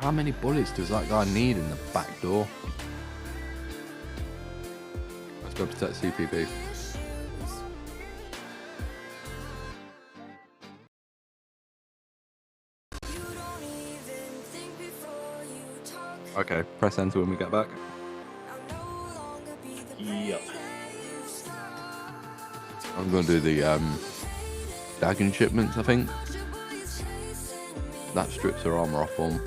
How many bullets does that guy need in the back door? Let's go protect CPB. Okay, press enter when we get back. Yep. I'm gonna do the Dagon shipments, I think. That strips her armor off on.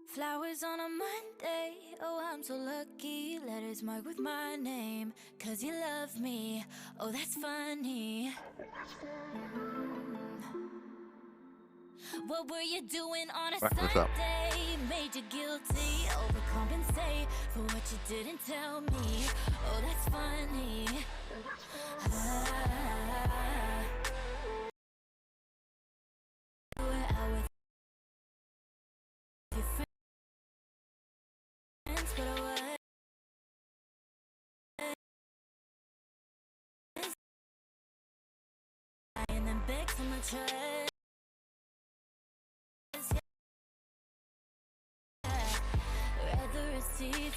Flowers on a Monday, oh I'm so lucky. Letters marked with my name, cause you love me, oh that's funny. What were you doing on a Sunday? Made you guilty, overcompensate for what you didn't tell me, oh that's funny. We're out with your friends, but I was lying and begged for my trust.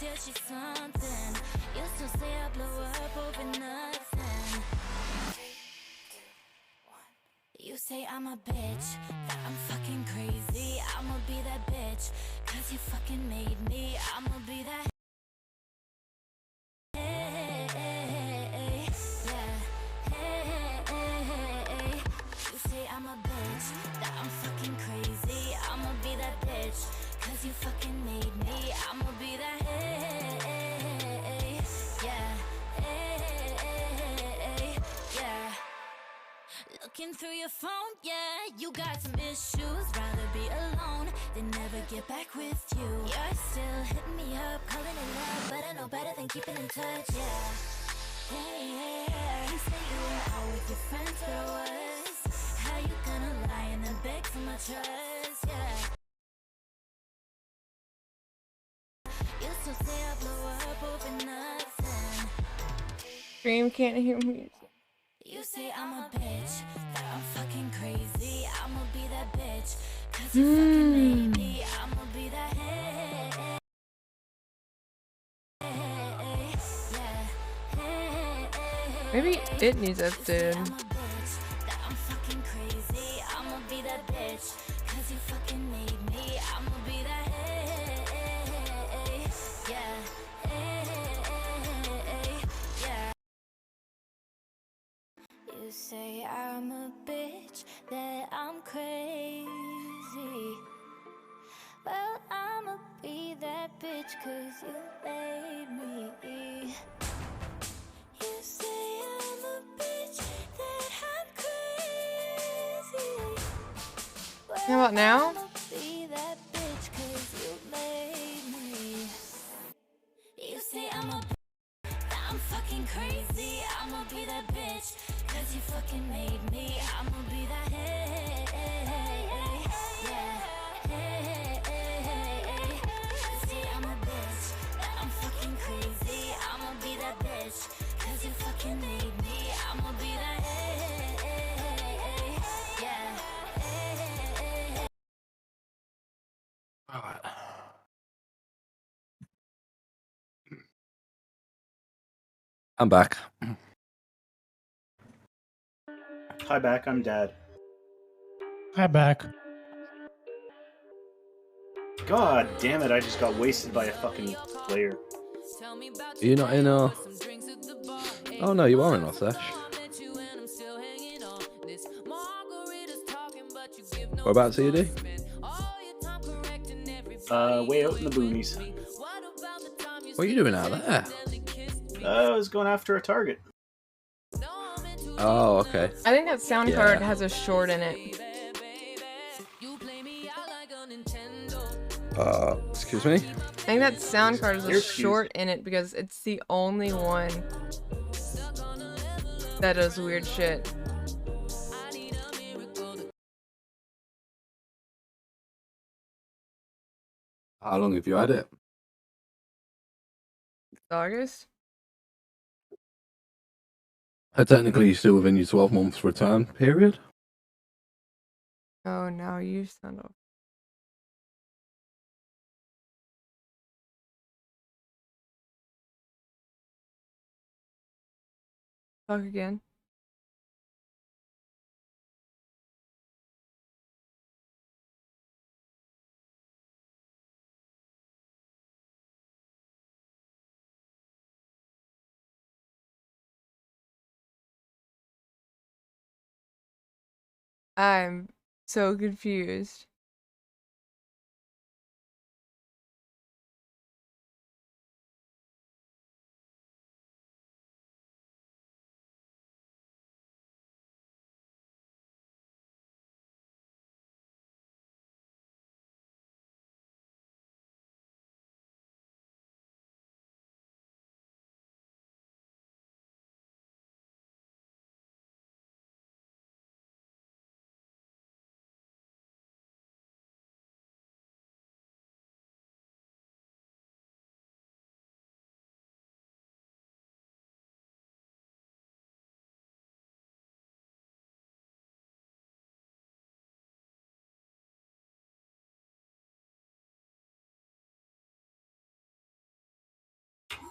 Yeah, she's something. You still say I blow up over nothing. 3, 2, 1. You say I'm a bitch, that I'm fucking crazy. I'ma be that bitch, cause you fucking made me. I'ma be that. Hey, yeah. Hey. You say I'm a bitch, that I'm fucking crazy. I'ma be that bitch, cause you fucking made me. I'ma be that. Looking through your phone, yeah, you got some issues. Rather be alone than never get back with you. You're still hitting me up, calling it love, but I know better than keeping in touch, yeah. Hey, you say you were out with your friends, but I was. How you gonna lie and then beg for my trust, yeah. You still say I blow up over nothing. Stream can't hear me. You say I'm a bitch, that I'm fucking crazy. I'ma be that bitch, cause you fucking made me. I'ma be that Maybe it needs updated. I'm a bitch, that I'm fucking crazy. I'ma be that bitch, cause you fucking made me. I'ma be that You say I'm a bitch, that I'm crazy. Well, I'ma be that bitch cause you made me. You say I'm a bitch, that I'm crazy. Well, How about now? I'ma be that bitch cause you made me. You say I'm a I'm fucking crazy, I'ma be that bitch, cause you fucking made me. I'ma be that You say I'm a bitch, that I'm fucking crazy. I'ma be that bitch, cause you fucking made me. I'ma be that Alright. I'm back. Hi back, I'm Dad. Hi, back. God damn it, I just got wasted by a fucking player. You're not in a... Oh no, you are in our sesh. Whereabouts are you, D? Way out in the boonies. What are you doing out there? I was going after a target. Oh, okay. I think that sound card has a short in it. Excuse me? I think that sound card has a You're excused. short in it because it's the only one that does weird shit. How long have you had it? August? Technically, you're still within your 12 months return period. Oh, now you sound off. Talk again. I'm so confused.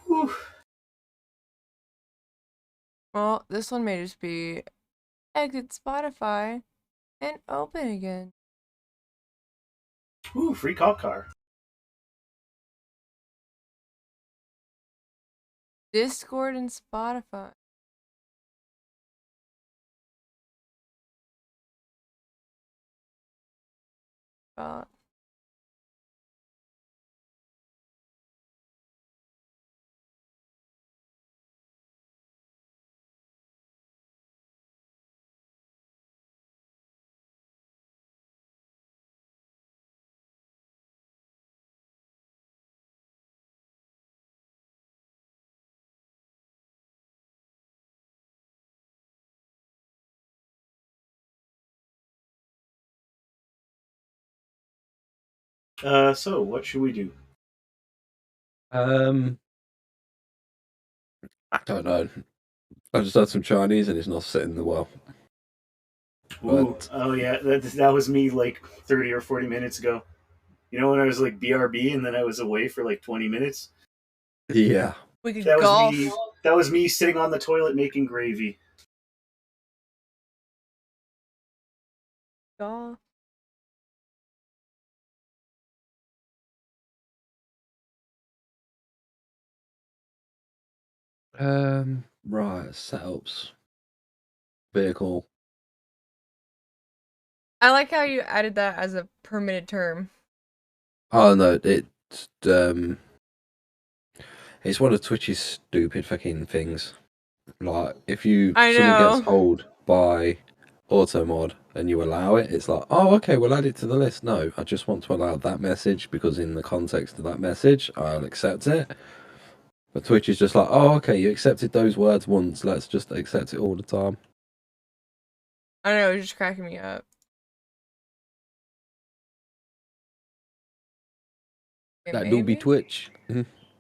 Whew. Well, this one may just be exit Spotify and open again. Ooh, free cop car. Discord and Spotify. Uh, So what should we do? I don't know. I just had some Chinese and it's not sitting well. Ooh, But oh yeah, that was me like 30 or 40 minutes ago. You know when I was like BRB and then I was away for like 20 minutes? yeah. we could That was golf. me. That was me sitting on the toilet making gravy. Golf. Right, setups. Vehicle. I like how you added that as a permitted term. Oh no, it's one of Twitch's stupid fucking things. Like if I something know. gets hold by automod and you allow it, it's like, oh okay, we'll add it to the list. No, I just want to allow that message because in the context of that message, I'll accept it. But Twitch is just like, oh okay, you accepted those words once, let's just accept it all the time. I don't know, it's just cracking me up. Okay, That do be maybe? Twitch.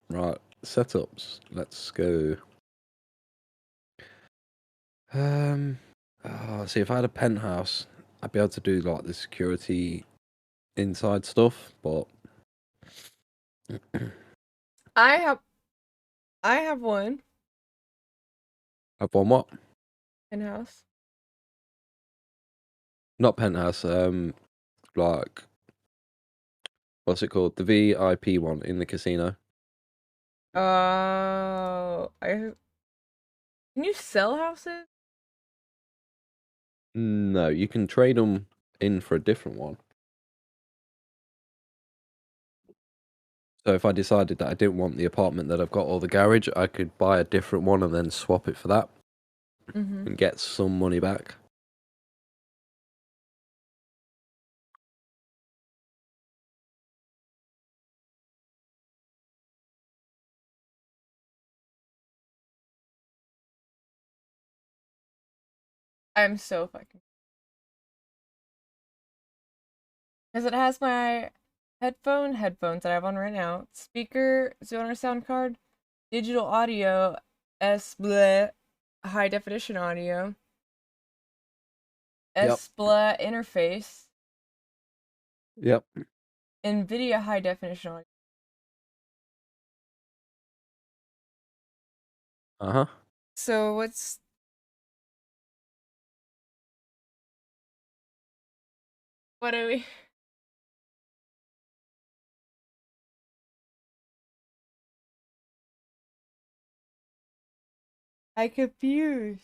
Right, setups. Let's go. See, if I had a penthouse, I'd be able to do like the security inside stuff, but I have one I've won what? in house. Not penthouse. Like what's it called? The VIP one in the casino. Oh, can you sell houses? No, you can trade them in for a different one. So if I decided that I didn't want the apartment that I've got or the garage, I could buy a different one and then swap it for that Mm-hmm. and get some money back. I'm so fucking. Because it has my headphones that I have on right now, speaker, Zoner sound card, digital audio, SBLA, high definition audio, Yep. SBLA interface, Yep. NVIDIA high definition audio. Uh-huh. So what's what are we? I confused.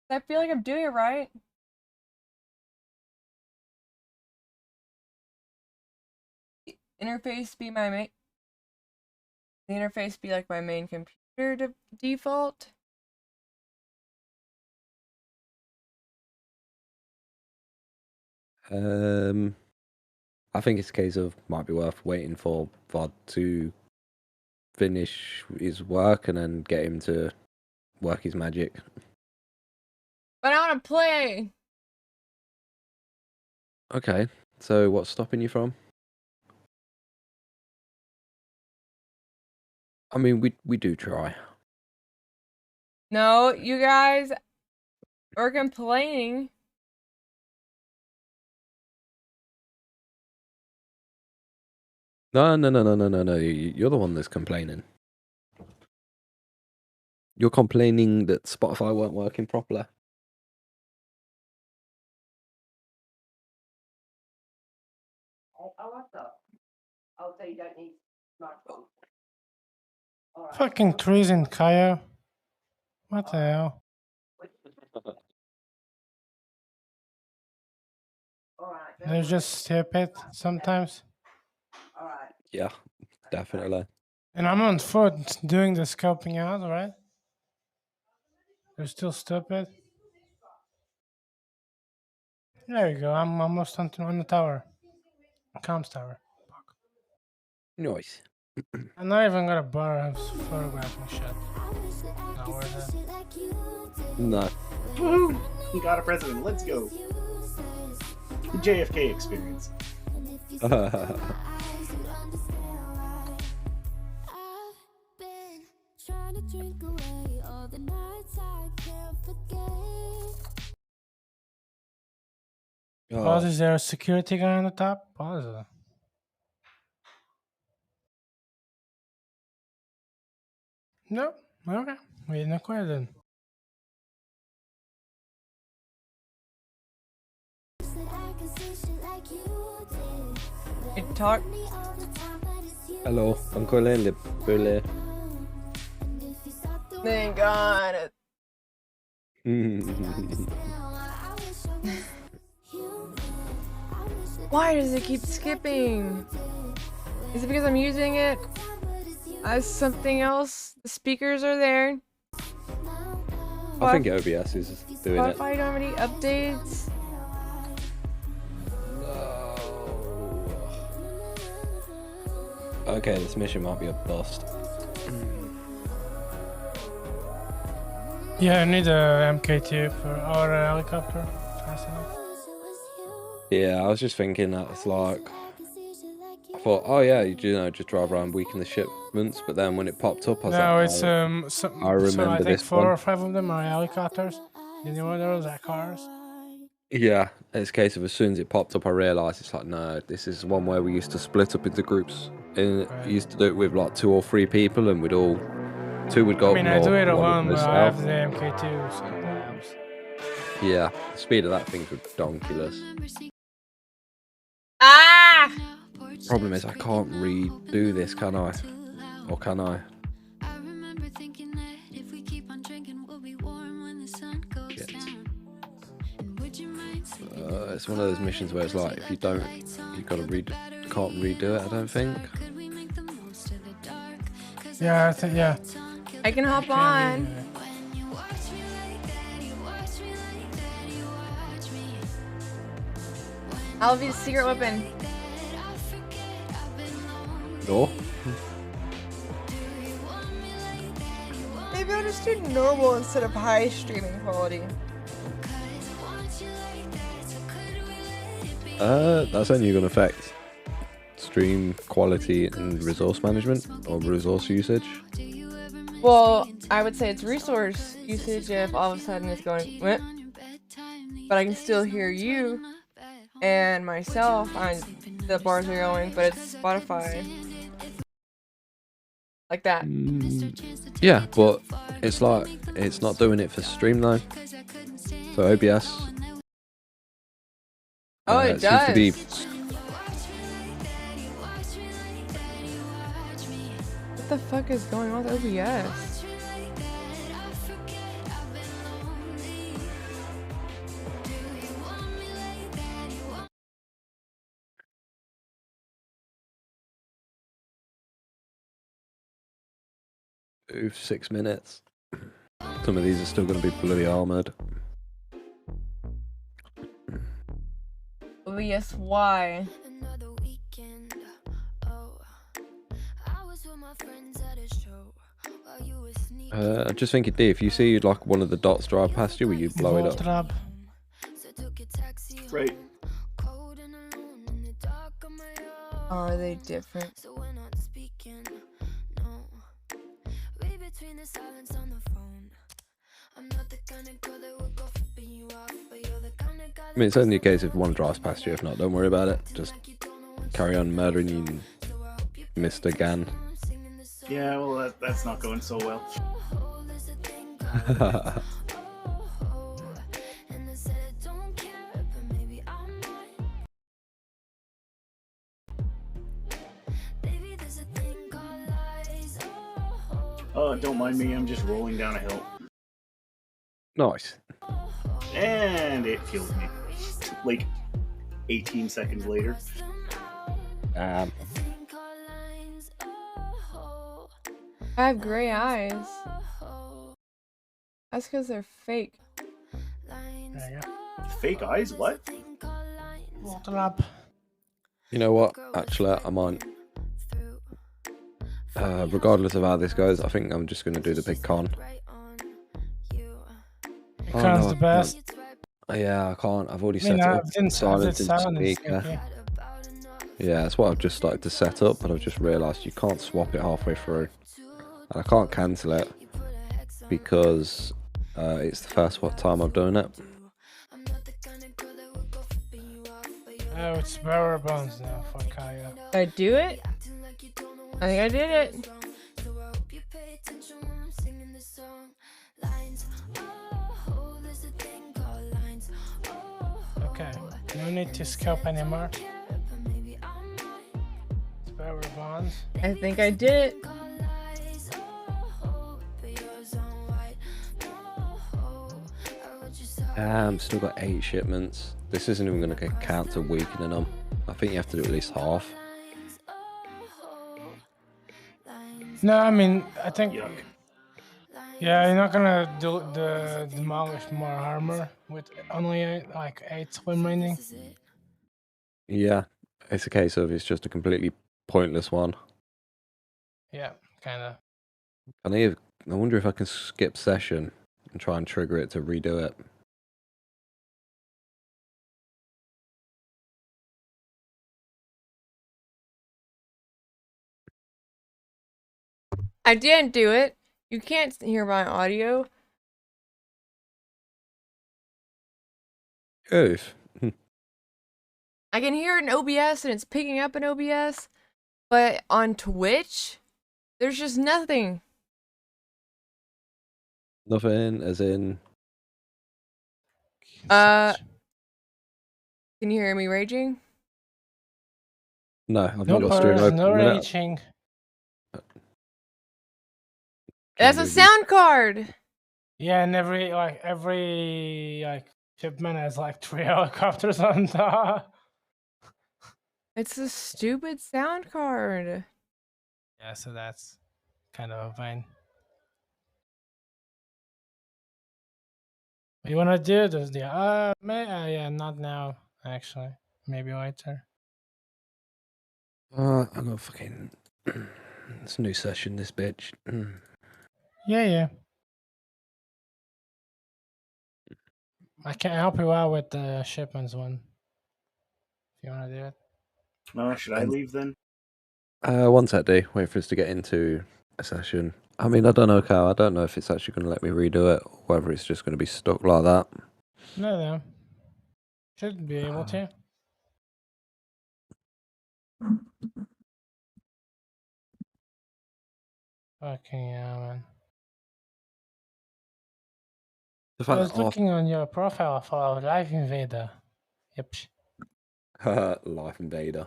I feel like I'm doing it right. Interface be my main. The interface be like my main computer default. I think it's a case of might be worth waiting for VOD to finish his work and then get him to work his magic. But I want to play. Okay, so what's stopping you from? I mean, we do try. No, you guys are complaining. No. You're the one that's complaining. You're complaining that Spotify weren't working properly. Fucking treason, Kaya. What the hell? They're just stupid sometimes. Yeah, definitely. And I'm on foot doing the scoping out, right? They're still stupid. There you go. I'm almost on the tower. Comms tower. Fuck. Nice. I'm not even gonna bother photographing shit. Not worth it. No. Woohoo! We got a president. Let's go. The JFK experience. Pause, is there a security guy on the top? Pause. No. Okay. We didn't acquire then. It talk. Hello, Uncle Lip. Thank God. Why does it keep skipping? Is it because I'm using it as something else? The speakers are there. I think OBS is doing it. Spotify don't have any updates. Okay, this mission might be a bust. Yeah, I need a MK2 or a helicopter. Fast enough. Yeah, I was just thinking that it's like, I thought, oh yeah, you know, just drive around weaken the shipments, but then when it popped up, I was No, like, it's I remember so I think this 4 one. or 5 of them are helicopters. The new ones are cars. Yeah, it's a case of as soon as it popped up, I realised it's like, no, this is one where we used to split up into groups, and we used to do it with like 2 or 3 people, and we'd all 2 would go. I mean, up I do north, it 1 would alone, go but I have south. the MK2 sometimes. Yeah, the speed of that thing's ridiculous. Ah! Problem is, I can't redo this, can I? Or can I? Shit. It's one of those missions where it's like, if you don't, you gotta can't redo it. I don't think. Yeah, I think, yeah. I can hop on. I'll be the secret weapon. No. Maybe I'll just do normal instead of high streaming quality. That's only gonna affect stream quality and resource management or resource usage? Well, I would say it's resource usage if all of a sudden it's going, "Meh," but I can still hear you and myself on the bars are going, but it's Spotify. Like that. Yeah, but it's like it's not doing it for stream though. So OBS. Oh, it seems to be. does. What the fuck is going on with OBS? Oof, 6 minutes. Some of these are still going to be bloody armored. OBS, why? I'm just thinking, D, if you see like one of the dots drive past you, will you blow it up? Voltrab. Right. Are they different? I mean, it's only a case if one drives past you. If not, don't worry about it. Just carry on murdering you, Mr. Gan. Yeah, well, that's not going so well. Oh, don't mind me. I'm just rolling down a hill. Nice. And it killed me. Like 18 seconds later. I have gray eyes. That's because they're fake. There you go. Fake eyes? What? Voltrab. You know what? Actually, I might. Regardless of how this goes, I think I'm just going to do the big con. Con's the I best. can't. Yeah, I can't. I've already I mean, set it up. I've done Silence in sound and speaker. stuff, yeah. Yeah, that's what I've just started to set up, but I've just realised you can't swap it halfway through. And I can't cancel it because it's the first time I've done it. Oh, it's Barrow Bones now. Fuck Kaya. Did I do it? I think I did it. Okay. No need to scope anymore. It's Barrow Bones. I think I did it. Still got 8 shipments. This isn't even going to count to weakening them. I think you have to do at least half. No, I mean, I think. Yuck. Yeah, you're not gonna demolish more armor with only like 8 remaining. Yeah, it's a case of it's just a completely pointless one. Yeah, kinda. I wonder if I can skip session and try and trigger it to redo it. I didn't do it. You can't hear my audio. Oof. I can hear it in OBS and it's picking up in OBS, but on Twitch, there's just nothing. Nothing, as in. Can you hear me raging? No, I've No not got stream purrs, open. no a minute. raging. That's a sound card. Yeah, and every shipment has like 3 helicopters on top. It's a stupid sound card. Yeah, so that's kind of fine. What you wanna do? Just yeah, yeah, not now actually. Maybe later. I got fucking. It's a new session, this bitch. Yeah. I can help you out with the shipments one. If you wanna do it. Should I leave then? One sec, D. Wait for us to get into a session. I mean, I don't know, Cal. I don't know if it's actually going to let me redo it, or whether it's just going to be stuck like that. No. Should be able to. Fucking yeah, man. The I fact was that looking on your profile for Life Invader. Yep. Life Invader.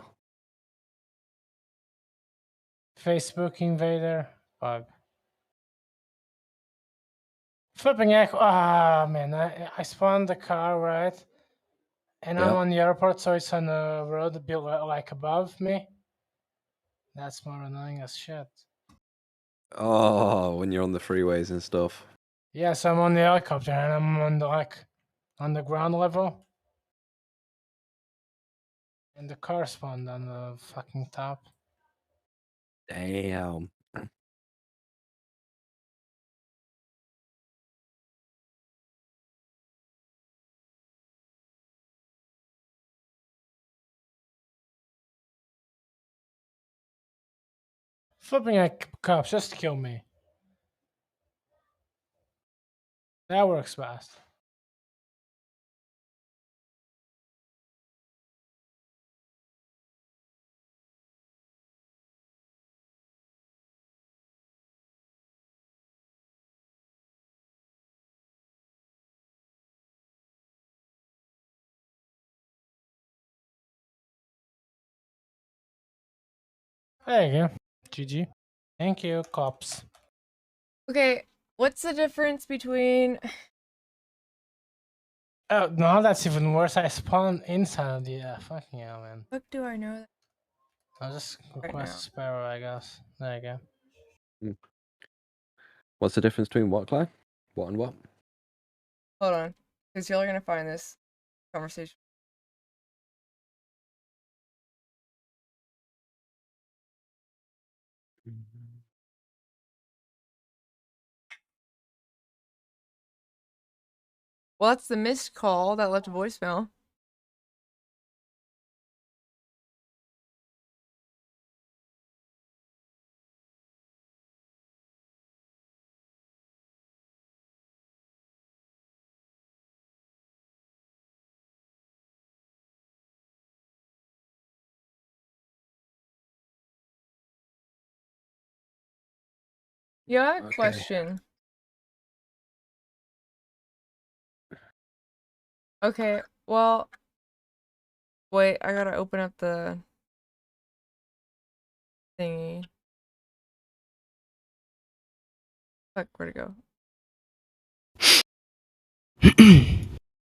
Facebook Invader. Bug. Flipping echo. Ah, man. I spawned the car, right? And I'm Yep. on the airport, so it's on the road a bit like above me. That's more annoying as shit. Oh, when you're on the freeways and stuff. Yes, I'm on the helicopter and I'm on the ground level. And the car spawned on the fucking top. Damn. Flipping at cops just to kill me. That works best. There you go. GG. Thank you, cops. Okay, what's the difference between? Oh, no, that's even worse. I spawned inside of the fucking hell, man. What do I know? I'll just Right request now. a sparrow, I guess. There you go. What's the difference between what, Clay? What and what? Hold on, because y'all are gonna find this conversation. Well, that's the missed call that left a voicemail. Yeah, I have a Okay. question. Okay, well, wait, I gotta open up the thingy. Fuck, where'd it go?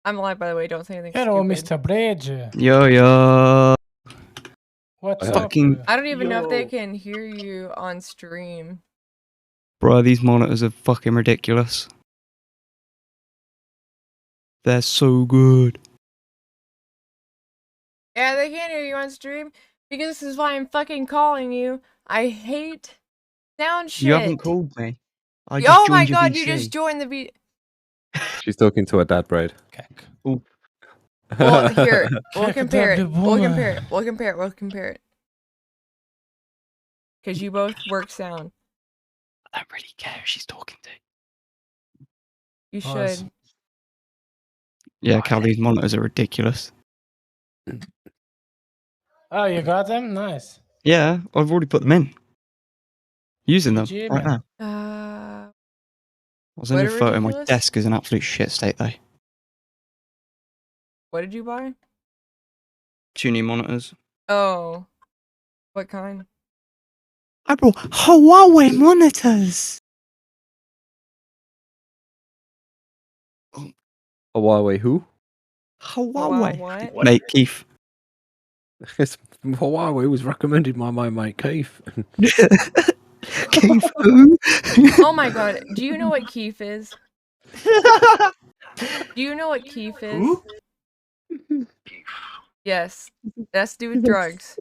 I'm alive, by the way. Don't say anything Hello, stupid. Mr. Bridge. Yo. What's Yeah. up? Fucking- I don't even know if they Yo. can hear you on stream. Bro, these monitors are fucking ridiculous. They're so good. Yeah, they can't hear you on stream because this is why I'm fucking calling you. I hate sound shit. You haven't called me. I just Oh my joined your god, VC. you just joined the She's talking to her dad, Braid. Keck. Well, here, we'll Check compare the it. We'll woman. compare it. We'll compare it. We'll compare it. Because you both work sound. I don't really care who she's talking to. You Pause. should. Yeah, Cal, these monitors are ridiculous. Oh, you got them? Nice. Yeah, I've already put them in. Using them GG, right man. now. Uh, I was in a What are photo. My ridiculous? desk is an absolute shit state though. what did you buy? 2 new monitors. Oh. What kind? I brought Huawei monitors. Huawei who? Huawei. What? What? Mate, Keith. It's Huawei was recommended by my mate Keith. Keith who? Oh my god. Do you know what Keef is? Do you know what Keef is? Who? Yes. That's to do with drugs.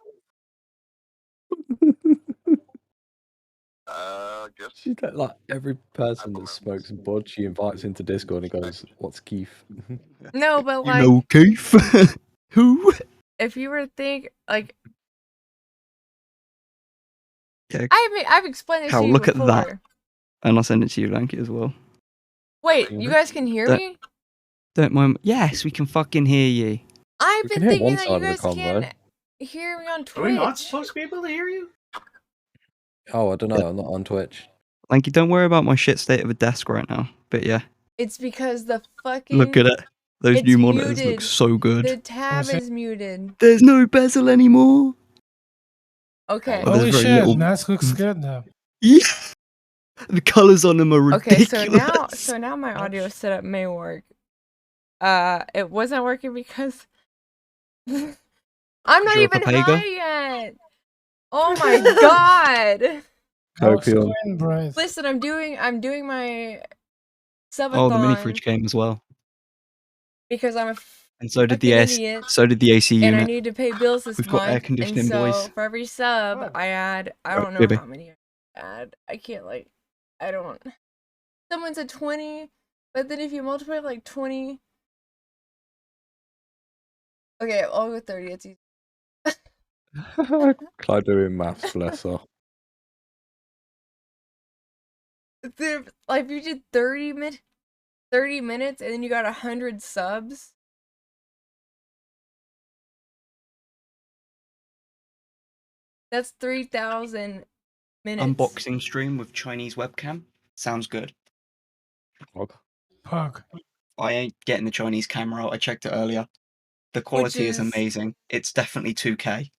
Guess She's like every person that smokes bud, she invites into Discord and goes, "What's Keith?" No, but You like, know Keith. Who? if you were to think, like, Yeah, I've explained this Cal, to you look at before. that. and I'll send it to you, Lanky, as well. Wait, you guys can hear That- me? Don't mind. Yes, we can fucking hear you. I've We been can hear thinking one that side you of the guys convo. can't hear me on Are we not Twitch. supposed to be able to hear you? Oh, I don't know. I'm not on Twitch. Lanky, don't worry about my shit state of a desk right now. But yeah, It's because the fucking look at it. Those It's new monitors muted. look so good. the tab see. is muted. There's no bezel anymore. Okay. Oh, there's Holy very shit, little- that looks good though. Yeah. The colors on them are Okay, ridiculous. so now my audio setup may work. It wasn't working because I'm not you're a even Papega? high yet. Oh my god! That looks Copium. good and bright. Listen, I'm doing my subathon Oh, the mini fridge came as well, because I'm a and so did fucking the AC. idiot. So did the AC And I unit. need to pay bills this We've got air month, conditioning, and so boys. for every sub, Oh. I add. I Right, don't know baby. how many I add. I can't I don't. Someone said 20, but then if you multiply like 20, okay, I'll go 30. It's easy. Clyde doing maths, bless her. Like if you did 30 minutes, and then you got 100 subs. That's 3,000 minutes. Unboxing stream with Chinese webcam. Sounds good. Pug. I ain't getting the Chinese camera out. I checked it earlier. The quality is is- amazing. It's definitely 2K.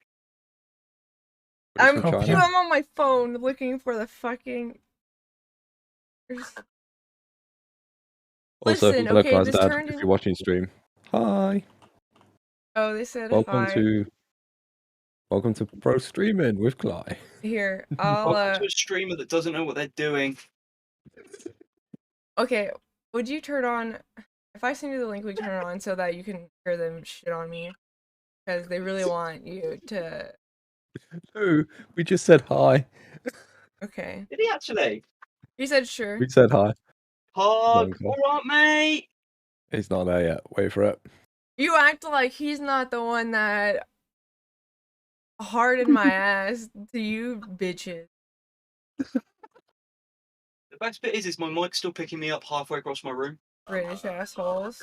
I'm From Okay. China. on my phone looking for the fucking. Also, Listen, hello, okay, Clyde's this dad, turned if in- you're watching stream. Hi. Welcome Welcome to Pro Streaming with Clyde. Here, Welcome I'll. to a streamer that doesn't know what they're doing. Okay, would you turn on? If I send you the link, we turn it on so that you can hear them shit on me, because they really want you to. No, we just said hi. Okay, Did he actually? you said sure. We said hi. Hug. Okay. Alright, mate. He's not there yet. Wait for it. You act like he's not the one that hardened my ass to you bitches. The best bit is my mic's still picking me up halfway across my room. British assholes.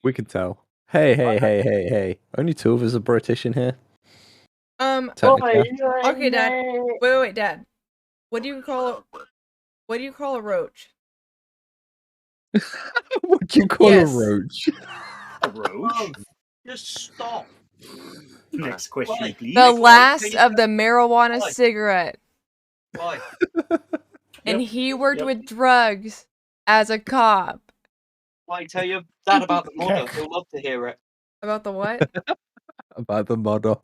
We can tell. Hey. Only two of us are British in here. Technically. Okay, Dad. Wait, Dad. What do you call a roach? What do you call Yes. a roach? A roach? Just stop. Next question, Right. please. The Nick, last can you- of the marijuana Why? cigarette. Why? And Yep, he worked yep. with drugs as a cop. Why tell your dad about the model? Heck. He'll love to hear it. About the what? About the model.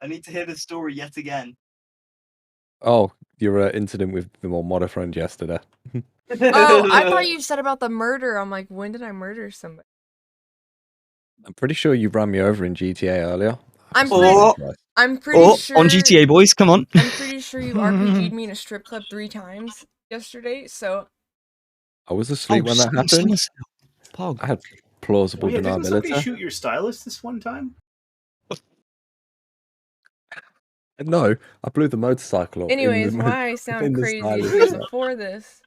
I need to hear the story yet again. Oh, your incident with the more modder friend yesterday. Oh, I thought you said about the murder. I'm like, when did I murder somebody? I'm pretty sure you ran me over in GTA earlier. I'm Oh. pretty sure. On GTA, boys, come on. I'm pretty sure you RPG'd me in a strip club 3 times yesterday. So I was asleep when that Sam happened. Somerset. Pog. I had plausible Oh, yeah, didn't somebody deniability. shoot your stylist this one time? No, I blew the motorcycle up. anyways, in the why I sound in the crazy silence. is before this.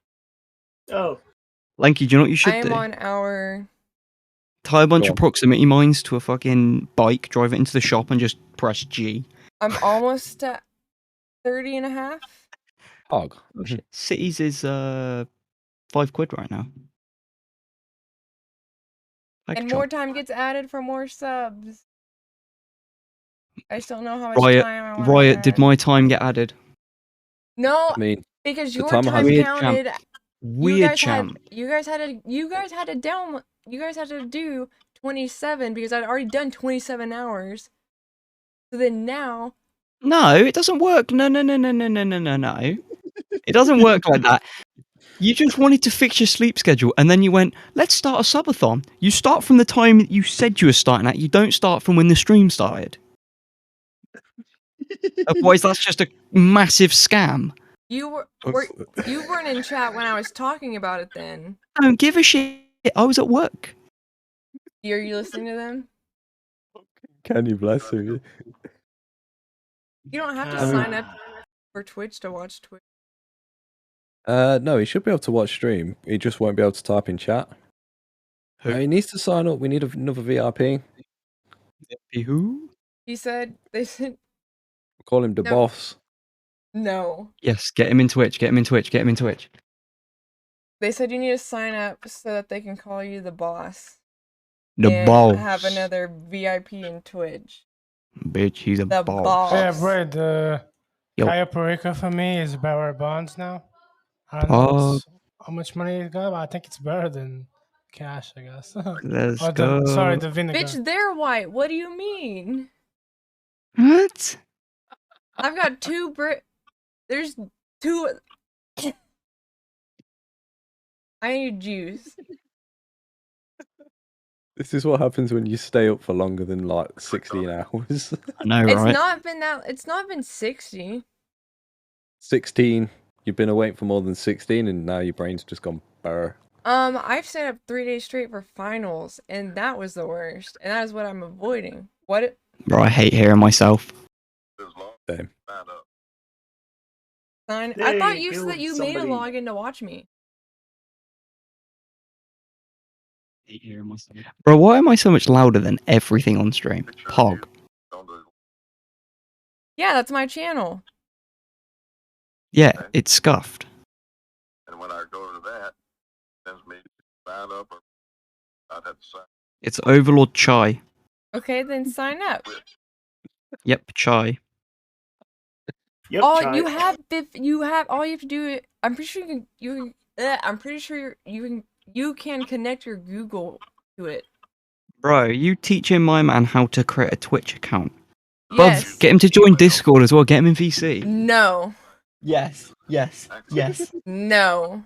Oh, Lanky, do you know what you I should am do? on our. Tie a bunch Go of on. proximity mines to a fucking bike, drive it into the shop, and just press G. I'm almost at 30 and a half. Hog. Oh, shit. Cities is £5 right now. Like And a more chop. time gets added for more subs. I just don't know how much Riot, time I want Riot, did add. my time get added? No, I mean, because the your timer time has- Weird champ. counted. Weird champ. You guys had to do 27 because I'd already done 27 hours. So then now, No, it doesn't work. No. It doesn't work like that. You just wanted to fix your sleep schedule, and then you went, let's start a subathon. You start from the time you said you were starting at. You don't start from when the stream started. Otherwise, that's just a massive scam. you weren't in chat when I was talking about it then. I don't give a shit. I was at work. Are you listening to them? can you bless you? You don't have to Uh, sign up for Twitch to watch Twitch. No, he should be able to watch stream. He just won't be able to type in chat. Who? He needs to sign up. We need another VIP. Who? He said they said Call him the No. boss. no. Yes, get him in Twitch. Get him in Twitch. Get him in Twitch. They said you need to sign up so that they can call you the boss. The and boss. have another VIP in Twitch. Bitch, he's a The boss. boss. Yeah, bro, the Yo. Cayo Perico for me is Barra Bonds now. I don't Oh. know how much money he got, but I think it's better than cash, I guess. Let's Or go. the vinegar. Bitch, they're white. What do you mean? What? I've got two There's two. I need juice. This is what happens when you stay up for longer than like 16 hours. I know, It's right? not been that. It's not been 60. 16. You've been awake for more than 16, and now your brain's just gone burr. I've stayed up 3 days straight for finals, and that was the worst. And that is what I'm avoiding. What? Bro, I hate hearing myself. Same. Sign. I thought Hey, you said that you made a somebody- login to watch me. Hate hearing myself. Bro, why am I so much louder than everything on stream? Pog. Yeah, that's my channel. Yeah, it's scuffed. And when I go to that, it sends me to sign up, or I'd have to sign. It's Overlord Chai. Okay, then sign up. Yep, Chai. Yep, Oh, Chai. you have all you have to do. I'm pretty sure I'm pretty sure you can connect your Google to it. Bro, you teaching my man how to create a Twitch account. Yes. Bruv, get him to join Discord as well. Get him in VC. No. Yes, yes, yes. No.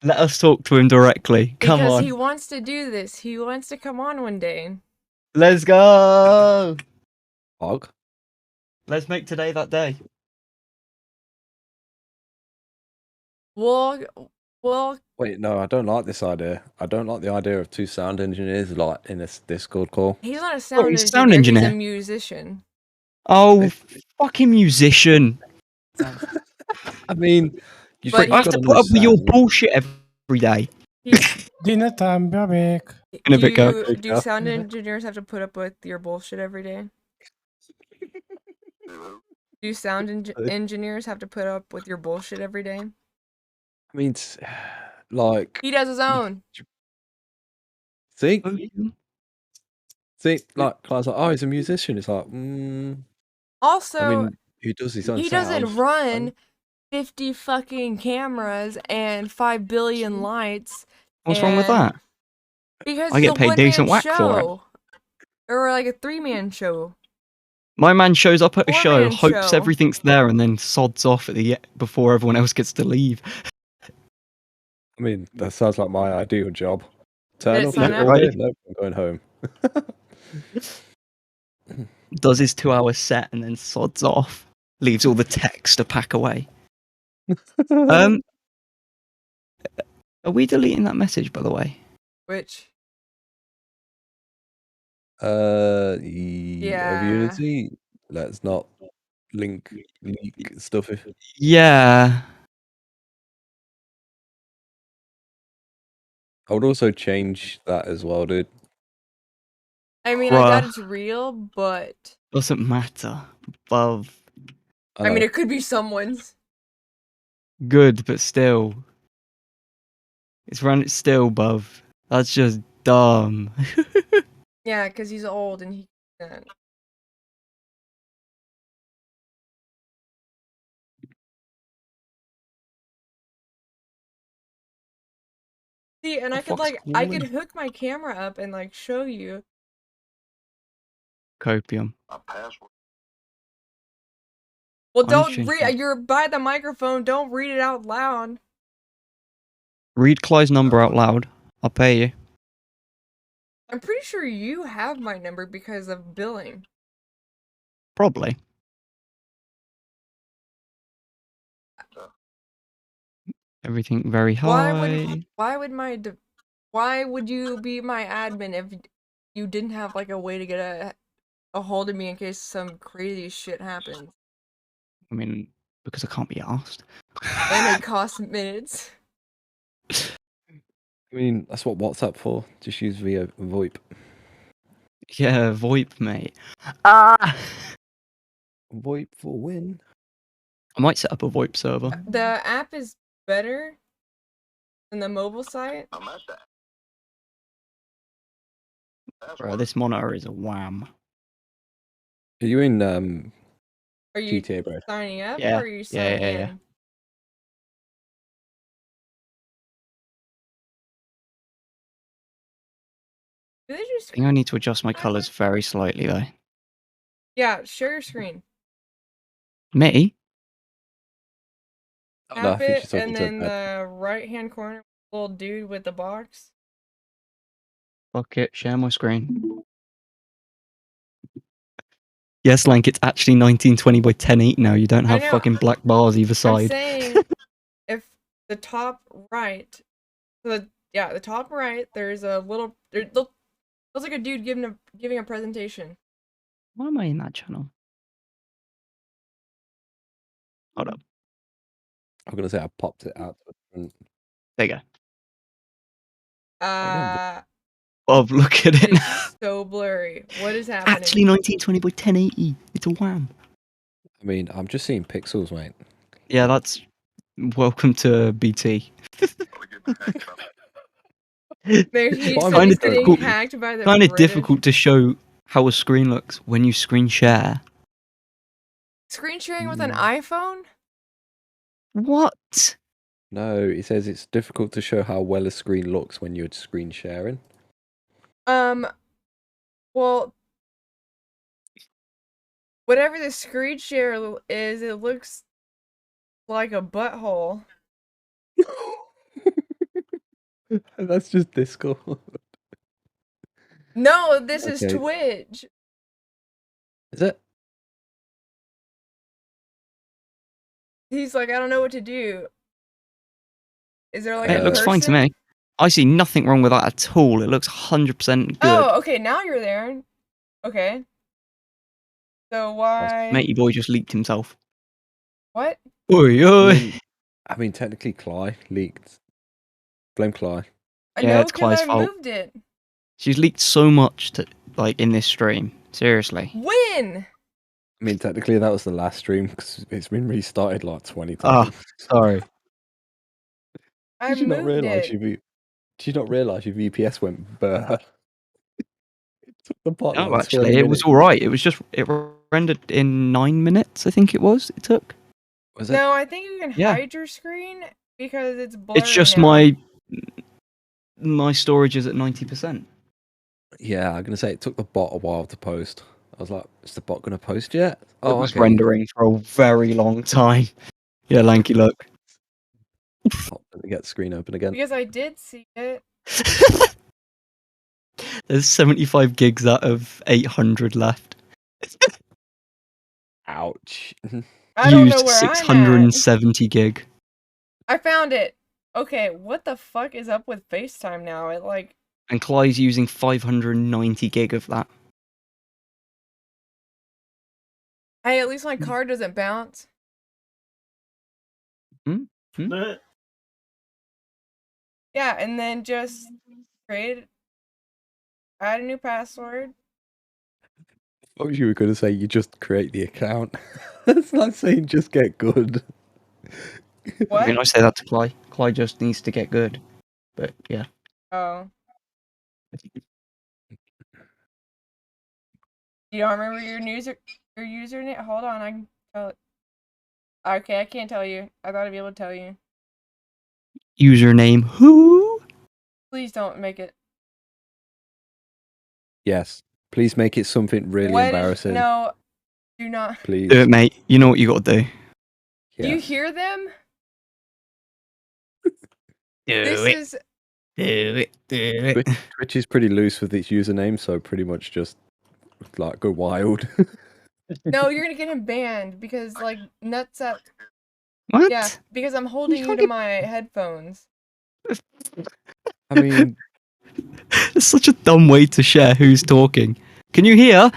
Let us talk to him directly. Come Because on. he wants to do this. He wants to come on one day. Let's go. Hog? Let's make today that day. Well, Wait, no, I don't like this idea. I don't like the idea of two sound engineers like in this Discord call. he's not a sound he's engineer. a sound He's engineer. a musician. Oh, fucking musician. I mean, you But just I have to gotta put up with your understand. bullshit every day. Dinner time, baby. In a bit, go. Do sound engineers have to put up with your bullshit every day? Do sound engineers have to put up with your bullshit every day? I mean, like, He does his own. see, like, Clive's like, oh, he's a musician. It's like, Also, I mean, who does his own he sound? doesn't run 50 fucking cameras and 5 billion lights. What's wrong with and- that? Because I get it's a paid one-man decent whack for it. show. Or like a 3-man show. My man shows up at a show, Four-man hopes show. everything's there, and then sods off at the before everyone else gets to leave. I mean, that sounds like my ideal job. Turn Did it off, sign get up? all in, nope, I'm going home. Does his 2-hour set and then sods off. Leaves all the text to pack away. Are we deleting that message, by the way? Which, Of Yeah. Unity, let's not leak stuff. If Yeah. I would also change that as well, dude. I mean, I doubt Bruh. it's real, but Doesn't matter. Above. I mean, know. it could be someone's. Good, but still. It's run it still, above. That's just dumb. Yeah, because he's old and he can't. See, and The I could fuck's I could calling? hook my camera up and like show you. Copium. My password. Well, I'm don't changing. read. You're by the microphone. Don't read it out loud. Read Clyde's number out loud. I'll pay you. I'm pretty sure you have my number because of billing. Probably. Everything very high. Why would you be my admin if you didn't have like a way to get a hold of me in case some crazy shit happens? I mean, because I can't be asked. And it costs minutes. I mean, that's what WhatsApp for. Just use VoIP. Yeah, VoIP, mate. Ah! VoIP for win. I might set up a VoIP server. The app is better than the mobile site. I'm at that. That's Bro, what this monitor is a wham. Are you in Are you GTA, bro? signing up Yeah, or are you yeah, signing yeah, yeah. in? Do they I just think I need to adjust my colours very slightly, though. yeah, share your screen. Me? Oh, no, I Tap think it she's talking and to then Dad. the right hand corner little dude with the box. Fuck it, share my screen. Yes, Lank, it's actually 1920 by 1080 now. You don't I have know. fucking black bars either I'm side. saying if the top right, the top right, there's a little looks like a dude giving a presentation. Why am I in that channel? Hold up. I'm gonna say I popped it out. To the front. There you go. Uh, Bob, look at it. it's so blurry. What is happening? Actually 1920 by 1080. It's a wham. I mean, I'm just seeing pixels, mate. Yeah, that's... Welcome to BT. we get the hang of. There, he's Why am I getting difficult- hacked by the Kind of British. difficult to show how a screen looks when you screen share. Screen sharing with an iPhone? What? No, it says it's difficult to show how well a screen looks when you're screen sharing. Well, whatever the screen share is, it looks like a butthole. That's just Discord. No, this is Okay. Twitch. Is it? He's like, I don't know what to do. Is there like Hey, a it looks fine to person? me. I see nothing wrong with that at all. It looks 100% good. Oh, okay, now you're there. Okay. So why? Matey boy just leaked himself. What? Oi, I oi. mean, technically, Cly leaked. Blame Cly. I Yeah, know it's 'cause Clyde's I fault. moved it. She's leaked so much to like in this stream. Seriously. When? I mean, technically, that was the last stream because it's been restarted like 20 Ah, times. sorry. I Did you not moved realize it. Did you not realize your VPS went burr? It took the bot No, like 20 actually, it was minutes. all right. It was just it rendered in 9 minutes. I think it was. It took. Was it? No, I think you can Yeah. hide your screen because it's blurry It's just now. my storage is at 90%. Yeah, I'm gonna say it took the bot a while to post. I was like, is the bot gonna post yet? It Oh, was okay. rendering for a very long time. Yeah, Lanky, look. Oh, let me get the screen open again. Because I did see it. There's 75 gigs out of 800 left. Ouch. I don't know Used where I'm at. 670 gig. I found it. Okay, what the fuck is up with FaceTime now? It like And Clyde's using 590 gig of that. hey, at least my card doesn't bounce. But Yeah, and then just add a new password. What was you were gonna say? You just create the account. That's like saying just get good. What? I mean, I say that to Clyde. Clyde just needs to get good. But yeah. Oh. You don't remember your username? Hold on, I can tell it. Okay, I can't tell you. I thought I'd be able to tell you. Username who? Please don't make it. Yes. Please make it something really What is- embarrassing. No, do not. Please. Do it, mate. You know what you gotta do. Do you Yes. hear them? Do This is Do it. Do it. Twitch is pretty loose with its username, so pretty much just like go wild. no. You're gonna get him banned because like nuts up. What? Yeah, because I'm holding you can't to get- my headphones. I mean, It's such a dumb way to share who's talking. Can you hear?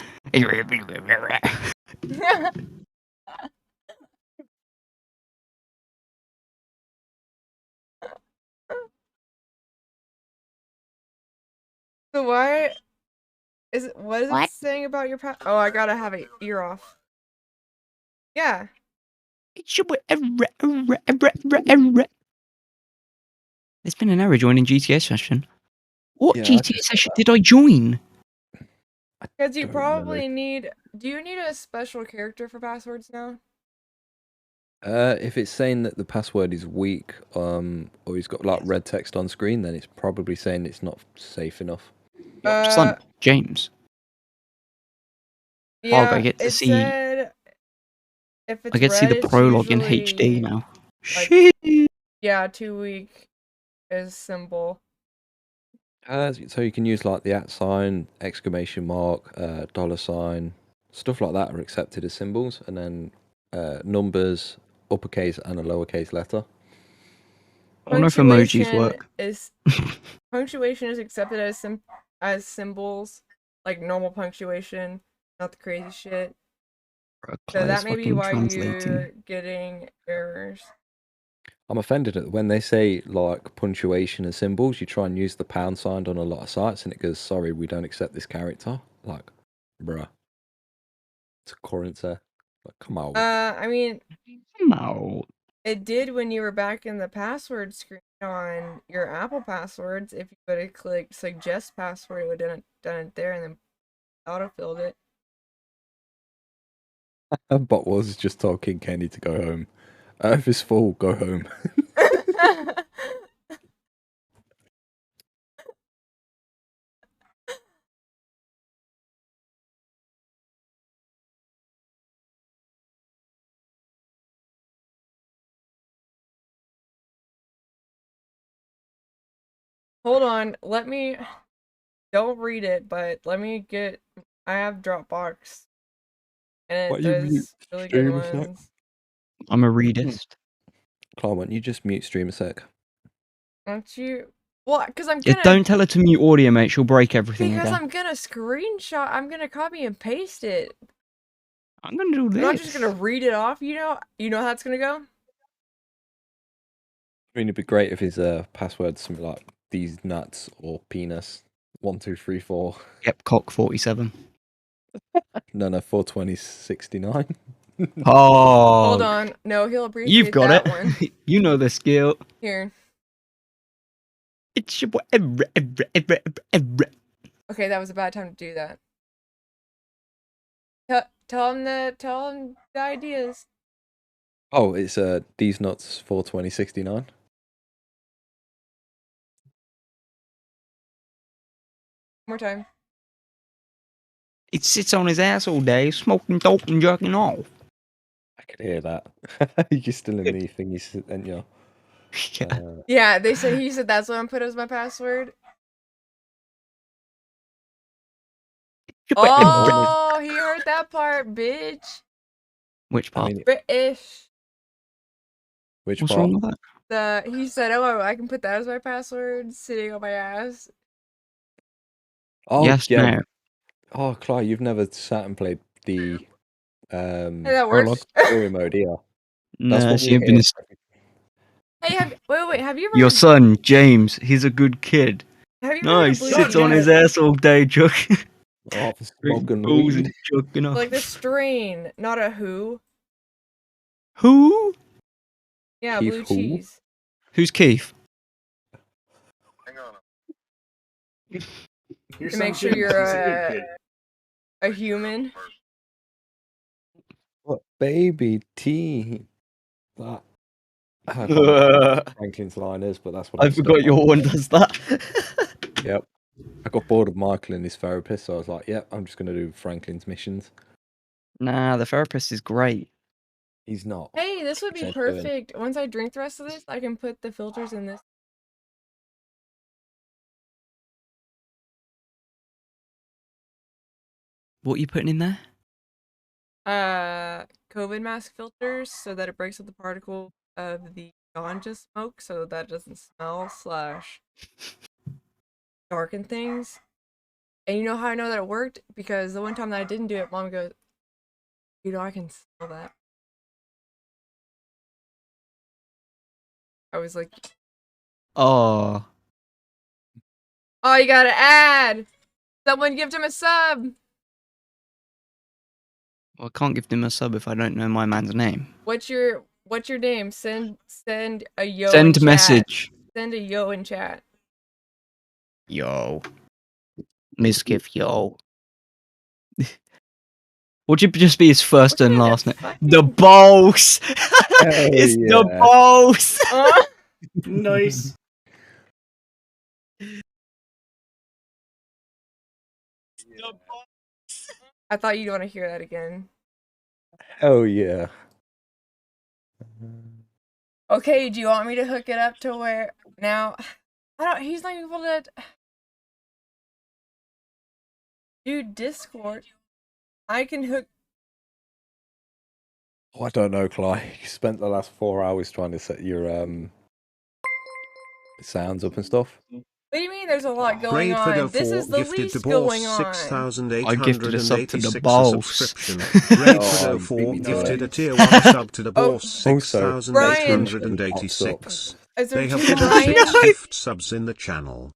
So why is it? What is it What? saying about your Oh, I gotta have an ear off. Yeah. There's been an error joining GTA session. What Yeah, I GTA just- session did I join? Because you Don't probably need. Do you need a special character for passwords now? If it's saying that the password is weak, or he's got like red text on screen, then it's probably saying it's not safe enough. Son, James. Yeah, I get to it see- said if it's I get to see red, the it's prologue in usually, HD now. like- Shit. Yeah, 2 week is symbol. So you can use like the @ exclamation mark, $, stuff like that are accepted as symbols, and then numbers, uppercase and a lowercase letter. I wonder if emojis work. Punctuation is accepted as symbols, like normal punctuation, not the crazy shit. So Claire's that may be fucking why translating. you're getting errors. I'm offended at when they say like punctuation as symbols. You try and use the pound sign on a lot of sites, and it goes, "Sorry, we don't accept this character." Like, bruh, it's a currency. Like, come on. I mean, Come on. it did when you were back in the password screen on your Apple passwords. If you would have clicked suggest password, it would have done it there and then autofilled it. Bot was just talking Kenny to go home. Earth is full. Go home. Hold on, don't read it, but let me get. I have Dropbox, and What it you mute does really good stream a sec? ones. I'm a readist. Clive, why don't you just mute stream a sec? Aren't you? Well, because I'm Yeah, gonna. don't tell her to mute audio, mate. She'll break everything Because again. I'm gonna screenshot. I'm gonna copy and paste it. I'm gonna do this. I'm not just gonna read it off. You know how that's gonna go. I mean, it'd be great if his password's something like these nuts or penis. 1, 2, 3, 4. Yep, cock 47. No, 42069. Oh, Hold on. No, he'll appreciate you've got that it. one. You know the skill. Here. It's your boy. Okay, that was a bad time to do that. Tell him the ideas. Oh, it's these nuts 42069. More time. It sits on his ass all day, smoking dope and jerking off. I could hear that. You're still in the thing you said, and you. Yeah. Yeah, he said that's what I'm put as my password. Oh, he heard that part, bitch. Which I part? mean, British. which What's part? wrong with that? He said, "Oh, I can put that as my password, sitting on my ass." Oh, Yes, yeah. no. Oh, Clive, you've never sat and played the Hey, that works. story mode, yeah. That's Nah, what she we ain't been hear. Hey, wait, have you ever Your heard, son, James, he's a good kid. have you No, ever he heard of Blue sits Cheese? on his ass all day, joking. Oh, for smoking Balls weed. and joking off. Like the strain, not a who. Who? Yeah, Keith blue who? cheese. Who's Keith? Hang on. Your To make son's sure good. you're He's a good kid. a human. What baby tea? That. I can't remember what Franklin's line is, but that's what I I'm stuck forgot on. your one does that. Yep. I got bored of Michael and his therapist, so I was like, "Yep, I'm just gonna do Franklin's missions." Nah, the therapist is great. He's not. Hey, this would be Except Dylan. perfect. Once I drink the rest of this, I can put the filters in this. What are you putting in there? COVID mask filters so that it breaks up the particle of the ganja smoke so that it doesn't smell / darken things. And you know how I know that it worked? Because the one time that I didn't do it, Mom goes, I can smell that. I was like, Oh, Oh, you gotta add. Someone give him a sub. Well, I can't give him a sub if I don't know my man's name. What's your name? Send a yo. in Send chat. message. Send a yo in chat. Yo. Misgift, yo. Would you just be his first What and kind of last name? fucking- The boss! It's the yeah. boss! Nice. I thought you'd want to hear that again. Hell yeah. Okay, do you want me to hook it up to where now? I don't. He's not able to. Dude, Discord. I can hook. Oh, I don't know, Clyde. You spent the last 4 hours trying to set your sounds up and stuff. What do you mean? There's a lot going Braidford on. This 04 is the gifted least the boss going on. 6,886 the boss. subscription. Oh, Braidford you 04 beat me to gifted it. a tier 1 sub to the Oh, boss also, 6,886. Is there They have two given Brian? 6 gift subs in the channel.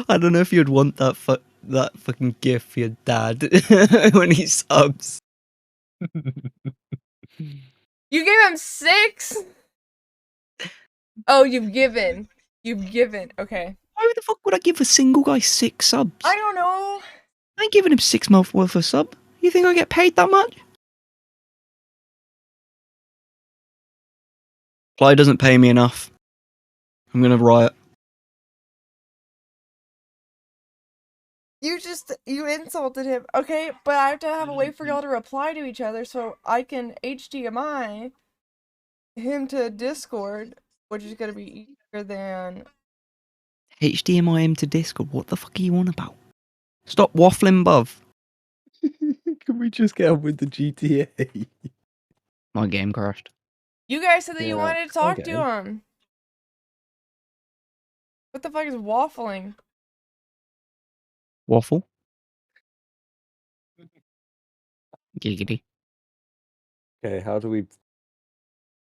I don't know if you'd want that fucking gif for your dad when he subs. You gave him 6? Oh, you've given. You've given. Okay. Why the fuck would I give a single guy 6 subs? I don't know. I ain't giving him 6 months worth of sub. You think I get paid that much? Clyde doesn't pay me enough. I'm gonna riot. You insulted him. Okay, but I have to have a way for y'all to reply to each other so I can HDMI him to Discord, which is gonna be easier than. HDMI him to Discord. What the fuck are you on about? Stop waffling, buv. Can we just get on with the GTA? My game crashed. You guys said that you Yeah, wanted to talk okay. to him. What the fuck is waffling? Waffle? Giggity. Okay, how do we...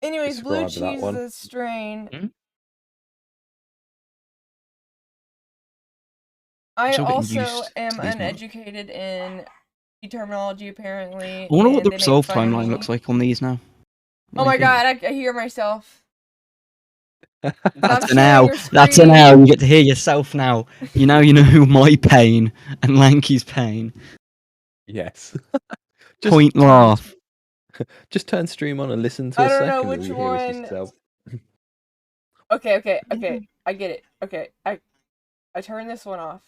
Anyways, blue Describe that cheese one. is strain. Hmm? I still getting also used am to these now. uneducated in terminology, apparently. I wonder what and the they make resolve fun of timeline me. looks like on these now. Oh my god, I hear myself. That's Stop an ow. sharing your That's an screen. ow. You get to hear yourself now. You know my pain and Lanky's pain. Yes. Point laugh. Just turn stream on and listen to I a don't know second. which and you hear us one- yourself. Okay. I get it. Okay, I turn this one off.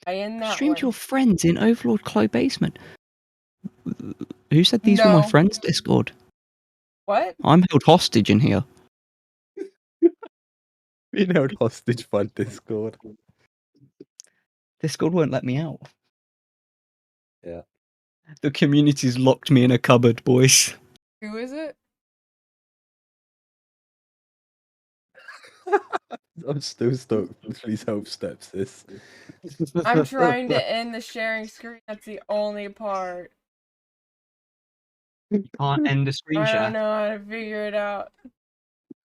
I end that Stream one. to your friends in Overlord Clo Basement. Who said these were my No. friends? Discord. What? I'm held hostage in here. Being held hostage by Discord. Discord won't let me out. Yeah. The community's locked me in a cupboard, boys. Who is it? I'm still stuck. Please help steps this. I'm trying to end the sharing screen. That's the only part. Can't end the screen I share. don't know how to figure it out.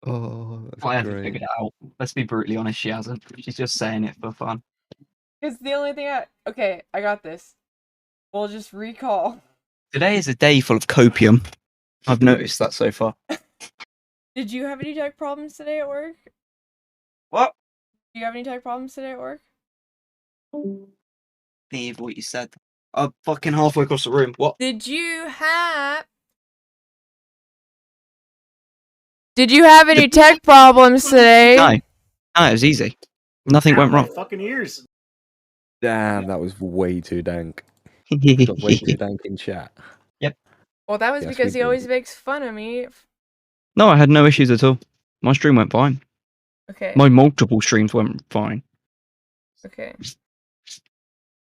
Oh, that's I haven't great. figured it out. Let's be brutally honest, she hasn't. She's just saying it for fun. It's the only thing Okay, I got this. We'll just recall. Today is a day full of copium. I've noticed that so far. Did you have any tech problems today at work? What? Do you have any tech problems today at work? Leave what you said. I'm fucking halfway across the room. What? Did you have any tech problems today? No. No, it was easy. Nothing Ow, went my wrong. fucking ears. Damn, that was way too dank. Got way too dank in chat. Well, that was Yes, because we he did. always makes fun of me. No, I had no issues at all. My stream went fine. Okay. My multiple streams went fine. Okay.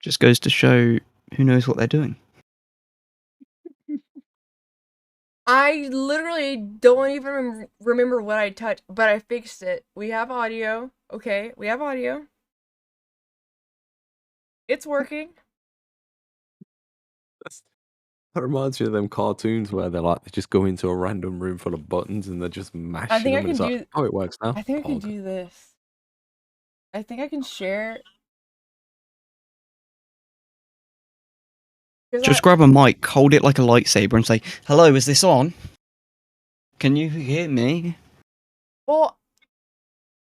Just goes to show who knows what they're doing. I literally don't even remember what I touched, but I fixed it. We have audio. Okay, we have audio. It's working. That reminds me of them cartoons where they just go into a random room full of buttons and they're just mashing I think them. I And can it's do. like, oh, it works now. I think I can Pog. do this. I think I can share. 'Cause Just grab a mic, hold it like a lightsaber, and say, "Hello, is this on? Can you hear me?" Well,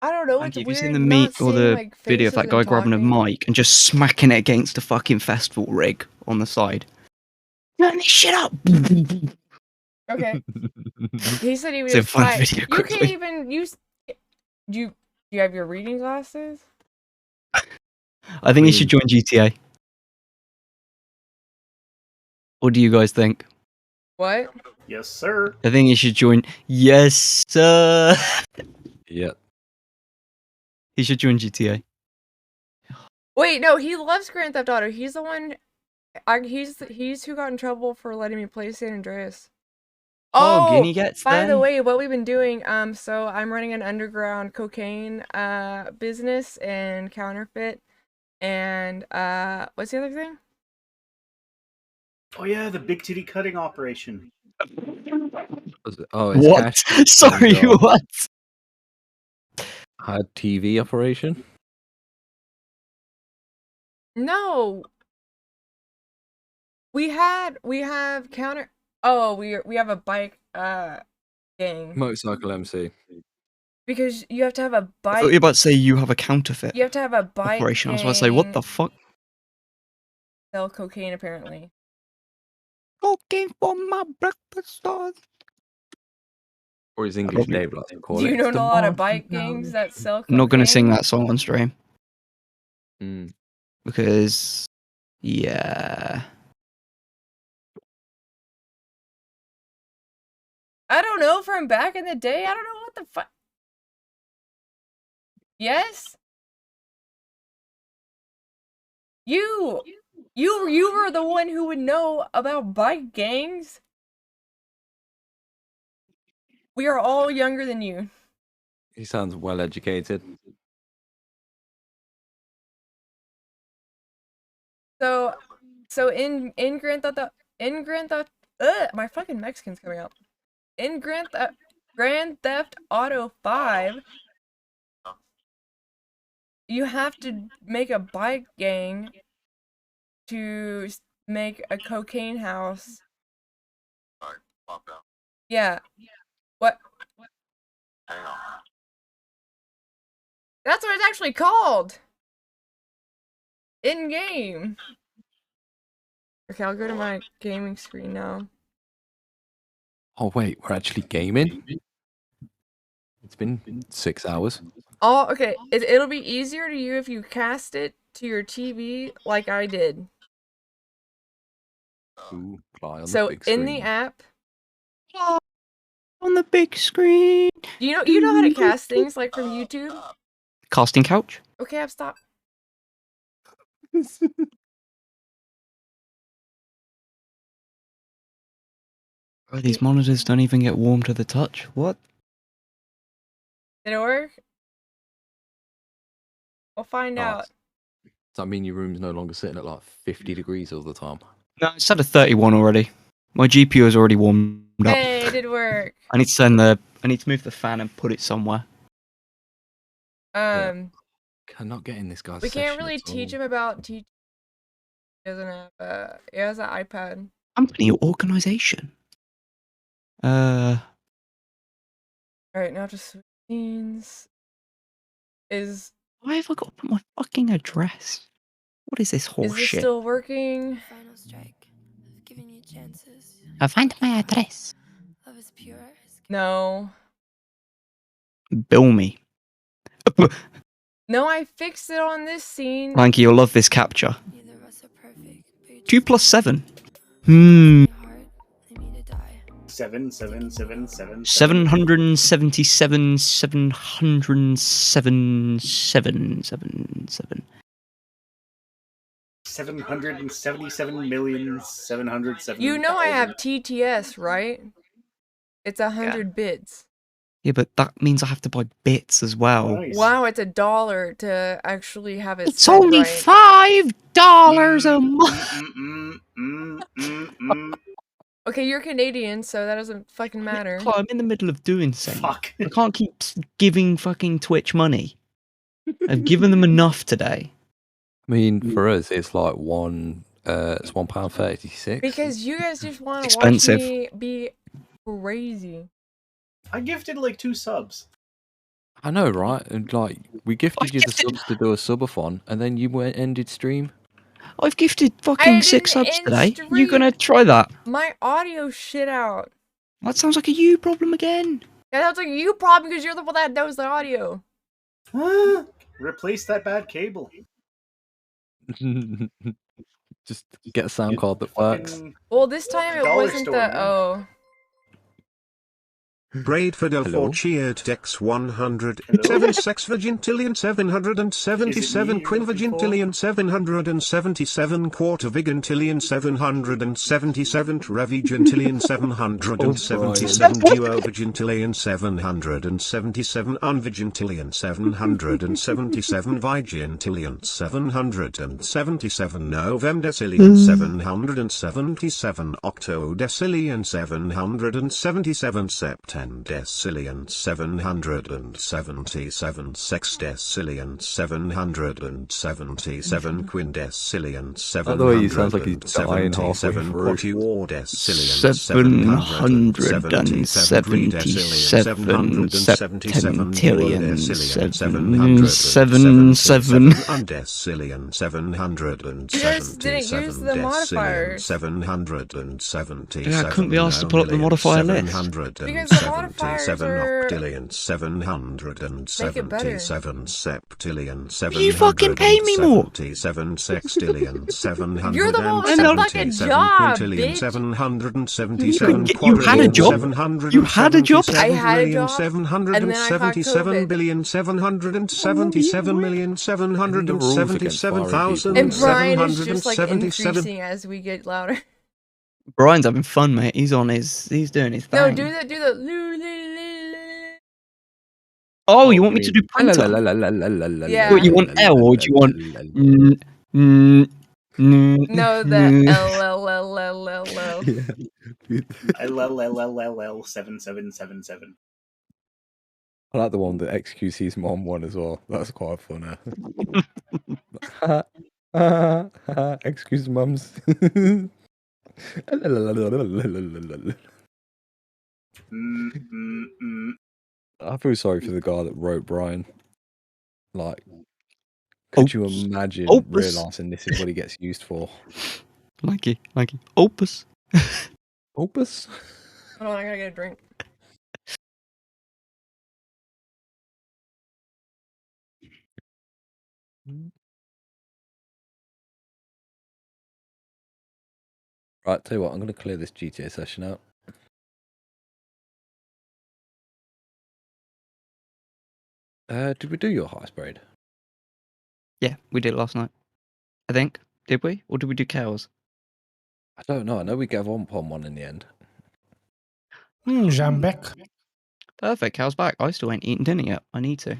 I don't know. Thank It's you. Have you weird seen the not meat or seeing, the like, video of faces that guy and grabbing a talking. mic and just smacking it against a fucking festival rig on the side? Turn this shit up! Okay. He said he would It's a just fun try. video You can't quickly. even use. Do you have your reading glasses? I think you should join GTA. What do you guys think? What? Yes, sir. I think you should join. Yes, sir. Yeah. He should join GTA. Wait, no. He loves Grand Theft Auto. He's the one. He's who got in trouble for letting me play San Andreas. Oh, Oh, Guinea gets by the then? way, what we've been doing. So I'm running an underground cocaine business and counterfeit, and what's the other thing? Oh yeah, the big titty cutting operation. Oh, it's What? cash. Sorry, and, what? Had TV operation. No. We have counter. Oh, we have a bike gang Motorcycle MC. because you have to have a I thought you were bike. about to say you have a counterfeit You have to have a bike operation. I was about to say, what the gang fuck? sell cocaine apparently. Cocaine for my breakfast stars. Or his English Dave likes to call Do it. you know the a lot of Martian bike gangs Town. that sell cocaine? I'm not gonna sing that song on stream Mm. because, yeah. I don't know, from back in the day. I don't know what the fuck. Yes? You were the one who would know about bike gangs. We are all younger than you. He sounds well educated. So in Grand Theft my fucking Mexican's coming out. In Grand Theft Auto 5, you have to make a bike gang to make a cocaine house. Alright, pop down. Yeah. What? Hang on. That's what it's actually called. In game. Okay, I'll go to my gaming screen now. Oh wait, we're actually gaming. It's been 6 hours. Oh, okay. It'll be easier to you if you cast it to your TV like I did. Ooh, fly on So the big in screen. the app, On the big screen. you know how to cast things like from YouTube? Casting couch. Okay, I've stopped. Bro, these monitors don't even get warm to the touch. What? Did it work? We'll find out. Does that mean your room's no longer sitting at like 50 degrees all the time? No, it's at a 31 already. My GPU is already warmed up. Hey, it did work. I need to move the fan and put it somewhere. Cannot get in this guy's We can't session really at teach all. him about teaching. He doesn't have he has an iPad. Company organization. Alright, now just switch scenes. Why have I got to put my fucking address? What is this Is horse this shit? still working? Final strike. I've given you chances. I find my address. Love is pure. No. Bill me. No, I fixed it on this scene. Lanky, you'll love this capture. Neither of us are perfect. But you 2 plus 7. my heart. Leave me to die. 777. 777, 707, 777. 777,707,000. You know I have TTS, right? It's 100 bits. Yeah, but that means I have to buy bits as well. Nice. Wow, it's $1 to actually have it. It's set only right. $5 a month. Okay, you're Canadian, so that doesn't fucking matter. Clark, I'm in the middle of doing something. Fuck. I can't keep giving fucking Twitch money. I've given them enough today. I mean, for us, it's like it's £1.36. Because you guys just want to watch Expensive. me be crazy. I gifted like 2 subs. I know, right? And like, we gifted you the gifted- subs to do a subathon, and then you went ended stream. I've gifted fucking 6 didn't subs end today. You stream. gonna try that? My audio shit out. That sounds like a you problem again. Yeah, that's like you problem because you're the one that knows the audio. Replace that bad cable. Just get a sound card that works. Fucking Well, this time it Dollar wasn't store, the man. oh. Bradford Hello? L4 cheered Dex 100. Hello? 7 sex Virgintillion 777 Is it me Quin you're looking for? Virgintillion 777 Quarter Vigintillion 777 Trevigintillion 777 Duo Vigintillion 777 Unvigintillion 777 Vigintillion 777 Novemdecillion 777 Octodecillion 777 Septemdecillion 777 Sexdecillion 777 Quindecillion By the way, he sounds like he's dying halfway 777 through. Quatuordecillion 777 septentillion 777 Undecillion 777 just didn't use the modifiers. 777 Yeah, I couldn't be asked to pull up the modifier list. Because the modifiers 777 are- octillion 777 septillion 777 You fucking pay me more. sextillion 777 You're the one with the fucking job, quintillion bitch. 777 You had a job. You had a job. I had a job, 777 billion 777 million 777,000 And Brian is just like 777 increasing as we get louder. Brian's having fun, mate. He's doing his thing. No, do the Oh, you want me to do printer? Yeah. What, you want L or do you want No, the L. LLLLLL 7777. I like the one that XQC's mom one as well. That's quite funny. Excuse mums. I feel sorry for the guy that wrote Brian. Like, could you imagine Opus. realizing this is what he gets used for? Mikey. Opus. Opus? Hold on, I gotta get a drink. Right, tell you what, I'm going to clear this GTA session out. Did we do your heist, Braid? Yeah, we did last night. I think. Did we? Or did we do cows? I don't know. I know we gave on one in the end. Jambek. Perfect. Cows back. I still ain't eaten dinner yet. I need to.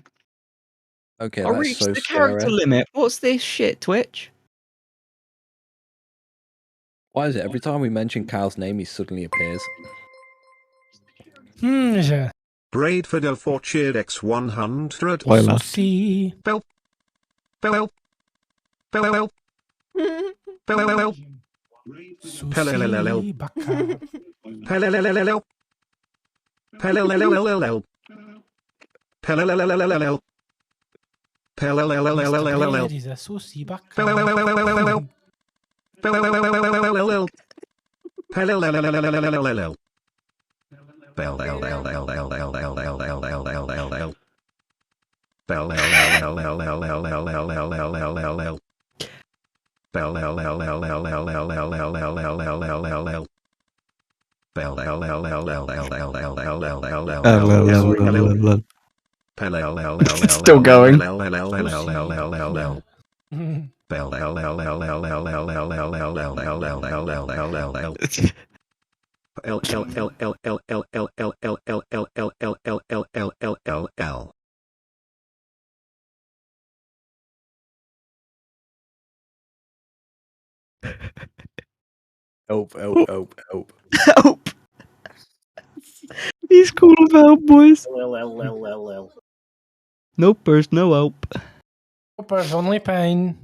Okay, I that's reached so the character scary. limit. What's this shit, Twitch? Why is it every time we mention Cal's name, he suddenly appears? Je Bradford L4 cheered X100. souci. Bell. Bell. Bell. Bell. Souci. Baka. Pelelelelelel. Pelelelelelel. Pelelelelelel. Pelelelelelel. Is a souci. Baka. Pelelelelelel. Pelelelelelel. Pelelelelelel. Bell. It's still going. Help, help, help, help. Help! He's calling for help, boys. L. Nope, there's no help. There's only pain.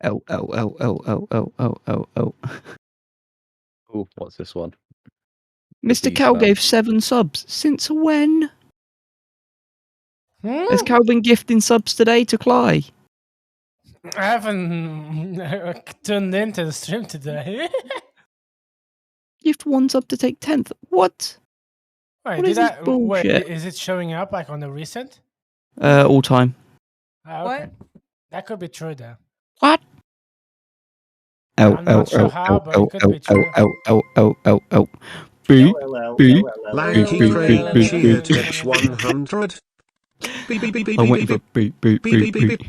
Oh. Oh, what's this one? Mr. D Cal spam. gave 7 subs. Since when? Hmm? Has Cal been gifting subs today to Cly? I haven't tuned into the stream today. Gift 1 sub to take 10th. What? Wait, What is this wait, bullshit? is it showing up like on the recent? All time. Ah, What? okay. That could be true though. What? I'm not sure how, but it could be true. Beep. Beep. Lanky beep, Crane beep, cheered beep. X100. Beep beep beep beep I'm waiting beep for beep, beep, beep, beep.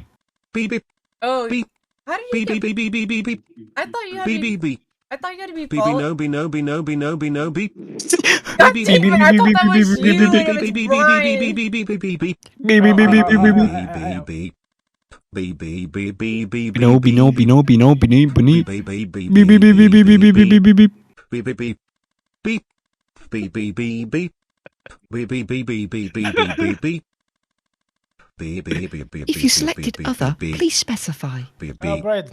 beep beep Oh, Beep. how do you beep get... beep beep beep beep beep I thought you had to beep be... beep beep I thought you had to be beep follow... no be no be no be no be no beep God beep damn it, I thought that was beep you and beep it was beep beep Brian. beep beep beep beep beep beep Beep, beep, beep, beep, beep, beep, beep. beep beep beep beep beep beep Bino, bino, bino, bino, bino, bino. beep beep beep Beep, beep, beep, beep, beep, beep, beep, beep, beep, beep. beep beep beep beep beep beep beep beep beep beep beep beep beep beep beep beep beep If you selected other, please specify. Oh, Brad.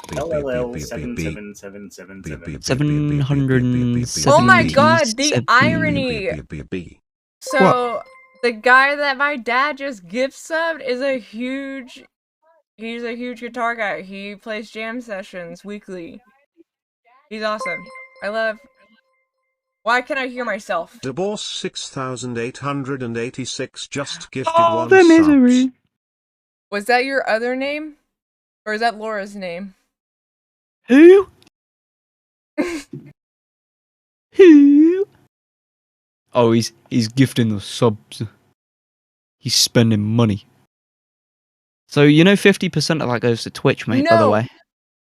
LLL 77777. 770. Oh my god, the irony! So, the guy that my dad just gift subbed is a huge... He's a huge guitar guy. He plays jam sessions weekly. He's awesome. I love... Why can't I hear myself? Divorce 6886 just gifted Oh, one the sub. misery. Was that your other name? Or is that Laura's name? Who? Who? Oh, he's gifting the subs. He's spending money. So you know 50% of that goes to Twitch, mate, by the No. way.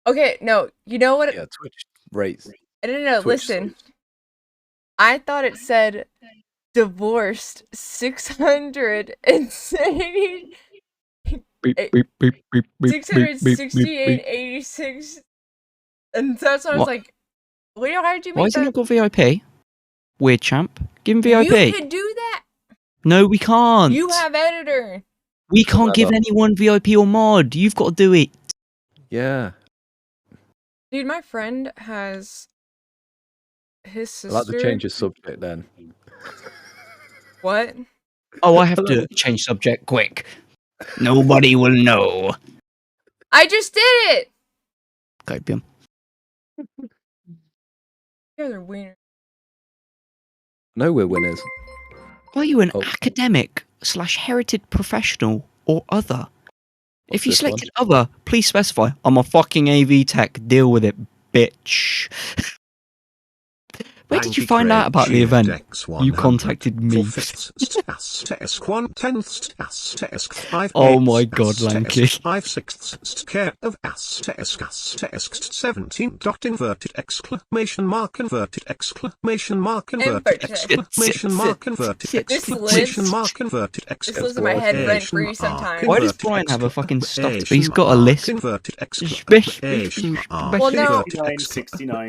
Okay, no. You know what? Yeah, Twitch rates. No, Twitch listen. subs. I thought it said divorced 680... Beep, Eight- beep, beep, beep, beep, beep, beep, beep, 668.86. And that's when I was What? like, why did you Why make has he that? not got VIP? Weird champ. Give him VIP. You could do that. No, we can't. You have editor. We can't give Whatever. anyone VIP or mod. You've got to do it. Yeah. Dude, my friend has his I'd sister. like to change the subject then. What? Oh, I have to change subject quick. Nobody will know. I just did it. Okay, Bim. You're the wiener. No, we're winners. Are you an Oh. academic / heritage professional or other? What's If you this one? selected other, please specify. I'm a fucking AV tech. Deal with it, bitch. Where did you find out about the event? You contacted me. Oh my god, Lanky. 5/6 care of *** 17 dot inverted exclamation mark inverted exclamation mark inverted exclamation mark inverted exclamation mark inverted This lives in my head rent free sometimes. Why does Brian have a fucking stuffed? He's got a list. Inverted Well, exclamation no. 69,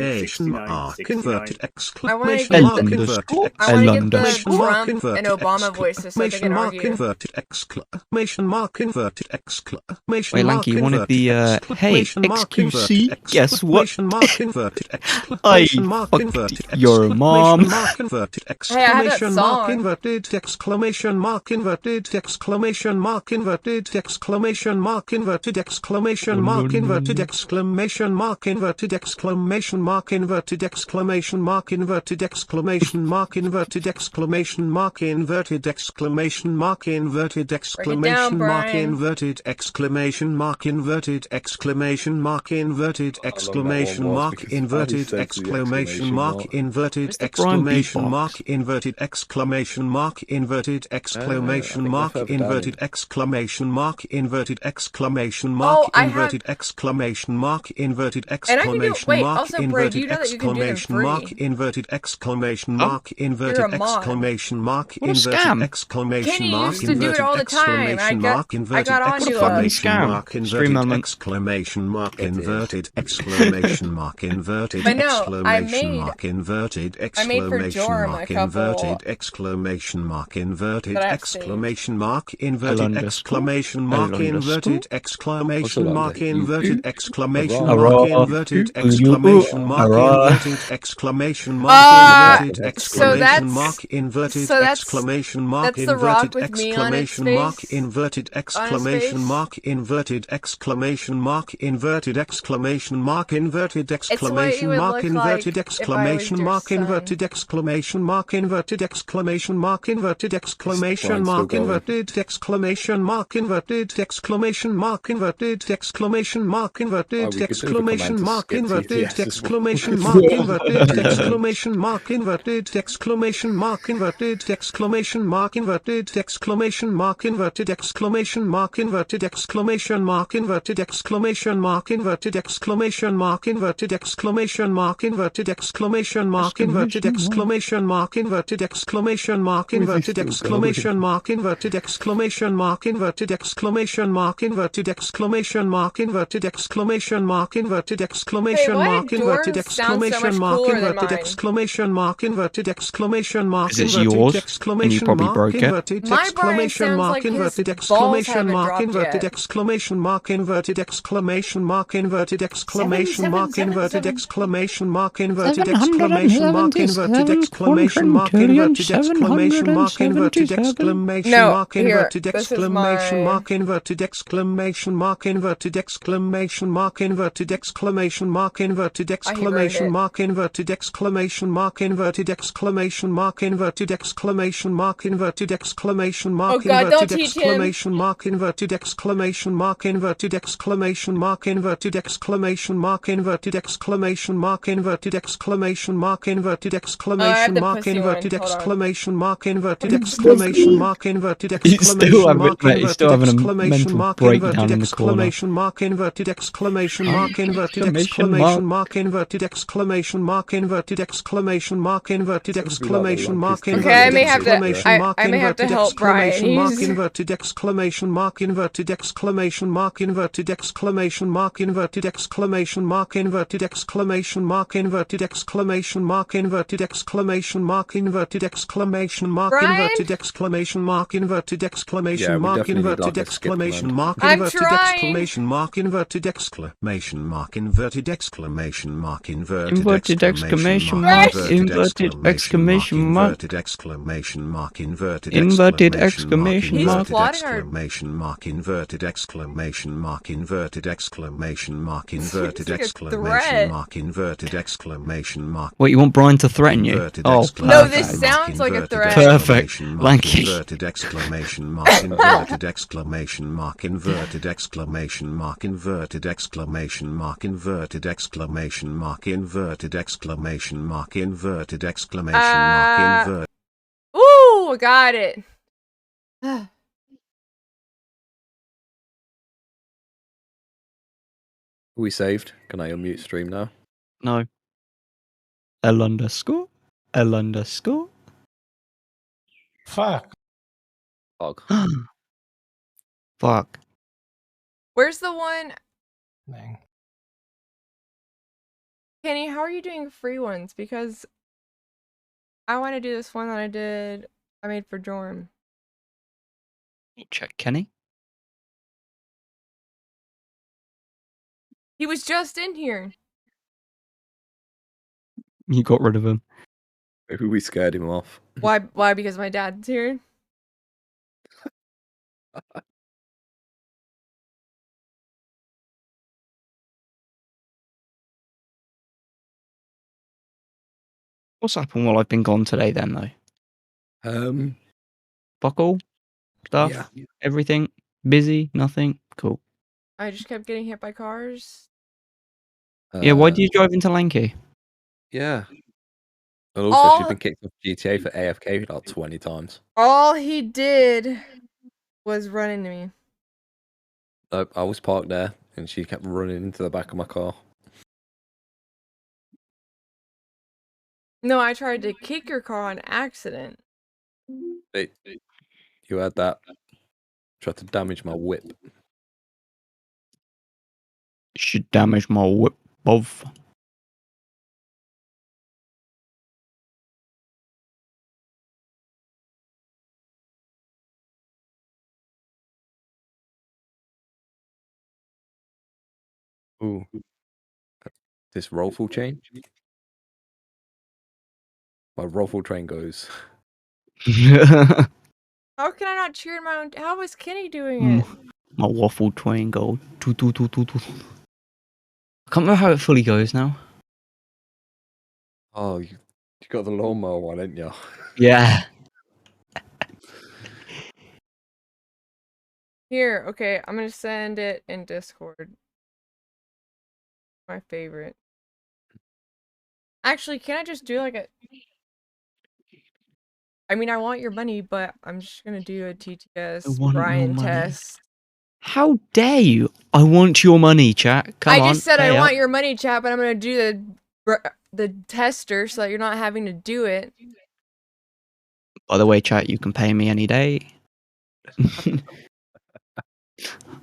converted I wanna exclamation get- mark Underscore. inverted I want to give the exclamation mark Trump inverted and Obama voices so they exclamation can mark argue. inverted exclamation mark inverted exclamation Wait, mark Lanky, you wanted inverted the, hey, exclamation mark XQC? inverted Guess what? exclamation mark inverted I exclamation mark fucked inverted your exclamation mom. mark inverted Hey, I have that exclamation mark song. inverted exclamation mark inverted exclamation mark inverted exclamation mark inverted exclamation mark inverted exclamation mark inverted exclamation mark inverted exclamation mark inverted exclamation mark inverted exclamation mark inverted exclamation mark inverted exclamation mark Brian. inverted exclamation mark inverted exclamation mark inverted exclamation was, mark because I inverted said the exclamation mark inverted Mr. Brian exclamation beatbox. mark inverted exclamation mark inverted exclamation think mark they're further down inverted in. exclamation mark inverted exclamation Oh, mark I have- inverted exclamation mark inverted And I can do- exclamation wait, mark also, Bray, do inverted you know that you can do them exclamation mark free? inverted inverted exclamation mark inverted You're a mod. exclamation mark What a inverted scam. exclamation Kenny mark used to do it inverted all the time. exclamation mark inverted got onto exclamation it. mark Stream inverted element. exclamation mark It is. inverted exclamation mark inverted I know, I exclamation made- mark inverted I made for exclamation Jorm a mark couple inverted exclamation mark inverted that I've saved. exclamation mark inverted underscore. exclamation mark Underscore. inverted exclamation What's a mark under? inverted exclamation Hurrah. mark Hurrah. inverted Hurrah. exclamation mark Hurrah. inverted exclamation mark inverted so exclamation that's- mark inverted so that's- exclamation mark that's the rock inverted with me on its exclamation mark face? inverted exclamation face? mark inverted exclamation mark inverted exclamation mark inverted what exclamation you would mark look inverted like if I was exclamation your mark son. inverted exclamation mark inverted exclamation mark inverted exclamation Mine's still mark going. inverted exclamation mark inverted exclamation mark inverted exclamation mark inverted we could do the exclamation command to mark skip inverted TTS as well. exclamation mark inverted exclamation mark inverted exclamation mark inverted exclamation mark inverted exclamation mark inverted exclamation mark inverted exclamation mark inverted exclamation mark inverted exclamation mark inverted exclamation mark inverted exclamation mark inverted exclamation mark inverted exclamation mark inverted exclamation mark inverted exclamation mark inverted exclamation mark inverted exclamation mark inverted exclamation mark inverted exclamation why mark do inverted Dorms sound so exclamation much mark cooler than inverted mine? exclamation mark inverted exclamation mark 'Cause it's inverted yours, and you exclamation probably mark broke it. inverted My Brian exclamation sounds mark like his inverted balls exclamation haven't mark dropped inverted yet. exclamation mark inverted exclamation mark inverted exclamation mark inverted exclamation mark inverted exclamation mark inverted exclamation mark inverted exclamation mark inverted exclamation No, mark here, inverted this is exclamation my- mark inverted exclamation mark inverted exclamation mark inverted exclamation mark inverted exclamation mark inverted exclamation mark inverted exclamation mark inverted exclamation mark inverted exclamation mark Oh God, don't inverted teach him. exclamation mark inverted exclamation mark inverted exclamation mark inverted exclamation mark inverted exclamation mark inverted exclamation mark inverted exclamation the mark pussy one. inverted Hold on. exclamation mark inverted exclamation mark inverted He's still exclamation having, mark mate, he's still inverted having a exclamation mental mark breakdown inverted in the corner. exclamation mark inverted exclamation mark inverted Exclamation exclamation mark. mark inverted exclamation mark inverted exclamation mark inverted exclamation mark Okay, inverted I may have to- exclamation mark I may have to inverted help Brian. exclamation mark He's- inverted exclamation mark inverted exclamation mark inverted exclamation mark inverted exclamation mark inverted exclamation mark inverted exclamation mark inverted exclamation mark inverted exclamation mark Brian? inverted exclamation mark inverted exclamation Yeah, we mark definitely need, inverted like, a skip exclamation command. mark I'm inverted trying. exclamation mark inverted exclamation mark inverted exclamation mark inverted Inverted exclamation mark, inverted exclamation mark, inverted exclamation mark inverted inverted exclamation exclamation mark mark. He's plotting our- exclamation mark inverted exclamation mark inverted exclamation mark inverted like a exclamation threat. mark inverted exclamation mark What, you want Brian to threaten you? inverted Oh, exclamation No, this perfect. mark sounds like a inverted threat. Perfect. exclamation mark Lanky. inverted exclamation mark inverted exclamation mark inverted exclamation mark inverted exclamation mark inverted exclamation mark inverted exclamation mark inverted exclamation mark inverted Ooh, I got it. We saved. Can I unmute stream now? No. L underscore. L underscore. Fuck. Fog. Fuck. Where's the one? Dang. Kenny, how are you doing free ones? Because I want to do this one that I made for Jorm. Check Kenny. He was just in here. You got rid of him. Maybe we scared him off. Why? Why? Because my dad's here. What's happened while I've been gone today then, though? Fuck all? Stuff? Yeah. Everything? Busy? Nothing? Cool. I just kept getting hit by cars. Yeah, why do you drive into Lanky? Yeah. And also, All- she's been kicked off GTA for AFK like 20 times. All he did was run into me. I was parked there, and she kept running into the back of my car. No, I tried to kick your car on accident. Hey, you had that. Tried to damage my whip. Should damage my whip, bov. Ooh. This rollful change? My rollful train goes. How can I not cheer my own? How is Kenny doing Mm. it? My waffle train go. Toot, toot, toot, toot, toot. I can't remember how it fully goes now. Oh, you got the lawnmower one, didn't you? Yeah. Here, okay, I'm gonna send it in Discord. My favorite. Actually, can I just do like a... I mean, I want your money, but I'm just gonna do a I TTS want your Brian money. test. How dare you? I want your money, chat. Come I on. just said I pay want up. your money, chat, but I'm gonna do the tester so that you're not having to do it. By the way, chat, you can pay me any day.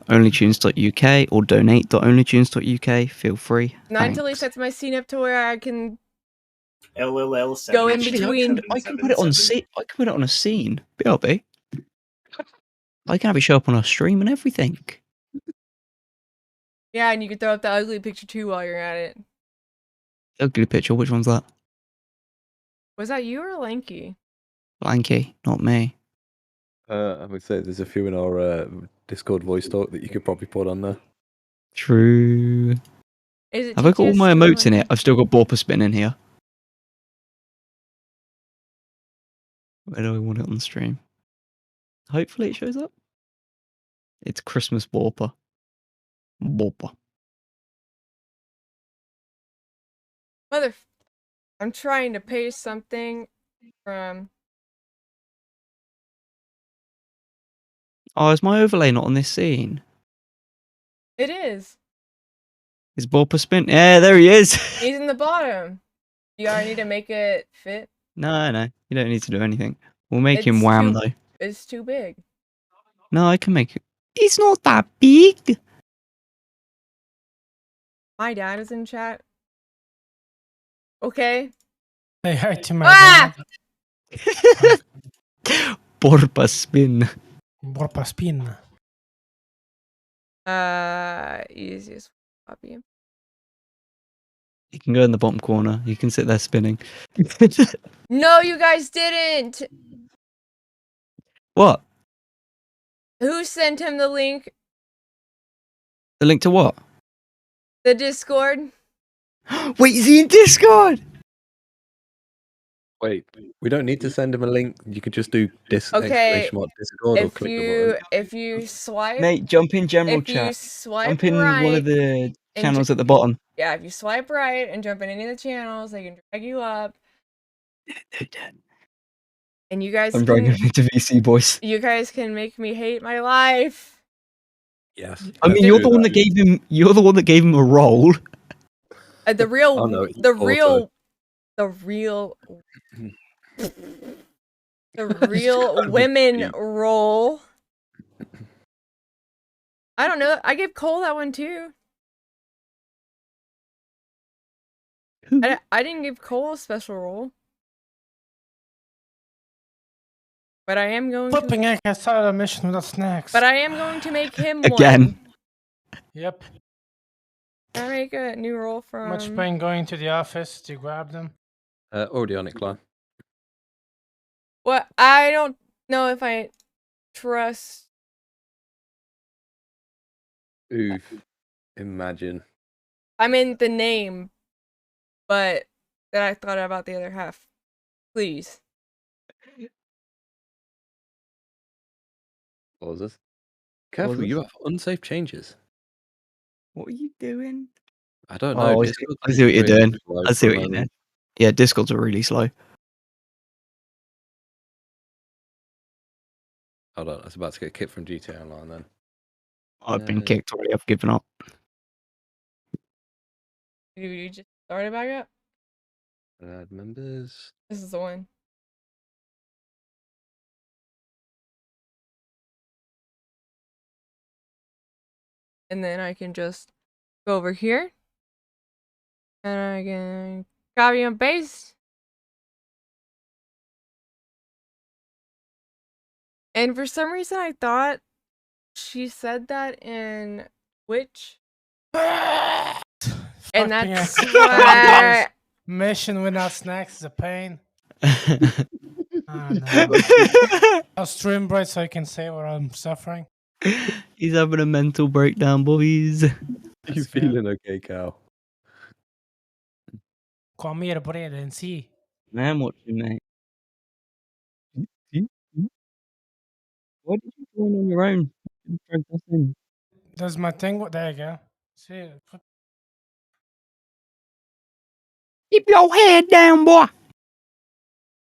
Onlytunes.uk or donate.onlytunes.uk. Feel free. Not until he Thanks. sets my scene up to where I can LLL. go in Actually, between. I can put it on I can put it on a scene. BRB. I can have it show up on a stream and everything. Yeah, and you can throw up the ugly picture too while you're at it. Ugly picture. Which one's that? Was that you or Lanky? Blanky, not me. I would say there's a few in our Discord voice talk that you could probably put on there. True. Is it Have I got all TTS my still emotes in on? it? I've still got Borpa Spin in here. Where do I want it on the stream? Hopefully it shows up. It's Christmas Borpa. Borpa. I'm trying to paste something from... Oh, is my overlay not on this scene? It is. Is Borpa Spin? Yeah, there he is. He's in the bottom. You gotta need to make it fit. No, you don't need to do anything. We'll make him It's wham too- though. It's too big. No, I can make it. He's not that big. My dad is in chat. Okay. Say hi to my Ah! Borpa Spin. dad. Borpa spin. Easiest copy. You can go in the bottom corner. You can sit there spinning. No, you guys didn't. What? Who sent him the link? The link to what? The Discord? Wait, is he in Discord? Wait, we don't need to send him a link. You could just do Okay, exclamation mark Discord or click the button. If you swipe, Mate, jump in general if you chat. swipe Jump in right, one of the and channels at the bottom. yeah, if you swipe right and jump in any of the channels, they can drag you up. And you guys I'm dragging him into VC boys. you guys can make me hate my life. Yes. I mean, you're the one that gave him. You're the one that gave him a role. The real, Oh, no, it's the auto. real, the real, the real women role. I don't know. I gave Cole that one too. I didn't give Cole a special role. But I am going Flipping to. heck, I started a mission without snacks. But I am going to make him Again. one. Yep. Can I make a new role from? Much pain going to the office to grab them. Already on it, Clive. What? I don't know if I trust. Oof. Imagine. I mean the name, but then I thought about the other half. Please. What was this? Careful, this? you have unsafe changes. What are you doing? I don't know. Oh, Discord's I see what you're really doing. slow I see for what you're a doing. moment. Yeah, Discords are really slow. Hold on, I was about to get kicked from GTA Online then. I've been kicked already. I've given up. You just started back up? Add members. This is the one. And then I can just go over here. And I can copy and paste. And for some reason I thought she said that in Twitch. And Fucking that's hell. why Mission without snacks is a pain. Oh, no. I'll stream bright so I can say what I'm suffering. He's having a mental breakdown, boys. Are you That's good. feeling okay, Cal? Kom hier, brede, and see. Man, watching, mate. Why did you join on your own? Does my thing. There you go. See, Keep your head down, boy.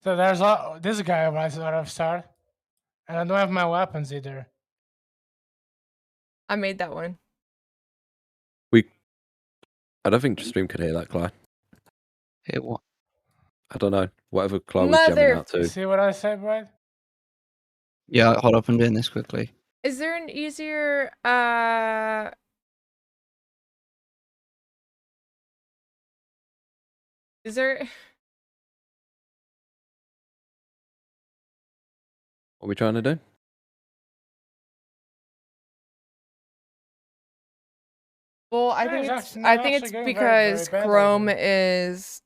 so there's this guy was out of start, and I don't have my weapons either. I made that one. I don't think stream could hear that, Clyde. Hit what? I don't know. Whatever Clyde was jamming out You to. see what I said, Brad? Yeah, hold up, I'm doing this quickly. Is there an easier is there What are we trying to do? Well, I Yeah, think it's it's actually not I think actually it's going because very badly Chrome then. is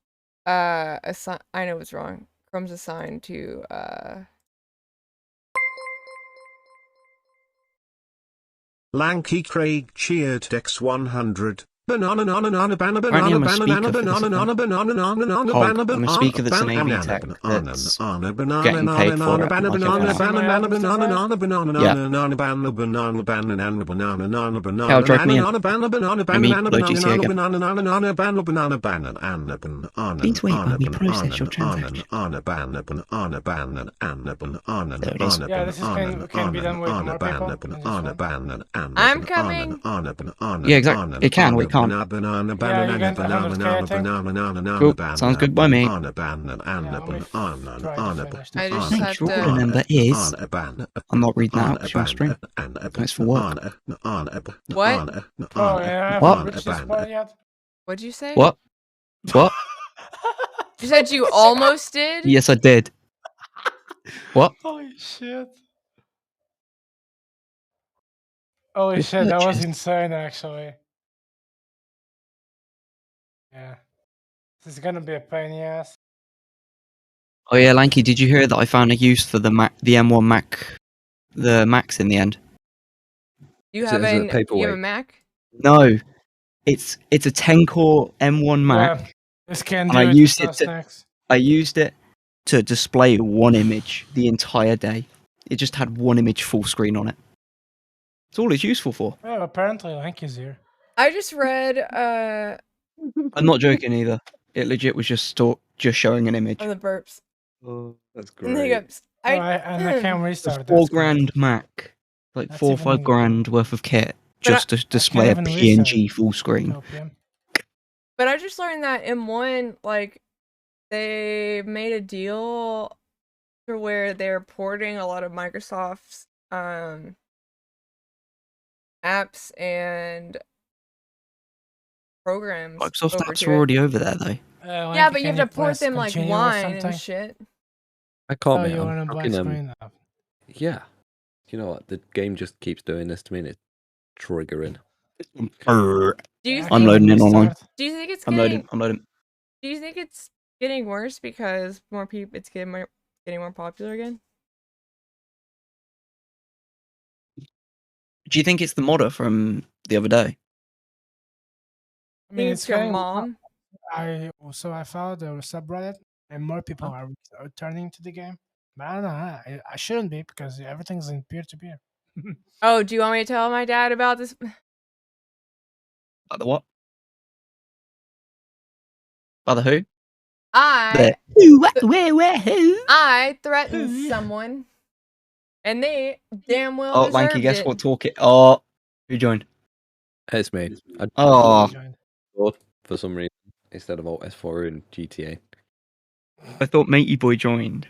I know it's wrong. Chrome's assigned to Lanky Craig cheered Dex100. Banana banana banana Apparently I'm banana a banana speaker for this banana banana banana Hog, banana I'm a speaker that's an AV tech that's getting paid for it, like everyone else. Cal, drag me in. Let me load GC again. Please wait while we process your transaction. There it is. Yeah, this is can be done with more people. I'm coming. Yeah, exactly. It can, we can't. Yeah, you get 100K, I think. Cool, sounds good by me. Yeah, let me try to finish I this. just Make have sure to- the number is... I'm not reading that out because you're on stream. It's for work. What? Oh, yeah, I What? haven't reached this part yet. What'd you say? What? What? You said you almost did? Yes, I did. What? Holy shit. Holy shit, that was insane, actually. Yeah. This is gonna be a pain in the ass. Oh yeah, Lanky, did you hear that I found a use for the M1 Mac, the Macs in the end? You Is it have a you have a paperweight? Mac? No, it's a 10-core M1 Mac. Yeah, this can And do I it used without it to- snacks. I used it to display one image the entire day. It just had one image full screen on it. That's all it's useful for. Well, apparently Lanky's here. I just read I'm not joking either. It legit was just showing an image. on the burps. Oh, that's And the great. hiccups. And I can't It's restart. $4 that's grand Mac, like That's 4 or 5 even- grand worth of kit just to display a even restart. PNG full screen. Opium. But I just learned that M1, like, they made a deal for where they're porting a lot of Microsoft's apps and programs. Microsoft over apps to are it. already over there though. Yeah, Lanky, but you can have to port press them like continue or wine something? and shit. I can't, Oh, mate. you I'm want a black fucking, screen? yeah. You know what? The game just keeps doing this to me and it's triggering. Do you I'm think, loading in online. do you think it's I'm getting loading. do you think it's getting worse because more people it's getting more popular again? Do you think it's the modder from the other day? I mean, Think it's it's your getting- mom? I followed the subreddit, and more people are returning to the game. But I don't know. I shouldn't be because everything's in peer to peer. Oh, do you want me to tell my dad about this? Like the what? By the who? I Who? I threatened someone, and they damn well Oh, deserved Lanky, guess it. what? Talk it. Oh, who joined? It's me. I Oh, for some reason instead of Alt S4 in GTA. I thought Matey Boy joined.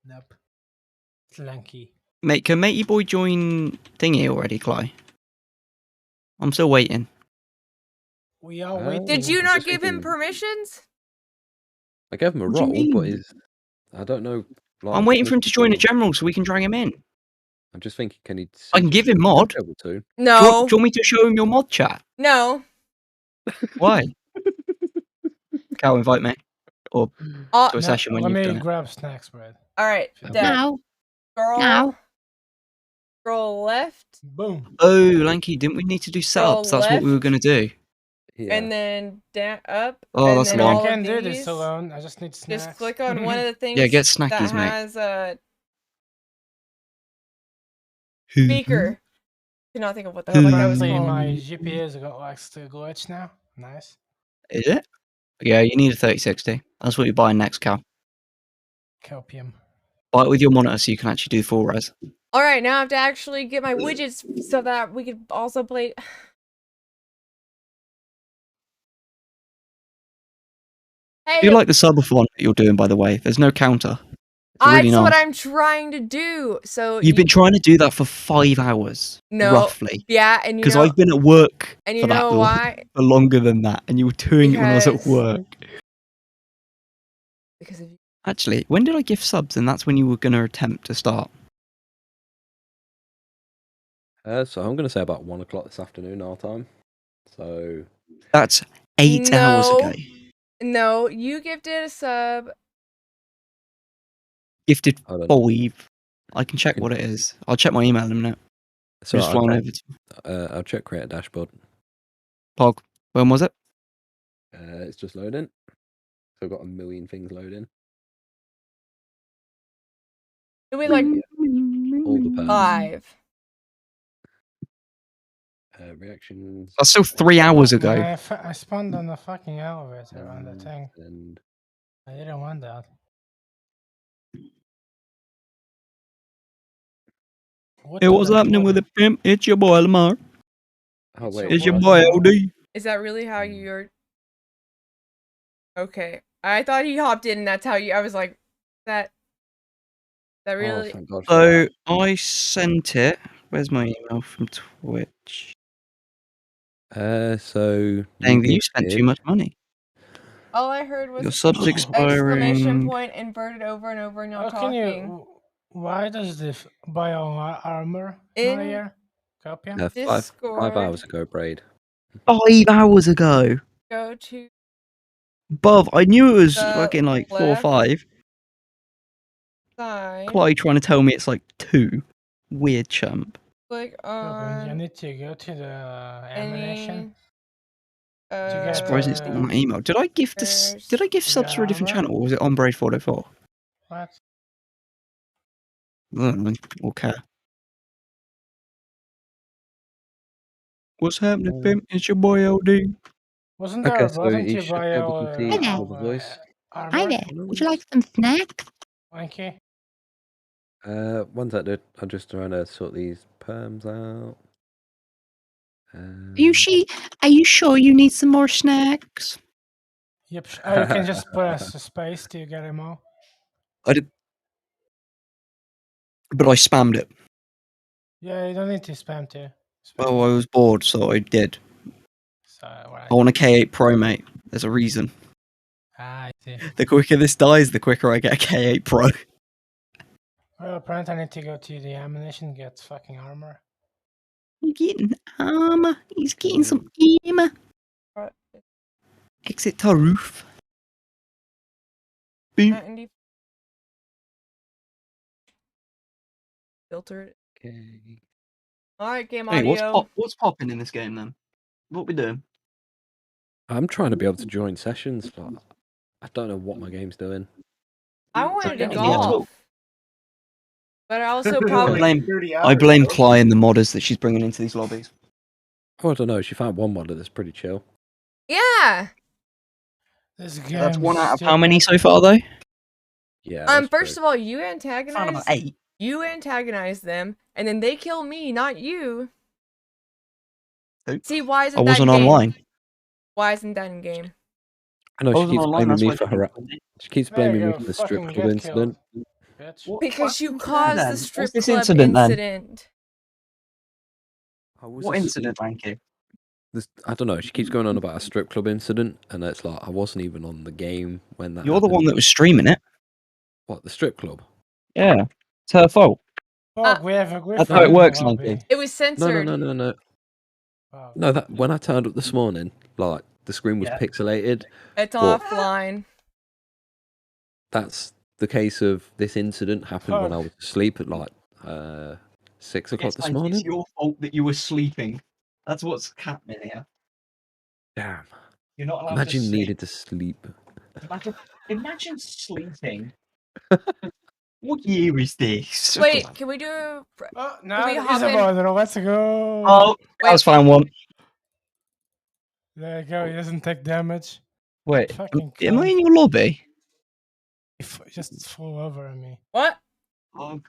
Nope. It's Lanky. Mate, can Matey Boy join thingy already, Cly? I'm still waiting. We are Oh. waiting. Did you I'm not just give him thinking- permissions? I gave him a What do you role, but mean? he's. I don't know. Like, I'm waiting for him to join a a general so we can drag him in. Do I'm just thinking, can he? I can give him mod. Able to. you, No. want, do you want me to show him your mod chat? No. Why? Cal, invite me. Or Uh, to a No, session when let you've me done it. grab snacks, bread. all right. No. Deb, scroll. No. Scroll left, Boom. Oh, Lanky, didn't we need to do setups? That's what we were left. going to do. Yeah. and then down up. Oh, and that's then long. all I of can do this these. alone. I just need snacks. Just click on one of the things. Yeah, get that snackies, mate. has a speaker. Cannot think of what the hell that was Apparently called. my GPS got likes to glitch now. Nice. Is it? Yeah, you need a 3060. That's what you're buying next, Cal. Copium. Buy it with your monitor so you can actually do full res. All right, now I have to actually get my widgets so that we could also play. Hey, I do like the subathon that you're doing, by the way. There's no counter. It's really that's what nice. I'm trying to do. So You've been trying to do that for 5 hours, No. roughly. yeah, and you Because know, I've been at work and you for that know why? for longer than that, and you were doing it when I was at Because- work. Because of you. Actually, when did I give subs? And that's when you were going to attempt to start. So I'm going to say about 1 o'clock this afternoon our time. So That's 8 hours No. ago. No, you gifted a sub. Gifted I don't. 5. I can check what it is. I'll check my email in a minute. So Just I'll flying check, over to I'll check create a dashboard. Pog. When was it? It's just loading. So I've got a million things loading. It was like All the perms. 5. Reactions. That's still 3 hours ago. I spawned on the fucking elevator on the and- thing. And I didn't want that. What Hey, what's the happening with bloody- the pimp? It's your boy Lamar. oh It's wait, It's your why- boy LD. Is that really how you're? Okay, I thought he hopped in, and that's how you. I was like, that. That Oh, really? thank God for So that. I sent it. Where's my email from Twitch? So Saying that you spent gifted- too much money. All I heard was Your subs exclamation expiring. point inverted over and over, and you're How can talking. you? Why does this bio armor In not here? Copium? 5 Discord. hours ago, Braid. 5 hours ago. Go to Bub, I knew it was The fucking like 4 or left 5. side. Clyde trying to tell me it's like 2. Weird chump. Click Copium, you on need to go to the ammunition. any. get I'm surprised it's not on my email. Did I gift There's- Did I gift subs for a different Yeah, channel, or was it on Braid 404? What? I don't know. Okay. What's happening, pimp? It's your boy LD. Wasn't there Okay, a so button you to should buy be able to see all the voice. armor? Hi there. Would you like some snacks? Thank you. One sec, dude. I'm just trying to sort these perms out. Are you sure you need some more snacks? Yep. Oh, you can just press space to get them all. I did, but I spammed it. Yeah, you don't need to spam to. Oh, I was bored, so I did. So, right. I want a K8 Pro, mate. There's a reason. I see. The quicker this dies, the quicker I get a K8 Pro. Well, apparently I need to go to the ammunition, get fucking armor. He's getting armor. He's getting some armor. Exit to roof. Boom. 90. Filter it. Okay. All right, game Hey, audio. what's popping in this game then? What we doing? I'm trying to be able to join sessions, but I don't know what my game's doing. I wanted to Okay, golf, let's go. but I also I probably. blame, 30 I hours, blame though. Cly and the modders that she's bringing into these lobbies. Oh, I don't know. She found one modder that's pretty chill. Yeah. This game. That's 1 out of how many so far, though? Yeah. First of all, you Found antagonize. about 8. You antagonize them, and then they kill me, not you. Who? See, why isn't I that wasn't in game? online. Why isn't that in game? I know I she wasn't keeps online, blaming that's me why I for didn't her. comment. She keeps There you blaming me go. for the strip Fucking club get killed, incident. bitch. Because you happened there caused then? the What's strip this club incident then? incident. I was What asleep. incident, Lanky? I don't know. She keeps going on about a strip club incident, and it's like I wasn't even on the game when that You're the happened. one that was streaming it. What, the strip club? Yeah, it's her fault. Fuck, we have a great That's how friend it in the works, lobby. Lanky. It was censored. No. Fuck. No, that when I turned up this morning, like the screen was Yeah. pixelated. It's But- offline. That's the case of this incident happened when I was asleep at like 6 o'clock this morning. It's your fault that you were sleeping. That's what's happening here. Damn. You're not allowed Imagine to sleep. needed to sleep. Imagine sleeping. What year is this? Wait, can we do? Oh, now we it hop is a in? border. Let's go. Oh, that was fine one. There you go. He doesn't take damage. Wait, Fucking am I cunt. in your lobby? He just flew over on me. What? Oh,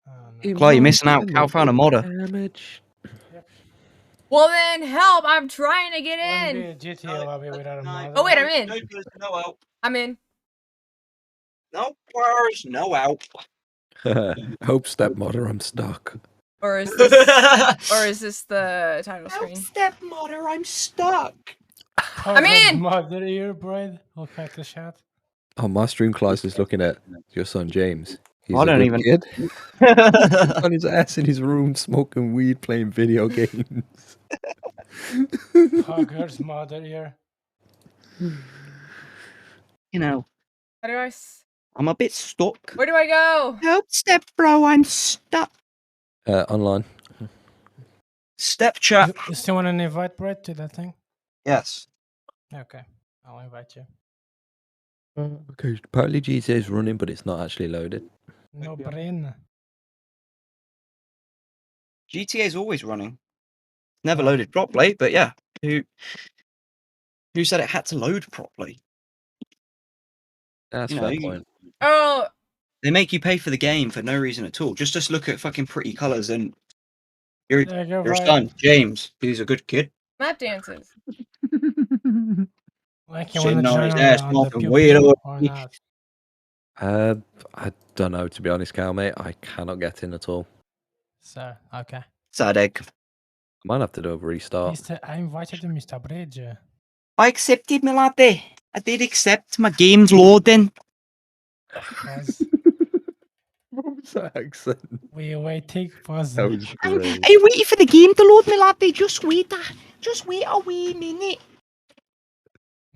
Oh, no. Clay, you're missing out. Cal found a modder. Damage. Well then, help! I'm trying to get Wouldn't in. be a GTA lobby without a mod. Oh wait, I'm in. No help. I'm in. No powers, no help. Hope stepmother, I'm stuck. Or is this the title screen? Stepmother, I'm stuck. I'm in! Mother here, Brad. We'll cut the shot. Oh, my stream class is looking at your son James. He's I a don't good even- kid. On his ass in his room, smoking weed, playing video games. Hugger's mother here. You know, How do I? I'm a bit stuck. Where do I go? Help, step bro, I'm stuck. Online. Step chat. You still want to invite Brad to that thing? Yes. Okay, I'll invite you. Okay, apparently GTA is running, but it's not actually loaded. No brain. GTA is always running. Never loaded properly, but yeah. Who said it had to load properly? That's You a know, fair you- point. Oh, They make you pay for the game for no reason at all. Just look at fucking pretty colours and your There you go, your Brad. son, James, he's a good kid. lap dances. Like you Sitting want to on join his on, ass, on the walking pew weirdo. pew or not? I don't know, to be honest, Cal, mate. I cannot get in at all. So, okay. Sad egg. I might have to do a restart. I invited you, Mr. Bridge. I accepted, my laddie. I did accept. My game's loading. Guys, What was that accent? we waiting for That was I'm great. waiting for the game to load, my laddie. Just wait a wee minute.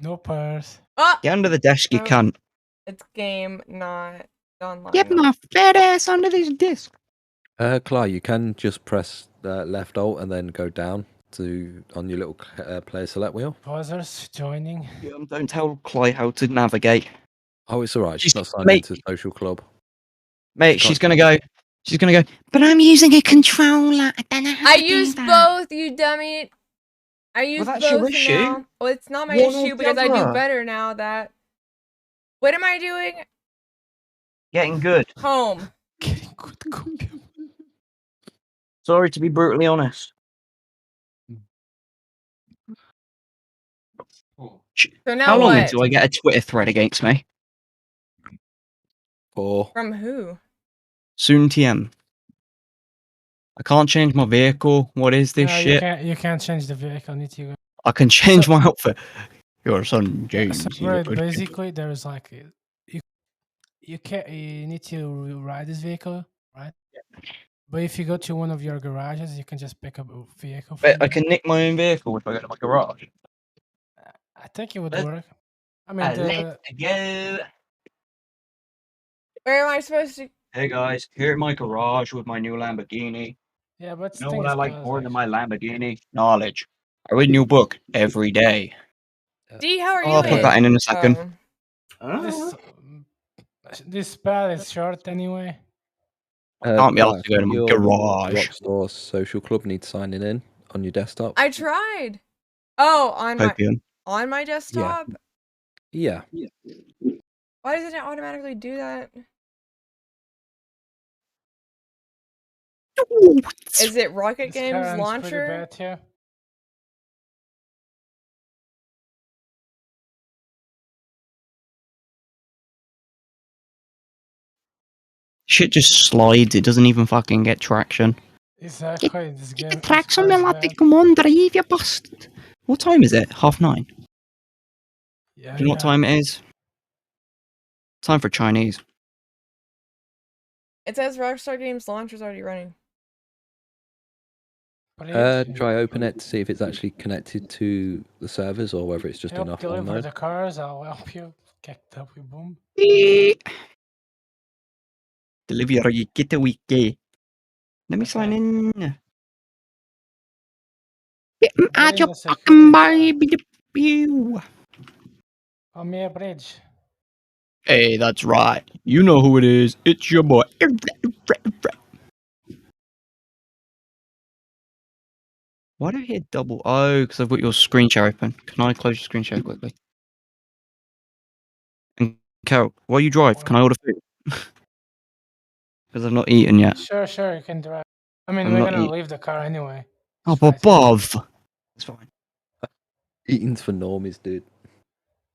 no purse. Oh, Get under the desk, you Oh. can't. it's game, not online. Get my fat ass under this disc. Cly, you can just press left alt and then go down to on your little player select wheel. Pausers joining. Don't tell Clay how to navigate. Oh, it's alright. She's She's- not signed mate. into social club. Mate, she's gonna go. But I'm using a controller. I don't know how I to do used that. both, you dummy. I used that's your both issue. now. Well, it's not my One or issue the because I do other. better now that. What am I doing? Getting good. Home. Getting good cookie. Sorry to be brutally honest. So now How long what? until I get a Twitter thread against me? Or From who? Soon TM. I can't change my vehicle. What is this No, shit? you can't change the vehicle. Need to. I can change So- my outfit. Your son James. So, he's a Brad, good kid. basically, there's like you need to ride this vehicle, right? But if you go to one of your garages, you can just pick up a vehicle. But from I there. can nick my own vehicle if I go to my garage. I think it would Let's- work. I mean, Let's go. Where am I supposed to? Hey guys, here at my garage with my new Lamborghini. yeah, but You know things what I like close, more than actually. my Lamborghini? Knowledge. I read a new book every day. D, how are you? I'll put that in a second. Oh. This spell is short anyway. Can't be able Cly, to go to my your garage. Rockstar social club needs signing in on your desktop. I tried. Oh, Copium. on my desktop. Yeah. Why doesn't it automatically do that? Is it Rocket This Games Karen's pretty launcher? bad here. Shit just slides. It doesn't even fucking get traction. Exactly. This game. Get tracks on is me, quite laddie. bad. Come on, drive, you bastard. What time is it? 9:30. Yeah, Do you know what time it is? Time for Chinese. It says Rockstar Games launch is already running. Bridge. Try open it to see if it's actually connected to the servers or whether it's just Help enough deliver on the cars. I'll help you. Kick the boom. Deliver you get a week. Let me sign in. Get him out Bring your the fucking security. baby. Pew. On me a bridge. Hey, that's right. You know who it is. It's your boy. Why do I hear double? Oh, because I've got your screen share open. Can I close your screen share quickly? And Carol, while you drive, can I order food? Because I've not eaten yet. Sure, you can drive. I mean, I'm we're not gonna eat- leave the car anyway. Oh, It's fine. above. It's fine. Eating's for normies, dude.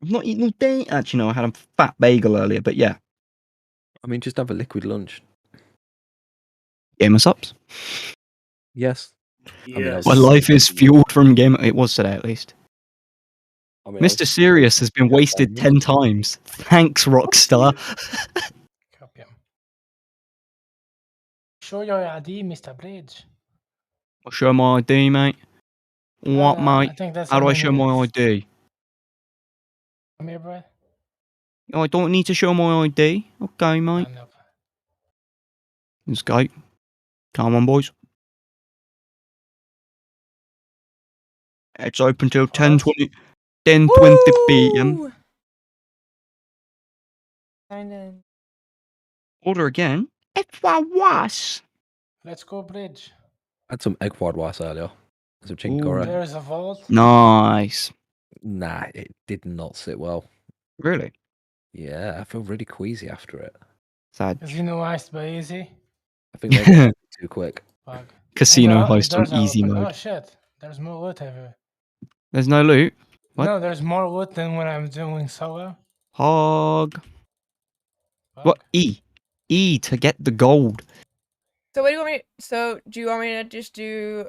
I've not eaten all day. Actually, no, I had a fat bagel earlier, but yeah. I mean, just have a liquid lunch. Gamer subs. Yes. I mean, I Yes. My life is fueled from game. It was today, at least. I mean, I was- Mr. Serious has been wasted 10 times. Thanks, Rockstar. Copy. Show your ID, Mr. Bridge. I'll show my ID, mate. What, I mate? think that's How do all I we show need. my ID? Come here, bro. I don't need to show my ID. Okay, mate. Nope. Let's go. Come on, boys. It's open till 10:20 p.m. Woo! Signed in. Order again. If I was. Let's go, Bridge. I had some egg fried rice earlier. Some chicken Ooh. curry. There's a vault. Nice. Nah, it did not sit well. Really? Yeah, I feel really queasy after it. Sad. Casino iced by easy. I think maybe I did it too quick. Fuck. Casino And the host on doors are easy open. mode. Oh shit. There's more loot everywhere. There's no loot. What? No, there's more loot than when I'm doing solo. Hog. Fuck. What? E to get the gold. So what do you want me? So do you want me to just do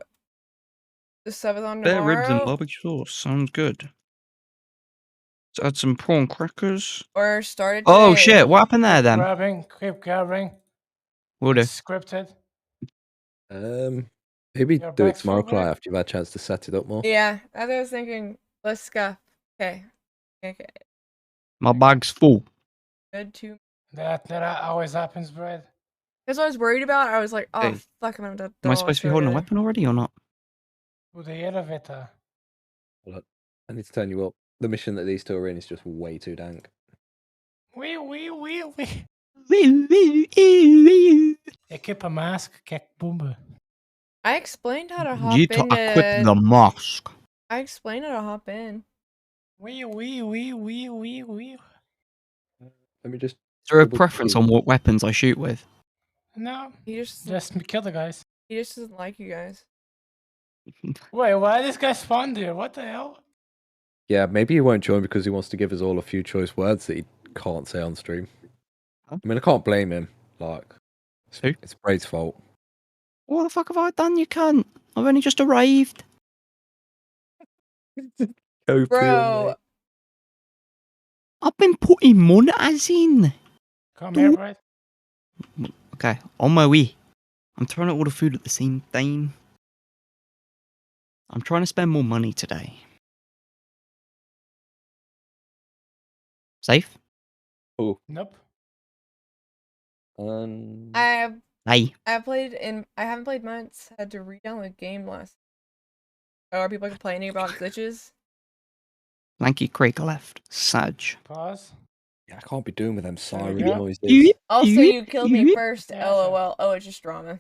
the subathon Bear ribs and tomorrow, barbecue sauce. Sounds good. Let's add some prawn crackers. or start it? Oh today? shit! What happened there then? Keep grabbing. Will do. It's scripted. Maybe You're do it back tomorrow, from work? Clay, after you've had a chance to set it up more. Yeah, as I was thinking. Let's go. Okay. My bag's full. Good too. That always happens, Brad. That's what I was worried about. I was like, oh Hey, fuck, I'm gonna. Am I supposed to be holding a weapon already or not? With the elevator. Look, I need to turn you up. The mission that these two are in is just way too dank. Wee. Equip a mask, kick boomba. I explained how to hop You to into. equip the mask. I explained how to hop in. Wee. Let me just. Is there a double preference check. on what weapons I shoot with? No, He just kill the guys. he just doesn't like you guys. Wait, why this guy spawned here? What the hell? Yeah, maybe he won't join because he wants to give us all a few choice words that he can't say on stream. Huh? I mean, I can't blame him. Like, Who? it's Braid's fault. What the fuck have I done, you cunt? I've only just arrived. Bro, I've been putting monitors in. Come here, Brad. Okay, on my way. I'm trying to order food at the same time. I'm trying to spend more money today. Safe? Oh, Nope. I Hey. haven't played months. Had to re-download the game last. Oh, are people complaining about glitches? Lanky Creek left. Sag. Pause. yeah, I can't be doing with them siren go. noises. Also, you killed me first. Yeah, sure. LOL. Oh, it's just drama.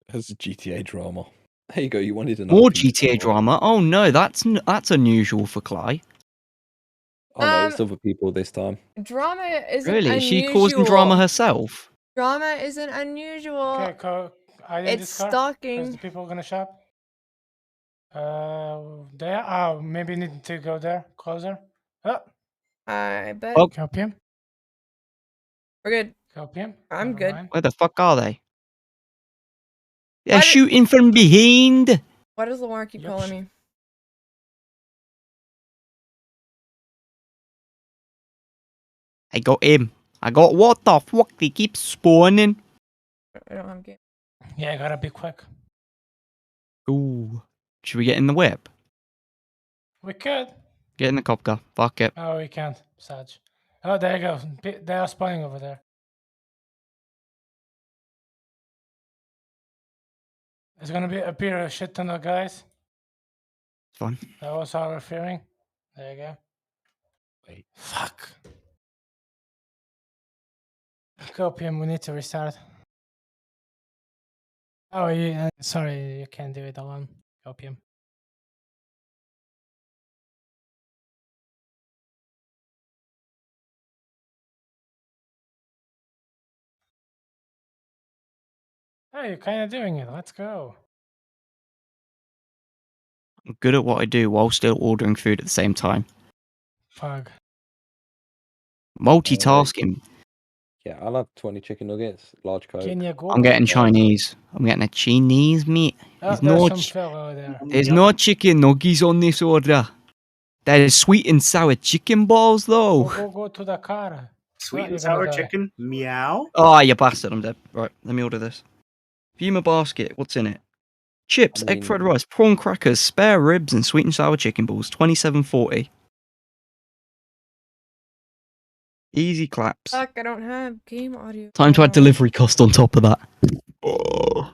That's a GTA drama. There you go. You wanted an More RPG GTA drama? Oh no, that's unusual for Cly. Oh no, it's other people this time. Drama isn't Really? unusual. She causing drama herself? Drama isn't unusual. Okay, I in It's this car. stalking. Where's the people gonna shop? There. Oh, maybe need to go there closer. Oh, I bet Oh. copy him. we're good. Copium? I'm Never good. mind. Where the fuck are they? They're Why did- shooting from behind. Why does Lamar keep Yep. calling me? I got him. I got what the fuck? They keep spawning. I don't have game. Yeah, I gotta be quick. Ooh. Should we get in the whip? We could. Get in the cop car. Fuck it. Oh, we can't. Sag. Oh, there you go. They are spawning over there. There's gonna appear a shit ton of guys. It's fine. That was how we're fearing. There you go. Wait. Fuck. Copium, we need to restart. Oh, yeah. Sorry, you can't do it alone. Copium. Hey, you're kind of doing it. Let's go. I'm good at what I do while still ordering food at the same time. Fuck. Multitasking. Yeah, I'll have 20 chicken nuggets, large coke. Can you go? I'm getting Chinese. I'm getting a Chinese meat. Oh, There's there's no some ch- fill over there. There's no chicken nuggets on this order. There's sweet and sour chicken balls though. Go to the car. Sweet You're and gonna sour die. chicken. Meow. Oh, you bastard! I'm dead. Right, let me order this. View my basket. What's in it? Chips, I egg fried mean- rice, prawn crackers, spare ribs, and sweet and sour chicken balls. 27.40. Easy claps. Fuck, I don't have game audio. Time to add Oh, delivery cost on top of that. Oh,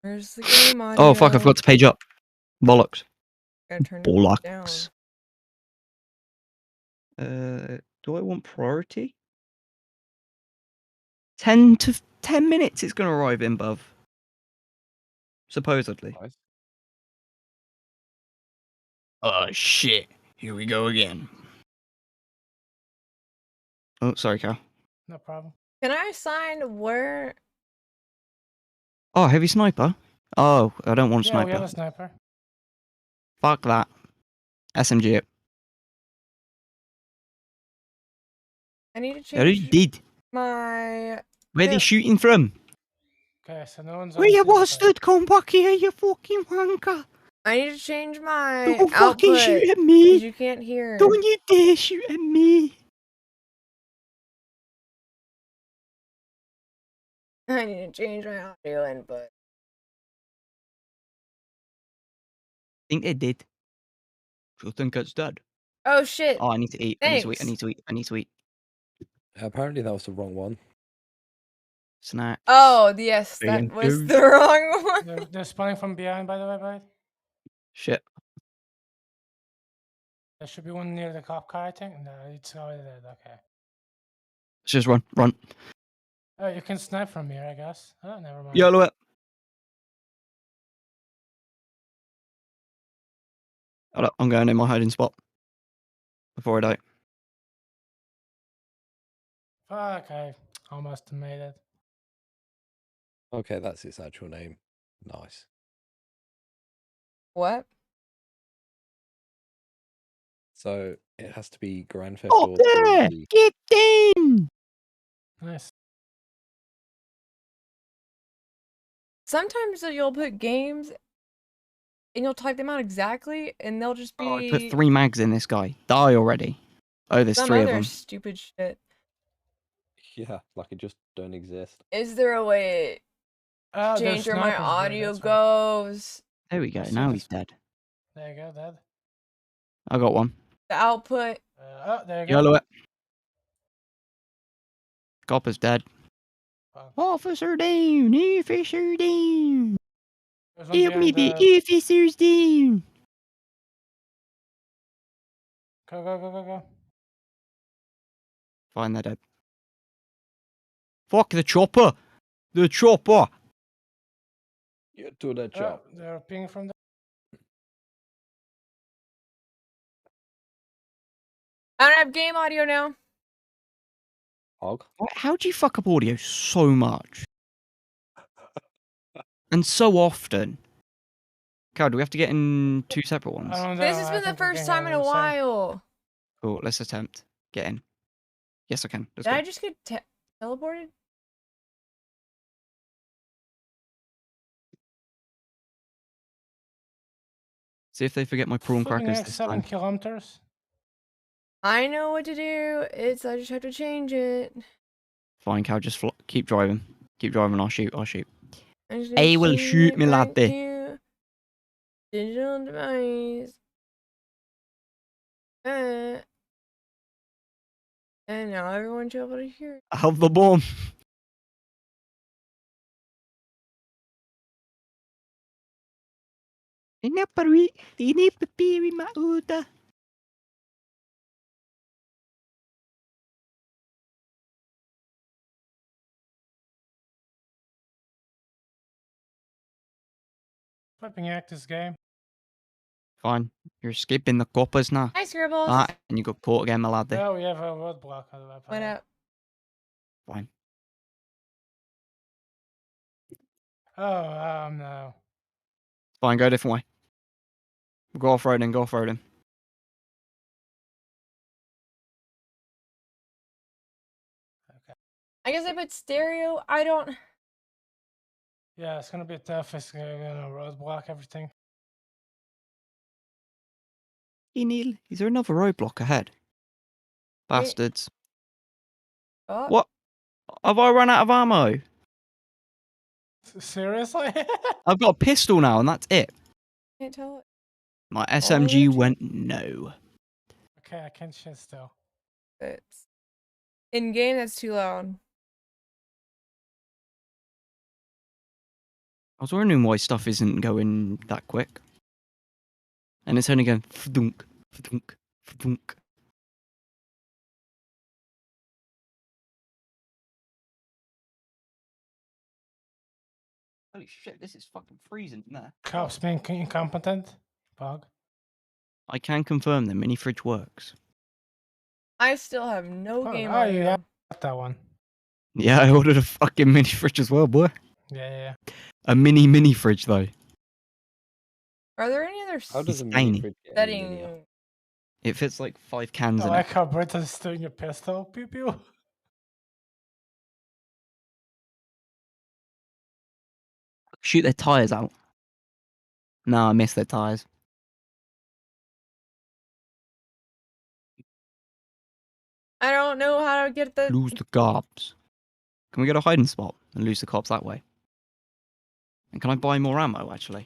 Where's the game audio? oh fuck! I forgot to page up. Bollocks. Gotta turn it down. Bollocks. Do I want priority? 10 minutes. It's gonna arrive in, buv. Supposedly. Nice. Oh shit! Here we go again. Oh, sorry, Cal. No problem. Can I assign where? Oh, heavy sniper. Oh, I don't want a Yeah, we sniper. have a sniper. Fuck that. SMG it. I need to I already change did. my. Where they Yeah. shooting from? Okay, so no one's. Where you bastard? Come back here, you fucking wanker! I need to change my Don't fucking shoot output at because me! you can't hear. Don't you dare shoot at me! I need to change my audio input. Think they did. I think it's dead. Oh shit! Oh, I need to eat. I need to eat. I Thanks. need to eat. I need to eat. Apparently that was the wrong one. Snack. Oh yes, that Thank was you. the wrong one. They're spawning from behind, by the way, Bite. Shit. There should be one near the cop car, I think. No, it's already there. Okay. Let's just run. Run. Oh, you can snipe from here, I guess. Oh, never mind. Yellow it. Hold up. I'm going in my hiding spot. Before I die. Fuck, I almost made it. Okay, that's its actual name. Nice. What? So it has to be Grand Theft Up Auto. there! the- Get in! Nice. Sometimes you'll put games and you'll type them out exactly, and they'll just be Oh, I put 3 mags in this guy. Die already. Oh, there's some 3 of other them. stupid shit. Yeah, like it just don't exist. Is there a way Oh, to there's change where my snipers there, audio that's right. goes? There we go. I see Now this. he's dead. There you go, Dad. I got one. The output. Oh, there you go. Yellow it. Copper's dead. Fuck. Officer down! Officer down! There's one Help me, behind the officer's down! Go, go, go, go, go. Fine, they're dead. Fuck the chopper! The chopper! Yeah, do that Oh, job. they're pinging from the. I don't have game audio now. Hog. How do you fuck up audio so much? And so often? Cal, do we have to get in 2 separate ones? I don't know. This has I been the think we're first getting time in out a of the same. while. Cool, let's attempt. Get in. Yes, I can. Let's Did go. I just get Teleported? See if they forget my prawn Flipping crackers heck, this 7 time. kilometers. I know what to do. I just have to change it. Fine, Cal, just keep driving. Keep driving, I'll shoot. I just need They to will change shoot it me, back laddie. to digital device. And now everyone should be able to hear it. Have the bomb. Flipping heck, this game. Fine, you're escaping the coppers now. Hi, Scribbles. Ah, and you got caught again, my laddie. Oh, we have a roadblock on the map. What up? Fine. Oh, no. Fine, go a different way. Go off-roading, go off-roading. I guess I put stereo. I don't. Yeah, it's gonna be tough. It's gonna roadblock everything. Hey, Neil, is there another roadblock ahead? Bastards. Oh. What? Have I run out of ammo? Seriously? I've got a pistol now, and that's it. Can't tell it. My SMG went no. Okay, I can shit still. It's in game. That's too loud. I was wondering why stuff isn't going that quick. And it's only going fdunk, fdunk, fdunk. Holy shit, this is fucking freezing in there. Cops being incompetent. Bug. I can confirm the mini fridge works. I still have no game Oh, audio. yeah, that one. Yeah, I ordered a fucking mini fridge as well, boy. Yeah. A mini fridge, though. Are there any other How does a tiny. mini fridge get any minier? setting? It fits like 5 cans I in like it. how Britain's doing a pistol. Pew pew. Shoot their tyres out. No, I missed their tyres. I don't know how to get the. Lose the cops. Can we get a hiding spot and lose the cops that way? And can I buy more ammo, actually?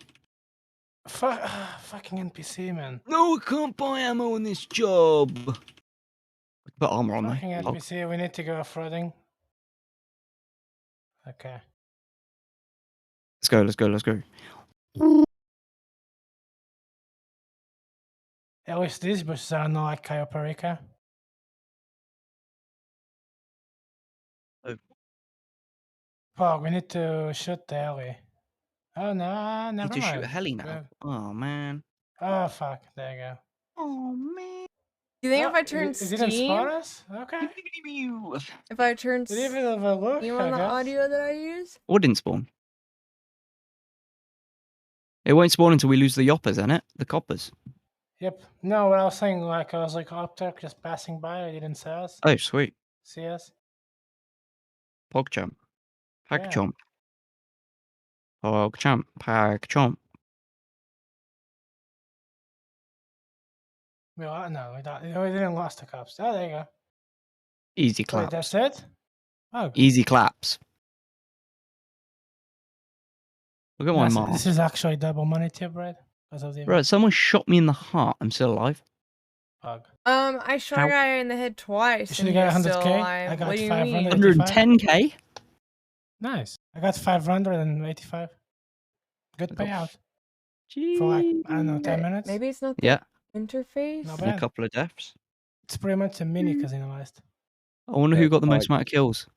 Fucking NPC, man. No, I can't buy ammo on this job. Put armor on Fucking there. NPC, we need to go off-roading. Okay. Let's go. At least these bushes are not like Cayo Perico. Oh. Pog, we need to shoot the alley. Oh no, never Need to mind. shoot a heli now. Yeah. Oh, man. Oh fuck, there you go. Oh, man. Do you think Oh, if I turn it didn't Steam, spot us? Okay. if I turn Did even have a look? Steam I on the guess. audio that I use? Or didn't spawn. It won't spawn until we lose the yoppers, innit? The coppers. Yep. No, what I was saying, like I was like up there just passing by, I didn't see us. Oh, sweet. See us? PogChamp. Yeah. PogChamp. PogChamp. No, we didn't lost the cops. Oh, there you go. Easy Wait, claps. that's it? Oh, Easy claps. Look at my this, mark. this is actually double money tip, right? Because of the Bro, someone shot me in the heart. I'm still alive. bug. I shot How- a guy in the head twice. You should and have got he's still 100K. alive. I got What do you 500. mean? 110k? Nice. I got 585. Good I got payout. For like, I don't know, 10 minutes? Maybe it's not the Yeah, interface. Not and a bad. couple of deaths. It's pretty much a mini casino list. I wonder Yeah, who got the most like- amount of kills.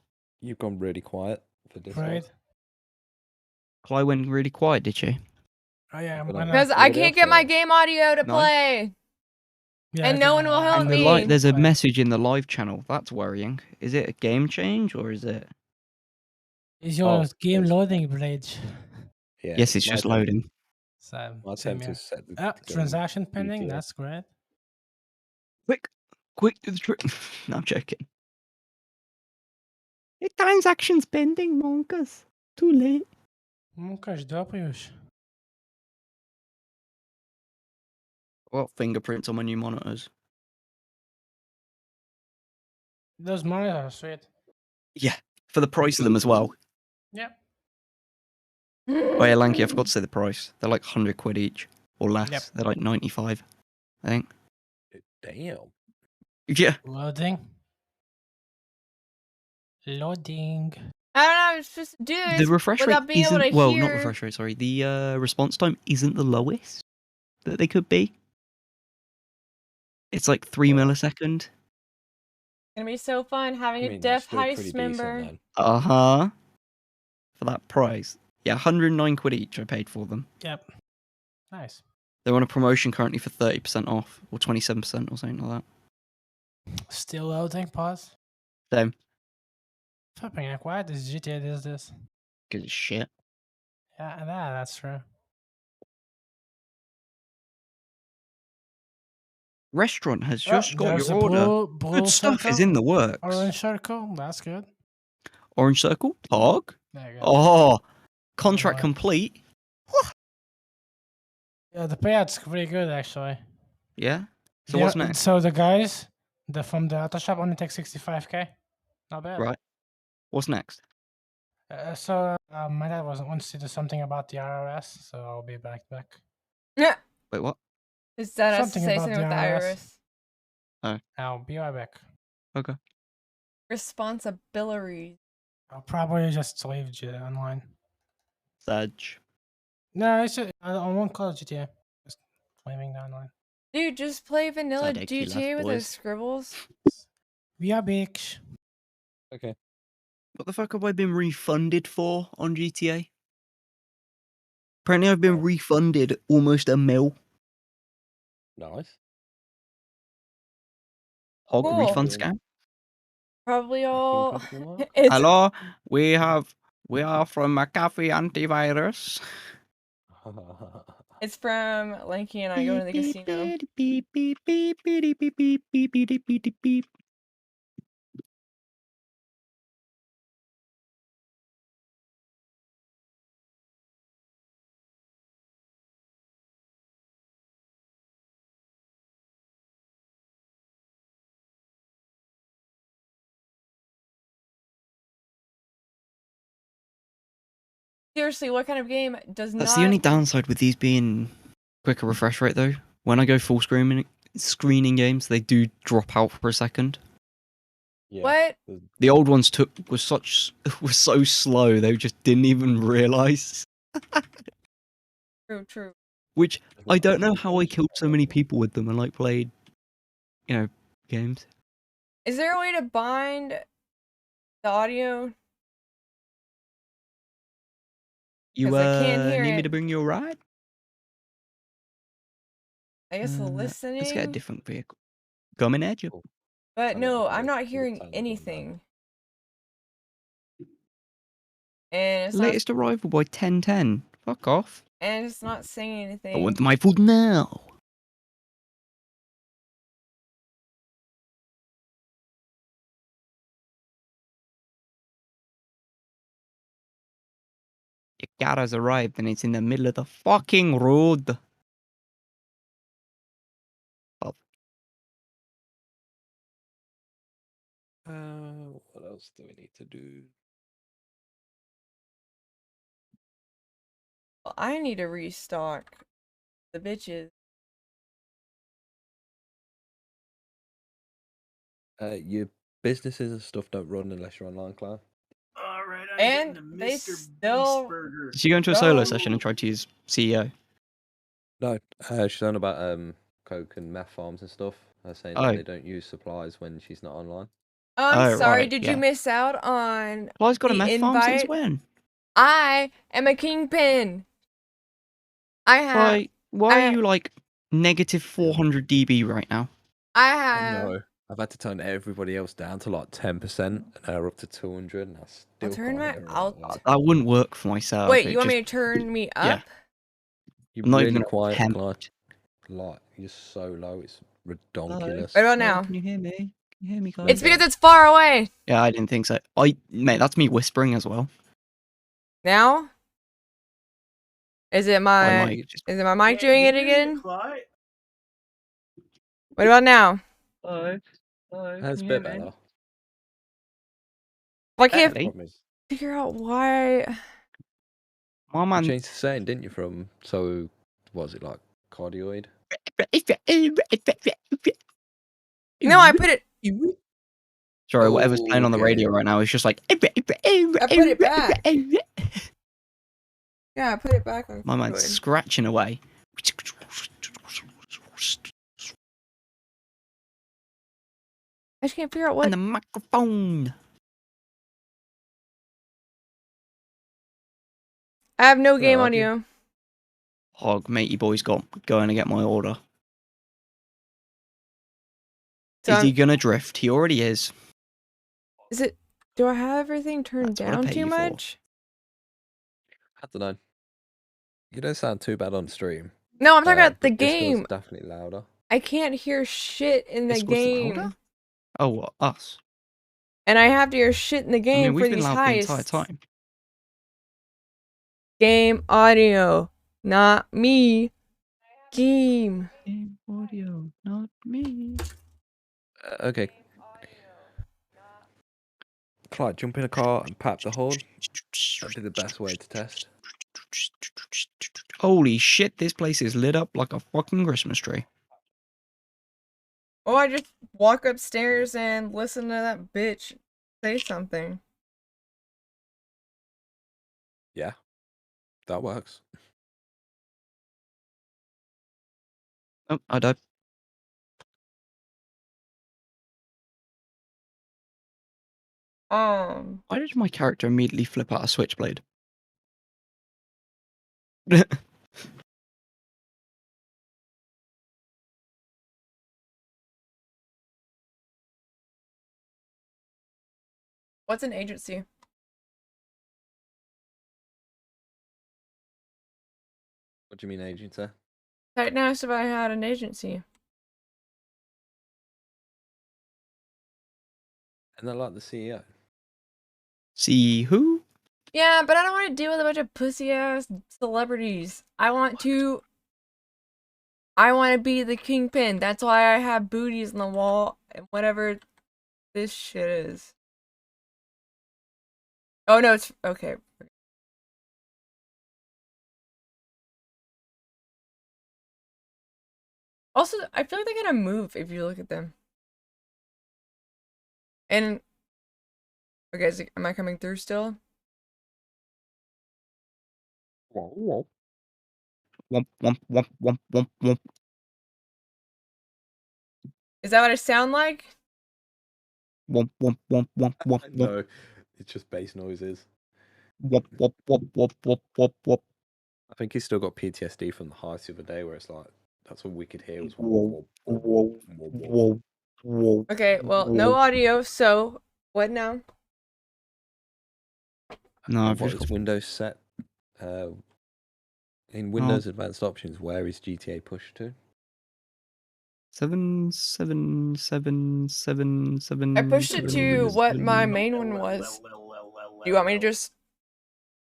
You've gone really quiet for this Right? one. Cly went really quiet, did she? Oh yeah, I'm But, gonna. Because I can't get my game audio to No. play. Yeah, and no one will help And me. there's a message in the live channel. That's worrying. Is it a game change or is it? Is your Oh, game it's- loading, Bridge? Yeah, Yes, it's my just attempt- loading. Same. My Same attempt here. is set. to Ah, go transaction pending. GTA. That's great. Quick to the trick. No, I'm joking. Transactions pending, Monkas. Too late. Monkas, drop już. What fingerprints on my new monitors? Those monitors are sweet. Yeah, for the price of them as well. Yep. Oh yeah, Lanky, I forgot to say the price. They're like 100 quid each, or less. Yep. They're like 95, I think. Damn. Yeah. Loading. Loading. I don't know. I'm supposed to do The this refresh rate without being able isn't to well, hear. not refresh rate. Sorry, the response time isn't the lowest that they could be. It's like 3 millisecond. It's gonna be so fun having I a mean, deaf that's still pretty heist decent member. then. For that price, yeah, 109 quid each. I paid for them. Yep. Nice. They're on a promotion currently for 30% off, or 27%, or something like that. Still loading. Pause. Same. Flipping heck, why does GTA does this? Because it's shit. Yeah, that's true. Restaurant has Oh, just got there's your a order. blue Good stuff is circle, in the works. Orange circle. That's good. Orange circle, Tog. There you go. Oh, contract Alright. complete. Yeah, the payout's pretty good actually. Yeah. So Yeah, what's next? So the guys, from the auto shop only take 65k. Not bad. Right. What's next? My dad wants to do something about the RRS, so I'll be back. Yeah. Wait, what? Is that has to Something say about something with the the IRS. iris? I'll be right back. Okay. Responsibilities. I'll probably just leave GTA Online. Sage. No, it's just, I won't call it GTA. Just leaving the online. Dude, just play vanilla Ridiculous, GTA with those boys. scribbles. We are bitch. Okay. What the fuck have I been refunded for on GTA? Apparently I've been refunded almost $1 million. Nice. Hog Cool. refund scam. Probably all. Fucking customer? It's Hello, we are from McAfee Antivirus. it's from Lanky and I going to the casino. Beep, beep, beep, beep, beep, beep, beep, beep, beep, beep, beep, beep. Seriously, what kind of game does That's not? the only downside with these being quicker refresh rate though. When I go full screening games, they do drop out for a second. Yeah. What? The old ones was so slow they just didn't even realize. True. Which I don't know how I killed so many people with them and like played, games. Is there a way to bind the audio? You 'Cause I can't hear need me it. to bring you a ride? I guess the listening. Let's get a different vehicle. Coming at you. But I no, don't I'm know, not it's hearing tiny bit anything. And it's Latest arrival by 10:10. Fuck off. and it's not saying I anything. want my food now. Your car has arrived and it's in the middle of the fucking road. Oh, What else do we need to do? I need to restock the bitches. Your businesses and stuff don't run unless you're online, Cloud. All right, And they still- Burger. did you go into a solo No. session and try to use CEO? No, she's on about coke and meth farms and stuff. Saying Oh. that they don't use supplies when she's not online. Oh, I'm Oh, sorry. right, Did yeah. you miss out on? Well, I've got a The meth farm since invite- when? I am a kingpin. I have. Why I- are you like negative 400 dB right now? I I have. know. I've had to turn everybody else down to like 10%, and now we're up to 200, and I still turn can't my hear it alt- right. That wouldn't work for myself. Wait, It you want just, me to turn me up? yeah. You're I'm not really even quiet, temp. like you're so low, it's redonkulous. What about now? Can you hear me? You hear me, guys? It's because it's far away. Yeah, I didn't think so. Mate, that's me whispering as well. Now? Is it my mic just- mic doing it again? What about now? Hello. That's a bit better. I can't Barely. Problem is, figure out why. My you man. changed the setting, didn't you? From so, what was it like cardioid? No, I put it. Sorry, whatever's playing on the Okay. radio right now is just like. I put it back. Yeah, I put it back on. My man's Android. scratching away. I just can't figure out what. And the microphone. I have no game Oh, audio. Hog, matey boy's going to get my order. So Is he gonna drift? He already is. Is it? Do I have everything turned That's what I down pay too you for. much? I don't know. You don't sound too bad on stream. No, I'm talking about the but Discord's game. definitely louder. I can't hear shit in the Discord's game, louder? Oh, what, us? and I have to hear shit in the I game mean, for we've been these loud the entire heists. time. Game audio, not me. Game. Game audio, not me. Okay. Clyde, jump in a car and pap the horn. That'd be the best way to test. Holy shit, this place is lit up like a fucking Christmas tree. Oh, I just walk upstairs and listen to that bitch say something. Yeah, that works. Oh, I died. Why did my character immediately flip out a switchblade? What's an agency? What do you mean, agency? Titan asked if I had an agency. And they're like the CEO. See who? Yeah, but I don't want to deal with a bunch of pussy ass celebrities. I want to be the kingpin. That's why I have booties on the wall and whatever this shit is. Oh no, it's okay. Also, I feel like they're gonna move if you look at them. And okay, am I coming through still? Womp, womp, womp, womp, womp, womp. Is that what I sound like? Womp, womp, womp, womp, womp, womp. No, it's just bass noises. Womp, womp, womp, womp, womp, womp, womp. I think he's still got PTSD from the heist the other day, where it's like that's all we could hear was Whoa, whoa, whoa, whoa. Okay, well, no audio, so what now? No, I've What just is got Windows set? In Windows Advanced Options, where is GTA pushed to? 7, 7, 7, 7, 7. I pushed it to what my main one was. Do you want me to just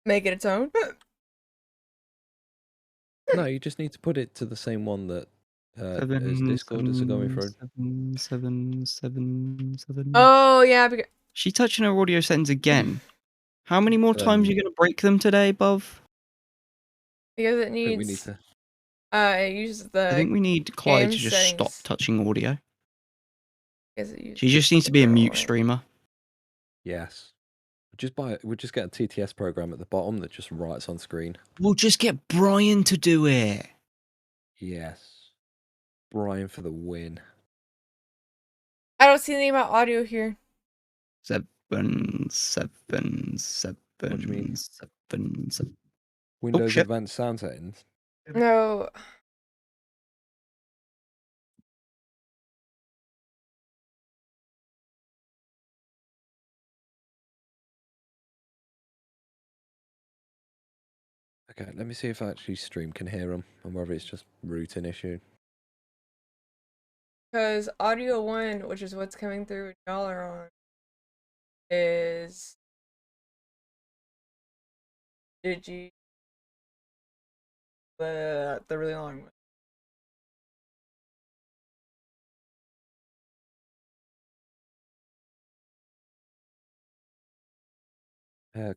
make it its own? No, you just need to put it to the same one that as Discord is going through. 7, 7, 7, 7. Oh yeah, because She touching her audio settings again. How many more times are you gonna break them today, Bov? it I think needs. we need to. It uses the. I think we need Clyde to game just stop settings. touching audio. Because it uses She just needs to be a the mute right- streamer. Yes. We'll just get a TTS program at the bottom that just writes on screen. We'll just get Brian to do it. Yes. Brian for the win. I don't see anything about audio here. 7, 7, 7. What do you mean? 7, 7. Windows shit. Advanced Sound Settings. No. Okay, let me see if actually stream can hear them and whether it's just routing issue. Because audio 1, which is what's coming through when y'all are on, is Digi, the really long one.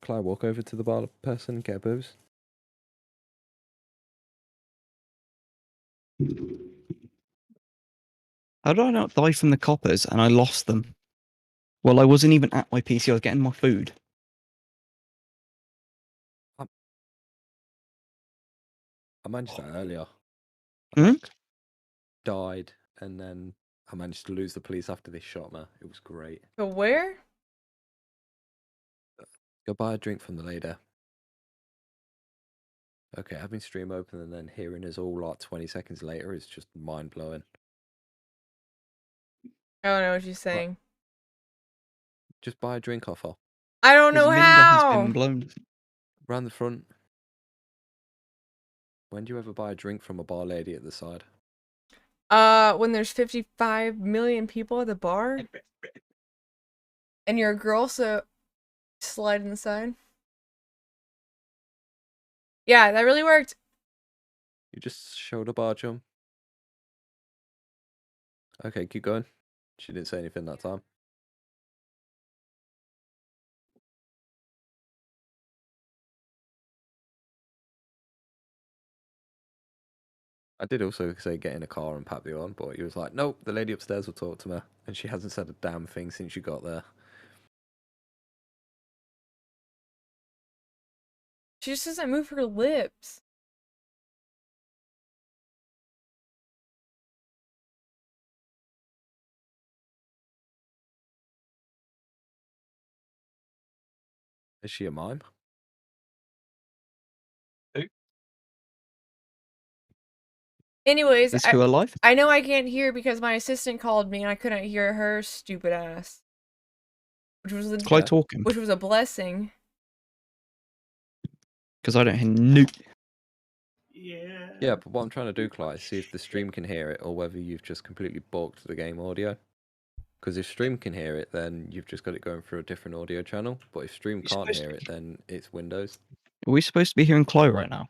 Clyde, walk over to the bar person, get a booze. How did I not die from the coppers and I lost them? Well, I wasn't even at my PC, I was getting my food. I managed that earlier. Hmm? Died, and then I managed to lose the police after this shot, man. It was great. So where? Go buy a drink from the lady. Okay, having stream open and then hearing us all like 20 seconds later is just mind blowing. I don't know what she's saying. Just buy a drink off her. I don't His know window has how. been blown. Round the front. When do you ever buy a drink from a bar lady at the side? When there's 55 million people at the bar, and you're a girl, so slide inside. Yeah, that really worked. You just showed a bar jump. Okay, keep going. She didn't say anything that time. I did also say get in a car and pat the on, but he was like, nope, the lady upstairs will talk to me. And she hasn't said a damn thing since you got there. She just doesn't move her lips. Is she a mime? Anyways, Is who alive? I know I can't hear because my assistant called me and I couldn't hear her stupid ass. Which was Clyde talking. which was a blessing. Because I don't hear no. Yeah. Yeah, but what I'm trying to do, Clyde, is see if the stream can hear it or whether you've just completely balked the game audio. Because if stream can hear it, then you've just got it going through a different audio channel. But if stream can't hear it, then it's Windows. Are we supposed to be hearing Chloe right now?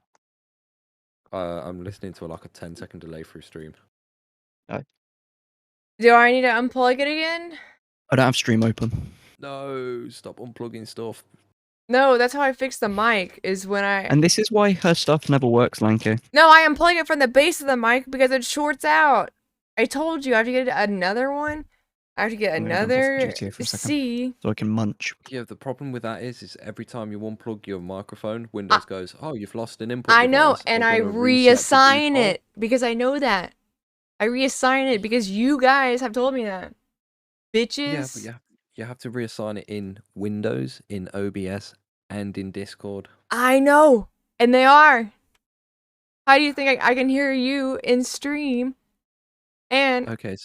I'm listening to like a 10-second delay through stream. Do I need to unplug it again? I don't have stream open. No, stop unplugging stuff. No, that's how I fix the mic, is when I... And this is why her stuff never works, Lanky. No, I unplug it from the base of the mic because it shorts out. I told you, I have to get another one. I have to get I'm gonna jump off another GTA for a second. C. So I can munch. Yeah, the problem with that is every time you unplug your microphone, Windows goes, oh, you've lost an input I know, device. and We're I gonna reset the reassign default." it because I know that. I reassign it because you guys have told me that. Bitches. Yeah, but you have to reassign it in Windows, in OBS, and in Discord. I know, and they are. How do you think I can hear you in stream? And Okay.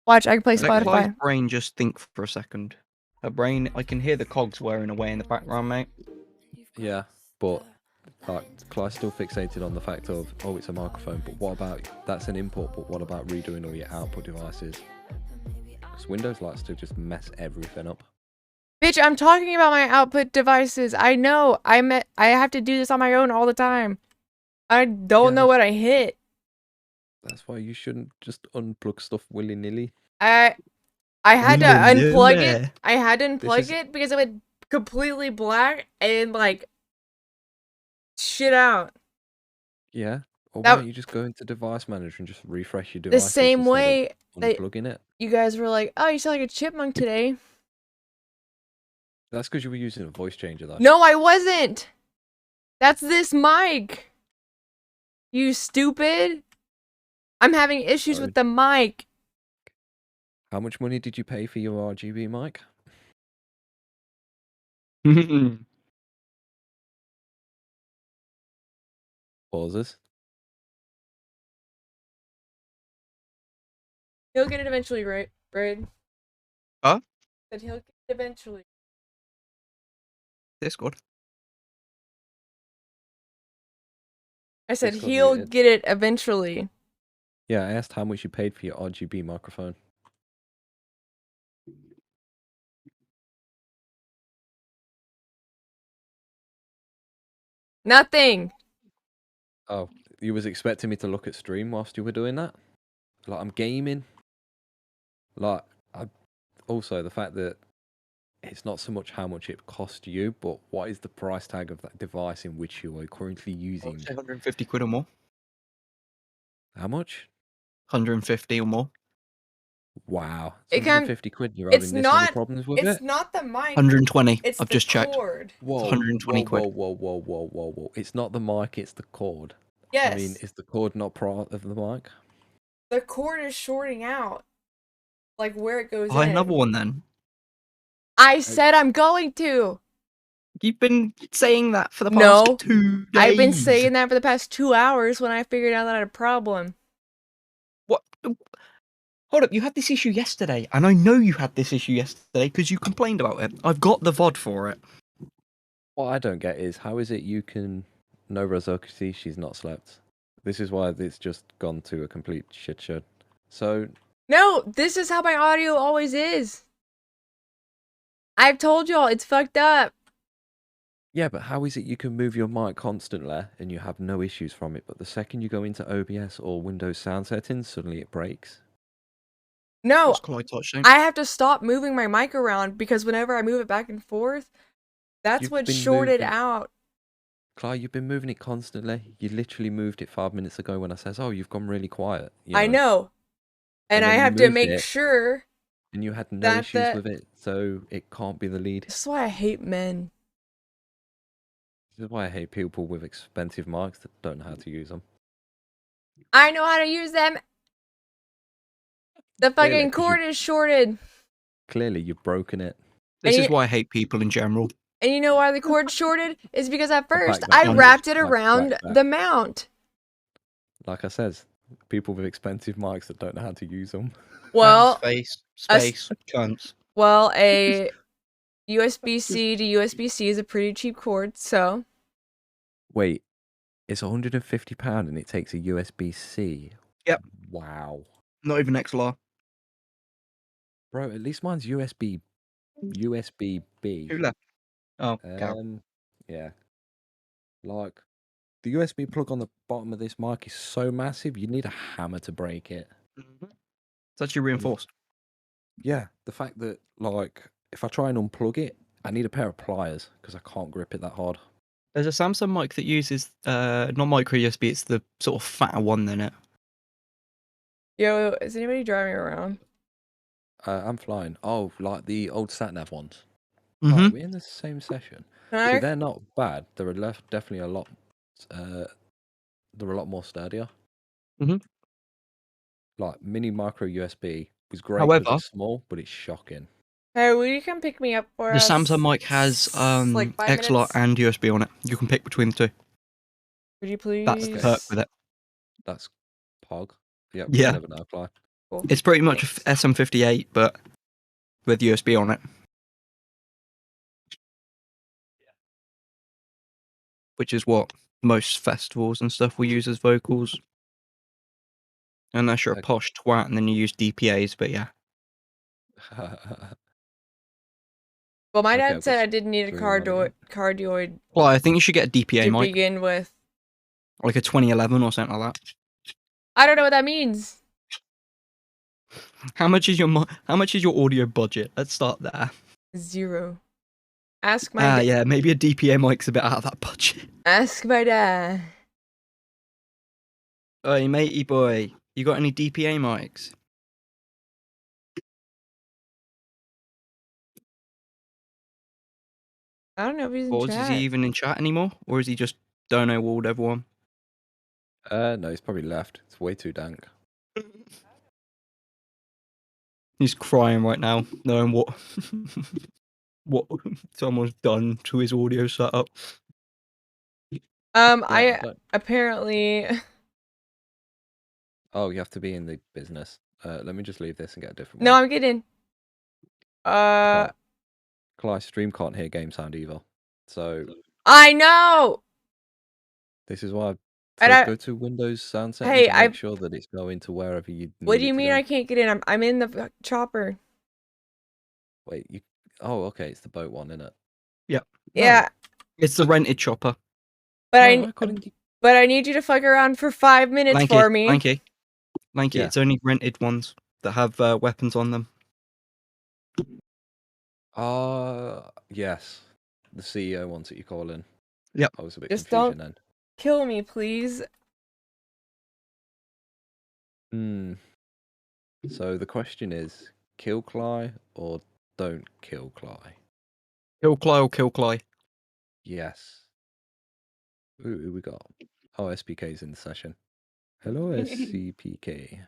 watch, I can play Let Clyde's Spotify. brain just think for a second. Her brain, I can hear the cogs whirring away in the background, mate. Yeah, but like Clyde's still fixated on the fact of, oh, it's a microphone, but what about, that's an input, but what about redoing all your output devices? Because Windows likes to just mess everything up. Bitch, I'm talking about my output devices. I know. I have to do this on my own all the time. I don't know what I hit. That's why you shouldn't just unplug stuff willy-nilly. I had to Yeah, unplug yeah. it. I had to unplug is- it because it went completely black and like shit out. Yeah. Or That- why don't you just go into Device Manager and just refresh your The devices same instead of way that unplugging it? you guys were like, "Oh, you sound like a chipmunk today." That's because you were using a voice changer, though. No, I wasn't. That's this mic. You stupid. I'm having issues with the mic. How much money did you pay for your RGB mic? Pauses. He'll get it eventually, right? Braid. Huh? Said he'll get it eventually. Discord. I said Discord he'll muted. get it eventually. Yeah, I asked how much you paid for your RGB microphone. Nothing. Oh, you was expecting me to look at stream whilst you were doing that? Like, I'm gaming. Like, also the fact that it's not so much how much it cost you, but what is the price tag of that device in which you are currently using? 150 quid or more. How much? 150 or more. Wow. It can- 150 quid. You're it's having this many not- problems with It's it? not the mic. 120. It's I've the just checked. cord. Whoa, 120 whoa, quid. whoa. It's not the mic, it's the cord. Yes. I mean, is the cord not part of the mic? The cord is shorting out. Like where it goes Buy in. another one then. I said I'm going to. You've been saying that for the past No. 2 days. I've been saying that for the past 2 hours when I figured out that I had a problem. What? Hold up, you had this issue yesterday, and I know you had this issue yesterday because you complained about it. I've got the VOD for it. What I don't get is how is it you can know Razoki she's not slept? This is why it's just gone to a complete shit show. So No, this is how my audio always is. I've told y'all it's fucked up. yeah, but how is it you can move your mic constantly and you have no issues from it, but the second you go into OBS or Windows sound settings, suddenly it breaks? No, That's Clyde Touchstone. I have to stop moving my mic around because whenever I move it back and forth, that's You've what been shorted moving- out. Clyde, you've been moving it constantly. You literally moved it 5 minutes ago when I says, "Oh, you've gone really quiet." You I know. And And I then you have to moved make it. sure. And you had no That- issues that- with it, so it can't be the lead. This is why I hate men. This is why I hate people with expensive mics that don't know how to use them. I know how to use them. The Clearly, fucking 'cause cord is shorted. Clearly, you've broken it. This And is you- why I hate people in general. And you know why the cord's shorted? Is because at first back I that. wrapped it Back, around back, back. the mount. Like I says, people with expensive mics that don't know how to use them. Well, Space, a- space, cunts. well, a USB-C to USB-C is a pretty cheap cord, so Wait, it's £150 and it takes a USB-C. Yep. Wow. Not even XLR. Bro, at least mine's USB-B. Who left? Oh, Carol. Yeah. Like, the USB plug on the bottom of this mic is so massive, you need a hammer to break it. It's actually reinforced. Yeah, the fact that, like, if I try and unplug it, I need a pair of pliers because I can't grip it that hard. There's a Samsung mic that uses not micro USB, it's the sort of fatter one than it. yo, is anybody driving around? I'm flying. Oh, like the old SatNav ones. Mm-hmm. Oh, we're in the same session. Can See, I- they're not bad. They're definitely a lot. They're a lot more sturdier. Mhm. Like mini micro USB was great. However- because it's small, but it's shocking. Hey, will you come pick me up for The us? Samsung mic has like 5 XLR minutes? and USB on it. You can pick between the two. Would you please? That's the perk with it. That's Pog. Yep. Yeah. You never know. Fly. Cool. It's pretty much a SM58, but with USB on it. Which is what most festivals and stuff will use as vocals. Unless you're a Okay. posh twat and then you use DPAs, but yeah. Well, my Okay, dad I've said got I didn't need a three on my cardioid Well, I think you should get a DPA to mic, begin with. like a 2011 or something like that. I don't know what that means. How much is your audio budget? Let's start there. 0. Ask my Yeah, maybe a DPA mic's a bit out of that budget. ask my dad. Hey, matey boy, you got any DPA mics? I don't know if he's in Or is chat. he even in chat anymore? Or is he just dono walled everyone? No, he's probably left. It's way too dank. He's crying right now, knowing what what someone's done to his audio setup. I don't- apparently Oh, you have to be in the business. Let me just leave this and get a different No, one. I'm getting. Clyde stream can't hear game sound either. So I know. this is why And So I, go to Windows sound settings hey, and I. make sure that it's going to wherever you need What do it you to mean go. I can't get in? I'm in the chopper. Wait, you. Oh, okay, it's the boat one, isn't it? Yeah. No. Yeah, It's the rented chopper. but No, I. why couldn't you? But I need you to fuck around for 5 minutes Lanky, for me. Lanky. Yeah. It's only rented ones that have weapons on them. Yes. The CEO wants it, you call in. Yep. I was a bit Just confusion don't kill me, please. then. So the question is, kill Cly or don't kill Cly? Kill Cly or kill Cly? Yes. Ooh, who we got? Oh, SPK's in the session. Hello, SCPK.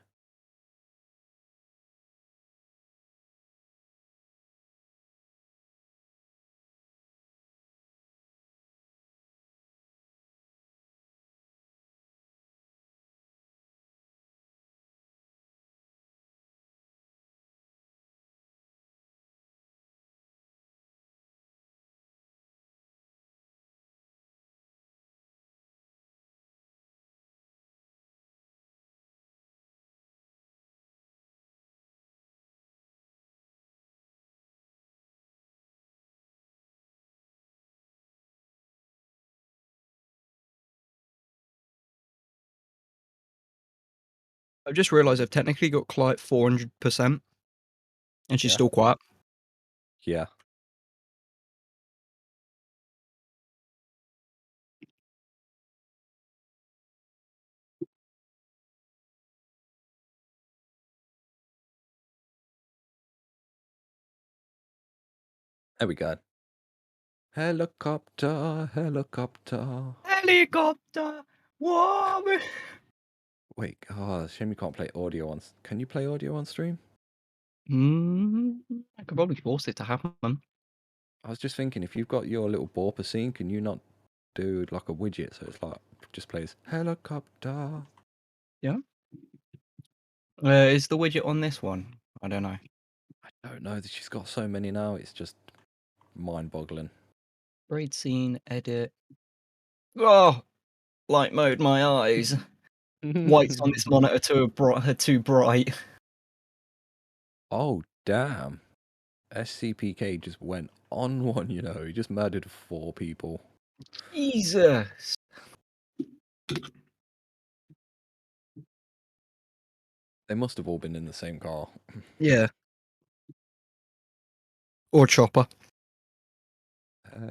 I've just realised I've technically got Cly at 400%, and she's Yeah. still quiet. Yeah. There we go. Helicopter, helicopter. Helicopter! Whoa! Wait, shame you can't play audio on. Can you play audio on stream? I could probably force it to happen. I was just thinking, if you've got your little Borper scene, can you not do like a widget so it's like just plays helicopter? Yeah. Is the widget on this one? I don't know. I don't know. She's got so many now. It's just mind-boggling. Raid scene, edit. Oh! Light mode, my eyes. Whites on this monitor too bright. Oh, damn. SCPK just went on one, you know. He just murdered 4 people. Jesus! They must have all been in the same car. Yeah. Or chopper.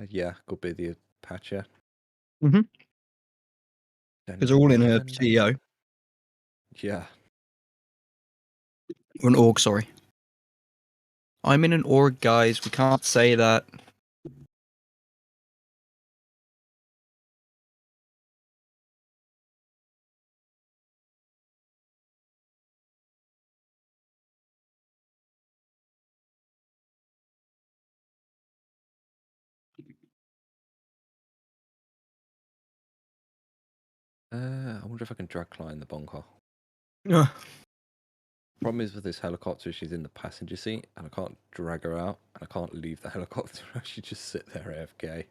Yeah, could be the Apache. Mm-hmm. Because they're all in a CEO. Yeah. Or an org, sorry. I'm in an org, guys. We can't say that. I wonder if I can drag Cly in the bunker. Yeah. Problem is with this helicopter, she's in the passenger seat, and I can't drag her out, and I can't leave the helicopter. She just sit there AFK.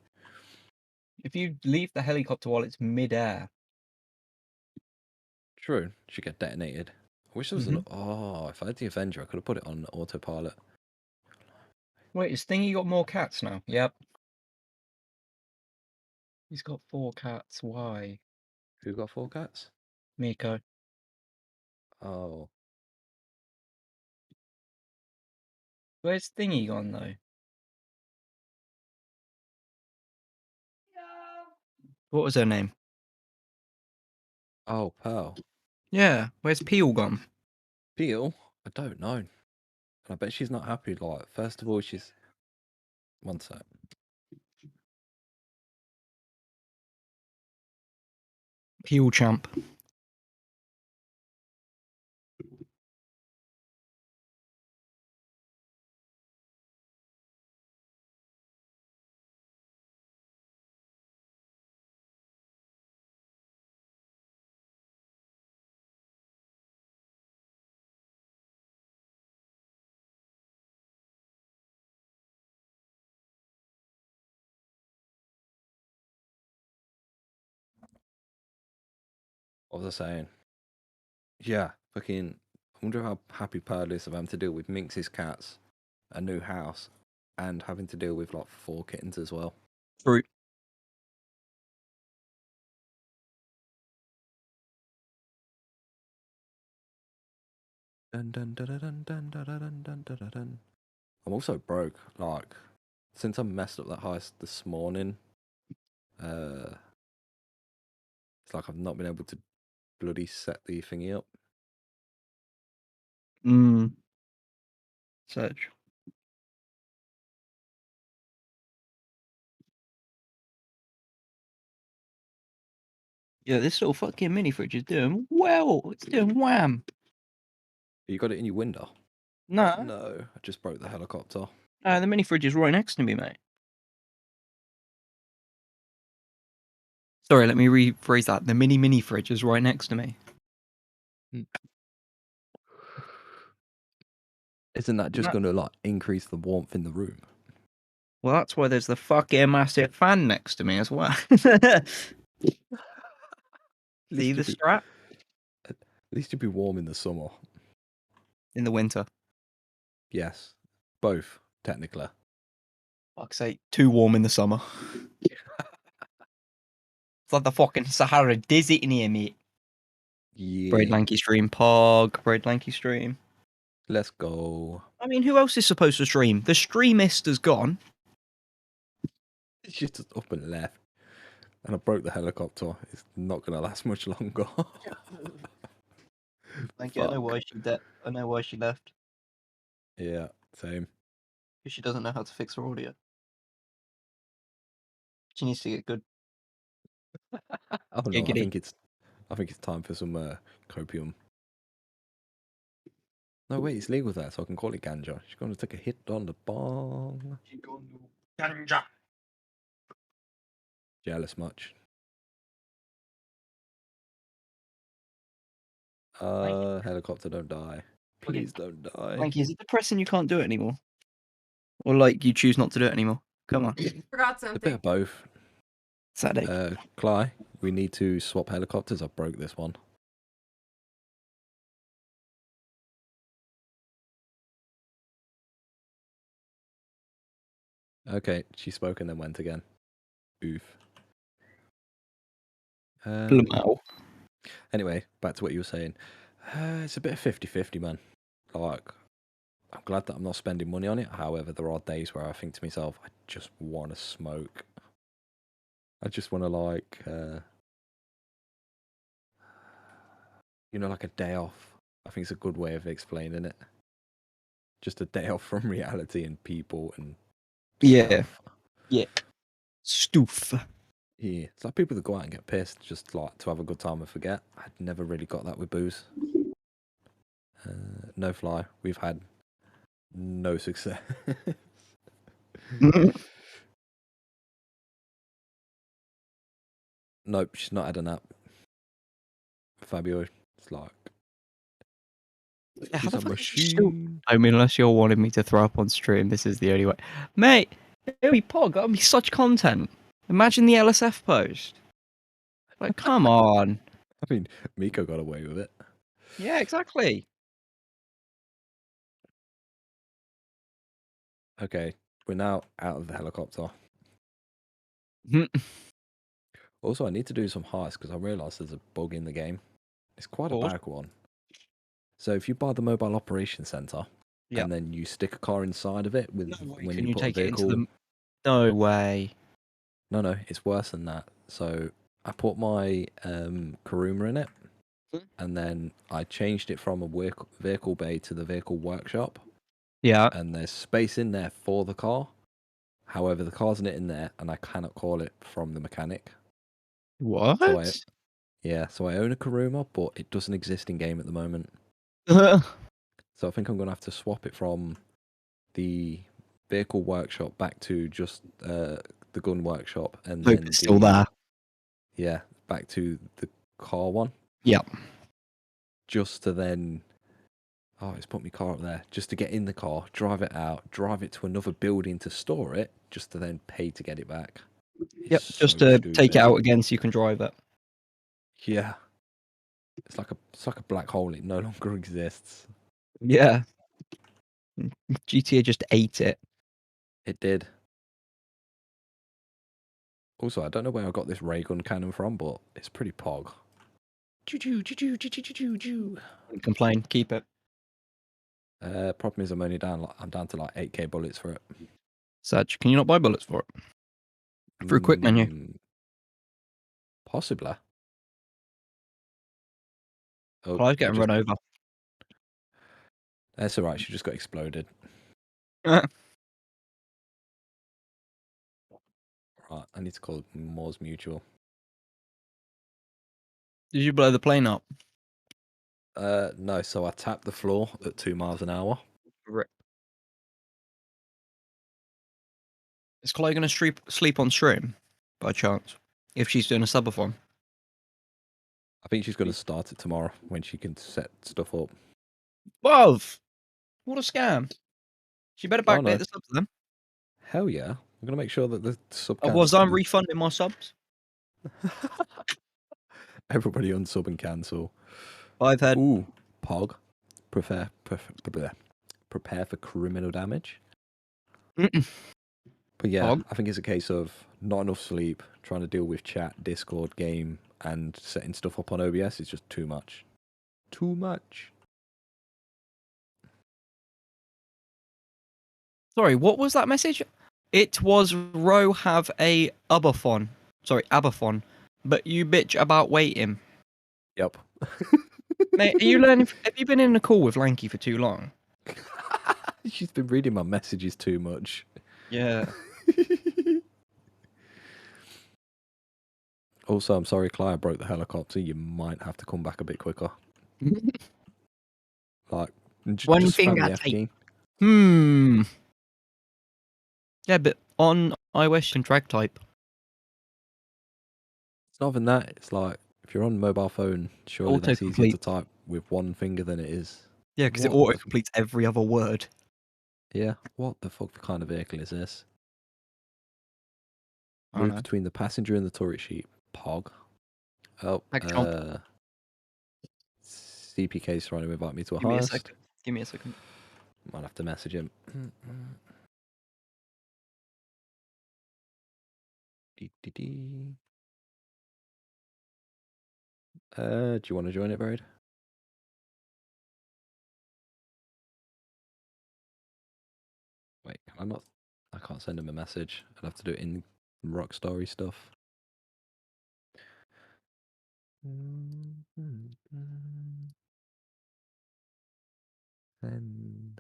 If you leave the helicopter while it's mid-air. True, she get detonated. I wish there was an. Oh, if I had the Avenger, I could have put it on autopilot. Wait, has Thingy got more cats now? Yep. He's got 4 cats. Why? Who got 4 cats? Miko. Oh. Where's Thingy gone, though? What was her name? Oh, Pearl. Yeah, where's Peel gone? Peel? I don't know. And I bet she's not happy. Like, first of all, she's. One sec. Peel champ. What was I saying? Yeah, fucking. I wonder how happy Pearl is of having to deal with Minx's cats, a new house, and having to deal with like 4 kittens as well. True. Dun, dun, dun, dun, dun, dun, dun, dun, dun, dun, dun. I'm also broke. Like, since I messed up that heist this morning, it's like I've not been able to bloody set the thingy up. Search. Yeah, this little fucking mini fridge is doing well. It's doing wham. You got it in your window? No, No, I just broke the helicopter. the mini fridge is right next to me, mate. Sorry, let me rephrase that. The mini fridge is right next to me. Isn't that just going to like increase the warmth in the room? Well, that's why there's the fucking massive fan next to me as well. See the strap? At least you'd be warm in the summer. In the winter. Yes, both technically. Fuck's sake, too warm in the summer. It's like the fucking Sahara Desert in here, mate. Yeah. Braid Lanky stream, Pog. Braid Lanky stream. Let's go. I mean, who else is supposed to stream? The streamist has gone. It's just up and left. And I broke the helicopter. It's not going to last much longer. Thank you. I know why she I know why she left. Yeah, same. Because she doesn't know how to fix her audio. She needs to get good. Oh no, Giggity. I think it's time for some copium. No, wait, it's legal there, so I can call it ganja. She's going to take a hit on the bong. She's going to ganja. Jealous much. Helicopter, don't die. Please don't die. Thank you. Is it depressing you can't do it anymore? Or like you choose not to do it anymore? Come on. Forgot A bit something. of both. Saturday. Cly, we need to swap helicopters. I broke this one. Okay, she spoke and then went again. Oof. Anyway, back to what you were saying. It's a bit of 50-50, man. Like, I'm glad that I'm not spending money on it. However, there are days where I think to myself, I just want to smoke. I just want to, like, like a day off. I think it's a good way of explaining it. Just a day off from reality and people and Yeah. stuff. Yeah. Stoof. Yeah, it's like people that go out and get pissed just like to have a good time and forget. I'd never really got that with booze. No fly. We've had no success. Nope, she's not had a nap. Fabio, it's like How she's the a fuck is she still- machine. I mean, unless you're wanting me to throw up on stream, this is the only way. Mate, Joey Pog, that'll be such content. Imagine the LSF post. Like, come on. I mean, Miko got away with it. Yeah, exactly. Okay, we're now out of the helicopter. Also, I need to do some heists because I realised there's a bug in the game. It's quite a Bug? bad one. So if you buy the mobile operations center Yep. and then you stick a car inside of it with when Can you you put take a it into vehicle. the... No way. No, it's worse than that. So I put my Karuma in it, and then I changed it from a vehicle bay to the vehicle workshop. Yeah. And there's space in there for the car. However, the car's not in there, and I cannot call it from the mechanic. What? So I own a Karuma, but it doesn't exist in game at the moment. So I think I'm gonna have to swap it from the vehicle workshop back to just the gun workshop, and Hope then it's still there. Yeah, back to the car one. Yep. Just to then, it's put my car up there. Just to get in the car, drive it out, drive it to another building to store it, just to then pay to get it back. Yep, It's just so to take it stupid. out again so you can drive it. Yeah. It's like a black hole. It no longer exists. Yeah. GTA just ate it. It did. Also, I don't know where I got this ray gun cannon from, but it's pretty pog. Don't complain. Keep it. Problem is, I'm down to like 8k bullets for it. Saj, can you not buy bullets for it? Through quick menu. Possibly. Oh, Clive's getting run over. That's alright. She just got exploded. Right, I need to call Moors Mutual. Did you blow the plane up? No. So I tapped the floor at 2 miles an hour. Rip. Is Chloe going to sleep on stream, by chance? If she's doing a subathon? I think she's going to start it tomorrow when she can set stuff up. Love! What a scam. She better backdate no. the subs then. Hell yeah. I'm going to make sure that the sub. Otherwise, I'm refunding my subs. Everybody unsub and cancel. I've had. Ooh, Pog. Prepare for criminal damage. But yeah, Pog? I think it's a case of not enough sleep, trying to deal with chat, Discord, game, and setting stuff up on OBS is just too much. Too much. Sorry, what was that message? It was Ro have a Abathon. Sorry, Abathon. But you bitch about waiting. Yep. Mate, are you learning? Have you been in a call with Lanky for too long? She's been reading my messages too much. Yeah. Also, I'm sorry, Clive broke the helicopter. You might have to come back a bit quicker. Like, One just thing spam I the F take. key. Yeah, but on iOS you can drag type. It's not even that. It's like, if you're on a mobile phone, surely that's easier Autocomplete. to type with one finger than it is. Yeah, because it What auto completes every other word. Yeah, what the fuck kind of vehicle is this? I don't Move know. between the passenger and the turret sheet. Pog. Oh, Chomp. CPK's trying to invite me to a Give me a heist. second. Give me a second. Might have to message him. Dee. Do you want to join it, Buried? Wait, can I not? I can't send him a message. I'd have to do it in Rockstory stuff. And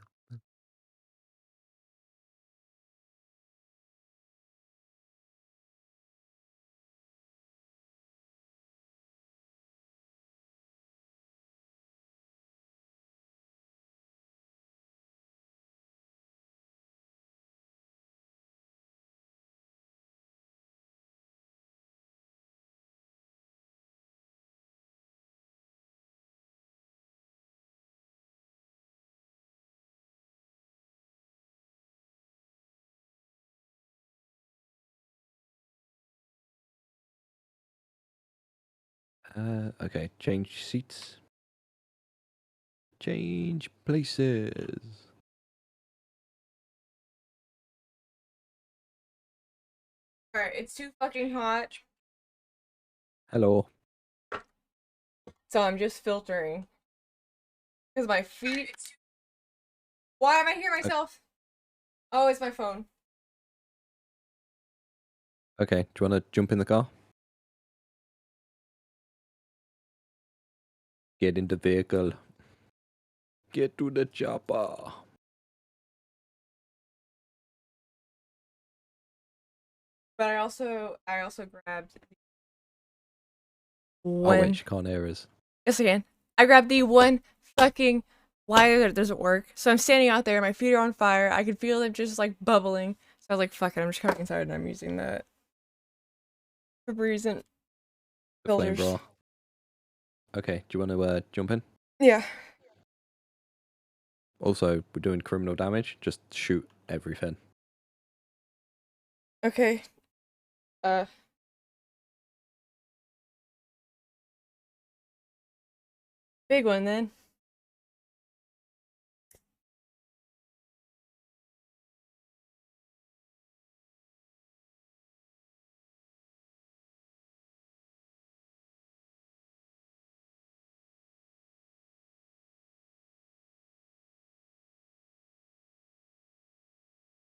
okay, change seats. Change places. Alright, it's too fucking hot, Hello. so I'm just filtering. Because my feet... Why am I hearing myself? Oh, it's my phone. Okay, do you want to jump in the car? Get in the vehicle. Get to the chopper. But I also grabbed Oh one. wait, she can't hear us. Yes, again. I grabbed the one fucking wire that doesn't work. So I'm standing out there, my feet are on fire. I could feel them just like bubbling. So I was like, fuck it, I'm just coming inside and I'm using that. Febreze and The flame filters. bra. Okay, do you want to jump in? Yeah. Also, we're doing criminal damage. Just shoot everything. Okay. Big one then.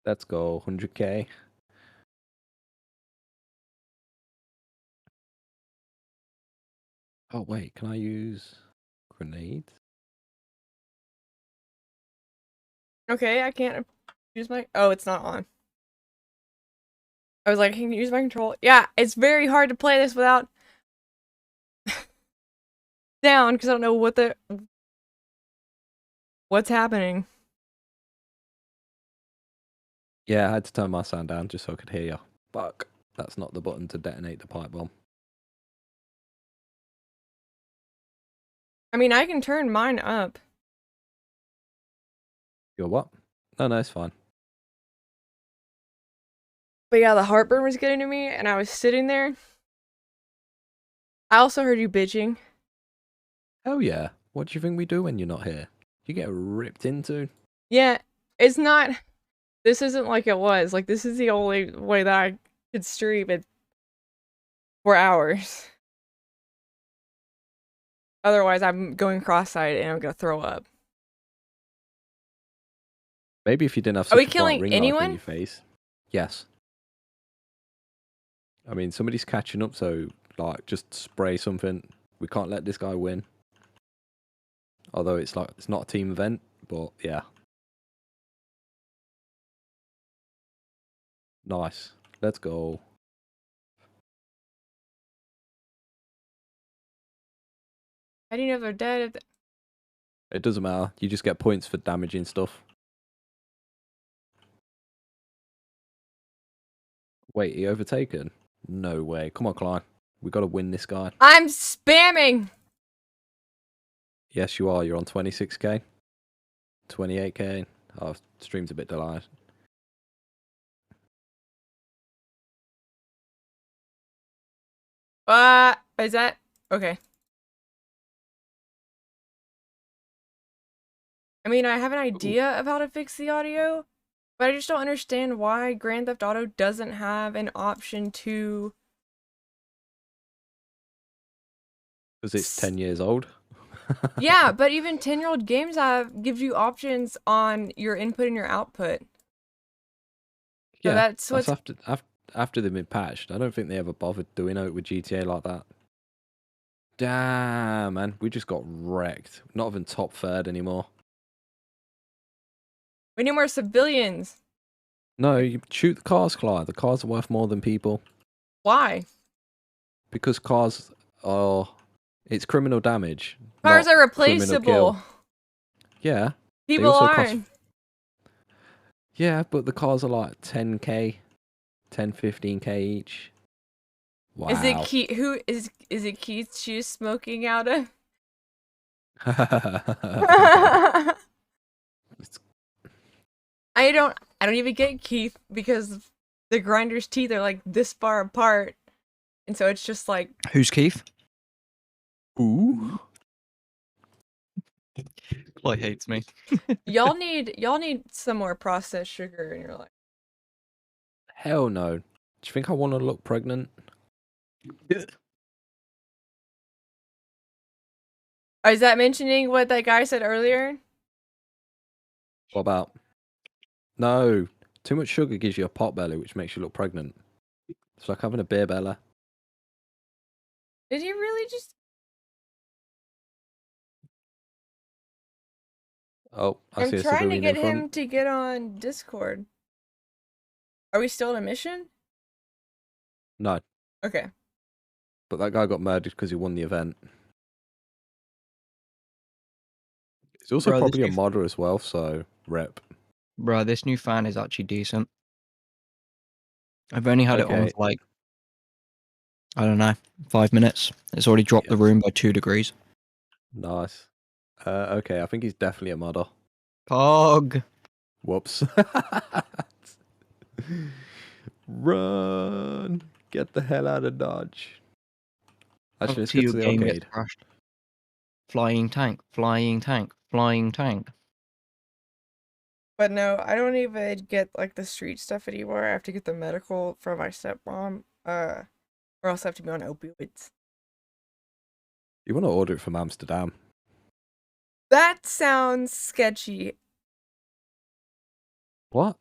Let's go, 100k. Oh wait, can I use grenades? Okay, I can't use my. Oh, it's not on. I was like, can you use my control? Yeah, it's very hard to play this without down because I don't know what's happening. Yeah, I had to turn my sound down just so I could hear you. Fuck, that's not the button to detonate the pipe bomb. I mean, I can turn mine up. Your what? No, it's fine. But yeah, the heartburn was getting to me, and I was sitting there. I also heard you bitching. Hell yeah. What do you think we do when you're not here? You get ripped into? Yeah, it's not. This isn't like it was. Like, this is the only way that I could stream it for hours. Otherwise, I'm going cross-eyed and I'm gonna throw up. Maybe if you didn't have Are such we a bright killing ring light anyone? in your face. Yes. I mean, somebody's catching up, so, like, just spray something. We can't let this guy win. Although it's not a team event, but yeah. Nice. Let's go. How do you know if they're dead? It doesn't matter. You just get points for damaging stuff. Wait, he overtaken? No way. Come on, Klein. We got to win this guy. I'm spamming! Yes, you are. You're on 26k. 28k. Oh, stream's a bit delayed. Is that... Okay. I mean, I have an idea of how to fix the audio, but I just don't understand why Grand Theft Auto doesn't have an option to... Because it's 10 years old. Yeah, but even 10-year-old games gives you options on your input and your output. So Yeah, that's what's... after they've been patched. I don't think they ever bothered doing it with GTA like that. Damn, man. We just got wrecked. Not even top third anymore. We need more civilians. No, you shoot the cars, Clyde. The cars are worth more than people. Why? Because cars are... It's criminal damage. Cars not are criminal replaceable. kill. Yeah. they People also cost- aren't. Yeah, but the cars are like 10k, 10, 15k each. Wow. Is it Keith? Who is it? Keith she's smoking out of? I don't even get Keith because the grinder's teeth are like this far apart, and so it's just like. Who's Keith? Ooh. Clay hates me. y'all need some more processed sugar in your life. Hell no. Do you think I want to look pregnant? Oh, is that mentioning what that guy said earlier? What about? No. Too much sugar gives you a pot belly, which makes you look pregnant. It's like having a beer belly. Did he really just? Oh, I'm see a trying to civilian get in front. him to get on Discord. Are we still in a mission? No, Okay. but that guy got murdered because he won the event. He's also Bro, this probably a new- modder as well, so rep. Bro, this new fan is actually decent. I've only had it on Okay. for like, I don't know, 5 minutes. It's already dropped the room by 2 degrees. Nice. Okay, I think he's definitely a modder. Pog. Whoops. Run! Get the hell out of Dodge. Actually, let's Till get to your the game gets arcade. crashed. flying tank, flying tank, flying tank. But no, I don't even get like the street stuff anymore. I have to get the medical from my stepmom, or else I have to be on opioids. You want to order it from Amsterdam? That sounds sketchy. What?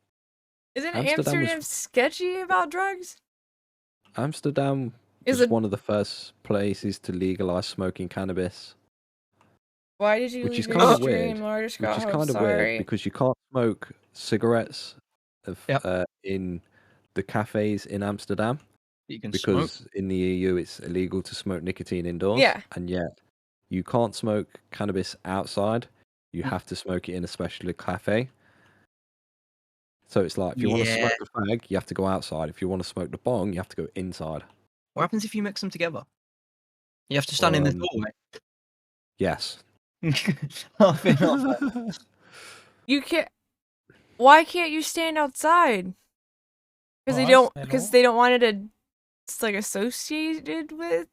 Isn't Amsterdam Amsterdam was- sketchy about drugs? Amsterdam Is was it? one of the first places to legalize smoking cannabis, Why did you which leave is your kind of stream, weird. Larder Which Scott? is I'm kind of sorry. weird because you can't smoke cigarettes in the cafes in Amsterdam You can because smoke. in the EU it's illegal to smoke nicotine indoors. Yeah. And yet you can't smoke cannabis outside. You have to smoke it in a special cafe. So it's like if you want to smoke the fag, you have to go outside. If you want to smoke the bong, you have to go inside. What happens if you mix them together? You have to stand in the doorway. Yes. Half in, half out. You can't. Why can't you stand outside? Because Well, they don't want it to. It's like associated with.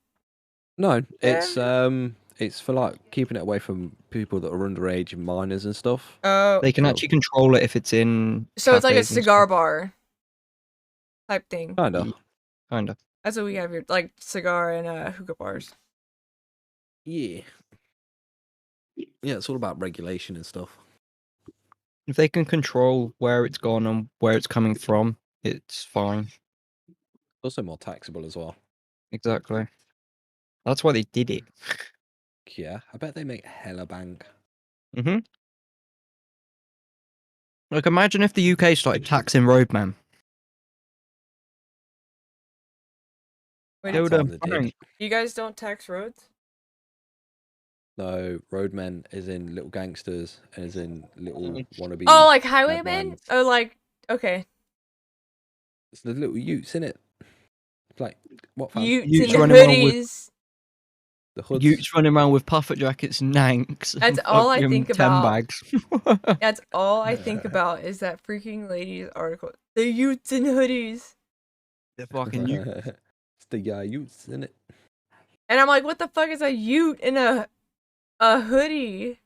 No, it's for like keeping it away from people that are underage and minors and stuff. Oh. They can So- actually control it if it's in. So it's like a cafes and cigar stuff. bar type thing. Kinda. Kinda. That's what we have here, like cigar and hookah bars. Yeah. Yeah, it's all about regulation and stuff. If they can control where it's gone and where it's coming from, it's fine. Also more taxable as well. Exactly. That's why they did it. Yeah, I bet they make hella bank. Mm-hmm. Like, imagine if the UK started taxing roadmen. Wait, They would Time have they did. you guys don't tax roads? No, roadmen is in little gangsters and is in little wannabe. Oh, like highwaymen? madmans. Oh, like okay. It's the little utes, innit? It's like what? Fam? Utes Utes and running around with- hoodies. The hoods. Utes running around with puffer jackets and nanks. That's and all I fucking think 10 about. bags. That's all I think about is that freaking lady's article. The utes and hoodies. The fucking ute. It's the utes, innit? And I'm like, what the fuck is a ute in a hoodie?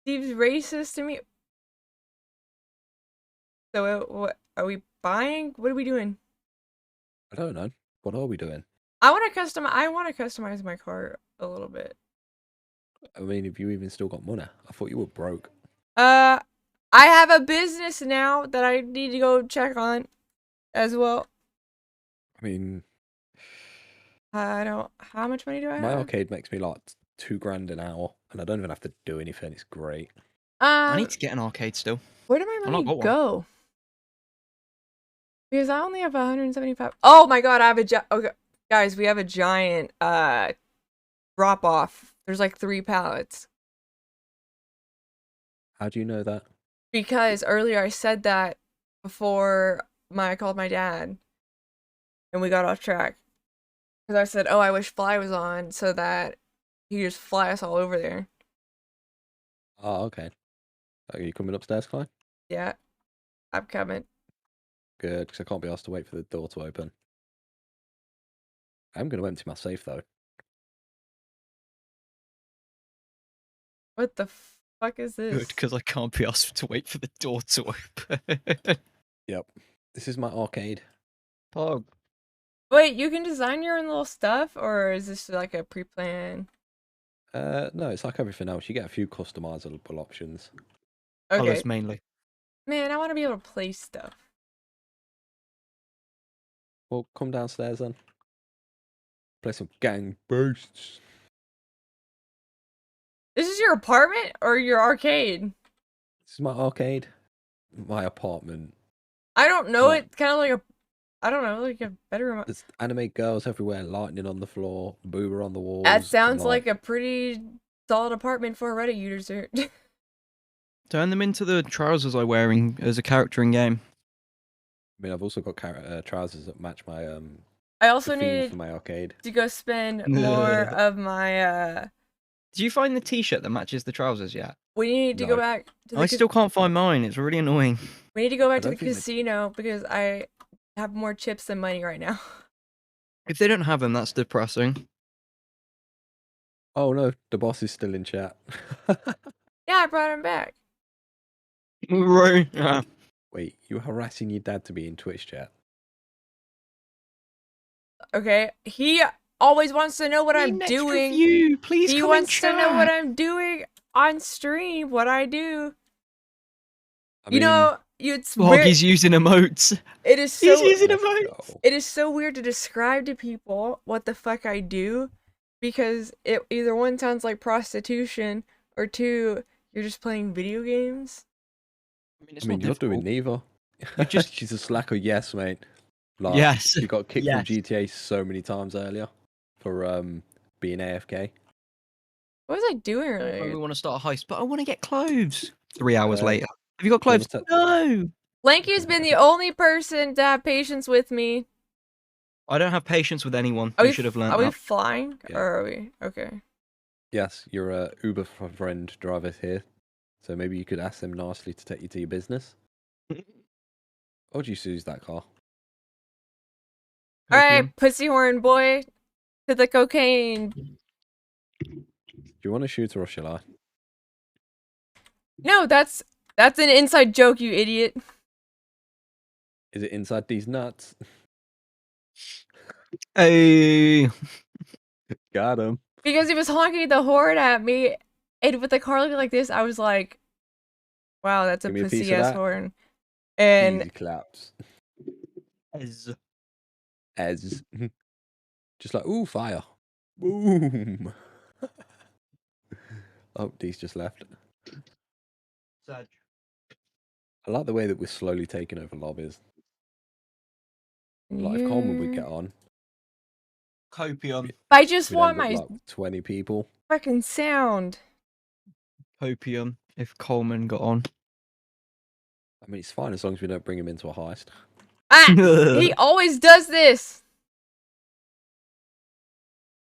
Seems racist to me. So what are we buying? What are we doing? I don't know. What are we doing? I want to customize my car a little bit. I mean, if you even still got money, I thought you were broke. I have a business now that I need to go check on as well. I mean, I don't. How much money do I my have? arcade makes me like $2 an hour, and I don't even have to do anything. It's great. I need to get an arcade still. Where did my I've not money got one. go? Because I only have 175. Oh my god, I have a okay, guys, we have a giant drop off. There's like 3 pallets. How do you know that? Because earlier I said that before I called my dad, and we got off track. Because I said, "Oh, I wish Fly was on so that he could just fly us all over there." Oh, okay. Are you coming upstairs, Clyde? Yeah, I'm coming. Good, because I can't be asked to wait for the door to open. I'm going to empty my safe, though. What the fuck is this? Good, because I can't be asked to wait for the door to open. Yep. This is my arcade. Pog. Wait, you can design your own little stuff, or is this like a pre-plan? No, it's like everything else. You get a few customizable options. Okay. Colours mainly. Man, I want to be able to play stuff. Well, come downstairs then. Play some gang boosts. This is your apartment or your arcade? This is my arcade. My apartment. I don't know. Right. It's kind of like a, I don't know, like a bedroom. There's anime girls everywhere, lightning on the floor, boober on the walls. That and, sounds like a pretty solid apartment for a Reddit user. Turn them into the trousers I'm wearing as a character in game. I mean, I've also got trousers that match my I also the theme needed for my arcade. to go spend more of my. Did you find the t-shirt that matches the trousers yet? We need to go No. back to the I still can't find mine. It's really annoying. We need to go I back to the don't think they- casino because I have more chips than money right now. If they don't have them, that's depressing. Oh no, the boss is still in chat. Yeah, I brought him back. Right. Yeah. Wait, you're harassing your dad to be in Twitch chat? Okay, he always wants to know what Need I'm an extra doing. view. Please He come in wants to know what chat. I'm doing on stream, what I do. I You mean, know, it's Bog weird. is using emotes. It is He's so using let's emotes. go. it is so weird to describe to people what the fuck I do, because it either one sounds like prostitution or two, you're just playing video games. It's I mean, not you're doing difficult. neither. just- She's a slacker, yes, mate. Like, Yes. She got kicked from Yes. GTA so many times earlier for being AFK. What was I doing We earlier? want to start a heist, but I want to get clothes. 3 hours Uh, later. Have you got do you clothes? wanna No. Lanky's been the only person to have patience with me. I don't have patience with anyone. Are You we, should have learned are we that. flying? Yeah. Or are we? Okay. Yes, you're a Uber friend driver here, so maybe you could ask them nicely to take you to your business. Or would you use that car? Alright, pussy horn boy. To the cocaine. Do you want to shoot her or shall I? No, that's an inside joke, you idiot. Is it inside these nuts? Hey. Got him. Because he was honking the horn at me, and with the car looking like this, I was like, wow, that's a Give me a piece pussy of ass that. horn. And Easy claps. Ez. As. Just like, ooh, fire. Boom. Oh, Dee's just left. Sag. I like the way that we're slowly taking over lobbies. Like, if Coleman would get on, Copium. I just we'd want end up my like 20 people. fucking sound. Copium. If Coleman got on. I mean, it's fine as long as we don't bring him into a heist. Ah! He always does this!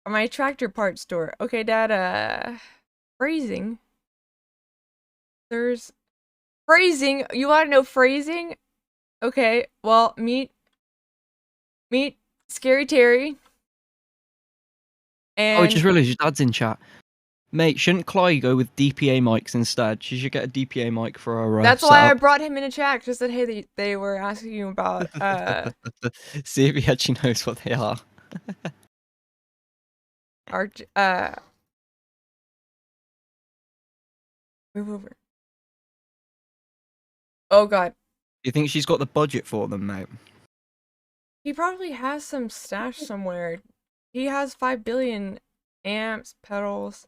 My tractor part store. Okay, Dad, phrasing. There's phrasing. You want to know phrasing? Okay, well, meet Scary Terry. And Oh, I just realised your dad's in chat. Mate, shouldn't Cly go with DPA mics instead? She should get a DPA mic for her that's why I setup. brought him in a chat. Just said, hey, they were asking you about See if he actually knows what they are. our move over. Oh God, You think she's got the budget for them, mate? he probably has some stash somewhere. He has 5 billion amps, pedals.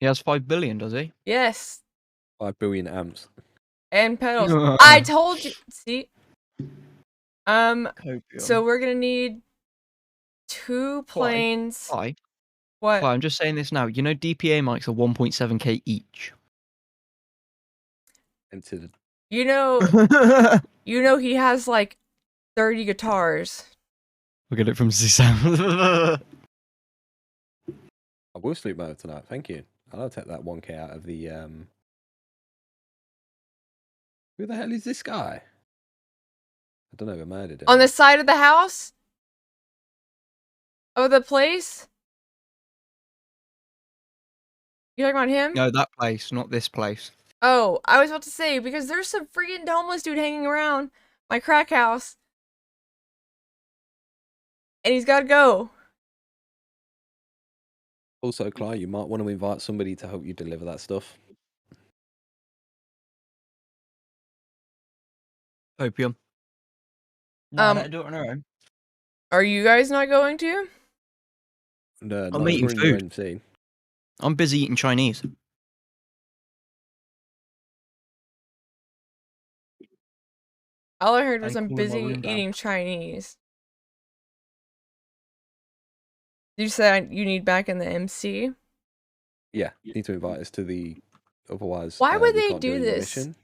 He has 5 billion, does he? Yes, 5 billion amps. and pedals. I told you. See. Copium. So we're gonna need 2 planes. Cly, What? Cly, I'm just saying this now. You know DPA mics are 1.7k each. Into the... You know he has like 30 guitars. Look at it from Zizam. I will sleep mode tonight, thank you. I'll take that 1k out of the... Who the hell is this guy? I don't know who murdered him. On the side of the house? Of the place? You talking about him? No, that place, not this place. Oh, I was about to say, because there's some freaking homeless dude hanging around my crack house. And he's gotta go. Also, Cly, you might want to invite somebody to help you deliver that stuff. Copium. Um, let her do it on her own. Are you guys not going to? No, I'm not eating for your food. MC. I'm busy eating Chinese. All I heard was And I'm cooling my busy room down. eating Chinese. You said you need back in the MC? Yeah, you need to invite us to the... Otherwise, Why would we they can't do any this? mission.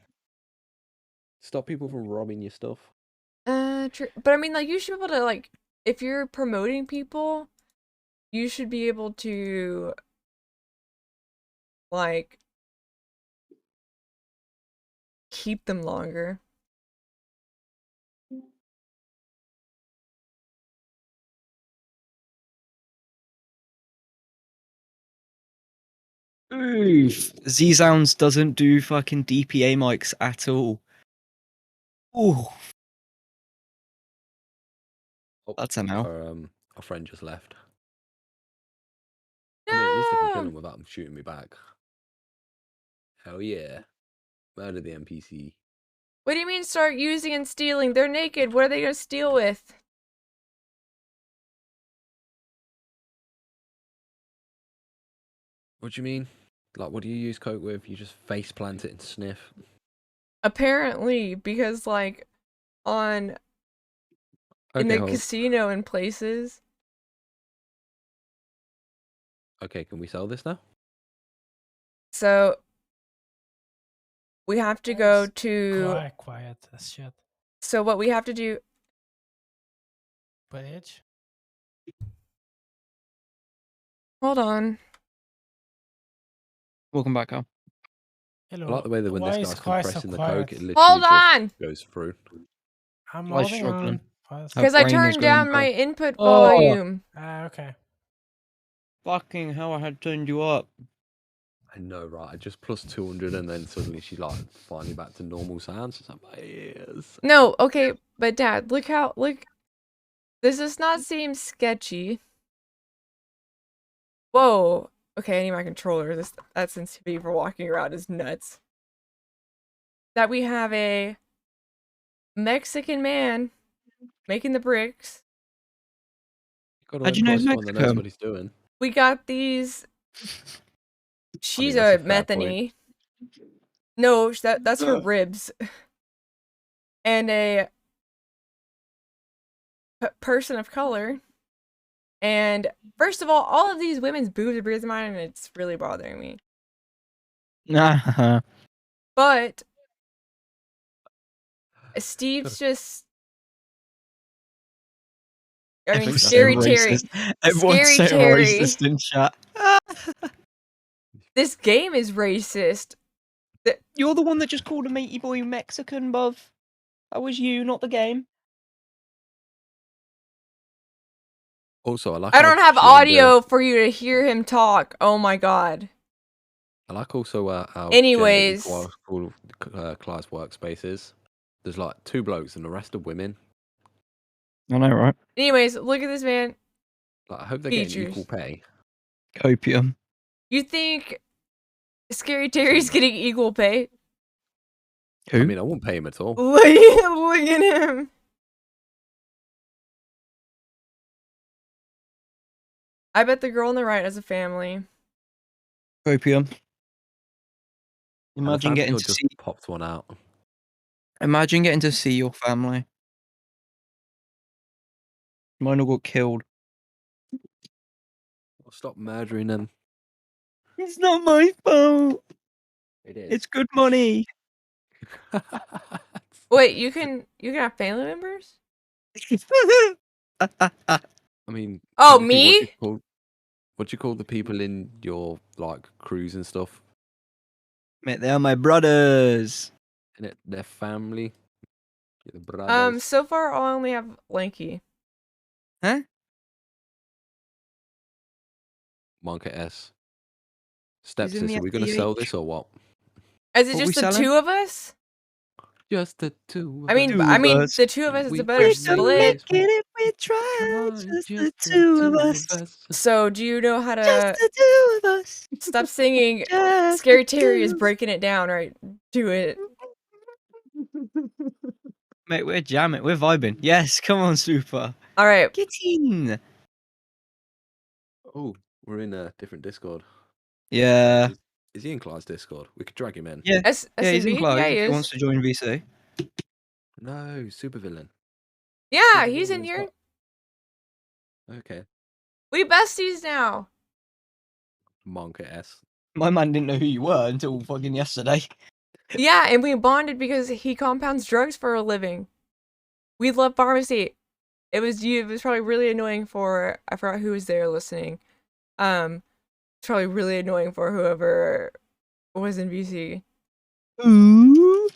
Stop people from robbing your stuff. True. But I mean, like, you should be able to, like, if you're promoting people, you should be able to, like, keep them longer. Oof. Z-Sounds doesn't do fucking DPA mics at all. Ooh. Oh, That's an L. our friend just left. I mean, at least I can kill No! him without him shooting me back. Hell yeah. Murder the NPC. What do you mean start using and stealing? They're naked. What are they gonna steal with? What do you mean? Like, what do you use coke with? You just face plant it and sniff. Apparently, because like in Okay, the hold. casino and places. Okay, can we sell this now? So we have to go to. Quiet as shit. So what we have to do. Bitch. Hold on. Welcome back, Al. Hello. I like the way that when this Why is guy's Kai so compressing the quiet? coke, it literally Hold just on! goes through. I'm Why is holding struggling? on. Fast. Her Because I brain is turned going down my broke. input Oh. volume. Okay. Fucking hell, I had turned you up. I know, right? I just plus 200 and then suddenly she like finally back to normal sounds. It's like my ears. No, okay, but Dad, look. This does not seem sketchy. Whoa. Okay, I need my controller. That sensitivity for walking around is nuts. That we have a Mexican man making the bricks. How'd you know he's One that knows Mexican? what he's doing. We got these. She's that's a a fair point. Methany. No, that's her ribs. And a person of color. And first of all of these women's boobs are bigger than mine, and it's really bothering me. Nah. But Steve's just. I mean, Everyone's Scary so Terry. Racist. Everyone's Scary so Terry. racist in chat. This game is racist. You're the one that just called a matey boy Mexican, bruv. That was you, not the game. Also, I like. I how don't have she ended- audio for you to hear him talk. Oh my god. I like also how Anyways. gender equal class workspaces. There's like 2 blokes and the rest are women. I know, right? Anyways, look at this man. Like, I hope they're getting Features. equal pay. Copium. You think Scary Terry's getting equal pay? Who? I mean, I won't pay him at all. Look at him. I bet the girl on the right has a family. Copium. And the Imagine family getting or to just see. popped one out. Imagine getting to see your family. Mine all got killed. I'll stop murdering them. It's not my fault. It is. It's good money. Wait, you can have family members? I mean, Oh, technically, me? What do you call the people in your like crews and stuff? Mate, they are my brothers. In it, their family. The brothers. So far I only have Lanky. Huh? Monka S. He's in Stepsis, the are we going to FDH. sell this or what? Is it What we just the selling? 2 of us? Just the 2. I mean, Two of us. the 2 of us is We a better don't split. make it if we try. Just Just the the two of us. So, do you know how to Just the two of us. stop singing? Just Scary the Terry is two. breaking it down, right? Do it. Mate, we're jamming. We're vibing. Yes, come on, Super. All right. Get in. Oh, we're in a different Discord. Yeah. Is he in Clyde's Discord? We could drag him in. Yeah. Yeah, he's in SMB? Cloud Yeah, he if he is. wants to join VC. No, supervillain. Yeah, he's in here. Okay. We besties now. Monka S. My man didn't know who you were until fucking yesterday. Yeah, and we bonded because he compounds drugs for a living. We love pharmacy. It was probably really annoying for I forgot who was there listening. It's probably really annoying for whoever was in VC. Ooh.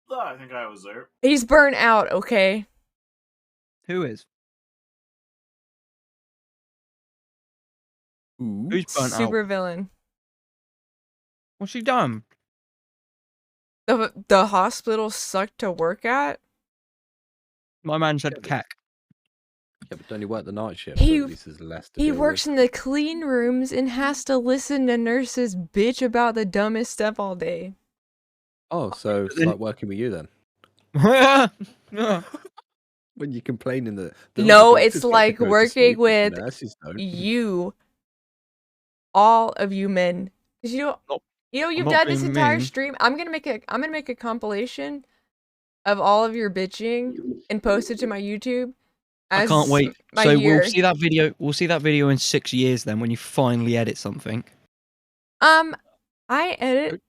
Oh, I think I was there. He's burnt out, okay? Who is? Ooh. Who's burnt out? Super villain. What's she done? The hospital sucked to work at. My man said Yeah, but- cack. Yeah, but don't you work the night shift? He- So at least there's less to He deal works with. in the clean rooms and has to listen to nurses bitch about the dumbest stuff all day. Oh, so it's then- like working with you then. When you're complaining that No, it's like working with nurses don't. You, all of you men, because Nope. you've not done this being entire mean. stream. I'm gonna make a compilation of all of your bitching and post it to my YouTube. I can't wait. My So year. we'll see that video. We'll see that video in 6 years then, when you finally edit something. I edit.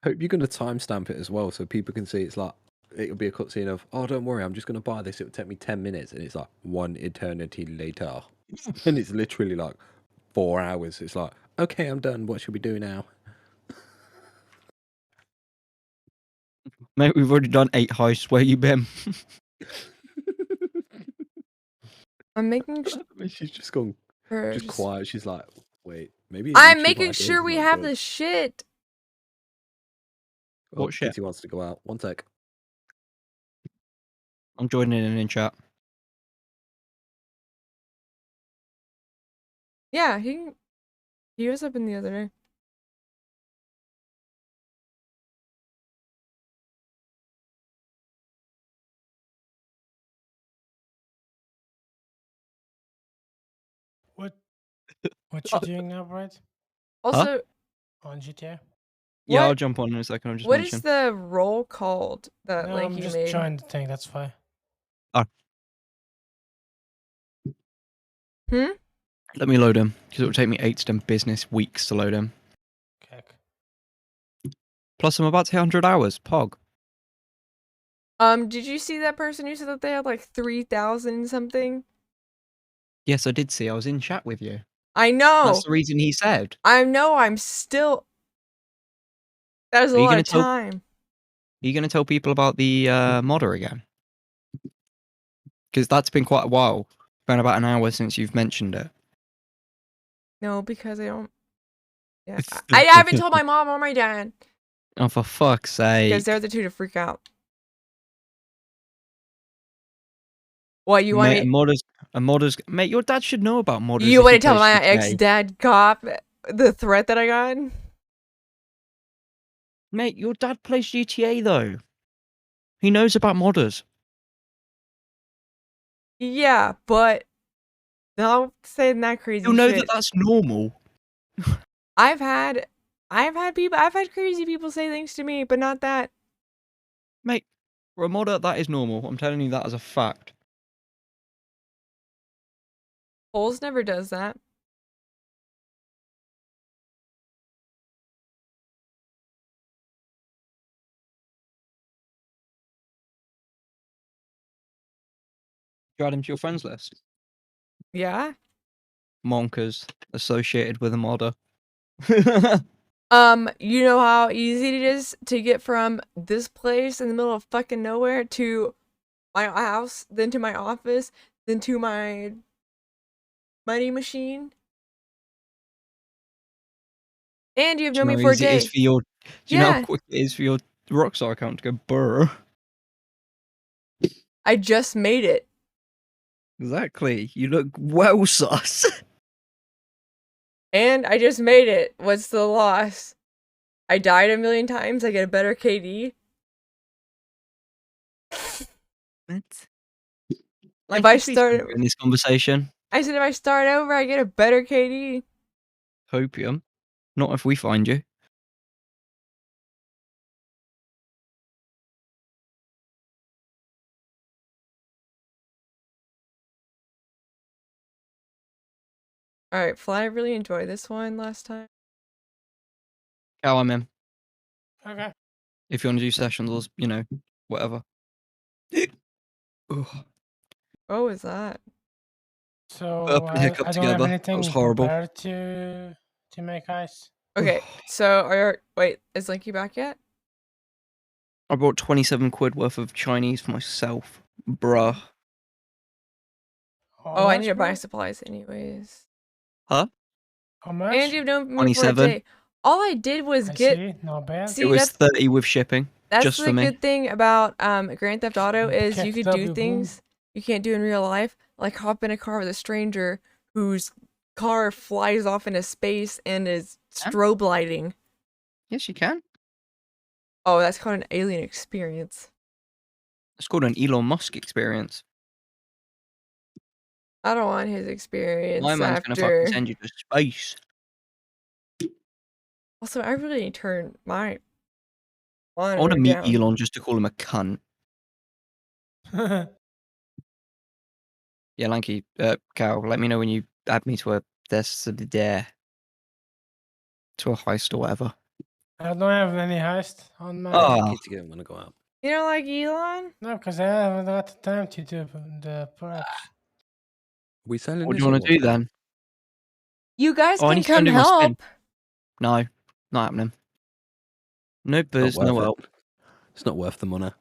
I hope you're going to timestamp it as well, so people can see. It's like it'll be a cutscene of, oh, don't worry, I'm just going to buy this. It'll take me 10 minutes, and it's like 1 eternity later, and it's literally like 4 hours. It's like, okay, I'm done. What should we do now? Mate, we've already done 8 heists. Where you been? I'm making She's just gone, sure. just quiet. She's like, wait, maybe. I'm YouTube making idea sure is we not have good. the shit. Oh, What shit? Kitty wants to go out. One sec. I'm joining in chat. Yeah, he was up in the other day. What you doing now, Brad? Also, On GTA? Yeah, I'll What- jump on in a second. I'm just what mentioning. is the role called that No, like I'm you just made? trying to think. That's fine. Let me load him, because it will take me 8 to 10 business weeks to load him. Okay. Plus, I'm about to hit 100 hours. Pog. Did you see that person who said that they had like 3,000 something? Yes, I did see. I was in chat with you. I know. That's the reason he said. I know. I'm still. That is a Are you lot gonna of tell- time. Are you going to tell people about the modder again? Because that's been quite a while. It's been about an hour since you've mentioned it. No, because I don't. Yeah, I haven't told my mom or my dad Oh, for fuck's sake. because they're the two to freak out. What you want Mate, me? a modders. Mate, your dad should know about modders. You if want he to tell plays my GTA. ex-dad cop the threat that I got? Mate, your dad plays GTA though. He knows about modders. Yeah, but not saying that crazy You'll know shit. that that's normal. I've had crazy people say things to me, but not that. Mate, for a modder, that is normal. I'm telling you that as a fact. Holes never does that. You add him to your friends list. Yeah. Monkers associated with a modder. You know how easy it is to get from this place in the middle of fucking nowhere to my house, then to my office, then to my money machine? And you have Do you known know me how for a easy it day. is for your? Do you know how Yeah. quick it is for your Rockstar account to go burr? I just made it. Exactly. You look well sus. And I just made it. What's the loss? I died a million times. I get a better KD. What? If I just be start- in this conversation, I said if I start over, I get a better KD. hopium. Not if we find you. Alright, Fly, I really enjoyed this one last time. Cow, I'm in. Okay. If you want to do sessions or, whatever. Ugh. What was that? So Put up and I hiccup don't together. have That anything was horrible. prepared to make ice. Okay, so wait, is Linky back yet? I bought 27 quid worth of Chinese for myself. Bruh. Oh, I need to much, buy bro? supplies anyways. How much? And you've known me for a 27. day. All I did was I get. see. Not bad. See, It was that's 30 with shipping. that's just the for me. good thing about Grand Theft Auto is you could do KFW, things you can't do in real life, like hop in a car with a stranger whose car flies off into space and is Huh? strobe lighting. Yes, you can. Oh, that's called an alien experience. It's called an Elon Musk experience. I don't want his experience My man's gonna after. fucking send you to space. Also, I really need to turn my I want to monitor meet down. Elon just to call him a cunt. Yeah, Lanky, Cal, let me know when you add me to a to a heist or whatever. I don't have any heist on my. Oh. Kids again when I go out. You don't like Elon? No, because I haven't got the time to do the perks. We selling What do this you or want to do what? then? You guys Oh, I can need to go and come do my spin. help. No, not happening. No booze, Not no worth help. it. It's not worth the money.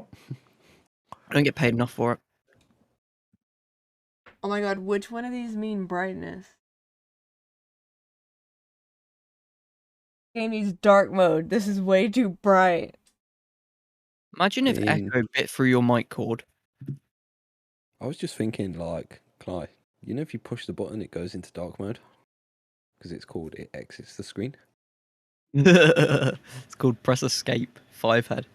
I don't get paid enough for it. Oh my god, which one of these mean brightness? Game needs dark mode. This is way too bright. Imagine if Mean. Echo bit through your mic cord. I was just thinking, like, Clyde, you know, if you push the button, it goes into dark mode because it's called it exits the screen. It's called Press Escape 5-head.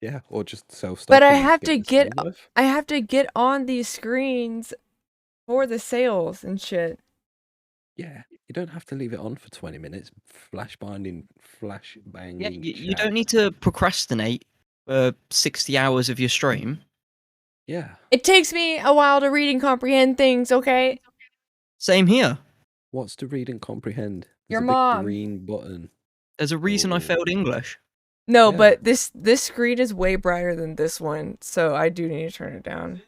Yeah, or just self-stop. But I and have to the get sound off. I have to get on these screens for the sales and shit. Yeah, you don't have to leave it on for 20 minutes. Flash banging. Yeah, you don't need to procrastinate for 60 hours of your stream. Yeah. It takes me a while to read and comprehend things, okay? Same here. What's to read and comprehend? Your There's a big mom. green button. There's a reason I Oh. failed English. No, Yeah. but this screen is way brighter than this one, so I do need to turn it down.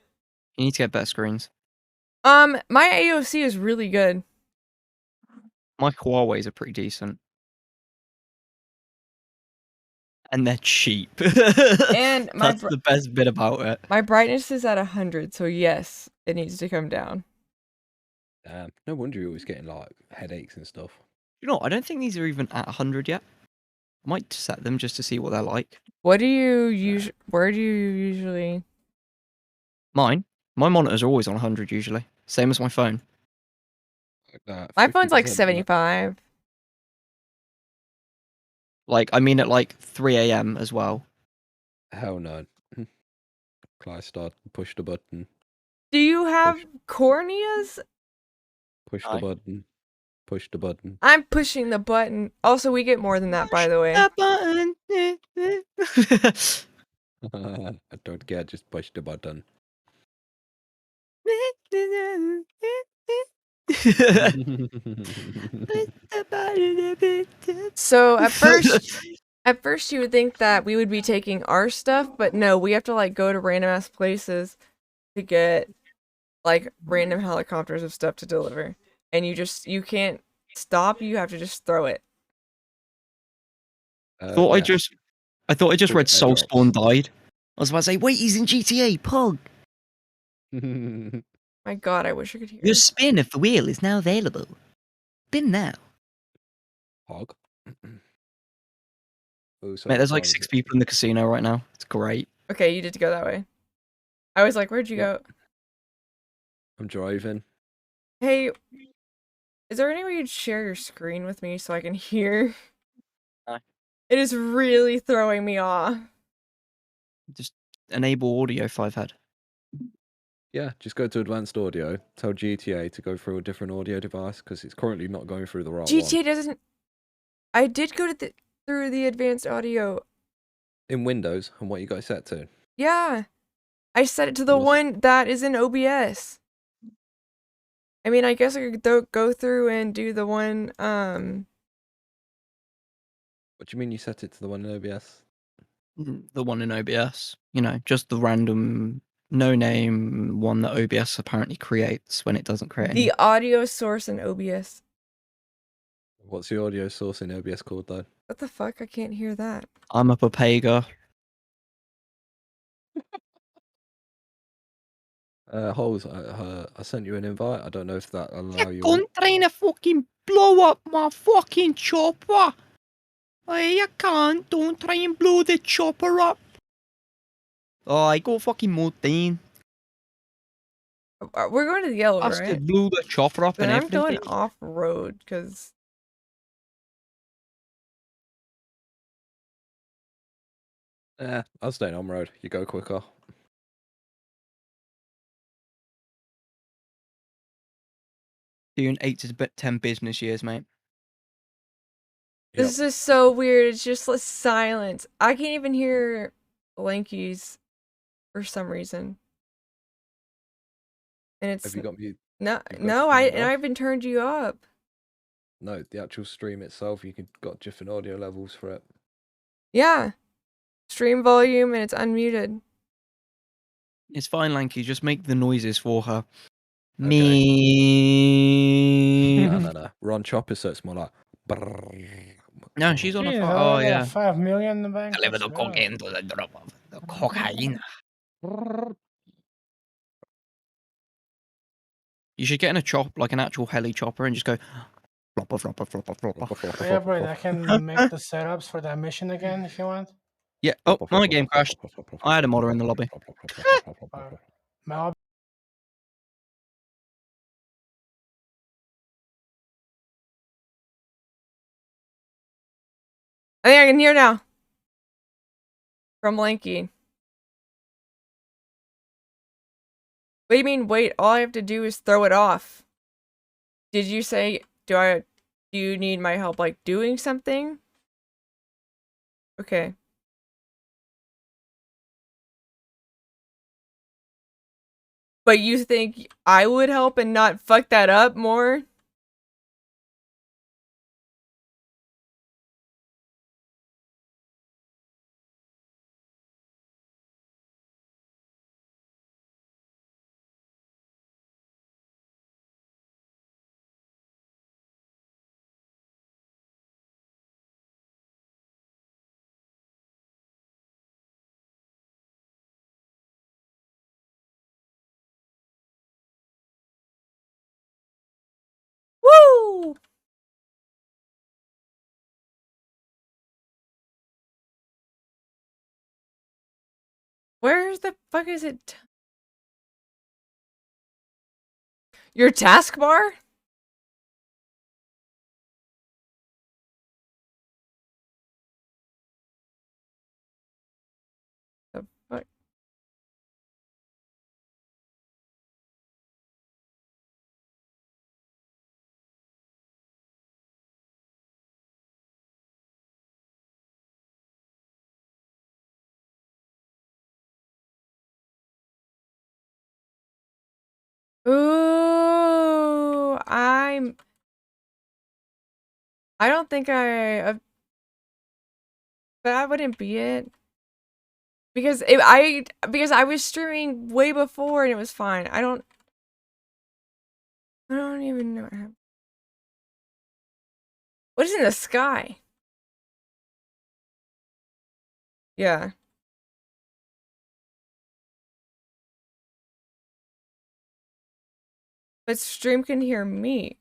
You need to get better screens. My AOC is really good. My Huawei's are pretty decent. And they're cheap. And my That's the best bit about it. my brightness is at 100, so yes, it needs to come down. No wonder you're always getting like headaches and stuff. You know, I don't think these are even at 100 yet. I might set them just to see what they're like. What do you where do you usually? My monitors are always on 100 usually. Same as my phone. Like that. My phone's like 50%, 75. Like, I mean at like 3 a.m. as well. Hell no. Clyde start push the button. Do you have corneas? Push Aye. the button. Push the button. I'm pushing the button. Also, we get more than that, by the way. I don't care, just push the button. So at first you would think that we would be taking our stuff, but no, we have to like go to random ass places to get like random helicopters of stuff to deliver. And you can't stop, you have to just throw it. I thought I just Called read airdrops. Soulspawn died. I was about to say, wait, he's in GTA, Pog. My god, I wish I could hear Your it. spin of the wheel is now available. Spin now. Hog. Oh, so Mate, there's like far 6 is it? people in the casino right now. It's great. Okay, you did go that way. I was like, where'd you Yeah. go? I'm driving. Hey, is there any way you'd share your screen with me so I can hear? No. It is really throwing me off. Just enable audio 5-head. Yeah, just go to advanced audio. Tell GTA to go through a different audio device because it's currently not going through the right GTA one. doesn't. I did go to through the advanced audio. In Windows, and what you got it set to? Yeah, I set it to the Was it- one that is in OBS. I mean, I guess I could go through and do the one. What do you mean you set it to the one in OBS? The one in OBS. You know, just the random, no name one that OBS apparently creates when it doesn't create any. The audio source in OBS. What's the audio source in OBS called though? What the fuck? I can't hear that. I'm a Papega. Holes, I sent you an invite. I don't know if that allow you. You're trying to fucking blow up my fucking chopper. Hey, you can't. Don't try and blow the chopper up. Oh, I go fucking Mortain. We're going to the yellow, Us right? to blow the chopper up Then and I'm going everything. off road because Yeah, I'm staying on road. You go quicker. Doing 8 to 10 business years, mate. this is so weird. It's just like silence. I can't even hear Lanky's for some reason. And it's Have you got mute? no, you've got no. your I mute and off? I even turned you up. No, the actual stream itself. You can got different audio levels for it. Yeah, stream volume and it's unmuted. It's fine, Lanky. Just make the noises for her. Okay. Me. No. We're on chopper, so it's more like. No, she's on a. Jeez, Oh already yeah. at 5 million in the bank. Deliver the Let's go. cocaine to the drop of the cocaine. You should get in a chop, like an actual heli chopper, and just go. Flopper, flopper, flopper, flopper. Yeah, bro, I can make the setups for that mission again if you want. Yeah. Oh, my game crashed. I had a modder in the lobby. My I think I can hear now. From Lanky. What do you mean, wait? All I have to do is throw it off. Did you say, do you need my help, like, doing something? Okay. But you think I would help and not fuck that up more? Woo! Where the fuck is it? Your taskbar? The fuck? Ooh, I don't think but that wouldn't be it. Because because I was streaming way before and it was fine. I don't even know what happened. What is in the sky? Yeah. But stream can hear me.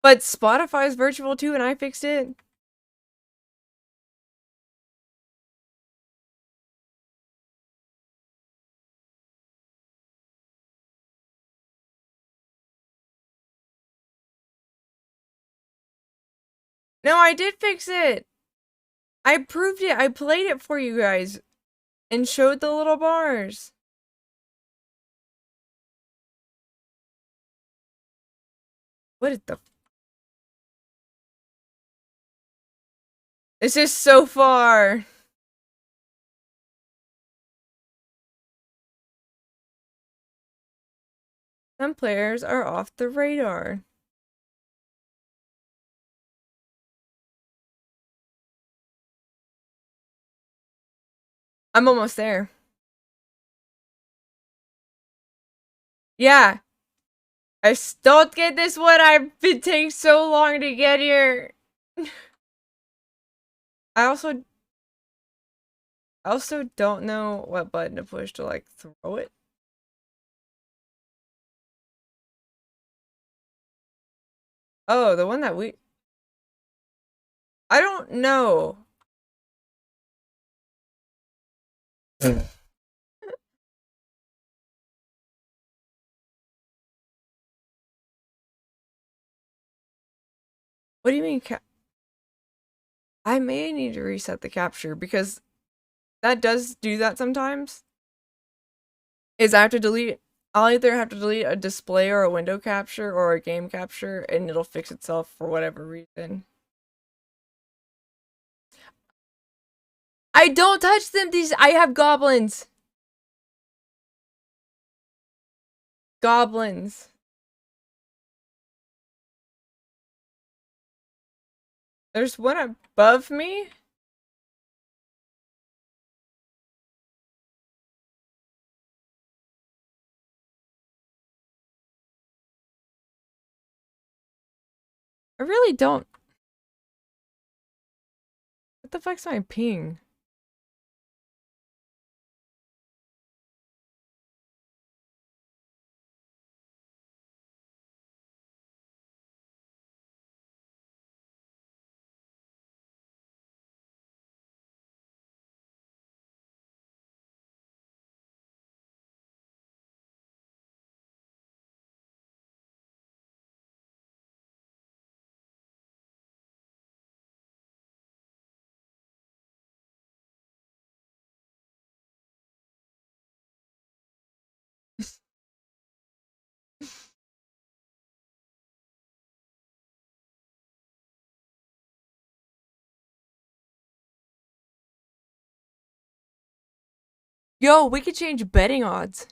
But Spotify is virtual too and I fixed it. No, I did fix it. I proved it. I played it for you guys and showed the little bars. What is the... This is so far. Some players are off the radar. I'm almost there. Yeah. I still get this one. I've been taking so long to get here. I also I also don't know what button to push to like throw it. Oh, the one that we... I don't know. What do you mean I may need to reset the capture because that does do that sometimes. Is I have to delete... I'll either have to delete a display or a window capture or a game capture and it'll fix itself for whatever reason. I don't touch them. I have goblins. Goblins. There's one above me. I really don't. What the fuck's my ping? Yo, we could change betting odds.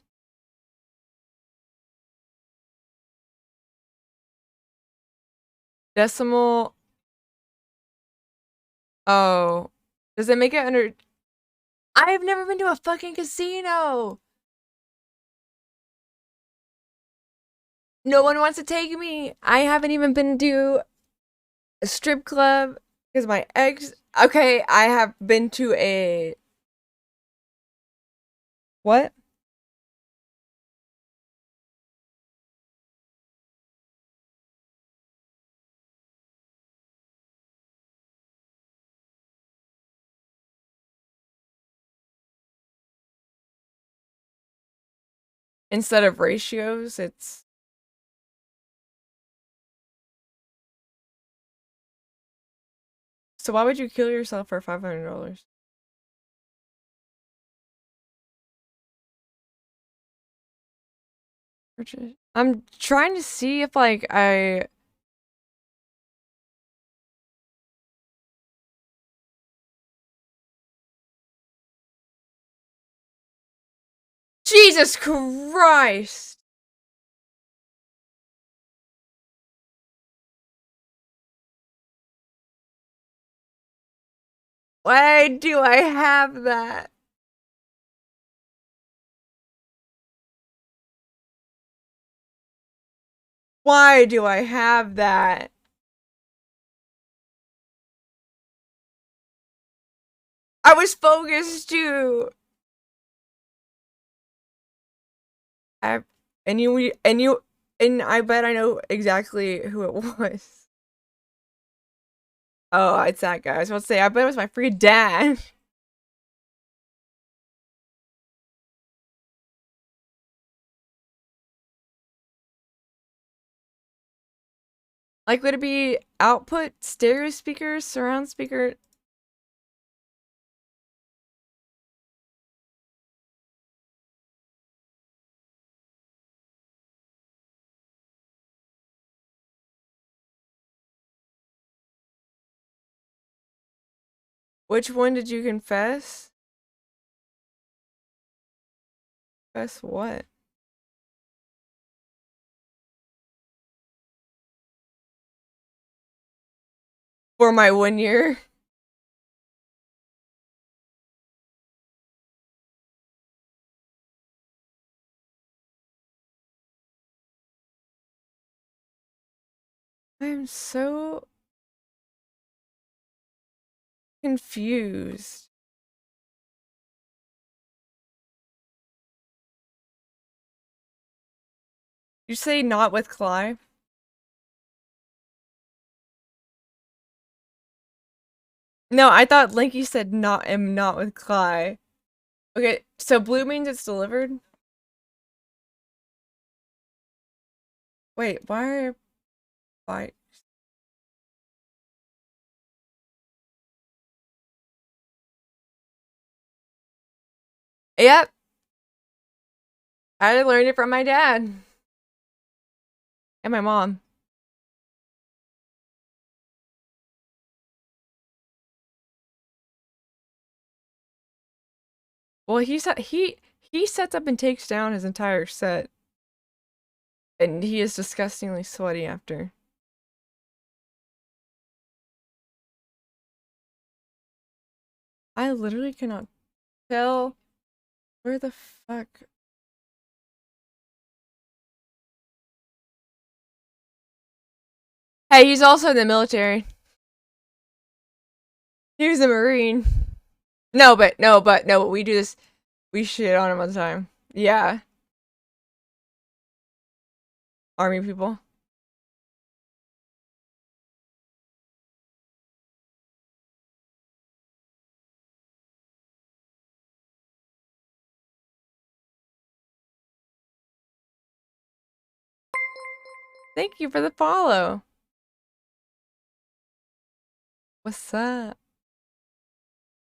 Decimal. Oh. Does it make it under... I've never been to a fucking casino. No one wants to take me. I haven't even been to a strip club because my ex... Okay, I have been to a... What? Instead of ratios, it's... So why would you kill yourself for $500? I'm trying to see if, like, I... Jesus Christ! Why do I have that? Why do I have that? I was focused too. And I bet I know exactly who it was. Oh, it's that guy. I was about to say, I bet it was my freaking dad. Like, would it be output, stereo speakers, surround speaker? Which one did you confess? Confess what? For my 1 year? I'm so confused. You say not with Cly? No, I thought Linky said not am not with Cly. Okay, so blue means it's delivered? Wait, why? Yep. I learned it from my dad. And my mom. Well, he sets up and takes down his entire set. And he is disgustingly sweaty after. I literally cannot tell where the fuck. Hey, he's also in the military. He was a Marine. No, but we do this. We shit on him all the time. Yeah. Army people. Thank you for the follow. What's up?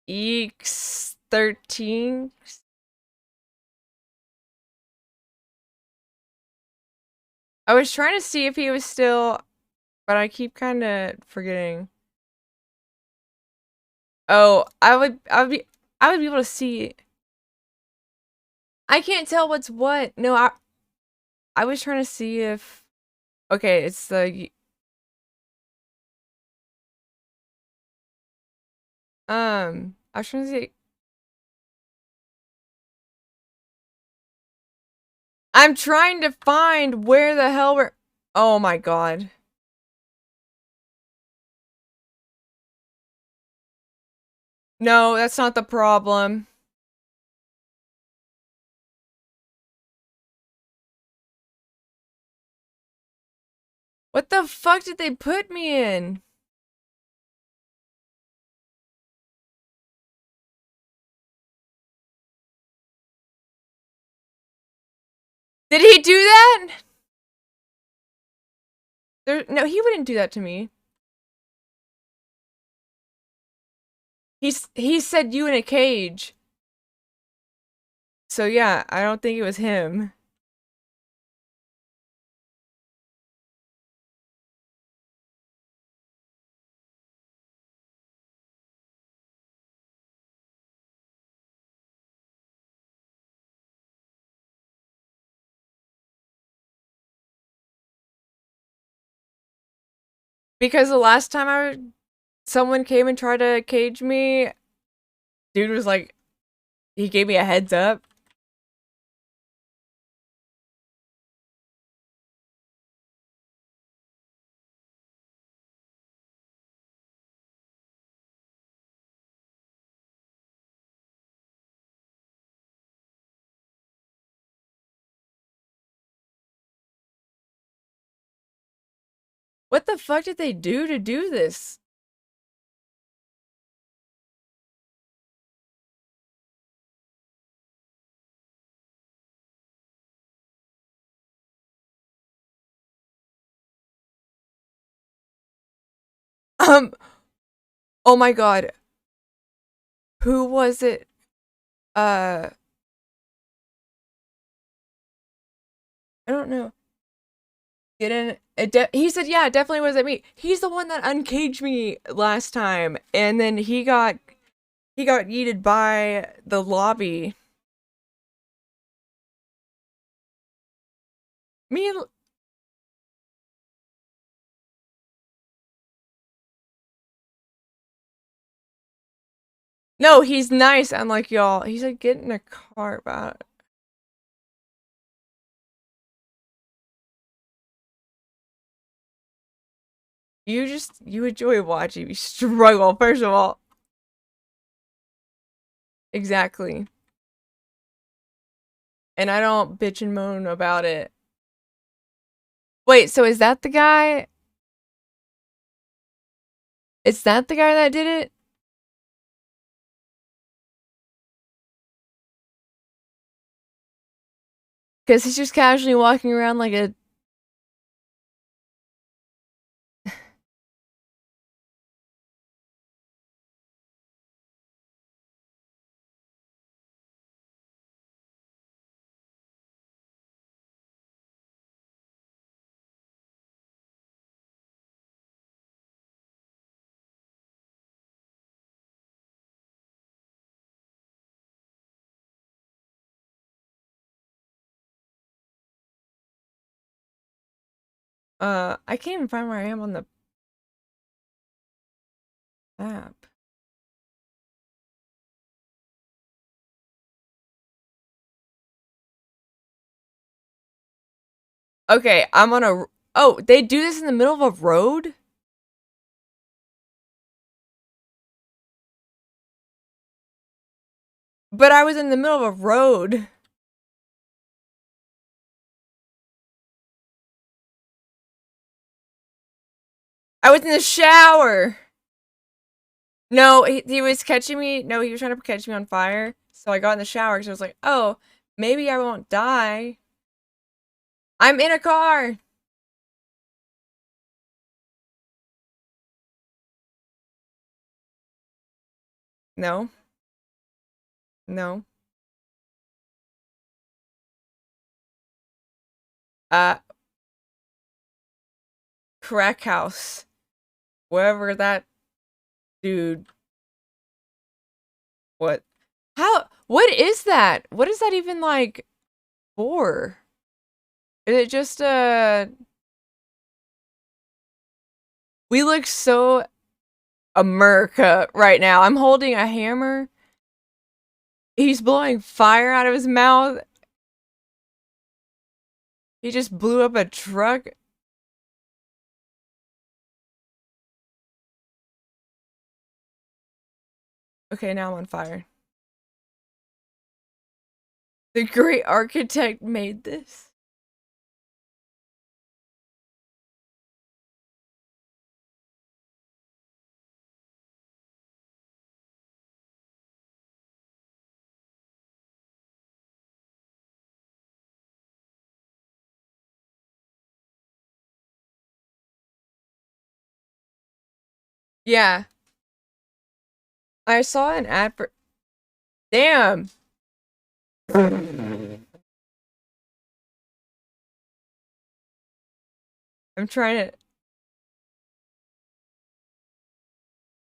Eeks 13. I was trying to see if he was still, but I keep kind of forgetting. Oh, I would be able to see. I can't tell what's what. No, I was trying to see if. Okay, it's the. I was trying to see. I'm trying to find where the hell we're. Oh my god. No, that's not the problem. What the fuck did they put me in? Did he do that? No, he wouldn't do that to me. He said you in a cage. So yeah, I don't think it was him. Because the last time someone came and tried to cage me, dude was like, he gave me a heads up. What the fuck did they do to do this? Oh my god. Who was it? I don't know. Get in. He said, yeah, it definitely wasn't me. He's the one that uncaged me last time, and then he got yeeted by the lobby. Me and no, he's nice, unlike y'all. He said, get in a car about it. You enjoy watching me struggle, first of all. Exactly. And I don't bitch and moan about it. Wait, so is that the guy? Is that the guy that did it? Because he's just casually walking around like a... I can't even find where I am on the map. Okay, I'm on a... Oh, they do this in the middle of a road? But I was in the middle of a road. I was in the shower. No, he was catching me. No, he was trying to catch me on fire. So I got in the shower because I was like, oh, maybe I won't die. I'm in a car. No. No. Crack house. Wherever that dude. What? How? What is that? What is that even like for? Is it just we look so America right now. I'm holding a hammer. He's blowing fire out of his mouth. He just blew up a truck. Okay, now I'm on fire. The great architect made this. Yeah. I saw an ad for... Damn! I'm trying to...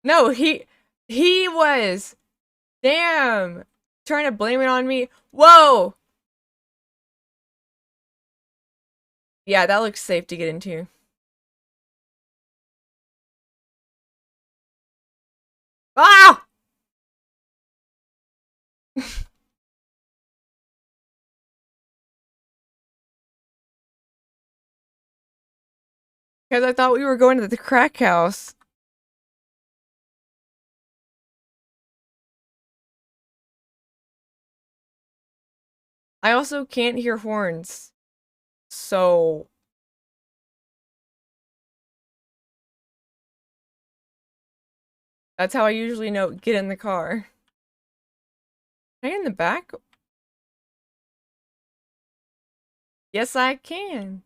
No, he was... Damn! Trying to blame it on me. Whoa! Yeah, that looks safe to get into. Ah! Because I thought we were going to the crack house. I also can't hear horns. So... That's how I usually know, get in the car. Can I get in the back? Yes, I can.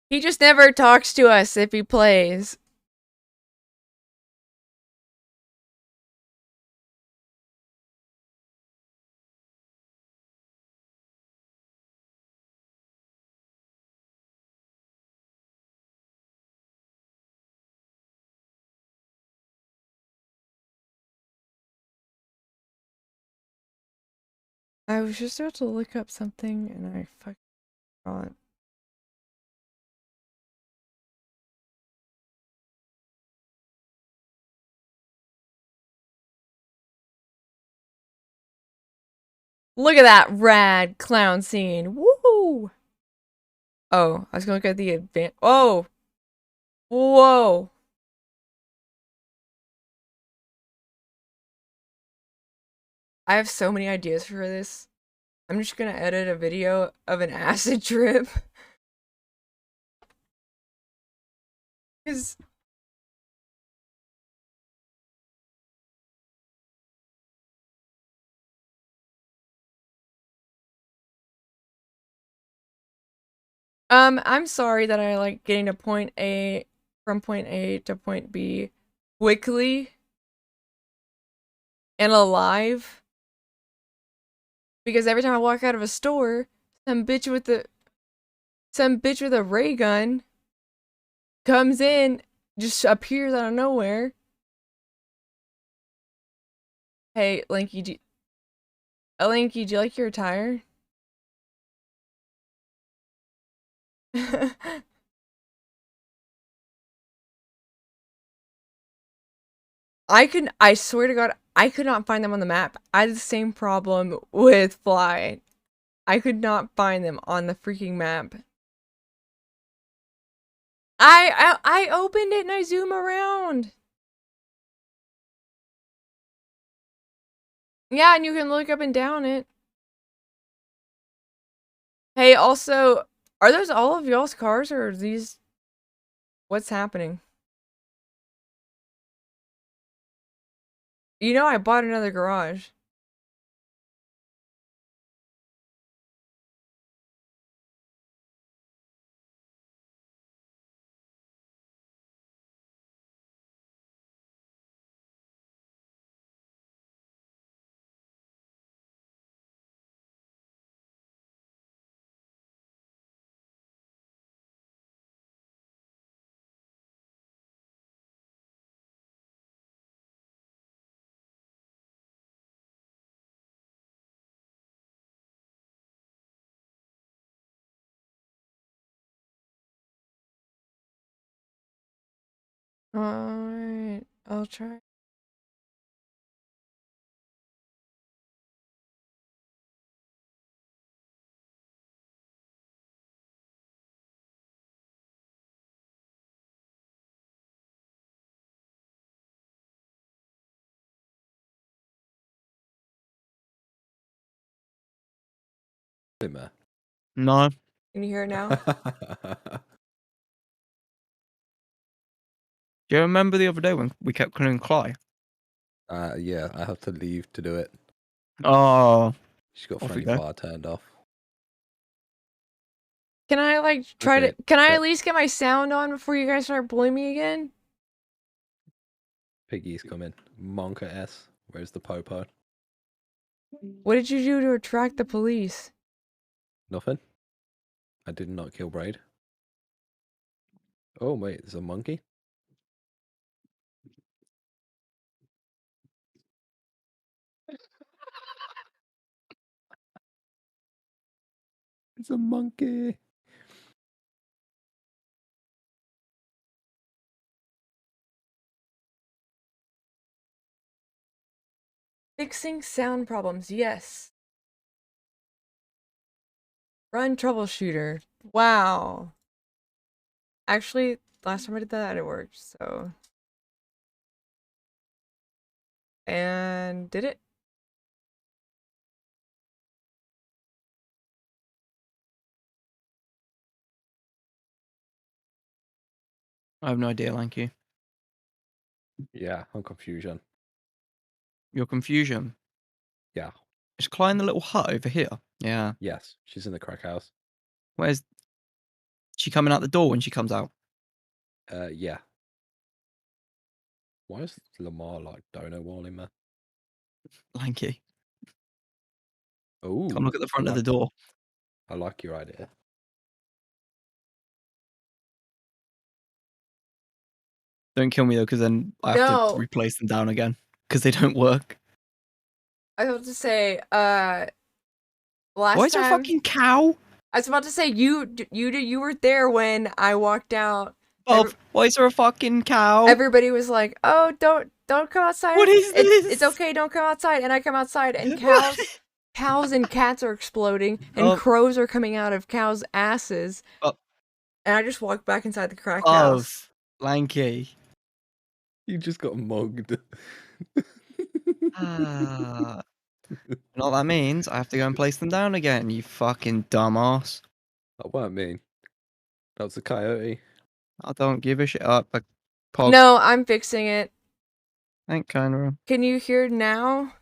He just never talks to us if he plays. I was just about to look up something and I fucking forgot. Look at that rad clown scene. Woo! Oh, I was gonna look at the advance. Oh! Whoa! I have so many ideas for this. I'm just gonna edit a video of an acid trip. 'Cause I'm sorry that I like getting to point A from point A to point B quickly and alive. Because every time I walk out of a store, some bitch with a ray gun comes in, just appears out of nowhere. Hey, Linky, do you like your attire? I swear to God, I could not find them on the map. I had the same problem with Fly. I could not find them on the freaking map. I opened it and I zoom around. Yeah, and you can look up and down it. Hey, also, are those all of y'all's cars or are these... What's happening? You know I bought another garage. Alright, I'll try. Man. No. Can you hear it now? Do you remember the other day when we kept calling Cly? Yeah, I have to leave to do it. Oh. She's got Off we friendly go. fire turned off. Can I like try Okay, to can I yeah. at least get my sound on before you guys start bullying me again? Piggy's coming. Monka S. Where's the popo? What did you do to attract the police? Nothing. I did not kill Braid. Oh wait, there's a monkey. It's a monkey. Fixing sound problems, yes. Run troubleshooter. Wow. Actually, last time I did that, it worked, so. And did it? I have no idea, Lanky. Yeah, I'm confusion. Your confusion. Yeah. Is Cly in the little hut over here? Yeah. Yes, she's in the crack house. Where's she coming out the door when she comes out? Yeah. Why is Lamar like dono walling, man? Lanky. Oh, Come look at the front of the door. I like your idea. Don't kill me though, because then I have No. to replace them down again because they don't work. I was about to say, last Why is there a time fucking cow? I was about to say you were there when I walked out. Bob, why is there a fucking cow? Everybody was like, "Oh, don't come outside. What is this? It's okay, don't come outside." And I come outside, and cows cows and cats are exploding, and Oh. crows are coming out of cows' asses. Oh. And I just walked back inside the crack house. Of Lanky. You just got mugged. Ah. You know what that means? I have to go and place them down again, you fucking dumbass. That weren't me. That was a coyote. I don't give a shit up. Pog. No, I'm fixing it. Ain't kinda. Can you hear now?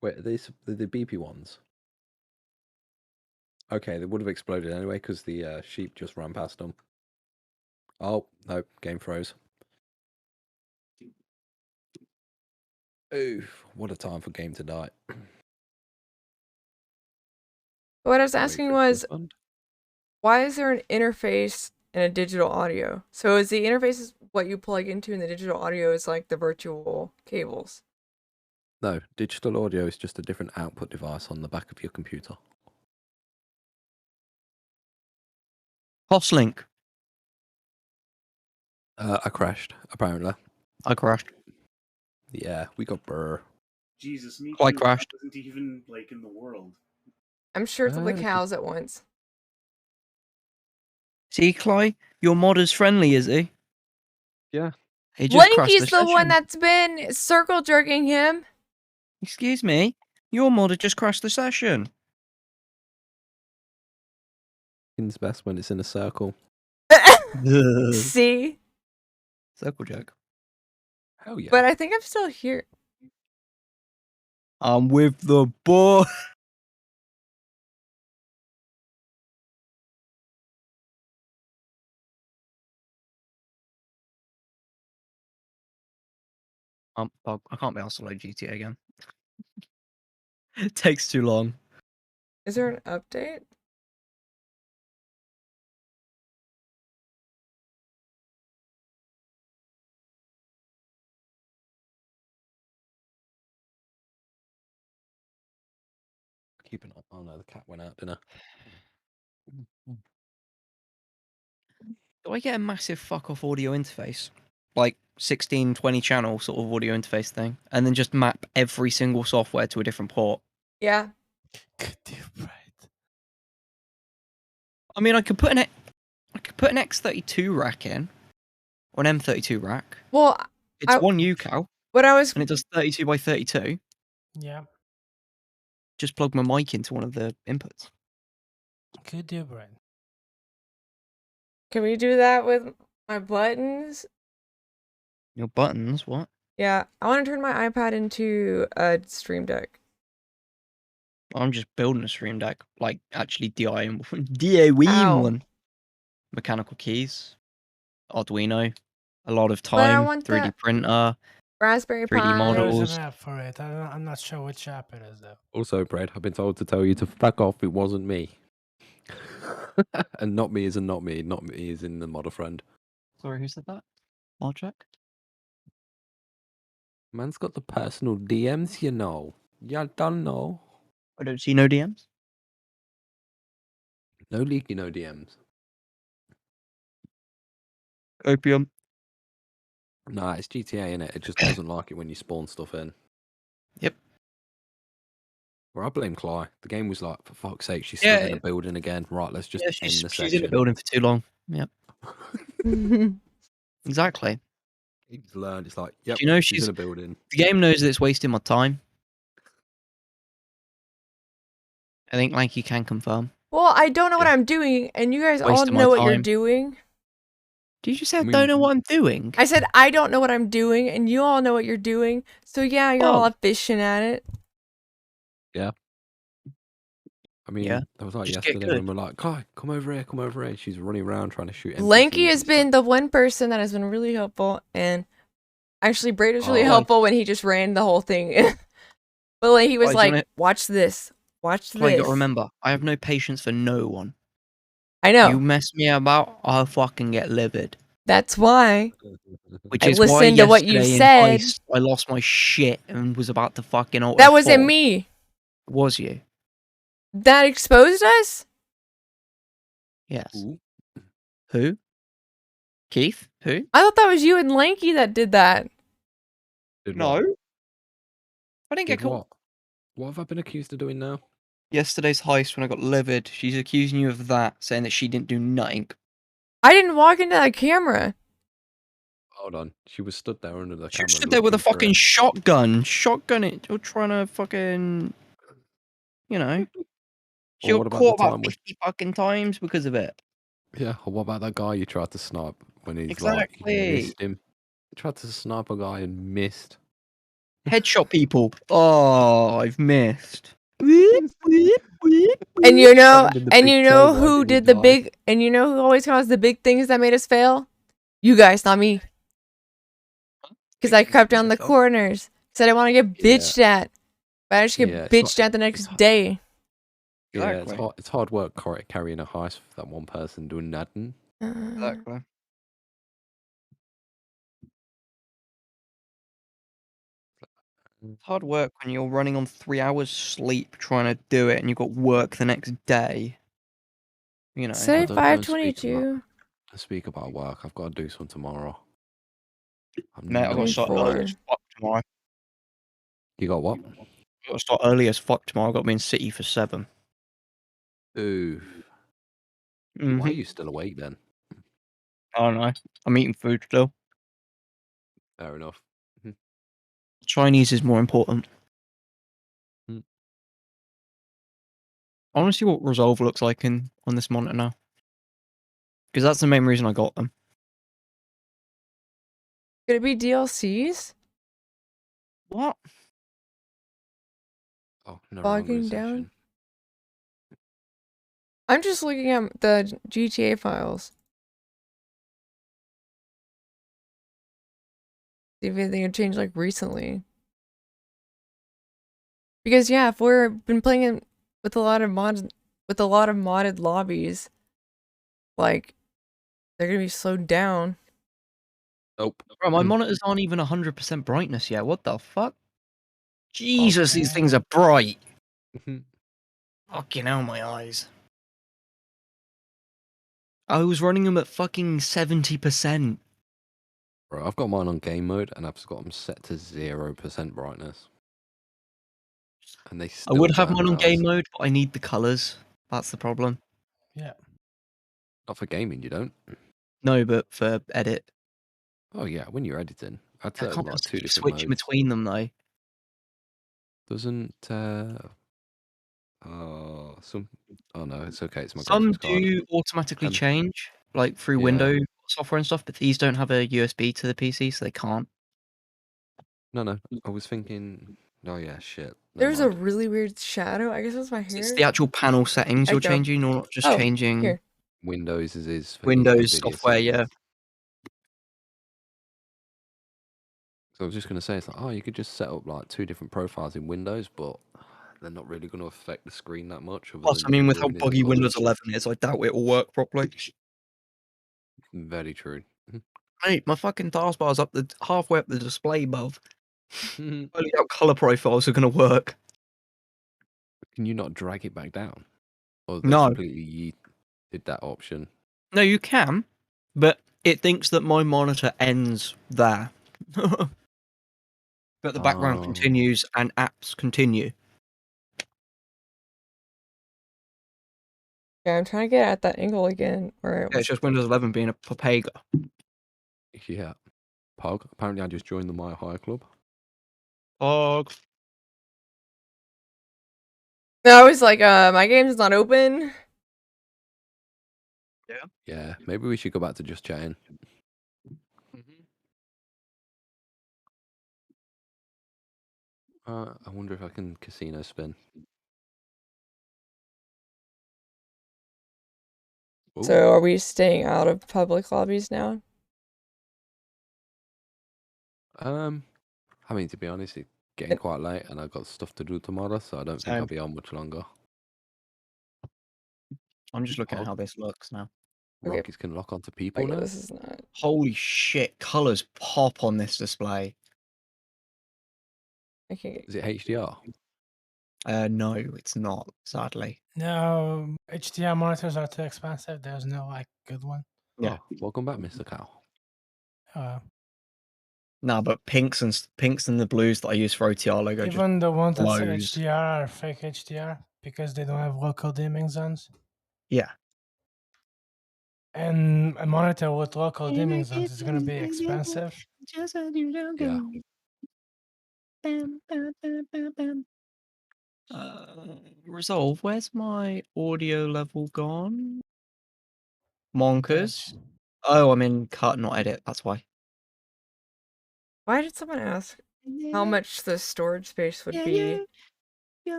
Wait, are these the beepy ones? Okay, they would have exploded anyway because the sheep just ran past them. Oh, no, game froze. Oof, what a time for game to die. What I was Wait asking for it to was, refund. why is there an interface in a digital audio? So is the interface is what you plug into in the digital audio is like the virtual cables? No, digital audio is just a different output device on the back of your computer. Hoslink. I crashed, apparently. I crashed. Yeah, we got burr. Jesus, me Quite too. crashed. Wasn't even like in the world. I'm sure it's all the Ah, cows at once. See, Cly, your mod is friendly, is he? Yeah. He just crashed Blanky's the one session. that's been circle jerking him. Excuse me, your mod had just crashed the session. It's best when it's in a circle. See? Circle joke. Hell yeah. But I think I'm still here. I'm with the boy. I can't be asked to load GTA again. It takes too long. Is there an update? Keeping up. Oh no, the cat went out, didn't Do I get a massive fuck off audio interface? Like 16, 20 channel sort of audio interface thing, and then just map every single software to a different port. Yeah. I mean, I could put an X32 rack in, or an M32 rack. Well, It's one UCAL, what I was and it does 32 by 32. Yeah. Just plug my mic into one of the inputs. Could do, Brad. Can we do that with my buttons? Your buttons, what? Yeah, I want to turn my iPad into a Stream Deck. I'm just building a Stream Deck, like actually DIY Ow. one. Mechanical keys, Arduino, a lot of But I time, want 3D the printer. Raspberry 3D Pi. model. There's Models. an app for it. I'm not sure which app it is, though. Also, Brad, I've been told to tell you to fuck off. It wasn't me. And not me is a not me. Not me is in the model friend. Sorry, who said that? I'll check. Man's got the personal DMs, you know. Yeah, don't know. I don't see no DMs. No leaky, no DMs. Opium. Nah, it's GTA, innit? It just doesn't like it when you spawn stuff in. Yep. Well, I blame Cly. The game was like, for fuck's sake, she's Yeah, still in a building again. Right, let's just Yeah, end she's the in the session. building for too long. Yep. Exactly. He's learned. It's like, yep, Do you know she's she's in a building. the game knows that it's wasting my time. I think Lanky can confirm. Well, I don't know what Yeah. I'm doing, and you guys all Wasting my know what you're time. doing. Did you just say I I don't know mean- what I'm doing? I said I don't know what I'm doing, and you all know what you're doing. So yeah, you're all Oh. efficient at it. I mean, Yeah, that was like just get yesterday when we're like, Cly, come over here, come over here. She's running around trying to shoot NPCs Lanky and has stuff. been the one person that has been really helpful, and actually, Braid was really Oh. helpful when he just ran the whole thing. But like, he was Oh, like, isn't it- "Watch this, watch Well, you this." gotta remember, I have no patience for no one. I know. You mess me about, I'll fucking get livid. That's why. Which I is why listened to what you yesterday in said. Heist, I lost my shit and was about to fucking alter That wasn't four. me. Was you? That exposed us. Yes. Ooh. Who? Keith? Who? I thought that was you and Lanky that did that. Did No. what? I didn't get Did caught. what? What have I been accused of doing now? Yesterday's heist when I got livid. She's accusing you of that, saying that she didn't do nothing. I didn't walk into that camera. Hold on. She was stood there under the She camera. stood there with a looking for fucking it. shotgun it. You're trying to fucking, you know. She Or what got about the caught about time 50 fucking times because of it. Yeah, or what about that guy you tried to snipe when he's Exactly. like, you missed him? You tried to snipe a guy and missed. Headshot people. Oh, I've missed. And you know, Happened in the and big you toe, know why who did he did the die? big, and you know who always caused the big things that made us fail? You guys, not me. Because I crept down the corners. Because I didn't want to get bitched at. But I just get Yeah, it's bitched not- at the next day. Yeah, it's Exactly. it's hard work carrying a heist for that one person doing nothing. Exactly. It's hard work when you're running on 3 hours sleep trying to do it and you've got work the next day. You know. Say don't speak 522. Speak about work. I've got to do some tomorrow. I'm Mate, I've got to not start sure. early as fuck tomorrow. You got what? I've got to start early as fuck tomorrow. I've got to be in City for 7. Ooh. Why are Mhm. you still awake then? I don't know. I'm eating food still. Fair enough. Chinese is more important. Hmm. I want to see what Resolve looks like on this monitor now. Because that's the main reason I got them. Could it be DLCs? What? Oh, no. Bogging down? I'm just looking at the GTA files. See if anything had changed like recently. Because yeah, if we've been playing it with a lot of modded lobbies, like they're gonna be slowed down. Nope. Bro, my monitors aren't even 100% brightness yet. What the fuck? Jesus, these things are bright. Fucking hell, my eyes. I was running them at fucking 70%. Bro, I've got mine on game mode and I've just got them set to 0% brightness. And they I still would have burn mine on my game eyes. mode, but I need the colours. That's the problem. Yeah. Not for gaming, you don't? No, but for edit. Oh yeah, when you're editing. I'd I say can't like just 2 keep different switching modes. between them though. Doesn't some oh no, it's okay, it's my Some graphics card. do automatically change, like through yeah. Windows software and stuff, but these don't have a USB to the PC, so they can't. No, I was thinking oh yeah, shit. There's a really weird shadow. I guess that's my hair. It's the actual panel settings I you're don't- changing, or not just Oh, changing here. Windows is for Windows NVIDIA software, yeah. settings. So I was just gonna say it's like, oh, you could just set up like 2 different profiles in Windows, but they're not really gonna affect the screen that much. Other Plus, I than mean, with how ruining the buggy Windows colours. 11 is, I doubt it will work properly. Very true. Mate, my fucking taskbar's up halfway up the display, bruv. Only doubt color profiles are gonna work. Can you not drag it back down? Or they No. completely did that option? No, you can, but it thinks that my monitor ends there. But the background Oh. continues and apps continue. Yeah, I'm trying to get at that angle again. Where Yeah, it's just Windows 11 being a papega. Yeah. Pog. Apparently I just joined the My High Club. Pog. I was like, my game's not open. Yeah. Yeah, maybe we should go back to just chatting. I wonder if I can casino spin. So are we staying out of public lobbies now? I mean, to be honest, it's getting quite late and I've got stuff to do tomorrow, so I don't think I'll be on much longer. I'm just looking at how this looks now. Rockies can lock onto people now. This is not. Holy shit, colors pop on this display. Okay. Is it HDR? No, it's not, sadly. No, HDR monitors are too expensive. There's no like good one. Yeah. Oh, welcome back, Mr. Cow. Nah, but pinks and the blues that I use for OTR logo just Even the ones that say blows. HDR are fake HDR because they don't have local dimming zones. Yeah. And a monitor with local dimming zones is going to be expensive. Yeah. Resolve, where's my audio level gone? Monkers. Bitch. Oh, I'm in cut, not edit, that's why. Why did someone ask how much the storage space would be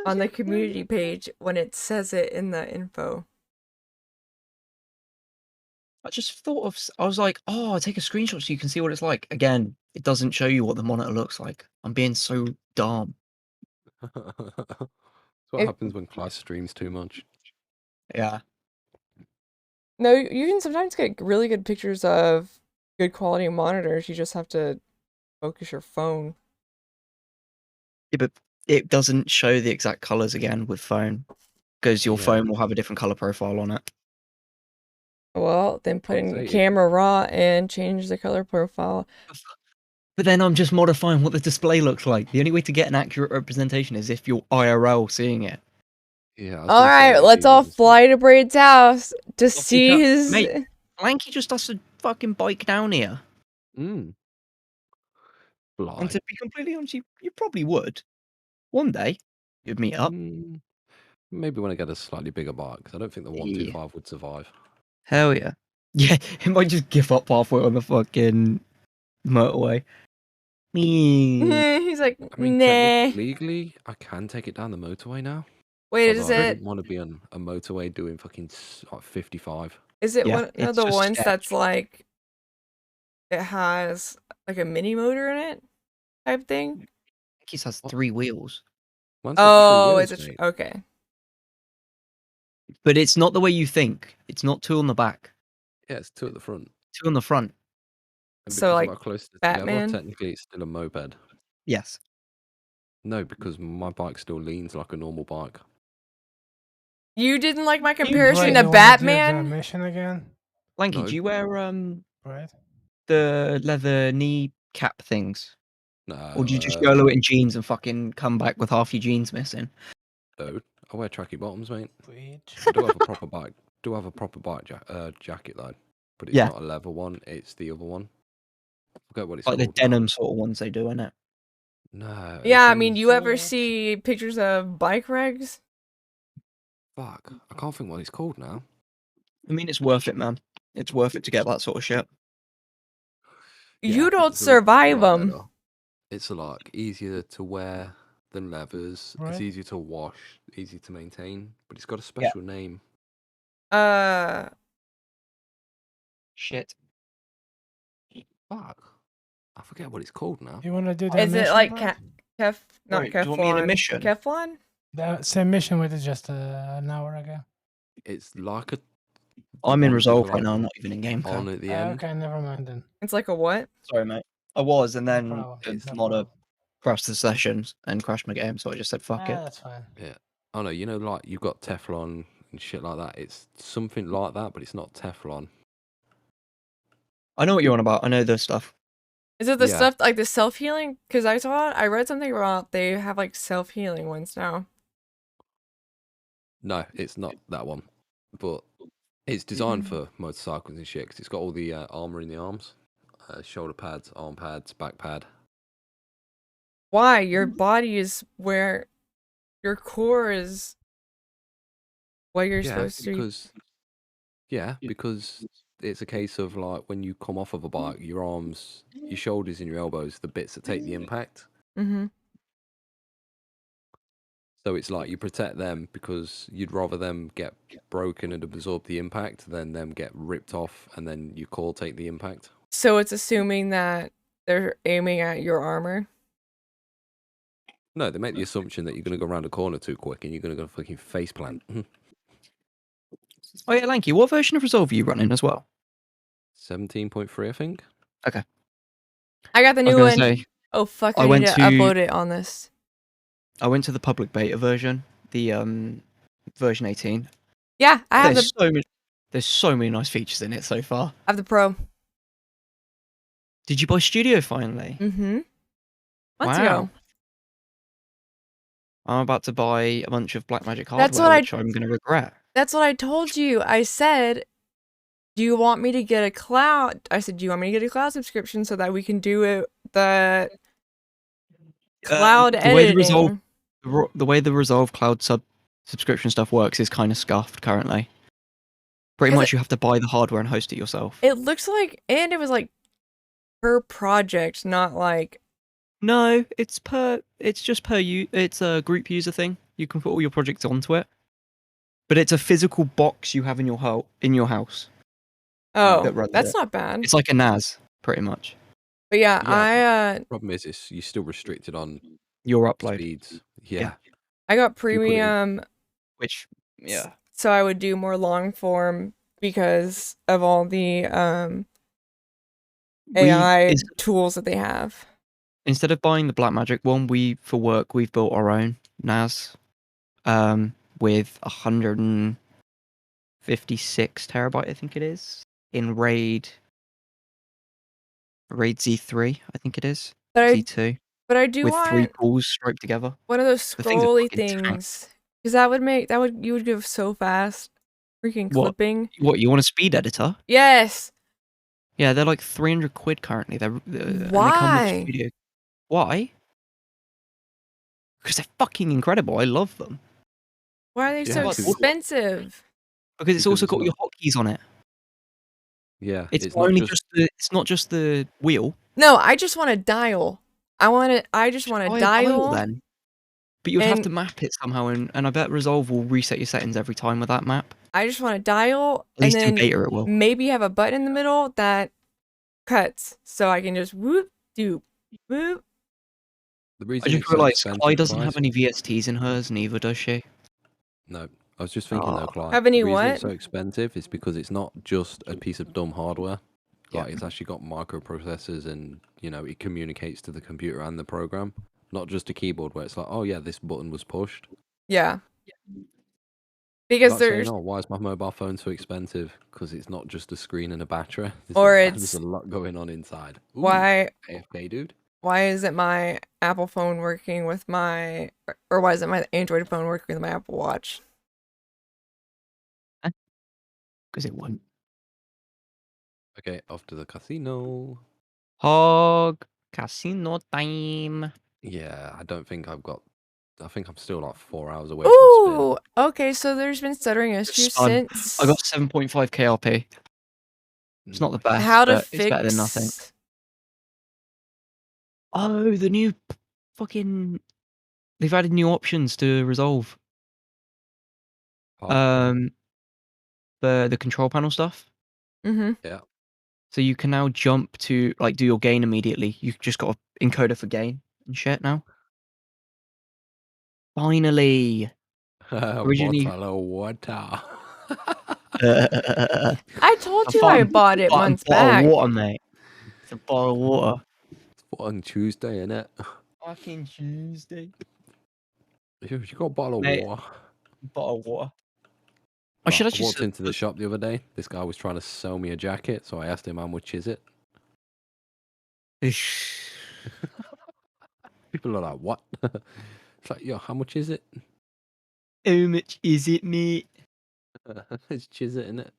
on the community page when it says it in the info? I just thought of, I was like, oh, I'll take a screenshot so you can see what it's like. Again, it doesn't show you what the monitor looks like. I'm being so dumb. That's what happens when Clash streams too much. Yeah. No, you can sometimes get really good pictures of good quality monitors. You just have to focus your phone. Yeah, but it doesn't show the exact colors again with phone because your Yeah. phone will have a different color profile on it. Well, then put in Updated. camera raw and change the color profile. But then I'm just modifying what the display looks like. The only way to get an accurate representation is if you're IRL seeing it. Yeah. I was All gonna say, right, if let's you all just, fly to Braid's house to you see can't- his. mate. Lanky just has to fucking bike down here. Mm. And Blind. to be completely honest, you probably would. One day, you'd meet up. Maybe when I get a slightly bigger bike, because I don't think the 125 would survive. Hell yeah. Yeah, it might just give up halfway on the fucking motorway. He's like, I mean, nah. technically, legally, I can take it down the motorway now. Wait, Although is I it? wouldn't want to be on a motorway doing fucking like 55. Is it Yeah, one of it's the just ones sketch. that's like it has like a mini motor in it type thing? It has 3 wheels. Mine's got 3 Oh, wheels, is it? mate. Okay. But it's not the way you think. It's not 2 on the back, Yeah, it's 2 at the front. 2 on the front. And So, because like, of how close they're Batman? together, technically it's still a moped. Yes. No, because my bike still leans like a normal bike. You didn't like my Right, comparison you to wanna do the Batman? mission again? Lanky, No. do you wear Right. the leather knee cap things? No, Or do you just YOLO it in jeans and fucking come back with half your jeans missing? no, I wear tracky bottoms, mate. Bitch. I do have a proper bike. Jacket though, but it's Yeah. not a leather one. It's the other one. I forget what it's Like the called. now. denim sort of ones they do, innit? No. Yeah, this I mean, one's- you ever see pictures of bike regs? Fuck, I can't think what it's called now. I mean, it's worth it, man. It's worth it to get that sort of shit. You Yeah, don't it's a survive lot them. better. It's like easier to wear than leathers. Right. It's easier to wash, easy to maintain, but it's got a special name. Shit. Fuck, I forget what it's called now. You want to do that Is it mission, like Brad? not Wait, do you want me in a Keflon? mission? Keflon? The same mission we did just an hour ago. It's like a. I'm in one with, Resolve right like, now, I'm not even in game. On at the end. Okay, never mind then. It's like a what? Sorry, mate. I was, and No then problem, the no modder problem. crashed the sessions and crashed my game, so I just said fuck it. That's fine. Oh no, you know, like you've got Teflon and shit like that. It's something like that, but it's not Teflon. I know what you're on about. I know this stuff. Is it the Yeah. stuff like the self healing? Because I read something about they have like self healing ones now. No, it's not that one. But it's designed for motorcycles and shit 'cause it's got all the armor in the arms, shoulder pads, arm pads, back pad. Why? Your body is where your core is what you're supposed to. Because it's a case of like when you come off of a bike, your arms, your shoulders, and your elbows, the bits that take the impact. Mm-hmm. So it's like you protect them because you'd rather them get broken and absorb the impact than them get ripped off and then your core take the impact. So it's assuming that they're aiming at your armor. No, they make the assumption that you're going to go around a corner too quick and you're going to go fucking face plant. Oh yeah, Lanky, what version of Resolve are you running as well? 17.3, I think. Okay. I got the I was new gonna one. say, Oh fuck! I I need went to to- upload it on this. I went to the public beta version, the version 18. Yeah, I have There's so many nice features in it so far. I have the pro. Did you buy Studio finally? Mm-hmm. Months Wow. ago. I'm about to buy a bunch of Blackmagic hardware, That's what which I'm going to regret. That's what I told you. I said, do you want me to get a cloud? I said, do you want me to get a cloud subscription so that we can do it the cloud the way editing? the way the Resolve cloud subscription stuff works is kind of scuffed currently. Pretty 'Cause much, you have to buy the hardware and host it yourself. It looks like, and it was like per project, not like. No, it's just per it's a group user thing. You can put all your projects onto it, but it's a physical box you have in your house. Oh, that runs that's it. not bad. It's like a NAS, pretty much. But yeah, Yeah. Problem is, you're still restricted on Your upload. speeds. Yeah. I got put it in- premium, Which, yeah. so I would do more long form because of all the AI tools that they have. Instead of buying the Blackmagic one, we've built our own NAS with 156 terabyte, I think it is, in RAID Z3, I think it is. But Z2. I do with want 3 pools striped together. one of those The thing's a scrolly fucking tank. things, because you would go so fast. Freaking What? clipping. What, you want a speed editor? Yes. Yeah, they're like 300 quid currently. And they come with Why? Studio. Why? Because they're fucking incredible. I love them. Why are they so Yeah, expensive? Because it's Because also it's got not- your hotkeys on it. Yeah. It's not just the wheel. No, I just want a dial. I just want Buy a a dial. then. But you'd have and- to map it somehow, and I bet Resolve will reset your settings every time with that map. I just want a dial, At least and in then beta it will. maybe have a button in the middle that cuts, so I can just whoop doop whoop. The I reason just it's so realised expensive, Clyde doesn't guys- have any VSTs in hers, neither does she. No, I was just thinking though, Oh. Clyde. Have any the reason what? it's so expensive is because it's not just a piece of dumb hardware. Yeah. Like it's actually got microprocessors, and it communicates to the computer and the program. Not just a keyboard where it's like, oh yeah, this button was pushed. Yeah. Because Like saying, there's oh, why is my mobile phone so expensive? Because it's not just a screen and a battery. Or there's it's- a lot going on inside. Ooh, why AFK, dude. isn't my Apple phone working with my, or why isn't my Android phone working with my Apple Watch? Because it won't. Okay, off to the casino. Hog casino time. Yeah, I don't think I've got. I think I'm still like 4 hours away from spin. Ooh, okay, so there's been stuttering issues Son, since. I got 7.5 KRP. It's not the best, How to but fix? it's better than nothing. Oh, the new fucking. They've added new options to Resolve. The control panel stuff. Mm-hmm. So you can now jump to do your gain immediately. You've just got an encoder for gain and shit now. Finally. Originally- Bottle of water. I told you I bought it months bottle back. of water, mate. It's a bottle of water. It's fucking Tuesday, innit? Fucking Tuesday. You got a bottle of Mate. water. Bottle of water. I Right, should I actually. walked into the shop the other day. This guy was trying to sell me a jacket, so I asked him how much is it. People are like, "What?" It's like, "Yo, how much is it?" How much is it, mate? It's chizit, innit?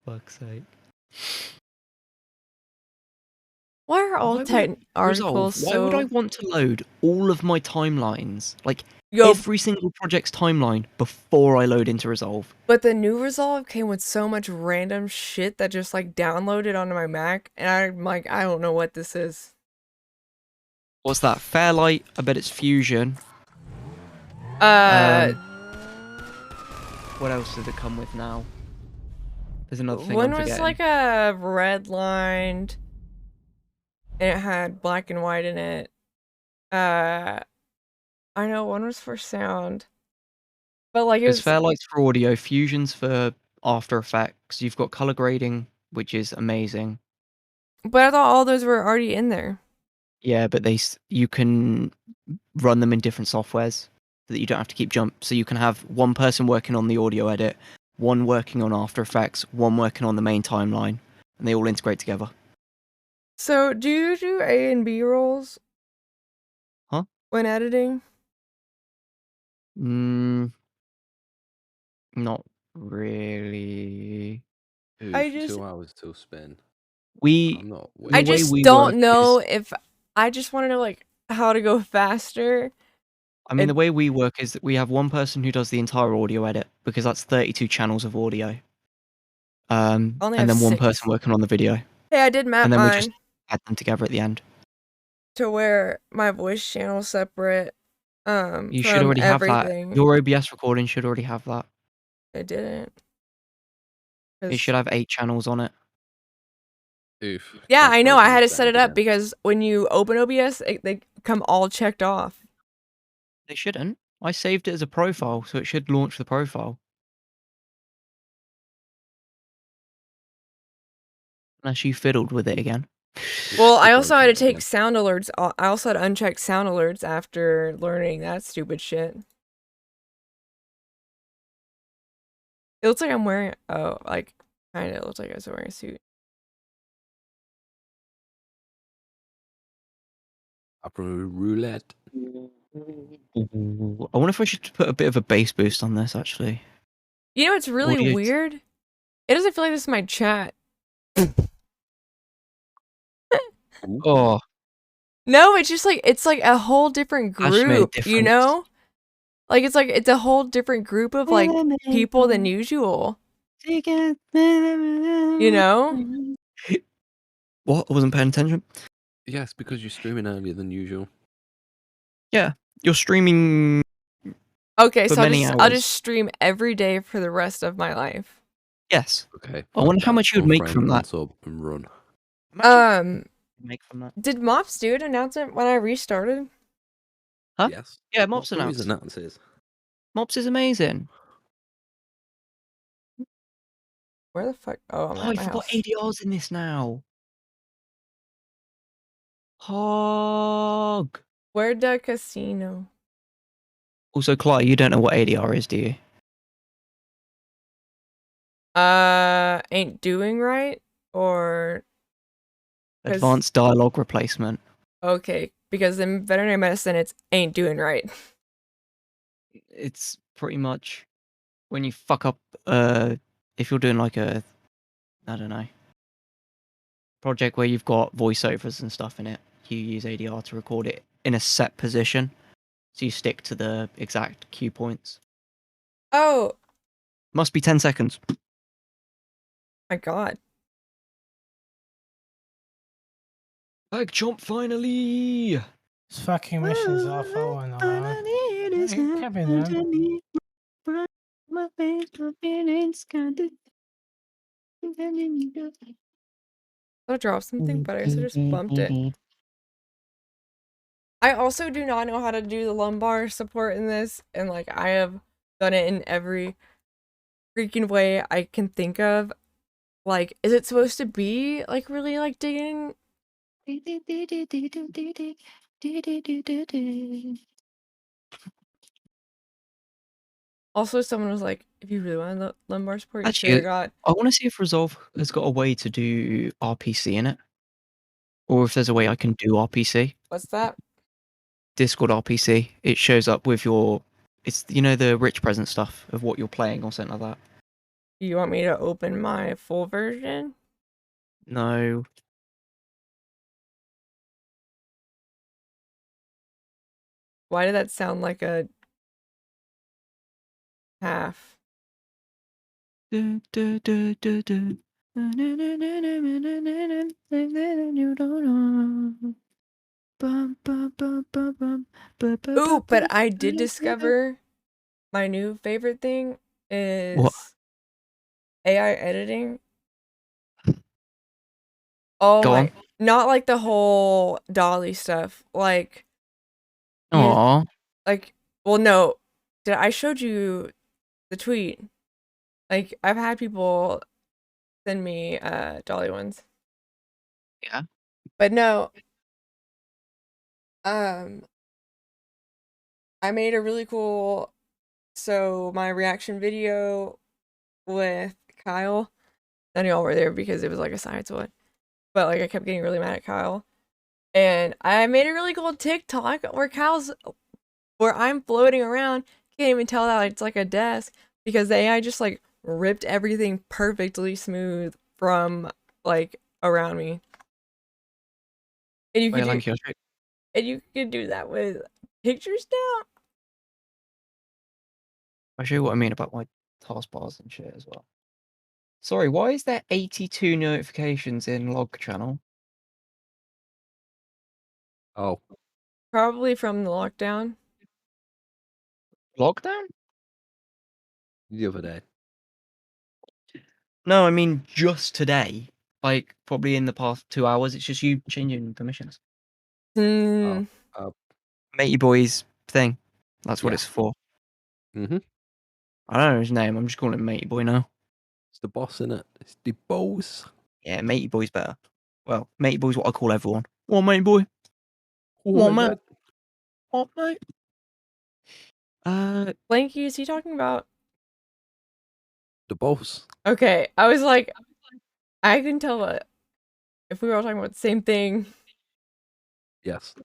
Fuck's sake. Why are all Why would- tech Resolve, articles why so? would I want to load all of my timelines? Yo, Every single project's timeline before I load into Resolve. but the new Resolve came with so much random shit that just downloaded onto my Mac, and I'm like, I don't know what this is. What's that? Fairlight? I bet it's Fusion. What else does it come with now? There's another thing One I'm was forgetting. a red lined, and it had black and white in it. I know one was for sound, but it There's was. Fairlight's for audio, Fusion's for After Effects. You've got color grading, which is amazing. But I thought all those were already in there. Yeah, but you can run them in different softwares so that you don't have to keep jump. So you can have one person working on the audio edit, one working on After Effects, one working on the main timeline, and they all integrate together. So, do you do A and B rolls? Huh? When editing? Not really. Oof, I just- 2 hours till spin. We I'm not. The I way just we don't work know is- if I just want to know like how to go faster. I mean, It- the way we work is that we have one person who does the entire audio edit because that's 32 channels of audio. only And have then one 6. person working on the video, Hey, I did map and then we mine just add them together at the end. to where my voice channel's separate. You should From already everything. have that. Your OBS recording should already have that. It didn't. It 'Cause- should have 8 channels on it. Oof. Yeah, That's I know. I broken had to the set it standard up again. because when you open OBS, they come all checked off. They shouldn't. I saved it as a profile, so it should launch the profile. Unless you fiddled with it again. Well, I It's also had to broken take again. sound alerts. I also had to uncheck sound alerts after learning that stupid shit. It looks like I'm wearing. Oh, like kind of. It looks like I was wearing a suit. Upper roulette. Ooh, I wonder if I should put a bit of a bass boost on this, actually. You know, it's really Audio- weird. It doesn't feel like this is my chat. Oh, No, it's just like it's like a whole different Ash made a group. You difference. know, like it's a whole different group of like people than usual. You know? What? I wasn't paying attention. Yes, because you're streaming earlier than usual. You're streaming. Okay, For so many I'll hours. just stream every day for the rest of my life. Yes. Okay. I wonder how much you would make from that. Sub and run. Make from that. Did Mops do an announcement when I restarted? Huh? Yes. Yeah, Mops What always announced. announces. Mops is amazing. Where the fuck? Oh, I'm Oh, at I my forgot house. ADR's in this now. Hog. Where the casino? Also, Clyde, you don't know what ADR is, do you? Ain't doing right or 'Cause- Advanced dialogue replacement. okay? Because in veterinary medicine, it's ain't doing right. It's pretty much when you fuck up. If you're doing like a, I don't know, project where you've got voiceovers and stuff in it, you use ADR to record it in a set position, so you stick to the exact cue points. Oh Must be 10 seconds. my god! Egg chomp finally. This fucking mission's awful and hard. It can't be done. I'll drop something, but I guess I just bumped it. I also do not know how to do the lumbar support in this, and like I have done it in every freaking way I can think of. Like, is it supposed to be like really like digging? Also, someone was like, if you really want lumbar support, you should Actually, have got. I want to see if Resolve has got a way to do RPC in it, or if there's a way I can do RPC. What's that? Discord RPC. It shows up with your. It's the rich present stuff of what you're playing or something like that. You want me to open my full version? No. Why did that sound like a half? Ooh, but I did discover my new favorite thing is What? AI editing. Oh Go my, on. not like the whole Dolly stuff. Like, Aw. well, no, I showed you the tweet. Like, I've had people send me Dolly ones. Yeah. But no, I made a really cool. So my reaction video with Kyle. None of y'all were there because it was like a science one. But like I kept getting really mad at Kyle. And I made a really cool TikTok where I'm floating around, can't even tell that it's like a desk because the AI just like ripped everything perfectly smooth from like around me. And you Wait, could Lanky, you could do that with pictures now. I'll show you what I mean about my taskbars and shit as well. Sorry, why is there 82 notifications in log channel? Oh, Probably from the lockdown. Lockdown? the other day. No, I mean just today. Like probably in the past 2 hours. It's just you changing permissions. Hmm. Matey boy's thing. That's what Yeah. it's for. Mm-hmm. I don't know his name. I'm just calling him Matey boy now. It's the boss, innit? It's the boss. Yeah, Matey boy's better. Well, Matey boy's what I call everyone. What, Matey boy? What, mate? What, mate? Blanky, is he talking about? The boss. Okay, I was like, I couldn't tell if we were all talking about the same thing. Yes.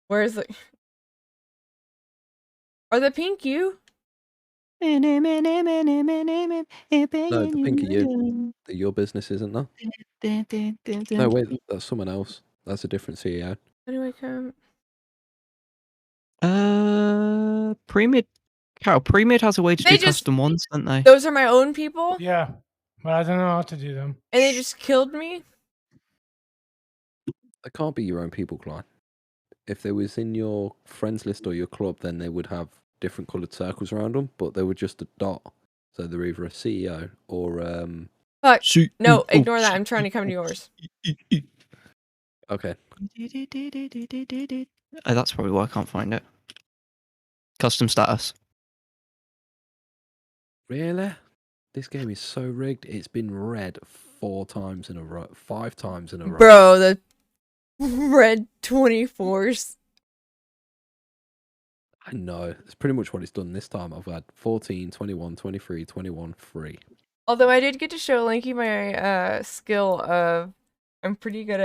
Where's the? Are the pink you? No, the pink are you. Your business isn't that? No, wait, that's someone else. That's a different CEO. How do I come? Pre-mid. Carol, pre-mid has a way to They do just- custom ones, don't they? Those are my own people, Yeah, but I don't know how to do them. and they just killed me. They can't be your own people, Klein. If they was in your friends list or your club, then they would have different coloured circles around them, but they were just a dot. So they're either a CEO or Fuck. See- No, oh, ignore that. I'm trying to come to yours. okay. Oh, that's probably why I can't find it. Custom status. Really? This game is so rigged. It's been red 4 times in a row, 5 times in a row. Bro, the red 24s. I know. It's pretty much what it's done this time. I've had 14, 21, 23, 21, 3. Although I did get to show Lanky my skill of I have a pretty good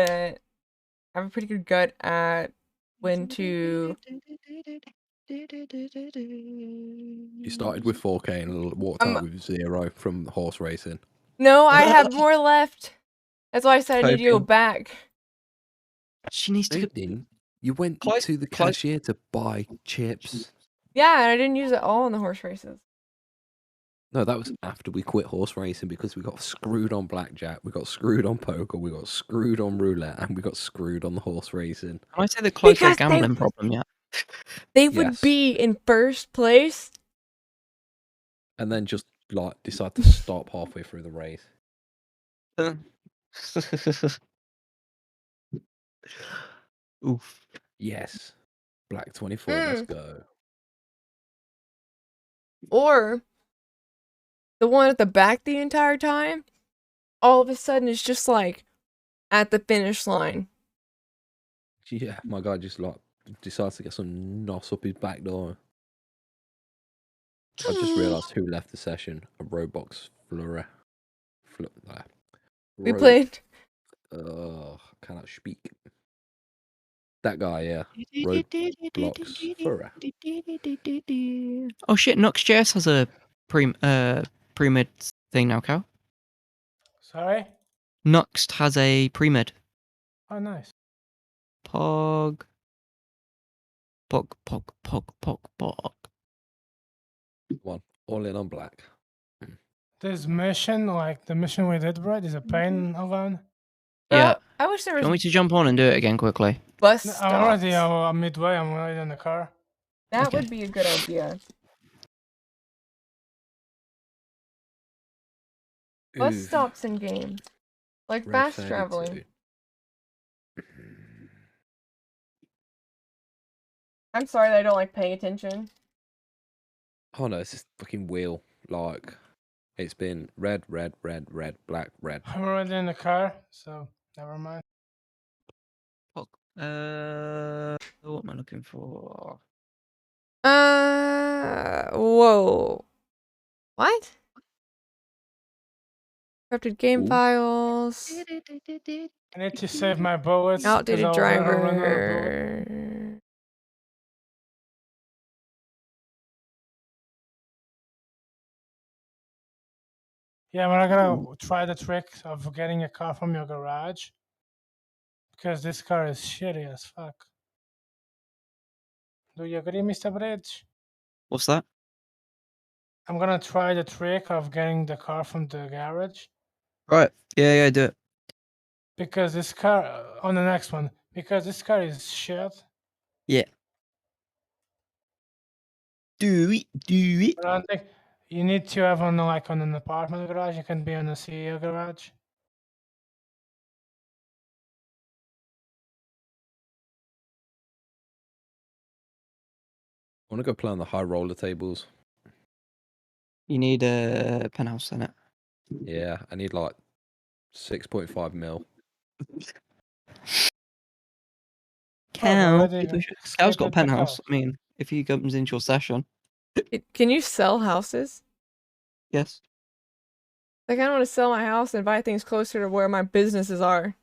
gut at when to. You started with 4K and walked out with 0 from horse racing. No, I have more left. That's why I said I need to go Hoping. back. She needs No, you to. didn't. You went Clyde- to the Clyde- cashier to buy chips. Yeah, and I didn't use it all in the horse races. No, that was after we quit horse racing because we got screwed on blackjack, we got screwed on poker, we got screwed on roulette, and we got screwed on the horse racing. Can I say that Clyde's got a Because they- gambling problem yet? They would Yes. be in first place. And then just like decide to stop halfway through the race. Oof. Yes. Black 24, let's Mm. go. Or the one at the back the entire time, all of a sudden it's just like at the finish line. Yeah, my guy just like decides to get some nos up his back door. I just realised who left the session. A Roblox Flora. We played. Cannot speak. That guy, yeah. Roblox Flora. Oh shit, Nux.js has a pre-mid thing now, Cal. Sorry? Nuxt has a pre-mid. Oh, nice. Pog. Pog, pog, pog, pog, pog. One. All in on black. This mission, like the mission we did, bro, is a pain alone. Yeah. I wish there Do you was want me to jump on and do it again quickly? bus No, stops. I'm already midway. I'm already in the car. That Okay. would be a good idea. Bus Ooh, stops in games. Like Red fast 32. traveling. I'm sorry that I don't like paying attention. Oh no, it's this fucking wheel. Like, it's been red, red, red, red, black, red. I'm already in the car, so never mind. Pog. What am I looking for? Whoa. What? Corrupted game Ooh. files. I need to save my bullets. 'cause Outdated I'll run out of bullets. driver. Yeah, we're not gonna try the trick of getting a car from your garage. Because this car is shitty as fuck. Do you agree, Mr. Bridge? What's that? I'm gonna try the trick of getting the car from the garage. Right. Yeah, do it. Because this car, on the next one, because this car is shit. Do it. I don't think you need to have on an apartment garage. You can be on a CEO garage. I want to go play on the high roller tables. You need a penthouse in it. Yeah, I need like 6.5 mil. Cal, already Cal's escaped got a the penthouse. house. I mean, if he comes into your session, Can you sell houses? yes. Like, I don't want to sell my house and buy things closer to where my businesses are.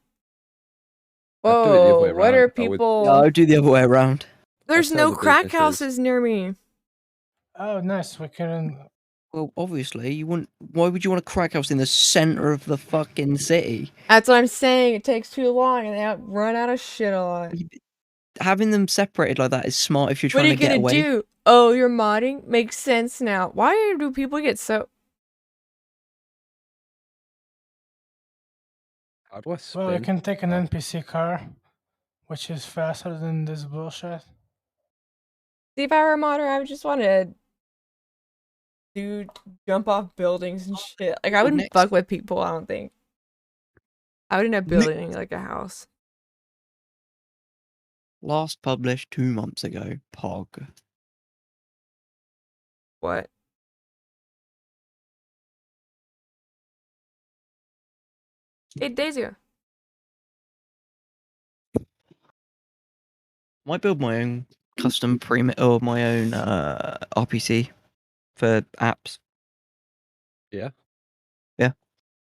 I'd do it the other way Whoa, what around. are I would- people? Yeah, I would do the other way around. There's I'd no sell the crack businesses. houses near me. Oh, nice. We can. Well, obviously, you wouldn't. Why would you want a crack house in the center of the fucking city? That's what I'm saying. It takes too long and they run out of shit a lot. Having them separated like that is smart if you're What are trying you to get gonna away. do? Oh, you're modding? Makes sense now. Why do people get so... How do I spin? Well, you can take an Oh. NPC car, which is faster than this bullshit. See, if I were a modder, I would just want to jump off buildings and shit. Like, I wouldn't Next. fuck with people, I don't think. I would end up building, like, a house. Last published 2 months ago. Pog. What? Hey, Daisy. Might build my own custom or my own RPC for apps. Yeah. Yeah.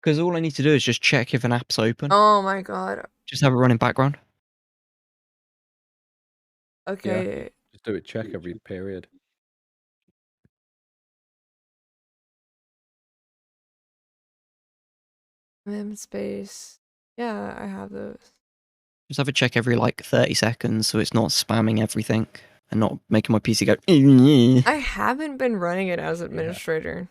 Because all I need to do is just check if an app's open. Oh my god. Just have it running background. Okay. Just do it. Check every period. Mem space. Yeah, I have those. Just have it check every like 30 seconds so it's not spamming everything and not making my PC go. I haven't been running it as administrator.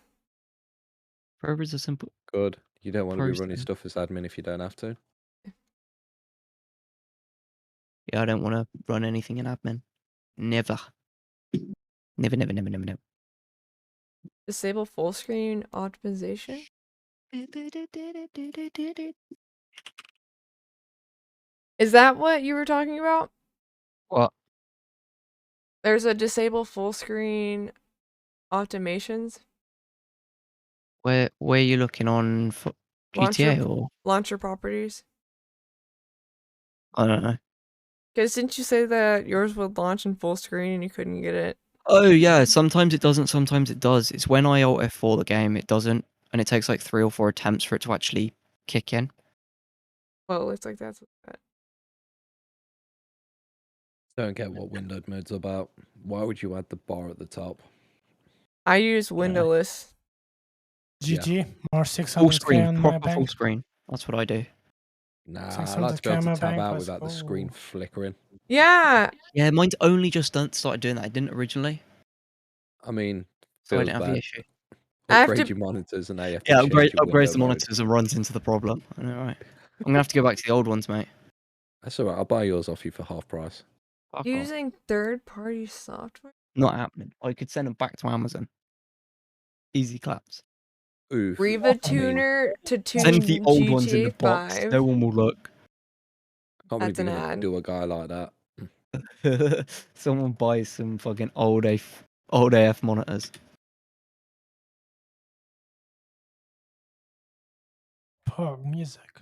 Forever is a simple. Good. You don't want to be running Process. stuff as admin if you don't have to. Yeah, I don't want to run anything in admin. Never. Never. Disable full screen optimization. Is that what you were talking about? What? There's a disable full screen automations. Where are you looking on for GTA or? Launcher properties. I don't know. Because didn't you say that yours would launch in full screen and you couldn't get it? Oh yeah, sometimes it doesn't, sometimes it does. It's when I Alt F4 the game, it doesn't, and it takes like 3 or 4 attempts for it to actually kick in. Well, it looks like that's what that. Don't get what windowed mode's about. Why would you add the bar at the top? I use windowless. GG, more Full 600k screen, on my proper full bank. screen. That's what I do. Nah, I 600 like to be able camera to tab bank, out let's without the screen go. flickering. Yeah. Yeah, mine's only just started doing that. I didn't originally, I mean, so I feels didn't have bad. the issue. I have Upgrade to- your monitors and AFP. Yeah, change your upgrades window the mode. monitors and runs into the problem. I know, right? I'm gonna have to go back to the old ones, mate. That's alright. I'll buy yours off you for half price. Fuck off. Using third-party software. Not happening. I could send them back to Amazon. Easy claps. Oof. Riva tuner to tune Send the old ones in the GTA box. 5. No one will look. Can't believe That's you're an gonna ad. do a guy like that. Someone buys some fucking old AF monitors. Pog music.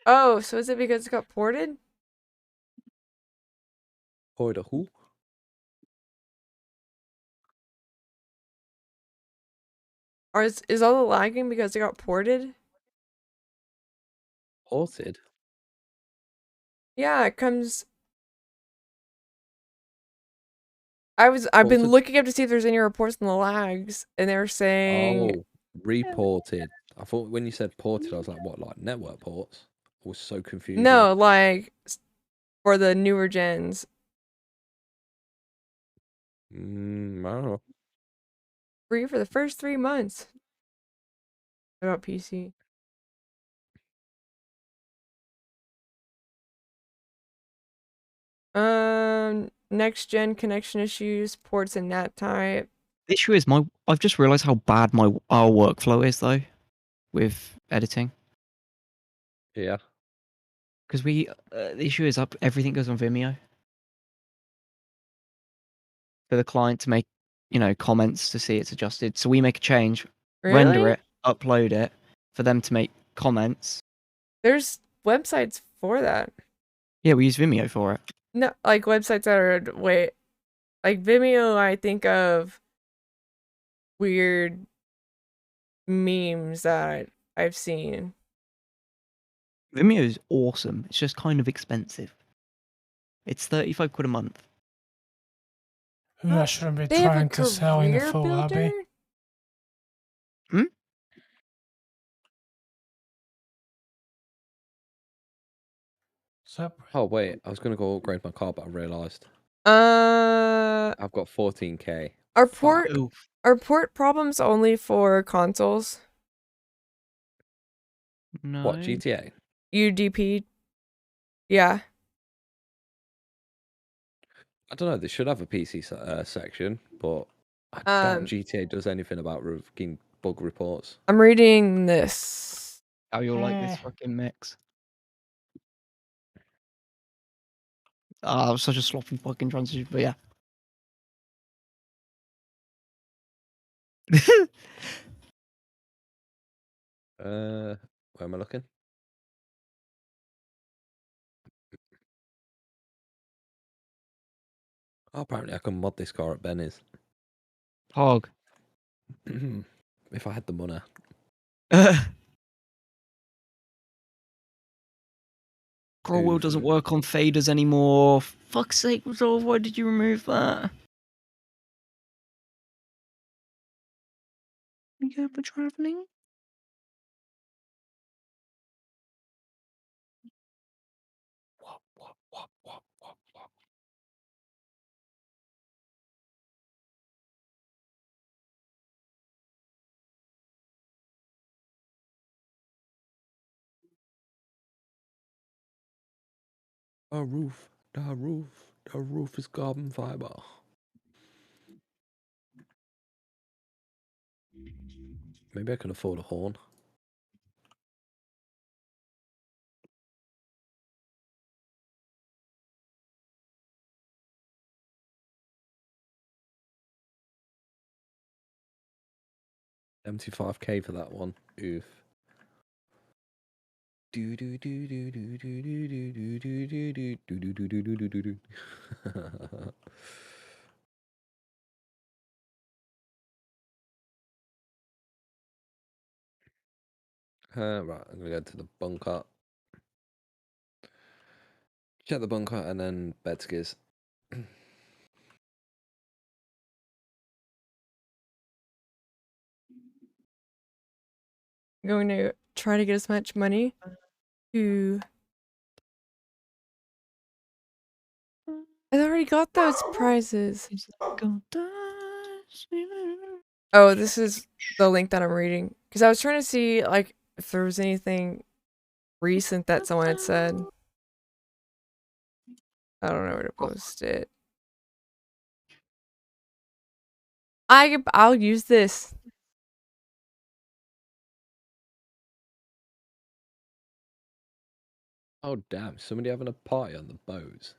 Oh, so is it because it got ported? Ported who? Is all the lagging because it got ported? Ported? Yeah, it comes. I've been Ported? looking up to see if there's any reports on the lags, and they're saying Oh, reported. I thought when you said ported, I was like, what, like network ports? I was so confused. no, like for the newer gens. I don't know. Free for the first 3 months. About PC. Next gen connection issues, ports and NAT type. The issue is I've just realised how bad our workflow is though, with editing. Yeah. Because the issue is everything goes on Vimeo for the client to make, comments to see it's adjusted. So we make a change, render Really? it, upload it, for them to make comments. There's websites for that. Yeah, we use Vimeo for it. No, like websites that are like Vimeo. I think of weird memes that I've seen. Vimeo is awesome. It's just kind of expensive. It's 35 quid a month. I shouldn't be They have a trying to sell in a career full builder? hobby. Separate. Oh wait, I was gonna go upgrade my car, but I realised I've got 14k. Are Fuck. port problems only for consoles? No. What, GTA? UDP? Yeah. I don't know. They should have a PC section, but I doubt Um, GTA does anything about fucking bug reports. I'm reading this. How you'll like this fucking mix. Such a sloppy fucking transition, but yeah. Where am I looking? Oh, apparently I can mod this car at Benny's. Hog. If I had the money. Scroll wheel doesn't work on faders anymore. Fuck's sake, Resolve, why did you remove that? You go for travelling? The roof is carbon fiber. Maybe I can afford a horn. $75k for that one. Oof. Right, I'm gonna go to the bunker. Check the bunker and then bed skis. I'm going to try to get as much money to. I already got those prizes. Oh, this is the link that I'm reading. Because I was trying to see, like, if there was anything recent that someone had said. I don't know where to post it. I'll use this. Oh damn! Somebody having a party on the boat.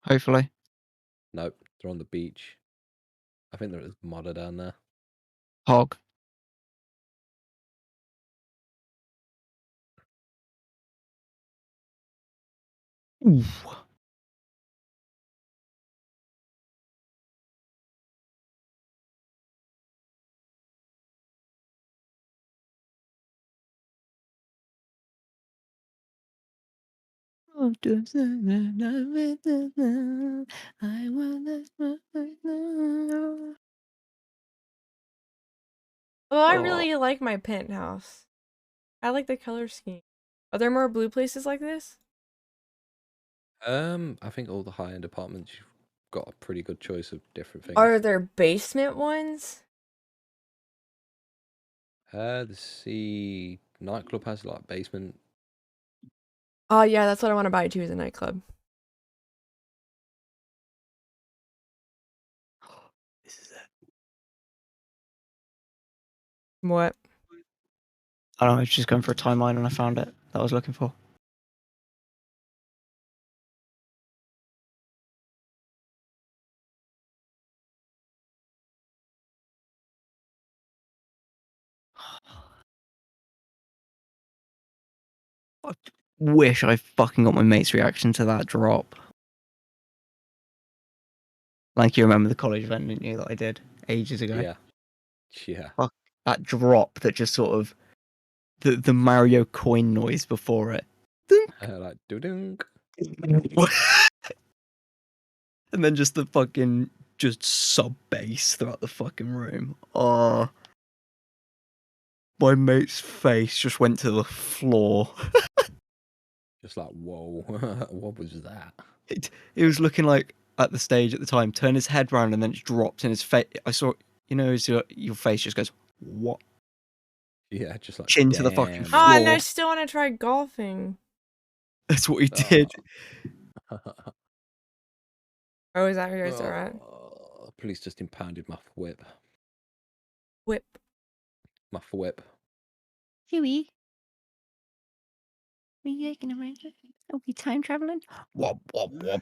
Hopefully. Nope, they're on the beach. I think there's a modder down there. Hog. Ooh. Well, I Oh. really like my penthouse. I like the color scheme. Are there more blue places like this? I think all the high-end apartments, you've got a pretty good choice of different things. Are there basement ones? The Sea nightclub has like basement. Oh yeah, that's what I want to buy too, is a nightclub. This is it. What? I don't know, I was just going for a timeline and I found it that I was looking for. I wish I fucking got my mate's reaction to that drop. Like, you remember the college event, didn't you, that I did ages ago? Yeah. Yeah. Fuck, that drop that just sort of... The Mario coin noise before it. Like doo-dunk. And then just the fucking... Just sub bass throughout the fucking room. Oh... My mate's face just went to the floor. Just like, whoa, what was that? He was looking like at the stage at the time, turned his head round and then it dropped in his face. I saw, you know, your face just goes, what? Yeah, just like Chin to the fucking damn. floor. Oh, and I still want to try golfing. That's what he did. Oh, is that where you guys are at? Police just impounded my whip. Whip. My whip. Huey. Are you taking a minute? Are we time traveling? Wop, wop, wop.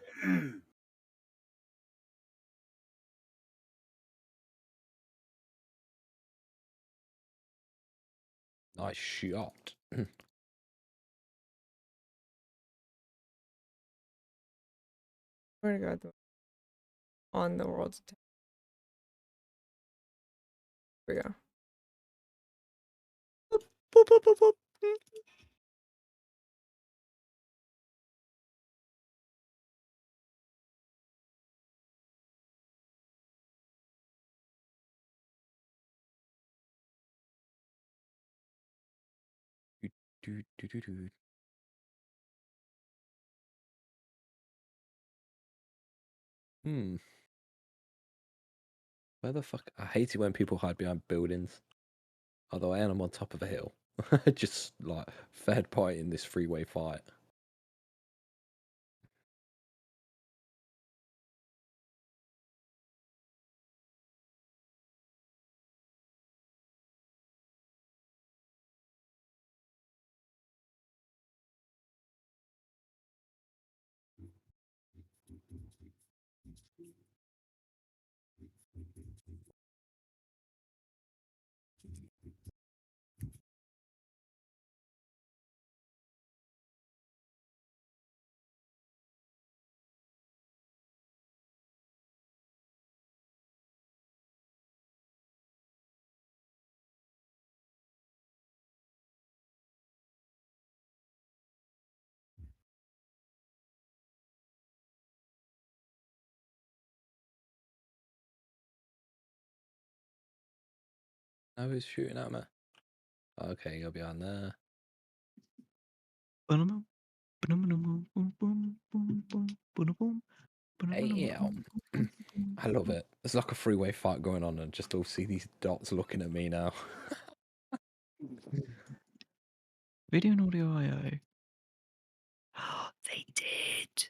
Nice shot. Where to go? On the world's attack. Here we go. Wop, wop, wop, wop. Do, do, do, do. Where the fuck? I hate it when people hide behind buildings. Although I am on top of a hill. Just like third party in this freeway fight. No, who's shooting at me? Okay, you're behind there. Damn. I love it. It's like a freeway fight going on and just all see these dots looking at me now. Video and audio IO. They did.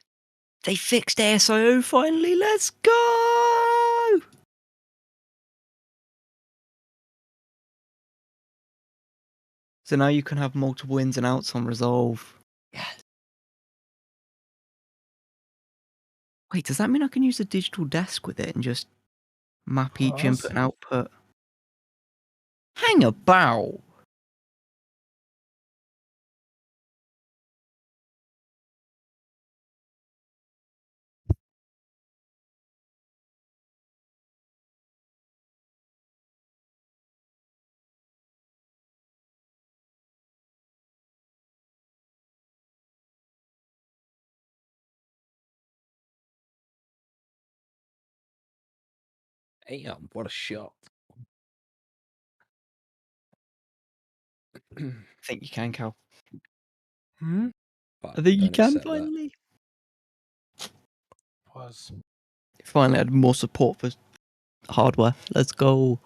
They fixed ASIO finally. Let's go. So now you can have multiple ins and outs on Resolve. Yes. Wait, does that mean I can use the digital desk with it and just map each input and output? Hang about. Damn, what a shot. I think you can, Cal. Hmm? But I think you don't can accept that. finally. Was. Finally had more support for hardware. Let's go.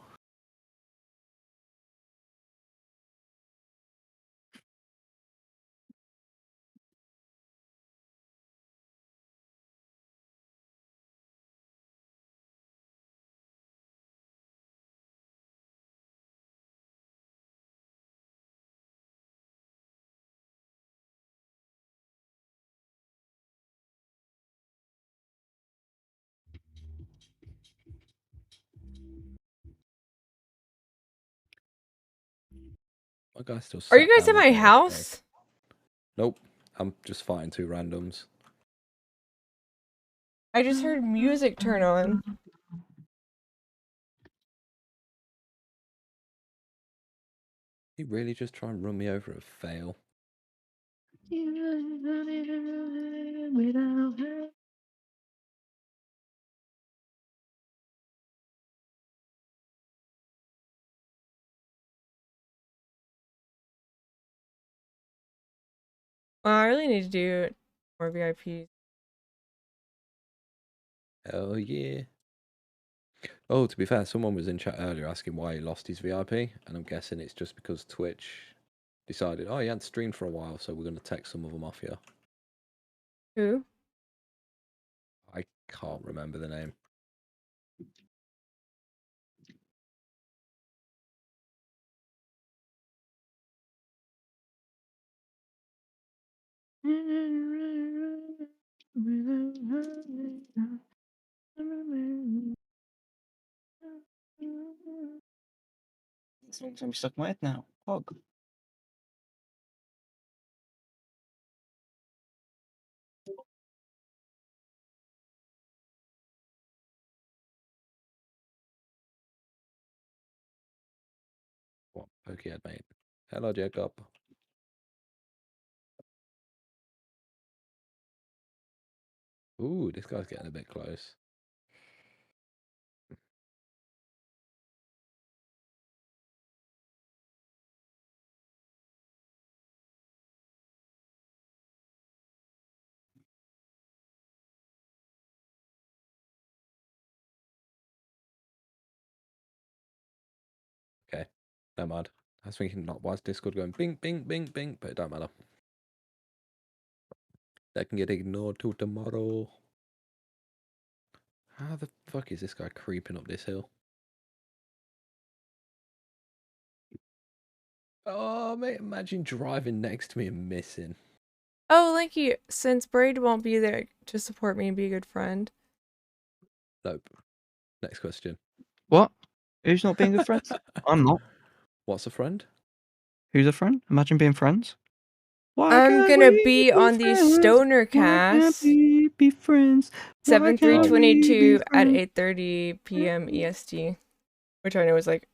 My guy's still Are sat you guys down at my looking at his phone. house? Nope. I'm just fighting two randoms. I just heard music turn on. You really just try and run me over and fail? Well, I really need to do more VIPs. Hell yeah. Oh, to be fair, someone was in chat earlier asking why he lost his VIP, and I'm guessing it's just because Twitch decided, oh, he hadn't streamed for a while, so we're going to take some of them off here. Who? I can't remember the name. Something's stuck in my head now. Hog. What Pokey had made. Hello, Jacob. Ooh, this guy's getting a bit close. Okay, never mind. I was thinking, not why is Discord going bing, bing, bing, bing, but it don't matter. That can get ignored till tomorrow. How the fuck is this guy creeping up this hill? Oh, mate, imagine driving next to me and missing. Oh, Linky, since Braid won't be there to support me and be a good friend. Nope. Next question. What? Who's not being good friends? I'm not. What's a friend? Who's a friend? Imagine being friends. Why I'm can't gonna we be on the friends? Stoner Why can't cast we be friends? Why can't we 7/3/22 be at friends? 8:30 p.m. EST, which I know is like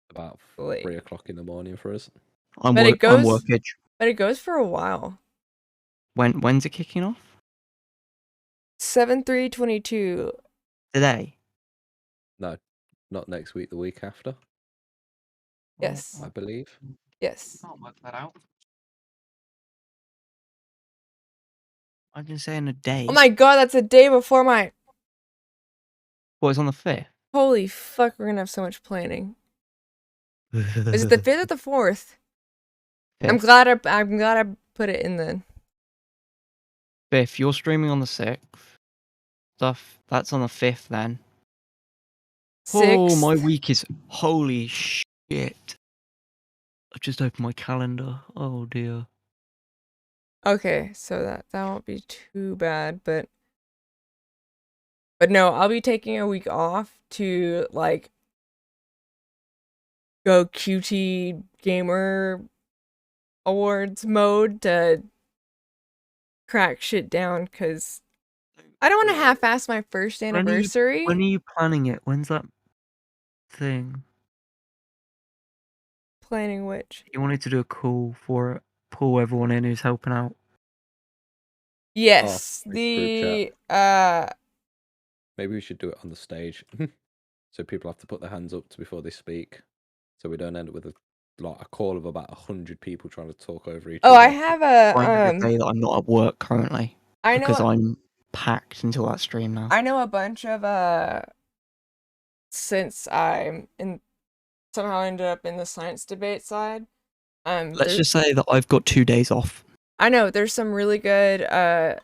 About late. 3 o'clock in the morning for us. I'm But it I'm goes- workage. But it goes for a while. When's it kicking off? 7/3/22. Today. No, not next week, the week after, Yes. I believe. Yes. Can't work that out. I'm just saying a day. Oh my god, that's a day before my... What, it's on the 5th? Holy fuck, we're gonna have so much planning. Is it the 5th or the 4th? I'm glad I put it in then. 5th, you're streaming on the 6th. Stuff, that's on the 5th then. 6th. Oh, my week is... Holy shit. I've just opened my calendar. Oh dear. Okay, so that won't be too bad, but no, I'll be taking a week off to like go QT gamer awards mode to crack shit down because I don't want to half-ass my first anniversary. When are you planning it? When's that thing? Planning which? You wanted to do a call for it. Pull everyone in who's helping out. Yes, group the chat. Maybe we should do it on the stage, so people have to put their hands up before they speak, so we don't end up with a call of about 100 people trying to talk over each Oh, other. I have Trying to a say that I'm not at work currently I know because I'm packed until that stream now. I know a bunch of since I'm in somehow ended up in the science debate side. Let's there's- just say that I've got 2 days off. I know there's some really good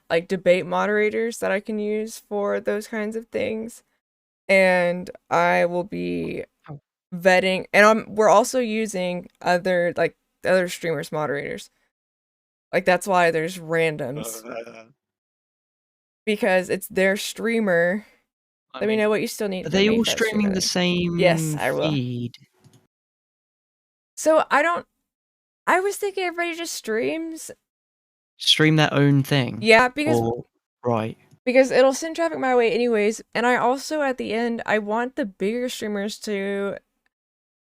like debate moderators that I can use for those kinds of things, and I will be vetting, and we're also using other streamers moderators. Like that's why there's randoms because it's their streamer. Let me know what you still need. Are from they me all for that streaming the streamer. same Yes, I will. feed? So I was thinking everybody just streams. Stream their own thing? Yeah, because Right. because it'll send traffic my way anyways, and I also at the end I want the bigger streamers to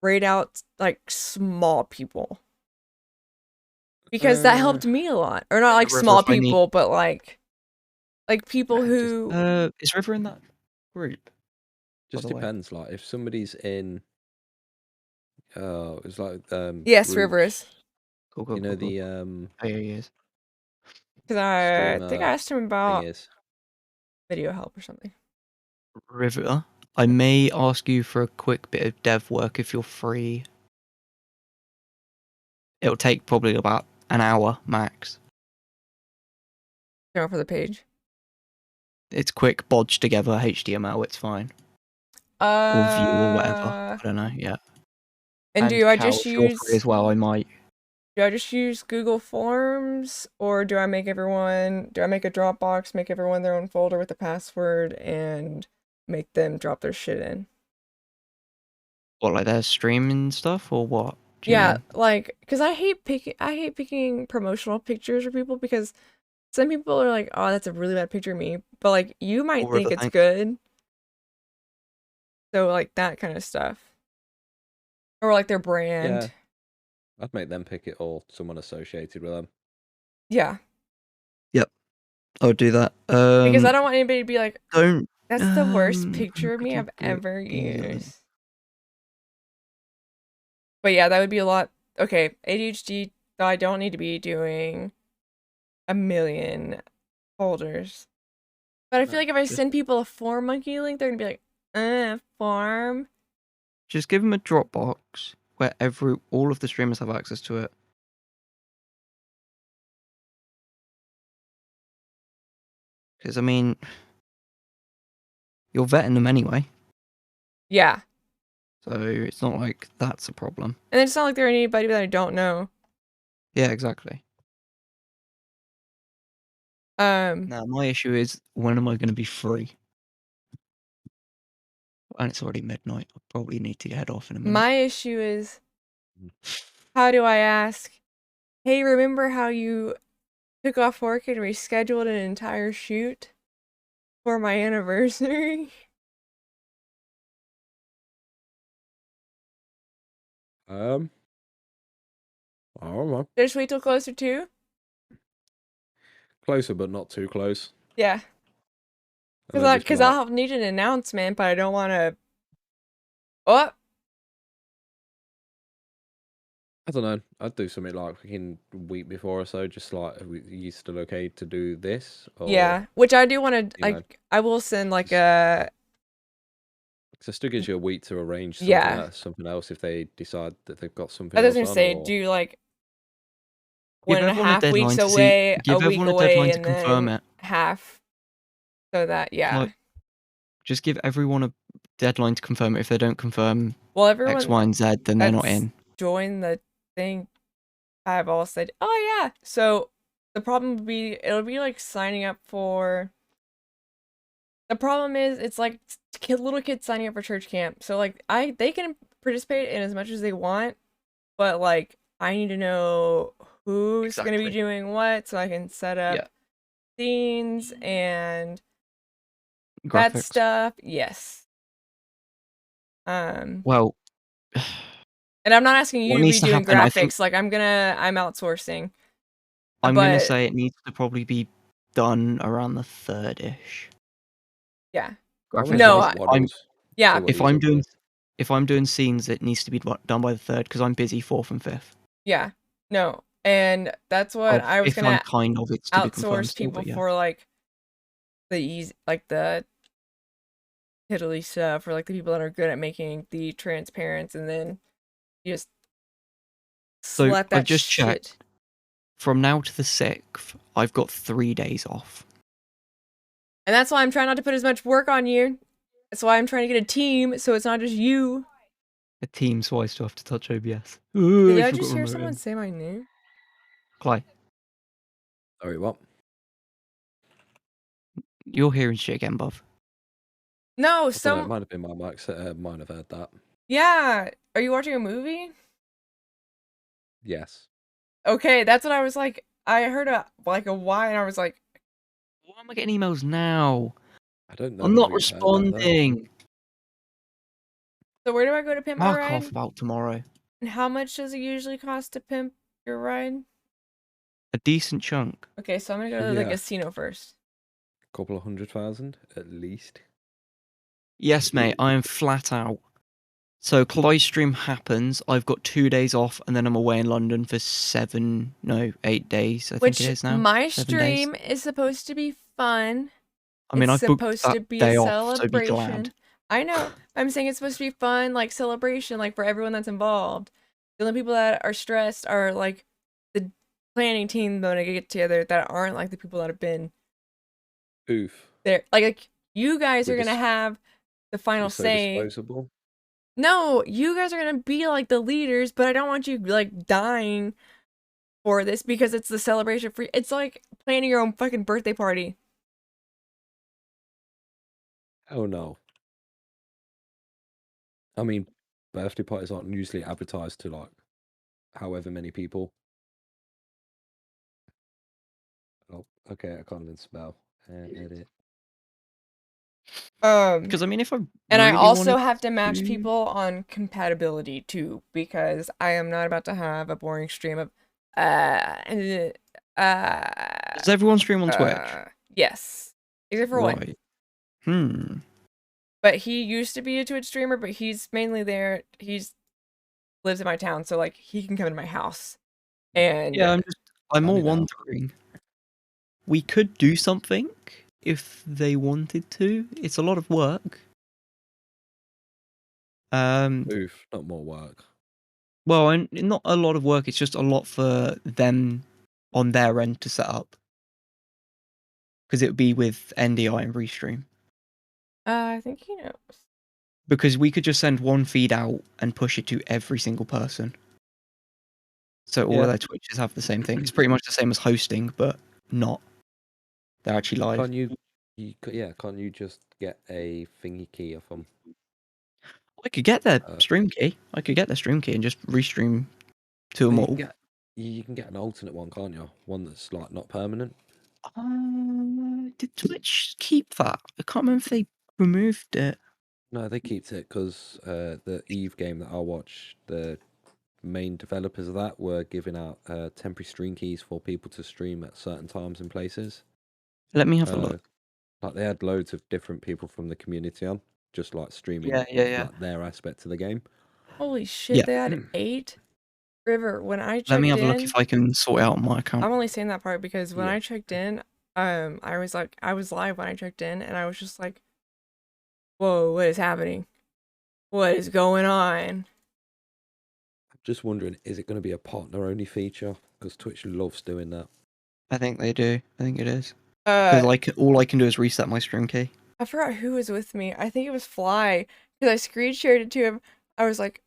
raid out like small people. Because that helped me a lot. Or not like River, small if I need- people, but like people who Is River in that group? Just the way. depends. Like if somebody's in, it's like Yes, River is. Cool, you know cool. the Oh, yeah, he is. Because I streamer think I asked him about thing is. video help or something. River, I may ask you for a quick bit of dev work if you're free. It'll take probably about an hour max. Turn for the page. It's quick, bodged together HTML, it's fine. Or Vue or whatever. I don't know, yeah. And do I Cal, just if you're use free as well, I might. do I just use Google Forms, or do I make a Dropbox, make everyone their own folder with a password, and make them drop their shit in? What, like their streaming stuff or what? Do you Yeah, mean? like, because I hate picking promotional pictures for people, because some people are like, oh, that's a really bad picture of me, but like you might Or think the it's thing- good. So like that kind of stuff. Or like their brand. Yeah, I'd make them pick it or someone associated with them. Yeah. I'll do that. Because I don't want anybody to be like, don't. that's the worst who picture of me could you I've do it ever easily? used. But yeah, that would be a lot. Okay, ADHD, I don't need to be doing a million folders. But I feel No, like if I just- send people a form monkey link, they're gonna be like, form. Just give them a Dropbox where all of the streamers have access to it. Because I mean, you're vetting them anyway, Yeah. so it's not like that's a problem. And it's not like they're anybody that I don't know. Yeah, exactly. Now my issue is, when am I going to be free? And it's already midnight. I probably need to head off in a minute. My issue is, how do I ask, hey, remember how you took off work and rescheduled an entire shoot for my anniversary? I don't know. Just wait till closer to? Closer, but not too close. Yeah. And then just be Because like, I'll need an announcement, but I don't want to. Oh, I don't know. I'd do something like fucking week before or so. Just like, are you still okay to do this? Or, yeah. Which I do want to, you know. like, I will send, like, a. Because it still gives you a week to arrange something, Yeah. something else if they decide that they've got something I was else going to on. say, or... do, like, Give 1.5 everyone a weeks deadline to see- away, give a week everyone a away, deadline to and confirm then it. half. So that, yeah. Like, just give everyone a deadline to confirm it. If they don't confirm Well, everyone X, Y, and Z, then they're not that's in. joined the thing, I've all said, oh yeah. So the problem would be, it'll be like signing up for. The problem is, it's like little kids signing up for church camp. So like they can participate in as much as they want, but like I need to know who's going to be Exactly. doing what, so I can set up Yeah. scenes and that Graphics. stuff. Yes. Well, And I'm not asking you what to be needs to doing happen, I graphics. think- Like I'm outsourcing. I'm going to but- say it needs to probably be done around the 3rd-ish. Yeah. graphics. No, Wise I- waddles. Yeah, See what If he's I'm up doing with. if I'm doing scenes, it needs to be done by the 3rd because I'm busy 4th and 5th. yeah, no, and that's what Oh, I was if I'm gonna kind of, it's to be confirmed outsource still, people but yeah. for like the easy, like the piddly stuff, or like the people that are good at making the transparents, and then you just So slap I've that just shit. checked. From now to the 6th, I've got 3 days off. And that's why I'm trying not to put as much work on you. That's why I'm trying to get a team, so it's not just you. A team, so I still have to touch OBS. Did I forgot just hear remote someone in. say my name? Clay, Sorry, what? you're hearing shit again, buff. No, I don't know, it some. might have been my mic. Might have heard that. Yeah. Are you watching a movie? Yes. Okay, that's what I was like. I heard a Y, and I was like, Why am I getting emails now? I don't know. I'm if not we've heard that, though. responding. so where do I go to pimp my Mark ride? off about tomorrow. And how much does it usually cost to pimp your ride? A decent chunk. Okay, so I'm gonna go to the Yeah. casino first. Couple of 100,000 at least. Yes, mate, I am flat out. So Clyde stream happens. I've got 2 days off, and then I'm away in London for 8 days. I Which think it is now. my 7 days. stream is supposed to be fun. I mean, It's I've booked supposed that to be day a off, so be celebration. glad. I know. I'm saying it's supposed to be fun, like celebration, like for everyone that's involved. The only people that are stressed are like the planning team that get together that aren't like the people that have been Oof. there. Like you guys are We're gonna dis- have the final You're so say. disposable. No, you guys are gonna be like the leaders, but I don't want you like dying for this because it's the celebration for. It's like planning your own fucking birthday party. Oh no. I mean, birthday parties aren't usually advertised to like however many people. Oh, okay, I can't even spell. Edit. Because I mean, if I And I really also wanted have to match to- people on compatibility too, because I am not about to have a boring stream of Does everyone stream on Twitch? yes, except for one. Right. Hmm. But he used to be a Twitch streamer, but he's mainly there. He's lives in my town, so like he can come to my house. And Yeah, I'm more Funny now. wondering. We could do something if they wanted to. It's a lot of work. Oof, not more work. Well, and not a lot of work. It's just a lot for them on their end to set up. Because it would be with NDI and Restream. I think he knows. Because we could just send one feed out and push it to every single person. So all Yeah. of their Twitches have the same thing. It's pretty much the same as hosting, but not. They're actually live. Can't you? Can't you just get a thingy key off them? I could get their stream key. I could get their stream key and just restream to them You all. can get you can get an alternate one, can't you? One that's like not permanent. Did Twitch keep that? I can't remember if they removed it. No, they keep it because the Eve game that I watched, the main developers of that were giving out temporary stream keys for people to stream at certain times and places. Let me have a look. Like they had loads of different people from the community on, just like streaming Yeah. like, their aspect of the game. Holy shit! Yeah. They had 8. River, when I checked Let me have in, a look if I can sort it out on my account. I'm only saying that part because when Yeah. I checked in, I was like, I was live when I checked in, and I was just like, whoa, what is happening? What is going on? I'm just wondering, is it going to be a partner-only feature? Because Twitch loves doing that. I think they do. I think it is. Because like all I can do is reset my stream key. I forgot who was with me. I think it was Fly, because I screen shared it to him. I was like,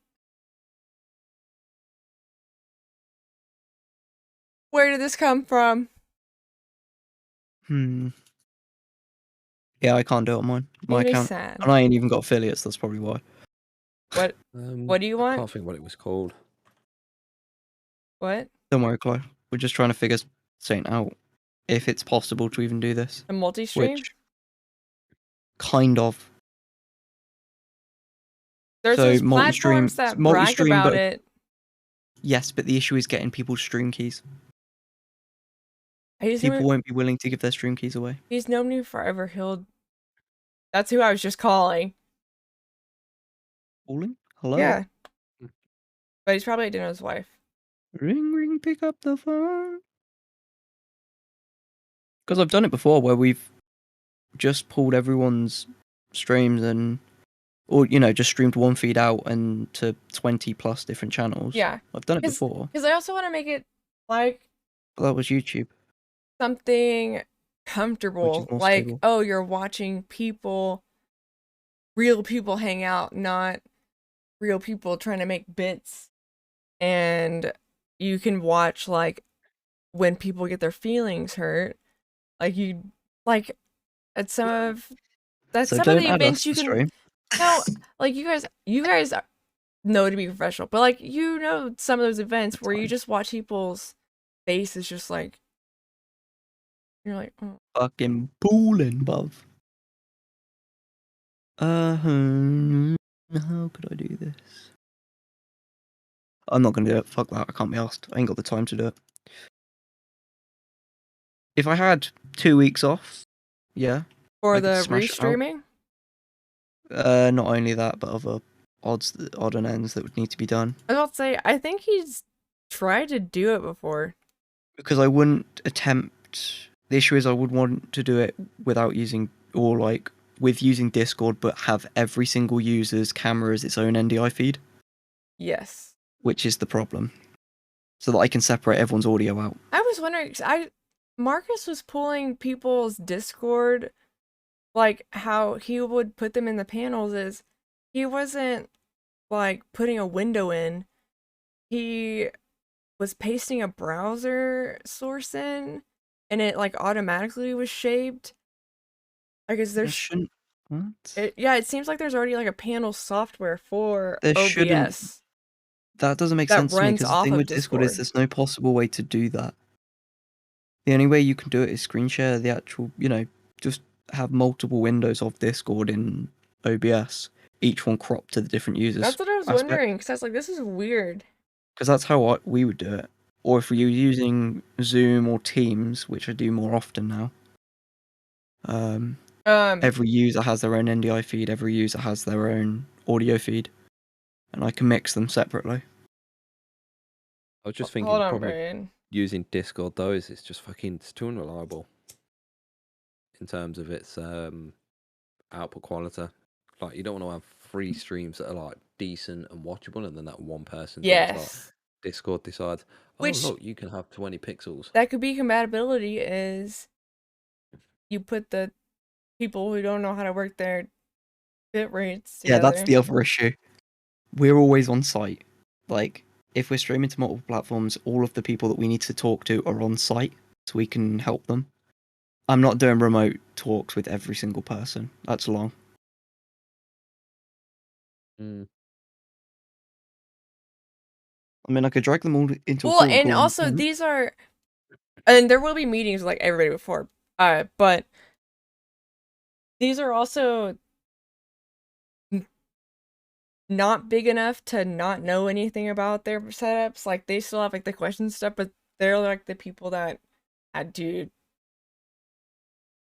where did this come from? Yeah, I can't do it on mine. My Made me account. sad. And I ain't even got affiliates, that's probably why. What do you I want? can't think what it was called. What? Don't worry, Chloe. We're just trying to figure something out. If it's possible to even do this. A multi-stream? Which kind of. There's so those multi-stream- platforms that brag multi-stream, about but- it. Yes, but the issue is getting people stream keys. He's People known, won't be willing to give their stream keys away. he's known me forever. He'll That's who I was just calling. Calling? Hello? Yeah. But he's probably at dinner with his wife. Ring, ring, pick up the phone. Because I've done it before where we've just pulled everyone's streams or, just streamed one feed out and to 20 plus different channels. Yeah. I've done it before. Because I also want to make it like That was YouTube. something comfortable. more Like, stable. oh, you're watching real people hang out, not real people trying to make bits. And you can watch, like, when people get their feelings hurt. Like, at some of So some of don't the add events us you to can. stream. No, like, you guys know to be professional, but, like, some of those events where you just watch people's faces just, like, you're like, oh. Fucking pooling, bruv. How could I do this? I'm not gonna do it. Fuck that. I can't be asked. I ain't got the time to do it. If I had 2 weeks off, yeah. For I could the smash it out. restreaming? Not only that, but other odd and ends that would need to be done. I was about to say, I think he's tried to do it before. Because I wouldn't attempt. The issue is I would want to do it without using, or like with using Discord, but have every single user's camera as its own NDI feed, Yes. which is the problem. So that I can separate everyone's audio out. I was wondering, Marcus was pulling people's Discord, like how he would put them in the panels is he wasn't like putting a window in. He was pasting a browser source in, and it like automatically was shaped. I guess There there's shouldn't. What? it seems like there's already like a panel software for There OBS. shouldn't- That doesn't make that sense to me runs because the off thing of with Discord is Discord. there's no possible way to do that. The only way you can do it is screen share the actual, just have multiple windows of Discord in OBS, each one cropped to the different users. That's what I was aspect. wondering, because I was like, this is weird. Because that's how we would do it. Or if we were using Zoom or Teams, which I do more often now. Every user has their own NDI feed, every user has their own audio feed, and I can mix them separately. I was just thinking, hold on, probably Brian. using Discord though is it's just fucking it's too unreliable in terms of its output quality. Like you don't want to have 3 streams that are like decent and watchable, and then that one person Yes. Discord decides, oh Which- look, you can have 20 pixels. That could be compatibility is you put the people who don't know how to work their bit rates Yeah, together. that's the other issue. We're always on site. Like, if we're streaming to multiple platforms, all of the people that we need to talk to are on site, so we can help them. I'm not doing remote talks with every single person. That's long. Mm. I mean, I could drag them all into a Well, call and call also and- these are, and there will be meetings with, like everybody before, but these are also not big enough to not know anything about their setups. Like they still have like the questions stuff, but they're like the people that had to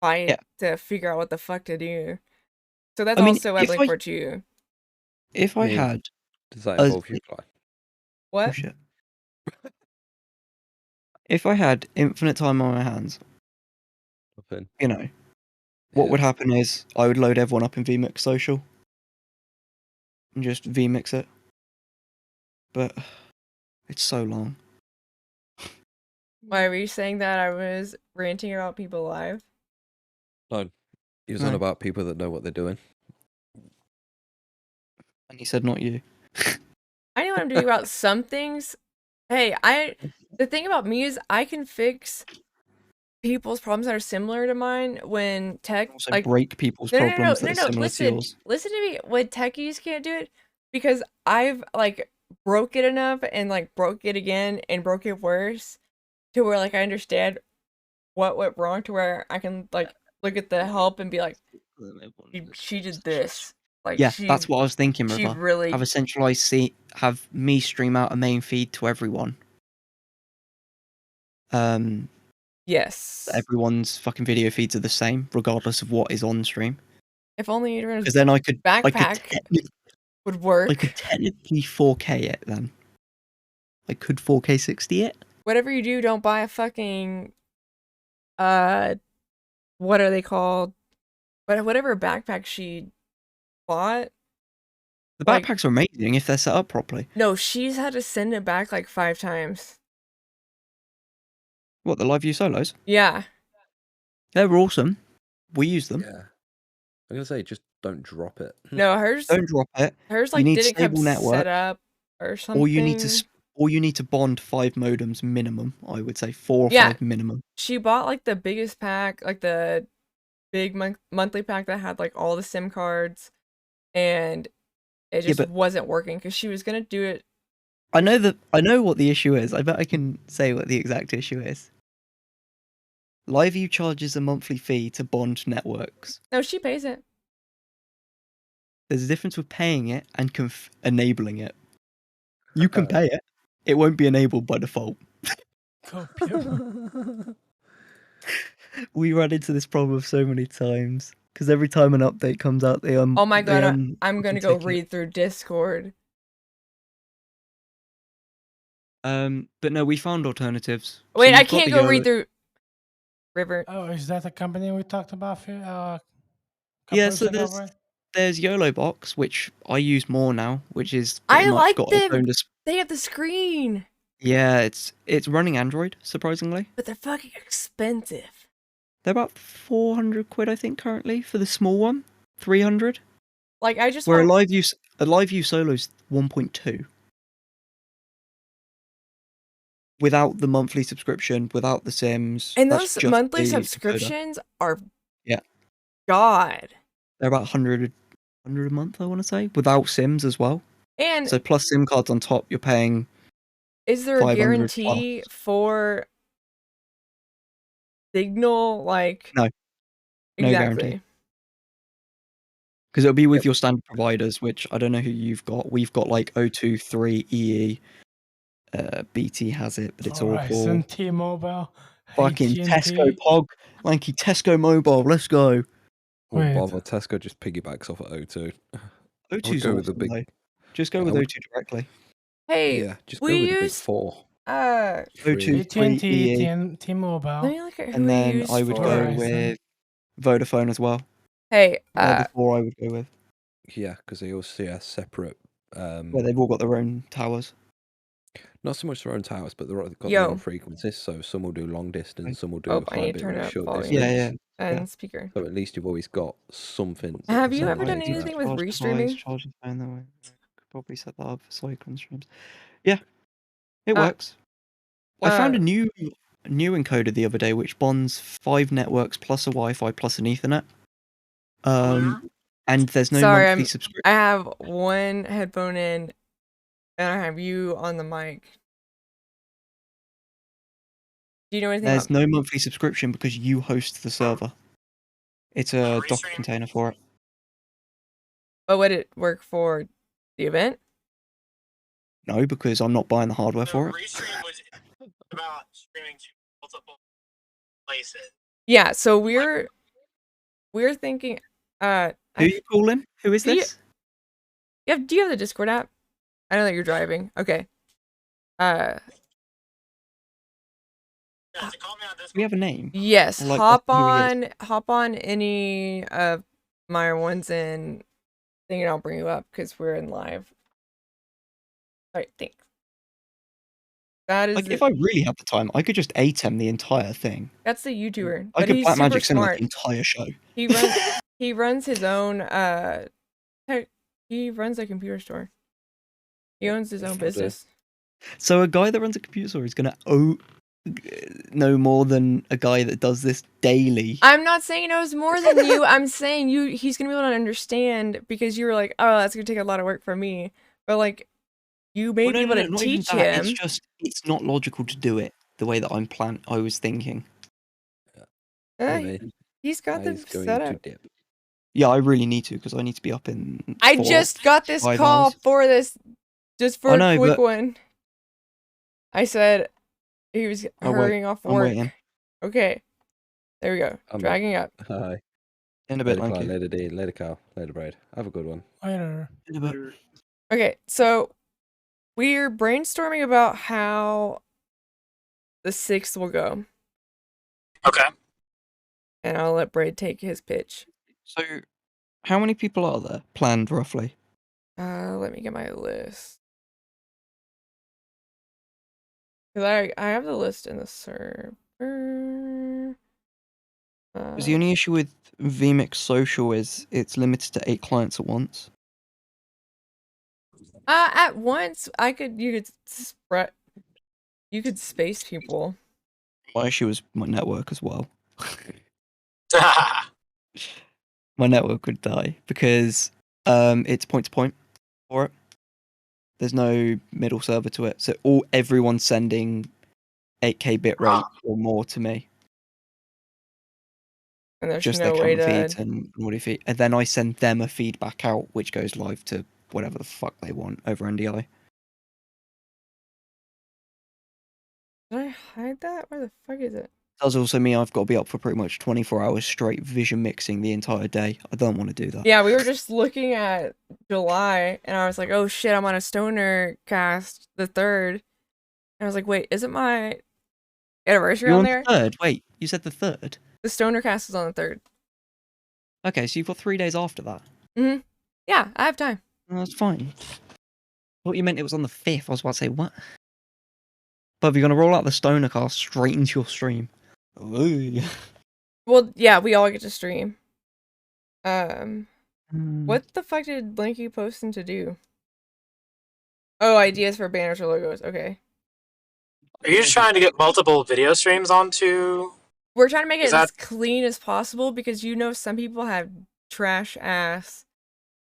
fight to figure out what the fuck to do. So that's I mean, also what if I'm I- looking for to you. If I mean, had... Does that a- involve you, Fly? What? Oh, shit. If I had infinite time on my hands, Nothing. what Yeah. would happen is I would load everyone up in vMix Social and just vMix it. But it's so long. Why were you saying that I was ranting about people live? No, he was on No. about people that know what they're doing. And he said, not you. I know what I'm doing about some things. Hey, the thing about me is I can fix people's problems that are similar to mine when tech Also like break people's problems that are similar to listen, yours. listen to me. When techies can't do it, because I've like broke it enough and like broke it again and broke it worse to where like I understand what went wrong to where I can like look at the help and be like, she did this. Like Yeah, she, that's what I was thinking, she River. really Have a centralized seat, have me stream out a main feed to everyone. yes. Everyone's fucking video feeds are the same, regardless of what is on stream. If only Adrian's Because then I could backpack would work. I could technically 4K it then. I could 4K 60 it. Whatever you do, don't buy a fucking what are they called? But whatever backpack she bought. The Like- backpacks are amazing if they're set up properly. No, she's had to send it back like 5 times. What, the Live View Solos? Yeah. They were awesome. We used them. Yeah. I'm gonna say just don't drop it. No, hers Don't drop it. hers you like need didn't come stable network, set up or something. Or you need to bond 5 modems minimum. I would say 4 or Yeah. 5 minimum. She bought like the biggest pack, like the big monthly pack that had like all the SIM cards, and it Yeah, just but- wasn't working because she was gonna do it. I know what the issue is. I bet I can say what the exact issue is. LiveView charges a monthly fee to bond networks. No, she pays it. There's a difference with paying it and enabling it. You can pay it. It won't be enabled by default. We run into this problem so many times because every time an update comes out, they Oh my god, I'm gonna go ticket. read through Discord. But no, we found alternatives. So Wait, I you've got can't the go YOLO- read through River. Oh, is that the company we talked about? Yeah, Couple so weeks ago, right? there's YOLO Box, which I use more now, which is I pretty much like got them. its own They have the screen, Yeah, it's running Android, surprisingly. but they're fucking expensive. They're about 400 quid, I think, currently for the small one. 300. Like I just Where want, a live view solo's 1.2. Without the monthly subscription, without the Sims. and that's those just monthly the encoder. subscriptions are Yeah. God. They're about 100 a month, I want to say, without Sims as well. And So plus SIM cards on top, you're paying. is there a 500 guarantee for signal? Like No. No exactly. guarantee. Because it'll be with your standard providers, which I don't know who you've got. We've got like O2, 3, EE. BT has it, but it's awful. Verizon, T-Mobile, Fucking AT&T. Tesco Pog. Lanky Tesco Mobile, let's go. Or Wait. bother, Tesco just piggybacks off at O2. O2's go awesome, with the big- though. Just go I with would- O2 directly. Hey, Yeah, just we go with the big used 4. O2, 3, AT&T, EE. T-Mobile. let me look at who And we then used I would for. go Verizon. with Vodafone as well. Hey, They're the 4 I would go with. Yeah, because they also have separate. Where they've all got their own towers. Not so much their own towers, but they've got Yo. their own frequencies. So some will do long distance, some will do Oh, I quite a need to bit turn of up short volume. distance. Yeah, yeah. and yeah. speaker. So at least you've always got something. Have you some ever done way to anything with Charge restreaming? device, charge the phone that way. Could probably set that up for Cyclone streams. Yeah, it Uh, works. I found uh, a new encoder the other day which bonds 5 networks plus a Wi-Fi plus an Ethernet. And there's no Sorry, monthly I subscription. have one headphone in, and I have you on the mic. Do you know anything There's about? no monthly subscription because you host the server. It's a Docker container for it. But would it work for the event? No, because I'm not buying the hardware for it. Restream was about streaming to multiple places. Yeah. So we're thinking. Who you calling? Who is Do you- this? Do you have the Discord app? I know that you're driving. Okay. Yeah, to call me on this We have a name. Yes. Like, hop who he hop on any of my ones and thing, and I'll bring you up because we're in live. All right. Thanks. That is Like, if I really had the time, I could just ATEM the entire thing. that's the YouTuber. I But could he's Black super Magic Cinema smart. the entire show. He runs his own he runs a computer store. He owns his own Sure does. business. So a guy that runs a computer store is gonna know more than a guy that does this daily. I'm not saying he knows more than you. I'm saying he's gonna be able to understand because you were like, oh, that's gonna take a lot of work from me. But like, you may Well, be able to not even teach that, him. It's just it's not logical to do it the way that I was thinking. Maybe. He's got the He's going set to up. dip. Yeah, I really need to because I need to be up in. I 4 just got this 5 call hours. for this, just for I a know, quick but- one. I said he was I'll wait. hurrying off I'm work. waiting. Okay, there we go. I'm Dragging up. Hi. In a bit, Later, thank Clyde, you. later, D, later, Carl, later, Braid. Have a good one. Later. In a bit. Okay, so we're brainstorming about how the 6th will go, Okay. and I'll let Braid take his pitch. So, how many people are there planned roughly? Let me get my list. Because I have the list in the server. Because the only issue with vMix Social is it's limited to 8 clients at once. At once, you could space people. My issue is my network as well. My network would die because it's point to point for it. There's no middle server to it, so everyone's sending 8K bitrate or more to me. And there's Just no their way camera to. feeds and audio feed, and then I send them a feedback out, which goes live to whatever the fuck they want over NDI. Did I hide that? Where the fuck is it? Does also mean I've got to be up for pretty much 24 hours straight vision mixing the entire day. I don't want to do that. Yeah, we were just looking at July, and I was like, oh shit, I'm on a Stoner cast the 3rd. And I was like, wait, isn't my anniversary You're on on there? the 3rd? Wait, you said the 3rd? The Stoner cast is on the 3rd. Okay, so you've got 3 days after that. Mm-hmm. Yeah, I have time. Well, that's fine. I thought you meant it was on the 5th. I was about to say, what? But you're going to roll out the Stoner cast straight into your stream. Ooh. Well, yeah, we all get to stream. What the fuck did Blinky post him to do? Oh, ideas for banners or logos. Okay. Are you just trying to get multiple video streams onto? We're trying to make it Is that- as clean as possible because some people have trash ass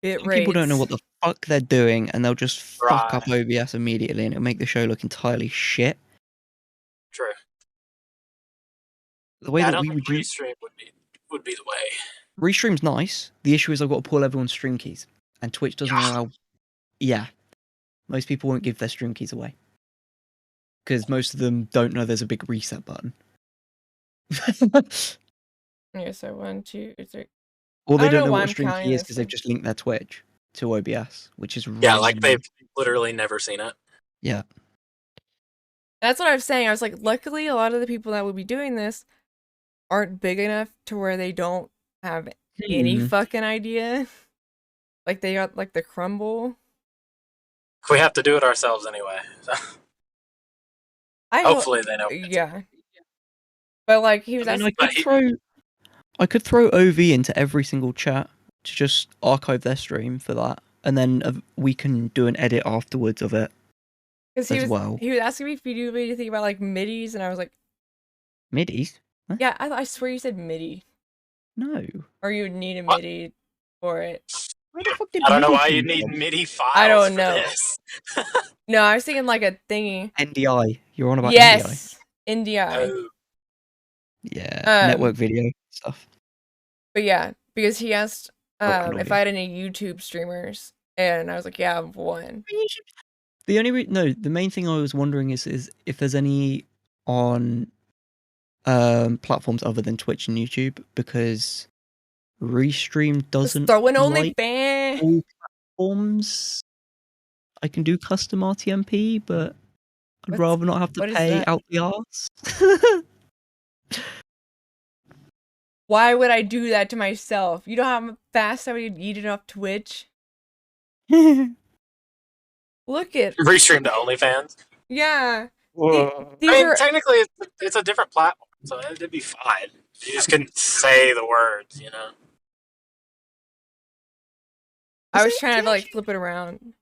bit Some rates. people don't know what the fuck they're doing, and they'll just fuck up Right. OBS immediately, and it'll make the show look entirely shit. True. The way Yeah, I that don't we think reduce restream would be the way. Restream's nice. The issue is I've got to pull everyone's stream keys, and Twitch doesn't allow. Yeah, most people won't give their stream keys away because most of them don't know there's a big reset button. Yeah, so 1, 2, 3. Or they I don't know why what I'm a stream counting key is this because they've thing. just linked their Twitch to OBS, which is Yeah, really like they've annoying. literally never seen it. Yeah. That's what I was saying. I was like, luckily, a lot of the people that would be doing this aren't big enough to where they don't have any fucking idea. Like they got like the crumble. We have to do it ourselves anyway. So. Hopefully they know. Yeah. But like he was I mean, asking. I could throw OV into every single chat to just archive their stream for that, and then we can do an edit afterwards of it. Because he was asking me if you do anything about like midis, and I was like, midis? Huh? Yeah, I swear you said midi. No. Or you would need a midi for it. Where the fuck did I don't know MIDI why come you need from? MIDI files. I don't for know. this. No, I was thinking like a thingy. NDI. You're on about NDI. Yes, NDI. Oh. Yeah, network video stuff. But yeah, because he asked and if audio. I had any YouTube streamers, and I was like, yeah, I have one. The only the main thing I was wondering is if there's any on platforms other than Twitch and YouTube, because Restream doesn't Throw an like OnlyFans. all platforms. I can do custom RTMP, but I'd rather not have to what is pay that? out the arse. Why would I do that to myself? You know how fast I would eat it off Twitch? Look at Restream to OnlyFans. yeah. I mean, technically, it's a different platform, so it'd be fine. You just couldn't say the words, you know. I was trying to like flip it around.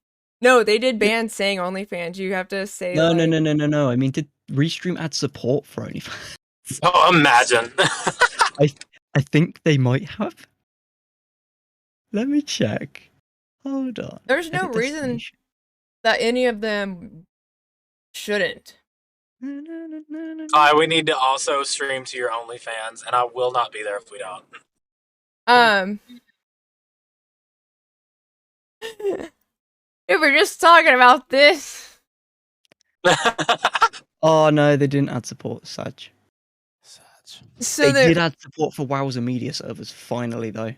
No, they did ban saying OnlyFans. You have to say No. like, I mean, did Restream add support for OnlyFans? Oh, imagine. I think they might have. Let me check. Hold on. There's no Edit reason destination. that any of them shouldn't. We need to also stream to your OnlyFans, and I will not be there if we don't. If we're just talking about this. Oh no, they didn't add support, Sag. So they did add support for Wowzer media servers finally, though.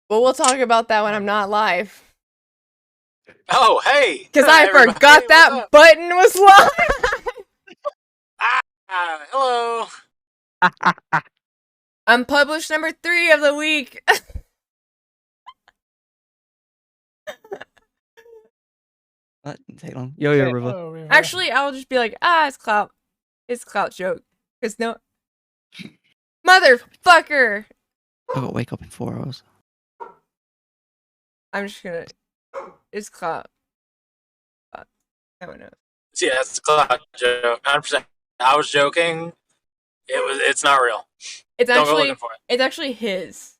Well, we'll talk about that when I'm not live. Oh, hey! Because Hi, I everybody. forgot What's that up? button was live. Hello. Unpublished number 3 of the week. That didn't take long. Yo, Okay, River. hello, River. Actually, I'll just be like, it's clout. It's clout joke. Because no. Motherfucker! I gotta wake up in 4 hours. I'm just gonna. It's clout. I don't know. Yeah, it's a cloud joke. 100%. I was joking. It's not real. It's Don't go actually looking for it. it's actually his.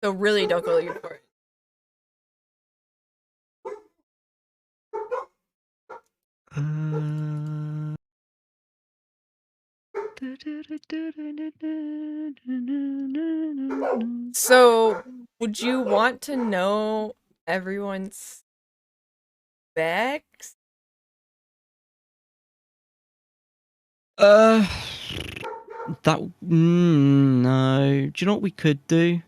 So really don't go looking for it. So would you want to know everyone's specs? No. Do you know what we could do?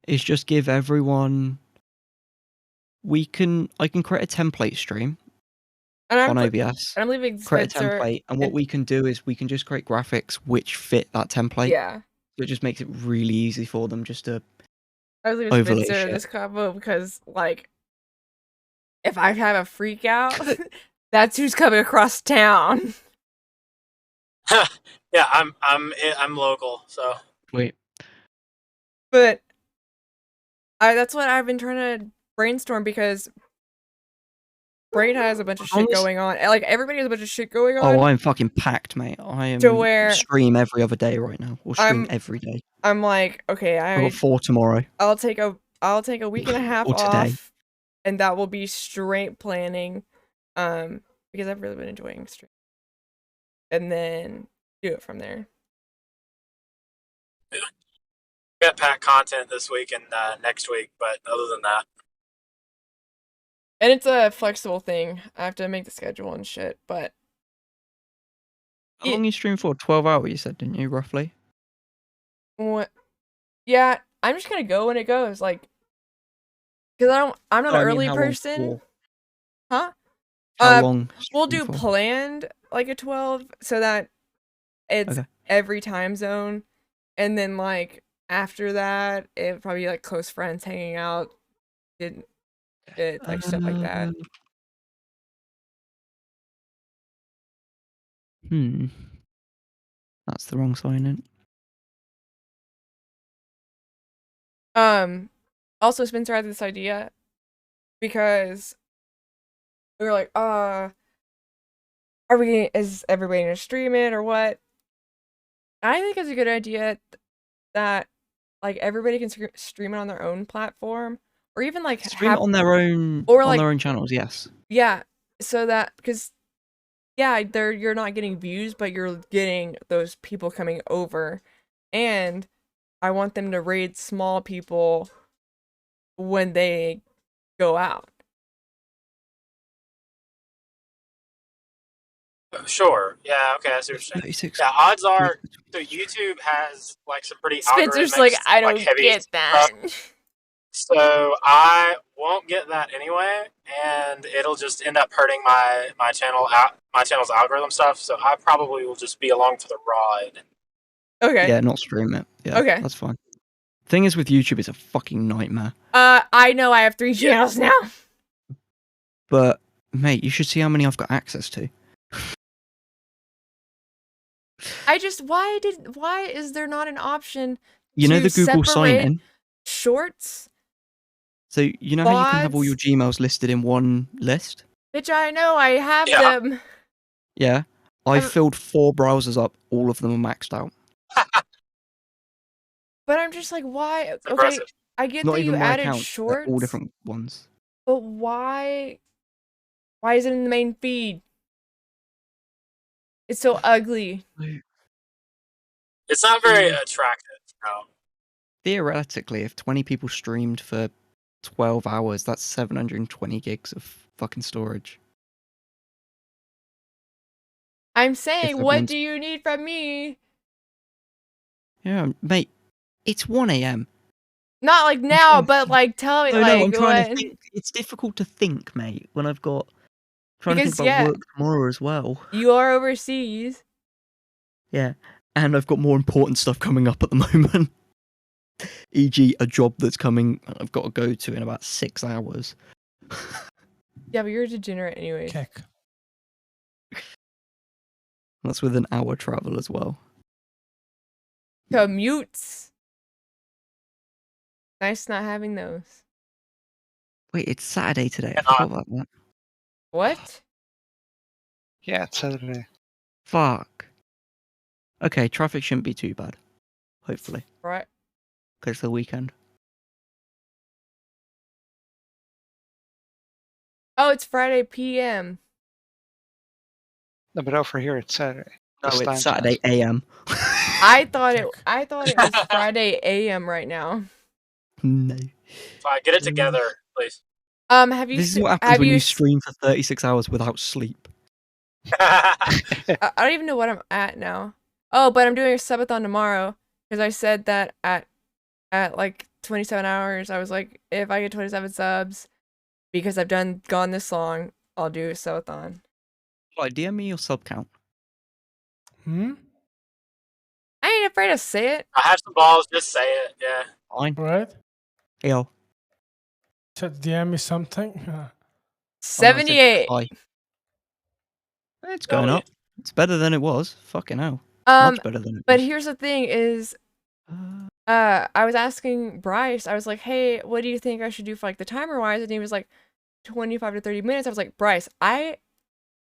Is just give everyone. I can create a template stream And on OBS. I'm leaving Create a Spencer. template, and what we can do is we can just create graphics which fit that template. Yeah. So it just makes it really easy for them just to. I was leaving overlay Spencer in shit. this combo because, like, if I have a freak out, that's who's coming across town. Yeah, I'm local, so. Wait. But that's what I've been trying to brainstorm because Braid has a bunch of shit going on. Like, everybody has a bunch of shit going on. Oh, I'm fucking packed, mate. I am To where- stream every other day right now. Or stream every day. I'm like, okay, I've got 4 tomorrow. I'll take a week and a half Or today. off, and that will be straight planning, because I've really been enjoying stream, and then do it from there. Got packed content this week and next week, but other than that. And it's a flexible thing. I have to make the schedule and shit, but How long you stream for? 12 hours, you said, didn't you, roughly? what? Yeah, I'm just gonna go when it goes, like, because I'm not No, an I mean, early how long person, for? huh? How long? We'll stream do for? planned like a 12, so that it's Okay. every time zone, and then like after that, it probably like close friends hanging out, did it like stuff like that. That's the wrong sign in. Also Spencer had this idea because we were like, is everybody gonna stream it or what? I think it's a good idea that like everybody can stream it on their own platform, or even like Stream it on their own or on like their own channels, yes. yeah, so that because yeah, you're not getting views, but you're getting those people coming over, and I want them to raid small people when they go out. Sure. Yeah. Okay. I see what you're saying. 36. Yeah. Odds are, so YouTube has like some pretty. Spencer's like, I don't heavy get that. stuff. So I won't get that anyway, and it'll just end up hurting my channel's algorithm stuff. So I probably will just be along for the ride. Okay. Yeah, not stream it. Yeah, Okay. that's fine. Thing is with YouTube, it's a fucking nightmare. I know I have 3 channels now. But mate, you should see how many I've got access to. I just why is there not an option? You know to the Google sign separate in? Shorts? So you know how you can have all your VODs? Gmails listed in one list? Bitch, I know I have them. Yeah. I filled 4 browsers up, all of them are maxed out. But I'm just like, why? Okay, Impressive. I get Not that you even my added account, they're shorts, all different ones. but why? Why is it in the main feed? It's so ugly. It's not very attractive. No. Theoretically, if 20 people streamed for 12 hours, that's 720 gigs of fucking storage. I'm saying, If what everyone's- do you need from me? Yeah, mate. It's 1 a.m. Not like now, but like tell me, No, like I'm trying to what? think. It's difficult to think, mate, when I've got trying to Because, think about yeah. work tomorrow as well. You are overseas. Yeah, and I've got more important stuff coming up at the moment. E.g., a job that's coming. I've got to go to in about 6 hours. Yeah, but you're a degenerate anyways. Kick. That's with an hour travel as well. Commutes. Nice not having those. Wait, it's Saturday today. I Cannot. forgot about that. What? Yeah, it's Saturday. Fuck. Okay, traffic shouldn't be too bad. Hopefully, Right. because it's the weekend. Oh, it's Friday PM. No, but over here it's Saturday. No, This time it's Saturday AM. I thought it was Friday AM right now. No. Fine, get it together, please. Have you This is se- what happens have when you s- stream for 36 hours without sleep. I don't even know what I'm at now. Oh, but I'm doing a subathon tomorrow because I said that at like 27 hours. I was like, if I get 27 subs, because I've gone this long, I'll do a subathon. Like, DM me your sub count. Hmm? I ain't afraid to say it. I have some balls, just say it, yeah. Fine. Right? Yo. Said DM me something. 78. Hi. It's going up. It's better than it was. Fucking hell. Much better than it But was. here's the thing is, I was asking Bryce, I was like, hey, what do you think I should do for like the timer wise? And he was like, 25 to 30 minutes. I was like, Bryce,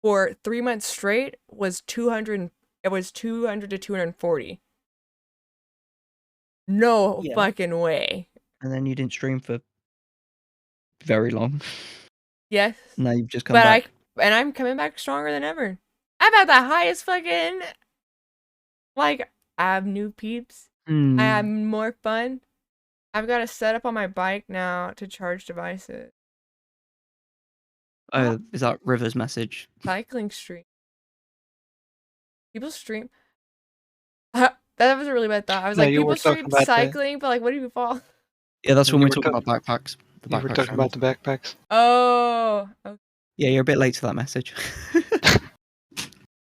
for 3 months straight was 200 to 240. No Yeah. fucking way. And then you didn't stream for very long. Yes. Now you've just come But back. I'm coming back stronger than ever. I've had the highest fucking, like, I have new peeps. Hmm. I have more fun. I've got a setup on my bike now to charge devices. Is that River's message? Cycling stream. People stream. That was a really bad thought. I was No, like, you people were talking stream about the- cycling, but like, what do you fall? Yeah, that's You when we were talk about backpacks. The You were backpack talking about the backpacks. Oh, okay. Yeah, you're a bit late to that message.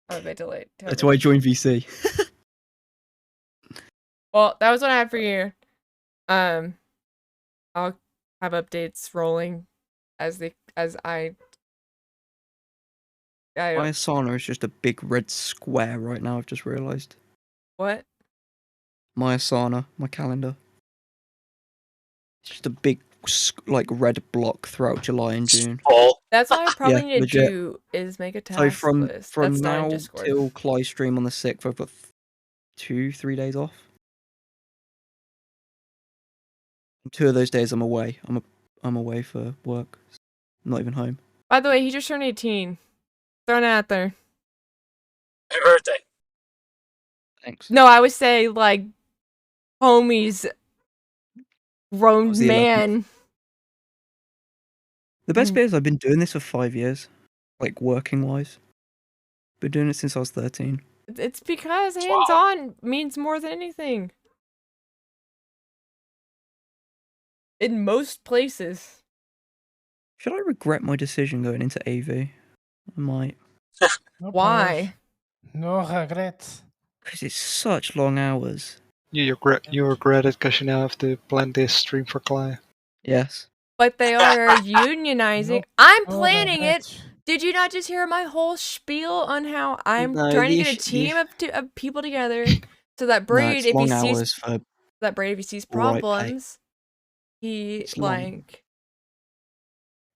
I'm a bit delayed. That's why I joined VC. Well, that was what I had for you. I'll have updates rolling as I My don't, Asana is just a big red square right now, I've just realised. what? My Asana, my calendar. It's just a big, like, red block throughout July and June. That's what I probably Yeah, need to legit. do is make a task So from list. from That's not in now Discord. till Cly stream on the 6th, I've got 2-3 days off. 2 of those days I'm away. I'm away for work. I'm not even home. By the way, he just turned 18. Throwing it out there. Happy birthday. Thanks. No, I would say like homies grown was the 11th. man. The best bit is I've been doing this for 5 years, like working wise. Been doing it since I was 13. It's because hands-on means more than anything. In most places. Should I regret my decision going into AV? I might. Why? No regrets. Because it's such long hours. You regret it because you now have to plan this stream for Cly. Yes. But they are unionizing. I'm no planning regrets. it. Did you not just hear my whole spiel on how I'm No, trying to the get a issue- team of people together so that No, Braid, it's if he long sees hours for Braid, if he sees right pay. problems, he It's long. like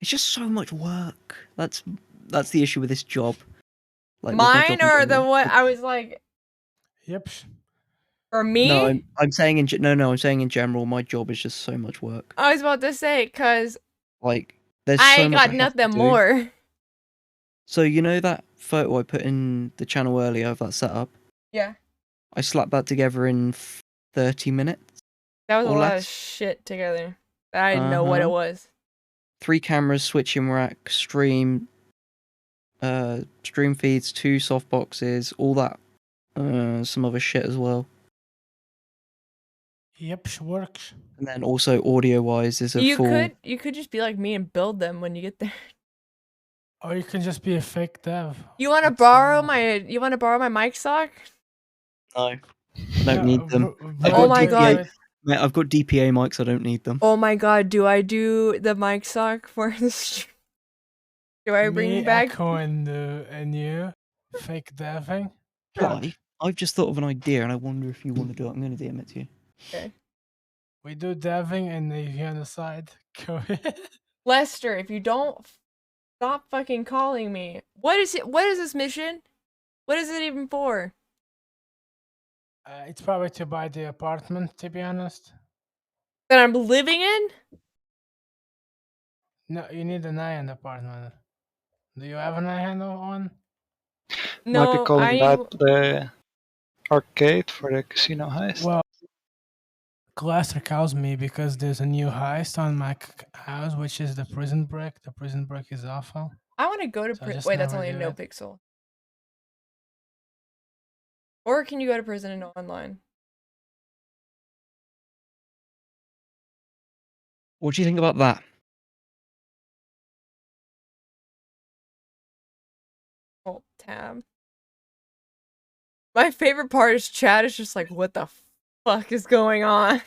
It's just so much work. That's the issue with this job. Like with my mine job in or the general. one I was like Yep. for me. No, I'm saying in I'm saying in general. My job is just so much work. I was about to say because Like there's I so ain't much got I have to nothing do. more. So you know that photo I put in the channel earlier of that setup? Yeah, I slapped that together in 30 minutes. that was a Or lot of less. shit together. I didn't know what it Uh-huh. was. 3 cameras, switching rack, stream, stream feeds, 2 softboxes, all that, some other shit as well. Yep, works. And then also audio-wise, there's a You full. could just be like me and build them when you get there. Or you can just be a fake dev. You want to borrow my mic sock? No, I don't need them. Oh my god. Mate, I've got DPA mics. I don't need them. Oh my god, do I do the mic sock for the stream? Do I bring Me, back? Echo, and you fake deving? Why? I've just thought of an idea, and I wonder if you want to do it. I'm going to DM it to you. Okay. We do deving, and if you're on the side, go ahead. Lester, if you don't stop fucking calling me. What is it? What is this mission? What is it even for? It's probably to buy the apartment, to be honest. That I'm living in? No, you need an eye on the apartment. Do you have an eye handle on? Might be No, calling that the arcade for the casino heist. Well, Lester calls me because there's a new heist on my house, which is the prison break. The prison break is awful. I want to go to So I prison. just Wait, that's never only a do no it. pixel. Or can you go to prison and online? What do you think about that? Alt tab. My favorite part is chat is just like, what the fuck is going on?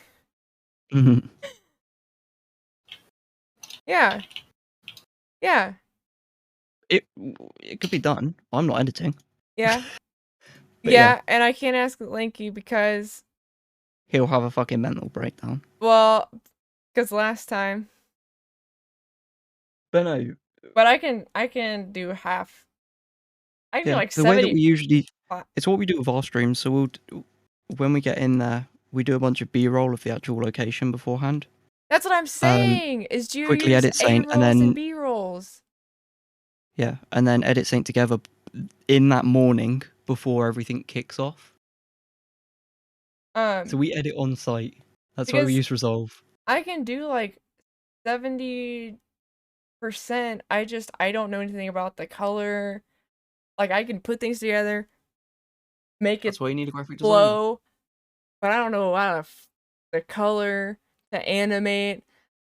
Yeah. Yeah. It could be done. I'm not editing. Yeah. But Yeah, and I can't ask Linky because, He'll have a fucking mental breakdown. well, because last time. But no. But I can do half. I can do like the way that 70. we usually, What? it's what we do with our streams. So when we get in there, we do a bunch of B-roll of the actual location beforehand. That's what I'm saying. Is do you quickly use edit Saint, and A-rolls then and B-rolls? Yeah, and then edit sync together in that morning before everything kicks off. So we edit on site. That's why we because use Resolve. I can do like 70%. I don't know anything about the color. Like I can put things together, make it That's why you need a graphic designer. flow, but I don't know how to the color to animate.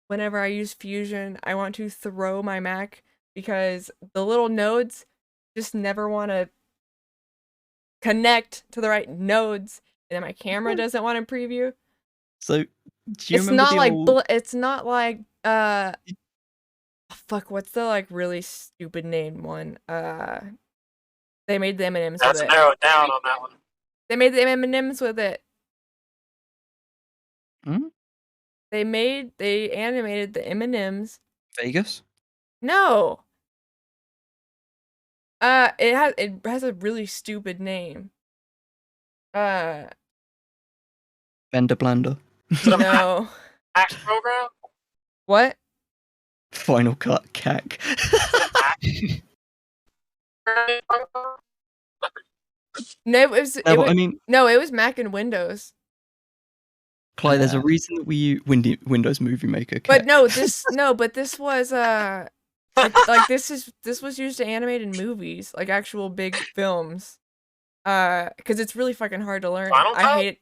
Whenever I use Fusion, I want to throw my Mac because the little nodes just never want to connect to the right nodes, and then my camera doesn't want to preview. So, do you It's remember not the like old... it's not like fuck, what's the like really stupid name one? They made the M&Ms That's with it. narrowed down on that one. They made the M&Ms with it. Hmm? They animated the M&Ms. Vegas? No. It has a really stupid name. Vendor Blender. No. Max program? What? Final Cut CAC. No, it was. No, but I mean, no, it was Mac and Windows. Clyde, there's a reason that we use Windows Movie Maker. But no, this was like this was used to animate in movies, like actual big films. Because it's really fucking hard to learn. Final I Cut? hate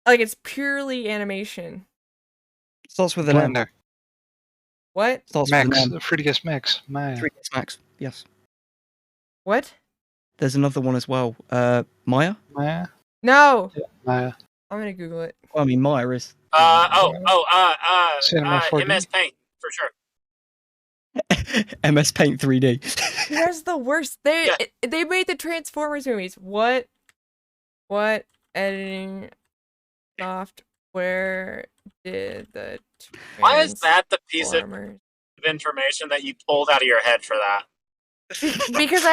like it's purely animation. Starts with an M. Blender. What? Starts Max, with an M. 3ds Max. Maya. 3ds Max, yes. What? There's another one as well. Maya? Maya? No. Maya. I'm gonna Google it. Well, I mean, Maya is. Cinema 4D. MS Paint for sure. MS Paint 3D. That's the worst. They made the Transformers movies. What editing software did the Why is that the piece of Transformers- information that you pulled out of your head for that? because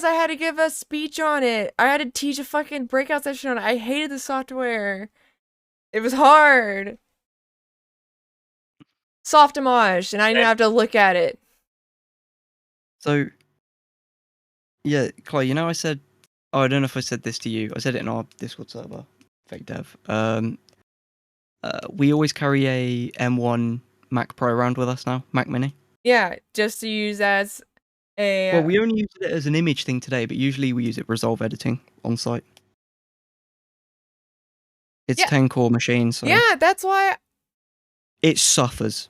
I had to give a speech on it. I had to teach a fucking breakout session on it. I hated the software. It was hard. Softimage, and I didn't have to look at it. So, yeah, Chloe, you know I said... Oh, I don't know if I said this to you. I said it in our Discord server. Fake dev. We always carry a M1 Mac Pro around with us now. Mac Mini. Yeah, just to use as a Well, we only used it as an image thing today, but usually we use it Resolve editing on site. It's Yeah. 10-core machine, so yeah, that's why it suffers.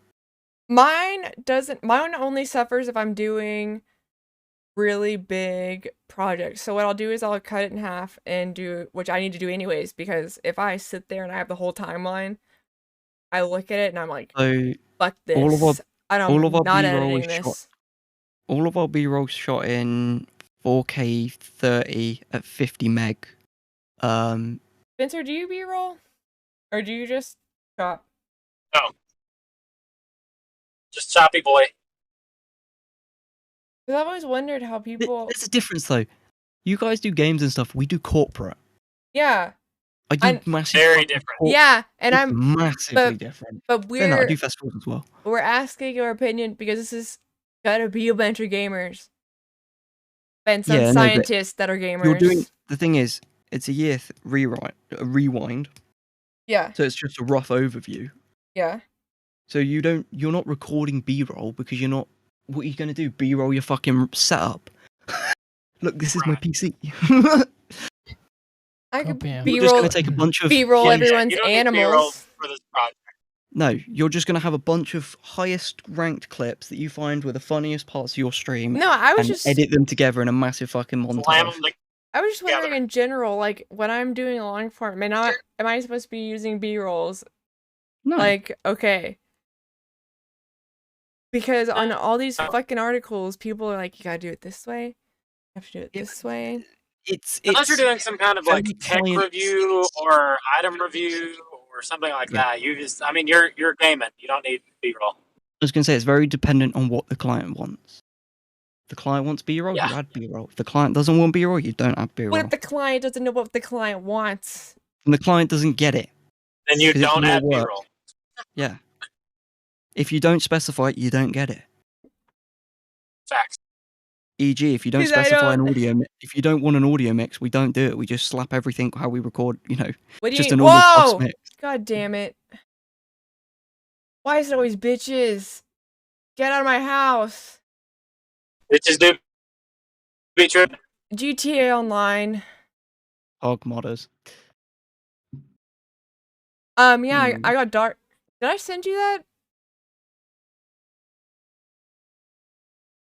mine doesn't. Mine only suffers if I'm doing really big projects. So what I'll do is I'll cut it in half and do, which I need to do anyways, because if I sit there and I have the whole timeline, I look at it and I'm like, So fuck this. all of our I'm all of our not B-roll editing is shot. this. All of our B-roll shot in 4K 30 at 50 meg. Spencer, do you B-roll? Or do you just chop? No. Just choppy boy. Because I've always wondered how people... There's a difference though. You guys do games and stuff. We do corporate. Yeah. I do massive. Very different. Yeah, and It's I'm... massively different. But Then I we're... do festivals as well. We're asking your opinion because this is gotta be a bunch of gamers. And some Yeah, no, but scientists that are gamers. You're doing. The thing is, it's a year rewind. Yeah. So it's just a rough overview. Yeah. So you're not recording B-roll because you're not. What are you gonna do? B-roll your fucking setup. Look, this is my PC. I could You're just B-roll... gonna take a bunch of B-roll Yeah, everyone's You don't need B-roll animals. for this project. No, you're just gonna have a bunch of highest ranked clips that you find were the funniest parts of your stream. No, I was and just... edit them together in a massive fucking Slam montage. them like I was just wondering in general, like, when I'm doing a long form, am I supposed to be using B-rolls? No. Like, okay. Because on all these fucking articles, people are like, you gotta do it this way. You have to do it this way. unless you're doing some kind of like very tech client- review or item review or something like that. You just, I mean, you're gaming. You don't need B-roll. I was gonna say it's very dependent on what the client wants. If the client wants B-roll, Yeah. you add B-roll. If the client doesn't want B-roll, you don't add B-roll. What if the client doesn't know what the client wants? And the client doesn't get it. Then you 'Cause it's don't more add work. B-roll. Yeah. If you don't specify it, you don't get it. Facts. E.g., if you don't 'Cause I specify an don't- audio, if you don't want an audio mix, we don't do it. We just slap everything how we record. You know, What do just you a mean? normal bus Whoa! mix. God damn it. Why is it always bitches? Get out of my house. Bitches do be true. GTA Online. Hog modders. Yeah, I got dark. Did I send you that?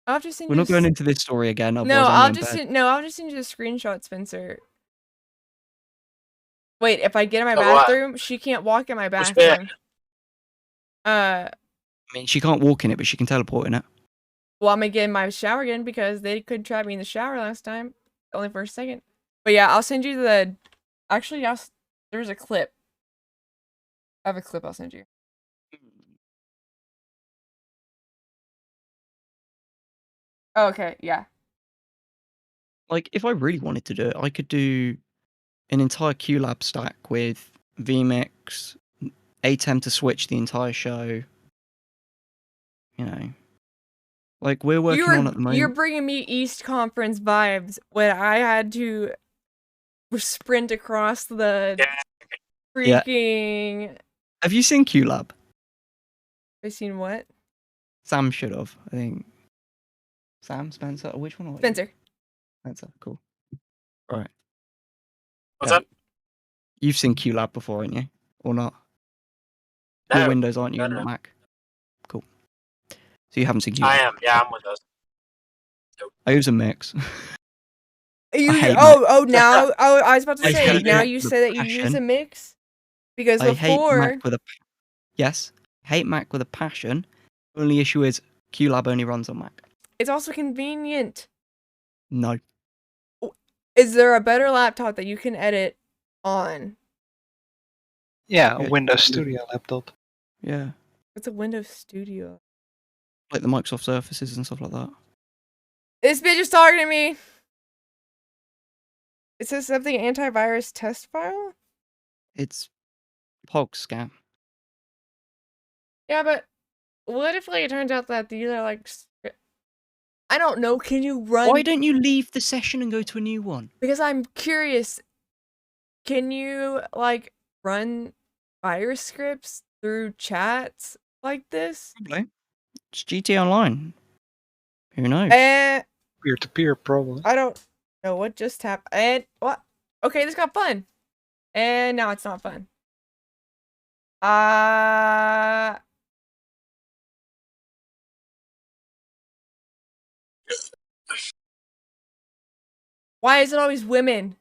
I'll have to send We're you not going into this story again. No, otherwise I'm I'll in just bed. I'll just send you the screenshot, Spencer. Wait, if I get in my Of what? bathroom, she can't walk in my Which bit? bathroom. I mean, she can't walk in it, but she can teleport in it. Well, I'm gonna get in my shower again because they could trap me in the shower last time, only for a second. But yeah, I'll send you the. Actually, there's a clip. I have a clip I'll send you. Oh, okay, yeah. Like, if I really wanted to do it, I could do an entire QLab stack with vMix, ATEM to switch the entire show. You know, like we're working on at the moment. You're bringing me East Conference vibes when I had to sprint across the freaking. Have you seen QLab? I've seen what? Sam should have. I think. Sam, Spencer, which one? Are you? Spencer. Spencer, cool. All right. What's up? You've seen QLab before, haven't you? Or not? No. You're Windows, aren't you? No, Not no. Mac. Cool. So you haven't seen QLab? I am. Yeah, I'm with those. I use a mix. You, hate now I was about to I say hate now Mac you with say that you use passion. a mix because I hate before Mac with a yes. Hate Mac with a passion. Only issue is QLab only runs on Mac. it's also convenient. No. Is there a better laptop that you can edit on? Yeah, Yeah. Windows Studio laptop. Yeah. It's a Windows Studio. Like the Microsoft Surfaces and stuff like that. This bitch is talking to me. It says something antivirus test file. It's Pog scam. Yeah, but what if like it turns out that these are like I don't know. Can you run? Why don't you leave the session and go to a new one? Because I'm curious. Can you like run virus scripts through chats like this? Probably. It's GTA Online. Who knows? Peer-to-peer, probably. I don't know what just happened. And what? Okay, this got fun. And now it's not fun. Why is it always women?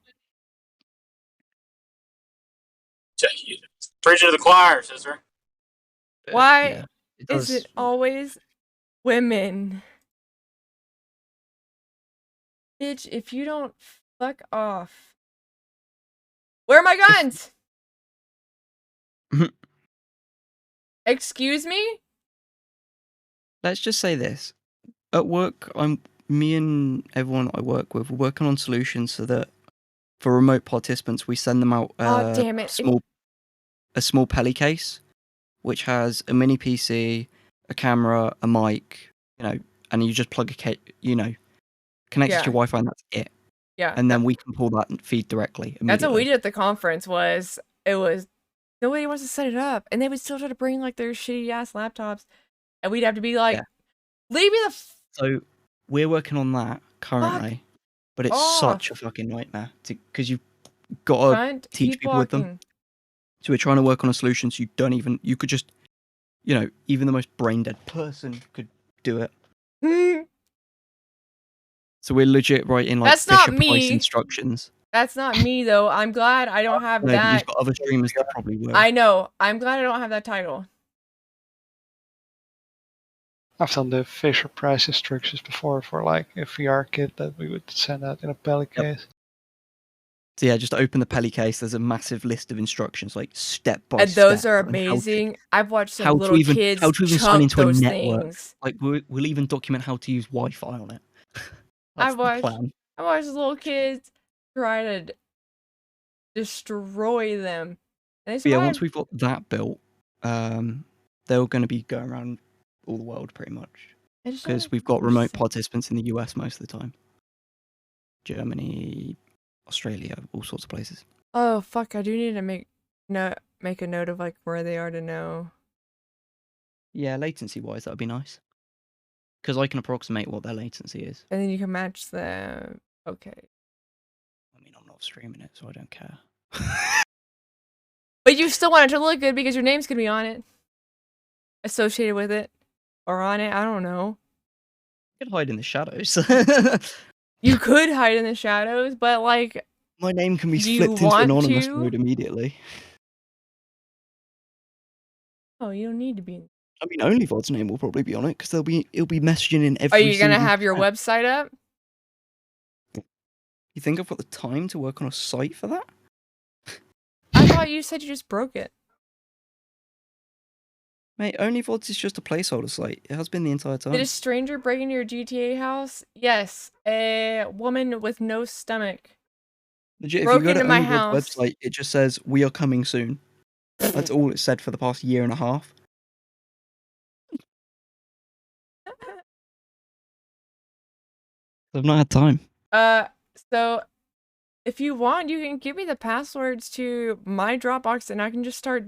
Preach to the choir, sister. Why Yeah, it is does. it always women? Bitch, if you don't fuck off. Where are my guns? Excuse me? Let's just say this. At work, me and everyone I work with, we're working on solutions so that for remote participants, we send them out Oh, damn it. a small Peli case, which has a mini PC, a camera, a mic, and you just plug connect it to your Wi-Fi, and that's it. Yeah. And then we can pull that and feed directly. That's what we immediately. did at the conference. It was nobody wants to set it up, and they would still try to bring like their shitty ass laptops, and we'd have to be like, leave me the. So we're working on that currently, but it's such a fucking nightmare because you've got to teach people with them. So we're trying to work on a solution so you could just, even the most brain dead person could do it. So we're legit writing like That's not Fisher-Price me. instructions. That's not me though. I'm glad I don't have No, but that. you've got other streamers that probably will. I know. I'm glad I don't have that title. I've done the Fisher-Price instructions before for like a VR kit that we would send out in a Peli case. So yeah, just open the Peli case. There's a massive list of instructions, like step by And step. those are on how to- amazing. I've watched some how little to even kids sign chunk into a those network. things. Like we'll even document how to use Wi-Fi on it. That's I the plan. watched little kids try to destroy them. And they But yeah, survived. once we've got that built, they're going to be going around all the world pretty much I just because don't we've got remote understand. participants in the US most of the time. Germany, Australia, all sorts of places. Oh fuck! I do need to make a note of like where they are to know. Yeah, latency-wise, that would be nice. Because I can approximate what their latency is. And then you can match the. Okay. I mean, I'm not streaming it, so I don't care. But you still want it to look good because your name's gonna be on it, associated with it, or on it. I don't know. You can hide in the shadows. You could hide in the shadows, but like. My name can be Do you flipped into want anonymous to? mode immediately. Oh, you don't need to be. I mean, OnlyVod's name will probably be on it because it'll be messaging in Are every. you gonna single have your chat. website up? You think I've got the time to work on a site for that? I thought you said you just broke it. Mate, OnlyVods is just a placeholder site. It has been the entire time. Did a stranger break into your GTA house? Yes, a woman with no stomach. Legit, if broke you go to into my OnlyVod's house. website, it just says, "We are coming soon." That's all it said for the past year and a half. I've not had time. So if you want, you can give me the passwords to my Dropbox, and I can just start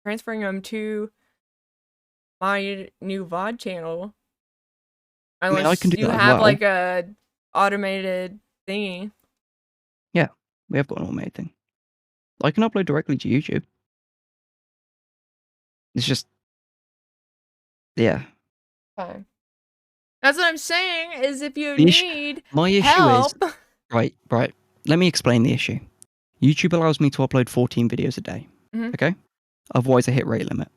transferring them to my new VOD channel. I mean, I Unless can do you that as have well. like a automated thingy. Yeah, we have got an automated thing. I can upload directly to YouTube. It's just, yeah. Fine. That's what I'm saying. Is if you The issue- need My issue help. is right. Let me explain the issue. YouTube allows me to upload 14 videos a day. Mhm. Okay. Otherwise, I hit rate limit.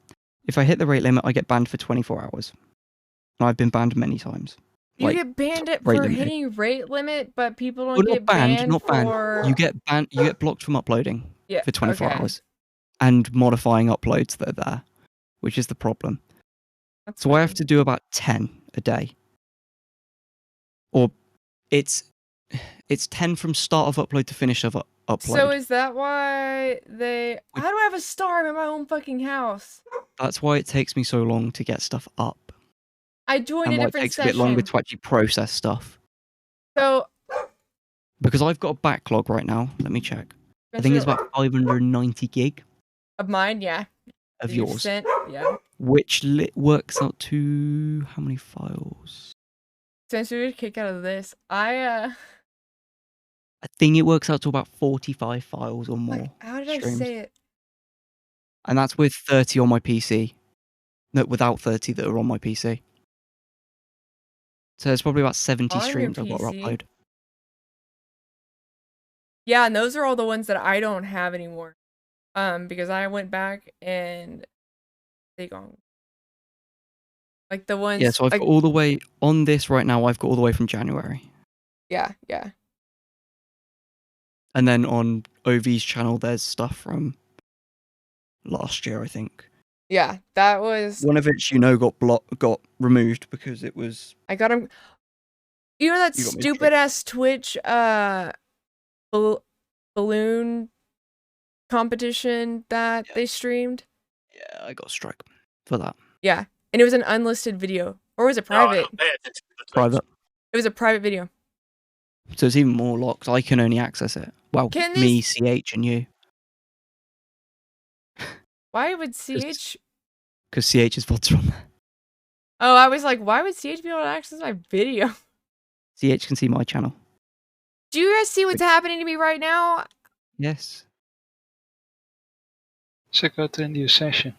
If I hit the rate limit, I get banned for 24 hours. And I've been banned many times. You Like, get banned rate for limit. hitting rate limit, but people don't Well, get not banned, banned not banned. for. You get banned. You get blocked from uploading Yeah, for 24 okay. hours, and modifying uploads that are there, which is the problem. That's So I have to do about 10 a day, or it's 10 from start of upload to finish of upload. So is that why they? How do I have a star in my own fucking house? That's why it takes me so long to get stuff up, I joined and a why it different takes a session. bit longer to actually process stuff. So Because I've got a backlog right now. Let me check. I think it's about 590 gig of mine, yeah. of That you've yours, sent, yeah. which works out to how many files? since we would kick out of this, I think it works out to about 45 files or more. how did I streams. say it? And that's with 30 on my PC. No, without 30 that are on my PC. So there's probably about 70 On your streams I've got to PC? upload. Yeah, and those are all the ones that I don't have anymore. Because I went back and they gone. Like the ones. Yeah, so I've like, got all the way on this right now. I've got all the way from January, yeah. and then on OV's channel, there's stuff from last year, I think. Yeah, that was. One of which got removed because it was. I got him. You know that You got me stupid ass Twitch balloon competition that they streamed? Yeah, I got a strike for that. Yeah, and it was an unlisted video, or was it No, I private? don't pay attention to the Twitch. Private. It was a private video. So it's even more locked. I can only access it. Well, Can me, these- CH, and you. Why would CH? Because CH's VODs are on there. Oh, I was like, why would CH be able to access my video? CH can see my channel. Do you guys see what's happening to me right now? Yes. So go to a new session.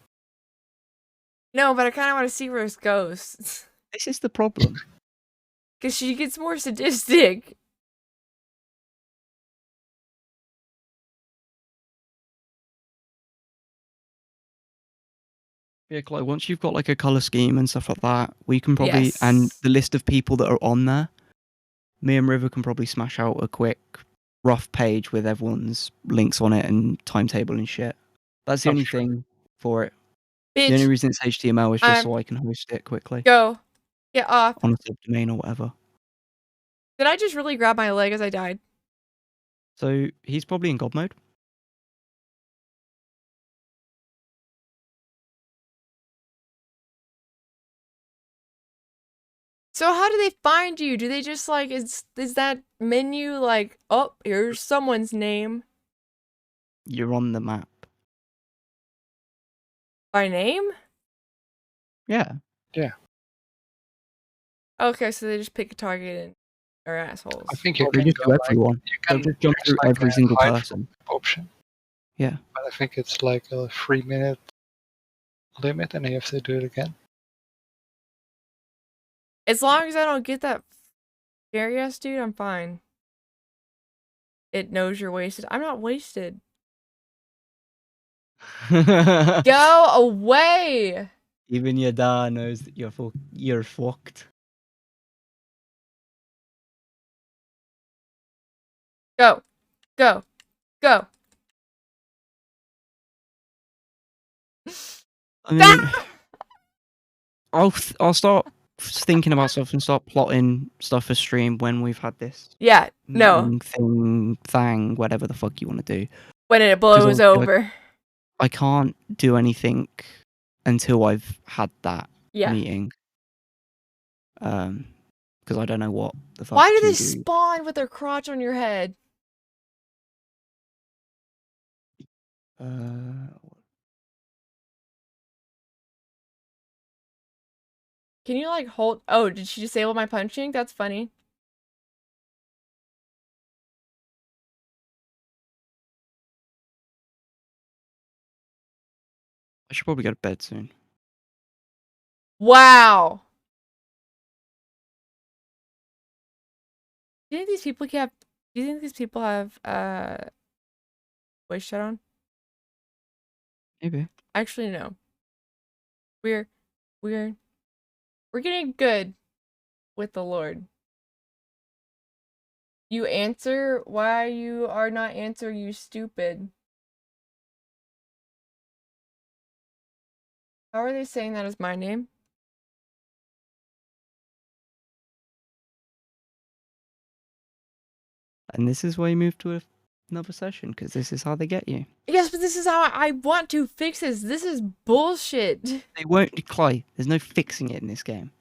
No, but I kind of want to see where this goes. This is the problem. Because she gets more sadistic. Yeah, like once you've got like a color scheme and stuff like that, we can probably and Yes. the list of people that are on there. Me and River can probably smash out a quick, rough page with everyone's links on it and timetable and shit. That's the Oh, only sure. thing for it. The only Bitch, reason it's HTML is just I'm- so I can host it quickly go. Get off. on a subdomain or whatever. Did I just really grab my leg as I died? So he's probably in God mode. So how do they find you? Do they just like is that menu like, oh, here's someone's name You're on the map. by name? Yeah. Okay, so they just pick a target and are assholes. I think you Well, they can just go do like, everyone. you They'll can just jump there's through like every a single hide person. option. Yeah. But I think it's like a 3-minute limit, and you have to do it again. As long as I don't get that scary ass dude, I'm fine. It knows you're wasted. I'm not wasted. Go away! Even your dad knows that you're fucked. Go. Go. Go. I mean, I'll start thinking about stuff and start plotting stuff for stream when we've had this Yeah, no. meeting thing, whatever the fuck you want to do. When it blows I'll- over. I can't do anything until I've had that Yeah. meeting. Because I don't know what the fuck. Why do you they spawn with their crotch on your head? Can you like hold? Oh, did she disable my punching? That's funny. I should probably go to bed soon. Wow. Do you think these people have? Do you think these people have voice chat on? Maybe. Actually, no. We're getting good with the Lord. You answer why you are not answer, you stupid. How are they saying that as my name? And this is why you move to another session, because this is how they get you. Yes, but this is how I want to fix this. This is bullshit. They won't, Clay. There's no fixing it in this game.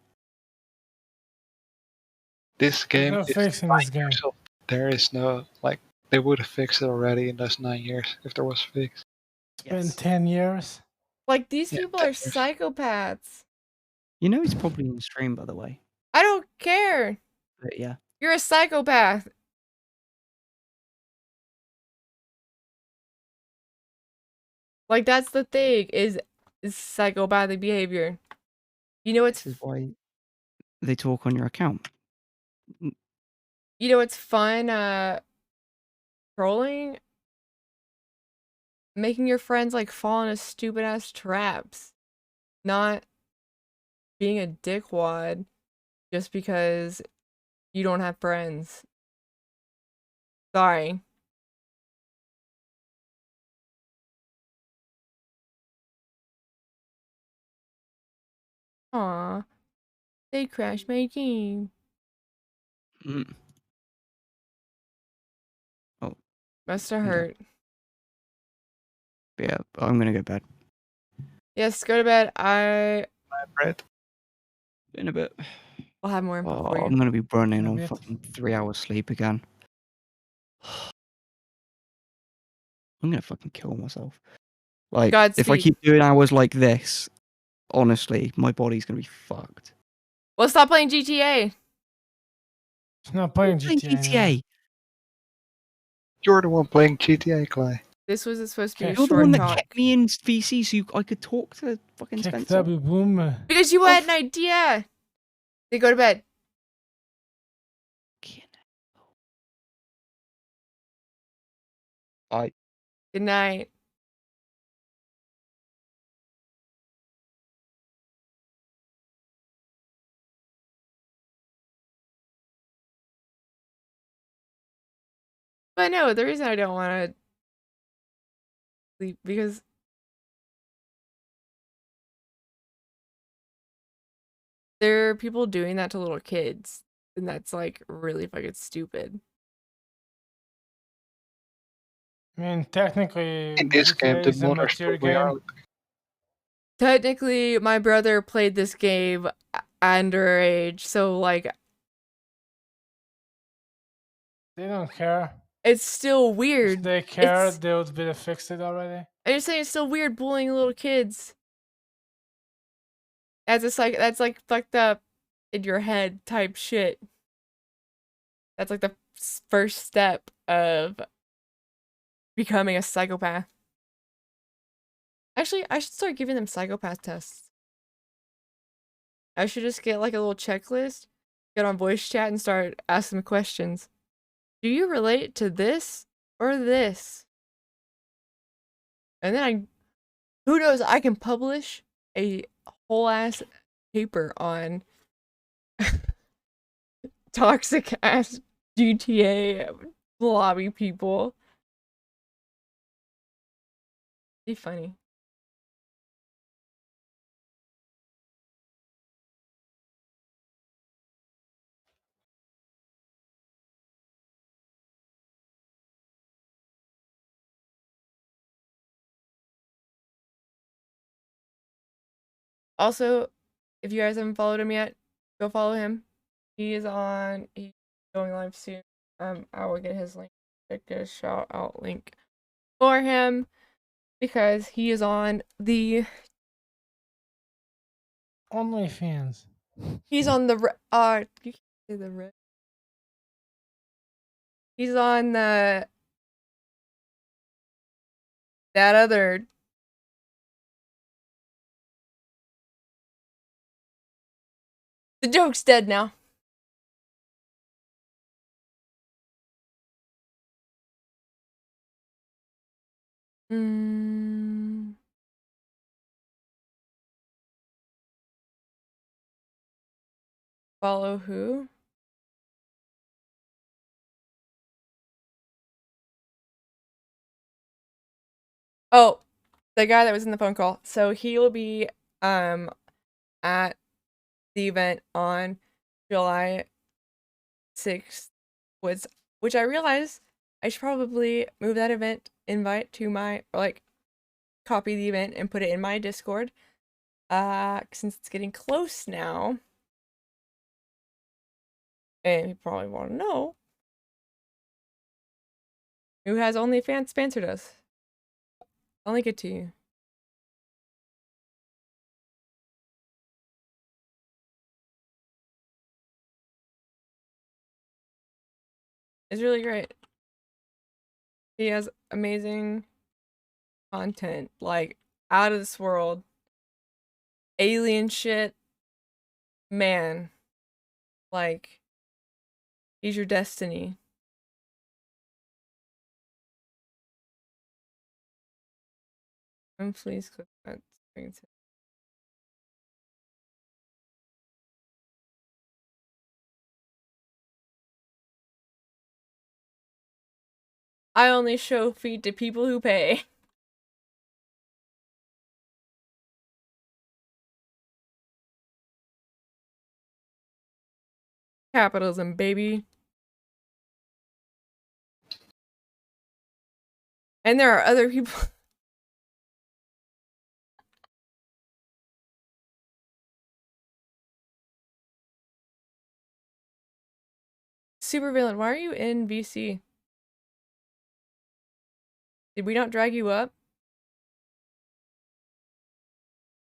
This game no is fixing 9 this game. years old. There is no, like, they would have fixed it already in those 9 years if there was a fix. It's been 10 years. Like, these Yeah, people are that is- psychopaths. You know he's probably in stream, by the way. I don't care. But yeah. You're a psychopath. Like, that's the thing, is psychopathic behavior. You know what's This is why they talk on your account. you know what's fun, trolling? Making your friends, like, fall into stupid-ass traps. Not being a dickwad just because you don't have friends. Sorry. Aw. They crashed my game. Mm. Oh. Must have Okay. hurt. Yeah, I'm gonna go to bed. Yes, go to bed. I Bread. In a bit. will have more info Oh, for you. I'm gonna be running In a on bit. fucking 3 hours sleep again. I'm gonna fucking kill myself. Like, if I Godspeed. keep doing hours like this, honestly, my body's gonna be fucked. Well, stop playing GTA. It's not playing Playing GTA. GTA. anymore. You're the one playing GTA, Clay. This was supposed to be a Okay. You're the short one that talk. kept me in VC so I could talk to fucking Kick Spencer. W boom. Because you had an idea. They go to bed. I Good night. But no, the reason I don't want to sleep because there are people doing that to little kids, and that's like really fucking stupid. I mean, technically, In this game, GTA the is a modders mature probably are. game. Technically, my brother played this game underage, so like They don't care. it's still If weird. they care, It's, they would be fixed it already. I'm just saying it's still weird bullying little kids. That's like fucked up in your head type shit. That's like the first step of becoming a psychopath. Actually, I should start giving them psychopath tests. I should just get like a little checklist, get on voice chat and start asking them questions. Do you relate to this or this? And then who knows, I can publish a whole ass paper on toxic ass GTA lobby people. Be funny. Also, if you guys haven't followed him yet, go follow him. He's going live soon. I will get his link. Get a shout out link for him because he is on the OnlyFans. he's on the you can't say the red. He's on that other the joke's dead now. Follow who? Oh, the guy that was in the phone call. So he will be at the event on July 6th, which I realize I should probably move that event invite to my, or like copy the event and put it in my Discord. Since it's getting close now. And you probably want to know who has OnlyFans sponsored us. I'll link it to you. It's really great. He has amazing content, like out of this world, alien shit. Man, like he's your destiny. And please click that. I only show feet to people who pay. Capitalism, baby. And there are other people. Supervillain, why are you in VC? Did we not drag you up?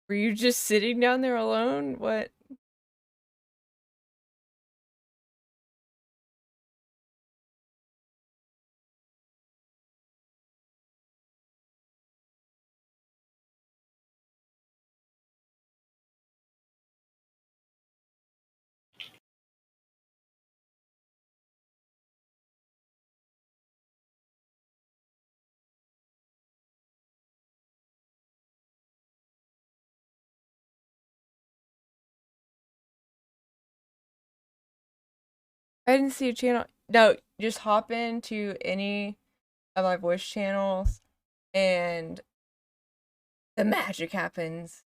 Were you just sitting down there alone? What? I didn't see a channel. No, just hop into any of my voice channels and the magic happens.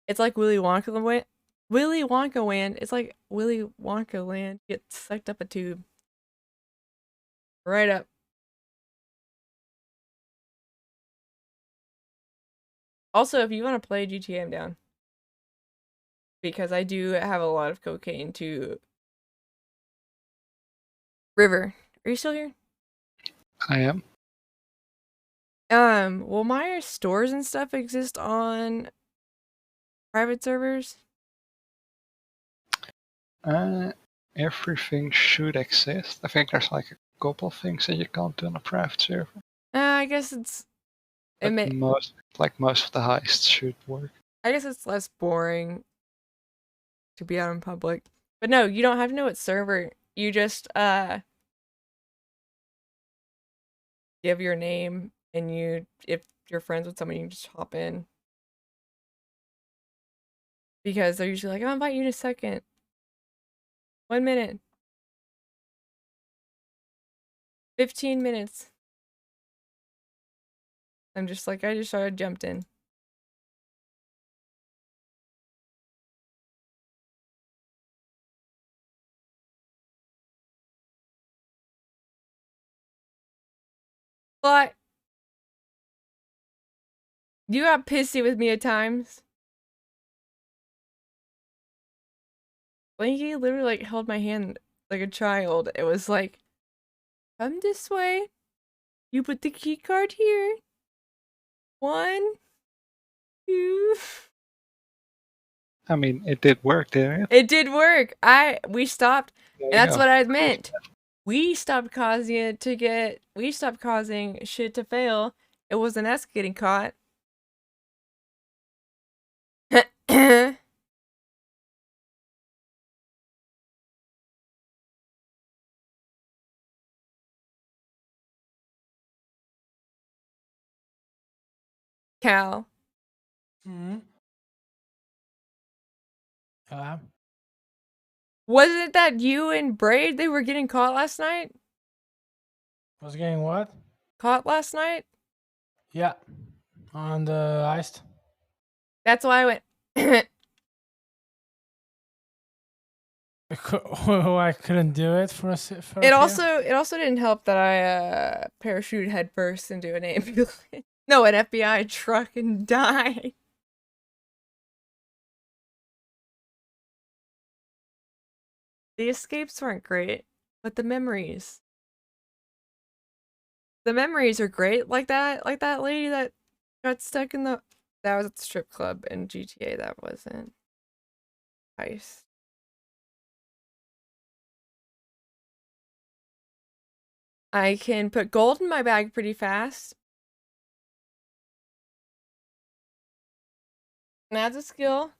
It's like Willy Wonka land. Willy Wonka land. It's like Willy Wonka land. Get sucked up a tube. Right up. Also, if you want to play GTA, I'm down. Because I do have a lot of cocaine to... River, are you still here? I am. Will my stores and stuff exist on private servers? Everything should exist. I think there's like a couple of things that you can't do on a private server. I guess it's... Most of the heists should work. I guess it's less boring to be out in public. But no, you don't have to know what server. You just give your name, and if you're friends with someone, you can just hop in. Because they're usually like, I'll invite you in a second. 1 minute. 15 minutes. I'm just like, I just started jumped in. But you got pissy with me at times. Blanky literally like held my hand like a child. It was like, come this way. You put the key card here. 1, 2. I mean, it did work, didn't it? It did work. We stopped, and that's what I meant. We stopped causing it to get. We stopped causing shit to fail. It wasn't us getting caught. Cal. Hmm. Wasn't it that you and Braid, they were getting caught last night? Was getting what? Caught last night? Yeah. On the heist. That's why I went. I couldn't do it for a It also didn't help that I parachute headfirst into an ambulance. No, an FBI truck and died. The escapes weren't great, but the memories. The memories are great. Like that lady that got stuck in the... That was at the strip club in GTA, that wasn't. Heist. I can put gold in my bag pretty fast. And that's a skill.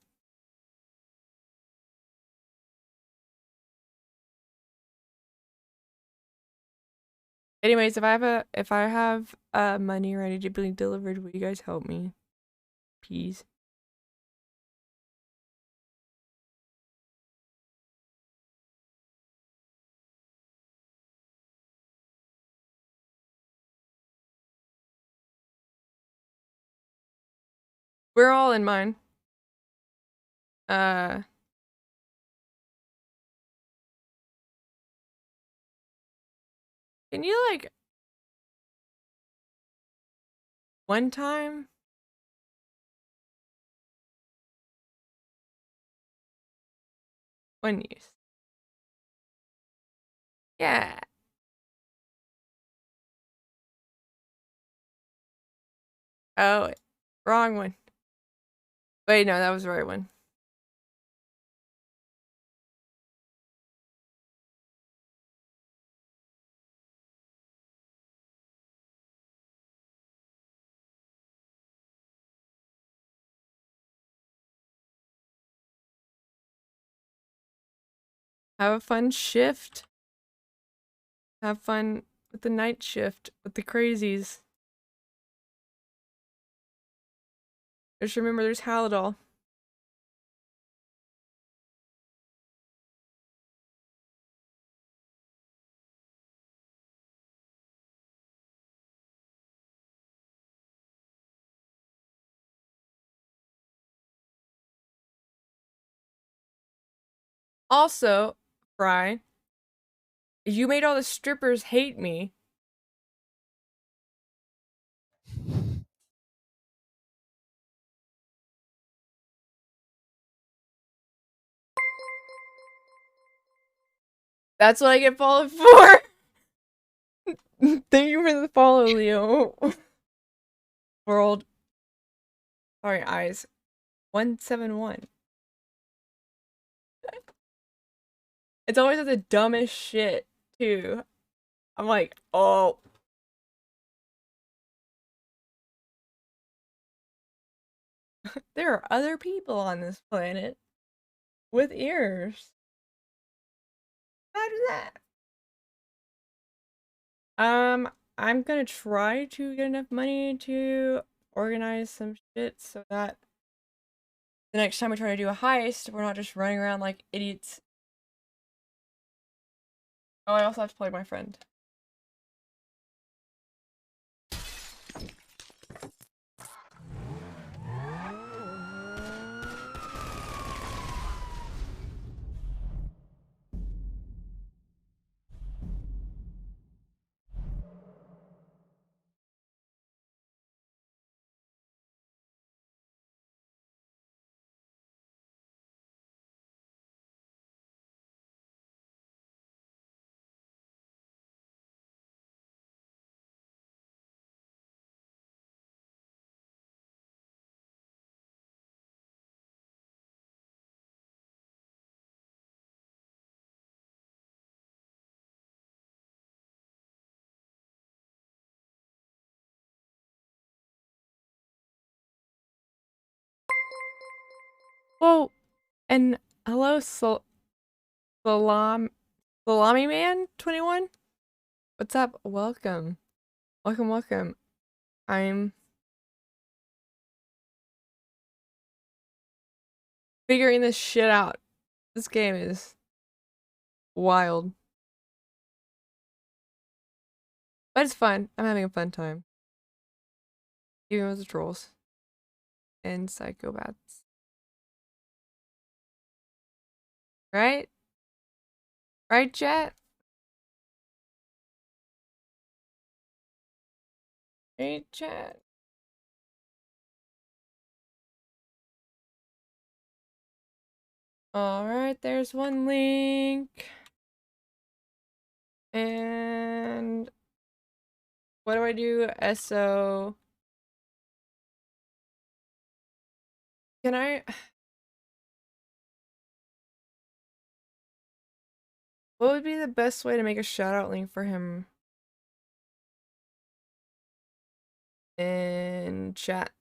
Anyways, if I have money ready to be delivered, will you guys help me? Please. We're all in mine. Can you like one time? One use. Yeah. Oh, wrong one. Wait, no, that was the right one. Have a fun shift. Have fun with the night shift with the crazies. Just remember there's Halidol. Also, Fry, you made all the strippers hate me. That's what I get followed for. Thank you for the follow, Leo. World. Sorry, eyes. 171. It's always the dumbest shit, too. I'm like, oh. There are other people on this planet with ears. Imagine that. I'm gonna try to get enough money to organize some shit so that the next time we try to do a heist, we're not just running around like idiots. Oh, I also have to play my friend. Oh, and hello, Salami Man 21. What's up? Welcome, welcome. I'm figuring this shit out. This game is wild, but it's fun. I'm having a fun time, even with the trolls and psychopaths. Right? Right, chat? Right, chat? Alright, there's one link. And what do I do? SO. Can I? What would be the best way to make a shout out link for him? in chat.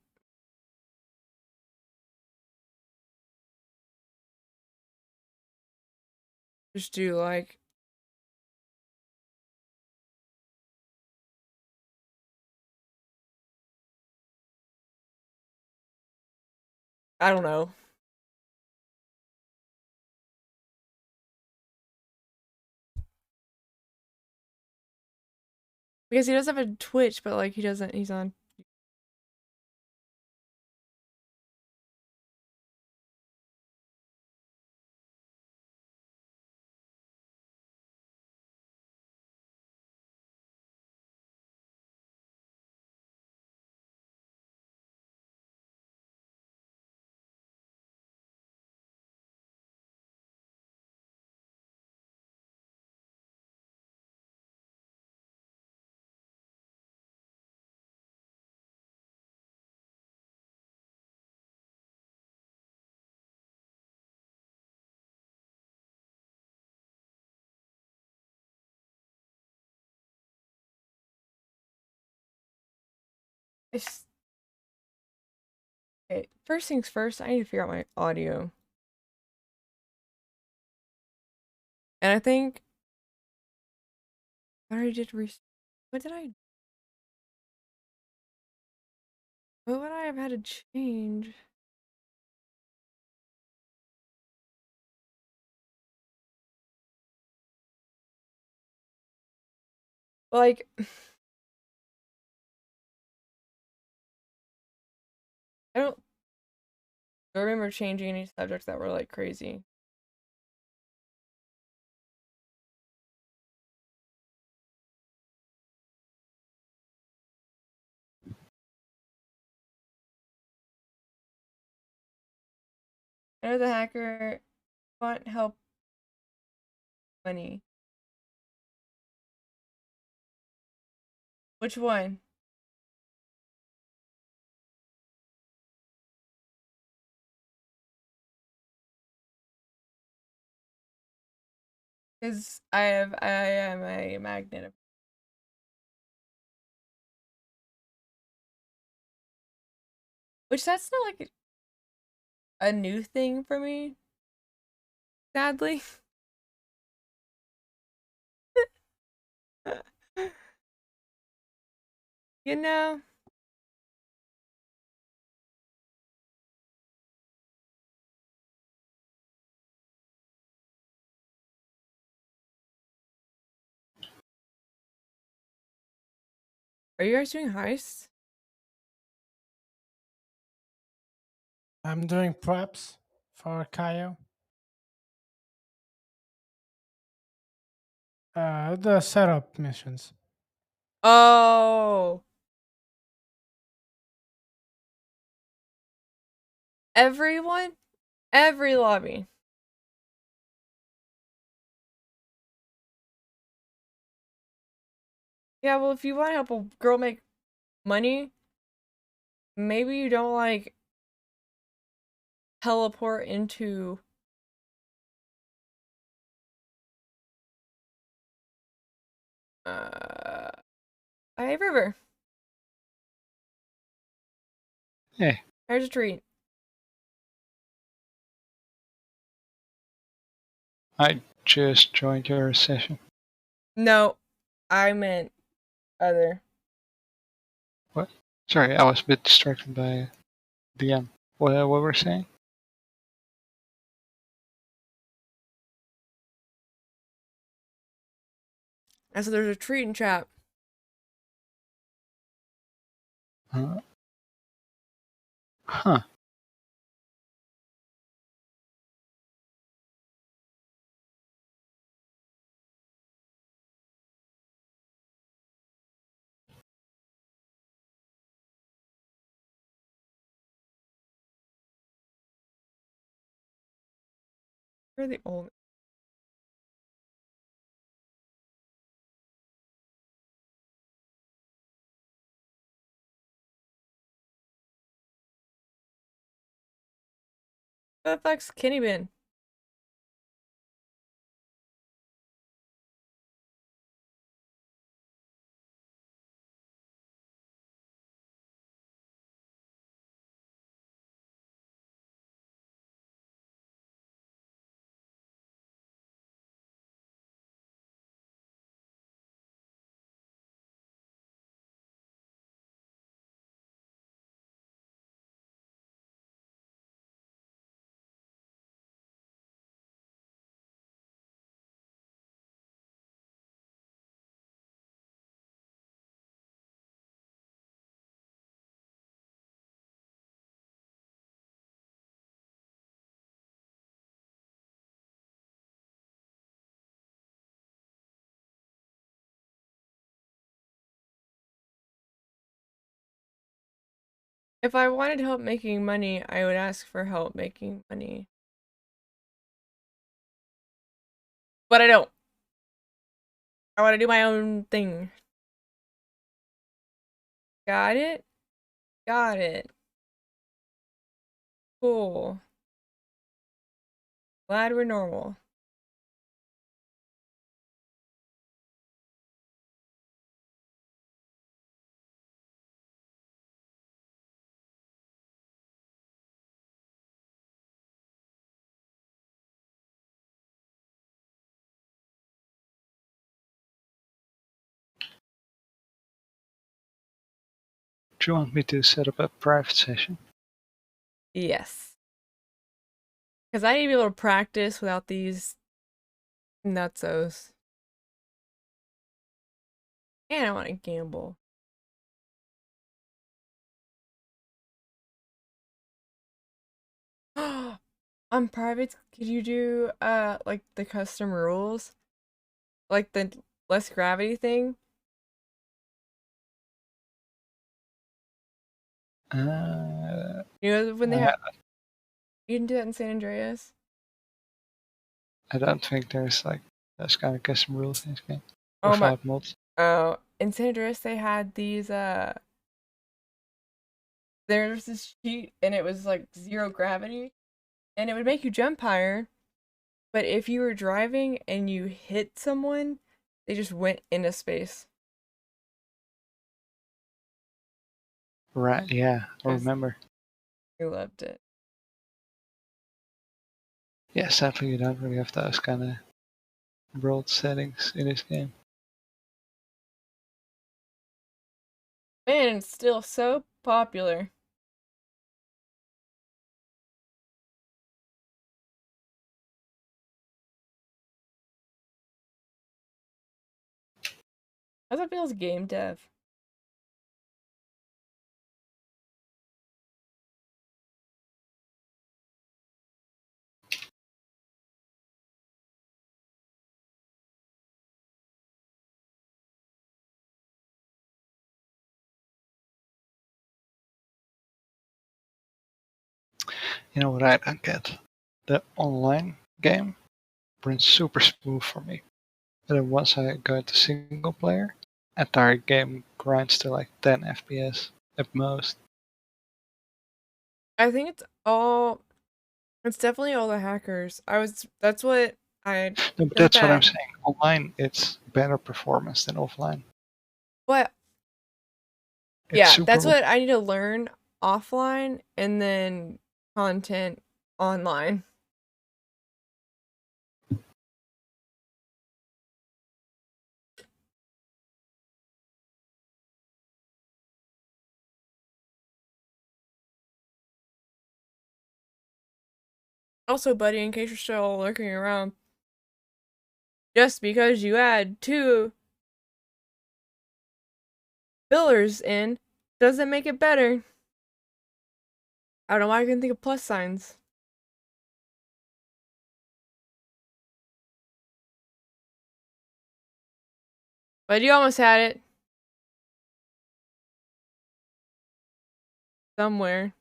Just do like I don't know. Because he does have a Twitch, but like he's on. It's okay. First things first, I need to figure out my audio. And I think I already did what did I what would I have had to change? Like I don't remember changing any subjects that were like crazy. I know the hacker want help money. Which one? Because I am a magnet. Which that's not like a new thing for me. Sadly. You know? Are you guys doing heists? I'm doing preps for Kaio. The setup missions. Oh. Everyone? Every lobby. Yeah, well, if you want to help a girl make money, maybe you don't like teleport into a river. Hey. Here's a treat. I just joined your session. No, I meant other. What? Sorry, I was a bit distracted by DM. What were we saying? I said there's a treat in chat. Huh. You're the only. Where the fuck's Kenny been? If I wanted help making money, I would ask for help making money. But I don't. I want to do my own thing. Got it? Got it. Cool. Glad we're normal. Do you want me to set up a private session? Yes. Because I need to be able to practice without these nutsos. And I want to gamble. On private, could you do like the custom rules? Like the less gravity thing? You know when they have you can do that in San Andreas? I don't think there's like those kind of custom rules in this game. Oh my Without mods. Oh, in San Andreas they had these there's this sheet and it was like 0 gravity and it would make you jump higher, but if you were driving and you hit someone, they just went into space. Right, yeah, I remember. I loved it. Yeah, sadly you don't really have those kind of world settings in this game. Man, it's still so popular. How's it feel as game dev? You know what I don't get? The online game runs super smooth for me. But then once I go to single player, entire game grinds to like 10 FPS at most. I think it's definitely all the hackers. That's what I No, but that's what I'm saying. Online, it's better performance than offline. What? It's Yeah, super that's what I need to learn offline and then content online. Also, buddy, in case you're still lurking around, just because you add 2 fillers in doesn't make it better. I don't know why I couldn't think of plus signs. But you almost had it. Somewhere.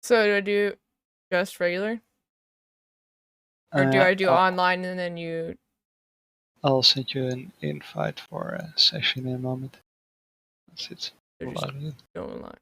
So do I do just regular? Or do I do online and then you... I'll send you an invite for a session in a moment. That's it. Go unlock.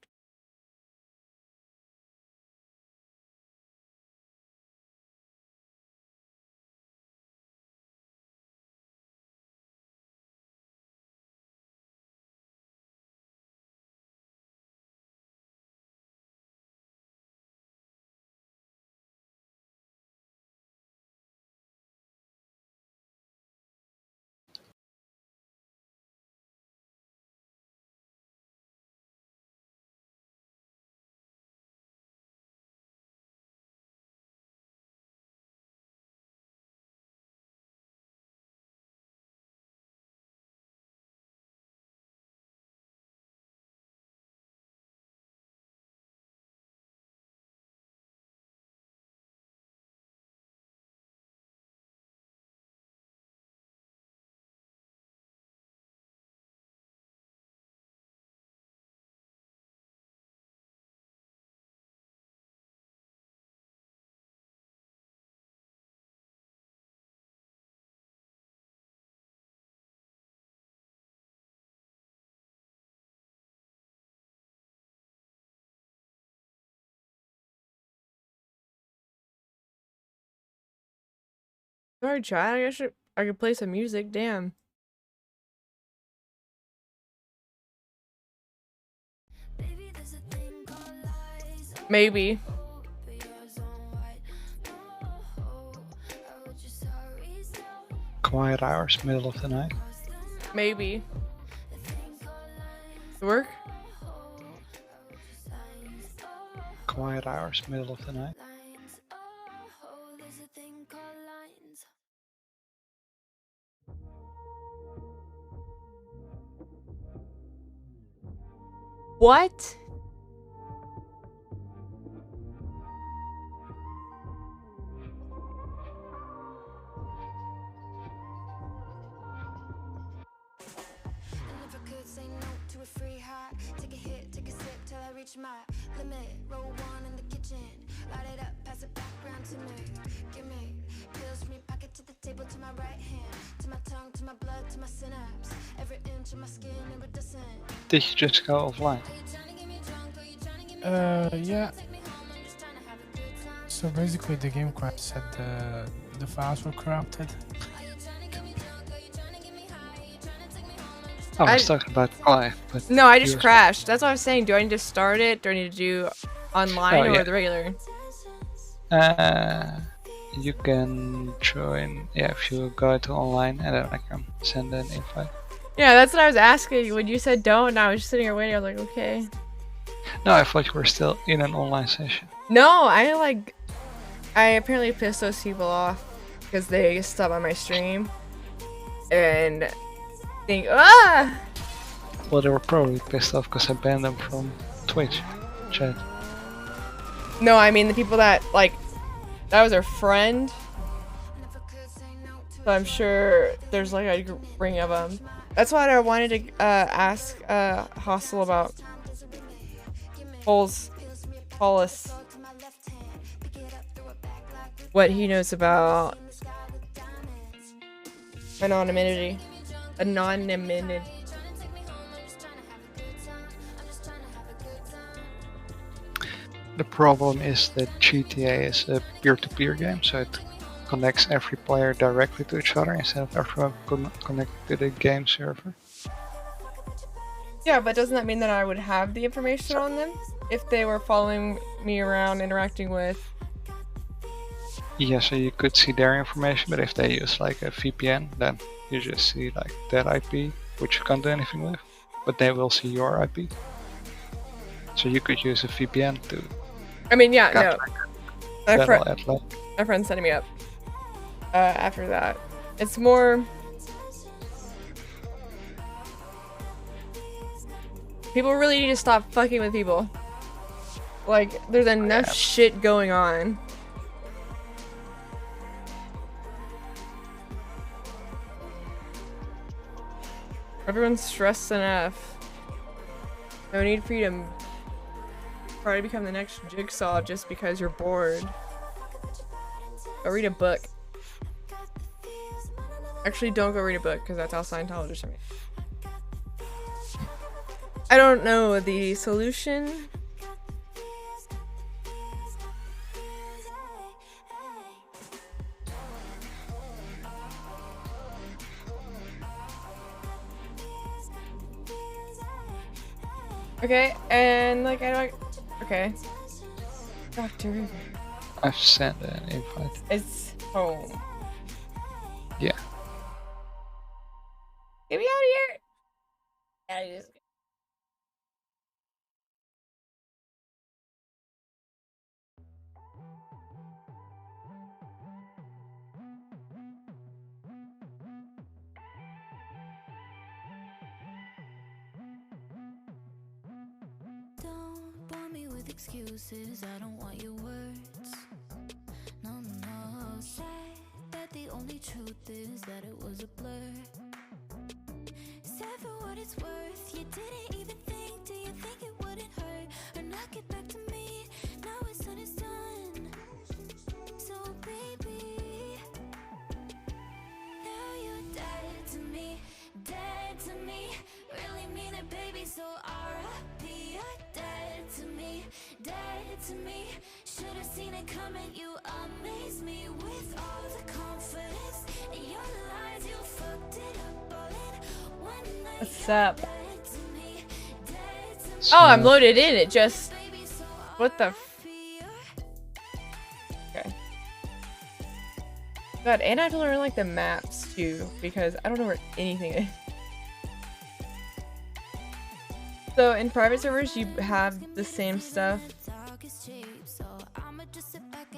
Sorry, chat. I could play some music. Damn. Maybe. Quiet hours, middle of the night. Maybe. Work? Quiet hours, middle of the night. What? My limit, roll one in the kitchen, light it up, pass it back round to me. Give me pills from your pocket to the table, to my right hand, to my tongue, to my blood, to my synapse, every inch of my skin iridescent. Did you just go offline? Yeah. So basically, the game crash said the files were corrupted. I was talking about Fly, but No, I just crashed. That's what I was saying. Do I need to start it? Do I need to do online yeah. or the regular? You can join, yeah, if you go to online, and then I can send an invite. Yeah, that's what I was asking. When you said don't, and I was just sitting here waiting, I was like, okay. No, I thought you were still in an online session. No, I apparently pissed those people off because they stopped on my stream and think, ah! Well, they were probably pissed off because I banned them from Twitch chat. No, I mean the people that, that was their friend. So I'm sure there's like a ring of them. That's what I wanted to ask Hostel about. Paulus. What he knows about anonymity. Anonymity. The problem is that GTA is a peer-to-peer game, so it connects every player directly to each other instead of everyone connected to the game server. Yeah, but doesn't that mean that I would have the information on them if they were following me around, interacting with? Yeah, so you could see their information, but if they use like a VPN, then you just see like that IP, which you can't do anything with, but they will see your IP. So you could use a VPN to. I mean, yeah, no. My friend's setting me up. After that, it's more. People really need to stop fucking with people. Like, there's enough shit going on. Everyone's stressed enough. No need for you to try to become the next Jigsaw just because you're bored. Go read a book. Actually, don't go read a book, because that's how Scientologists are made. I don't know the solution. Okay, and like okay. Dr. River. I've sent an invite. It's home. Yeah. Get me out of here! Don't bore me with excuses, I don't want your words. No, no, say that the only truth is that it was a blur. Say for what it's worth, you didn't even think. Do you think it wouldn't hurt or not get back to me? Now it's done, it's done. So baby, now you're dead to me, dead to me. Really mean it, baby, so R.I.P. You're dead to me, dead to me. Should've seen it coming, you amaze me with all the confidence What's up? Oh, I'm loaded in. It just. What the? Okay. God, and I have to learn like the maps too because I don't know where anything is. So in private servers, you have the same stuff.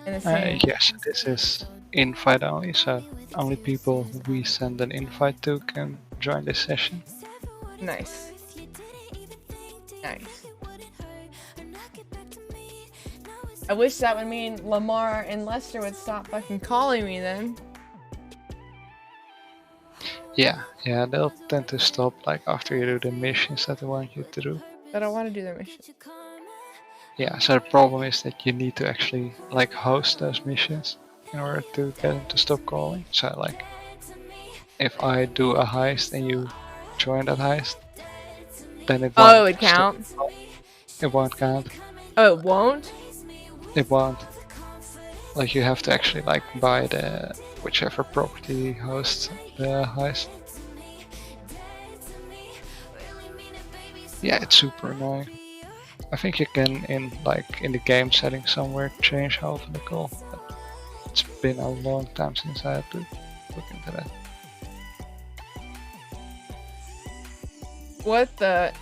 And the same. Yes, this is invite only, so only people who we send an invite to can join this session. Nice. Nice. I wish that would mean Lamar and Lester would stop fucking calling me then. Yeah, they'll tend to stop like after you do the missions that they want you to do. I don't want to do their mission. Yeah, so the problem is that you need to actually like host those missions in order to get them to stop calling. So like, if I do a heist and you join that heist, then it won't. Oh, it would count? It won't count. Oh, it won't? It won't. Like you have to actually like buy the whichever property hosts the heist. Yeah, it's super annoying. I think you can in the game settings somewhere change how often they call. But it's been a long time since I had to look into that. What the?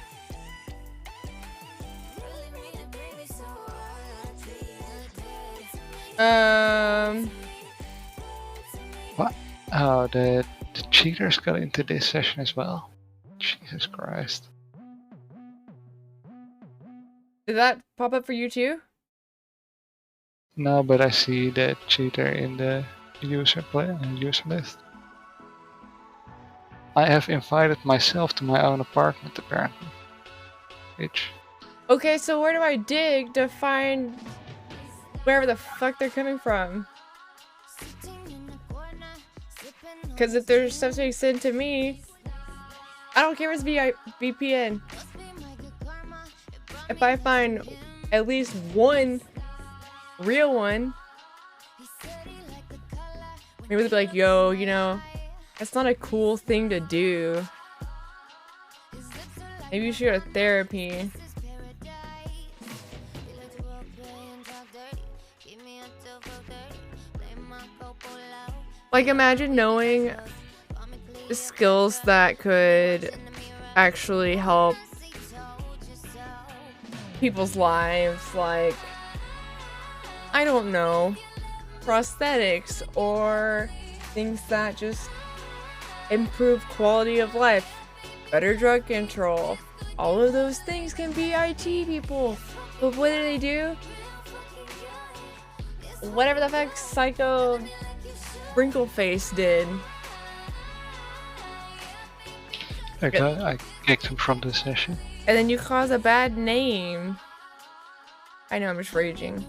What? Oh, the cheaters got into this session as well. Jesus Christ. Did that pop up for you too? No, but I see the cheater in the user list. I have invited myself to my own apartment apparently. Which? Okay, so where do I dig to find wherever the fuck they're coming from? Because if there's stuff being sent to me, I don't care if it's VPN. If I find at least one real one, maybe they'll be like, yo, you know, that's not a cool thing to do. Maybe you should go to therapy. Like, imagine knowing the skills that could actually help people's lives, like, I don't know, prosthetics or things that just improve quality of life, better drug control. All of those things can be IT people. But what do? Whatever the fuck Psycho Wrinkleface did. Okay, I kicked him from the session. And then you cause a bad name. I know, I'm just raging.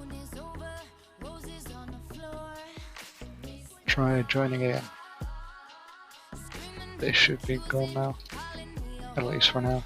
Try joining again. They should be gone now. At least for now.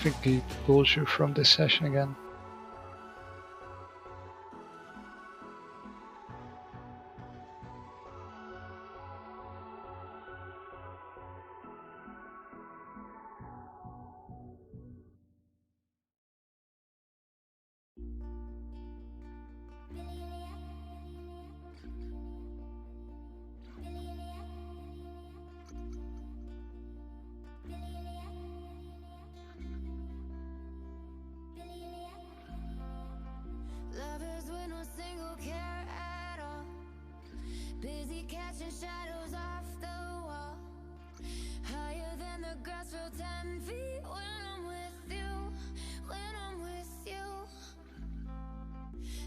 think he pulls you from this session again. Lovers with no single care at all. Busy catching shadows off the wall. Higher than the grass for 10 feet when I'm with you. When I'm with you.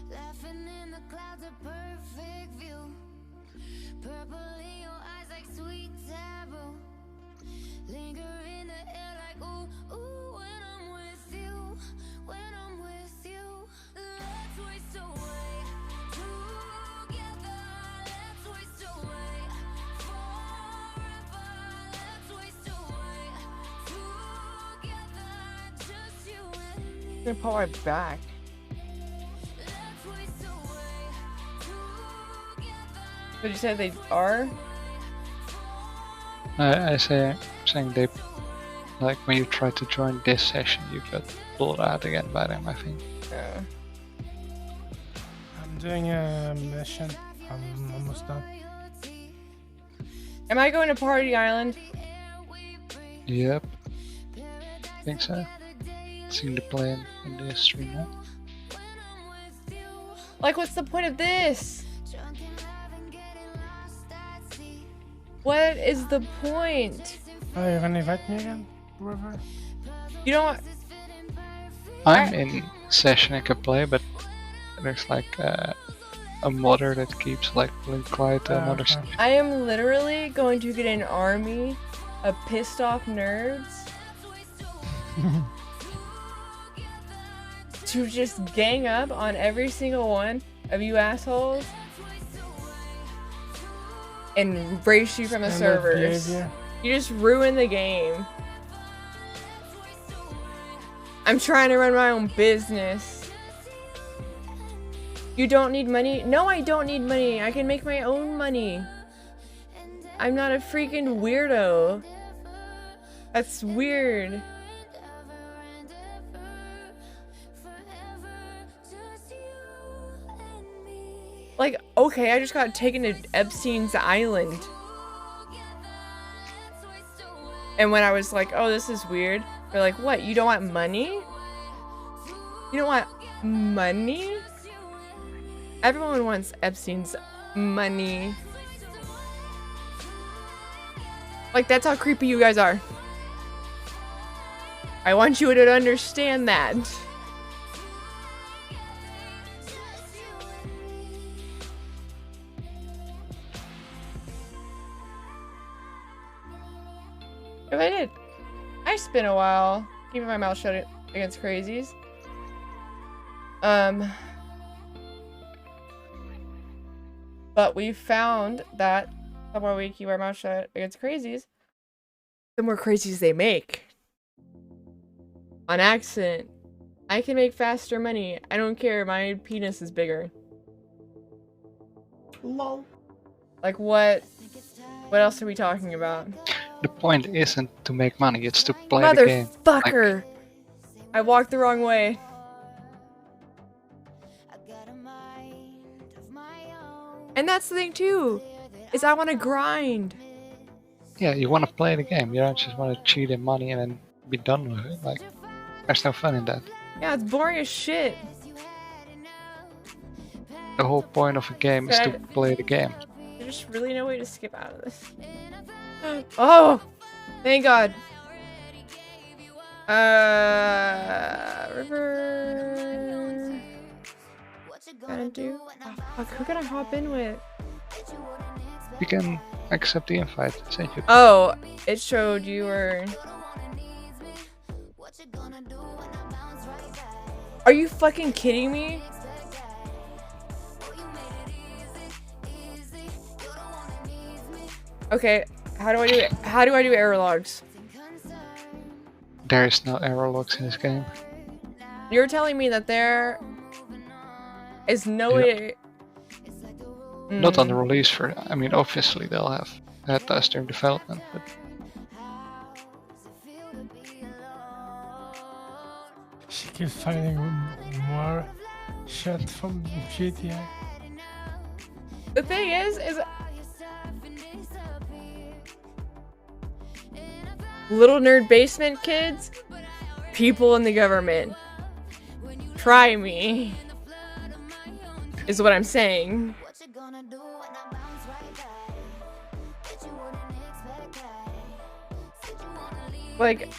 Laughing in the clouds, a perfect view. Purple in your eyes like sweet taboo. Linger in the air like ooh, ooh. When I'm with you. When I'm with you. Let's waste away together. Let's waste away forever. Let's waste away together. Just you and me. I'm gonna pull my back. Let's waste away together. But you said they are? Saying they, like when you try to join this session, you got pulled out again by them, I think. Yeah. I'm doing a mission. I'm almost done. Am I going to Party Island? Yep. I think so. Seen the plan in the stream now. Like, what's the point of this? What is the point? Oh, you're gonna invite me again, River? You know what? I'm in session I can play, but there's like a modder that keeps like pulling Clyde to another session. I am literally going to get an army of pissed off nerds to just gang up on every single one of you assholes and erase you from the servers. You just ruined the game. I'm trying to run my own business. You don't need money? No, I don't need money. I can make my own money. I'm not a freaking weirdo. That's weird. Like, okay, I just got taken to Epstein's Island. And when I was like, oh, this is weird, they're like, what, you don't want money? You don't want money? Everyone wants Epstein's money. Like, that's how creepy you guys are. I want you to understand that. If I did, I spent a while keeping my mouth shut against crazies. But we found that the more we keep our mouth shut against crazies, the more crazies they make. On accident. I can make faster money. I don't care. My penis is bigger. Lol. Like what? What else are we talking about? The point isn't to make money, it's to play the game. Motherfucker! I walked the wrong way. And that's the thing too, is I want to grind. Yeah, you want to play the game. You don't just want to cheat in money and then be done with it. Like, there's no fun in that. Yeah, it's boring as shit. The whole point of a game is to play the game. There's just really no way to skip out of this. Oh! Thank God. River... Gotta do... Oh, fuck, who can I hop in with? You can accept the invite. Send you. Oh, it showed you were... Are you fucking kidding me? Okay, how do I do error logs? There is no error logs in this game. You're telling me that there is no way. Not on the release for. I mean, obviously they'll have had that during development, but She keeps finding more shit from GTA. The thing is little nerd basement kids, people in the government. Try me. Is what I'm saying. Like,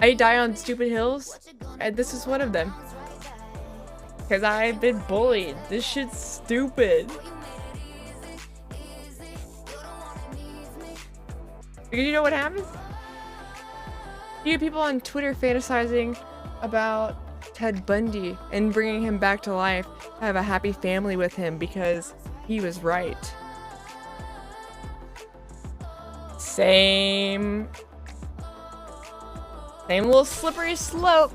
I die on stupid hills, and this is one of them. Because I've been bullied. This shit's stupid. Because you know what happens? You get people on Twitter fantasizing about Ted Bundy and bringing him back to life to have a happy family with him because he was right. Same little slippery slope.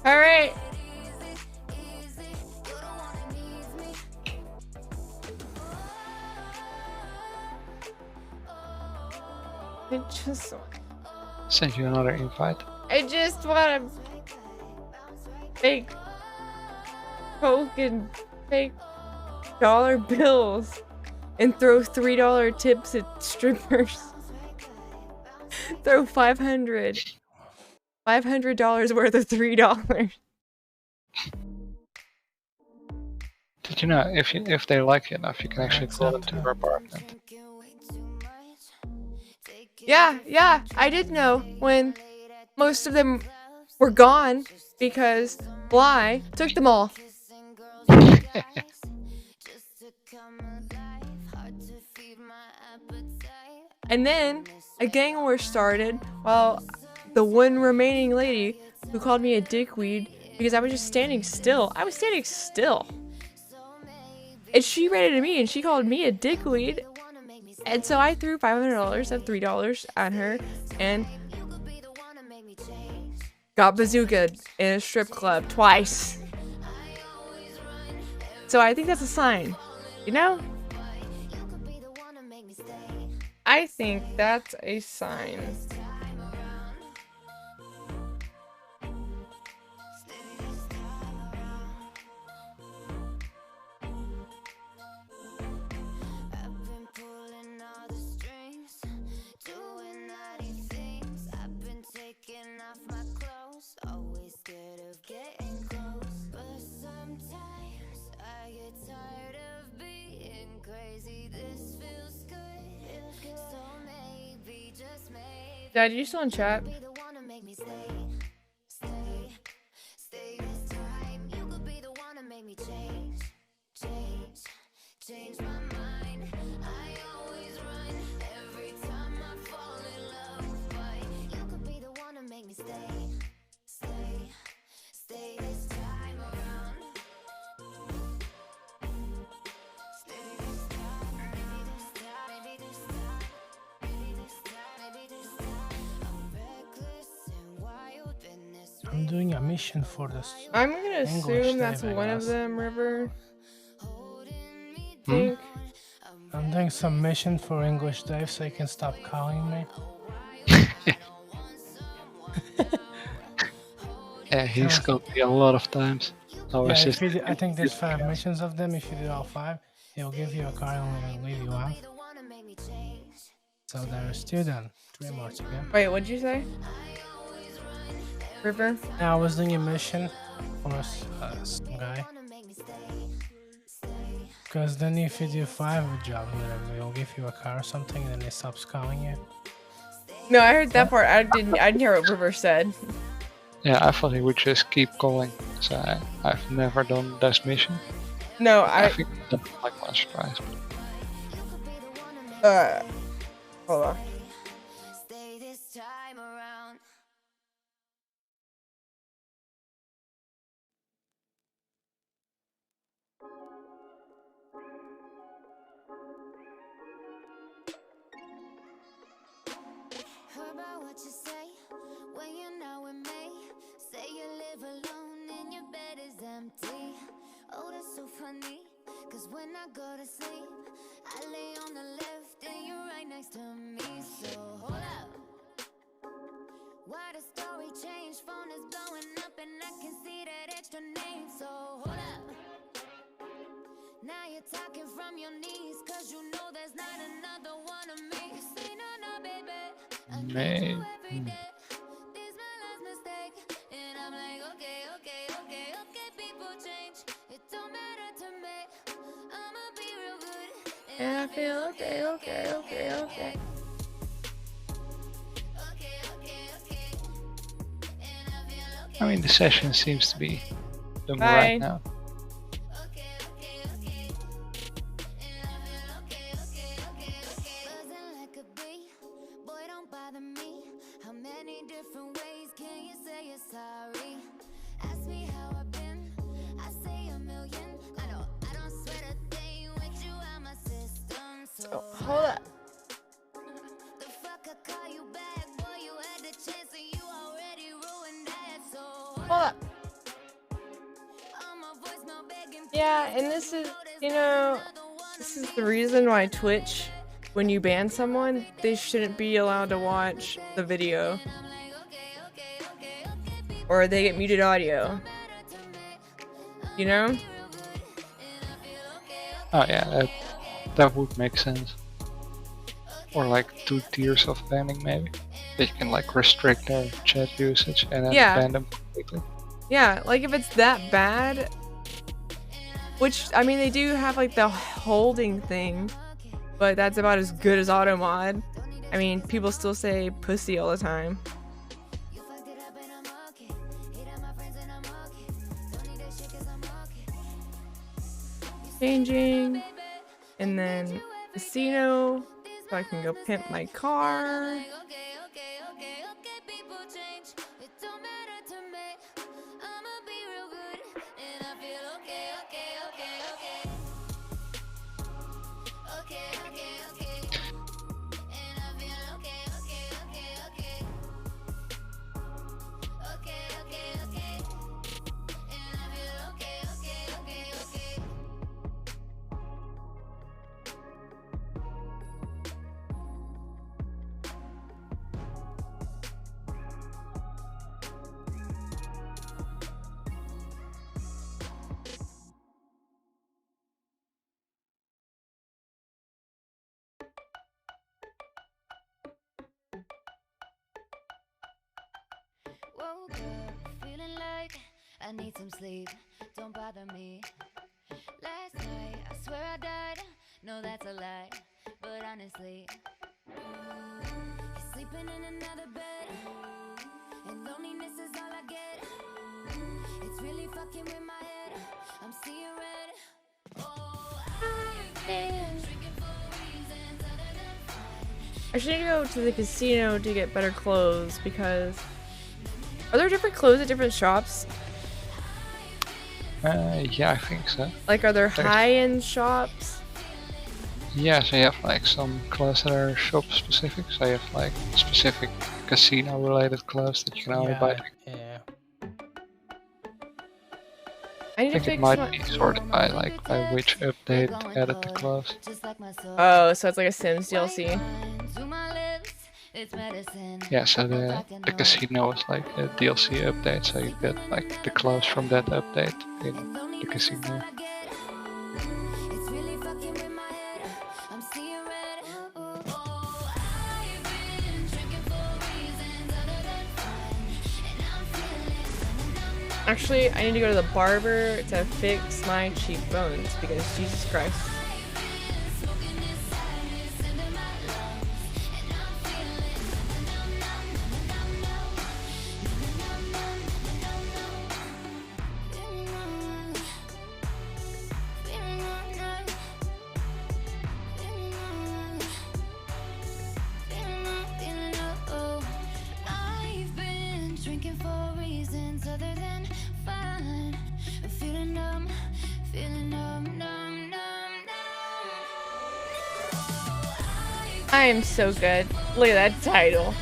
All right. send you another invite. I just want to fake Coke and fake dollar bills and throw $3 tips at strippers. Throw $500 worth of $3. Did you know if they like you enough, you can actually call them to your apartment? Yeah, I did know when most of them were gone because Bly took them all. And then a gang war started while the one remaining lady who called me a dickweed because I was just standing still. I was standing still. And she ran into me and she called me a dickweed. And so I threw $500 of $3 at her and got bazookaed in a strip club twice. So I think that's a sign, you know? I think that's a sign. Dad, you still in chat? I'm doing a mission for this. I'm gonna assume that's one of them, River. Think. I'm doing some mission for English Dave so he can stop calling me. Yeah, he's got me a lot of times. I think there's 5 missions of them. If you do all 5, he'll give you a card and leave you out. So there's 2 done. 3 more to go. Wait, what'd you say? River? I was doing a mission for some guy. Because then if you do 5 jobs with him, he'll give you a car or something and then he stops calling you. No, I heard that part. I didn't hear what River said. Yeah, I thought he would just keep calling. So I've never done this mission. No, I think that's like one surprise. Hold on. funny, 'cause when I go to sleep, I lay on the left and you're right next to me. So hold up. Why the story changed? Phone is blowing up and I can see that extra name. So hold up. Now you're talking from your knees, 'cause you know there's not another one of me. Say no, no, baby. I need you every day. This my last mistake. And I'm like, okay, people change. It don't matter to me. I'ma be real good. And I feel okay. I mean, the session seems to be doing Bye. right now. Buzzing like a bee. Boy, don't bother me. How many different ways can you say you're sorry? Ask me how I've been. I say a million. I know I don't sweat a thing with you out my system. So Hold up. the fuck I call you back, boy. You had the chance and you already ruined that. So Hold up. on my voicemail begging. Yeah, and this is, you know, this is the reason why Twitch, when you ban someone, they shouldn't be allowed to watch the video. Or they get muted audio. You know? Oh yeah, that would make sense. Or like 2 tiers of banning maybe. That you can like restrict their chat usage and then Yeah. ban them completely. Yeah, like if it's that bad, which, I mean, they do have like the holding thing, but that's about as good as auto mod. I mean, people still say pussy all the time. Changing, and then casino, so I can go pimp my car. People change. It don't matter to me. I'ma be real good. And I feel okay. And I feel okay. And I feel okay. Woke up feeling like I need some sleep. Don't bother me. Last night I swear I died. No, that's a lie. But honestly, you're sleeping in another bed, and loneliness is all I get. It's really fucking with my head. I'm seeing red. Oh, I've been drinking for reasons other than fun. I should go to the casino to get better clothes because are there different clothes at different shops? Yeah, I think so. Like, are there high-end shops? Yeah, so you have like some clothes that are shop specific, so you have like specific casino related clothes that you can only buy. Yeah. I need to think it fix might my... be sorted by like by which update added the clothes. Oh, so it's like a Sims DLC. Yeah, so the casino was like a DLC update, so you get like the clothes from that update in the casino. It's really fucking with my head. I'm seeing red. Oh, I've been drinking for reasons other than fun, and I'm feeling Actually, I need to go to the barber to fix my cheekbones because Jesus Christ. I've been drinking for reasons other than fun. I'm feeling numb, numb. I am so good. Look at that title.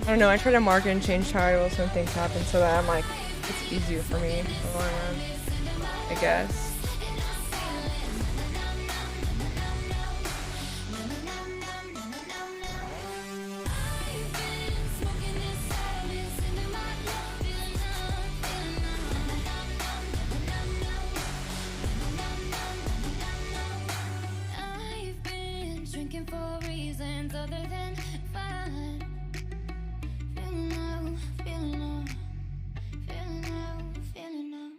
don't know, I try to mark and change titles when things happen so that I'm like, it's easier for me in the long run, I guess. I've been drinking for reasons other than fun. Feeling low, feeling low, feeling low, feeling low.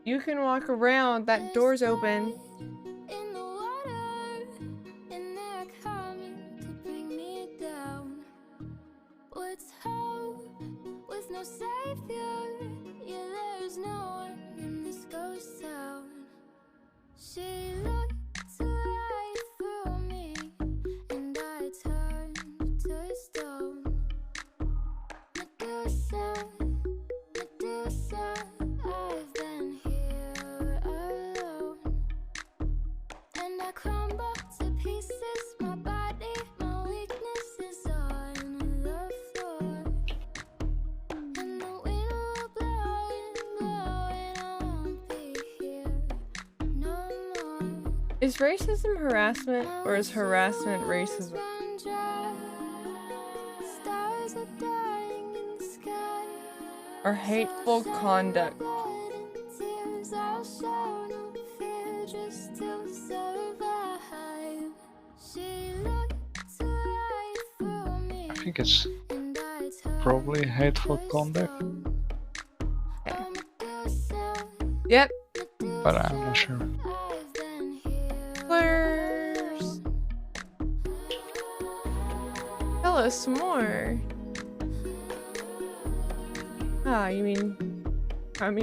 You can walk around, that door's open. In the water, and they're coming to bring me down. What's hope with no savior? Yeah, there's no one in this ghost town. She looked right through me, and I turned to stone. Medusa, Medusa, I've been here alone, and I crumble to pieces. My body, my weakness is on the floor, and the wind will blow and blow, and I won't be here no more. Is racism harassment, or is harassment racism? Run dry. Stars are dying in the sky. Or hateful conduct? Blood and tears, I'll show no fear just to survive. She looked right through me, I think it's and I turned probably hateful conduct, Oh, Medusa, Yep. but I'm not sure. I've been here. Flurs. Tell us more. Ah, you mean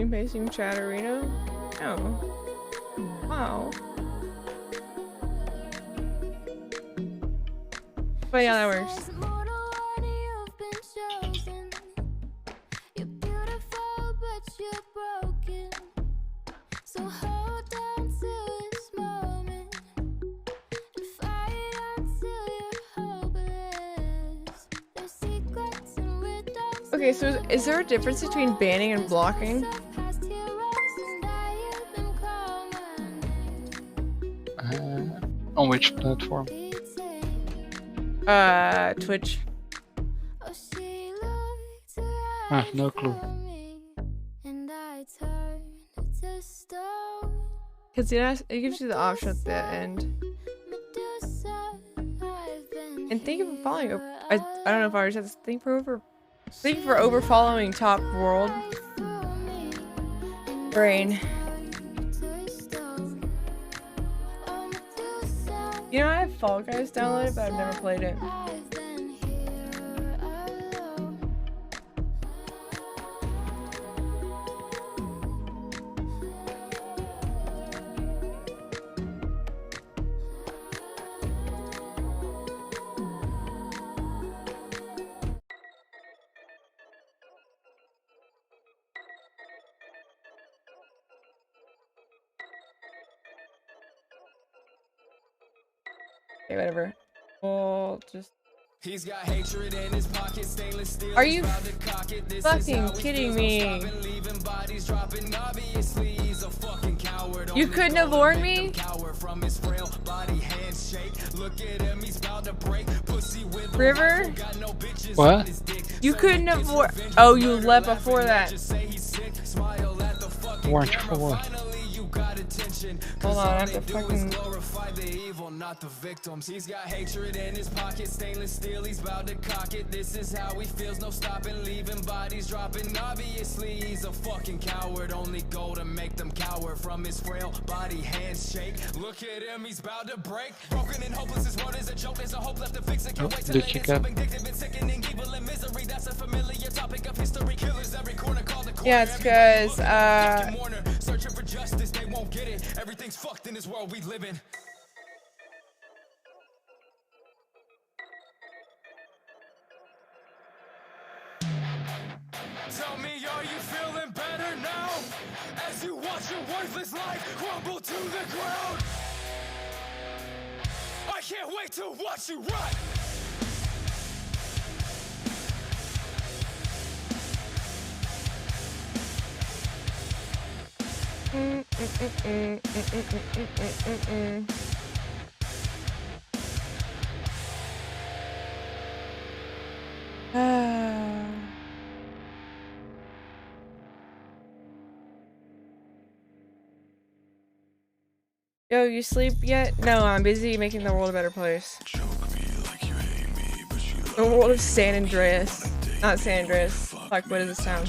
facing Chatterino? Oh. Wow. But yeah, that works. Says, "Mortal one, you've been chosen. You're beautiful, but you're broken. So hold on to this moment and fight until you're hopeless. There's secrets and riddles. Okay, so is there a difference between banning and blocking? Past heroes, and I have been common. On which platform? Twitch. Oh, she looked I have no clue. for me, and I turned to stone. Because it gives you the option at the end. Medusa, I've been And thank you for following. here I don't know if I already said this. Thank you for over following Top World through me, and Brain. turned to stone. Oh, Medusa, You know, I have Fall Guys downloaded, but I've never played it. I've been here alone. Okay, whatever. We'll just. He's got hatred in his pocket, stainless steel. Are you fucking kidding me? You couldn't have warned me? River? What? You couldn't have warned. Oh, you left before that. Warned you for what? Hold on, I have to fucking. Not the victims. He's got hatred in his pocket, stainless steel. He's about to cock it. This is how he feels. No stopping, leaving bodies dropping. Obviously, he's a fucking coward. Only goal to make them cower from his frail body. Hands shake. Look at him, he's about to break. Broken and hopeless. His world is a joke. There's a hope left to fix it. Can't wait to Did land you it. get- So vindictive and sickening, evil and misery. That's a familiar topic of history. Killers every corner. Call the corner. Yeah, it's because Searching for justice, they won't get it. Everything's fucked in this world we live in. Tell me, are you feeling better now? As you watch your worthless life crumble to the ground. I can't wait to watch you run. Yo, you sleep yet? No, I'm busy making the world a better place. The world of San Andreas. Not San Andreas. Fuck, what is this town?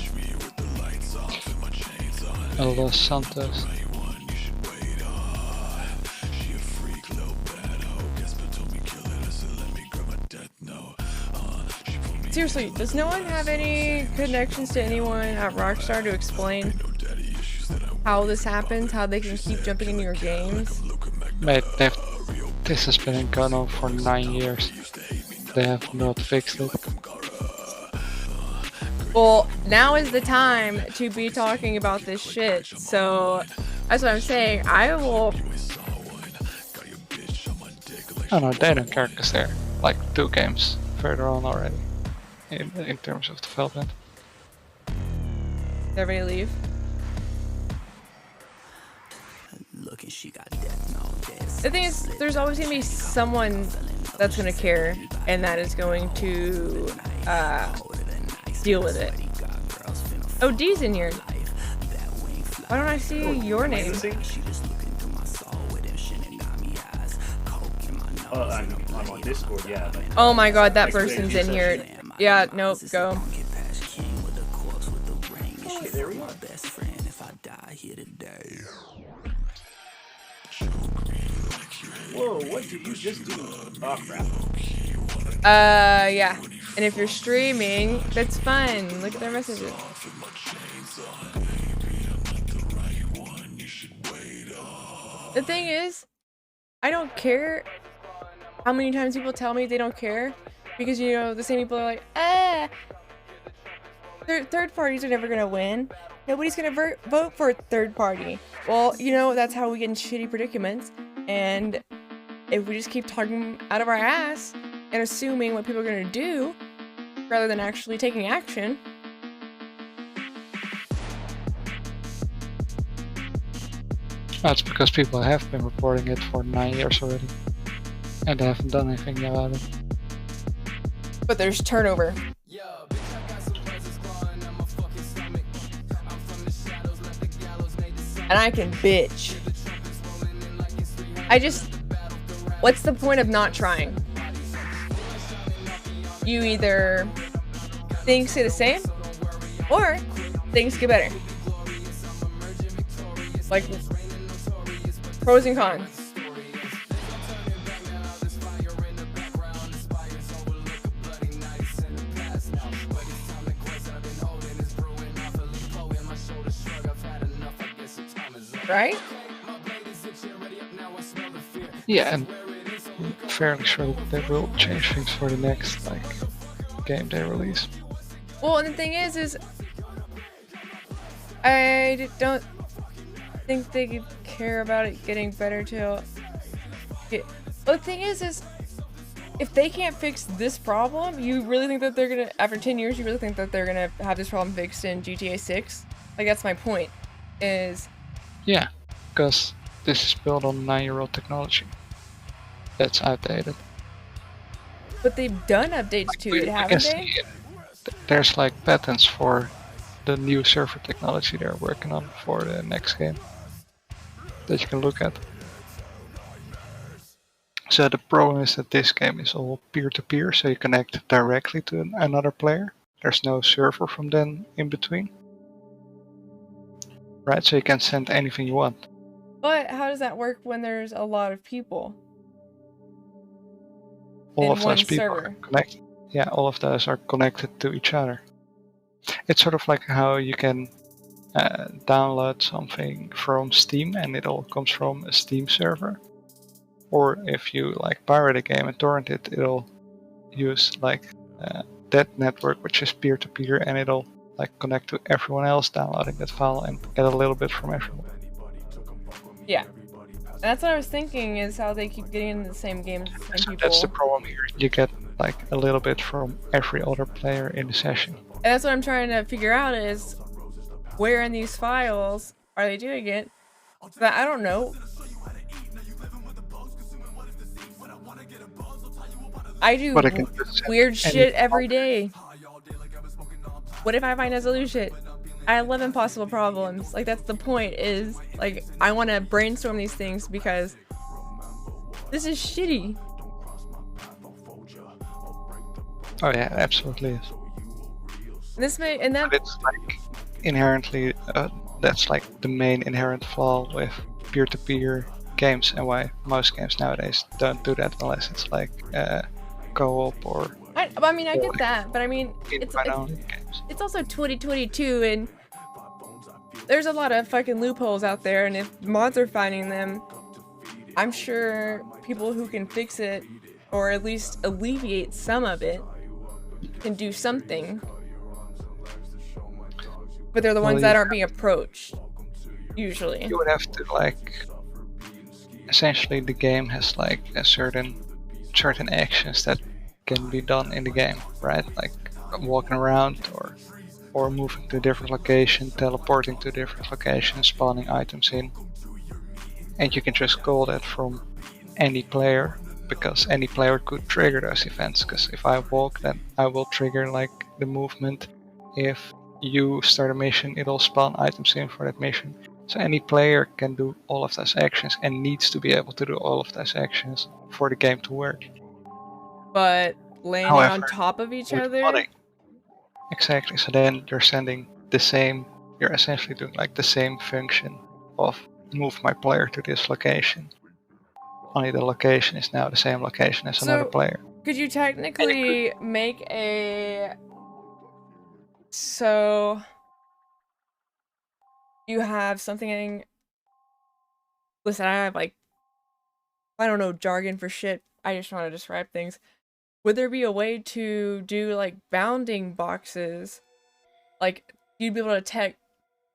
Los Santos. Seriously, does no one have any connections to anyone at Rockstar to explain how this happens? How they can keep jumping into your games? Mate, this has been going on for 9 years. They have not fixed it. Well, now is the time to be talking about this shit. So, that's what I'm saying. I will... Oh no, they don't care because they're like 2 games further on already. In terms of development. Did everybody leave? The thing is, there's always gonna be someone that's gonna care, and that is going to deal with it. Oh, D's in here. Why don't I see your name? I'm on Discord, yeah. But oh my god, that person's in here. Yeah, nope, go. Okay, there we go. Whoa, what did you just do? Oh crap. Yeah. And if you're streaming, that's fun. Look at their messages. The thing is, I don't care how many times people tell me they don't care, because, you know, the same people are like, third parties are never gonna win. Nobody's gonna vote for a third party. Well, you know, that's how we get in shitty predicaments. And if we just keep talking out of our ass and assuming what people are gonna do, rather than actually taking action. That's because people have been reporting it for 9 years already. And they haven't done anything about it. But there's turnover. And I can bitch. What's the point of not trying? You either things stay the same, or things get better. Like, pros and cons. Right? Yeah, and I'm fairly sure that they will change things for the next game they release. Well, and the thing is I don't think they care about it getting better till. Well, the thing is if they can't fix this problem, you really think that they're gonna, after 10 years, you really think that they're gonna have this problem fixed in GTA 6? Like, that's my point. Yeah, because this is built on 9-year-old technology. That's outdated. But they've done updates to it, haven't they? There's like patents for the new server technology they're working on for the next game that you can look at. So the problem is that this game is all peer-to-peer, so you connect directly to another player. There's no server from then in between. Right, so you can send anything you want. But how does that work when there's a lot of people? All of those people are connected. Yeah, all of those are connected to each other. It's sort of like how you can download something from Steam and it all comes from a Steam server. Or if you like pirate a game and torrent it, it'll use like that network, which is peer-to-peer, and it'll like connect to everyone else downloading that file and get a little bit from everyone. Yeah. And that's what I was thinking, is how they keep getting into the same games, the same So people. that's the problem here. You get like a little bit from every other player in the session. And that's what I'm trying to figure out, is where in these files are they doing it? But I don't know. I do But I can just send weird any shit every day. What if I find a solution? I have 11 possible problems. Like, that's the point, is like I want to brainstorm these things because this is shitty. Oh yeah, absolutely is. This may and that But it's like inherently that's like the main inherent flaw with peer-to-peer games, and why most games nowadays don't do that unless it's like co-op or. I mean, I get that, but I mean, invite-only games. it's also 2022, and there's a lot of fucking loopholes out there, and if mods are finding them, I'm sure people who can fix it, or at least alleviate some of it, can do something. But they're the Well, ones you- that aren't being approached, usually. You would have to like. Essentially, the game has like a certain actions that can be done in the game, right? Like walking around or moving to a different location, teleporting to a different location, spawning items in. And you can just call that from any player, because any player could trigger those events. Because if I walk, then I will trigger like the movement. If you start a mission, it'll spawn items in for that mission. So any player can do all of those actions and needs to be able to do all of those actions for the game to work. But landing However, on top of each with other? modding. Exactly. So then you're sending the same. You're essentially doing like the same function of move my player to this location. Only the location is now the same location as another So, player. Could you technically make a... So... You have something... Listen, I have like... I don't know jargon for shit. I just want to describe things. Would there be a way to do like bounding boxes? Like, you'd be able to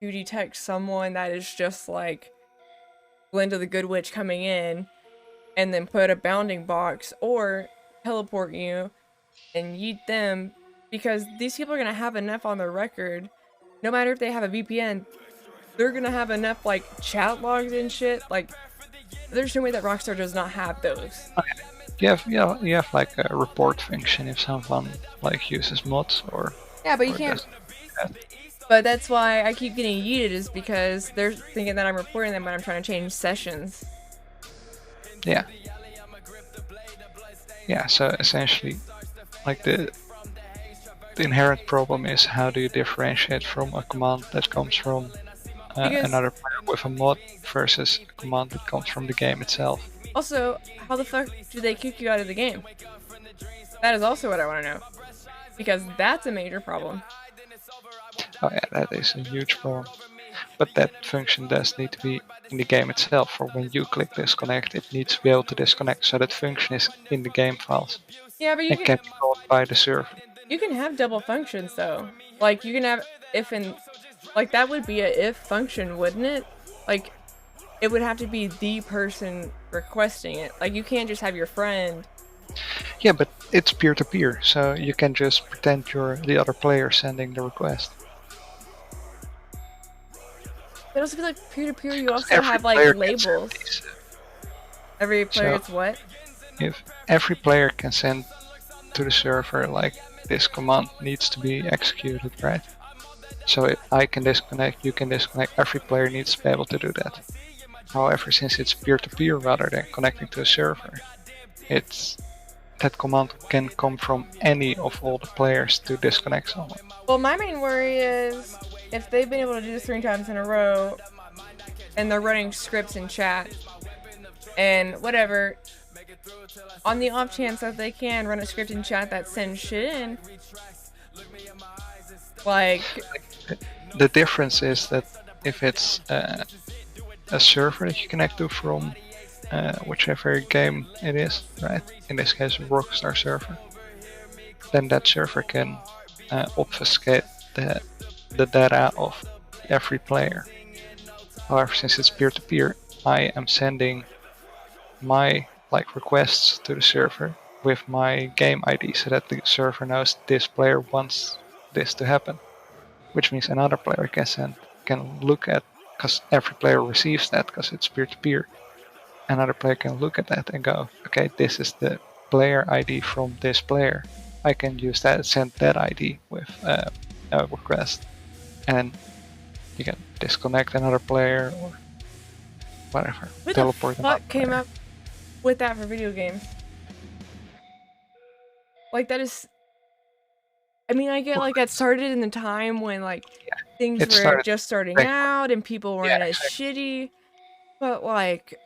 detect someone that is just like Glinda the Good Witch coming in, and then put a bounding box, or teleport you and yeet them, because these people are gonna have enough on their record, no matter if they have a VPN, they're gonna have enough like chat logs and shit. Like, there's no way that Rockstar does not have those. You have like a report function if someone like uses mods or. Yeah, but you or can't. does that. But that's why I keep getting yeeted, is because they're thinking that I'm reporting them when I'm trying to change sessions. Yeah. Yeah. So essentially, like the inherent problem is, how do you differentiate from a command that comes from Because- another player with a mod versus a command that comes from the game itself? Also, how the fuck do they kick you out of the game? That is also what I want to know. Because that's a major problem. Oh yeah, that is a huge problem. But that function does need to be in the game itself. For when you click disconnect, it needs to be able to disconnect. So that function is in the game files. Yeah, but you It can be called by the server. You can have double functions though. Like, you can have if and like, that would be a if function, wouldn't it? Like, it would have to be the person requesting it. Like, you can't just have your friend. Yeah, but it's peer-to-peer, so you can just pretend you're the other player sending the request. But also feel like peer-to-peer, you also Every have like player can send labels. these, Every player So- it's what? If every player can send to the server like, this command needs to be executed, right? So if I can disconnect, you can disconnect, every player needs to be able to do that. However, since it's peer-to-peer rather than connecting to a server, that command can come from any of all the players to disconnect someone. Well, my main worry is if they've been able to do this 3 times in a row, and they're running scripts in chat, and whatever, on the off chance that they can run a script in chat that sends shit in, like, The difference is that if it's a server that you connect to from whichever game it is, right? In this case, a Rockstar server, then that server can obfuscate the data of every player. However, since it's peer-to-peer, I am sending my requests to the server with my game ID so that the server knows this player wants this to happen, which means another player can look at, because every player receives that because it's peer-to-peer. Another player can look at that and go, okay, this is the player ID from this player. I can use that, send that ID with a request, and you can disconnect another player or whatever. Who Teleport the another fuck came player. up with that for video games? Like, that is... I mean, I get, like, that started in the time when, like, things It were started just starting right. out and people weren't Yeah, as shitty. But, like,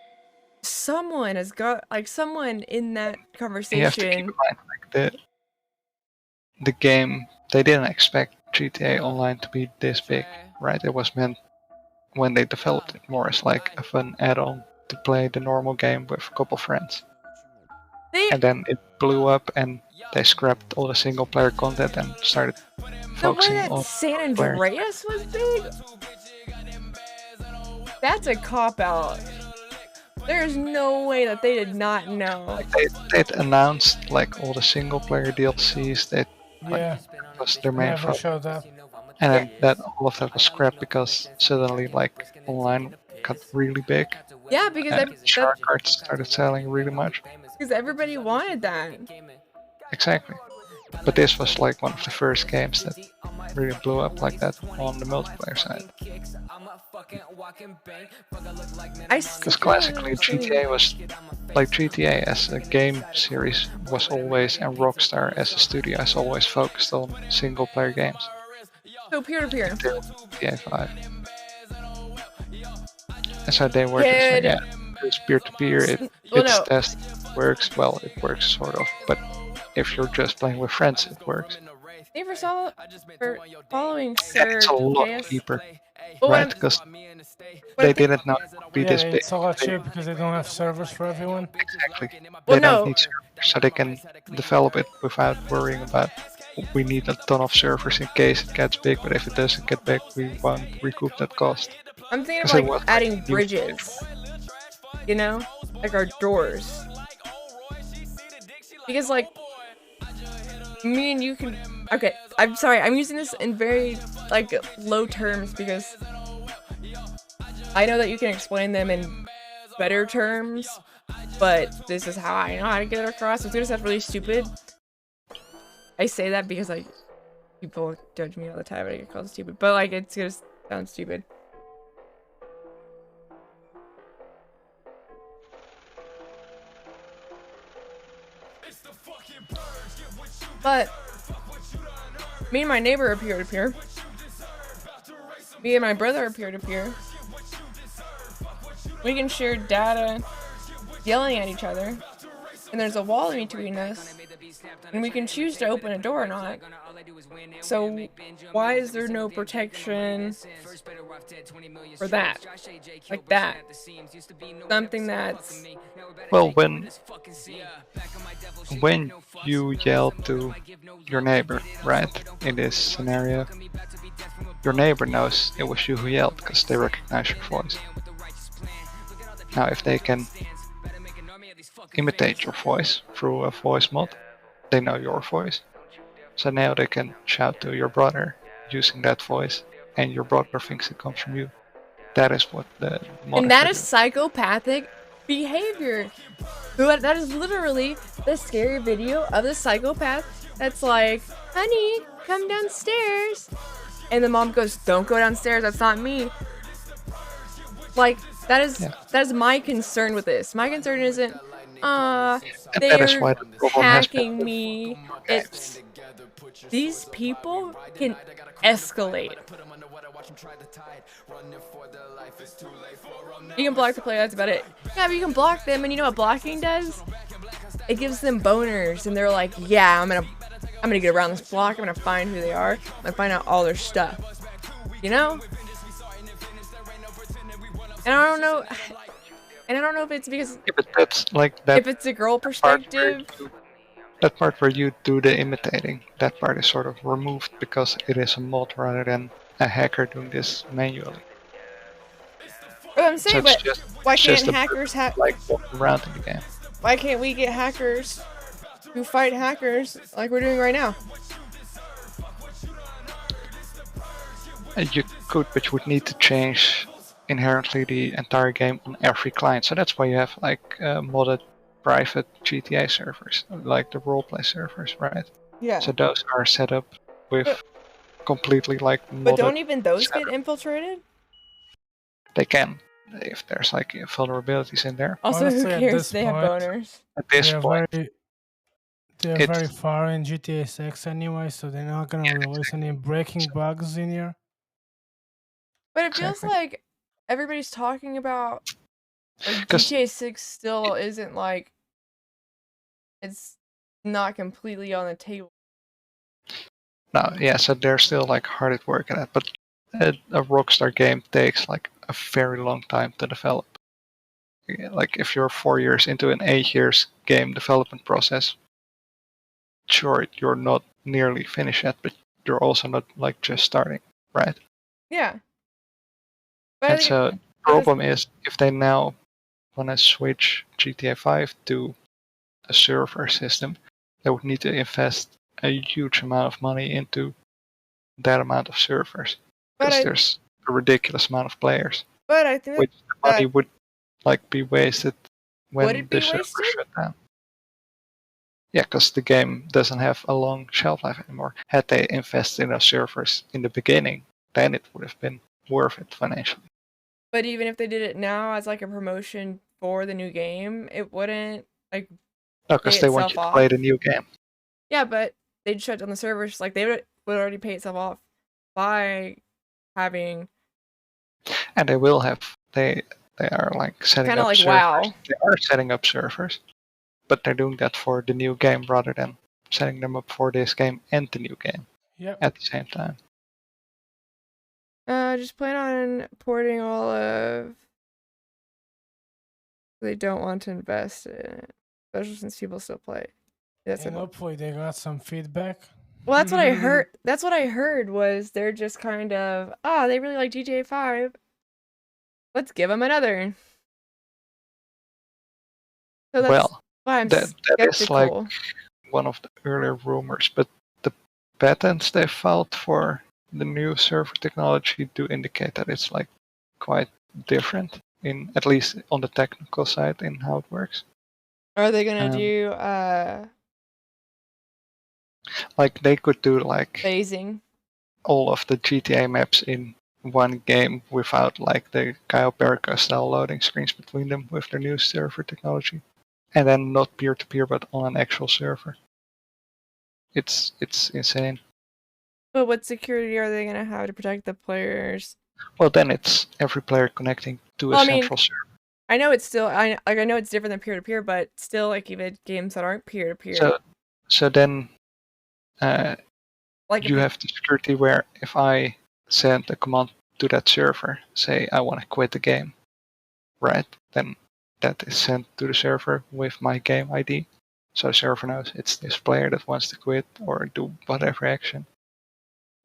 someone has got... Like, someone in that You have to keep in conversation... mind, the game, they didn't expect GTA Online to be this big, right? It was meant, when they developed it, more as like a fun add-on to play the normal game with a couple friends. And then it blew up and they scrapped all the single player content and started The way focusing that on San player. Andreas was big? That's a cop-out. There's no way that they did not know. They'd announced like all the single player DLCs that Yeah. was their main Never focus. showed up. And then that all of that was scrapped because suddenly like online got really big. Yeah, because And shark cards started selling really much. because everybody wanted that. Exactly. But this was like one of the first games that really blew up like that on the multiplayer side. Because classically GTA was like GTA as a game series was always, and Rockstar as a studio has always focused on single player games. So peer-to-peer. Until GTA 5. And so they were just like, yeah, it's peer-to-peer, Well, it's no. tested, it works, well, it works sort of, but if you're just playing with friends, it works. You ever saw or following And Sir it's a lot JS? cheaper, Well, right? Because they didn't know it would be Yeah, this big. it's a lot cheaper because they don't have servers for everyone. Exactly. Well, They no. don't need servers, so they can develop it without worrying about, we need a ton of servers in case it gets big, but if it doesn't get big, we won't recoup that cost. I'm thinking of 'Cause it like was adding huge. bridges. You know? Like our doors. Because like me and you can okay, I'm sorry, I'm using this in very like low terms because I know that you can explain them in better terms, but this is how I know how to get it across. It's gonna sound really stupid. I say that because like people judge me all the time and I get called stupid, but like it's gonna sound stupid. But me and my neighbor are peer-to-peer. Me and my brother are peer-to-peer. We can share data yelling at each other. And there's a wall in between us. And we can choose to open a door or not. So why is there no protection for that? Like that. Something that's... Well, when you yell to your neighbor, right, in this scenario, your neighbor knows it was you who yelled because they recognize your voice. Now, if they can imitate your voice through a voice mod, they know your voice. So now they can shout to your brother using that voice, and your brother thinks it comes from you. That is what the mod And that do. is psychopathic behavior. That is literally the scary video of the psychopath that's like, honey, come downstairs. And the mom goes, don't go downstairs, that's not me. Like, that is my concern with this. My concern isn't, And that is why they're the problem has been hacking me. It's, these people can escalate. You can block the player, that's about it. Yeah, but you can block them, and you know what blocking does? It gives them boners, and they're like, yeah, I'm gonna get around this block, I'm gonna find who they are, I'm gonna find out all their stuff. You know? And I don't know if it's because Yeah, but that's like that. if it's a girl perspective. That part where you do the imitating, that part is sort of removed because it is a mod rather than a hacker doing this manually. What I'm saying, it's but just, why it's can't just a hackers hack? like walking around in the game. Why can't we get hackers who fight hackers like we're doing right now? And you could, but you would need to change inherently the entire game on every client. So that's why you have like modded private GTA servers, like the roleplay servers, right? Yeah. So those are set up with completely like modded. But don't even those setup. get infiltrated? They can, if there's like vulnerabilities in there. Also, Honestly, who at cares? this They have point, boners. At this They're point, they're it's- very far in GTA 6 anyway, so they're not gonna release any breaking bugs in here. But it feels Exactly. like everybody's talking about like 'Cause GTA 6 still isn't like it's not completely on the table. No, yeah, so they're still like hard at work at it, but a Rockstar game takes like a very long time to develop. Yeah, like if you're 4 years into an 8 years game development process, sure, you're not nearly finished yet, but you're also not like just starting, right? Yeah. But I And think so the problem is if they now want to switch GTA 5 to a server system, they would need to invest a huge amount of money into that amount of servers But because I- there's a ridiculous amount of players, But I think which the money that- would like be wasted when Would it be the server wasted? shut down. Yeah, because the game doesn't have a long shelf life anymore. Had they invested in those servers in the beginning, then it would have been worth it financially. But even if they did it now as like a promotion for the new game, it wouldn't like No, because pay they want itself you to play off. the new game. Yeah, but they'd shut down the servers. Like they would already pay itself off by having And they will have they are like setting Kinda up like servers. WoW. They are setting up servers, but they're doing that for the new game rather than setting them up for this game and the new game Yep. at the same time. just plan on porting all of. They don't want to invest in it, especially since people still play. That's And it. hopefully they got some feedback. Well, that's what I heard. That's what I heard was they're just kind of they really like GTA 5. Let's give them another. So that's Well, why I'm that is like skeptical. one of the earlier rumors, but the patents they filed for the new server technology do indicate that it's like quite different in at least on the technical side in how it works. Are they gonna Um, do Like they could do like phasing? all of the GTA maps in one game without like the Kyle Perico style loading screens between them with their new server technology, and then not peer-to-peer but on an actual server. It's insane. But what security are they gonna have to protect the players? Well, then it's every player connecting to a Well, I mean, central server. I know it's still I know it's different than peer to peer, but still like even games that aren't peer to peer. So then Like if you you- have the security where if I send a command to that server, say I want to quit the game, right? Then that is sent to the server with my game ID. So the server knows it's this player that wants to quit or do whatever action.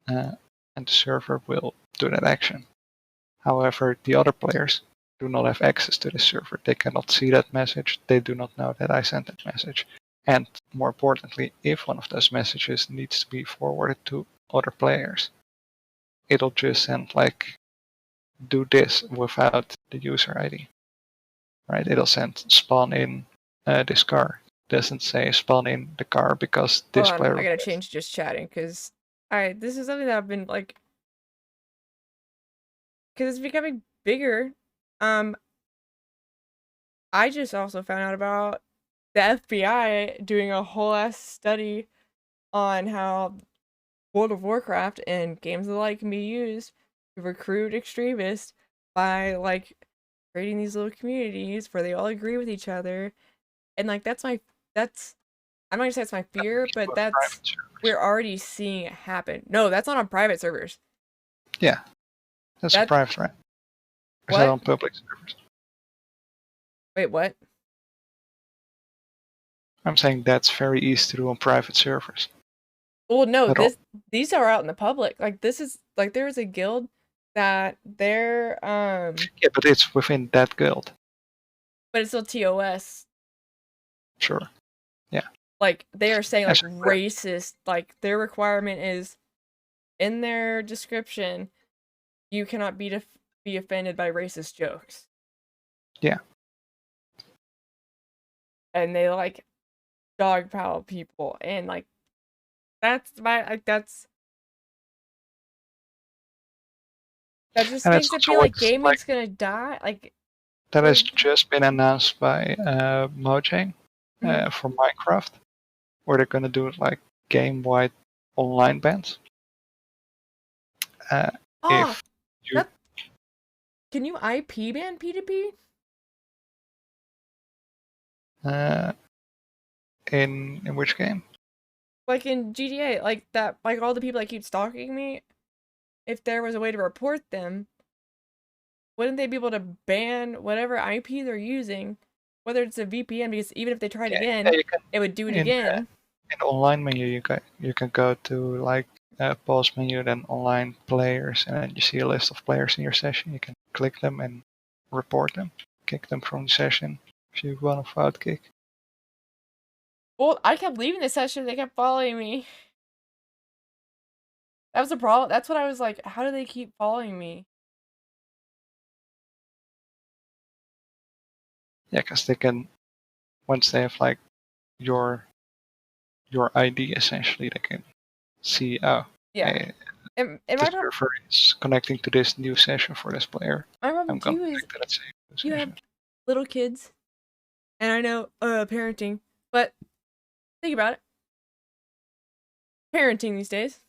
And the server will do that action. However, the other players do not have access to the server. They cannot see that message. They do not know that I sent that message. And more importantly, if one of those messages needs to be forwarded to other players, it'll just send like, do this without the user ID. Right? It'll send spawn in this car. Doesn't say spawn in the car because this Hold on, player. I gotta change to just chatting because this is something that I've been like because it's becoming bigger. I just also found out about the FBI doing a whole ass study on how World of Warcraft and games of the like can be used to recruit extremists by like creating these little communities where they all agree with each other. And like that's I'm not gonna say it's my fear, but that's we're already seeing it happen. No, that's not on private servers. Yeah, that's a That- private, right? Is What? that on public servers? Wait, what? I'm saying that's very easy to do on private servers. Well, no, At all. these are out in the public. Like this is like there was a guild that they're Yeah, but it's within that guild. but it's still TOS. Sure. Yeah. Like they are saying like That's correct. racist, like their requirement is in their description, you cannot be offended by racist jokes. Yeah. And they like dogpile people, and like that just And makes it's it also feel like what's, gaming's gonna die. Like that has just been announced by Mojang for Minecraft, where they're gonna do like game-wide online bans. oh, If you can you IP ban P2P? in which game? Like in GTA, like that, like all the people that keep stalking me, if there was a way to report them, wouldn't they be able to ban whatever IP they're using, whether it's a VPN? Because even if they tried again, you can, it would do it in again. The online menu, you can go to like pause menu, then online players, and then you see a list of players in your session. You can click them and report them, kick them from the session if you want to vote kick. Well, I kept leaving the session. They kept following me. That was the problem. That's what I was like. How do they keep following me? Yeah, because they can, once they have like your ID, essentially, they can see, oh, Yeah. hey, And the my server is connecting to this new session for this player. problem I'm going too to is connect to that same you session. have little kids, and I know parenting, but think about it. Parenting these days.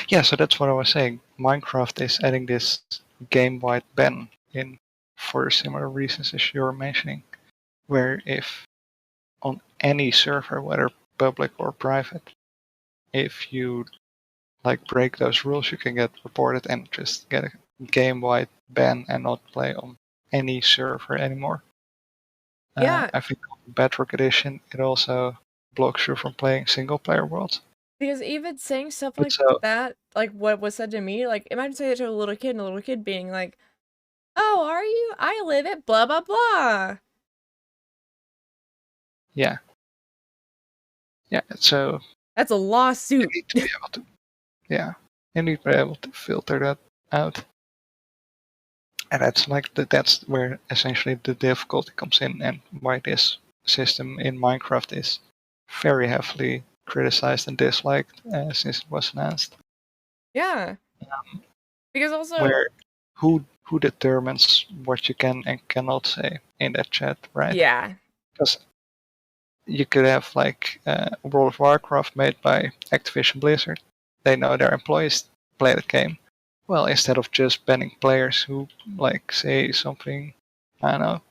Yeah, so that's what I was saying. Minecraft is adding this game-wide ban in for similar reasons as you were mentioning, where if on any server, whether public or private, if you like break those rules, you can get reported and just get a game-wide ban and not play on any server anymore. Yeah. I think on Bedrock Edition it also blocks you from playing single-player worlds. Because even saying stuff But like so- that, like what was said to me, like imagine saying that to a little kid, and a little kid being like, "Oh, are you? I live at blah blah blah." Yeah. Yeah, so That's a lawsuit. you need to be able to, yeah, you need to be able to filter that out. And that's like that's where essentially the difficulty comes in, and why this system in Minecraft is very heavily criticized and disliked since it was announced. Yeah. Because also, Where who determines what you can and cannot say in that chat, right? yeah, Because you could have like World of Warcraft made by Activision Blizzard. They know their employees play the game. Well, instead of just banning players who like say something, I don't know,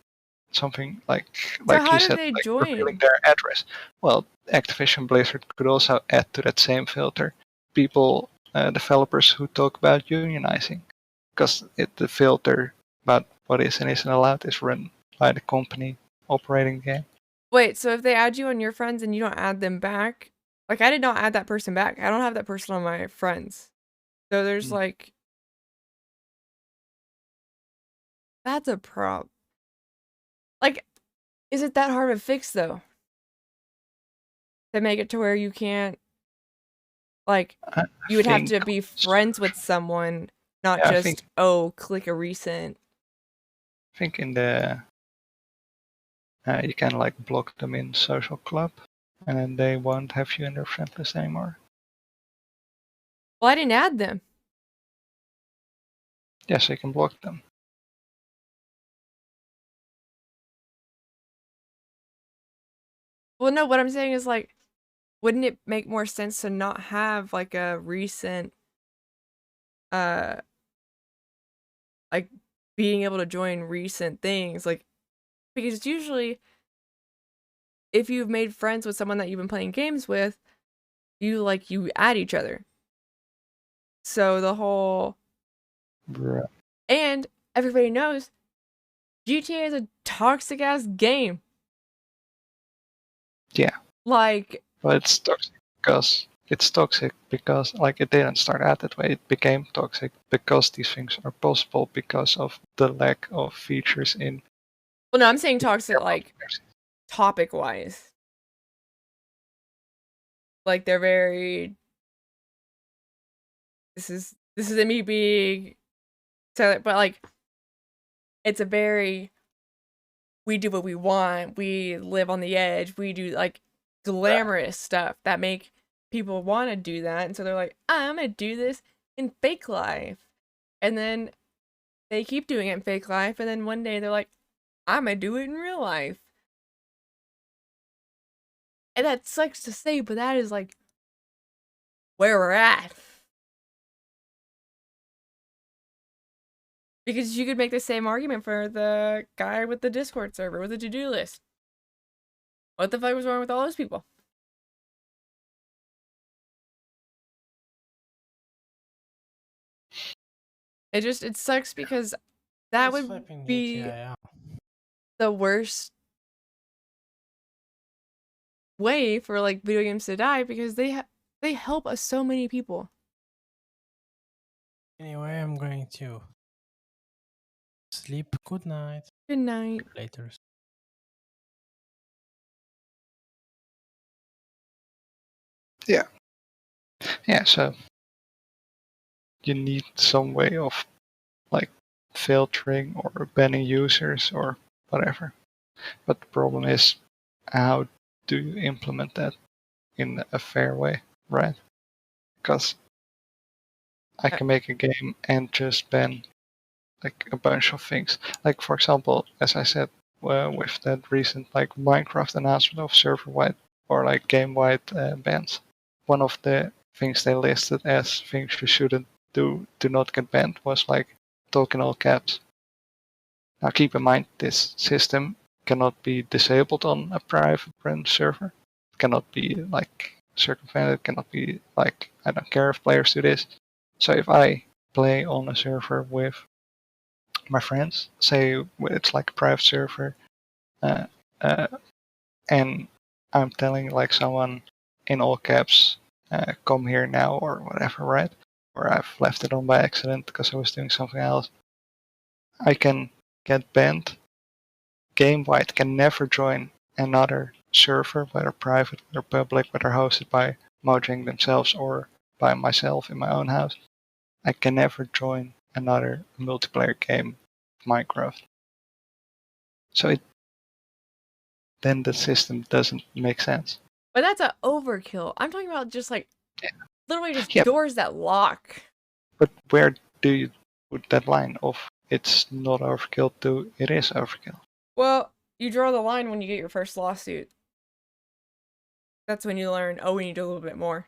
something like how you do said, they like join? revealing their address. Well, Activision Blizzard could also add to that same filter people, developers who talk about unionizing, because the filter about what is and isn't allowed is run by the company operating the game. wait, so if they add you on your friends and you don't add them back, like I did not add that person back. I don't have that person on my friends. So there's like, that's a problem. Like, is it that hard to fix though? To make it to where you can't, like, you would have to be friends with someone, not Yeah, I just, think- click a recent. I think in the you can like block them in Social Club, and then they won't have you in their friend list anymore. Well, I didn't add them. Yes, you can block them. Well, no, what I'm saying is like, wouldn't it make more sense to not have like a recent, like being able to join recent things, like, because it's usually if you've made friends with someone that you've been playing games with, you add each other. So the whole, Right. and everybody knows GTA is a toxic ass game. Yeah, Like, but it's toxic because it's toxic because like it didn't start out that way. It became toxic because these things are possible because of the lack of features in. Well, no, I'm saying toxic like topic wise. Like they're very. This isn't me being, so, but like, it's a very. We do what we want. We live on the edge. We do like glamorous stuff that make people want to do that, and so they're like, I'm gonna do this in fake life, and then they keep doing it in fake life, and then one day they're like, I'm gonna do it in real life. And that sucks to say, but that is like where we're at. Because you could make the same argument for the guy with the Discord server with the to-do list. What the fuck was wrong with all those people? It sucks because that It's would flipping be GTA out. the worst way for like video games to die because they help us so many people. Anyway, I'm going to sleep. Good night. Good night. Later. Yeah, so you need some way of like filtering or banning users or whatever. But the problem is, how do you implement that in a fair way, right? Because I can make a game and just ban like a bunch of things. Like for example, as I said, with that recent like Minecraft announcement of server-wide or like game-wide bans, one of the things they listed as things you shouldn't do not get banned was like talk in all caps. Now keep in mind, this system cannot be disabled on a private brand server. It cannot be like circumvented, cannot be like, I don't care if players do this. So if I play on a server with my friends, say it's like a private server, and I'm telling like someone in all caps, come here now or whatever, right? Or I've left it on by accident because I was doing something else, I can get banned. Game-wide can never join another server, whether private or public, whether hosted by Mojang themselves or by myself in my own house. I can never join another multiplayer game, Minecraft. So then the system doesn't make sense. But that's an overkill. I'm talking about just like literally just Yeah. doors that lock. But where do you put that line of it's not overkill to it is overkill? Well, you draw the line when you get your first lawsuit. That's when you learn, oh, we need to do a little bit more.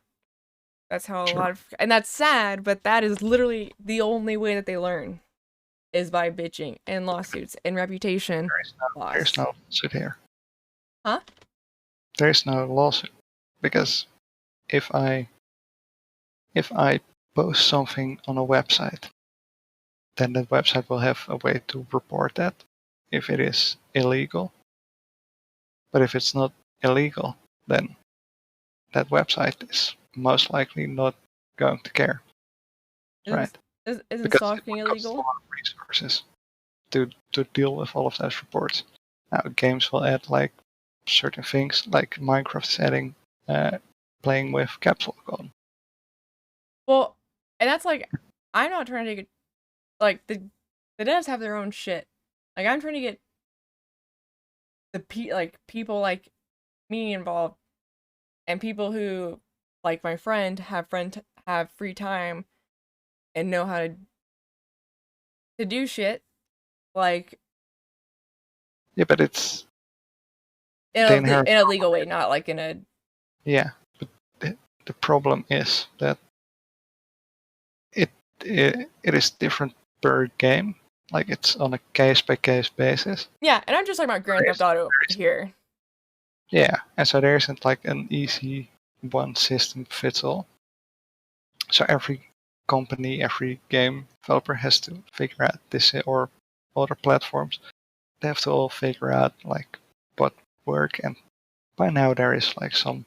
That's how a lot of, and that's sad, but that is literally the only way that they learn, is by bitching and lawsuits and reputation loss. There's no lawsuit here. Huh? There's no lawsuit because if I post something on a website, then that website will have a way to report that if it is illegal. But if it's not illegal, then that website is most likely not going to care, right? Isn't Because stalking it costs a illegal? lot of resources to deal with all of those reports. Now games will add like certain things, like Minecraft is adding playing with caps lock on. Well, and that's like, I'm not trying to get, like, the devs have their own shit. Like, I'm trying to get the people like me involved, and people who, like my friend, have free time and know how to do shit. Like, Yeah, but it's in the a, inherent in a legal way, not like in a. Yeah, but the problem is that it is different per game. Like it's on a case by case basis. Yeah, and I'm just talking about Grand Theft Auto here. Yeah, and so there isn't like an easy one system fits all. So every company, every game developer has to figure out this, or other platforms. They have to all figure out like what work, and by now there is like some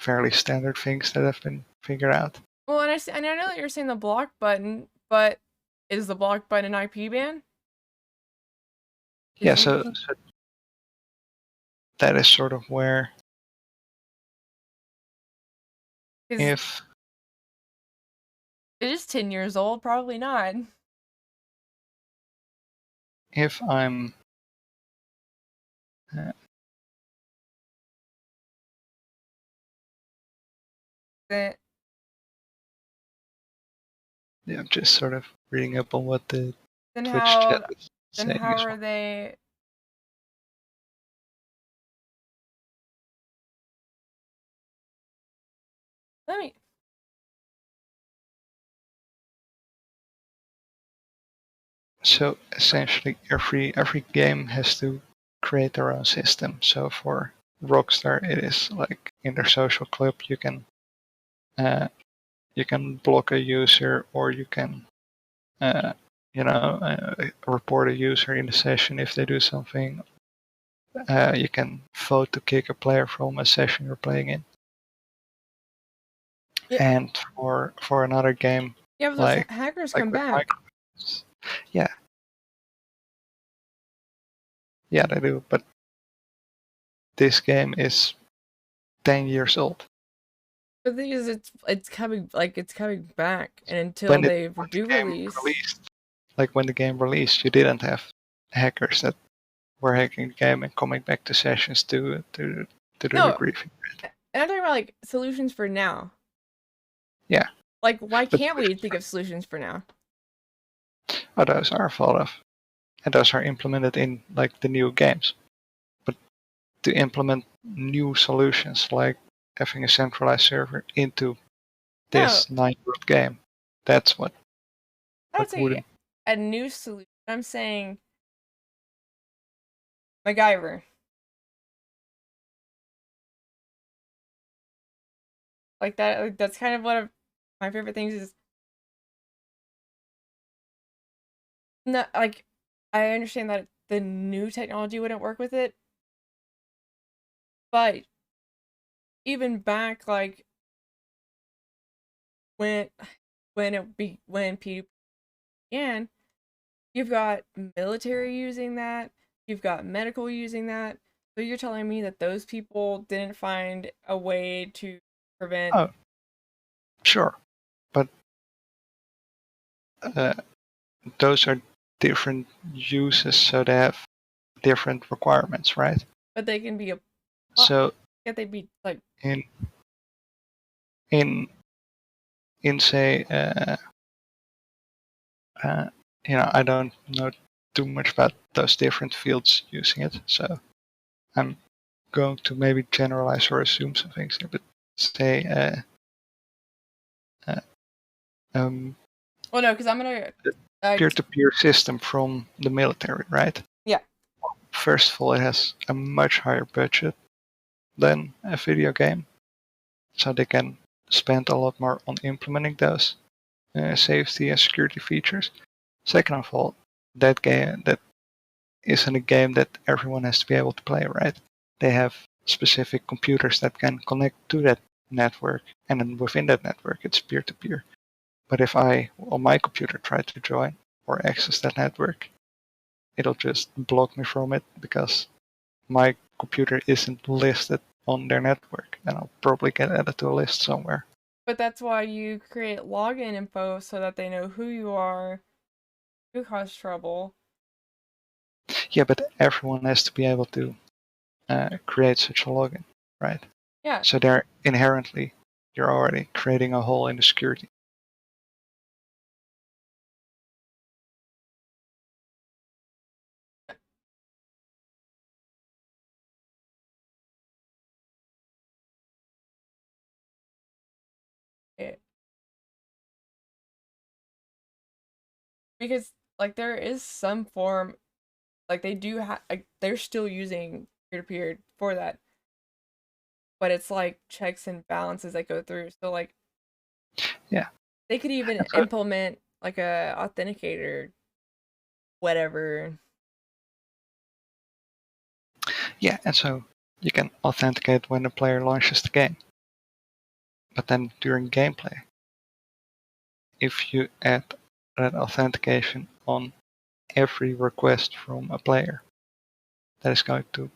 fairly standard things that have been figured out. Well, and I know that you're saying the block button, but is the block button an IP ban? Yeah, so that is sort of where if it is 10 years old, probably not. If I'm That yeah, I'm just sort of reading up on what the then Twitch how chat is then saying how as are well. they? Let me. So essentially, every game has to create their own system. So for Rockstar, it is like in their social club, you can block a user, or you can report a user in the session if they do something. You can vote to kick a player from a session you're playing in. Yeah. And for another game, Yeah, but those hackers come with back. yeah, they do. But this game is 10 years old. The thing is, it's coming back, and until When they the do game release, like when the game released, you didn't have hackers that were hacking the game and coming back to sessions to do the No. debriefing. and I'm talking about like solutions for now. Yeah. Like, why But- can't we think of solutions for now? Oh, those are thought of, and those are implemented in like the new games. But to implement new solutions, like having a centralized server into this 9-year-old game, that's what. I would what say wouldn't- a new solution. I'm saying MacGyver. Like that. Like, that's kind of one of my favorite things. Is no, like I understand that the new technology wouldn't work with it, but even back like when PvP began, you've got military using that, you've got medical using that. So you're telling me that those people didn't find a way to prevent? Oh, sure, but those are different uses, so they have different requirements, right? But they can be a. So Can't they be like? in say I don't know too much about those different fields using it, so I'm going to maybe generalize or assume some things here, but say Well, no, because I'm gonna. peer-to-peer system from the military, right? Yeah. First of all, it has a much higher budget than a video game, so they can spend a lot more on implementing those safety and security features. Second of all, that isn't a game that everyone has to be able to play, right? They have specific computers that can connect to that network, and then within that network, it's peer-to-peer. But if I, on my computer, try to join or access that network, it'll just block me from it because my computer isn't listed on their network, and I'll probably get added to a list somewhere. But that's why you create login info so that they know who you are, who caused trouble. Yeah, but everyone has to be able to create such a login, right? Yeah. So they're inherently, you're already creating a hole in the security. Because like there is some form, like they do have, like, they're still using peer-to-peer for that, but it's like checks and balances that go through. So like, yeah, they could even implement like a authenticator, whatever. Yeah, and so you can authenticate when the player launches the game. But then during gameplay, if you add that authentication on every request from a player, that is going to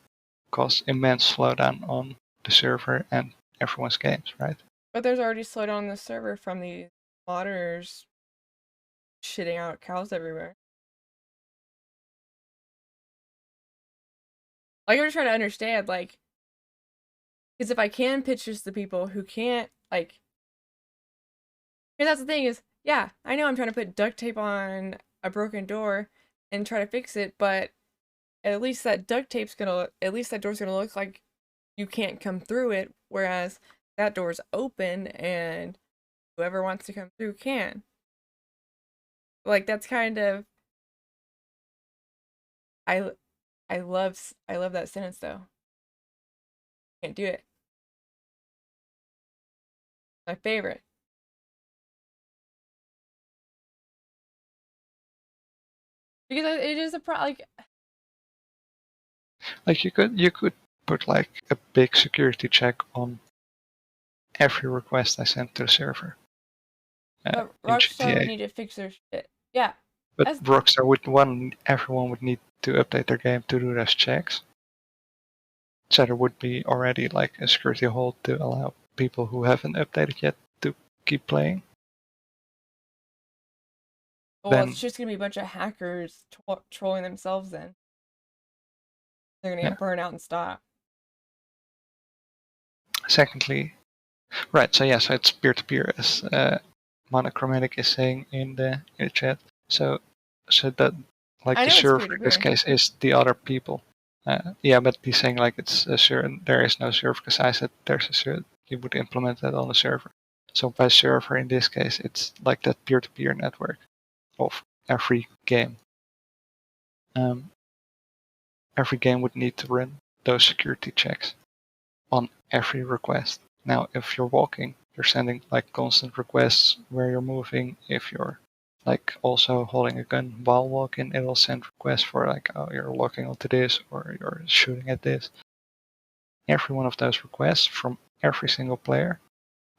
cause immense slowdown on the server and everyone's games, right? But there's already slowdown on the server from the modders shitting out cows everywhere. Like, I'm just trying to understand, like, because if I can pitch this to people who can't, like, because that's the thing is, yeah, I know I'm trying to put duct tape on a broken door and try to fix it, but at least that duct tape's gonna, at least that door's gonna look like you can't come through it, whereas that door's open and whoever wants to come through can. Like, that's kind of, I love that sentence though. Can't do it. My favorite. Because it is a like you could put like a big security check on every request I send to the server. But in Rockstar GTA. would need to fix their shit. Yeah. But Rockstar everyone would need to update their game to do those checks. So there would be already like a security hold to allow people who haven't updated yet to keep playing. Well, Then- it's just gonna be a bunch of hackers trolling themselves then. They're gonna get burned out and stop. Secondly, right, so yeah, so it's peer-to-peer as Monochromatic is saying in the chat. So that like I the know it's server in this peer-to-peer. case is the other people. Yeah, but he's saying like it's a server. There is no server because I said there's a server. You would implement that on a server. So by server in this case, it's like that peer-to-peer network of every game. Every game would need to run those security checks on every request. Now, if you're walking, you're sending like constant requests where you're moving. If you're like also holding a gun while walking, it'll send requests for like, oh, you're locking onto this or you're shooting at this. Every one of those requests from every single player,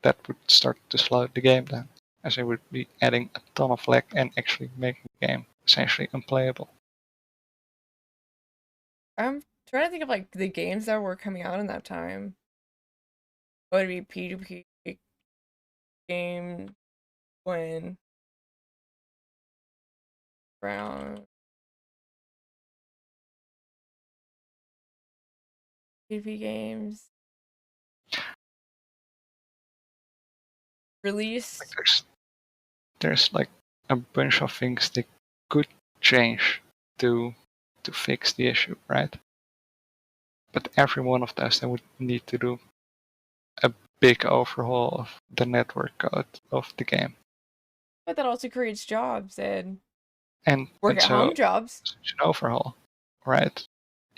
that would start to slow the game down, as it would be adding a ton of lag and actually making the game essentially unplayable. I'm trying to think of like the games that were coming out in that time. Would it be P2P game when Brown P2P games release? Like there's like a bunch of things they could change to fix the issue, right? But every one of those, they would need to do a big overhaul of the network code of the game. But that also creates jobs and And work and at so home jobs. such an overhaul, right?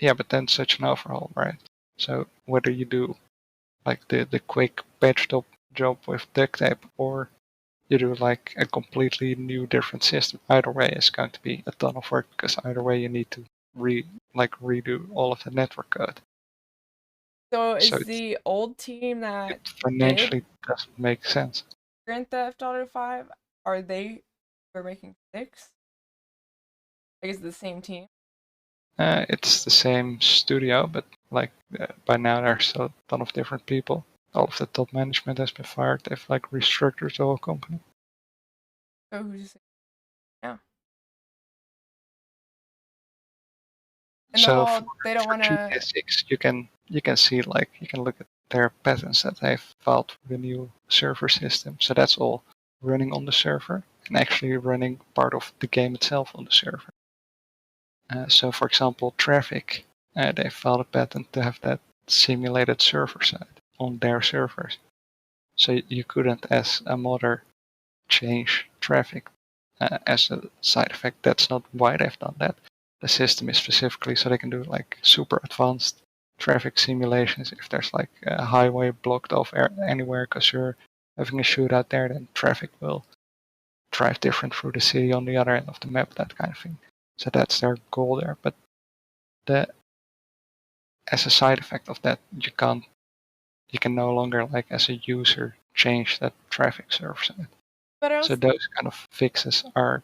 Yeah, but then such an overhaul, right? So whether you do like the quick patch job with duct tape or you do like a completely new different system, either way is going to be a ton of work because either way you need to redo all of the network code. So is So it's- the old team that It financially doesn't make sense. Grand Theft Auto 5, are they who are making 6? I guess the same team. It's the same studio, but like by now there's a ton of different people. All of the top management has been fired. They've like restructured the whole company. So who's yeah. And So the whole, they don't want to. GTA 6, you can see like you can look at their patents that they've filed for the new server system. So that's all running on the server and actually running part of the game itself on the server. So for example, Traffic, they filed a patent to have that simulated server side on their servers. So you couldn't, as a modder, change Traffic as a side effect. That's not why they've done that. The system is specifically so they can do like super advanced traffic simulations. If there's like a highway blocked off anywhere because you're having a shootout there, then Traffic will drive different through the city on the other end of the map, that kind of thing. So that's their goal there. But as a side effect of that, you can no longer, like as a user, change that traffic surface. But I So also, those kind of fixes are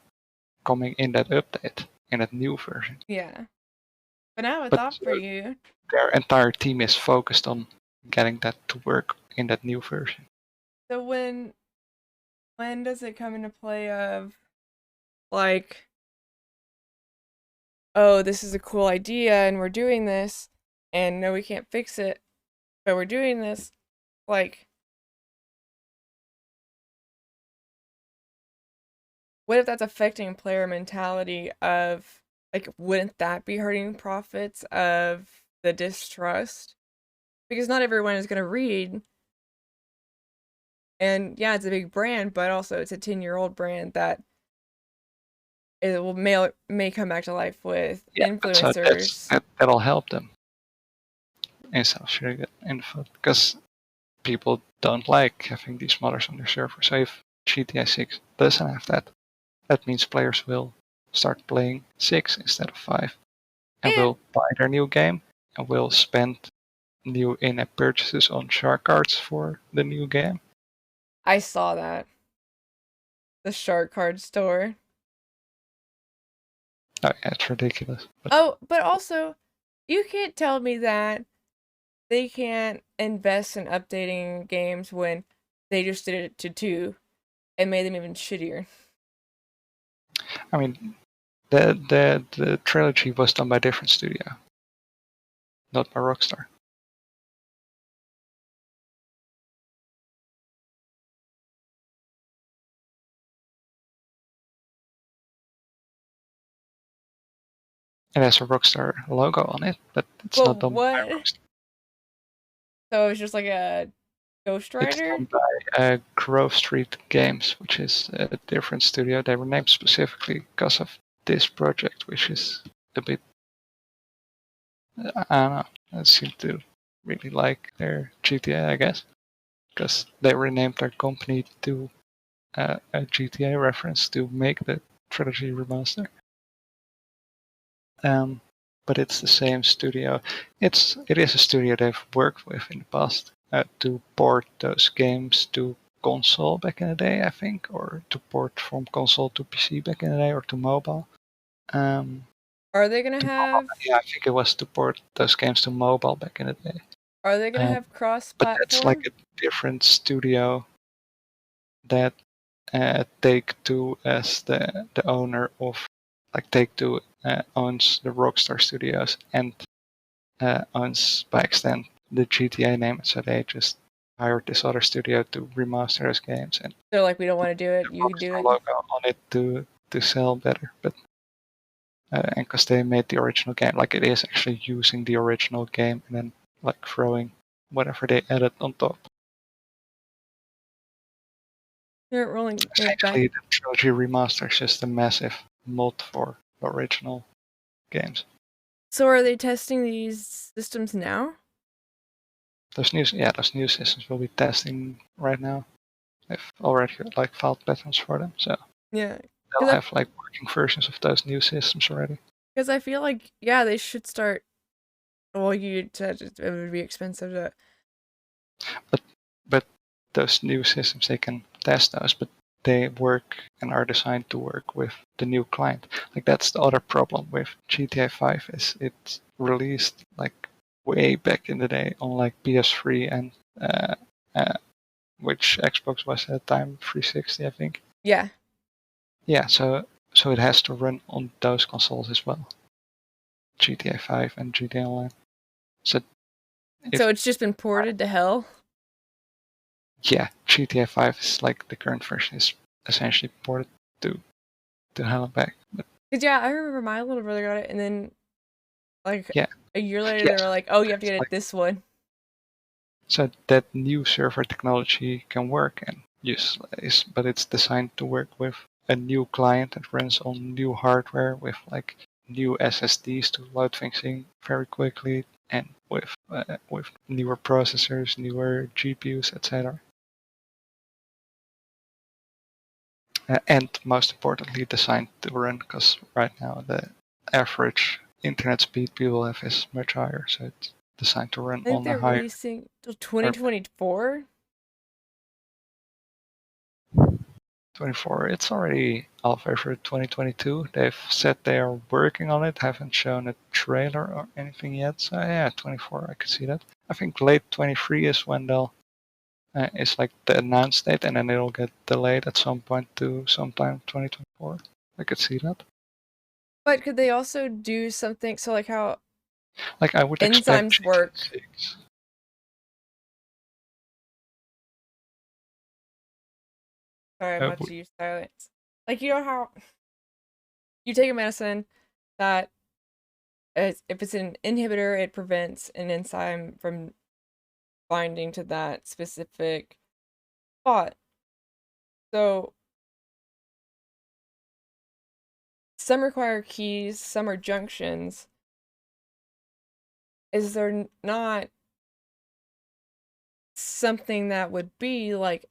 coming in that update, in that new version. yeah. But now I have a But thought for you. their entire team is focused on getting that to work in that new version. So when does it come into play of like, oh, this is a cool idea and we're doing this, and no, we can't fix it, but we're doing this, like, what if that's affecting player mentality of, like, wouldn't that be hurting profits of the distrust? Because not everyone is going to read. And yeah, it's a big brand, but also it's a 10-year-old brand that it will may come back to life with So influencers. that'll help them instead of sharing that info, because people don't like having these modders on their server. So if GTA 6 doesn't have that, that means players will start playing 6 instead of 5, and will buy their new game, and will spend new in-app purchases on shark cards for the new game. I saw that. The shark card store. Oh yeah, it's ridiculous. But also, you can't tell me that they can't invest in updating games when they just did it to 2 and made them even shittier. I mean, the trilogy was done by a different studio, not by Rockstar. It has a Rockstar logo on it, but it's not done by Rockstar. So it was just like a Ghost It's Rider? done by Grove Street Games, which is a different studio. They were named specifically because of this project, which is a bit, I don't know, I seem to really like their GTA, I guess, because they renamed their company to a GTA reference to make the trilogy remaster. But it's the same studio. It is a studio they've worked with in the past to port those games to console back in the day, I think, or to port from console to PC back in the day, or to mobile. Are they gonna have? Yeah, I think it was to port those games to mobile back in the day. Are they gonna have cross-platform? But that's like a different studio that Take-Two as the owner of, like Take-Two owns the Rockstar Studios and owns by extent the GTA name, so they just hired this other studio to remaster those games, and They're like, we don't want to do it. You can do the it. logo on it to sell better. But and because they made the original game, like it is actually using the original game and then like throwing whatever they added on top. They're rolling it back. Essentially, the trilogy remaster is just a massive mod for the original games. So are they testing these systems now? Those new systems will be testing right now. They've already like filed patents for them, so Yeah. they'll have like working versions of those new systems already. Because I feel like, yeah, they should start. Well, you said it would be expensive to. But those new systems, they can test those, but they work and are designed to work with the new client. Like that's the other problem with GTA 5 is it's released like way back in the day on like PS3 and which Xbox was at the time, 360, I think. Yeah. Yeah, so it has to run on those consoles as well. GTA 5 and GTA Online. So it's just been ported to hell? Yeah, GTA 5 is like the current version is essentially ported to hell and back. Because yeah, I remember my little brother got it, and then like Yeah. a year later they were like, "Oh, you have to get this one." So that new server technology can work and but it's designed to work with a new client that runs on new hardware with like new SSDs to load things in very quickly, and with newer processors, newer GPUs, etc. And most importantly, designed to run, because right now the average internet speed people have is much higher, so it's designed to run I think on a they're higher. releasing till 2024. 24. It's already alpha for 2022. They've said they are working on it, haven't shown a trailer or anything yet. So yeah, 24, I could see that. I think late 23 is when they'll is like the announced date, and then it'll get delayed at some point to sometime 2024. I could see that. But could they also do something? So like how Like I would expect enzymes work. GTA 6. Sorry, I'm about to use silence. Like, you know how you take a medicine that if it's an inhibitor, it prevents an enzyme from binding to that specific spot. So some require keys, some are junctions. Is there not something that would be like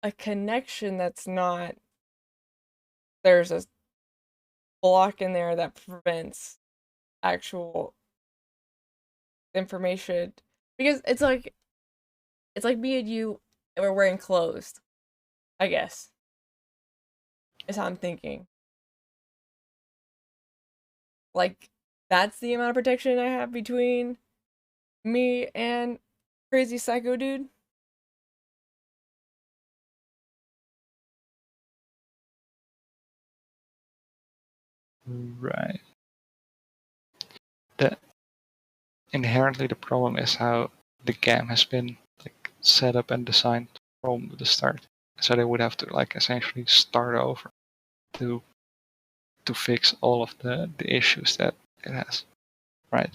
a connection that's not, there's a block in there that prevents actual information? Because it's like me and you, and we're wearing clothes, I guess, is how I'm thinking. Like, that's the amount of protection I have between me and crazy psycho dude. Right. Inherently the problem is how the game has been like set up and designed from the start. So they would have to like essentially start over to fix all of the issues that it has. Right.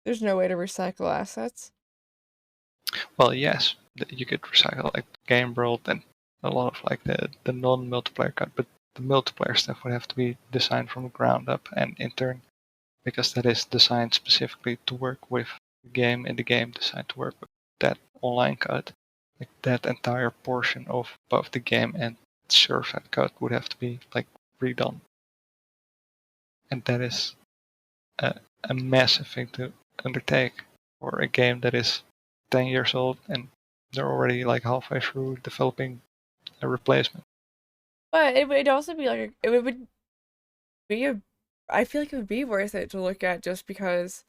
There's no way to recycle assets. Well, yes, you could recycle like game world and a lot of like the non-multiplayer code, but the multiplayer stuff would have to be designed from the ground up and in turn, because that is designed specifically to work with the game, and the game designed to work with that online code. Like that entire portion of both the game and server-side code would have to be like redone, and that is a massive thing to undertake for a game that is 10 years old and they're already like halfway through developing a replacement. But it would also be like it would be I feel like it would be worth it to look at, just because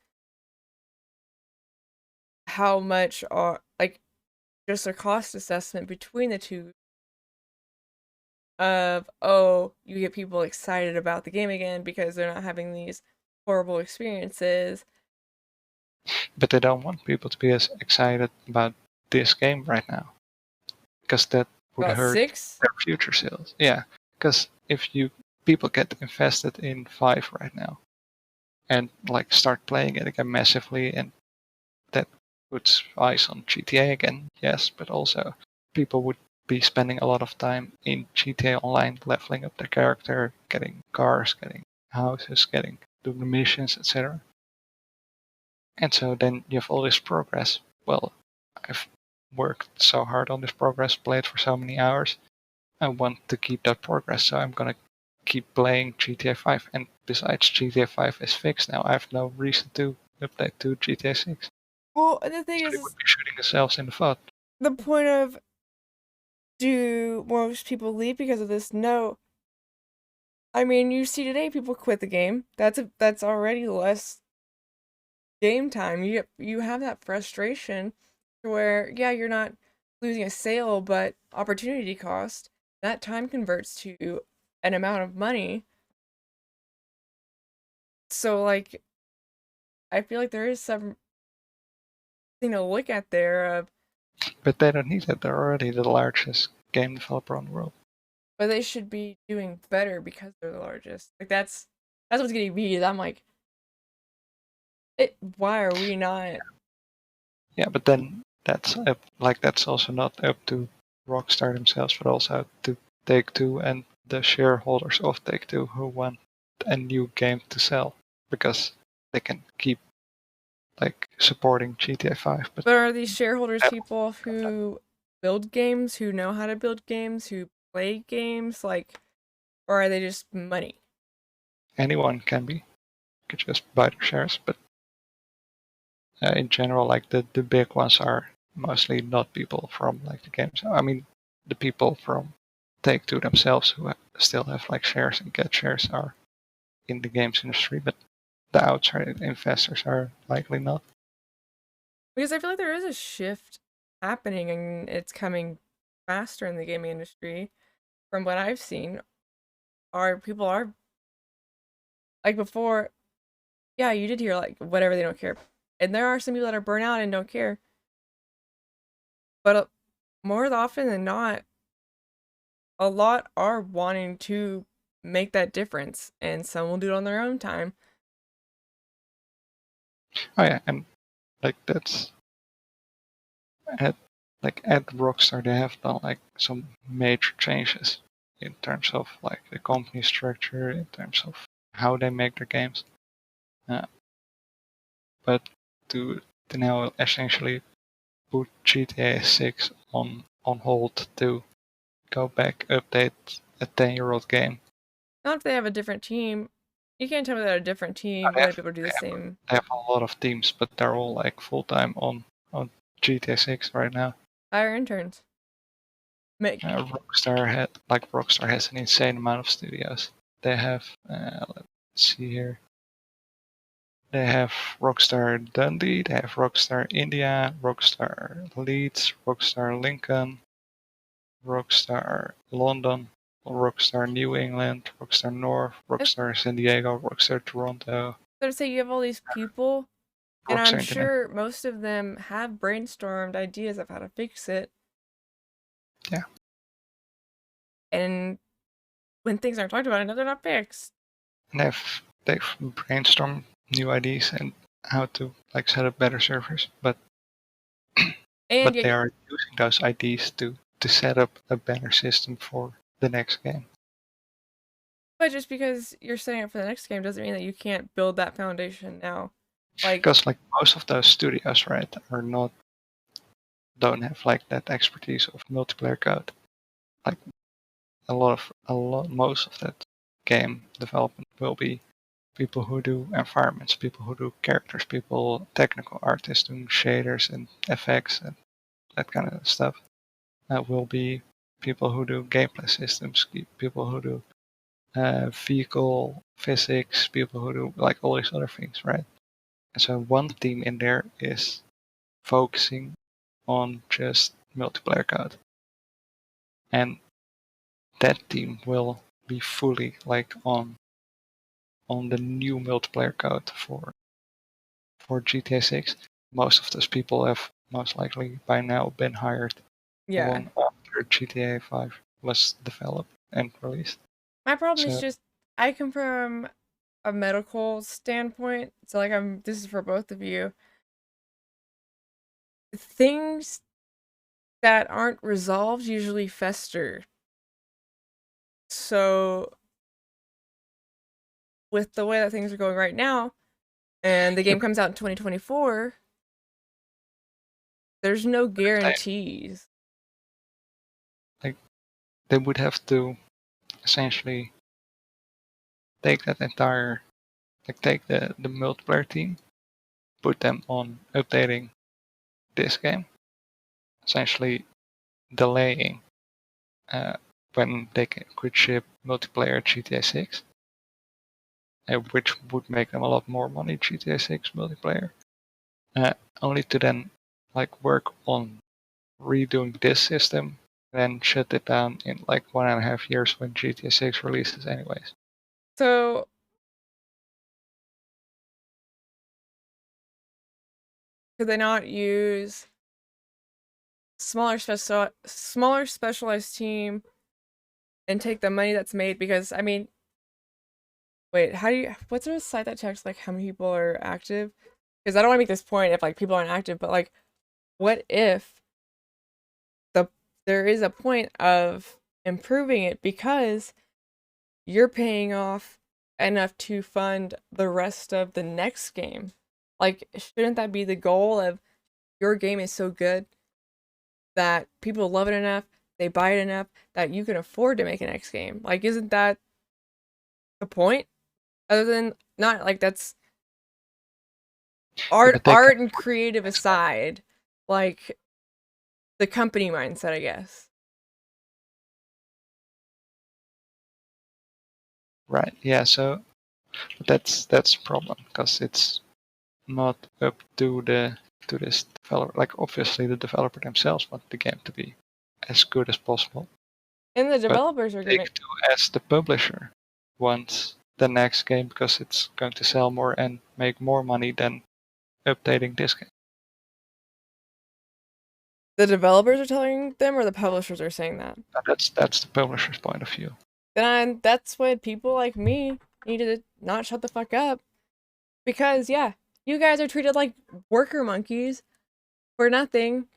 how much are like just a cost assessment between the two of, oh, you get people excited about the game again because they're not having these horrible experiences. But they don't want people to be as excited about this game right now, because that would About hurt 6? their future sales. Yeah, because if people get invested in 5 right now and like start playing it again massively, and that puts eyes on GTA again, yes, but also people would be spending a lot of time in GTA Online, leveling up their character, getting cars, getting houses, doing the missions, etc. And so then you have all this progress. Well, I've worked so hard on this progress, played for so many hours. I want to keep that progress, so I'm gonna keep playing GTA 5. And besides, GTA 5 is fixed now. I have no reason to update to GTA 6. Well, the thing So is, they would be shooting themselves in the foot. the point of, do most people leave because of this? No. I mean, you see today people quit the game. That's already less game time. You have that frustration where, yeah, you're not losing a sale, but opportunity cost, that time converts to an amount of money. So like, I feel like there is some thing to look at there of, But they don't need it. They're already the largest game developer in the world. but they should be doing better because they're the largest. Like that's what's getting me. Is I'm like, why are we not? Yeah, but then that's also not up to Rockstar themselves, but also to Take-Two and the shareholders of Take-Two, who want a new game to sell, because they can keep like supporting GTA 5. But are these shareholders people who build games, who know how to build games, who play games, like, or are they just money? Anyone can be. You could just buy their shares, but in general, like the big ones are mostly not people from like the games. I mean, the people from Take-Two themselves who still have like shares and get shares are in the games industry, but the outside investors are likely not. Because I feel like there is a shift happening and it's coming faster in the gaming industry. From what I've seen, people are like before, yeah, you did hear like whatever, they don't care. And there are some people that are burnt out and don't care. But more often than not, a lot are wanting to make that difference, and some will do it on their own time. Oh yeah, and like that's at Rockstar they have done like some major changes in terms of like the company structure, in terms of how they make their games. But to now essentially put GTA 6 on hold to go back, update a 10-year-old game. Not if they have a different team. You can't tell me that a different team They let have- people do the same. They have a lot of teams, but they're all like full-time on GTA 6 right now. Hire interns. Rockstar has an insane amount of studios. They have, let's see here. They have Rockstar Dundee, they have Rockstar India, Rockstar Leeds, Rockstar Lincoln, Rockstar London, Rockstar New England, Rockstar North, Rockstar San Diego, Rockstar Toronto. So to say you have all these people, and Rockstar I'm Internet. sure most of them have brainstormed ideas of how to fix it. Yeah. And when things aren't talked about, I know they're not fixed. And they've brainstormed new ideas and how to like set up better servers, but they are using those ideas to set up a better system for the next game. But just because you're setting up for the next game doesn't mean that you can't build that foundation now. Because like most of those studios, right, don't have like that expertise of multiplayer code. Like most of that game development will be people who do environments, people who do characters, technical artists doing shaders and effects and that kind of stuff. That will be people who do gameplay systems, people who do vehicle physics, people who do like all these other things, right? And so one team in there is focusing on just multiplayer code. And that team will be fully like on the new multiplayer code for GTA 6. Most of those people have most likely by now been hired long after GTA 5 was developed and released. My problem is just I come from a medical standpoint, so like this is for both of you. Things that aren't resolved usually fester. So with the way that things are going right now, and the game comes out in 2024, there's no guarantees. Like they would have to essentially take that entire, take the multiplayer team, put them on updating this game, essentially delaying when they could ship multiplayer GTA 6, which would make them a lot more money, GTA 6 multiplayer, only to then like work on redoing this system, then shut it down in like 1.5 years when GTA 6 releases anyways. So could they not use smaller specialized team and take the money that's made? Because I mean, wait, what's a site that checks like how many people are active? Because I don't want to make this point if like people aren't active, but like what if there is a point of improving it because you're paying off enough to fund the rest of the next game? Like, shouldn't that be the goal of your game is so good that people love it enough, they buy it enough that you can afford to make a next game? Like, isn't that the point? Other than not like that's art and creative aside, like the company mindset, I guess. Right. Yeah. So that's the problem because it's not up to this developer. Like obviously the developer themselves want the game to be as good as possible. And the But developers are gonna. Take-Two as the publisher wants the next game because it's going to sell more and make more money than updating this game. The developers are telling them, or the publishers are saying that. That's the publisher's point of view. Then that's when people like me need to not shut the fuck up, because yeah, you guys are treated like worker monkeys for nothing.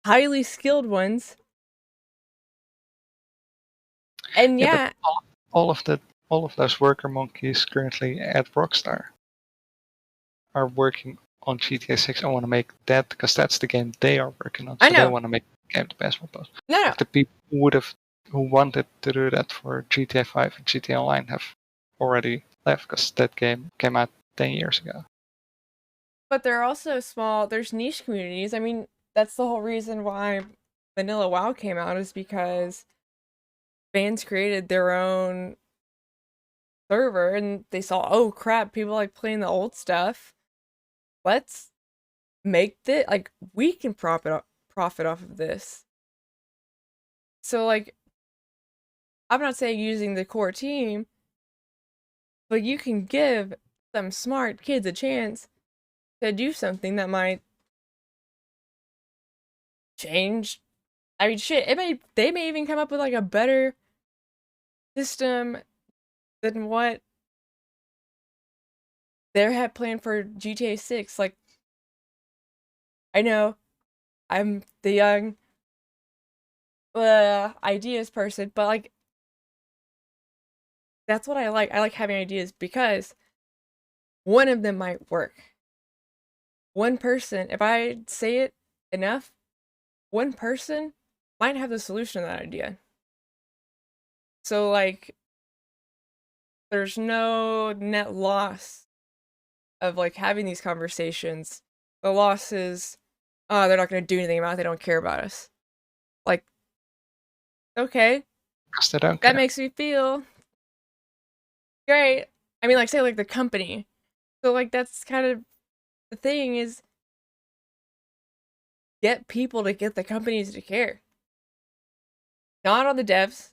Highly skilled ones. And yeah, but all of those worker monkeys currently at Rockstar are working on GTA 6 and want to make that because that's the game they are working on. So I know. they want to make the game the best one possible. No. Like the people who wanted to do that for GTA 5 and GTA Online have already left because that game came out 10 years ago. But they're also small. There's niche communities. I mean, that's the whole reason why Vanilla WoW came out, is because fans created their own server and they saw, oh crap, people like playing the old stuff. Let's make this, like, we can profit off of this. So like, I'm not saying using the core team, but you can give some smart kids a chance to do something that might change. I mean, shit, they may even come up with like a better system than what they had planned for GTA 6. Like, I know I'm the young ideas person, but like, that's what I like. I like having ideas because one of them might work. One person, if I say it enough, one person might have the solution to that idea. So like, there's no net loss of like having these conversations. The loss is, oh, they're not going to do anything about it. They don't care about us. Like, okay, Because they don't care. that makes me feel great. I mean, like, say like the company. So like, that's kind of the thing, is get people to get the companies to care. Not on the devs.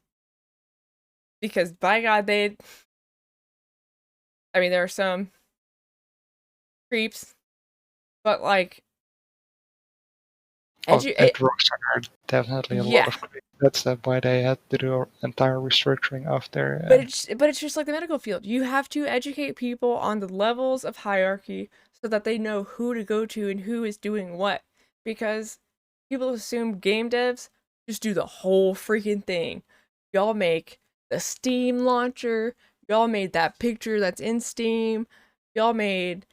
Because by God, I mean, there are some creeps, but like, At Rockstar are definitely a Yeah. lot of creep. That's why they had to do an entire restructuring of their. But it's just like the medical field. You have to educate people on the levels of hierarchy so that they know who to go to and who is doing what. Because people assume game devs just do the whole freaking thing. Y'all make the Steam launcher. Y'all made that picture that's in Steam. Y'all made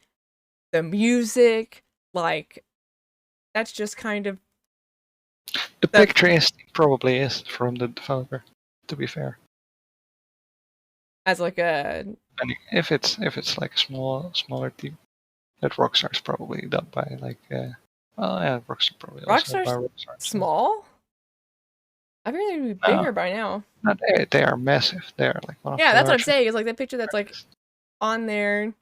the music. Like, that's just kind of The picture probably is from the developer, to be fair. as like a And if it's like a smaller team, that Rockstar is probably done by like well, yeah, Rockstar probably also by Rockstar's Rockstar. small. I figured they'd be No. bigger by now. No, they are massive. They are like one of Yeah, the that's what I'm largest. saying. Is like the picture that's like on there.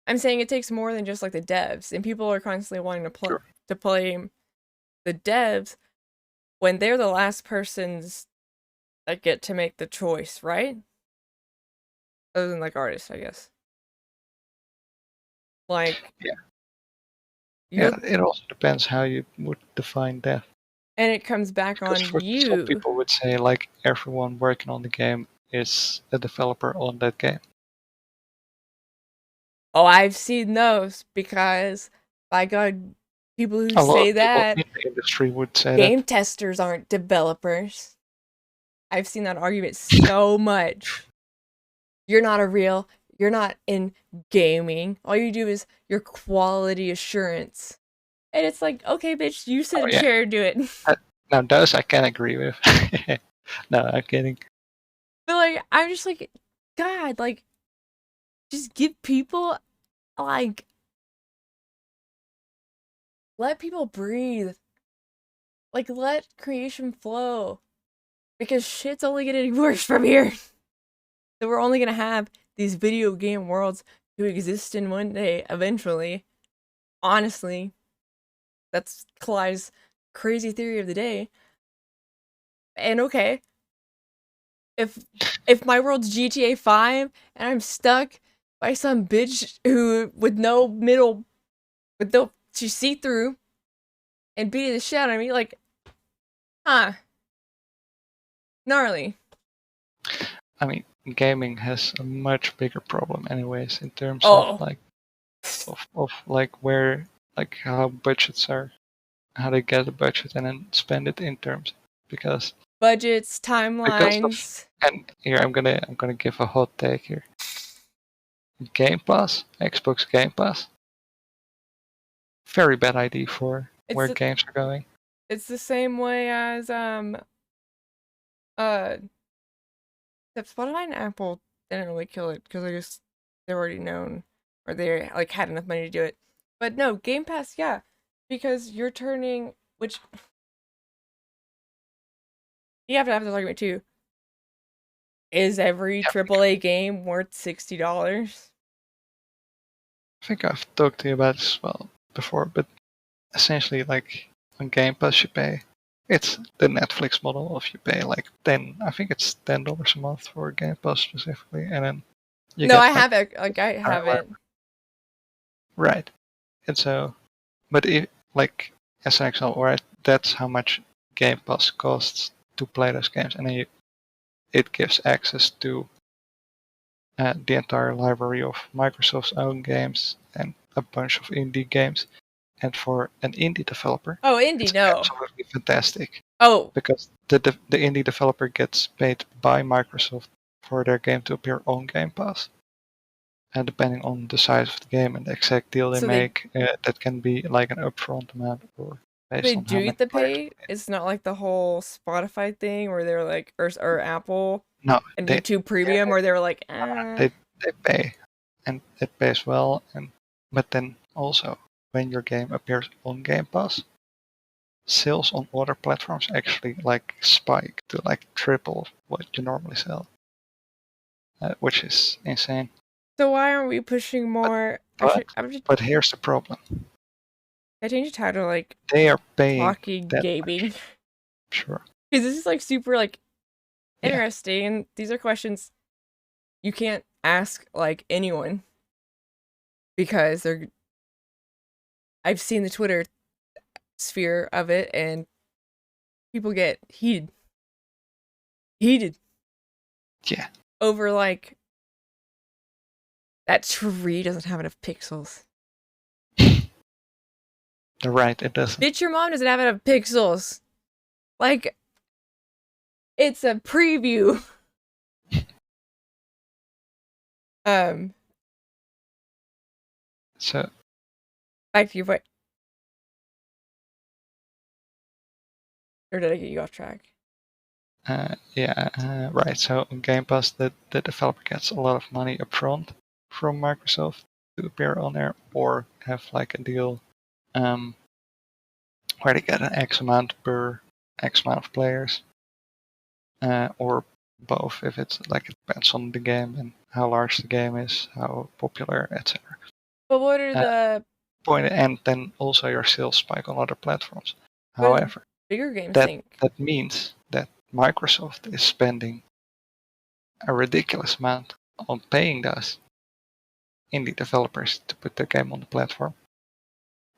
I'm saying it takes more than just like the devs, and people are constantly wanting to play the devs when they're the last persons that get to make the choice, right? Other than like artists, I guess. Like, Yeah. you're- Yeah, it also depends how you would define death. and it comes back on Because you. some people would say like everyone working on the game is a developer on that game. Oh, I've seen those because, by God, people who A lot say of people that in the industry would say game testers aren't developers. I've seen that argument so much. You're not in gaming. All you do is your quality assurance. And it's like, okay, bitch, you sit Oh, in a yeah. chair and do it. Now those I can agree with. No, I'm kidding. But like, I'm just like, God, like, just give people, like, let people breathe. Like, let creation flow. Because shit's only getting worse from here. that we're only gonna have these video game worlds to exist in one day eventually. Honestly, that's Kalai's crazy theory of the day. And okay, if my world's GTA 5 and I'm stuck by some bitch who with no middle, with no to see through, and beating the shit out of me, like, huh? Gnarly. I mean, gaming has a much bigger problem, anyways, in terms Oh. of like, of like where, like how budgets are, how they get a budget and then spend it in terms, because Budgets, because timelines. and here I'm gonna give a hot take here. Game Pass, Xbox Game Pass, very bad idea for It's where the- games are going. It's the same way as except Spotify and Apple didn't really kill it because I guess they're already known or they like had enough money to do it. But no, Game Pass, yeah, because you're turning, which you have to have this argument too. Is every AAA game worth $60? I think I've talked to you about this as well before, but essentially, like on Game Pass, you pay. It's the Netflix model of you pay like I think it's $10 a month for Game Pass specifically, and then you No, get, I like, have it. Like I have it. right. And so, but if like as an example, right, that's how much Game Pass costs to play those games, and then it gives access to the entire library of Microsoft's own games and a bunch of indie games. And for an indie developer, Oh, indie, it's no. absolutely fantastic. Oh, Because the indie developer gets paid by Microsoft for their game to appear on Game Pass. And depending on the size of the game and the exact deal they So they- make, that can be like an upfront amount or based they on how do many get the players. pay. It's not like the whole Spotify thing where they're like, or Apple No, and they, YouTube Premium, where they were like, ah. they pay, and it pays well. But then also, when your game appears on Game Pass, sales on other platforms actually like spike to like triple what you normally sell, which is insane. So why aren't we pushing more? But here's the problem: I changed the title like they are paying talking that gaming Sure. because this is like super like Yeah. interesting, and these are questions you can't ask like anyone because they're. I've seen the Twitter sphere of it, and people get heated Yeah. over like that tree doesn't have enough pixels. They're right. It doesn't. Bitch, your mom doesn't have enough pixels. Like, it's a preview. So Back to your point. Or did I get you off track? right. So on Game Pass, the developer gets a lot of money upfront from Microsoft to appear on there, or have like a deal where they get an X amount per X amount of players, or both. If it's like it depends on the game and how large the game is, how popular, etc. But what are the And then also your sales spike on other platforms. What do However, bigger games that think? that means that Microsoft is spending a ridiculous amount on paying those indie developers to put their game on the platform,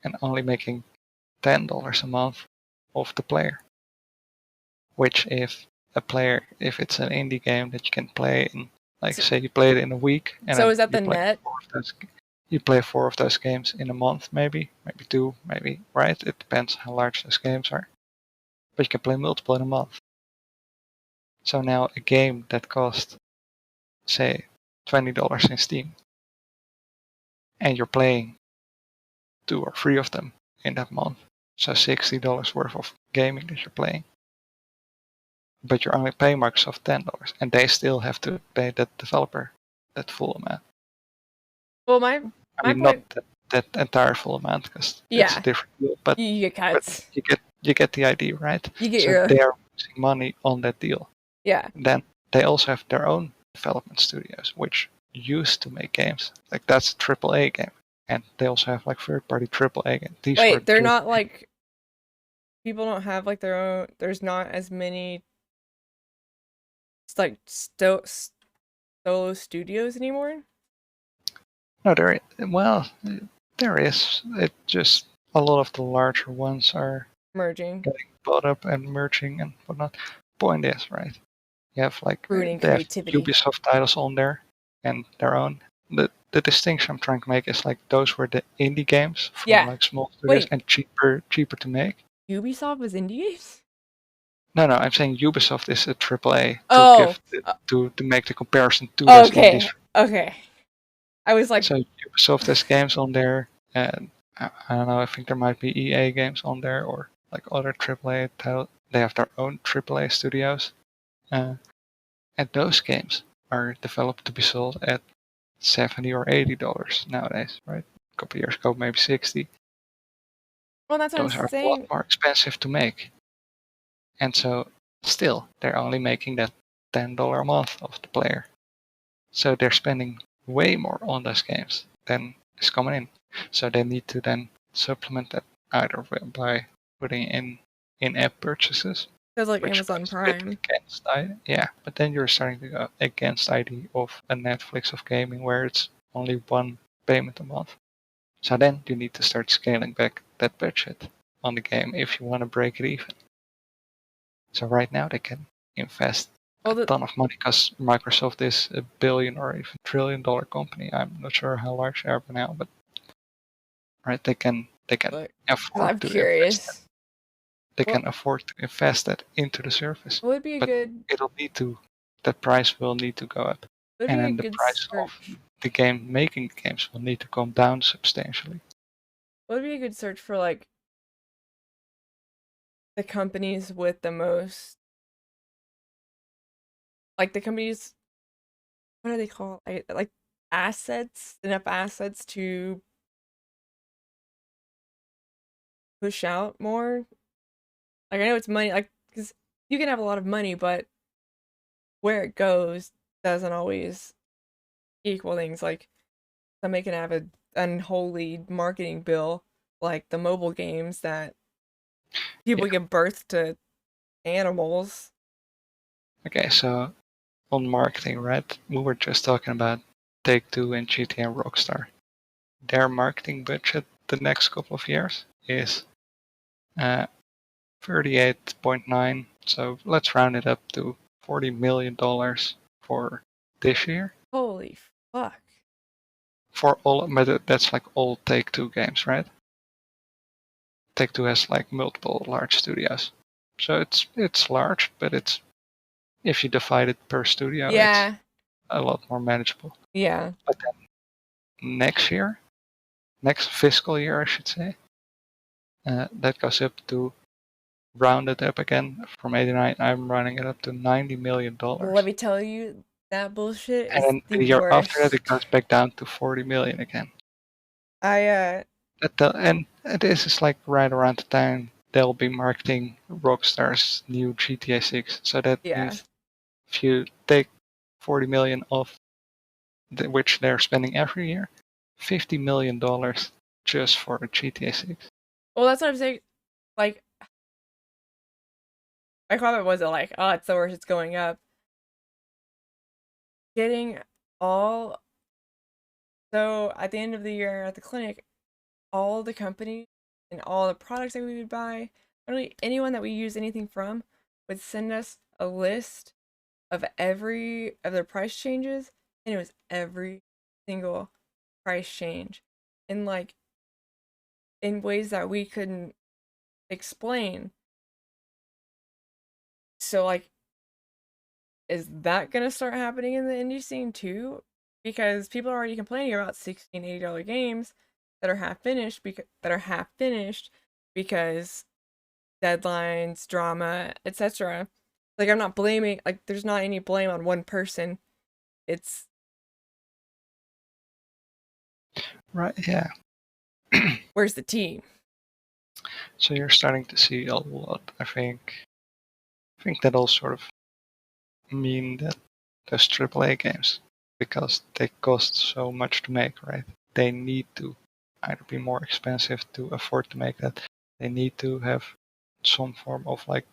and only making $10 a month off the player. Which, if it's an indie game that you can play in, like say you play it in a week, and So then is that you the play net? you play 4 of those games in a month, maybe 2, maybe, right? It depends how large those games are. But you can play multiple in a month. So now a game that costs, say, $20 in Steam, and you're playing 2 or 3 of them in that month, so $60 worth of gaming that you're playing. But you're only paying Microsoft $10, and they still have to pay that developer that full amount. Well, my I mean, point. not that entire full amount, because it's Yeah. a different deal. But You get cuts. you get the idea, right? You get so your- they are losing money on that deal. Yeah. Then they also have their own development studios, which used to make games. Like that's a AAA game, and they also have like third-party AAA games. These were Wait, they're just- not like people don't have like their own. There's not as many. It's like solo studios anymore. No, there is. It just a lot of the larger ones are Merging. getting bought up and merging and whatnot. Point is, right? You have like Ruining they have creativity. Ubisoft titles on there and their own. The distinction I'm trying to make is like those were the indie games from Yeah. like small studios Wait. and cheaper to make. Ubisoft was indie games? No, I'm saying Ubisoft is a AAA Oh. to make the comparison to those Okay. indies. Okay. I was like, So Ubisoft has games on there, and I don't know. I think there might be EA games on there, or like other AAA titles. They have their own AAA studios, and those games are developed to be sold at $70 or $80 nowadays, right? A couple of years ago, maybe 60. well, that's what Those are I'm a saying. lot more expensive to make, and so still they're only making that $10 a month of the player. So they're spending way more on those games than is coming in. So they need to then supplement that either by putting in-app purchases. Because like which Amazon goes a bit Prime. against yeah, but then you're starting to go against the idea of a Netflix of gaming where it's only one payment a month. So then you need to start scaling back that budget on the game if you want to break it even. So right now they can invest a ton of money because Microsoft is a billion or even $1 trillion company. I'm not sure how large they are by now, but right, they can afford I'm to curious. invest that. They can afford to invest that into the service. What would be a but good? the price will need to go up, Would and be a then the good price of the game making the games will need to come down substantially. What would be a good search for like the companies with the most, like the companies, what are they called? Like assets, enough assets to push out more. Like I know it's money, like because you can have a lot of money, but where it goes doesn't always equal things. Like somebody can have an unholy marketing bill, like the mobile games that people give birth to animals. Okay, so on marketing, right? We were just talking about Take-Two and GTA and Rockstar. Their marketing budget the next couple of years is 38.9. So let's round it up to $40 million for this year. Holy fuck. For all, but that's like all Take-Two games, right? Take-Two has like multiple large studios, so it's large, but it's if you divide it per studio, Yeah. it's a lot more manageable. Yeah. But then next fiscal year, I should say, that goes up to rounded up again from 89. I'm running it up to $90 million. Let me tell you, that bullshit is And then the the year worst. after that, it goes back down to 40 million again. I And this is like right around the time they'll be marketing Rockstar's new GTA 6. So that Yeah. means if you take 40 million off, which they're spending every year, $50 million just for a GTA 6. Well, that's what I'm saying. Like, my comment wasn't like, oh, it's the worst, it's going up. Getting all. So, at the end of the year at the clinic, all the companies and all the products that we would buy, literally anyone that we use anything from, would send us a list of every of their price changes, and it was every single price change. And like, in ways that we couldn't explain. So like, is that gonna start happening in the indie scene too? Because people are already complaining about $60 and $80 games that are half finished because deadlines, drama, etc. Like I'm not blaming, like there's not any blame on one person. It's Right, yeah. where's the team? So you're starting to see a lot, I think that'll sort of mean that those AAA games because they cost so much to make, right? They need to either be more expensive to afford to make that. They need to have some form of like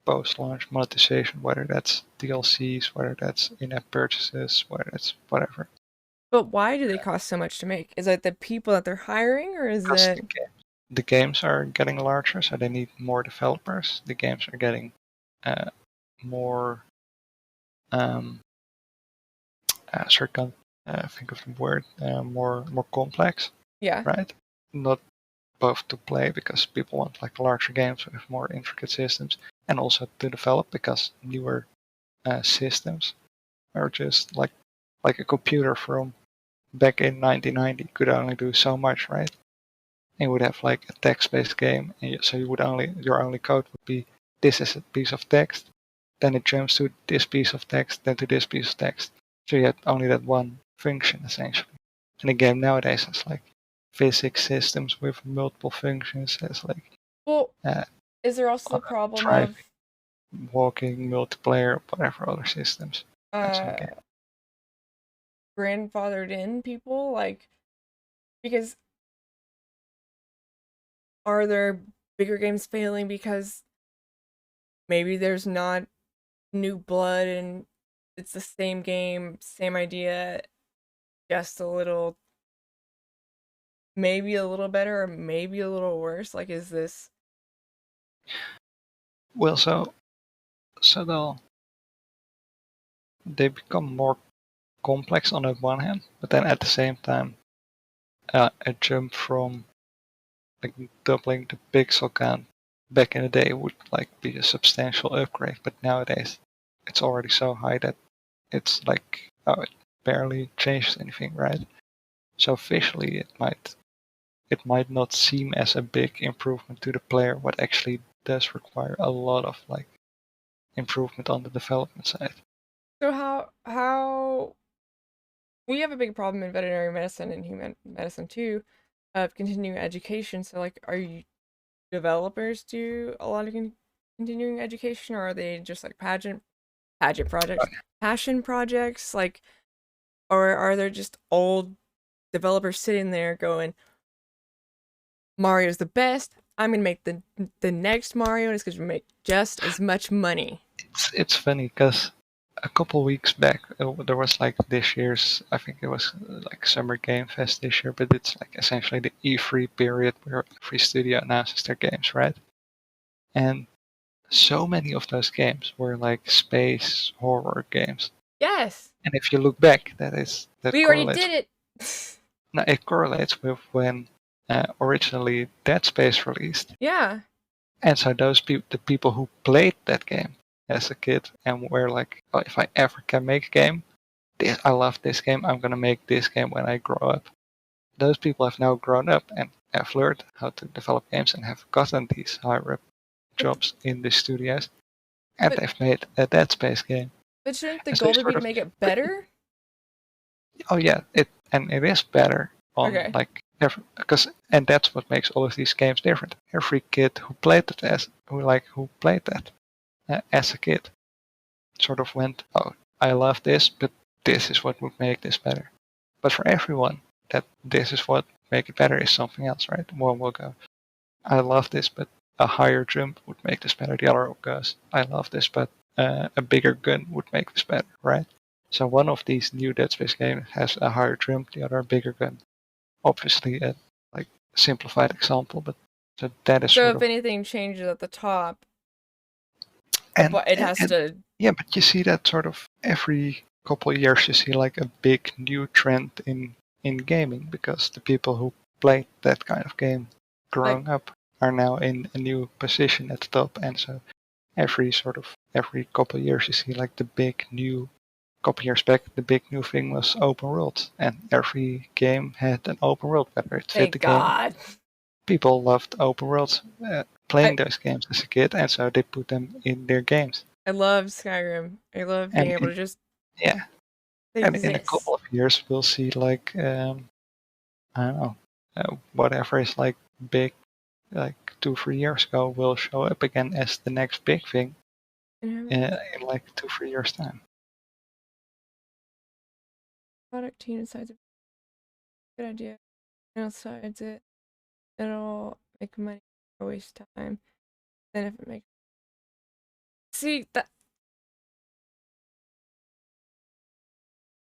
post-launch monetization, whether that's DLCs, whether that's in-app purchases, whether it's whatever. But why do they cost so much to make? Is it the people that they're hiring, or is Because it? the games are getting larger, so they need more developers. The games are getting more. Sorry, can't think of the word. More complex. Yeah. Right. Not both to play because people want like larger games with more intricate systems, and also to develop because newer systems are just like a computer from back in 1990 could only do so much, right? And you would have like a text-based game, and so you would your only code would be this is a piece of text, then it jumps to this piece of text, then to this piece of text. So you had only that one function essentially. And a game nowadays has like physics systems with multiple functions. Has like Well, is there also the problem driving, of walking, multiplayer, whatever other systems? grandfathered in people, like, because are there bigger games failing because maybe there's not new blood and it's the same game, same idea, just a little, maybe a little better or maybe a little worse? Like, is this? Well, so they become more complex on the one hand, but then at the same time, a jump from like doubling the pixel count back in the day would like be a substantial upgrade. But nowadays, it's already so high that it's like it barely changed anything, right? So visually, it might not seem as a big improvement to the player, but actually does require a lot of like improvement on the development side. So how we have a big problem in veterinary medicine and human medicine too, of continuing education. So like, are you developers do a lot of continuing education, or are they just like pageant projects, passion projects, like, or are there just old developers sitting there going, Mario's the best, I'm gonna make the next Mario, and it's gonna make just as much money? It's funny because a couple weeks back there was like this year's, I think it was like Summer Game Fest this year, but it's like essentially the E3 period where every studio announces their games, right? And so many of those games were like space horror games. Yes. And if you look back, we already did it. No, it correlates with when originally Dead Space released. Yeah. And so the people who played that game as a kid and were like, oh, if I ever can make a game, I love this game, I'm gonna make this game when I grow up. Those people have now grown up and have learned how to develop games and have gotten these higher up jobs in the studios, and they've made a Dead Space game. But shouldn't the goal be to make it better? Oh yeah, it is better on like and that's what makes all of these games different. Every kid who played it as a kid sort of went, oh, I love this, but this is what would make this better. But for everyone, that this is what make it better is something else, right? One will go, I love this, but a higher jump would make this better. The other goes, I love this, but a bigger gun would make this better, right? So one of these new Dead Space games has a higher jump, the other a bigger gun. Obviously, a like simplified example, but so that is. So if anything changes at the top, but it has to. Yeah, but you see that sort of every couple of years. You see like a big new trend in gaming because the people who played that kind of game growing up are now in a new position at the top, and so every couple of years you see like the big new. Couple years back, the big new thing was open world, and every game had an open world, whether it fit the game. People loved open worlds, playing those games as a kid, and so they put them in their games. I love Skyrim. I love being able to just and in a couple of years, we'll see like I don't know, whatever is like big, like 2-3 years ago, will show up again as the next big thing in like 2-3 years time. product team decides a good idea and decides it'll make money or waste time. Then if it makes that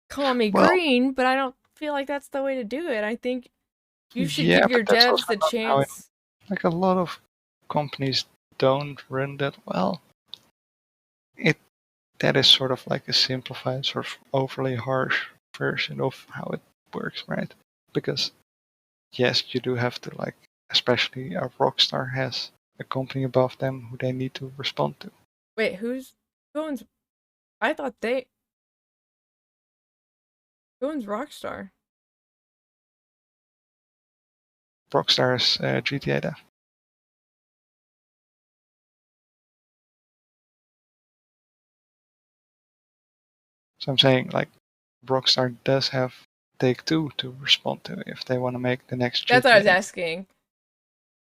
call me Well- green, but I don't feel like that's the way to do it. I think you should Yeah, give your but that's devs also the not how it- chance. Like a lot of companies don't run that well. That is sort of like a simplified, sort of overly harsh version of how it works, right? Because yes, you do have to, like, especially a Rockstar has a company above them who they need to respond to. Wait, who owns? I thought who owns Rockstar? Rockstar's GTA dev. So I'm saying, like, Rockstar does have Take-Two to respond to if they want to make the next GTA. That's what I was asking.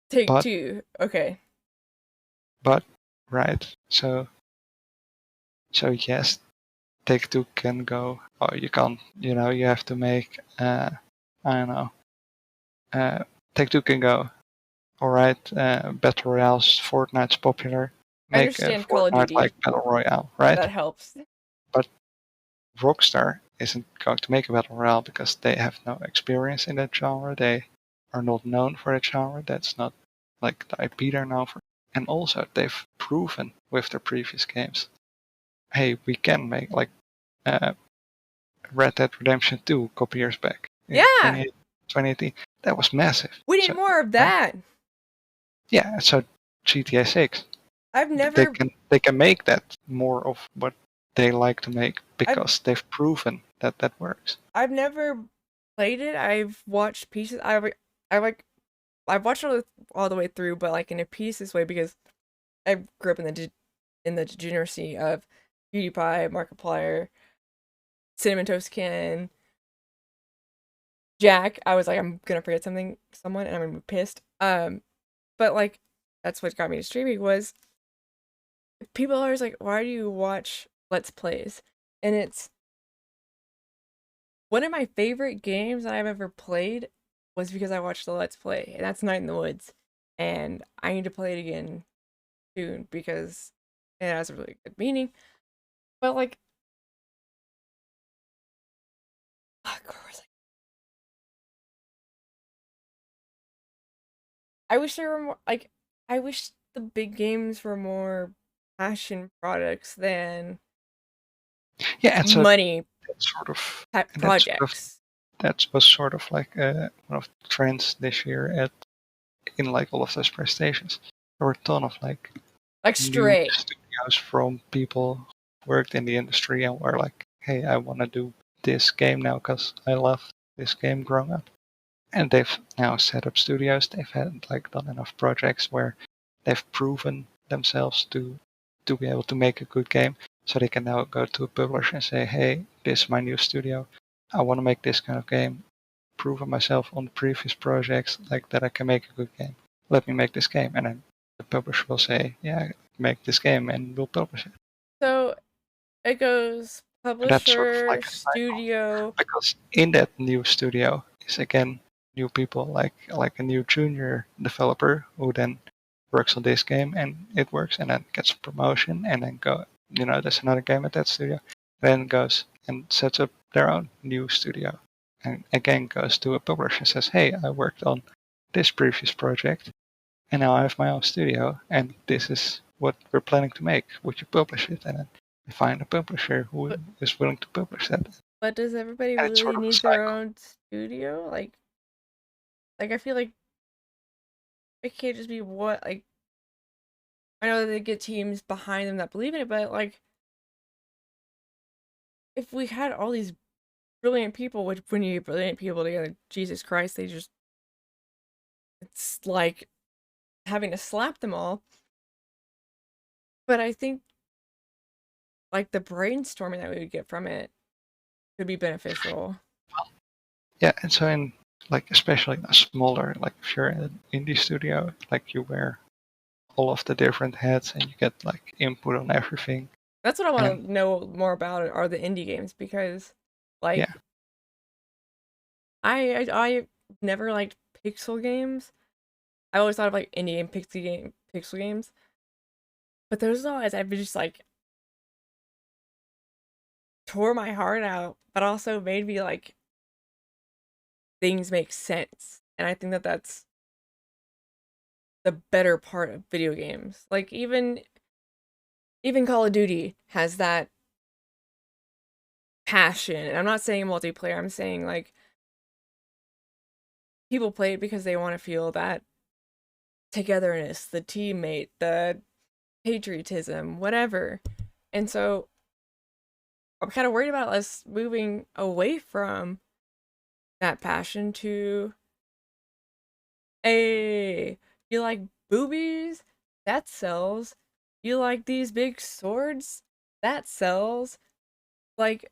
Take But- Two. Okay. But, right, so yes, Take-Two can go, oh, you can't, you have to make, I don't know, Take-Two can go, alright, Battle Royale's Fortnite's popular, I make a understand Call of Fortnite Duty. like Battle Royale, right? That helps. But Rockstar isn't going to make a Battle Royale because they have no experience in that genre, they are not known for that genre, that's not like the IP they're known for. And also, they've proven with their previous games, hey, we can make, like, Red Dead Redemption 2 a couple years back. In Yeah! 2018. That was massive. We need So- more of that. Yeah, so GTA 6. I've never. They can make that more of what they like to make because they've proven that that works. I've never played it. I've watched pieces. I've watched it all the way through, but like in a pieces way because I grew up in the degeneracy of PewDiePie, Markiplier, Cinnamon Toast Ken, Jack. I was like, I'm gonna forget someone, and I'm gonna be pissed. But like that's what got me to streaming was people are always like, why do you watch Let's Plays? And it's one of my favorite games that I've ever played was because I watched the Let's Play, and that's Night in the Woods. And I need to play it again soon because it has a really good meaning. But like, I wish there were more. Like, I wish the big games were more passion products than Yeah, and so money that's sort of type and that's projects. that was sort of like one of the trends this year in like all of those presentations. There were a ton of like Like new Stray. studios from people who worked in the industry and were like, hey, I want to do this game now because I love this game growing up. And they've now set up studios. They've had like done enough projects where they've proven themselves to be able to make a good game. So they can now go to a publisher and say, hey, this is my new studio. I want to make this kind of game. Proven myself on the previous projects like that I can make a good game. Let me make this game. And then the publisher will say, yeah, make this game and we'll publish it. So it goes And that's sort of publisher, like a cycle. studio. Because in that new studio is again new people like a new junior developer who then works on this game and it works and then gets a promotion and then there's another game at that studio, then goes and sets up their own new studio and again goes to a publisher and says, hey, I worked on this previous project and now I have my own studio and this is what we're planning to make. Would you publish it? And then they find a publisher who is willing to publish that. But does everybody And it's really sort of a need their own studio? Like I feel like it can't just be what, like, I know that they get teams behind them that believe in it, but like, if we had all these brilliant people, which when you get brilliant people together, Jesus Christ, it's like having to slap them all. But I think like the brainstorming that we would get from it could be beneficial. Yeah, and so in like especially a smaller, like if you're in an indie studio, like you wear all of the different hats and you get like input on everything. That's what I want to know more about are the indie games because like Yeah. I never liked pixel games. I always thought of like indie and pixel games. But those always I've just like tore my heart out, but also made me like things make sense. And I think that that's the better part of video games. Like even Call of Duty has that passion. And I'm not saying multiplayer, I'm saying like people play it because they want to feel that togetherness, the teammate, the patriotism, whatever. And so I'm kind of worried about us moving away from that passion to, hey, you like boobies? That sells. You like these big swords? That sells. Like,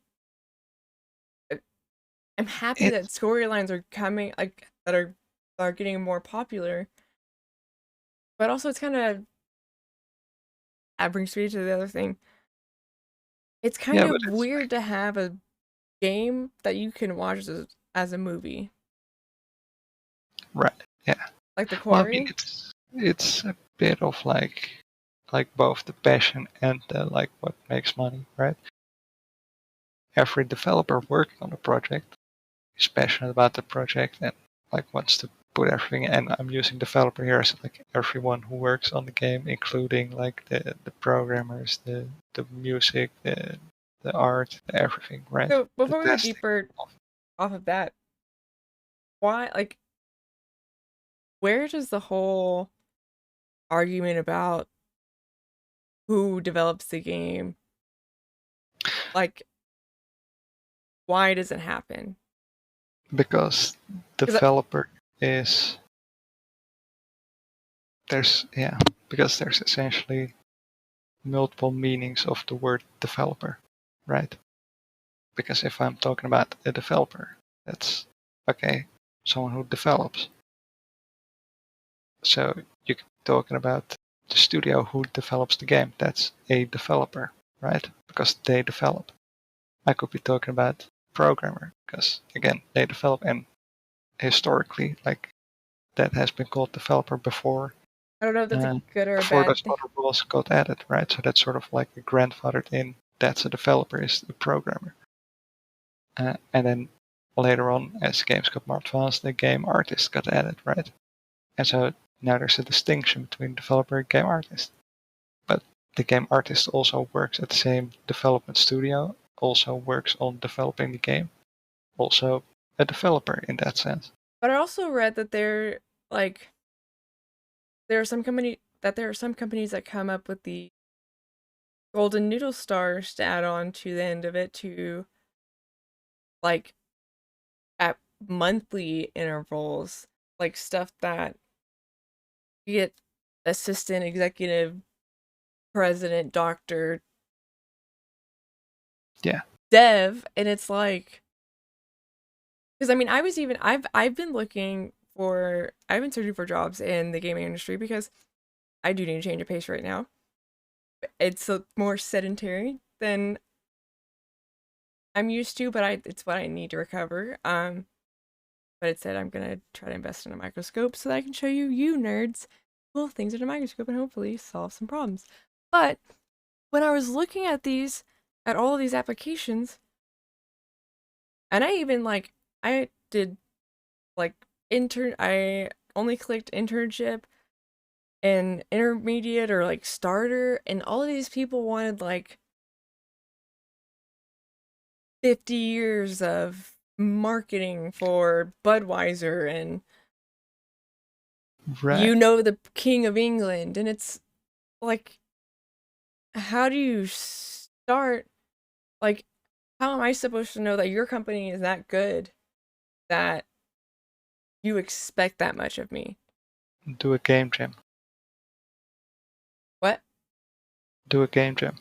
I'm happy that storylines are coming, like, that are getting more popular. But also, it's kind of, that brings me to the other thing. It's kind of weird to have a game that you can watch as a movie. Right. Yeah. Like the Well, I Quarry? mean, it's a bit of like both the passion and like what makes money, right? Every developer working on a project is passionate about the project and like wants to put everything. And I'm using developer here as like everyone who works on the game, including like the programmers, the music, the art, everything, right? So before The we go testing. deeper off of that, why, like, where does the whole argument about who develops the game, like, why does it happen? Because developer is because there's essentially multiple meanings of the word developer, right? Because if I'm talking about a developer, that's okay, someone who develops. So you could be talking about the studio who develops the game, that's a developer, right? Because they develop. I could be talking about programmer, because again, they develop, and historically, like, that has been called developer before. I don't know if that's a good or a before bad those thing. other rules got added, right? So that's sort of like a grandfathered in. That's a developer, is a programmer. And then later on, as games got more advanced, the game artist got added, right? And so now there's a distinction between developer and game artist. But the game artist also works at the same development studio, also works on developing the game, also a developer in that sense. But I also read that there are some companies that come up with the golden noodle stars to add on to the end of it to, like, at monthly intervals, like stuff that you get assistant, executive, president, doctor, dev, and it's like, because I mean, I've been searching for jobs in the gaming industry because I do need to change of pace right now. It's more sedentary than I'm used to, but it's what I need to recover. But it said I'm gonna try to invest in a microscope so that I can show you nerds cool things in a microscope and hopefully solve some problems. But when I was looking at all of these applications, and I even I did I only clicked internship and intermediate or like starter, and all of these people wanted like 50 years of marketing for Budweiser and the King of England, and it's like, how do you start? Like, how am I supposed to know that your company is that good that you expect that much of me? Do a game jam. What? Do a game jam.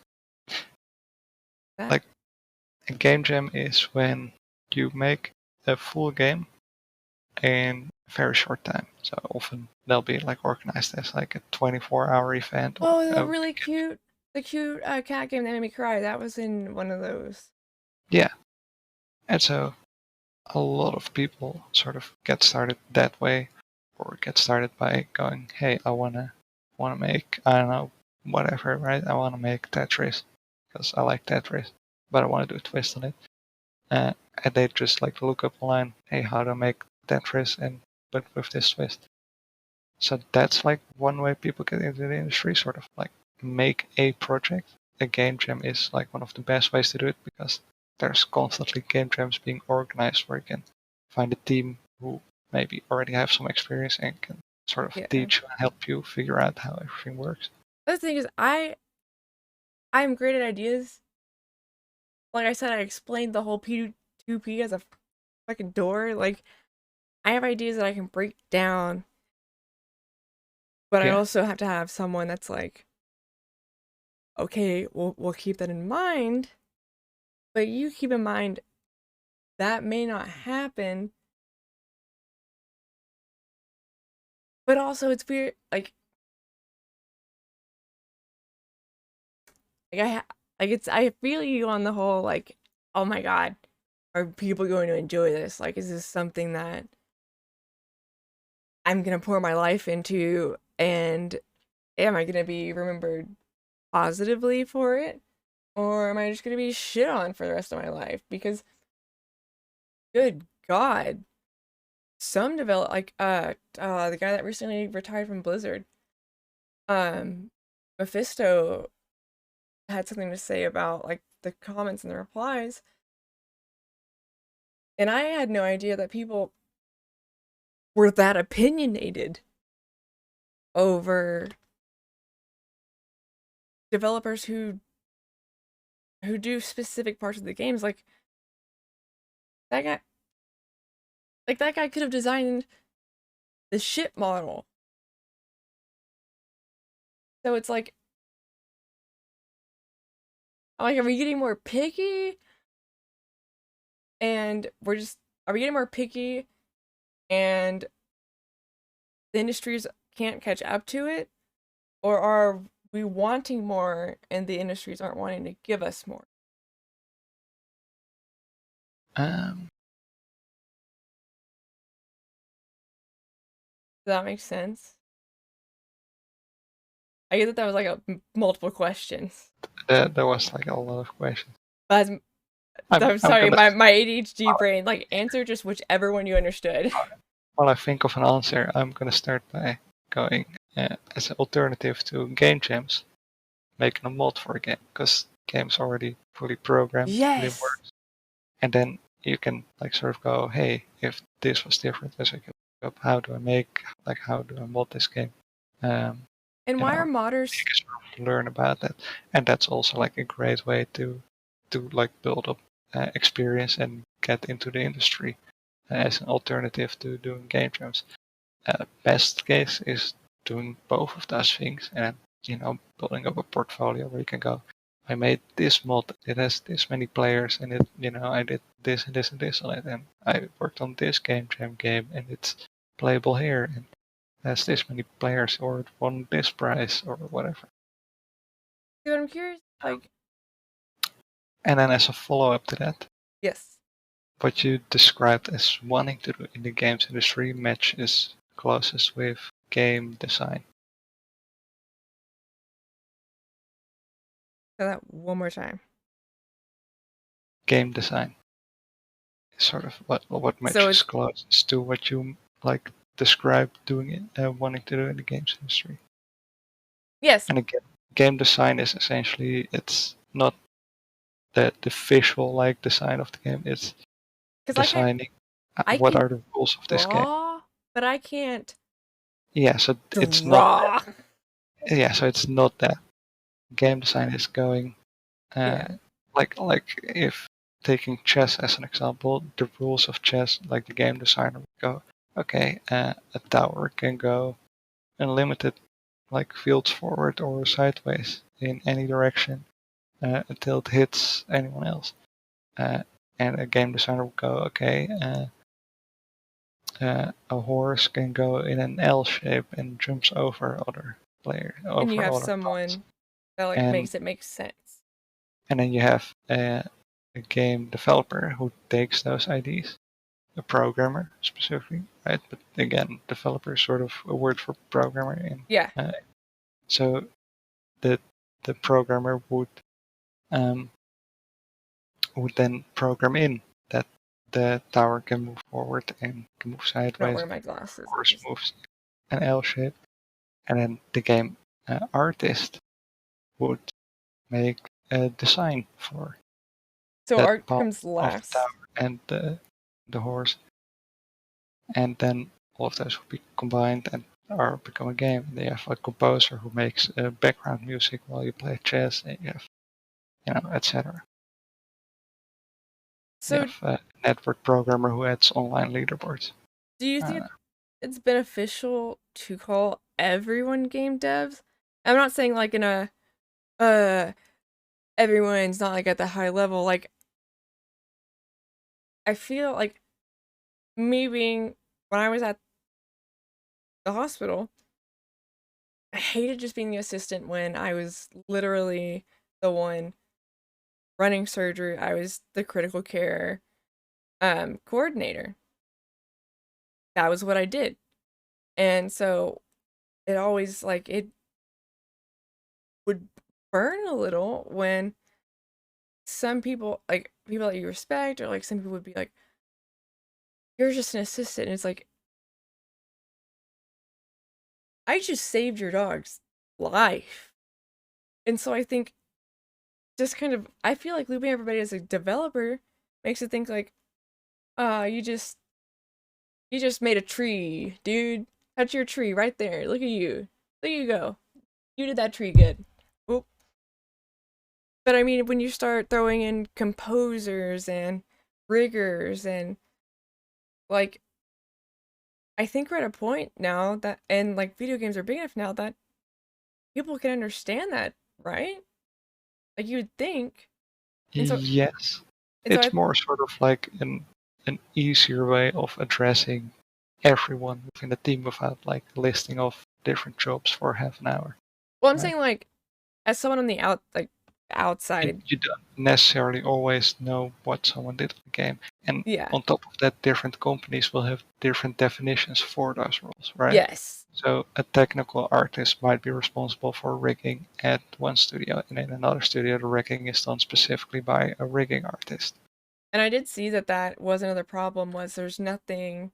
Like, a game jam is when you make a full game in a very short time. So often they'll be like organized as like a 24-hour event. Oh, the really cute cat game that made me cry. That was in one of those. Yeah. And so a lot of people sort of get started that way, or get started by going, hey, I wanna make, I don't know, whatever, right? I wanna make Tetris because I like Tetris, but I want to do a twist on it. And they just like look up online, hey, how to make Tetris and but with this twist. So that's like one way people get into the industry, sort of like make a project. A game jam is like one of the best ways to do it because there's constantly game jams being organized where you can find a team who maybe already have some experience and can sort of teach you and help you figure out how everything works. The thing is, I'm great at ideas. Like I said, I explained the whole P2P as a fucking door. Like, I have ideas that I can break down, but I also have to have someone that's like, okay, we'll keep that in mind, but you keep in mind that may not happen. But also, it's weird, like I feel you on the whole, like, oh my god, are people going to enjoy this? Like, is this something that I'm gonna pour my life into, and am I gonna be remembered positively for it? Or am I just gonna be shit on for the rest of my life? Because, good god, some the guy that recently retired from Blizzard, Mephisto, had something to say about like the comments and the replies, and I had no idea that people were that opinionated over developers who do specific parts of the games. Like that guy could have designed the ship model. So it's like, are we getting more picky? And are we getting more picky and the industries can't catch up to it? Or are we wanting more and the industries aren't wanting to give us more? Does that make sense? I get that was like multiple questions. There was like a lot of questions. But I'm sorry, my ADHD brain, like, answer just whichever one you understood. While I think of an answer, I'm gonna start by going as an alternative to game jams, making a mod for a game, because game's already fully programmed. Yes. It works. And then you can like sort of go, hey, if this was different, as I can look up how do I mod this game? And why are modders? You can sort of learn about that, and that's also like a great way to like build up experience and get into the industry as an alternative to doing game jams. Best case is doing both of those things and building up a portfolio where you can go, I made this mod, it has this many players, and I did this and this and this on it, and I worked on this game jam game, and it's playable here, and has this many players, or it won this prize, or whatever. Dude, I'm curious, like. And then as a follow-up to that, yes, what you described as wanting to do in the games industry matches closest with game design. Say that one more time. Game design is sort of what matches closest to what you like describe doing it, wanting to do in the games industry. Yes. And again, game design is essentially, it's not the visual like design of the game. It's designing what are the rules of this game. But I can't. Yeah, so it's not. Yeah, so it's not that. Game design is going like if taking chess as an example, the rules of chess, like the game designer would go, okay, a tower can go unlimited like fields forward or sideways in any direction until it hits anyone else. And a game designer would go, okay, a horse can go in an L shape and jumps over other players. And you have someone that like makes it make sense. And then you have a game developer who takes those ideas a programmer specifically, right? But again, developer is sort of a word for programmer. And Yeah. So the programmer would then program in that the tower can move forward and can move I don't sideways. wear my glasses. Of course, moves an L shape, and then the game artist would make a design for So that art part comes of the last. tower and the horse, and then all of those will be combined and are become a game. They have a composer who makes background music while you play chess, and you have, etc. So You have a network programmer who adds online leaderboards. do you think it's beneficial to call everyone game devs? I'm not saying like in a everyone's not like at the high level. Like I feel like me being when I was at the hospital, I hated just being the assistant when I was literally the one running surgery. I was the critical care coordinator. That was what I did. And so it always like it would burn a little when some people like people that you respect or like some people would be like, you're just an assistant. And it's like, I just saved your dog's life. And so I think just kind of I feel like looping everybody as a developer makes it think like, you just made a tree, dude. That's your tree right there. Look at you. There you go. You did that tree good. Oop. But I mean, when you start throwing in composers and riggers and like, I think we're at a point now that, and like video games are big enough now that people can understand that, right? Like you would think. And so, Yes, and so it's more sort of like an easier way of addressing everyone within the team without like listing off different jobs for half an hour. well, I'm right? saying like, as someone on the outside, You don't necessarily always know what someone did in the game, and yeah, on top of that, different companies will have different definitions for those roles, right? yes, So a technical artist might be responsible for rigging at one studio, and in another studio, the rigging is done specifically by a rigging artist. and I did see that was another problem was there's nothing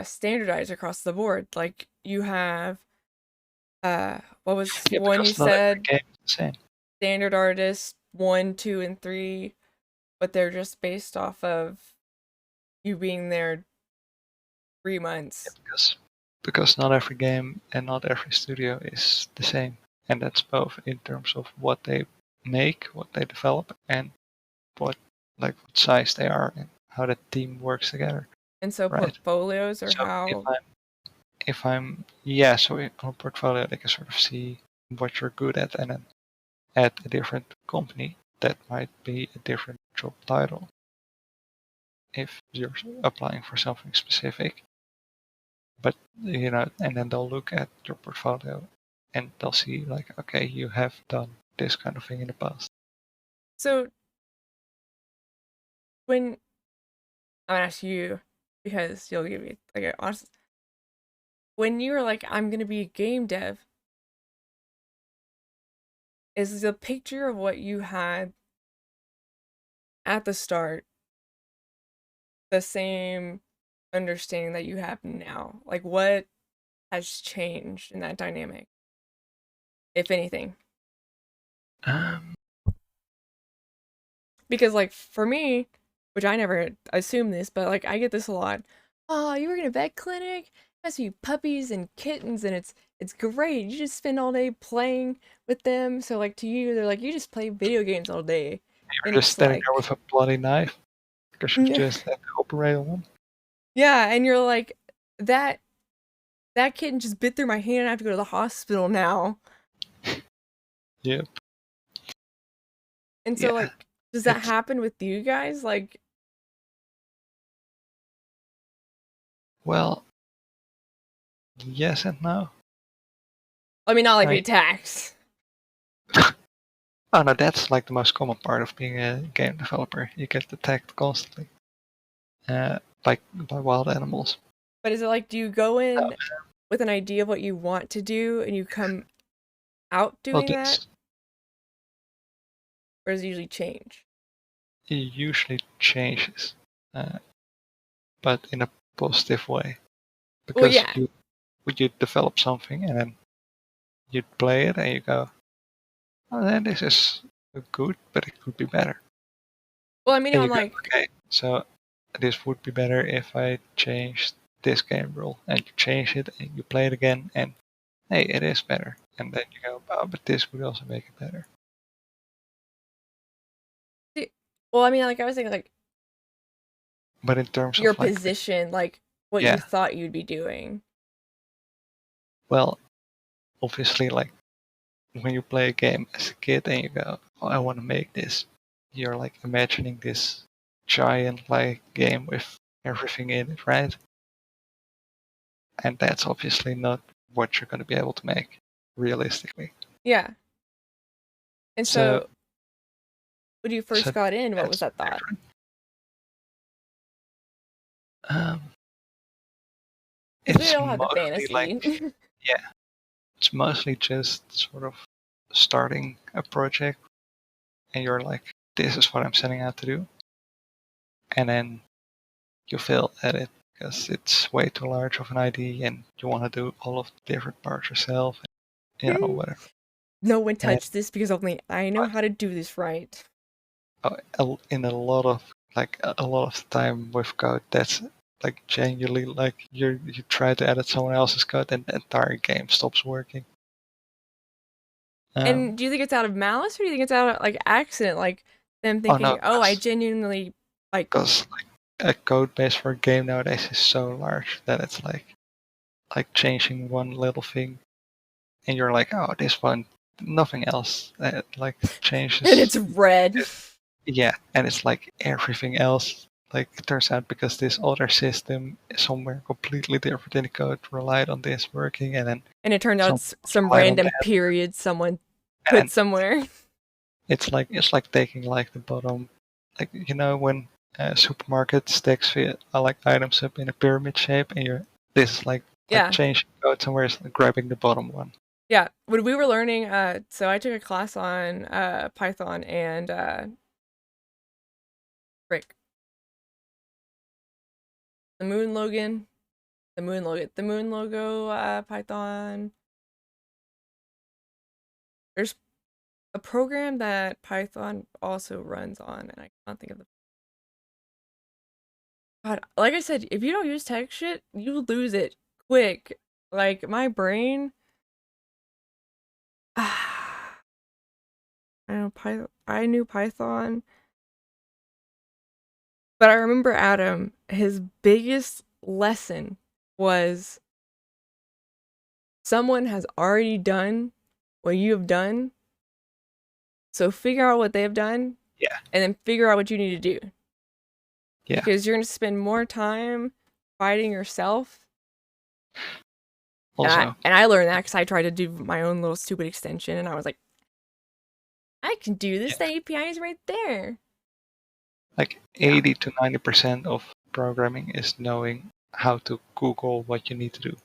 standardized across the board. Like you have what was Yeah, one you because not every said game is the same. standard artist 1, 2, and 3, but they're just based off of you being there 3 months. Because not every game and not every studio is the same, and that's both in terms of what they make, what they develop, and what size they are and how the team works together. And so right? portfolios are So how if I'm so on a portfolio they can sort of see what you're good at, and then at a different company that might be a different job title if you're applying for something specific. But and then they'll look at your portfolio and they'll see like, okay, you have done this kind of thing in the past. So when I'm gonna ask you, because you'll give me like an honest, when you were like, I'm gonna be a game dev, is the picture of what you had at the start the same understanding that you have now? Like what has changed in that dynamic, if anything? Because like for me, which I never assumed this, but like I get this a lot. Oh, you work in a vet clinic? Has to be puppies and kittens, and it's great. You just spend all day playing with them. So like to you, they're like, you just play video games all day. You're And just it's standing like, there with a bloody knife because you Yeah. just had to operate on one. yeah, and you're like, that kitten just bit through my hand and I have to go to the hospital now. Yep. And so Yeah, like, does that it's- happen with you guys? Like, Well, yes and no. I mean, not like the Right. attacks. Oh no, that's like the most common part of being a game developer. You get attacked constantly. by wild animals. But is it like, do you go in with an idea of what you want to do and you come out Well, doing that? this Or does it usually change? it usually changes, but in a positive way. Because yeah. you develop something and then you play it and you go, oh, then this is good, but it could be better. Well, I mean, And I'm you go, like, okay, so this would be better if I changed this game rule, and you change it and you play it again, and hey, it is better. And then you go, oh, but this would also make it better. well, I mean, like I was thinking, like But in terms your of like, position, like what you Yeah. thought you'd be doing. well, obviously, like when you play a game as a kid and you go, oh, I want to make this, you're like imagining this giant like game with everything in it, right? And that's obviously not what you're going to be able to make realistically. Yeah. And so, when you first so got in, what was that's that thought? Um, 'Cause it's we all have the mostly fantasy. like, yeah, it's mostly just sort of starting a project, and you're like, this is what I'm setting out to do, and then you fail at it because it's way too large of an idea, and you want to do all of the different parts yourself, and, you know, whatever. No one And- touched this because only I know how to do this right. In a lot of the time with code, that's like genuinely like you try to edit someone else's code and the entire game stops working. And do you think it's out of malice, or do you think it's out of like accident, like them thinking, no, "Oh, I genuinely like." Because like a code base for a game nowadays is so large that it's like changing one little thing, and you're like, oh, this one, nothing else like changes. And it's red. Yeah, and it's like everything else. Like it turns out because this other system is somewhere completely different in the code relied on this working, and then And it turned out it's some relied on random that. period someone put And somewhere. It's like taking like the bottom, like you know when a supermarket stacks like items up in a pyramid shape, and this is like Yeah. changing code somewhere, is grabbing the bottom one. Yeah, when we were learning, so I took a class on Python and frick, the Moon Logo Python. There's a program that Python also runs on, and I can't think of the. God, like I said, if you don't use tech shit, you lose it quick. Like my brain. I knew Python, but I remember Adam, his biggest lesson was someone has already done what you have done, so figure out what they have done, and then figure out what you need to do. Yeah. Because you're going to spend more time fighting yourself. Also, And I learned that because I tried to do my own little stupid extension, and I was like, I can do this. The API is right there. like 80 to 90% of programming is knowing how to Google what you need to do.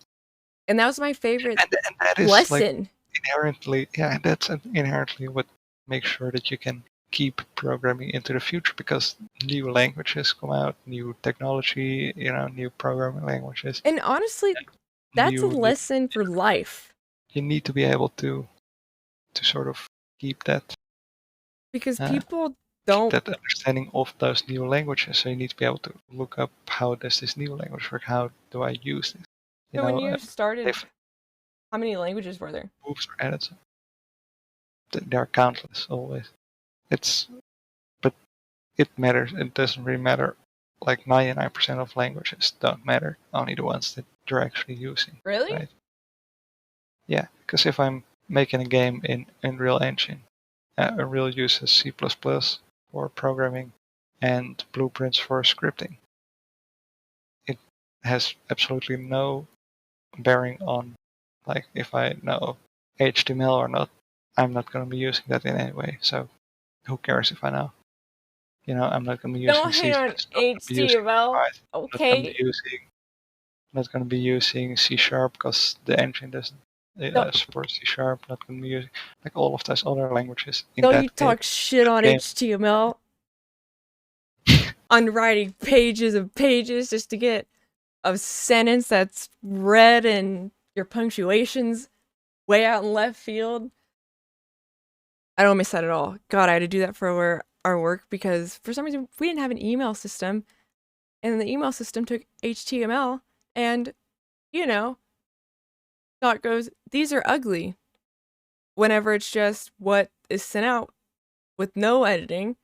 And that was my favorite And that is lesson. like inherently, yeah, and that's inherently what makes sure that you can keep programming into the future, because new languages come out, new technology, new programming languages. And honestly, that's a new- lesson for life. You need to be able to sort of keep that Because people don't. that understanding of those new languages. So you need to be able to look up, how does this new language work? How do I use this? So when you started, if how many languages were there? moves or added, there are countless always. But it matters. It doesn't really matter. Like 99% of languages don't matter. Only the ones that you're actually using. Really? Right? Yeah, because if I'm making a game in Unreal Engine, Unreal uses C++ for programming and Blueprints for scripting. It has absolutely no bearing on, like, if I know HTML or not. I'm not going to be using that in any way, so who cares if I know? I'm not going to be using Don't hate on CSS. I'm not gonna be using HTML. Python. I'm Okay. not going to be using C# because the engine doesn't Don't, support C#. Not going to be using like all of those other languages in don't that you talk shit on game. HTML. On writing pages and pages just to get a sentence that's read and your punctuation's way out in left field. I don't miss that at all. God, I had to do that for our work because for some reason we didn't have an email system, and the email system took HTML, and thought goes, these are ugly. Whenever it's just what is sent out with no editing,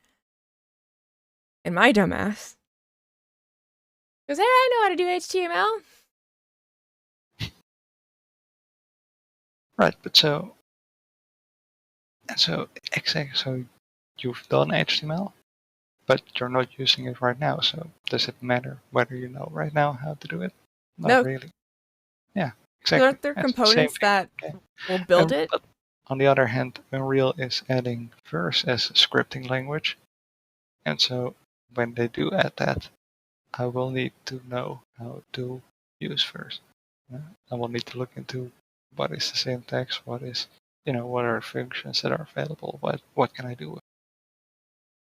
and my dumbass goes, hey, I know how to do HTML. Right, but so exactly. So you've done HTML, but you're not using it right now. So does it matter whether you know right now how to do it? Not No. really. Yeah, So exactly. aren't there That's the same components thing. that Okay. will build it? But on the other hand, Unreal is adding Verse as a scripting language, and so when they do add that, I will need to know how to use Verse. I will need to look into what is the syntax, what are functions that are available, what can I do with it.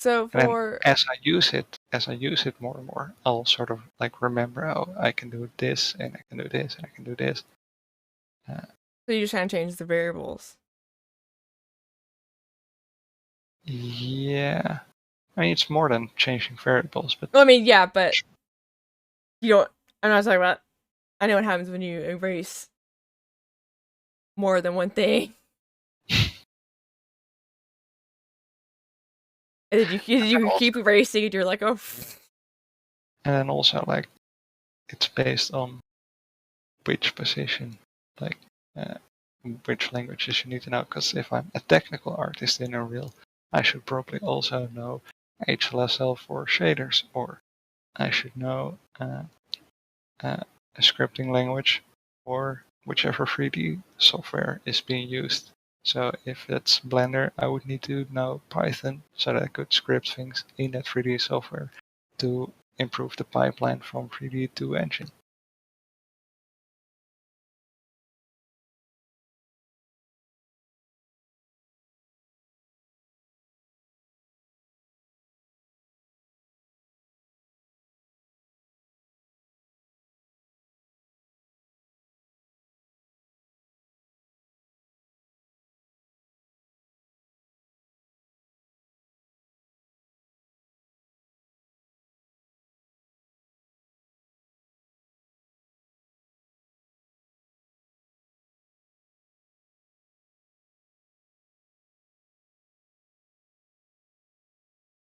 So And then for as I use it more and more, I'll sort of like remember, oh, I can do this, and I can do this, and I can do this. so you're just trying to change the variables. Yeah. I mean, it's more than changing variables, but Well, I mean, yeah, but you don't. I'm not talking about. I know what happens when you erase more than one thing. And then you keep erasing, and you're like, oh. and then also like it's based on which position, like which languages you need to know. Because if I'm a technical artist in Unreal, I should probably also know HLSL for shaders, or I should know a scripting language or whichever 3D software is being used. So if it's Blender, I would need to know Python so that I could script things in that 3D software to improve the pipeline from 3D to engine.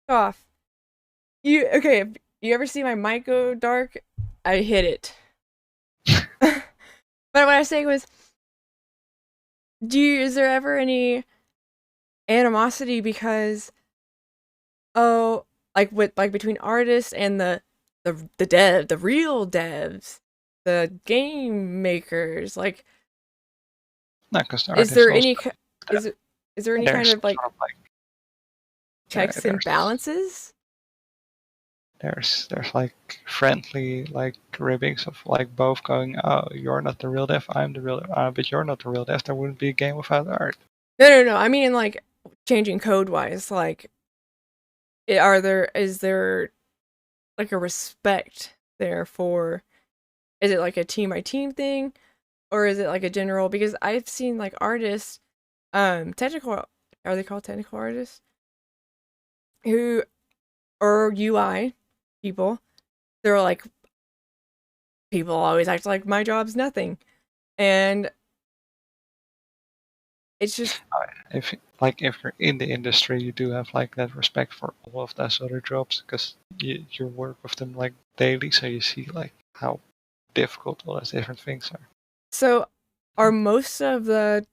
Off. You okay? You ever see my mic go dark? I hit it. But what I was saying was, is there ever any animosity because, between artists and the real devs, the game makers, like, No, because is there any is there any kind there's of like sort of like checks and balances? There's like friendly like ribbings of like both going, oh, you're not the real dev, I'm the real dev, but you're not the real dev. There wouldn't be a game without art. No. I mean, like, changing code wise, like, is there like a respect there for? Is it like a team by team thing, or is it like a general? Because I've seen like artists, technical, are they called technical artists? Or UI people, they're like, people always act like my job's nothing, and it's just if you're in the industry, you do have like that respect for all of those other jobs because you work with them like daily, so you see like how difficult all those different things are. So, are most of the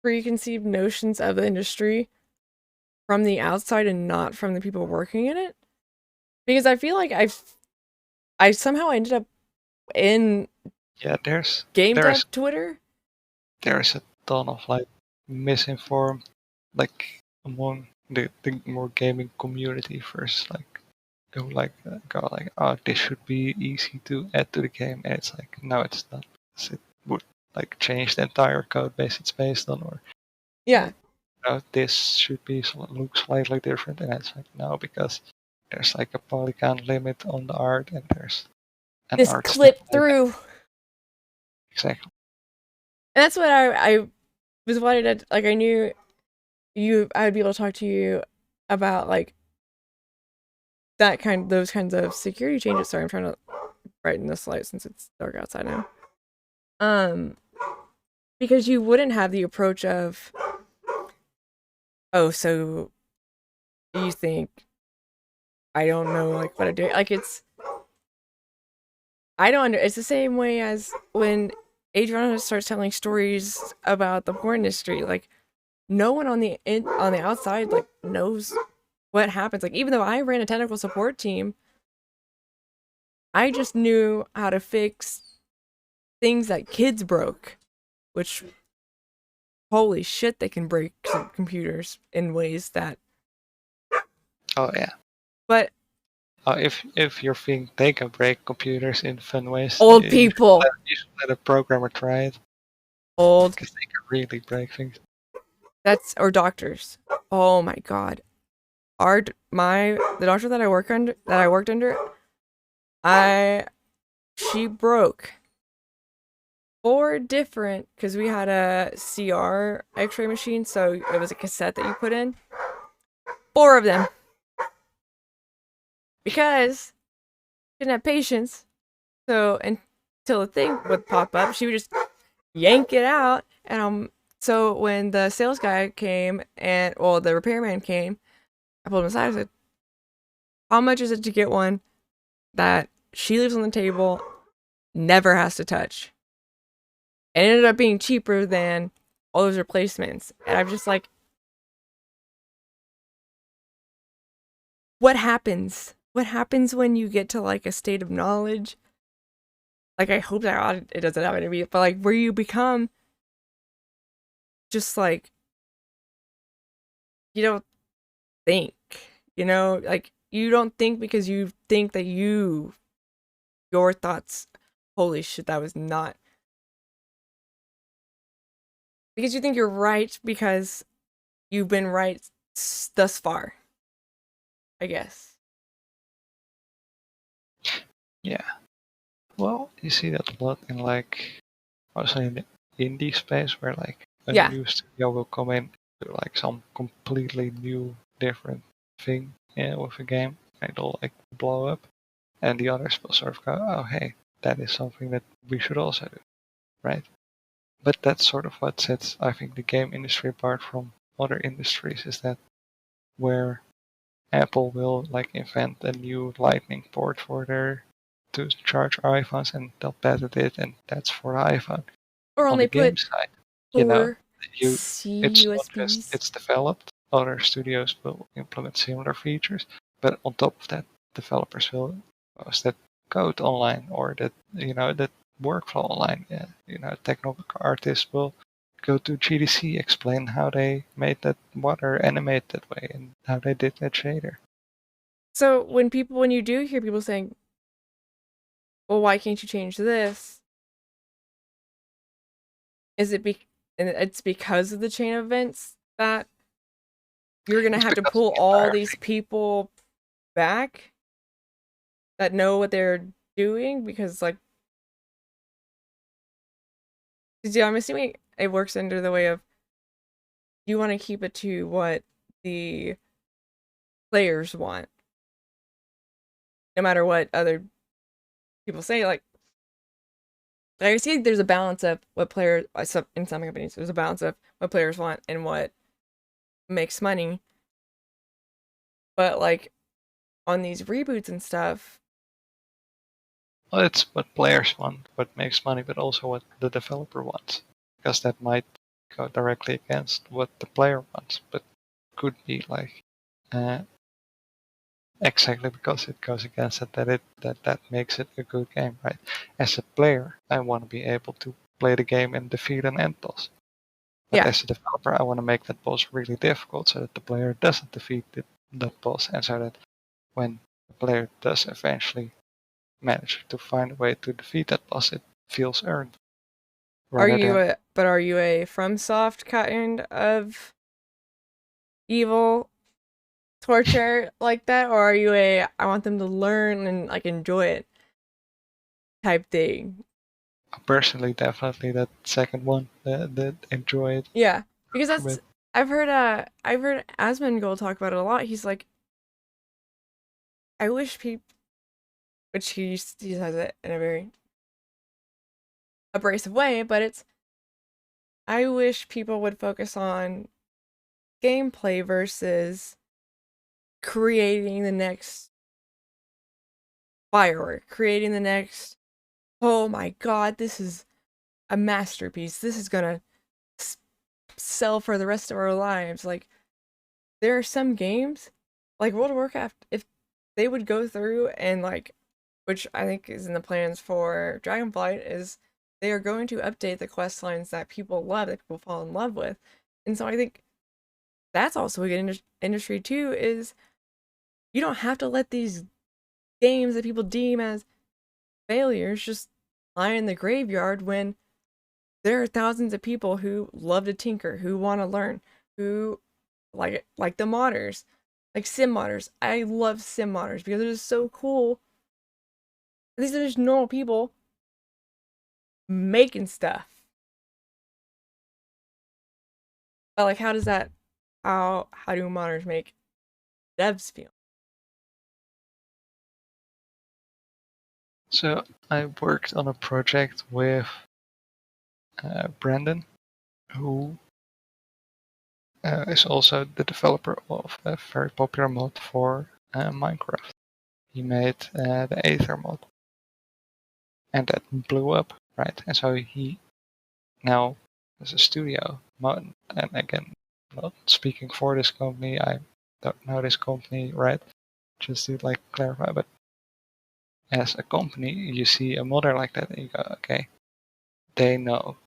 preconceived notions of the industry from the outside and not from the people working in it? Because I feel like I somehow ended up in there's dev Twitter. There's a ton of like misinformed, like among the more gaming community first like go like, oh, this should be easy to add to the game, and it's like, no, it's not. It would like change the entire code base it's based on, or Yeah. this should be look slightly different, and it's like, no, because there's like a polygon limit on the art, and there's an This art clip style. through. Exactly. And that's what I was wanted to, like, I knew I'd be able to talk to you about like those kinds of security changes. Sorry, I'm trying to brighten this light since it's dark outside now. Because you wouldn't have the approach of, oh, so you think I don't know like what I do? Like it's the same way as when Adriana starts telling stories about the porn industry. Like no one on the outside like knows what happens. Like even though I ran a technical support team, I just knew how to fix things that kids broke, which holy shit, they can break some computers in ways that. Oh yeah. But if you think they can break computers in fun ways, old people, you should let a programmer try it. Old, because they can really break things. Or doctors. Oh my god, the doctor that I worked under, she broke 4 different, because we had a CR X-ray machine, so it was a cassette that you put in. 4 of them. Because she didn't have patience. So until the thing would pop up, she would just yank it out. And so when the sales guy came the repairman came, I pulled him aside. I said, "How much is it to get one that she leaves on the table, never has to touch?" And it ended up being cheaper than all those replacements. And I'm just like, what happens? What happens when you get to like a state of knowledge? Like, I hope that it doesn't happen to me, but like where you become just like, you don't think, like you don't think because you think that your thoughts, holy shit, that was not. Because you think you're right because you've been right thus far, I guess. Yeah. Well, you see that a lot in like, also in the indie space where like a new studio will come in to like some completely new, different thing with a game, and it'll like blow up, and the others will sort of go, oh hey, that is something that we should also do, right? But that's sort of what sets, I think, the game industry apart from other industries, is that where Apple will like invent a new Lightning port to charge iPhones, and they'll patent it, and that's for the iPhone. Or on only the game put side, it's not just it's developed. Other studios will implement similar features, but on top of that, developers will post that code online, or that that workflow online. Technical artists will go to GDC, explain how they made that water animate that way and how they did that shader. So when you do hear people saying, well, why can't you change this? It's because of the chain of events that you're going to have to pull all these people back that know what they're doing? Because like, I'm assuming it works under the way of, you want to keep it to what the players want, no matter what other people say. Like I see there's a balance of what players, in some companies, there's a balance of what players want and what makes money. But like on these reboots and stuff, well, it's what players want, what makes money, but also what the developer wants, because that might go directly against what the player wants, but could be like exactly because it goes against it that makes it a good game, right? As a player, I want to be able to play the game and defeat an end boss. But Yeah. as a developer, I want to make that boss really difficult so that the player doesn't defeat that boss, and so that when the player does eventually manage to find a way to defeat that boss, it feels earned. Are Rather you than a FromSoft kind of evil torture like that, or are you a I want them to learn and like enjoy it type thing? personally, definitely that second one, that enjoy it. Yeah, because from that's it. I've heard Asmongold talk about it a lot. He's like, I wish people, which he says it in a very abrasive way, but it's I wish people would focus on gameplay versus creating the next firework, creating the next, oh my god, this is a masterpiece. This is gonna sell for the rest of our lives. Like, there are some games, like World of Warcraft, if they would go through and like, which I think is in the plans for Dragonflight, is they are going to update the quest lines that people love, that people fall in love with. And so I think that's also a good industry too, is you don't have to let these games that people deem as failures just lie in the graveyard when there are thousands of people who love to tinker, who want to learn, who like the modders, like sim modders. I love sim modders because they're just so cool. These are just normal people making stuff. But like, how does that? How do modders make devs feel? So I worked on a project with Brandon, who is also the developer of a very popular mod for Minecraft. He made the Aether mod, and that blew up, right? And so he now has a studio mod. And again, not speaking for this company, I don't know this company, right? Just to like clarify, but as a company, you see a modder like that, and you go, okay, they know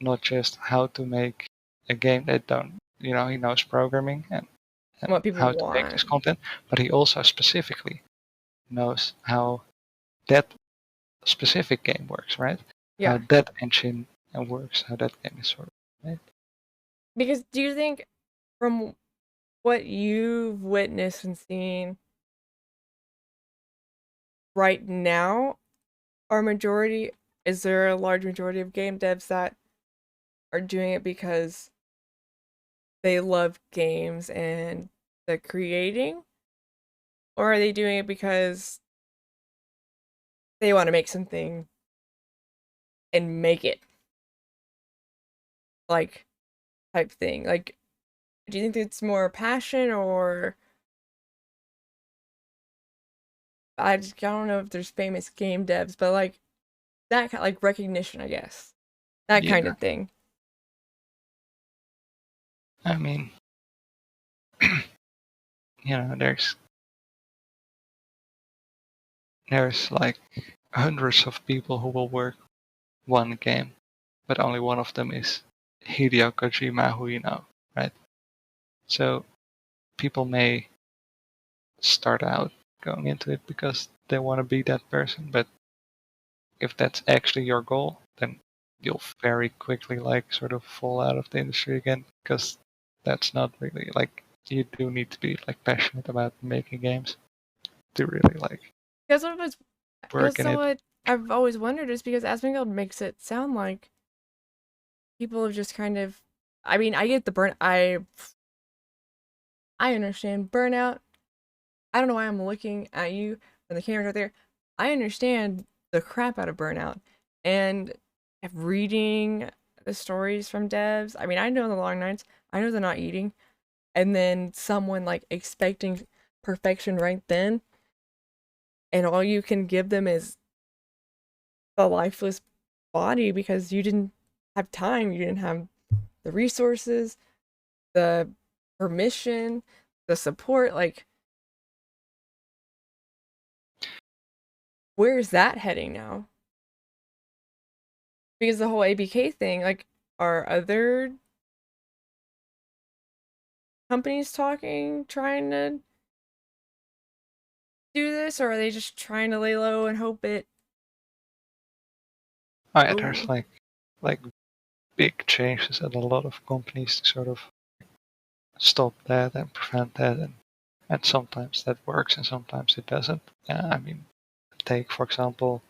not just how to make a game. They don't, he knows programming and What people how to make this content, but he also specifically knows how that specific game works, right? Yeah. How that engine works, how that game is sort of made. Because do you think, from what you've witnessed and seen right now, is there a large majority of game devs that are doing it because they love games and the creating? Or are they doing it because they want to make something and make it? Like, type thing. Like, do you think it's more passion, or I don't know if there's famous game devs, but like that kind, like recognition, I guess. That kind Yeah. of thing. I mean, there's like hundreds of people who will work one game, but only one of them is Hideo Kojima, who you know, right? So people may start out going into it because they want to be that person, but if that's actually your goal, then you'll very quickly like sort of fall out of the industry again, because that's not really like, you do need to be like passionate about making games to really like Because what was work in it. what I've always wondered is because Asmongold makes it sound like people have just kind of, I mean, I get the burn, I understand burnout. I don't know why I'm looking at you when the camera's right there. I understand the crap out of burnout, and reading the stories from devs. I mean, I know the long nights. I know they're not eating, and then someone like expecting perfection right then, and all you can give them is the lifeless body because you didn't have time, you didn't have the resources, the permission, the support. Like, where's that heading now? Because the whole ABK thing, like, are other companies talking, trying to do this, or are they just trying to lay low and hope it? Oh, yeah, there's like big changes at a lot of companies to sort of stop that and prevent that, and sometimes that works and sometimes it doesn't. I mean, take for example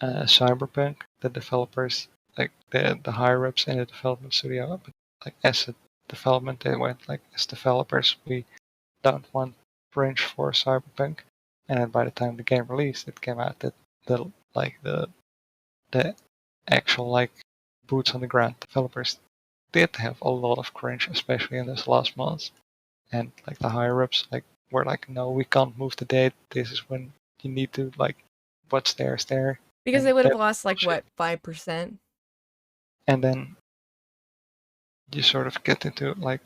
Cyberpunk. The developers, like the higher ups in the development studio, but like as a development, they went like, as developers, we don't want cringe for Cyberpunk. And then by the time the game released, it came out that the actual like boots on the ground developers did have a lot of cringe, especially in this last month. And like the higher ups like were like, no, we can't move the date. This is when you need to like, what's there is there. Because And they would have that lost like bullshit. what, 5%? And then you sort of get into like,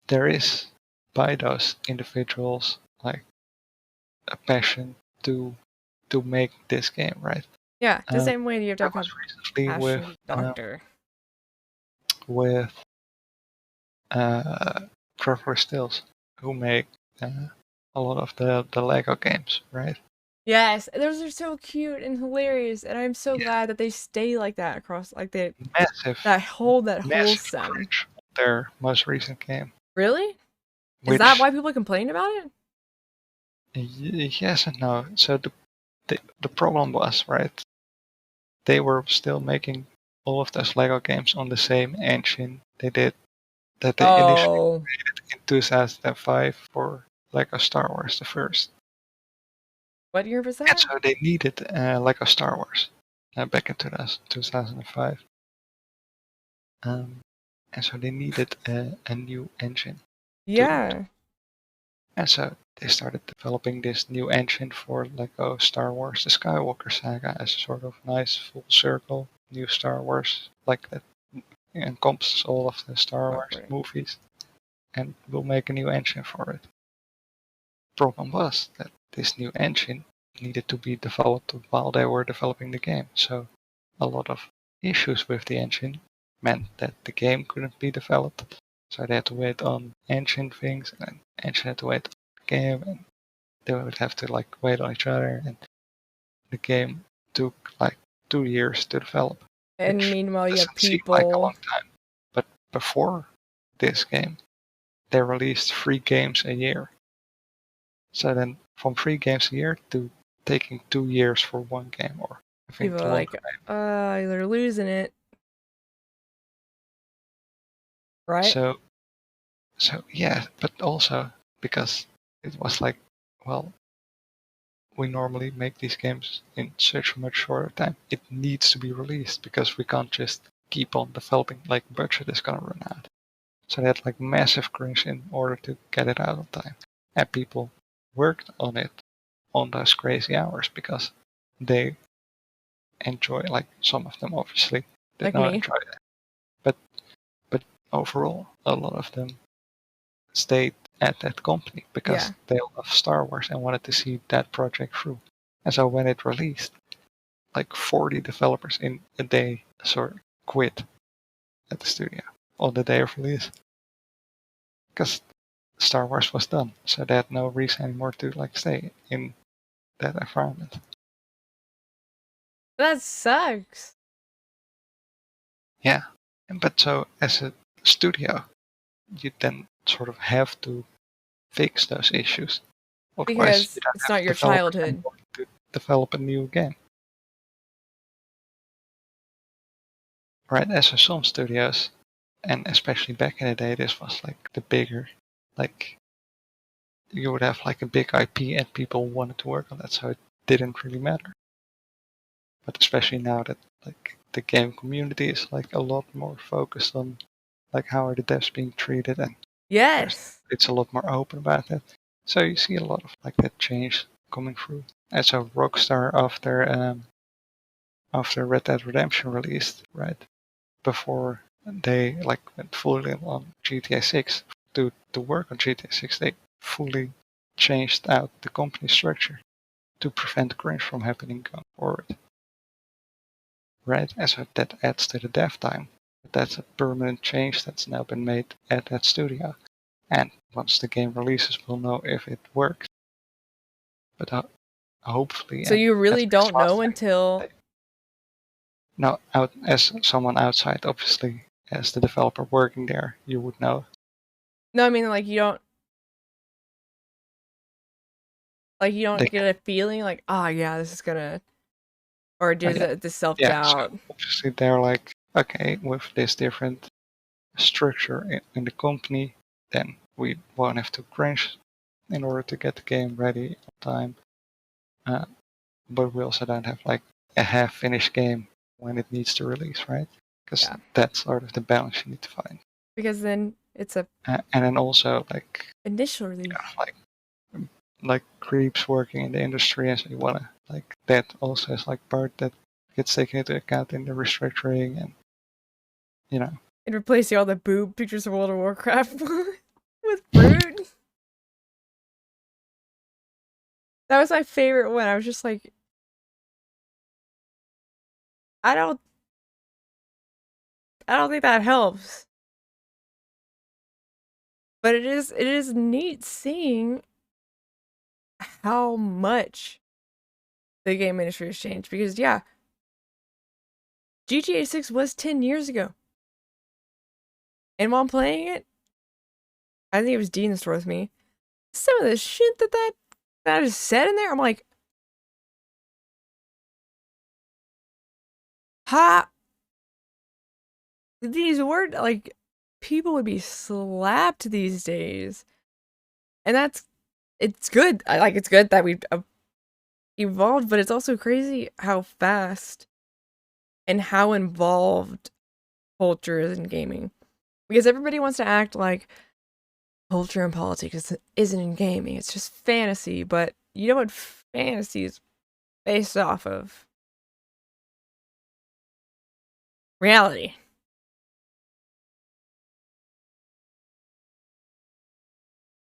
there is by those individuals like a passion to make this game, right? Yeah, the same way you have to have a Recently passionate doctor. with Trevor Stills, who make a lot of the Lego games, right? Yes, those are so cute and hilarious, and I'm so glad that they stay like that across, like they Massive, that whole massive sem. cringe on their most recent game. Really? Is Which, that why people complain about it? Yes and no. So the problem was, right, they were still making all of those Lego games on the same engine they did that they initially created in 2005 for Lego Star Wars the first. What year was And that? so they needed Lego Star Wars back in 2005. And so they needed a new engine. Yeah. And so they started developing this new engine for Lego Star Wars The Skywalker Saga as a sort of nice full circle new Star Wars, like that encompasses all of the Star Wars movies, and we'll make a new engine for it. Problem was that this new engine needed to be developed while they were developing the game, so a lot of issues with the engine meant that the game couldn't be developed. So they had to wait on engine things, and then engine had to wait on the game, and they would have to like wait on each other, and the game took like 2 years to develop. And which meanwhile, you have doesn't seem like a people. long time. But before this game, they released 3 games a year. So then from 3 games a year to taking 2 years for one game, or I think People are the like, they're losing it. Right? So yeah, but also because it was like, well, we normally make these games in such a much shorter time. It needs to be released because we can't just keep on developing, like budget is gonna run out. So they had like massive crunch in order to get it out on time. And people worked on it on those crazy hours because they enjoy, like some of them obviously did Like not me. enjoy that. But overall a lot of them stayed at that company because they love Star Wars and wanted to see that project through. And so when it released, like 40 developers in a day sort of quit at the studio on the day of release. Because Star Wars was done. So they had no reason anymore to like stay in that environment. That sucks. Yeah. But so as a studio, you then sort of have to fix those issues. Otherwise, Because you don't it's have not your developers childhood. anymore to develop a new game. Right, as for some studios, and especially back in the day, this was like the bigger, like you would have like a big IP and people wanted to work on that, so it didn't really matter. But especially now that like the game community is like a lot more focused on like how are the devs being treated, and Yes. it's a lot more open about that. So you see a lot of like that change coming through. And so Rockstar after Red Dead Redemption released, right, before they like went fully on GTA 6 to work on GTA 6, they fully changed out the company structure to prevent crunch from happening going forward. Right, and so that adds to the dev time. That's a permanent change that's now been made at that studio. and once the game releases, we'll know if it works. But hopefully, So and you really that's don't know until. no, as someone outside, obviously, as the developer working there, you would know. No, I mean like you don't. Like you don't They get a feeling like, oh yeah, this is gonna, or does yeah. it the self Yeah, doubt? so obviously they're like, okay, with this different structure in the company, then we won't have to crunch in order to get the game ready on time. But we also don't have like a half-finished game when it needs to release, right? Because that's sort of the balance you need to find. Because then it's a And then also like initial release. like creeps working in the industry, and so you wanna like that also is like part that gets taken into account in the restructuring, and you know. And replacing all the boob pictures of World of Warcraft with fruit. That was my favorite one. I was just like, I don't think that helps. But it is neat seeing how much the game industry has changed. Because yeah, GTA 6 was 10 years ago. And while I'm playing it, I think it was Dean in the store with me. Some of the shit that is said in there, I'm like, ha! These words, like, people would be slapped these days. And it's good. It's good that we've evolved, but it's also crazy how fast and how involved culture is in gaming. Because everybody wants to act like culture and politics isn't in gaming. It's just fantasy. But you know what fantasy is based off of? Reality.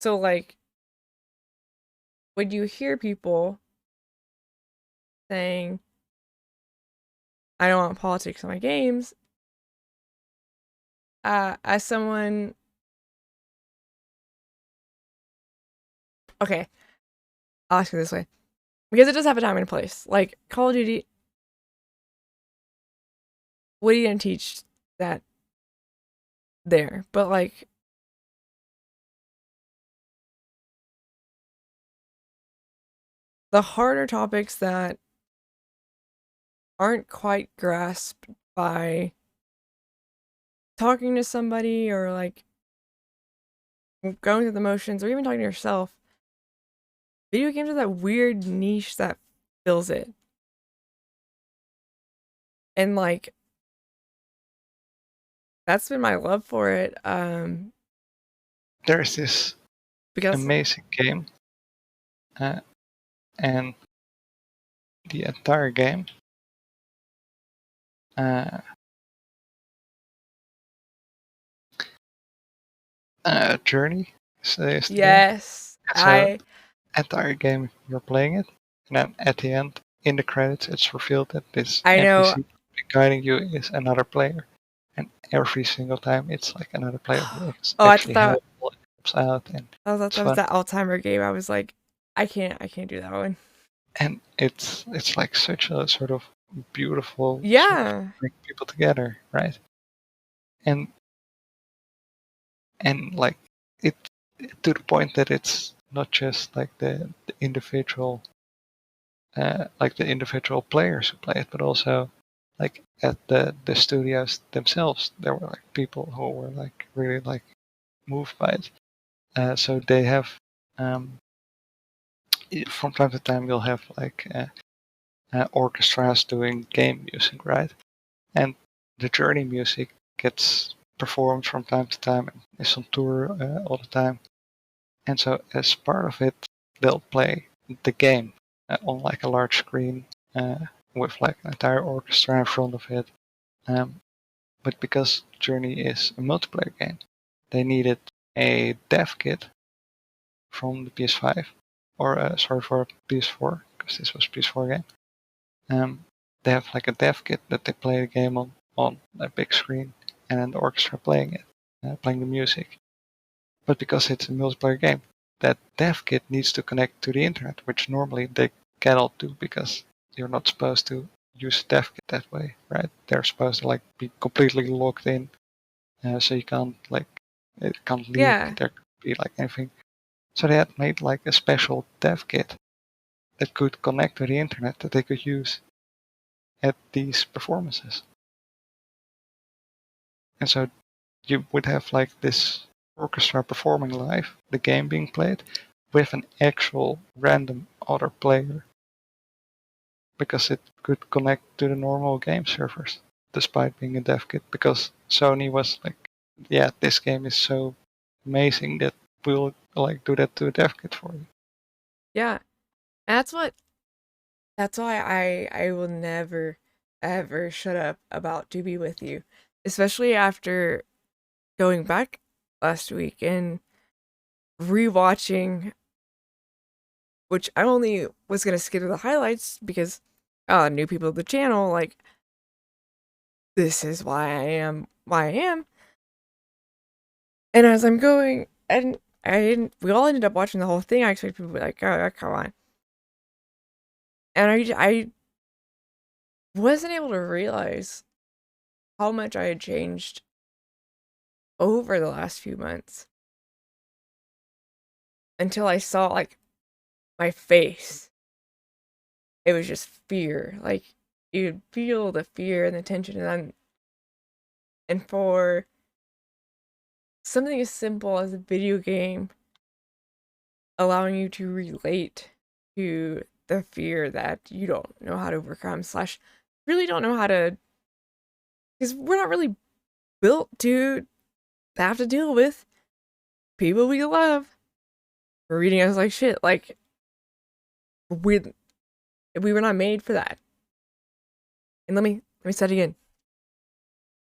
So, like, when you hear people saying, I don't want politics in my games, as someone... Okay, I'll ask you this way. Because it does have a time and a place. Like, Call of Duty... What are you going to teach that there? But, like... the harder topics that aren't quite grasped by talking to somebody or like going through the motions or even talking to yourself, video games are that weird niche that fills it. And like, that's been my love for it. There's this amazing game, and the entire game Journey is the yes, game. Entire game you're playing it, and then at the end in the credits it's revealed that this NPC guiding you is another player, and every single time it's like another player who actually helps out. And that was that Alzheimer game. I was like, I can't do that one. And it's like such a sort of beautiful yeah bring people together, right? And like it to the point that it's not just like the individual like the individual players who play it, but also like at the studios themselves there were like people who were like really like moved by it. So they have from time to time you'll have like orchestras doing game music, right? And the Journey music gets performed from time to time and is on tour all the time. And so as part of it, they'll play the game on like a large screen with like an entire orchestra in front of it. But because Journey is a multiplayer game, they needed a dev kit from the PS5, or sorry, for PS4, because this was a PS4 game. They have like a dev kit that they play the game on a big screen, and then the orchestra playing it, playing the music. But because it's a multiplayer game, that dev kit needs to connect to the internet, which normally they cannot do because you're not supposed to use a dev kit that way, right? They're supposed to like be completely locked in, so you can't like it can't leak. Yeah. There could be like anything. So they had made like a special dev kit that could connect to the internet that they could use at these performances. And so you would have like this orchestra performing live, the game being played, with an actual random other player. Because it could connect to the normal game servers, despite being a dev kit. Because Sony was like, yeah, this game is so amazing that we'll like do that to a dev kit for you. Yeah. That's why I will never ever shut up about To Be With You. Especially after going back last week and rewatching, which I only was gonna skip the highlights because new people to the channel, like, this is why I am. And as I'm going, and we all ended up watching the whole thing. I expect people to be like, oh, come on. And I wasn't able to realize how much I had changed over the last few months until I saw like my face. It was just fear. Like, you'd feel the fear and the tension, and for something as simple as a video game allowing you to relate to the fear that you don't know how to overcome / really don't know how to, because we're not really built to have to deal with people we love reading us like shit. Like, we were not made for that. And let me say it again.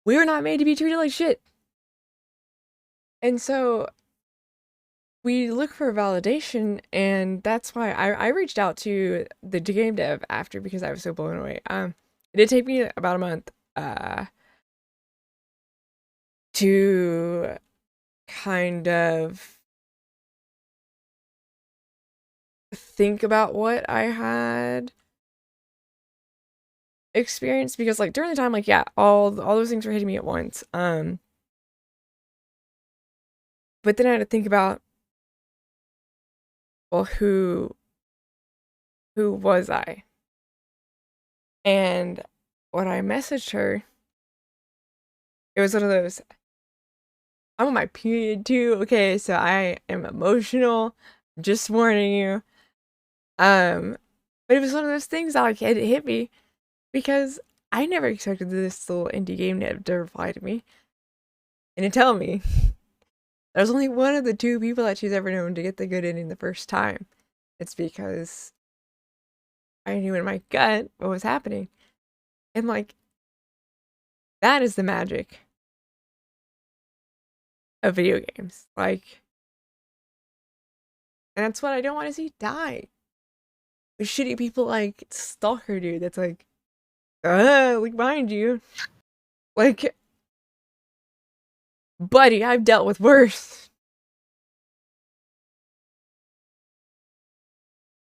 We were not made to be treated like shit. And so we look for validation, and that's why I reached out to the game dev after, because I was so blown away. It did take me about a month to kind of think about what I had experienced, because like during the time, like, yeah, all those things were hitting me at once. But then I had to think about, well, who was I? And when I messaged her, it was one of those, I'm on my period too, okay, so I am emotional, just warning you. But it was one of those things that like it hit me, because I never expected this little indie game dev to reply to me and to tell me I was only one of the 2 people that she's ever known to get the good ending the first time. It's because I knew in my gut what was happening. And like, that is the magic of video games. Like, and that's what I don't want to see die. With shitty people like Stalker Dude that's like, like behind you. Like, buddy, I've dealt with worse.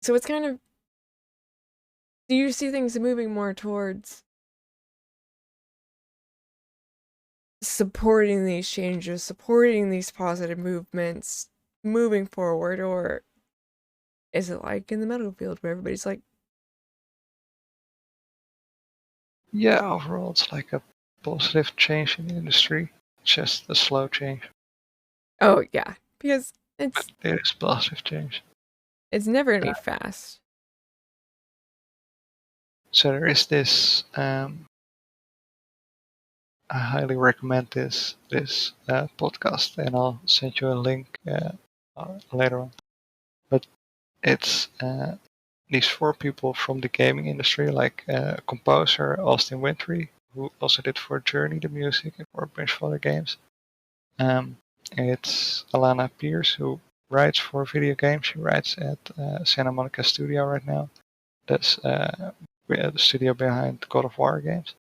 So it's kind of, do you see things moving more towards supporting these changes, supporting these positive movements, moving forward, or is it like in the medical field where everybody's like, Yeah, overall it's like a positive change in the industry. It's just a slow change. oh yeah, because it's It is positive change. never gonna be fast. So there is this. I highly recommend this podcast, and I'll send you a link later on. But it's these 4 people from the gaming industry, like composer Austin Wintory, who also did for Journey the music and for a bunch of other games. It's Alana Pierce, who writes for video games. She writes at Santa Monica Studio right now. That's the studio behind God of War games.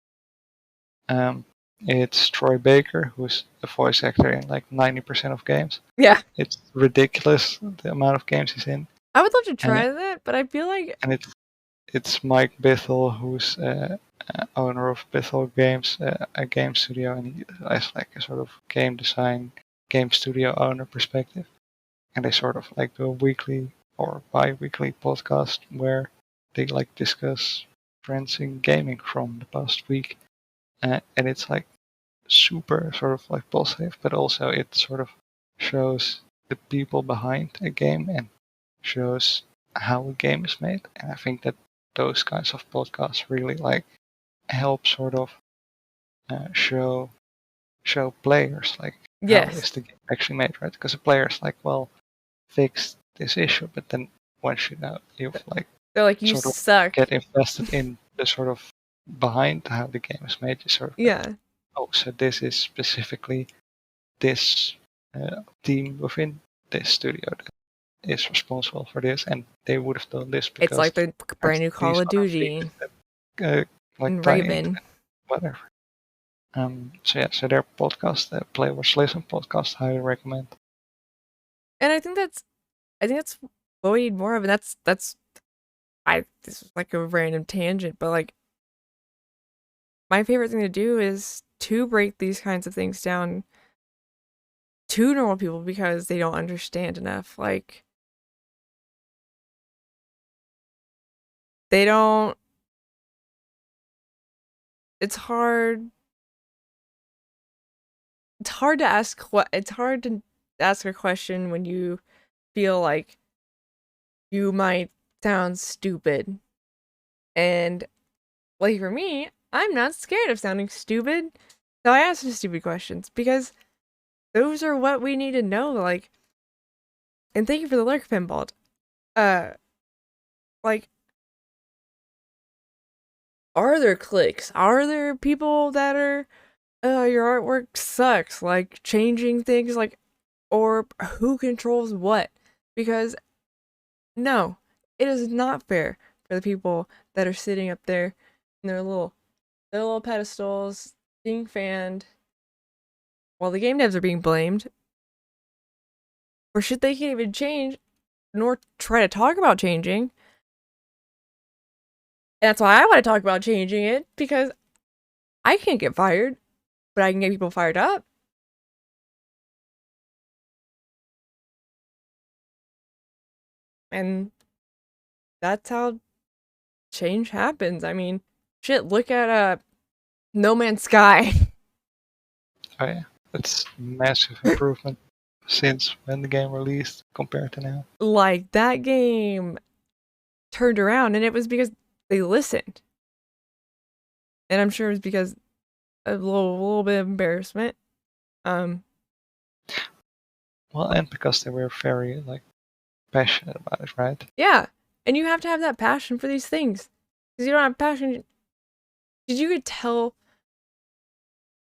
It's Troy Baker, who's a voice actor in like 90% of games. Yeah. It's ridiculous the amount of games he's in. I would love to try that, but I feel like And it's Mike Bithell, who's owner of Bithell Games, a game studio, and he has like a sort of game design, game studio owner perspective. And they sort of like do a weekly or bi-weekly podcast where they like discuss trends in gaming from the past week. And it's like super sort of like positive, but also it sort of shows the people behind a game and shows how a game is made. And I think that those kinds of podcasts really like help sort of show players like how is the game actually made, right? Because the players like, well, fix this issue, but then once you know, you've like they're like, you sort of suck. get invested in the sort of behind how the game is made. You sort of Yeah. Oh, so this is specifically this team within this studio that is responsible for this, and they would have done this because It's like the brand new Call of Duty like and tie into Raven. it, whatever. So their podcast, the Play Watch Listen podcast, highly recommend. And I think that's what we need more of, and this is like a random tangent, but like my favorite thing to do is to break these kinds of things down to normal people because they don't understand enough. Like they don't. It's hard. It's hard to ask. It's hard to ask a question when you feel like you might sound stupid. And like for me, I'm not scared of sounding stupid, so I ask the stupid questions because those are what we need to know. Like, and thank you for the lurk, Pinball. Like, are there clicks? Are there people that are, your artwork sucks, like changing things, like, or who controls what? Because no, it is not fair for the people that are sitting up there in their little pedestals being fanned while the game devs are being blamed for shit they can't even change nor try to talk about changing. And that's why I want to talk about changing it, because I can't get fired, but I can get people fired up. And that's how change happens. I mean, shit, look at No Man's Sky. Oh yeah, it's massive improvement since when the game released compared to now. Like, that game turned around, and it was because they listened. And I'm sure it was because a little bit of embarrassment. Well, and because they were very like passionate about it, right? Yeah, and you have to have that passion for these things. Because you don't have passion. Because you could tell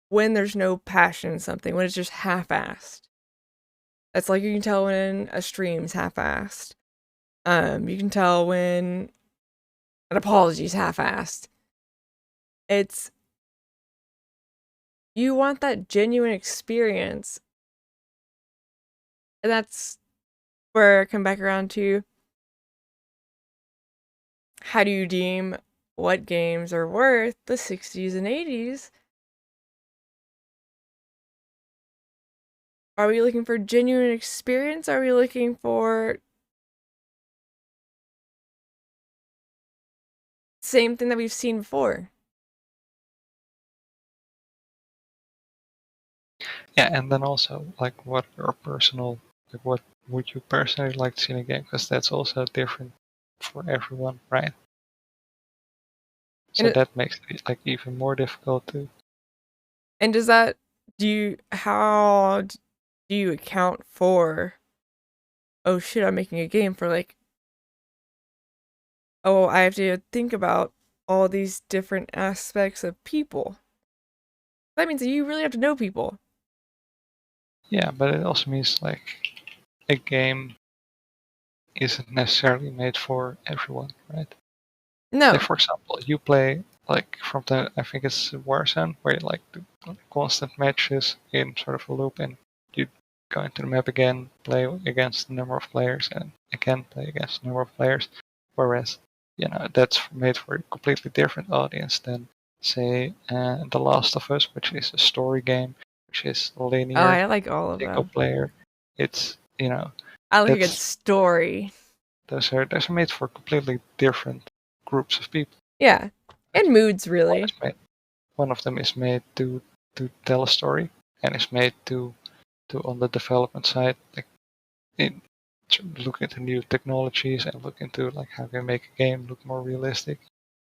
when there's no passion in something, when it's just half-assed. That's like you can tell when a stream's half-assed. You can tell when an apology's half-assed. It's, you want that genuine experience. And that's where I come back around to, how do you deem what games are worth the 60s and 80s? Are we looking for genuine experience? Are we looking for same thing that we've seen before? Yeah, and then also like what your personal, like what would you personally like to see in a game? Because that's also different for everyone, right? So that makes it like even more difficult to. And does that, how do you account for, oh shit, I'm making a game for like, oh, I have to think about all these different aspects of people. That means that you really have to know people. Yeah, but it also means like a game isn't necessarily made for everyone, right? No. Like, for example, you play like from the, I think it's Warzone, where you like do constant matches in sort of a loop, and you go into the map again, play against a number of players, and again play against a number of players. Whereas, that's made for a completely different audience than, say, The Last of Us, which is a story game, which is linear, Oh, I like all of single them. player. It's I like a good that's story. those are made for completely different groups of people. Yeah, and moods really. One of them is made to tell a story, and is made to on the development side, like look into new technologies and look into like how can make a game look more realistic.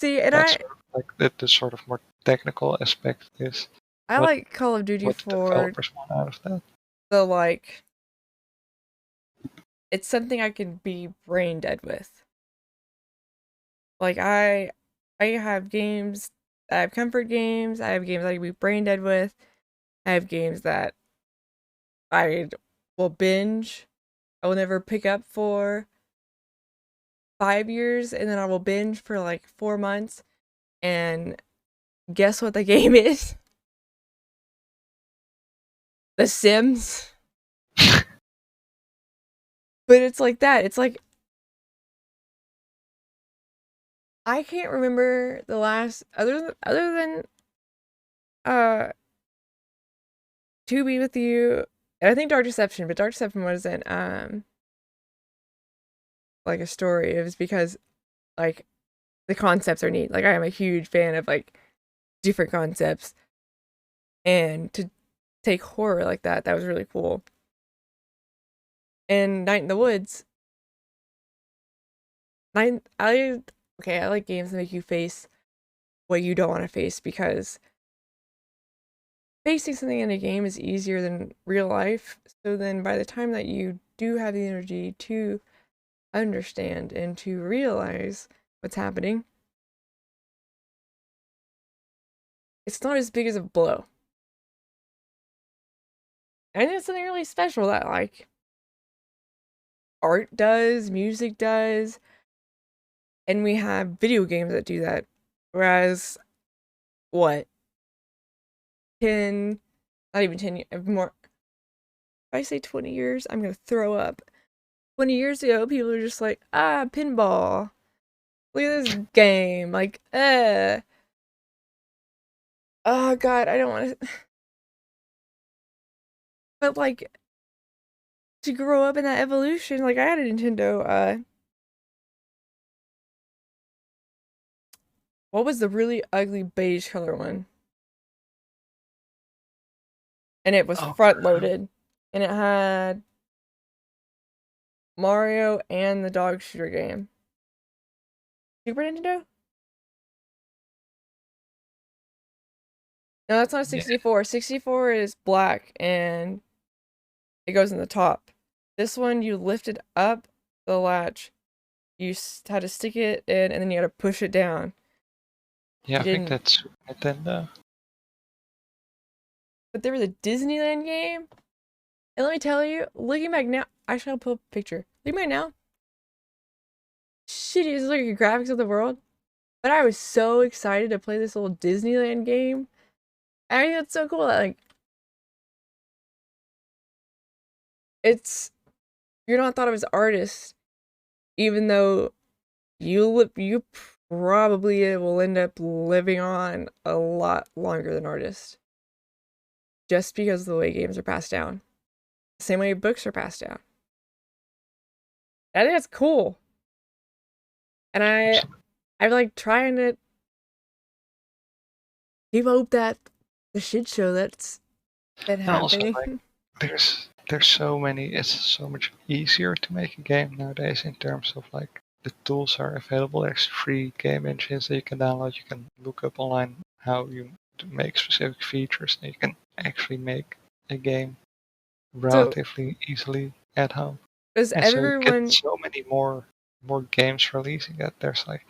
See, and That's sort of like the sort of more technical aspect is. I like Call of Duty what the for developers want out of that. the like. It's something I can be brain dead with. Like I have games. I have comfort games. I have games I can be brain dead with. I have games that I will binge. I will never pick up for 5 years, and then I will binge for like 4 months. And guess what the game is? The Sims. But it's like that. It's like I can't remember the last other than To Be With You, and I think Dark Deception, but Dark Deception wasn't like a story. It was because like the concepts are neat. Like I am a huge fan of like different concepts, and to take horror like that was really cool. And Night in the Woods. I like games that make you face what you don't want to face, because facing something in a game is easier than real life. So then by the time that you do have the energy to understand and to realize what's happening, it's not as big as a blow. And it's something really special that like art does, music does, and we have video games that do that. Whereas, what? 10, not even 10 years, more. If I say 20 years, I'm going to throw up. 20 years ago, people were just like, pinball. Look at this game. Like, Oh, God, I don't want to. But, like, to grow up in that evolution, like, I had a Nintendo, what was the really ugly beige color one? And it was front loaded. And it had Mario and the dog shooter game. Super Nintendo? No, that's not a 64. Yeah. 64 is black and it goes in the top. This one, you lifted up the latch. You had to stick it in and then you had to push it down. Yeah, I think that's Nintendo. But there was a Disneyland game. And let me tell you, looking back now, I shall pull up a picture. Looking back now, shit, is like the graphics of the world. But I was so excited to play this little Disneyland game. I think that's so cool. Like, you're not thought of as artists, even though you probably will end up living on a lot longer than artists. Just because of the way games are passed down. The same way books are passed down. I think that's cool. And I'm like trying to keep hope that the shit show that's happening. Also, like, there's so many. It's so much easier to make a game nowadays in terms of like the tools are available. There's free game engines that you can download. You can look up online how you make specific features, and you can actually make a game relatively easily at home. Does and everyone? So you get so many more games releasing that there's like,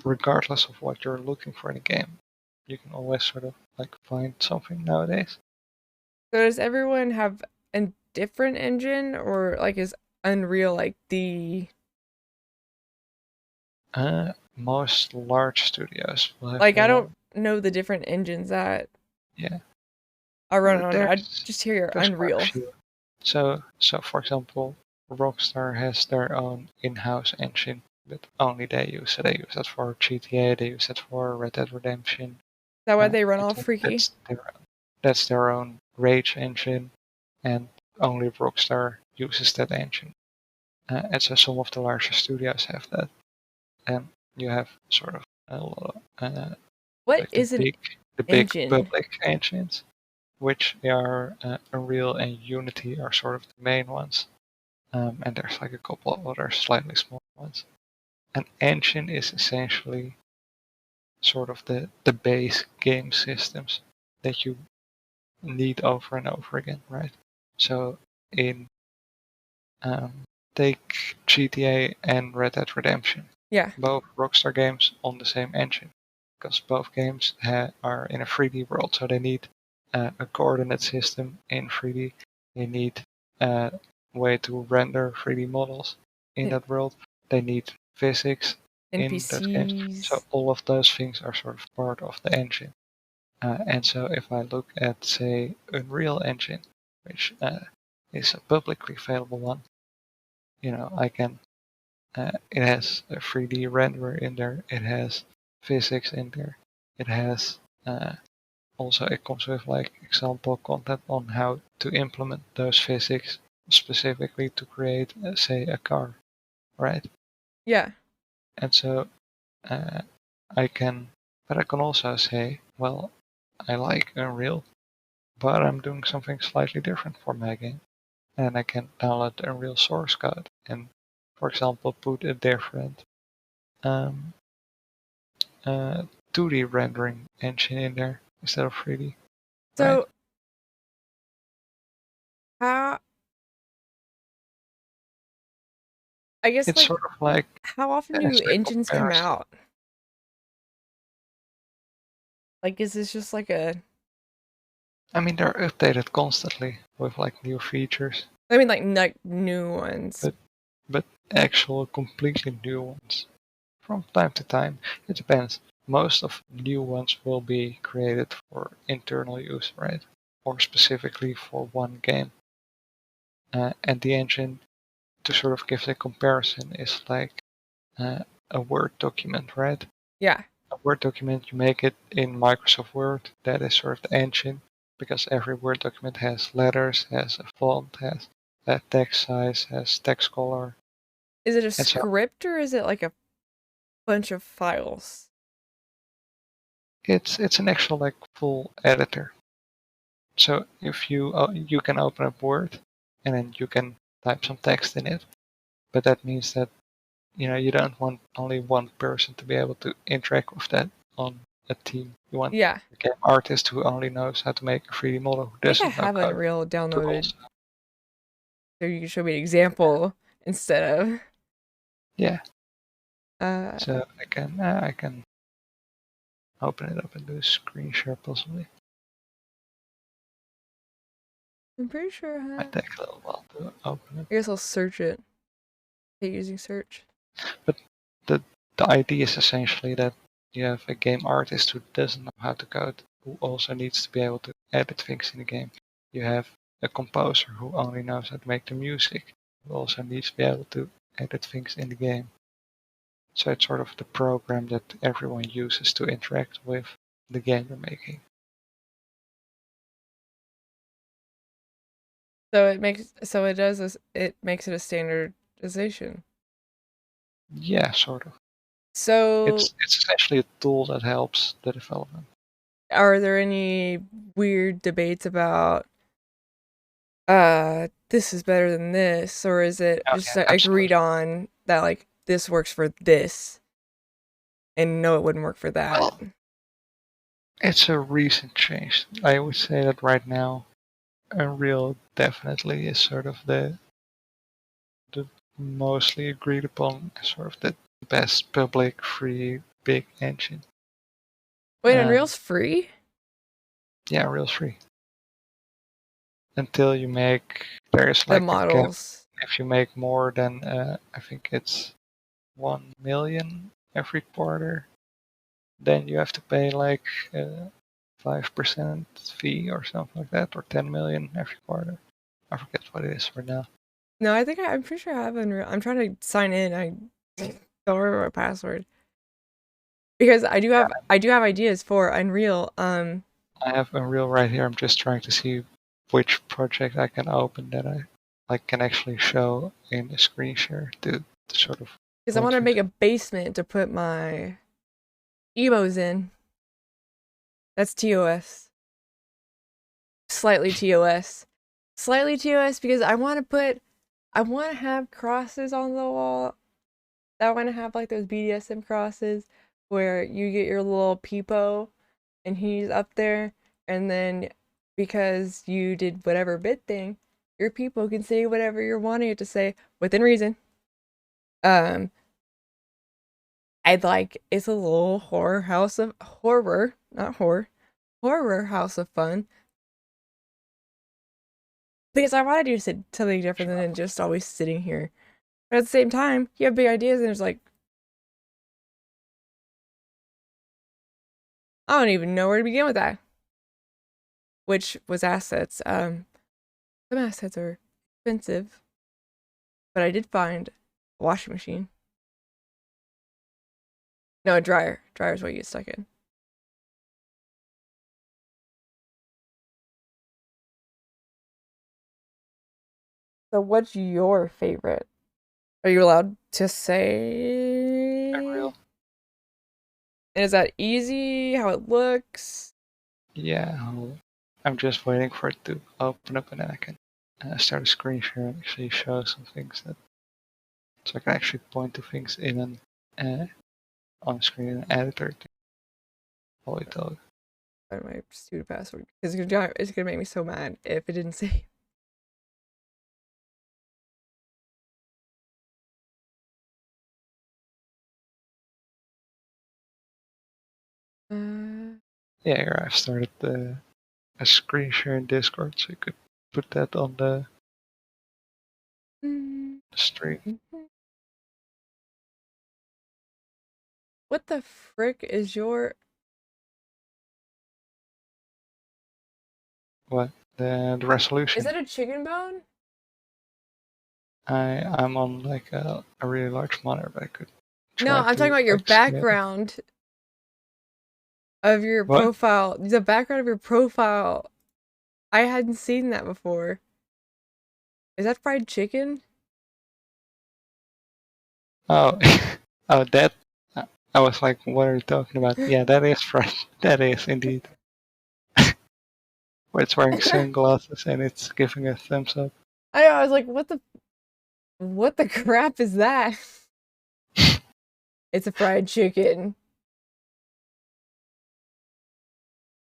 regardless of what you're looking for in a game, you can always sort of like find something nowadays. So does everyone have a different engine, or like is Unreal like the? most large studios will have Like, I more. don't know the different engines that Yeah. I run on. I There's just hear quite a Unreal. few. So for example, Rockstar has their own in-house engine, but only they use it. They use it for GTA. They use it for Red Dead Redemption. Is that why they run all It's- freaky? That's their own Rage engine, and only Rockstar uses that engine. And so some of the larger studios have that, and you have sort of a lot of What like is an the big engine? public engines, which are Unreal and Unity are sort of the main ones, and there's like a couple of other slightly smaller ones. An engine is essentially sort of the base game systems that you need over and over again, right? So in take GTA and Red Dead Redemption. Yeah. Both Rockstar games on the same engine, because both games are in a 3D world, so they need a coordinate system in 3D. They need a way to render 3D models in Yeah. that world. They need physics in those games. NPCs. So all of those things are sort of part of the engine. And so if I look at, say, Unreal Engine, which is a publicly available one, I can. It has a 3D renderer in there. It has physics in there. It has also it comes with like example content on how to implement those physics specifically to create, say, a car, right? Yeah. And so I can also say, well, I like Unreal, but I'm doing something slightly different for my game, and I can download the Unreal source code and, for example, put a different 2D rendering engine in there instead of 3D. So, right? how? I guess It's sort of like how often do as a engines come comparison. out? Like, is this just like a? I mean, they're updated constantly with like new features, I mean, like new ones. but actual completely new ones from time to time. It depends. Most of new ones will be created for internal use, right? Or specifically for one game. And the engine, to sort of give the comparison, is like a Word document, right? Yeah. A Word document, you make it in Microsoft Word. That is sort of the engine, because every Word document has letters, has a font, has a text size, has text color. Is it a And so- script or is it like a bunch of files? It's an actual like full editor. So if you can open up Word and then you can type some text in it, but that means that you don't want only one person to be able to interact with that on a team. You want Yeah. a game artist who only knows how to make a 3D model, who I think I doesn't know have code. Unreal to downloaded. also- So you can show me an example instead of. Yeah. Uh, So I can open it up and do a screen share possibly. I'm pretty sure I have. Might take a little while to open it. I guess I'll search it. Okay, using search. But the idea is essentially that you have a game artist who doesn't know how to code, who also needs to be able to edit things in the game. You have a composer who only knows how to make the music, who also needs to be able to edit things in the game. So it's sort of the program that everyone uses to interact with the game they're making. So it makes it makes it a standardization. Yeah, sort of. So It's essentially a tool that helps the development. are there any weird debates about this is better than this, or is it Oh, just yeah, agreed on that like this works for this and no it wouldn't work for that? Well, it's a recent change. I would say that right now Unreal definitely is sort of the mostly agreed upon sort of the best public free big engine. Wait, Unreal's free? Yeah, Unreal's free. Until you make there's The like a cap. models. If you make more than I think it's 1 million every quarter. Then you have to pay like 5% fee or something like that, or 10 million every quarter. I forget what it is for now. No, I think I'm pretty sure I have Unreal. I'm trying to sign in. I don't remember my password because I do have ideas for Unreal. I have Unreal right here. I'm just trying to see which project I can open that I like can actually show in a screen share to sort of. Because I want to make a basement to put my emos in. That's TOS. Slightly TOS. Slightly TOS because I want to have crosses on the wall. I want to have like those BDSM crosses where you get your little peepo and he's up there, and then because you did whatever bit thing, your peepo can say whatever you're wanting it to say within reason. I'd like it's a little horror house of horror, not horror, horror house of fun. Because I want to do something different than just always sitting here. But at the same time, you have big ideas and it's like, I don't even know where to begin with that. Which was assets. Some assets are expensive. But I did find a washing machine. No, a dryer. Dryer is what you get stuck in. So what's your favorite? Are you allowed to say? Unreal. And is that easy? How it looks? Yeah, I'm just waiting for it to open up and then I can start a screen share and actually show some things that. So I can actually point to things in an on screen editor. Oh, wait, though. My stupid password. It's gonna make me so mad if it didn't say. Yeah, here I've started a screen share in Discord, so you could put that on the stream. What the frick is your? What the resolution? Is it a chicken bone? I'm on like a really large monitor, but I could. No, I'm talking about your background of your profile. The background of your profile. I hadn't seen that before. Is that fried chicken? Oh, oh, that. I was like, what are you talking about? Yeah, that is fried. That is indeed. Where it's wearing sunglasses and it's giving a thumbs up. I know. I was like, what the crap is that? It's a fried chicken.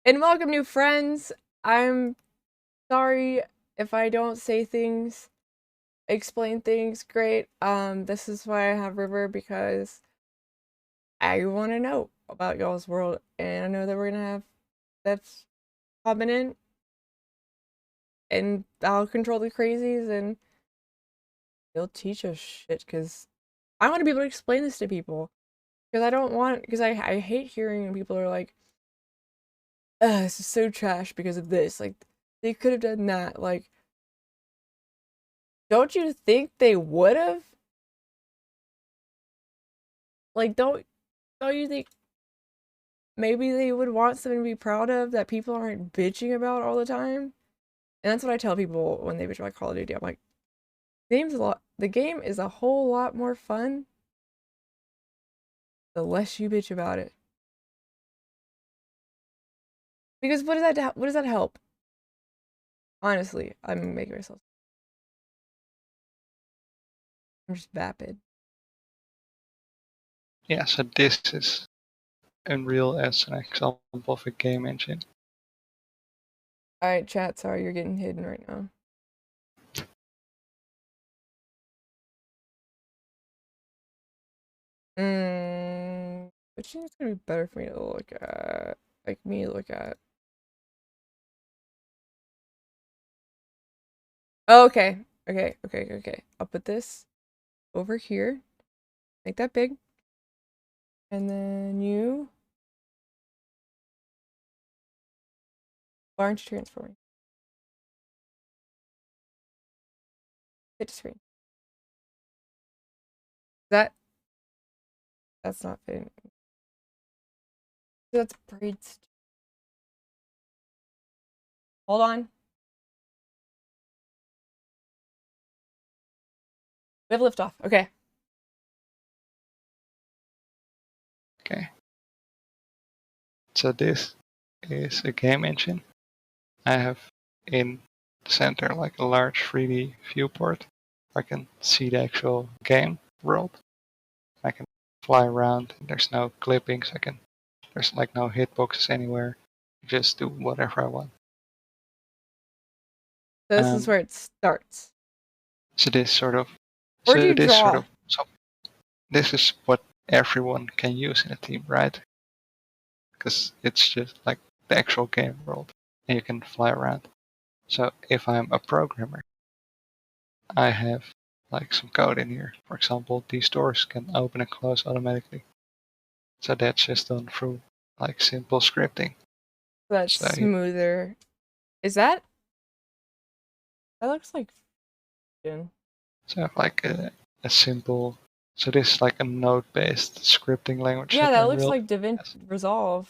And welcome, new friends. I'm sorry if I don't say things, explain things great. This is why I have River, because I want to know about y'all's world, and I know that we're gonna have that's popping in, and I'll control the crazies, and they'll teach us shit, because I want to be able to explain this to people, because I hate hearing people are like, this is so trash because of this, like, they could have done that, like, don't you think they would have? Like, don't you think maybe they would want something to be proud of that people aren't bitching about all the time? And that's what I tell people when they bitch about Call of Duty. I'm like, the game is a whole lot more fun the less you bitch about it. Because what does that help? Honestly, I'm making myself. I'm just vapid. Yeah, so this is Unreal as an example of a game engine. Alright, chat, sorry, you're getting hidden right now. Which thing is gonna be better for me to look at? Like, me to look at? Oh, okay. Okay. I'll put this over here. Make that big. And then you. Why aren't you transforming? Hit screen. That's not fitting. That's braids. Hold on. We have liftoff. Okay. Okay. So this is a game engine. I have in the center like a large 3D viewport. I can see the actual game world. I can fly around. There's no clippings. There's like no hitboxes anywhere. Just do whatever I want. So this is where it starts. So this sort of. Where do you draw? This is what everyone can use in a team, right? Because it's just like the actual game world, and you can fly around. So if I'm a programmer, I have like some code in here. For example, these doors can open and close automatically. So that's just done through like simple scripting. That's smoother. Is that? That looks like. So I have like a simple. So this is like a node-based scripting language. Yeah, that looks like DaVinci Resolve.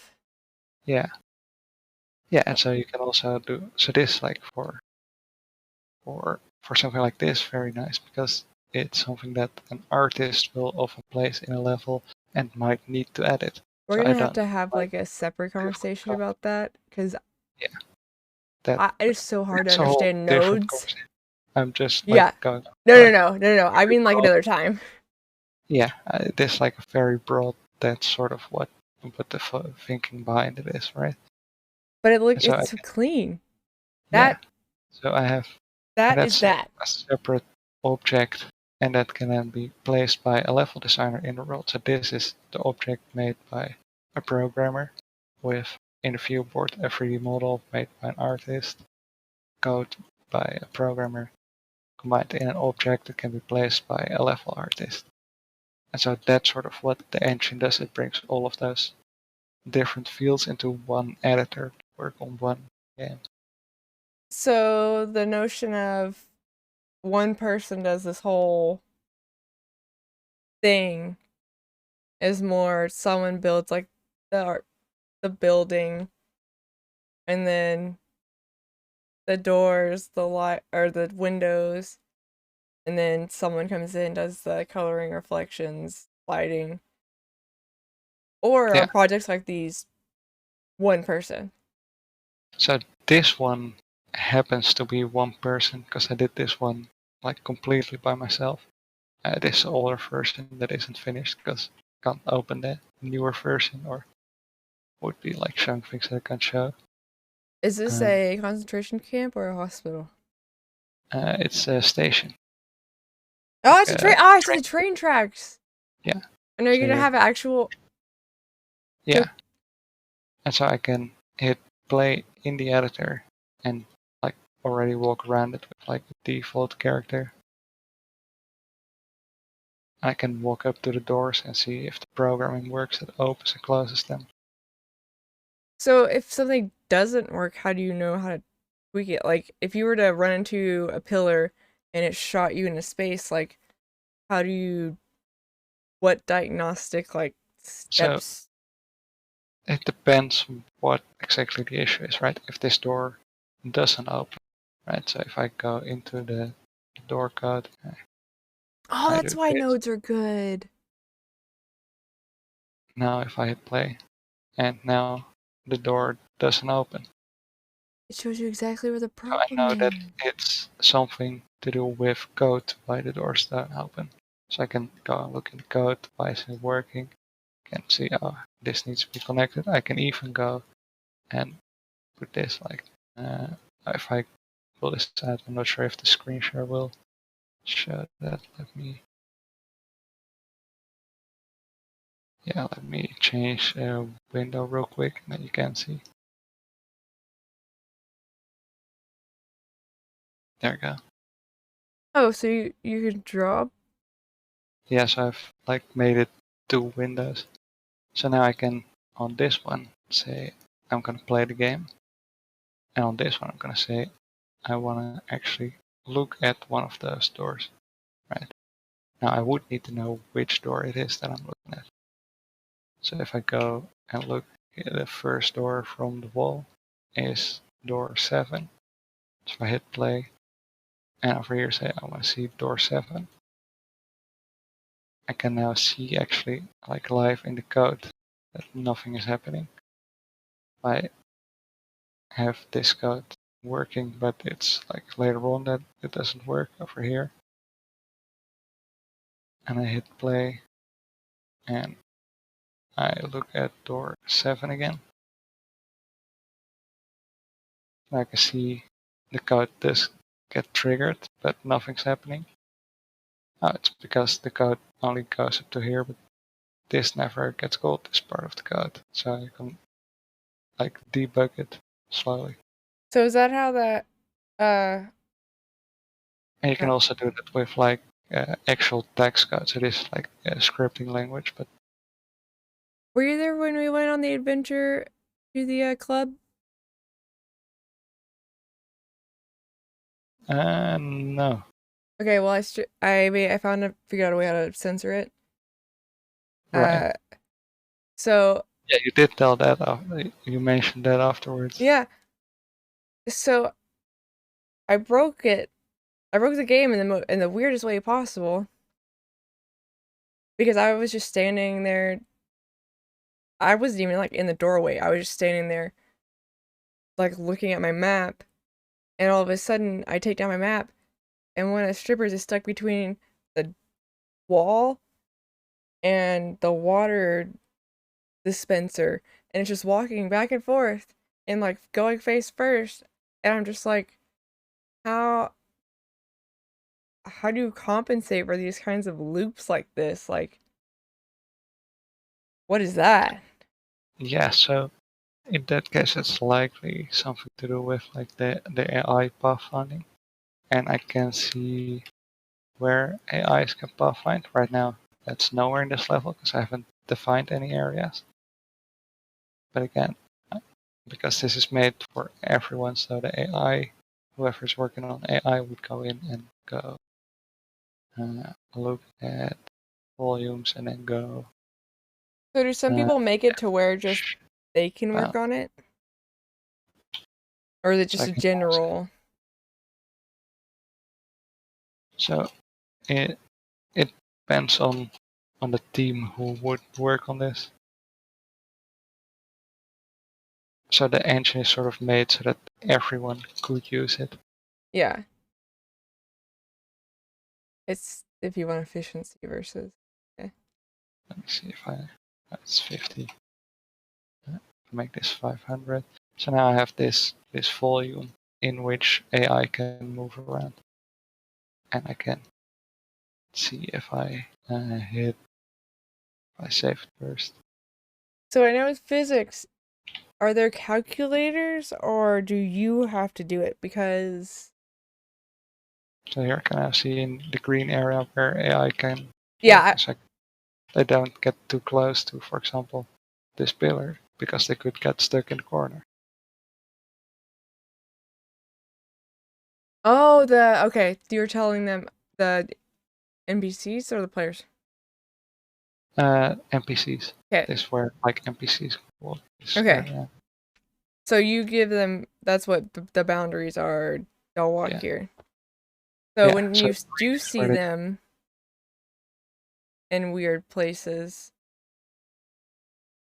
Yeah. Yeah, and so you can also do. So this like for something like this, very nice because it's something that an artist will often place in a level and might need to edit. We're gonna have like a separate conversation about that because it's so hard to understand nodes. I'm just going. No. I mean like another time. Yeah, there's like a very broad. That's sort of what the thinking behind it is, right? But it's so clean. So I have. That's a separate object, and that can then be placed by a level designer in the world. So this is the object made by a programmer with, in the viewport, a 3D model made by an artist, code by a programmer, combined in an object that can be placed by a level artist. And so that's sort of what the engine does. It brings all of those different fields into one editor to work on one game. So the notion of one person does this whole thing is more someone builds like the building, and then the doors, the light or the windows, and then someone comes in, does the coloring, reflections, lighting. Or are projects like these one person? So this one happens to be one person because I did this one like completely by myself. This older version that isn't finished because I can't open the newer version or would be like showing things that I can't show. Is this a concentration camp or a hospital? It's a station. Oh, it's a train. Oh, it's the train tracks. Yeah. And are you gonna have an actual? Yeah. And so I can hit play in the editor and like already walk around it with like the default character. I can walk up to the doors and see if the programming works. It opens and closes them. So if something doesn't work, how do you know how to tweak it? Like if you were to run into a pillar and it shot you into space, like how do you, what diagnostic like steps? So it depends on what exactly the issue is, right? If this door doesn't open, right? So if I go into the door code. Oh, that's why nodes are good. Now if I hit play, and now the door doesn't open. It shows you exactly where the problem is. So I know that it's something to do with code why the doors don't open. So I can go and look in the code, why isn't it working? I can see, oh, this needs to be connected. I can even go and put this like, if I pull this out, I'm not sure if the screen share will show that. Let me change the window real quick, and then you can see. There we go. Oh, so you could draw? Yes, I've like made it 2 windows. So now I can, on this one, say I'm gonna play the game. And on this one, I'm gonna say I wanna actually look at one of those doors, right? Now I would need to know which door it is that I'm looking at. So if I go and look at the first door from the wall is door 7. So if I hit play and over here say I want to see door 7, I can now see actually like live in the code that nothing is happening. I have this code working, but it's like later on that it doesn't work over here. And I hit play and I look at door 7 again. I can see the code does get triggered, but nothing's happening. Oh, it's because the code only goes up to here, but this never gets called, this part of the code. So you can like debug it slowly. So is that how that And you can also do that with like actual text code. So this is like a scripting language, but were you there when we went on the adventure to the club? No. Okay, well I figured out a way how to censor it. Right. So Yeah, you did tell that. You mentioned that afterwards. yeah. So I broke it. I broke the game in the weirdest way possible. Because I was just standing there. I wasn't even like in the doorway. I was just standing there like looking at my map. And all of a sudden I take down my map and one of the strippers is stuck between the wall and the water dispenser, and it's just walking back and forth and like going face first, and I'm just like, how do you compensate for these kinds of loops like this? Like, what is that? Yeah, so in that case it's likely something to do with like the AI pathfinding. And I can see where AIs can pathfind. Right now that's nowhere in this level because I haven't defined any areas. But again, because this is made for everyone, so the AI, whoever's working on AI would go in and go look at volumes and then go. So do some people make it to where just they can work on it? Or is it just a general? So it depends on the team who would work on this. So the engine is sort of made so that everyone could use it. Yeah. It's if you want efficiency versus. Okay. Let me see if it's 50. Make this 500. So now I have this volume in which AI can move around. And I can see if I hit. I save it first. So I know with physics, are there calculators or do you have to do it? Because so here can I see in the green area where AI can. Yeah. They don't get too close to, for example, this pillar because they could get stuck in the corner. Oh, okay. You're telling them the NPCs or the players? NPCs. Okay. This is where like NPCs will. Okay. So you give them. That's what the boundaries are. They'll walk here. So when you do see them in weird places.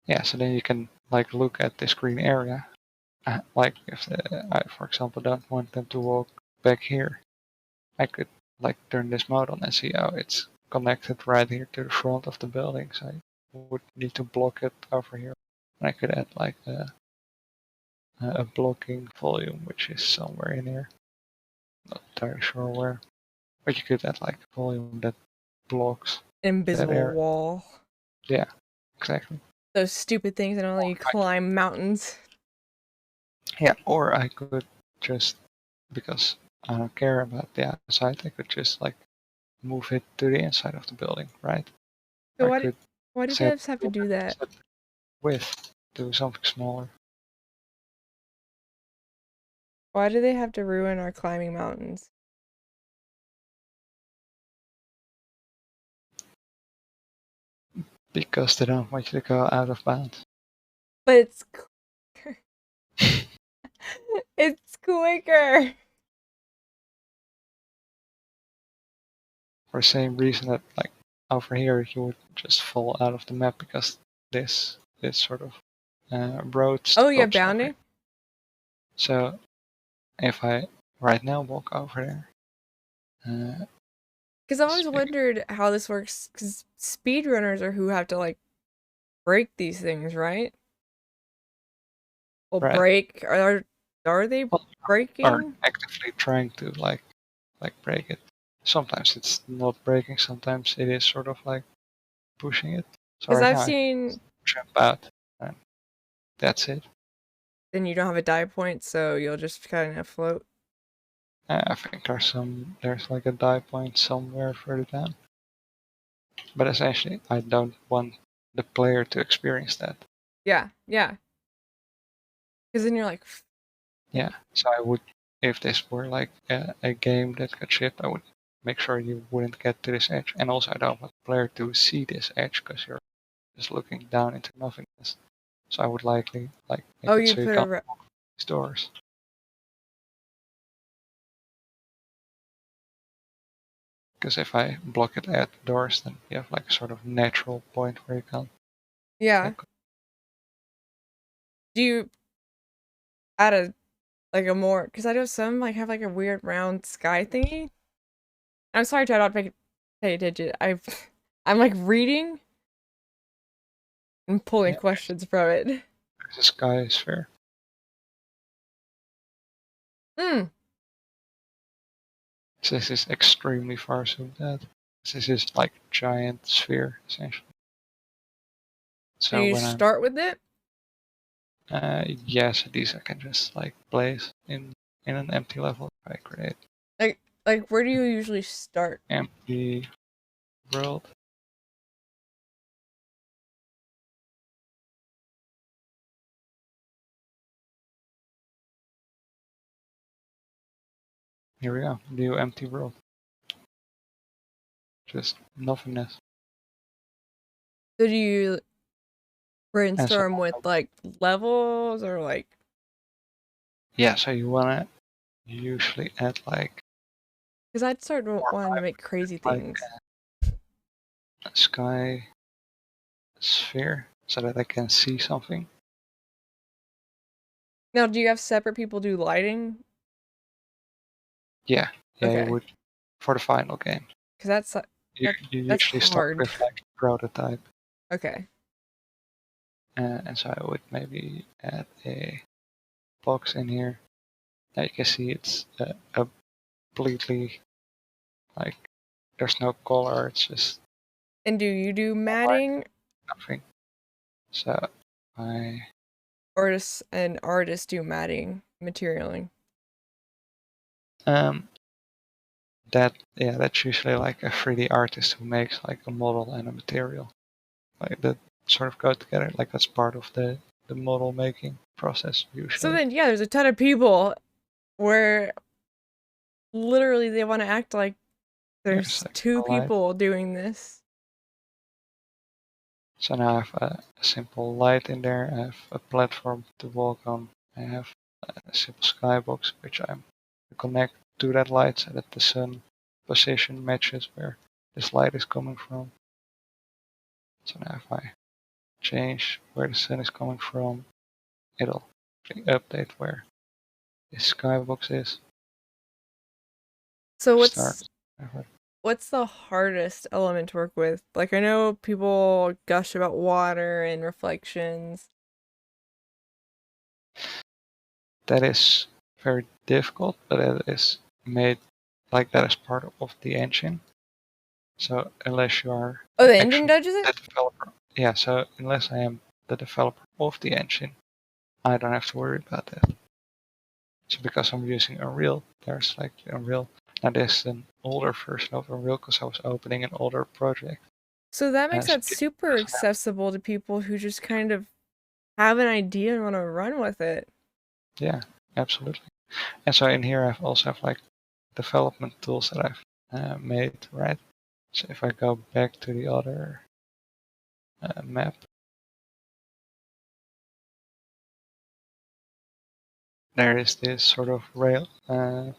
Yeah. So then you can like look at this green area. Like if I, for example, don't want them to walk back here, I could like turn this mode on and see how it's connected right here to the front of the building. So I would need to block it over here. And I could add like a blocking volume, which is somewhere in here. Not entirely sure where. But you could add like a volume that blocks Invisible wall. Yeah, exactly. Those stupid things that don't let you climb mountains. Yeah, or I could just, because I don't care about the outside, I could just like move it to the inside of the building, right? So why do devs have to do that? width, do something smaller. Why do they have to ruin our climbing mountains? Because they don't want you to go out of bounds. But it's quicker. It's quicker. For the same reason that, like, over here you would just fall out of the map because this sort of road Oh, you have stops over bounding? here. So if I right now walk over there, Because I've always speak- wondered how this works. Because speedrunners are who have to like break these things, right? Well, Right. break are they breaking? are actively trying to like break it. Sometimes it's not breaking, sometimes it is sort of like pushing it. So Because right I've now I seen. jump out and that's it. Then you don't have a die point, so you'll just kind of float. I think there's like a die point somewhere further down. But essentially I don't want the player to experience that. Yeah, yeah. Because then you're like, Yeah. So I would, if this were like a game that got shipped, I would make sure you wouldn't get to this edge. And also I don't want the player to see this edge because you're just looking down into nothingness. So I would likely like make oh, it you so you put can't a. walk these doors. Because if I block it at the doors, then you have like a sort of natural point where you can. Yeah. Do you add a more? Because I know some like have like a weird round sky thingy. I'm sorry, Chad, not pay attention. I'm like reading and pulling questions from it. There's a sky sphere. Hmm. This is extremely far zoomed out. This is like giant sphere essentially. So you when start with it? yes, these I can just like place in an empty level if I create Like where do you usually start? empty world. Here we go. New empty world. Just nothingness. So do you brainstorm with like levels or like? Yeah, so you wanna usually add like Because I'd start wanting to make crazy things. a sky sphere so that I can see something. Now, do you have separate people do lighting? Yeah, Okay. you would for the final game. Because that's You that's usually start hard. with like a prototype. Okay. And so I would maybe add a box in here. Now you can see it's a completely like there's no color. It's just And do you do matting nothing. So or does an artist do matting materialing? That's usually like a 3D artist who makes like a model and a material. Like that sort of go together. Like that's part of the model making process usually. So then, yeah, there's a ton of people where literally they want to act like there's like two a light. people doing this. So now I have a simple light in there, I have a platform to walk on, I have a simple skybox which I'm to connect to that light so that the sun position matches where this light is coming from. So now if I change where the sun is coming from, it'll update where this skybox is. So Start. what's the hardest element to work with? Like I know people gush about water and reflections. That is very difficult, but it is made like that as part of the engine. So unless you are Oh, the engine does it? the developer, yeah. So unless I am the developer of the engine, I don't have to worry about that. So because I'm using Unreal, there's like Unreal. Now this is an older version of Unreal because I was opening an older project. So that makes so that super accessible to people who just kind of have an idea and want to run with it. Yeah, absolutely. And so in here, I've also have like development tools that I've made, right? So if I go back to the other map, there is this sort of rail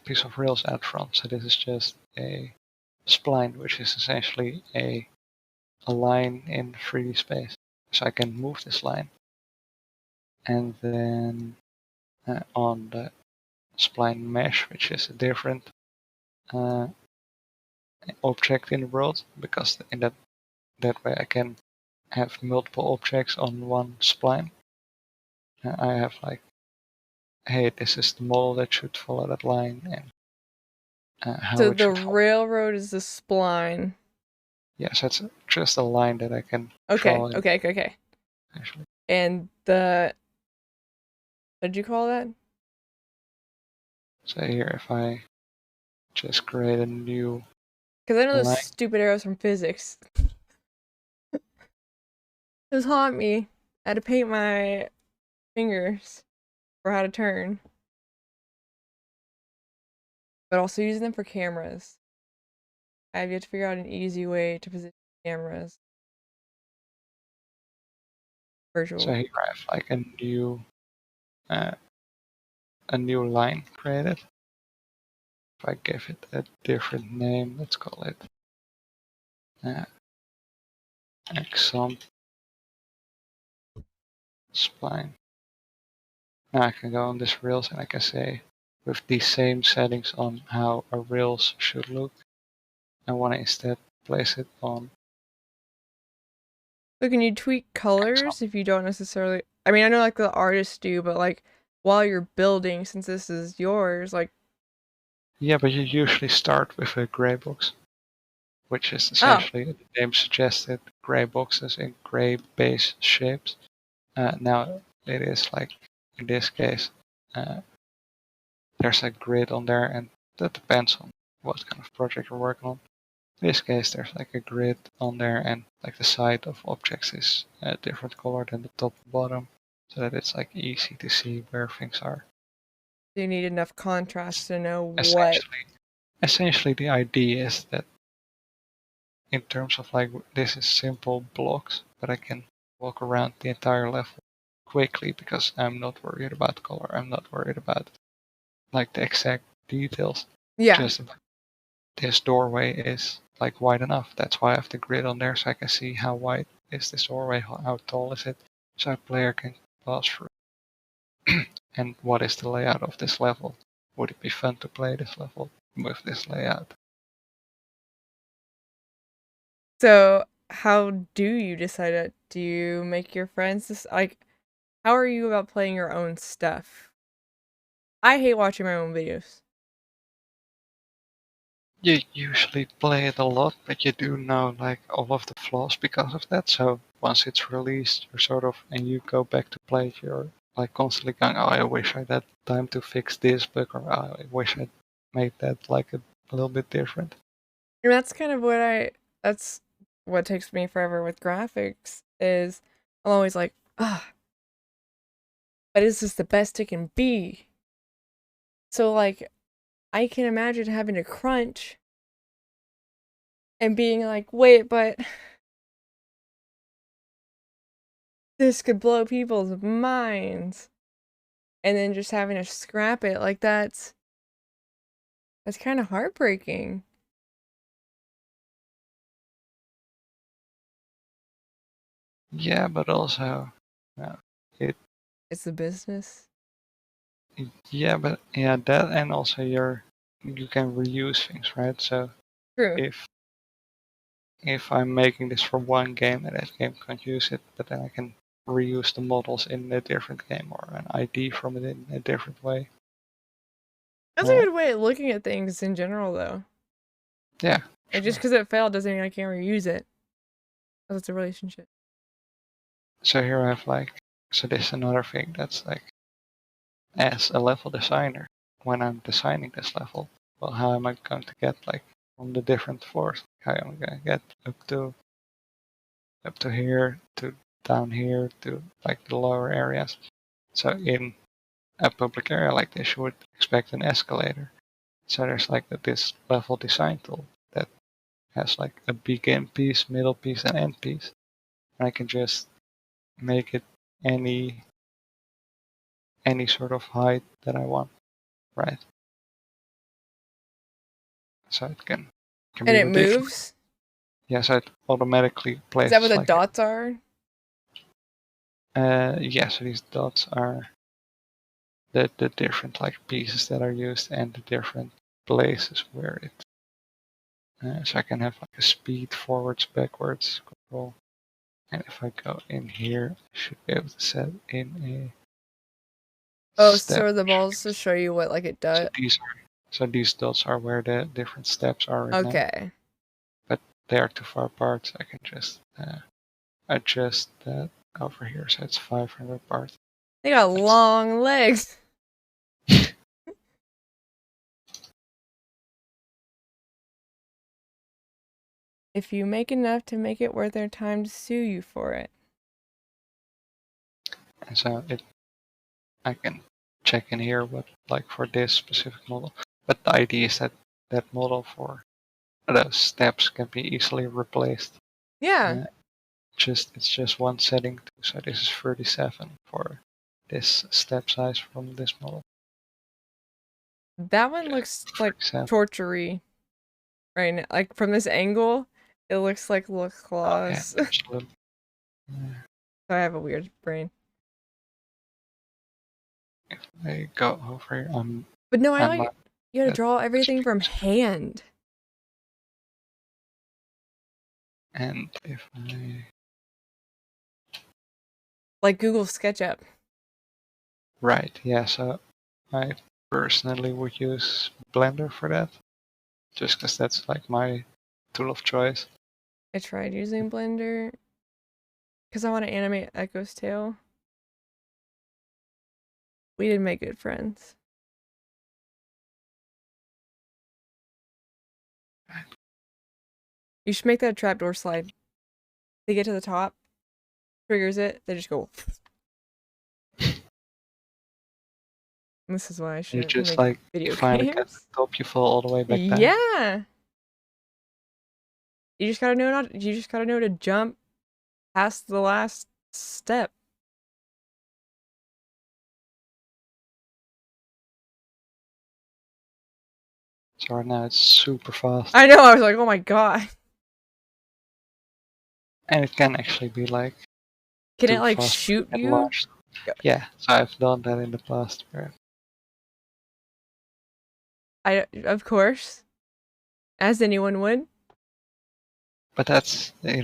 piece of rails out front. So this is just a spline, which is essentially a line in 3D space. So I can move this line, and then on the spline mesh, which is a different object in the world, because in that way I can have multiple objects on one spline. I have like, hey, this is the model that should follow that line, and how So it the should follow. railroad is the spline. Yes, that's just a line that I can Okay, draw in, okay. actually. And the, what did you call that? So here, if I just create a new Because I know those line, stupid arrows from physics. Those haunt me. I had to paint my fingers for how to turn. But also using them for cameras. I have yet to figure out an easy way to position cameras. Virtual. so here I have like a new line created. If I give it a different name, let's call it example spline. Now I can go on this rails and I can say, with these same settings on how a rails should look, I want to instead place it on. So can you tweak colors if you don't necessarily... I mean, I know like the artists do, but like while you're building, since this is yours, like... Yeah, but you usually start with a gray box, which is essentially, the name suggested, gray boxes in gray base shapes. Now it is like, in this case, there's a grid on there, and that depends on what kind of project you're working on. In this case, there's like a grid on there, and like the side of objects is a different color than the top and bottom, so that it's like easy to see where things are. You need enough contrast to know what... Essentially, the idea is that in terms of like, this is simple blocks, but I can walk around the entire level quickly because I'm not worried about color. I'm not worried about like the exact details. Yeah. Just this doorway is like wide enough. That's why I have the grid on there, so I can see how wide is this doorway, how tall is it, so a player can pass through. And what is the layout of this level? Would it be fun to play this level with this layout? So how do you decide it? Do you make your friends this, like, how are you about playing your own stuff? I hate watching my own videos. You usually play it a lot, but you do know like all of the flaws because of that. So once it's released, you're sort of, and you go back to play it, you're like constantly going, oh, I wish I had time to fix this bug, or oh, I wish I made that like a little bit different. And that's kind of what that's what takes me forever with graphics, is I'm always like, but is this the best it can be? So like, I can imagine having to crunch and being like, wait, but this could blow people's minds. And then just having to scrap it, like that's kind of heartbreaking. Yeah, but also, it's a business. Yeah, but yeah, that, and also you can reuse things, right? So True. if I'm making this for one game and that game can't use it, but then I can reuse the models in a different game or an ID from it in a different way. That's a good way of looking at things in general, though. Yeah. Like, just because it failed doesn't mean I can't reuse it. Because it's a relationship. So here I have like, so this is another thing that's like, as a level designer, when I'm designing this level, well, how am I going to get like on the different floors? How am I going to get up to here to down here to like the lower areas. So in a public area like this, you would expect an escalator. So there's like this level design tool that has like a begin piece, middle piece, and end piece. And I can just make it any sort of height that I want, right? So it can And be it ridiculous. moves? Yeah, so it automatically plays. Is that what the like dots are? Yeah, so these dots are the different like pieces that are used and the different places where it. So I can have like a speed forwards, backwards control, and if I go in here, I should be able to set in a. Oh, step. so the balls to show you what like it does. So these dots are where the different steps are right now. Okay. But they are too far apart, so I can just adjust that over here, so it's 500 apart. They got long legs. If you make enough to make it worth their time to sue you for it. And so I can check in here what like for this specific model. But the idea is that that model for those steps can be easily replaced. Yeah. It's just one setting, so this is 37 for this step size from this model. That one looks like example. torture-y right now. Like from this angle, it looks like little claws. Absolutely. I have a weird brain. If I go over here, But no, I I'm like you gotta draw everything from hand. and if I Like Google SketchUp. right, yeah, so I personally would use Blender for that, just because that's like my tool of choice. I tried using Blender because I want to animate Echo's tail. We didn't make good friends. You should make that a trapdoor slide. They get to the top, triggers it, they just go. This is why I should You just make like video finally games. get to the top, you fall all the way back down. Yeah. You just gotta know to jump past the last step. So right now it's super fast. I know, I was like, oh my god. And it can actually be like Can it too like fast shoot and you? launched. Yeah, so I've done that in the past. Where Of course. As anyone would. but that's Like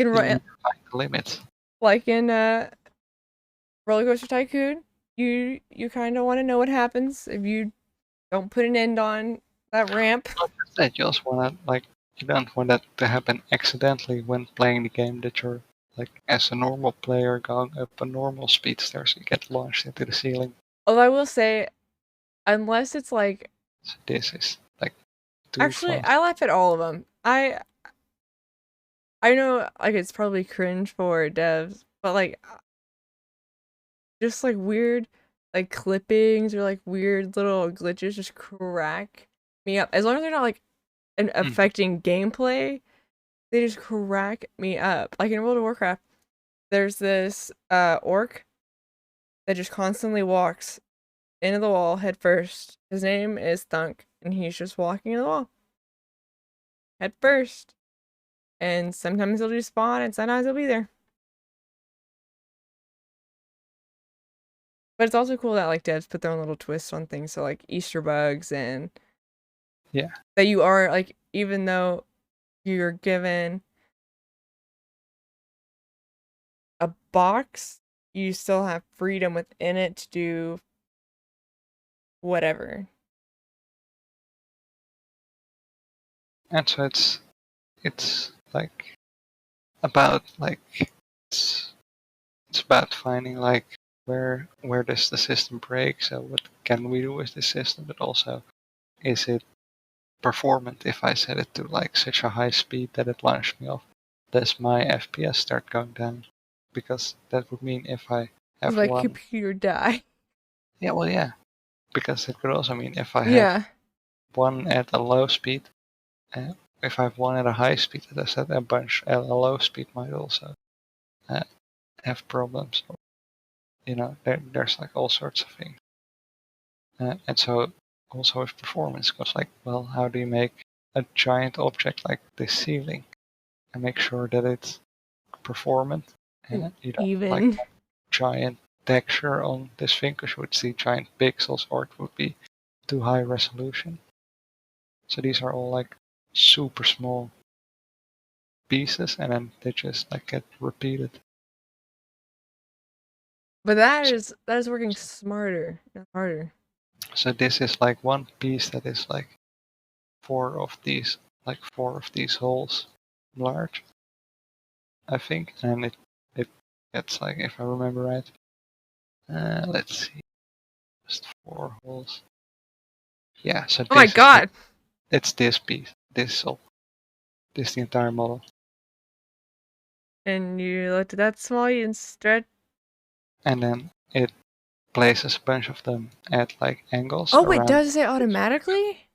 in you need to find the limits. like in Roller Coaster Tycoon, you kind of want to know what happens if you don't put an end on that ramp. That you also want to like you don't want that to happen accidentally when playing the game, that you're like as a normal player going up a normal speed stair, so you get launched into the ceiling. Although I will say, unless it's like So this is like too actually, fast. I laugh at all of them. I know like it's probably cringe for devs, but like just like weird like clippings or like weird little glitches just crack me up. As long as they're not like affecting gameplay, they just crack me up. Like in World of Warcraft, there's this orc that just constantly walks into the wall head first. His name is Thunk, and he's just walking in the wall head first. And sometimes he'll just spawn, and sometimes he'll be there. But it's also cool that like devs put their own little twists on things, so like Easter bugs and Yeah. that you are like, even though you're given a box, you still have freedom within it to do whatever. And so it's like about like it's about finding like where does the system break, so what can we do with the system, but also is it performant if I set it to like such a high speed that it launches me off? Does my FPS start going down? because that would mean if I have Like one. computer die. Yeah, well, yeah, because it could also mean if I have Yeah. one at a low speed, if I have one at a high speed, as I said, a bunch at a low speed might also have problems. You know, there's like all sorts of things. And so also with performance, because like, well, how do you make a giant object like this ceiling and make sure that it's performant and you don't Even. like giant texture on this thing, because you would see giant pixels or it would be too high resolution. So these are all like super small pieces, and then they just like get repeated. But that is working smarter, not harder. So this is like one piece that is like four of these holes large, I think, and it gets like, if I remember right, let's see, just 4 holes. Yeah. So Oh my this is god! it's this piece, this the entire model. And you left it that small, you didn't stretch. And then it places a bunch of them at like angles. Oh, it around. does it automatically?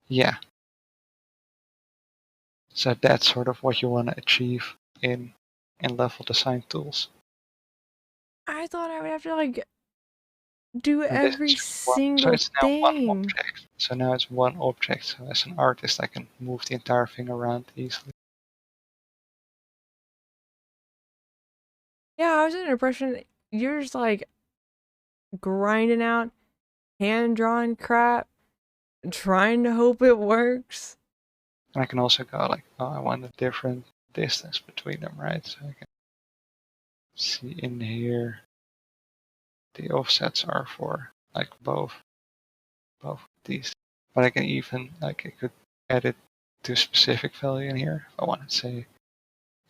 Yeah. So that's sort of what you want to achieve in level design tools. I thought I would have to like do And this every is so single it's now one thing. object. So now it's one object. So as an artist, I can move the entire thing around easily. Yeah, I was under the impression you're just like grinding out hand drawn crap, trying to hope it works. And I can also go like, oh, I want a different distance between them, right? So I can see in here the offsets are for like both of these. But I can even like, I could edit to a specific value in here if I wanted to say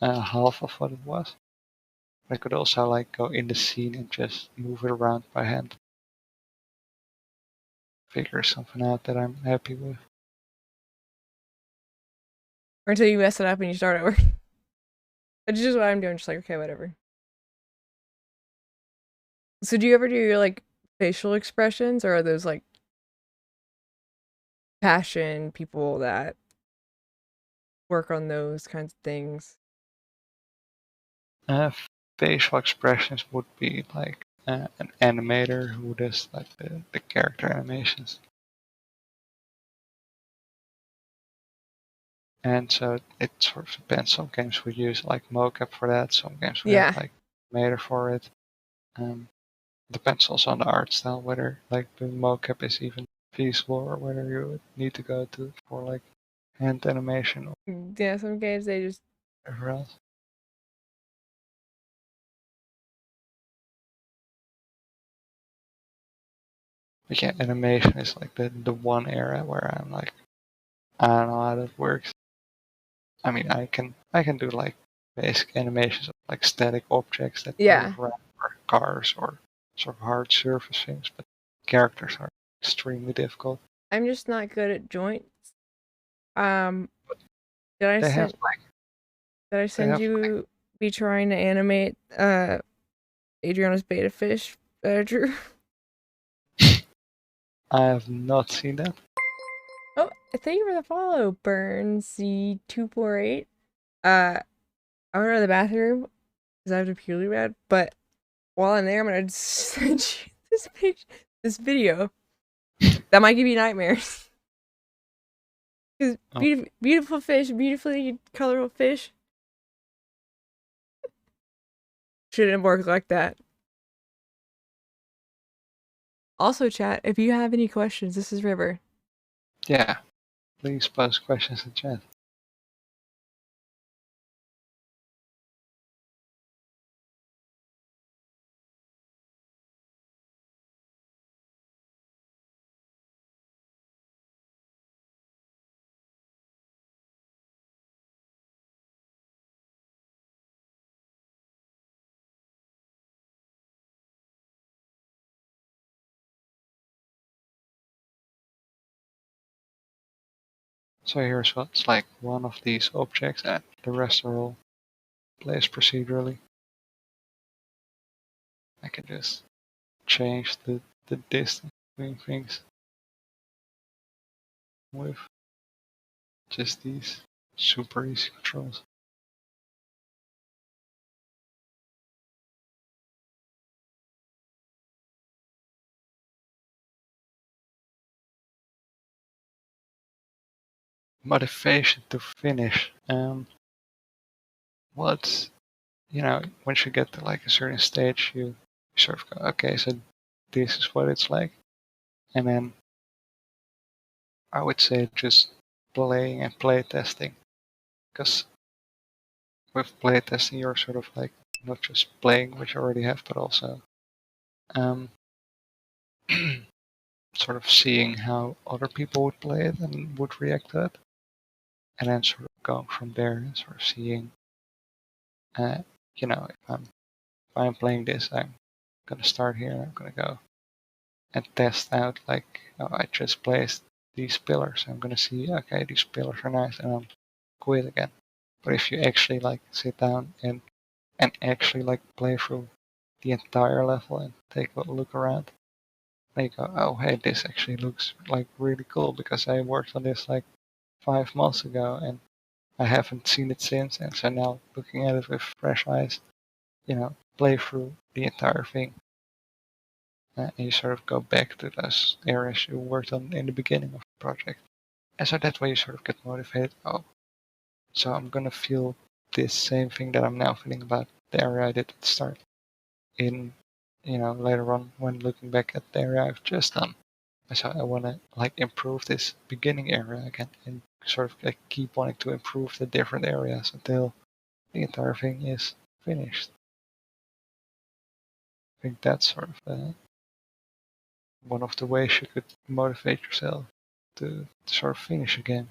half of what it was. I could also like go in the scene and just move it around by hand. Figure something out that I'm happy with. Or until you mess it up and you start over. That's just what I'm doing, just like, okay, whatever. So do you ever do your like facial expressions, or are those like passion people that work on those kinds of things? Facial expressions would be like an animator who does like the character animations. And so it sort of depends. Some games would use like mocap for that. Some games would have like animator for it. Depends also on the art style, whether like the mocap is even feasible or whether you would need to go to for like hand animation or Yeah, some games they just whatever else. But yeah, animation is like the one area where I'm like, I don't know how that works. I mean, I can do like basic animations of like static objects that move around, or cars, or sort of hard surface things, but characters are extremely difficult. I'm just not good at joints. Did I send you be trying to animate Adriana's beta fish, Drew? I have not seen that. Oh, thank you for the follow, BurnC248. I went to the bathroom because I have to pee really bad, but while I'm there, I'm gonna send you this video that might give you nightmares. Because beautiful fish, beautifully colorful fish shouldn't work like that. Also, chat, if you have any questions, this is River. Yeah, please post questions in chat. So here's what's like one of these objects, and the rest are all placed procedurally. can just change the distance between things with just these super easy controls. Motivation to finish. What's once you get to like a certain stage, you sort of go, okay, so this is what it's like, and then I would say just playing and play testing, because with play testing you're sort of like not just playing what you already have, but also sort of seeing how other people would play it and would react to it, and then sort of going from there and sort of seeing, if I'm playing this, I'm gonna start here. I'm gonna go and test out, like, oh, I just placed these pillars. I'm gonna see, okay, these pillars are nice, and I'll quit again. But if you actually like sit down and actually like play through the entire level and take a look around, and you go, oh, hey, this actually looks like really cool because I worked on this like 5 months ago and I haven't seen it since, and so now looking at it with fresh eyes, play through the entire thing. And you sort of go back to those areas you worked on in the beginning of the project. And so that way you sort of get motivated. Oh, so I'm gonna feel this same thing that I'm now feeling about the area I did at the start in, later on when looking back at the area I've just done. And so I wanna like improve this beginning area again and sort of like keep wanting to improve the different areas until the entire thing is finished. I think that's sort of one of the ways you could motivate yourself to sort of finish a game.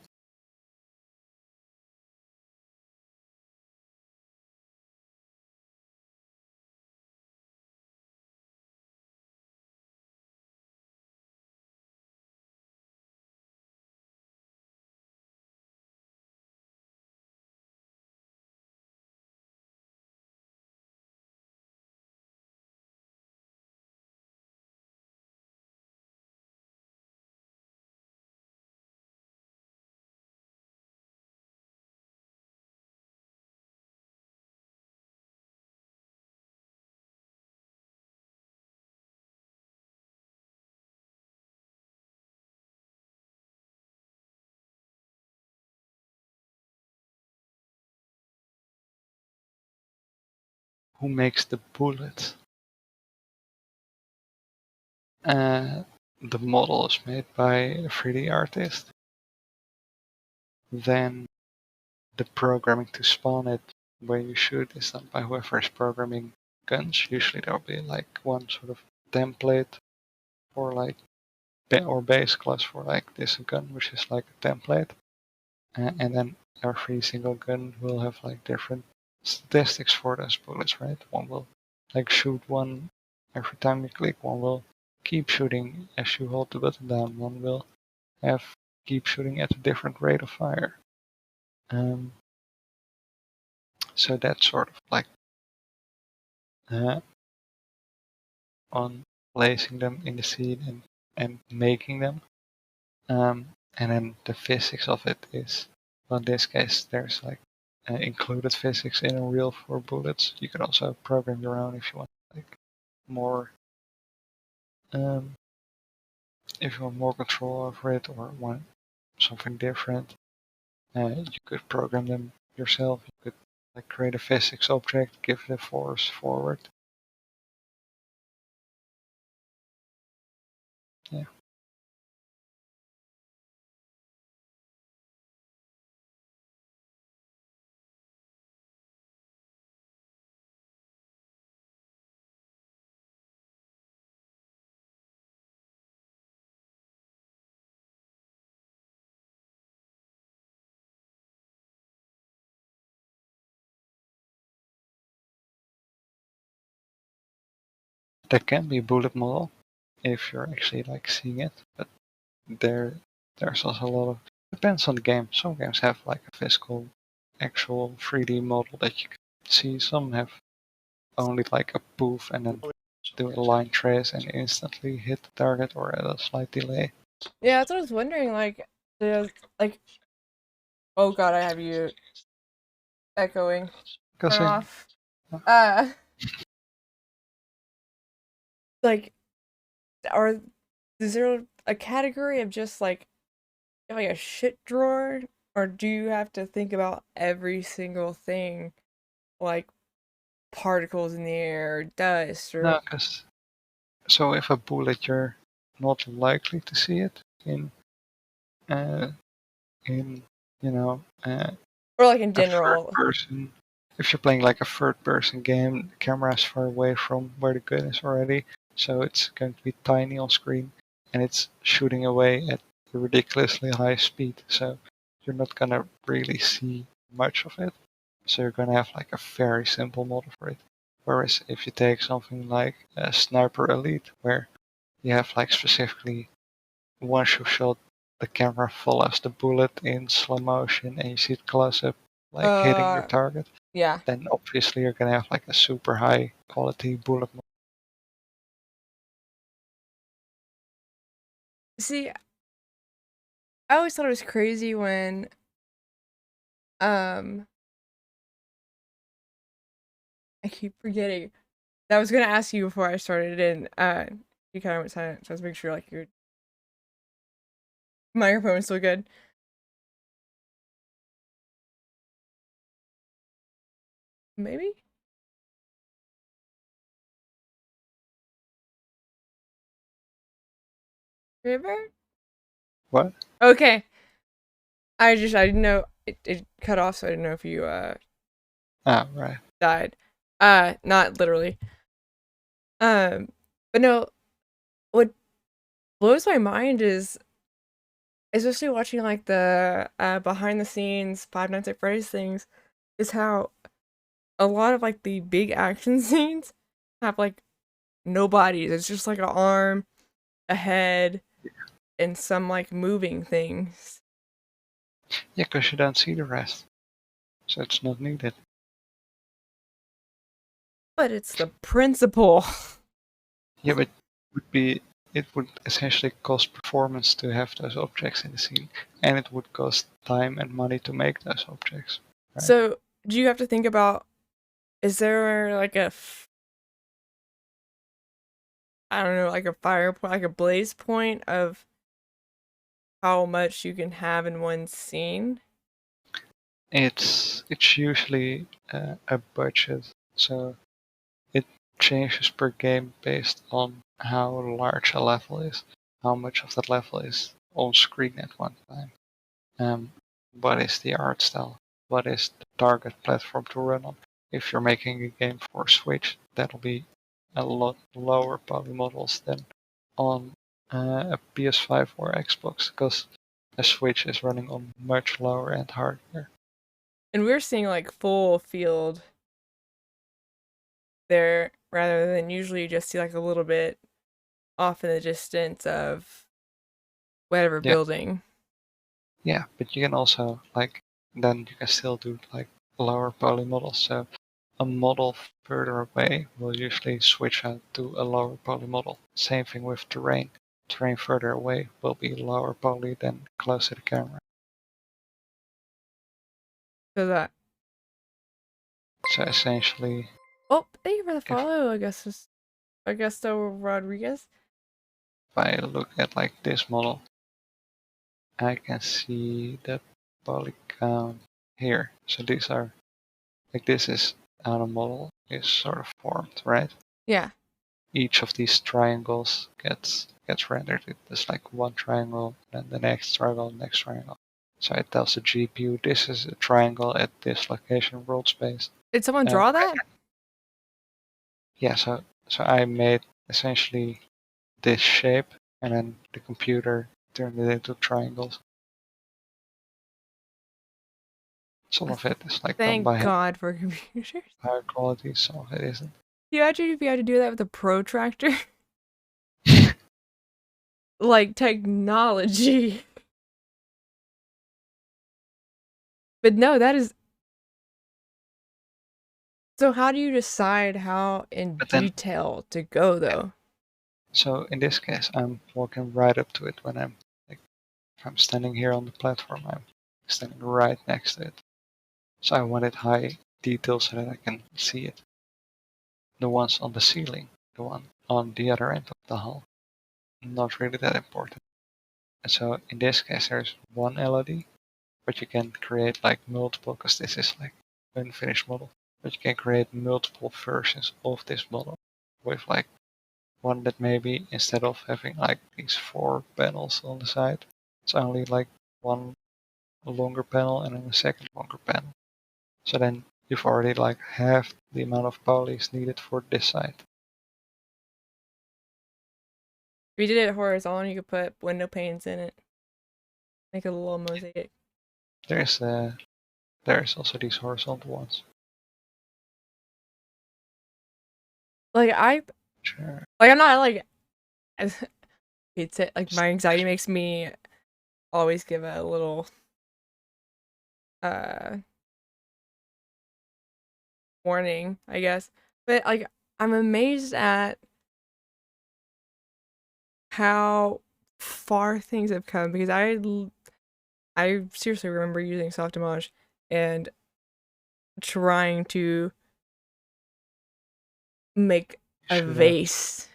Who makes the bullets? The model is made by a 3D artist. Then the programming to spawn it where you shoot is done by whoever is programming guns. Usually there'll be like one sort of template or like or base class for like this gun, which is like a template. And then every single gun will have like different statistics for those bullets, right? One will like shoot one every time you click, one will keep shooting as you hold the button down, one will keep shooting at a different rate of fire. So that's sort of like on placing them in the scene and making them. And then the physics of it is, well, in this case, there's like included physics in Unreal for bullets. You can also program your own if you want, like more, if you want more control over it or want something different. You could program them yourself. You could like create a physics object, give the force forward. Yeah. That can be a bullet model if you're actually like seeing it, but there's also a lot of, depends on the game. Some games have like a physical, actual 3D model that you can see. Some have only like a poof and then do a line trace and instantly hit the target or at a slight delay. Yeah, that's what I was wondering. Like, oh god, I have you echoing. Because Turn off. Like, is there a category of just like a shit drawer, or do you have to think about every single thing, like particles in the air, dust, or no, because so if a bullet, you're not likely to see it in or like in a general. third person. If you're playing like a third person game, the camera is far away from where the gun is already, so it's going to be tiny on screen, and it's shooting away at a ridiculously high speed, so you're not gonna really see much of it. So you're gonna have like a very simple model for it. Whereas if you take something like a Sniper Elite, where you have like specifically once you shot, the camera follows the bullet in slow motion and you see it close up, like hitting your target. Yeah. Then obviously you're gonna have like a super high quality bullet. See, I always thought it was crazy when I keep forgetting. I was gonna ask you before I started, and you kind of went silent, so I was making sure like your microphone is still good. Maybe? River? What? Okay. I didn't know it cut off, so I didn't know if you Right. died. Not literally. But no, what blows my mind is, especially watching like the behind the scenes Five Nights at Freddy's things, is how a lot of like the big action scenes have like no bodies. It's just like an arm, a head, and some like moving things. Yeah, because you don't see the rest, so it's not needed. But it's the principle. Yeah, but it would essentially cost performance to have those objects in the scene, and it would cost time and money to make those objects. Right? So, do you have to think about, is there like I don't know, like a fire point, like a blaze point of how much you can have in one scene? It's usually a budget, so it changes per game based on how large a level is, how much of that level is on screen at one time. What is the art style? What is the target platform to run on? If you're making a game for Switch, that'll be a lot lower poly models than on a PS5 or Xbox, because a Switch is running on much lower end hardware. And we're seeing like full field there, rather than usually you just see like a little bit off in the distance of whatever building. Yeah, but you can also then you can still do like lower poly models. So a model further away will usually switch out to a lower poly model. Same thing with terrain. Terrain further away will be lower poly than close to the camera. So that. So essentially. Oh, thank you for the follow, Augusto Rodriguez. If I look at like this model, I can see the poly count here. So these are like this is how the model is sort of formed, right? Yeah. Each of these triangles gets rendered. It's like one triangle, then the next triangle, next triangle. So it tells the GPU this is a triangle at this location world space. Did someone draw that? Yeah, so I made essentially this shape, and then the computer turned it into triangles. Some of it is like Thank done by God for computers. Higher quality, some of it isn't. Can you imagine if you had to do that with a protractor? Like technology. But no, that is So how do you decide how in But then- detail to go though? So in this case, I'm walking right up to it when I'm like, if I'm standing here on the platform, I'm standing right next to it. So I wanted high detail so that I can see it. The ones on the ceiling, the one on the other end of the hull, not really that important. And so in this case, there's one LED, but you can create like multiple, because this is like an unfinished model. But you can create multiple versions of this model with like one that maybe instead of having like these 4 panels on the side, it's only like one longer panel and then a second longer panel. So then you've already like half the amount of polys needed for this side. If you did it horizontal, you could put window panes in it. Make a little mosaic. There's also these horizontal ones. Like Sure. like I'm not like it's it like my anxiety makes me always give a little warning, I guess. But like I'm amazed at how far things have come because I seriously remember using Softimage and trying to make a Should have. vase.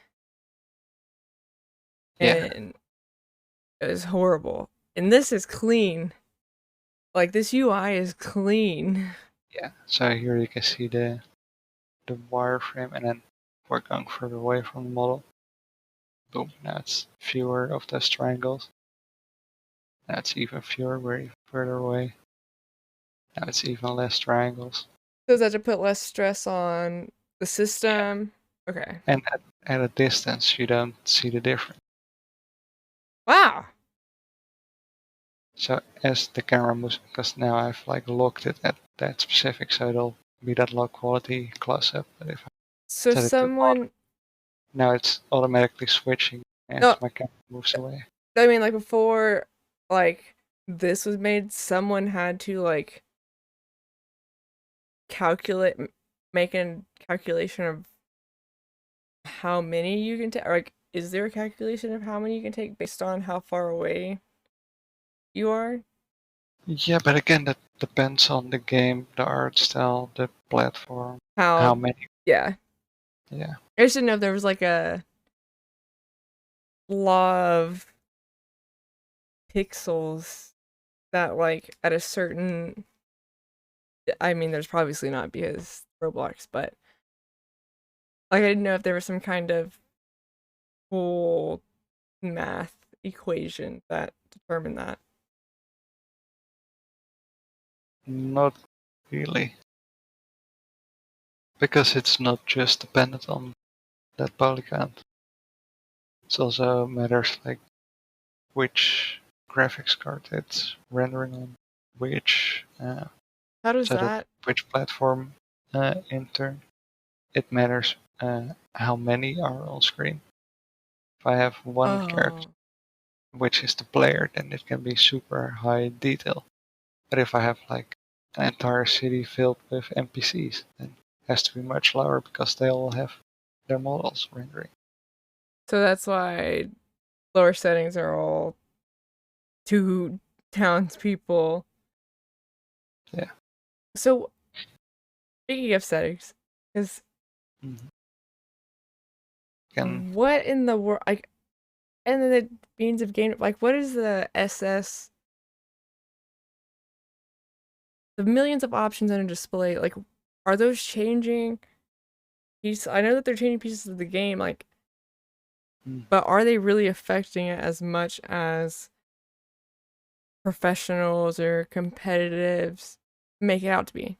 Yeah. And it was horrible. And this is clean. Like this UI is clean. Yeah. So here you can see the wireframe, and then we're going further away from the model. Boom. Now it's fewer of those triangles. Now it's even fewer. We're even further away. Now it's even less triangles. So that to put less stress on the system. Okay. And at a distance, you don't see the difference. Wow. So as the camera moves, because now I've like locked it at that specific, so it'll be that low quality close up. But if I So set it to someone now it's automatically switching as No. my camera moves away. I mean like before like this was made, someone had to like make a calculation of how many you can take. Like, is there a calculation of how many you can take based on how far away you are? Yeah, but again, that depends on the game, the art style, the platform, how many. Yeah. Yeah. I just didn't know if there was like a law of pixels that like at a certain, I mean there's obviously not because Roblox, but like I didn't know if there was some kind of whole math equation that determined that. Not really. Because it's not just dependent on that poly count. It also matters like which graphics card it's rendering on, which How does sort of that? which platform in turn. It matters how many are on screen. If I have one character, which is the player, then it can be super high detail. But if I have like an entire city filled with NPCs, then it has to be much lower because they all have their models rendering. So that's why lower settings are all 2 townspeople. Yeah. So speaking of settings, because what in the world, like, and then the beans of game, like, what is the SS? The millions of options on a display, like, are those changing? I know that they're changing pieces of the game, like, but are they really affecting it as much as professionals or competitives make it out to be?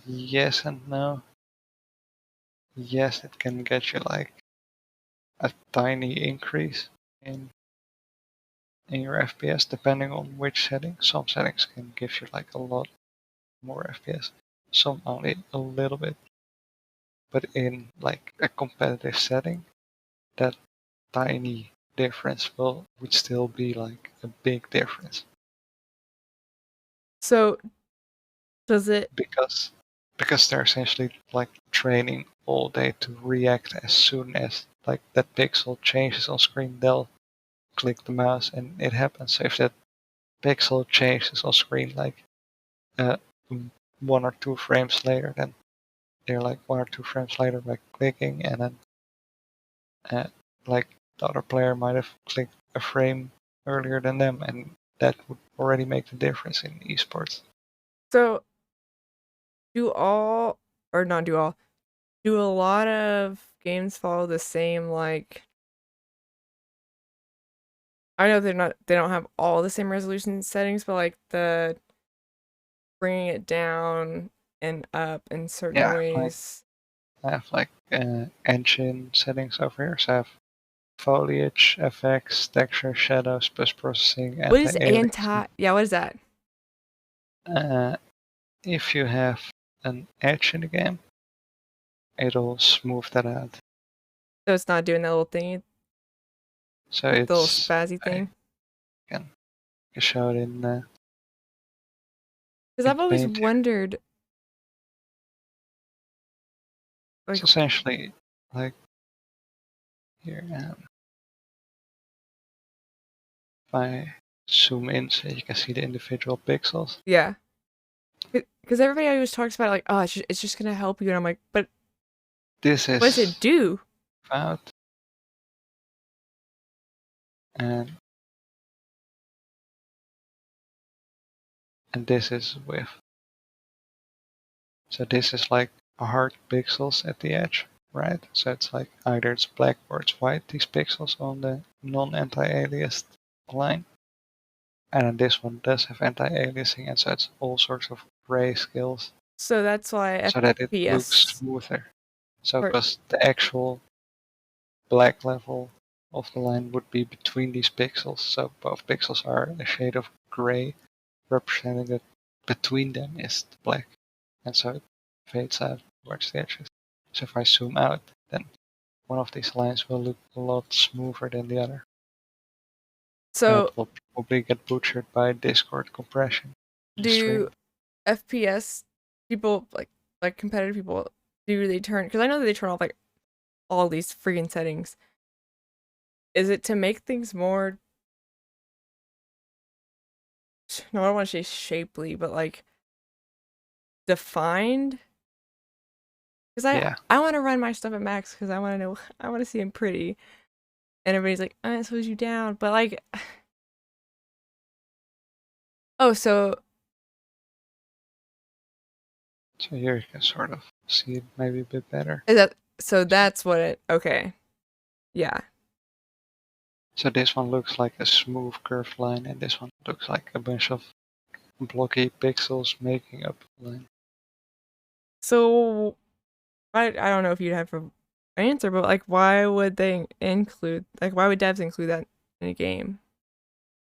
Yes and no. Yes, it can get you like a tiny increase in your FPS depending on which setting. Some settings can give you like a lot more FPS, some only a little bit. But in like a competitive setting, that tiny difference would still be like a big difference. So does it? because they're essentially like training all day to react as soon as like that pixel changes on screen. They'll click the mouse and it happens. So if that pixel changes on screen like 1 or 2 frames later, then they're like 1 or 2 frames later by clicking, and then like the other player might have clicked a frame earlier than them, and that would already make the difference in esports. So do all or not do all? Do a lot of games follow the same like? I know they don't have all the same resolution settings, but like the bringing it down and up in certain Yeah, ways. I have like engine settings over here, so I have foliage, FX, texture, shadows, post-processing, What is anti-aliasing. Yeah, what is that? If you have an edge in the game, it'll smooth that out. So it's not doing that little thingy, So the little it's spazzy thing. I can show it in. Because I've always Paint here. wondered. It's essentially like here. If I zoom in, so you can see the individual pixels. Yeah. Because everybody always talks about it like, oh, it's just gonna help you, and I'm like, but This is what does it do? out, and this is width. So this is like hard pixels at the edge, right? So it's like either it's black or it's white, these pixels on the non-anti-aliased line. And then this one does have anti-aliasing, and so it's all sorts of gray scales. So that's why So that it FPS looks smoother. So Or- because the actual black level of the line would be between these pixels. So both pixels are a shade of gray, representing that between them is the black. And so it fades out towards the edges. So if I zoom out, then one of these lines will look a lot smoother than the other. And So it will probably get butchered by Discord compression. in the do stream. FPS people like competitive people, do they turn? Because I know that they turn off like all these freaking settings. Is it to make things more? No, I don't want to say shapely, but like defined. Because Yeah. I want to run my stuff at max because I want to know, I want to see them pretty. And everybody's like, it slows you down, but like, oh, so So here you can sort of see it maybe a bit better. is that so? That's what it. Okay, yeah. So this one looks like a smooth curved line, and this one looks like a bunch of blocky pixels making up a line. So I don't know if you'd have an answer, but like, why would they include, like, why would devs include that in a game?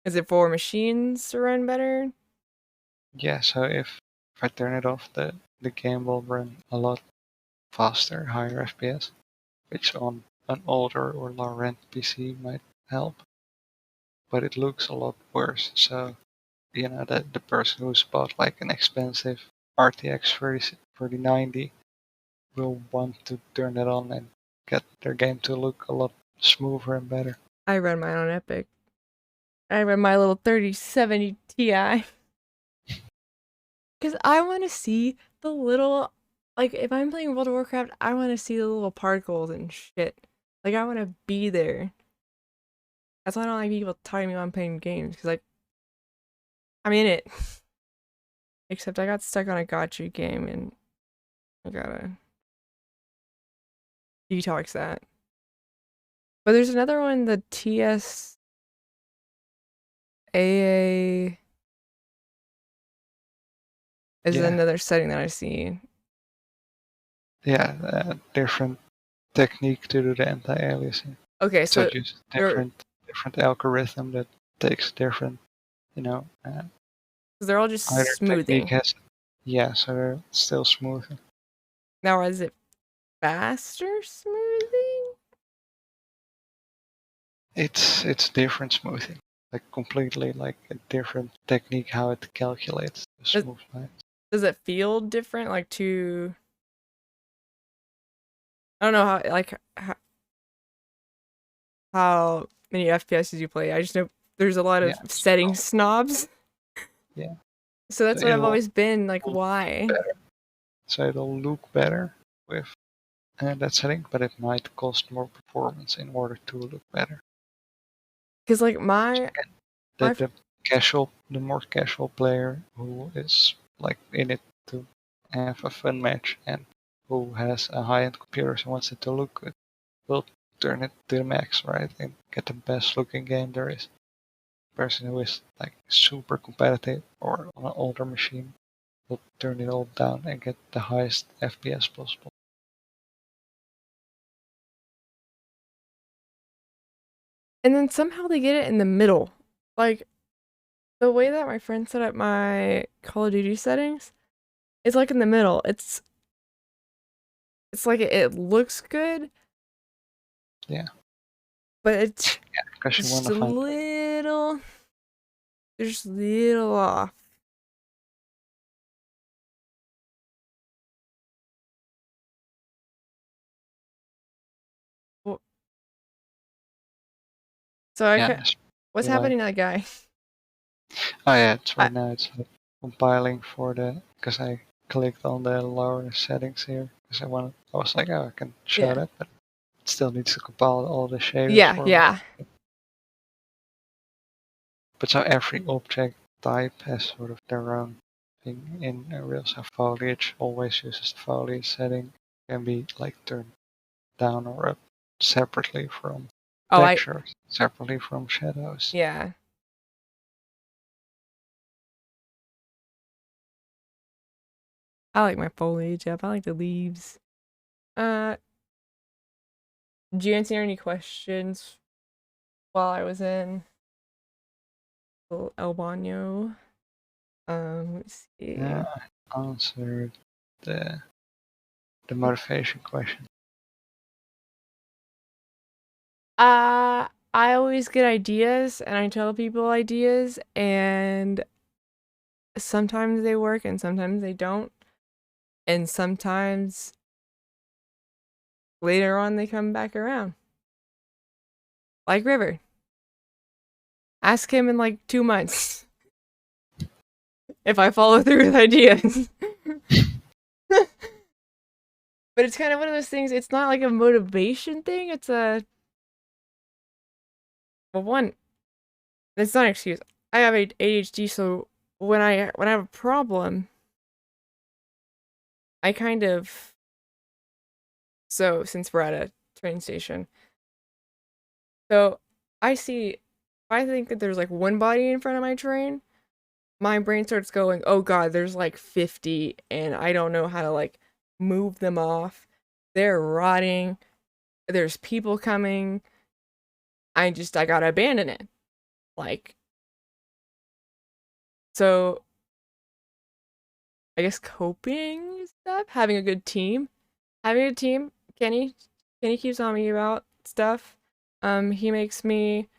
Is it for machines to run better? Yeah, so if I turn it off, the game will run a lot faster, higher FPS, which on an older or lower end PC might help. But it looks a lot worse. So, you know, that the person who's bought like an expensive RTX 3090 will want to turn it on and get their game to look a lot smoother and better. I run mine on Epic. I run my little 3070 Ti. Because I want to see the little, like, if I'm playing World of Warcraft, I want to see the little particles and shit. Like, I want to be there. That's why I don't like people telling me I'm playing games, because, like, I'm in it. Except I got stuck on a gacha game, and I gotta detox that. But there's another one, the TSAA is Yeah. another setting that I see. Yeah, different technique to do the anti-aliasing. Okay, so just different algorithm that takes different, you know. they're all just Either smoothing. technique has, yeah, so they're still smoothing. Now, is it faster smoothing? It's different smoothing. like completely like a different technique how it calculates the smooth lines. Does it feel different? Like to I don't know how like how many FPSs you play. I just know there's a lot of setting snobs. Yeah. So that's what I've always been like. Why? Better. So it'll look better with that setting, but it might cost more performance in order to look better. Because like the more casual player who is like in it to have a fun match and who has a high-end computer and wants it to look good will turn it to the max, right, and get the best looking game there is. Person who is like super competitive or on an older machine will turn it all down and get the highest FPS possible. And then somehow they get it in the middle. Like the way that my friend set up my Call of Duty settings, it's like in the middle. It's like it looks good. Yeah. But it's you just a little, just a little off. So what's happening to that guy? Oh yeah, it's right now. It's compiling for because I clicked on the lower settings here because I was like, oh, I can show that, but it still needs to compile all the shaders. Yeah. But so every object type has sort of their own thing in Unreal. So foliage always uses the foliage setting. Can be like turned down or up separately from textures, separately from shadows. Yeah. I like my foliage up. I like the leaves. Did you answer any questions while I was in El Baño? Let's see. Yeah, I answered the motivation question. I always get ideas and I tell people ideas and sometimes they work and sometimes they don't. And sometimes later on they come back around. Like River. Ask him in like 2 months if I follow through with ideas. But it's kind of one of those things, it's not like a motivation thing, it's it's not an excuse. I have ADHD, so when I have a problem, I kind of, so since we're at a train station, so if I think that there's like one body in front of my train, my brain starts going, oh god, there's like 50 and I don't know how to like move them off. They're rotting. There's people coming. I gotta abandon it. Like, so I guess coping stuff, having a good team. Kenny keeps on me about stuff. He makes me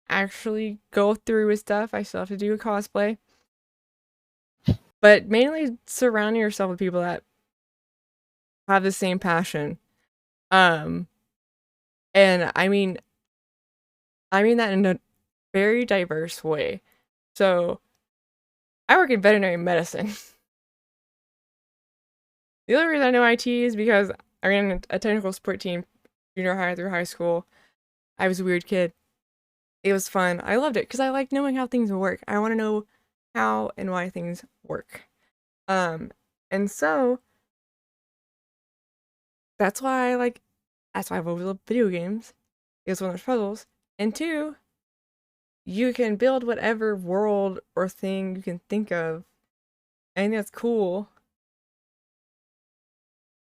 actually go through with stuff. I still have to do a cosplay. But mainly surrounding yourself with people that have the same passion. And I mean that in a very diverse way. So I work in veterinary medicine. The only reason I know IT is because I ran a technical support team junior high through high school. I was a weird kid. It was fun. I loved it because I like knowing how things work. I want to know how and why things work. And so that's why I've always loved video games. Because one, there's puzzles, and two, you can build whatever world or thing you can think of. I think that's cool.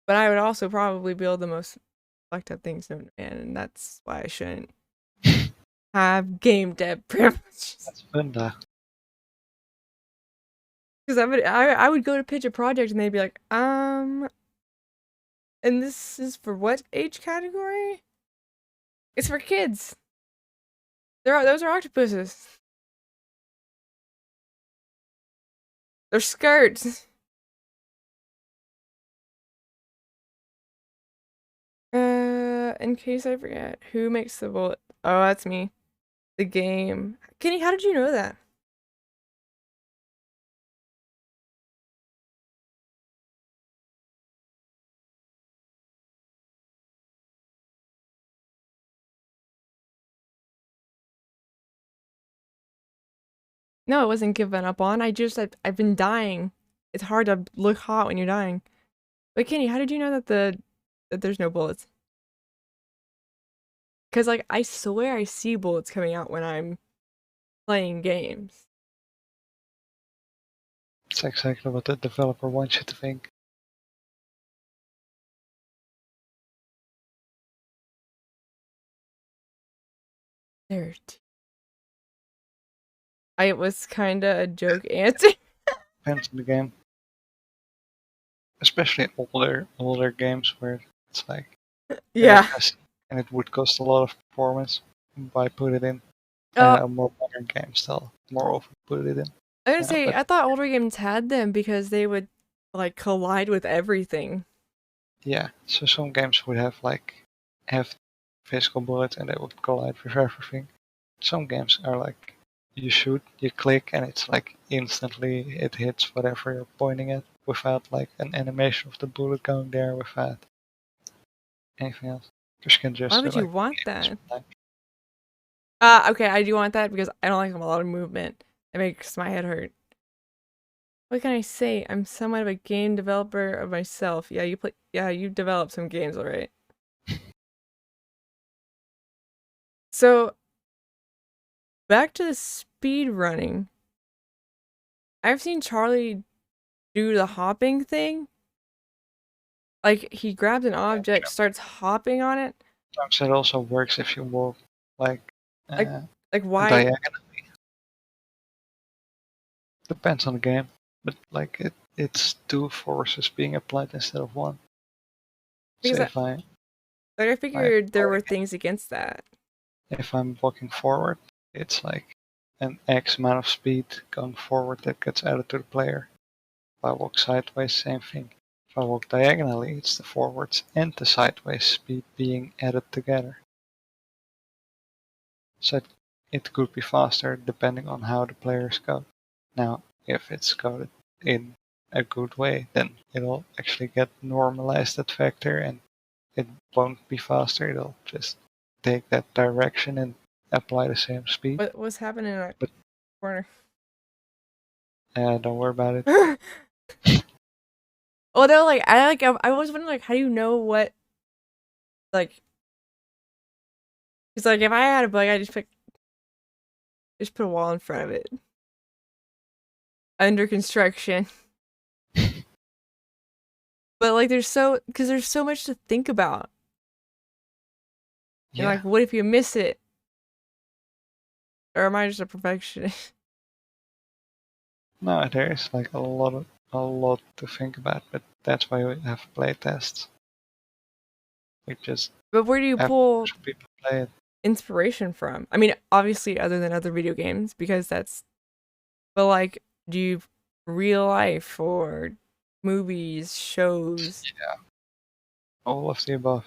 But I would also probably build the most fucked up things known to man, and that's why I shouldn't have game dev privileges. That's fun though. Because I would go to pitch a project and they'd be like, and this is for what age category? It's for kids. Those are octopuses. They're skirts. In case I forget, who makes the bullet? Oh, that's me. The game. Kenny, how did you know that? No, it wasn't given up on. I've been dying. It's hard to look hot when you're dying. But Kenny, how did you know that that there's no bullets? Cause like I swear I see bullets coming out when I'm playing games. It's exactly what the developer wants you to think. Dirt. It was kinda a joke answer. Depends on the game. Especially older games where it's like Yeah. and it would cost a lot of performance. Why put it in? Oh. A more modern game still more often put it in. I was gonna say, I thought older games had them because they would like collide with everything. Yeah, so some games would have physical bullets and they would collide with everything. Some games are like you shoot, you click, and it's like instantly it hits whatever you're pointing at without like an animation of the bullet going there without anything else. Just you can just Why do, would you like, want games that? Okay, I do want that because I don't like a lot of movement. It makes my head hurt. What can I say? I'm somewhat of a game developer of myself. Yeah, you develop some games, alright. So back to the speed running. I've seen Charlie do the hopping thing. Like he grabs an object, starts hopping on it. Sometimes it also works if you walk like why? diagonally. Depends on the game, but like it's two forces being applied instead of one. Because So I figured there were things against that. if I'm walking forward, it's like an X amount of speed going forward that gets added to the player. If I walk sideways, same thing. If I walk diagonally, it's the forwards and the sideways speed being added together. So it could be faster depending on how the players go. Now, if it's coded in a good way, then it'll actually get normalized that factor and it won't be faster. It'll just take that direction and apply the same speed. What's happening in that corner? Don't worry about it. Although, I was wondering, like, how do you know what, like, it's like if I had a bug, I just put a wall in front of it. Under construction. But like, there's so much to think about. Yeah. And like, what if you miss it? Or am I just a perfectionist? No, there is like a lot to think about, but that's why we have playtests. We just But where do you pull people play it. inspiration from? I mean, obviously, other than other video games, because that's. But like, do you real life or movies, shows? Yeah, all of the above.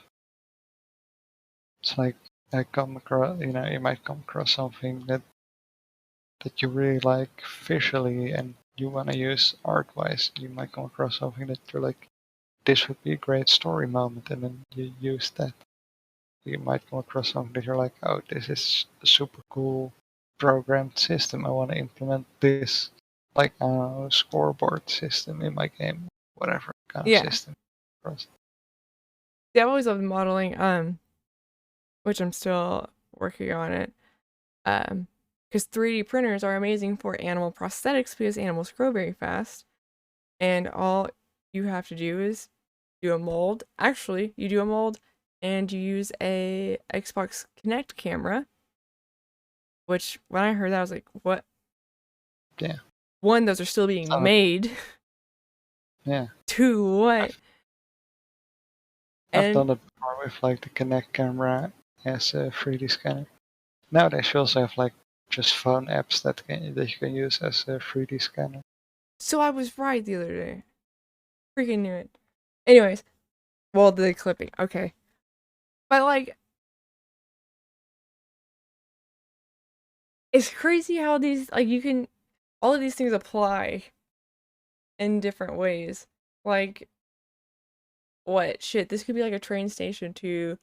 It's like I come across, you might come across something that you really like visually and you want to use art-wise. You might come across something that you're like, this would be a great story moment, and then you use that. You might come across something that you're like, oh, this is a super cool programmed system. I want to implement this, like a scoreboard system in my game, whatever kind of system. Yeah, I've always loved modeling, which I'm still working on it. Because 3D printers are amazing for animal prosthetics because animals grow very fast. And all you have to do is do a mold. Actually, you do a mold and you use a Xbox Kinect camera. Which, when I heard that, I was like, what? Yeah. One, those are still being made. Yeah. Two, what? I've done it before with like the Kinect camera as a 3D scanner. nowadays you also have like just phone apps that you can use as a 3D scanner. So I was right the other day. Freaking knew it. Anyways, well, the clipping, okay. But like, it's crazy how these, like, you can, all of these things apply in different ways. Like, what? Shit, this could be like a train station to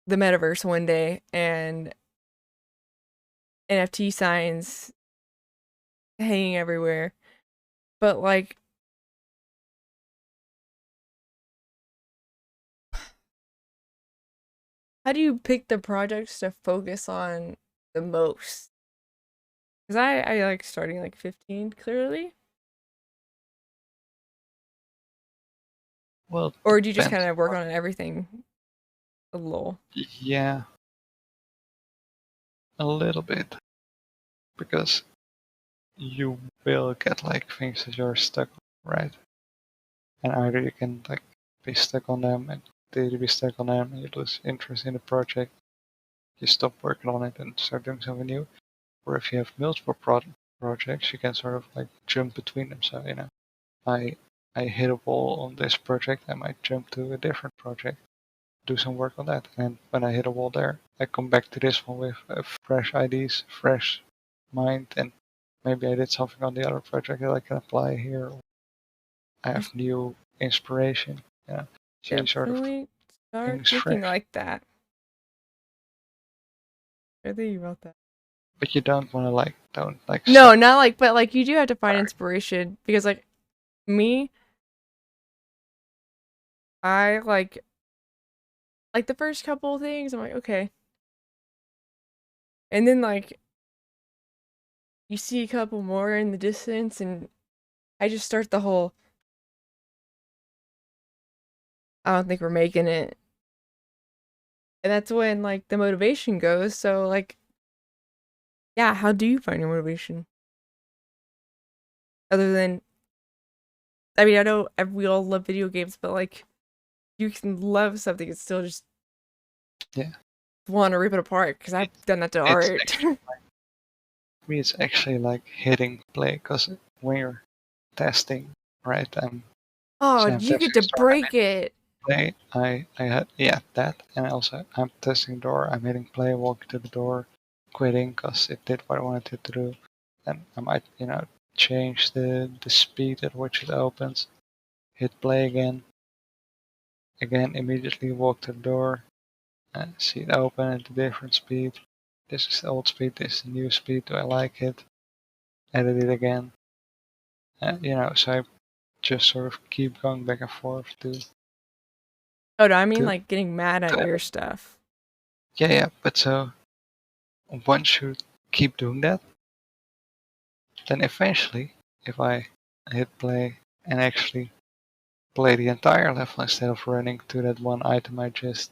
the metaverse one day, and NFT signs hanging everywhere. But like, how do you pick the projects to focus on the most? Because I like starting like 15, clearly. Well, Or do you just depends. kind of work on everything a little? Yeah, a little bit, because you will get like things that you're stuck on, right? And either you can like be stuck on them and continue to be stuck on them, and you lose interest in the project, you stop working on it and start doing something new. Or if you have multiple projects, you can sort of like jump between them. So I hit a wall on this project, I might jump to a different project, do some work on that, and when I hit a wall there, I come back to this one with fresh ideas, fresh mind, and maybe I did something on the other project that I can apply here. Or I have new inspiration. So you sort of Definitely start things thinking fresh, like that. I think you wrote that. but you don't want to don't No, suck. not like, but like you do have to find inspiration because like me, I like the first couple of things, I'm like, okay. And then like you see a couple more in the distance and I just start the whole I don't think we're making it. And that's when like the motivation goes. So like yeah, how do you find your motivation? Other than I mean, I know we all love video games, but like you can love something and still just want to rip it apart because I've done that to It's art. actually, for me, it's actually like hitting play, because when you're testing, right? Oh, I'm you get testing to store, break it. play. I had that, and also I'm testing door. I'm hitting play, walking to the door, quitting because it did what I wanted it to do, and I might change the speed at which it opens. Hit play again. Again, immediately walk to the door, and see it open at a different speed. This is the old speed. This is the new speed. Do I like it? Edit it again. So I just sort of keep going back and forth to. Oh, no, I mean to like getting mad at your stuff. yeah, but so once you keep doing that, then eventually, if I hit play and actually play the entire level instead of running to that one item I just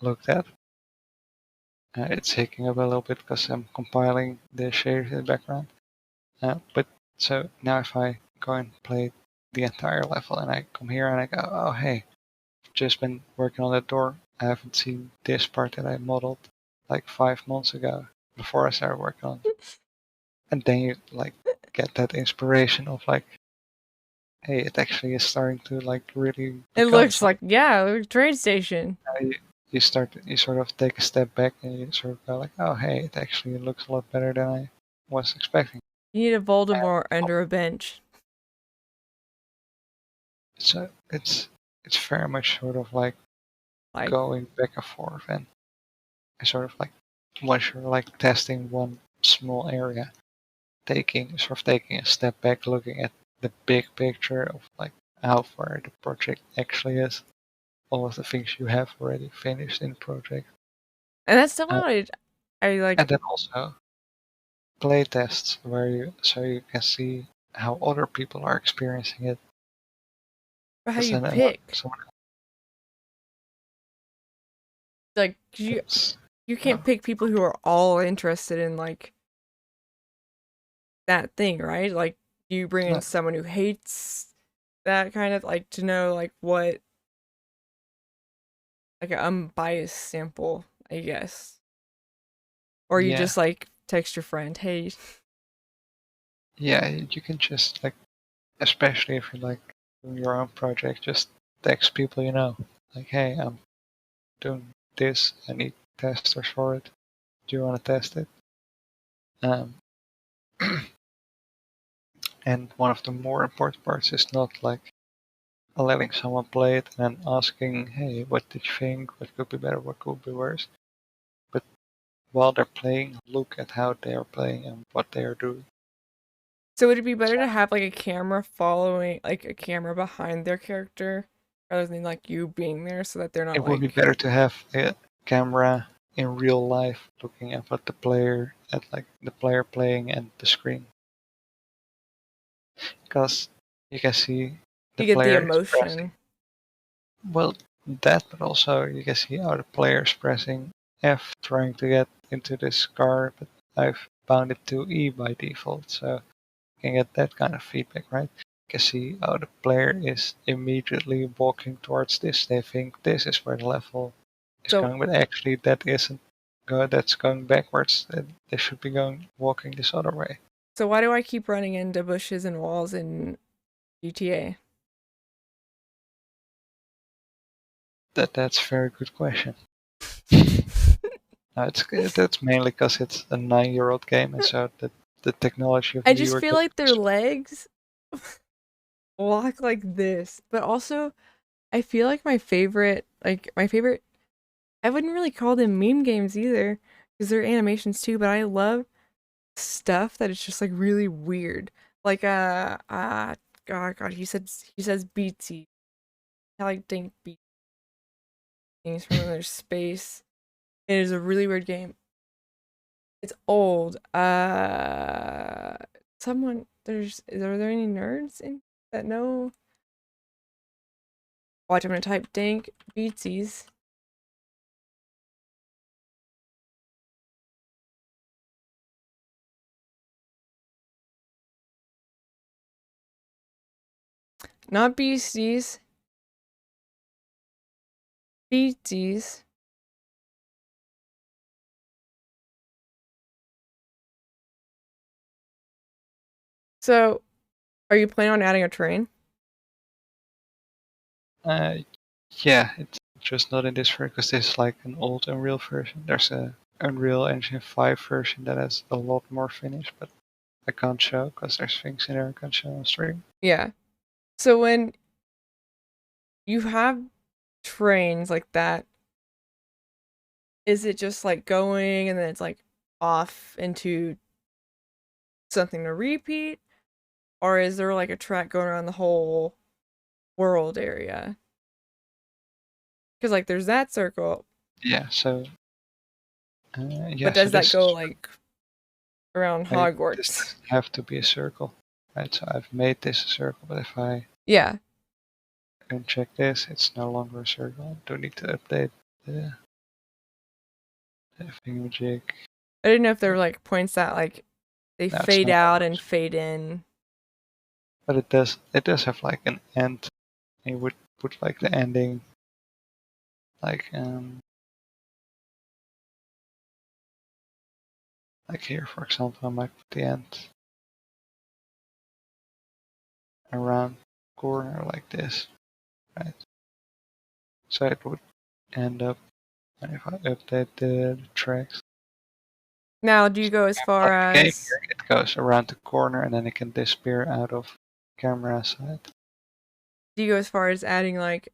looked at, it's taking up a little bit because I'm compiling the shaders in the background. But so now if I go and play the entire level and I come here and I go, oh hey, I've just been working on that door. I haven't seen this part that I modeled like 5 months ago before I started working on it. And then you like get that inspiration of like, hey, it actually is starting to like really. It looks like a train station. You sort of take a step back and you sort of go like, oh hey, it actually looks a lot better than I was expecting. You need a Voldemort under a bench. So it's very much sort of like going back and forth, and I sort of like once you're like testing one small area, taking a step back, looking at the big picture of like how far the project actually is, all of the things you have already finished in the project. And that's the one I like. And then also play tests where you can see how other people are experiencing it. How you pick? Like you can't pick people who are all interested in like that thing, right? Like you bring in someone who hates that kind of like to know like what like an unbiased sample, I guess. Or you Yeah. just like text your friend, hey. Yeah, you can just like, especially if you're like doing your own project, just text people you know. Like, hey, I'm doing this. I need testers for it. Do you want to test it? Um, and one of the more important parts is not like letting someone play it and asking, hey, what did you think? What could be better? What could be worse? But while they're playing, look at how they are playing and what they are doing. So would it be better to have like a camera following, like a camera behind their character, rather than like you being there, so that they're not It would be like. better to have a camera in real life looking at what the player, at like the player playing and the screen. Because you can see the You get the player is pressing. emotion. Well, that, but also you can see how the player is pressing F trying to get into this car, but I've bound it to E by default, so you can get that kind of feedback, right? You can see how the player is immediately walking towards this. They think this is where the level is So- going, but actually that isn't. That's going backwards. They should be walking this other way. So why do I keep running into bushes and walls in GTA? That's a very good question. No, that's mainly because it's a 9-year-old game, and so the technology of I New just York feel like their legs walk like this, but also I feel like my favorite, I wouldn't really call them meme games either, because they're animations too, but I love stuff that is just like really weird. Like God, he says Beatsy. I like Dink Beat things from another space. It is a really weird game. It's old. Someone are there any nerds in that know? Watch, I'm gonna type Dank Beatsies. Not beasties. Beatsies. So, are you planning on adding a train? Yeah, it's just not in this version because this is like an old Unreal version. There's a Unreal Engine 5 version that has a lot more finish, but I can't show because there's things in there I can't show on stream. Yeah. So when you have trains like that, is it just like going and then it's like off into something to repeat? Or is there like a track going around the whole world area? Because like there's that circle. Yeah, so yeah. But does so that this go is- like around This Hogwarts? doesn't have to be a circle, right? So I've made this a circle, but if I Yeah. uncheck this, it's no longer a circle. I do need to update the thingamajig. I didn't know if there were like points that like they No, it's fade not out and fade in. But it does have like an end. You would put like the ending like here, for example, I might put the end around the corner like this, right? So it would end up, and if I update the tracks, Now, do you go as far okay, as here it goes around the corner and then it can disappear out of camera side. adding like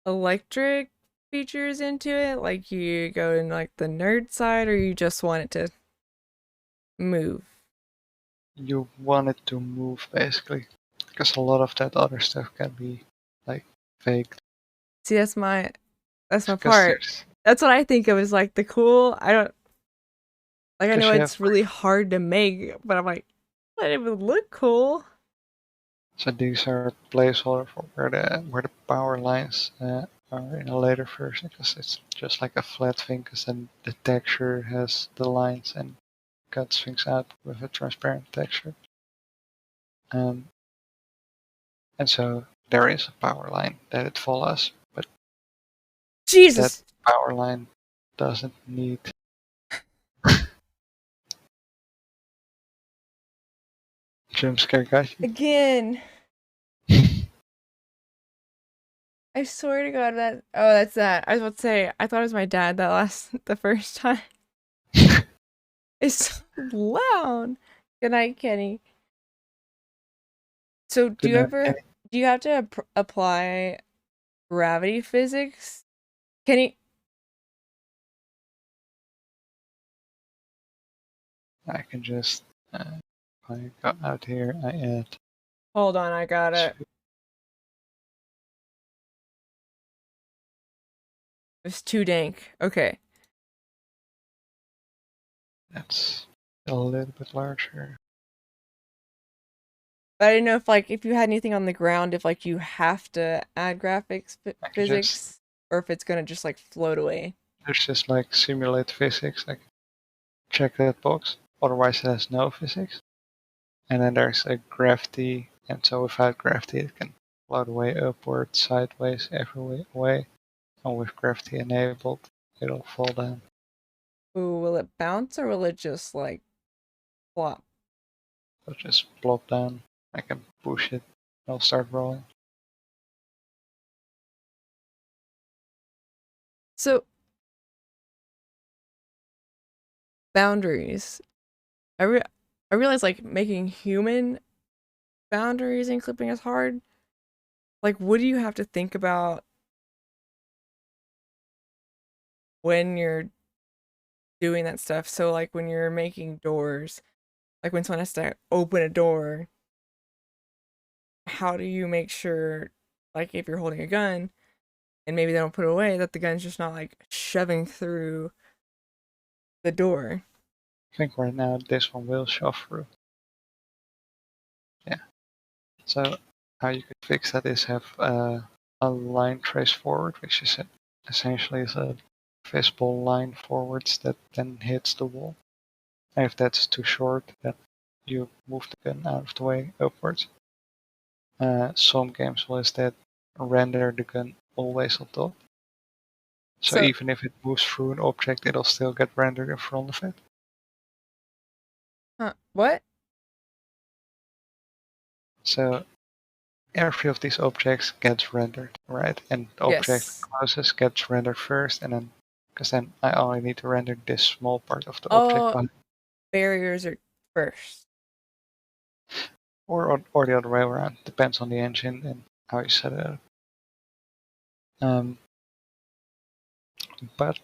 electric features into it? Like you go in like the nerd side, or you just want it to move? You want it to move basically, because a lot of that other stuff can be like faked. See, that's my Because part. That's what I think of as like the cool. I don't like. I 'Cause know you it's have, really hard to make, but I'm like, but it would look cool. So these are placeholder for where the power lines are in a later version, because it's just like a flat thing, because then the texture has the lines and cuts things out with a transparent texture. And so there is a power line that it follows, but Jesus, that power line doesn't need Jump scare got you. Again. I swear to God that. Oh, that's that. I was about to say. I thought it was my dad the first time. It's so loud. Good night, Kenny. So, do you have to apply gravity physics? Kenny? I can just I go out here. I add. Hold on, I got it. It's too dank. Okay. That's a little bit larger. But I didn't know if you had anything on the ground, if you have to add graphics physics, or if it's gonna just float away. There's just simulate physics. Check that box. Otherwise, it has no physics. And then there's a gravity, and so without gravity, it can float away, upward, sideways, every way. And with gravity enabled, it'll fall down. Ooh, will it bounce or will it just flop? It'll just plop down. I can push it. It'll start rolling. So, boundaries. I realize making human boundaries and clipping is hard. What do you have to think about when you're doing that stuff? So when you're making doors, when someone has to open a door, how do you make sure, if you're holding a gun and maybe they don't put it away, that the gun's just not shoving through the door? I think right now this one will shove through. Yeah. So how you could fix that is have a line trace forward, which is essentially is a visible line forwards that then hits the wall. And if that's too short, then you move the gun out of the way upwards. Some games will instead render the gun always on top. So even if it moves through an object, it'll still get rendered in front of it. Huh? What? So every of these objects gets rendered, right? And the object closest gets rendered first, and then because then I only need to render this small part of the object. Barriers are first. Or the other way around. Depends on the engine and how you set it up. But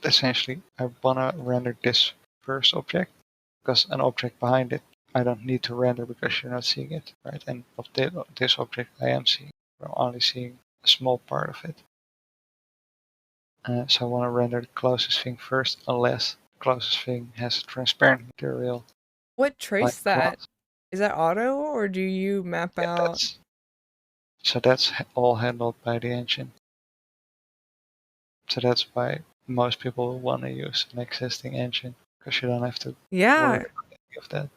essentially I wanna render this first object because an object behind it I don't need to render because you're not seeing it, right? And of this object I am seeing. I'm only seeing a small part of it. So I want to render the closest thing first, unless the closest thing has a transparent material. What trace that? Is that auto, or do you map out? So that's all handled by the engine. So that's why most people want to use an existing engine, because you don't have to worry about any of that.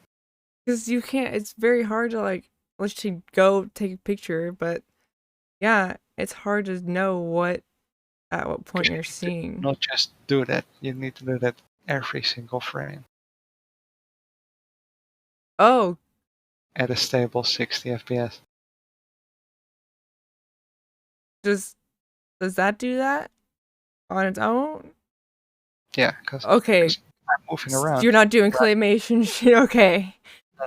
Because you can't, it's very hard to let you go take a picture, but yeah, it's hard to know at what point you're seeing. Not just do that, you need to do that every single frame. Oh. At a stable 60 FPS. Does that do that on its own? Yeah, because I'm moving around. You're not doing claymation shit, okay.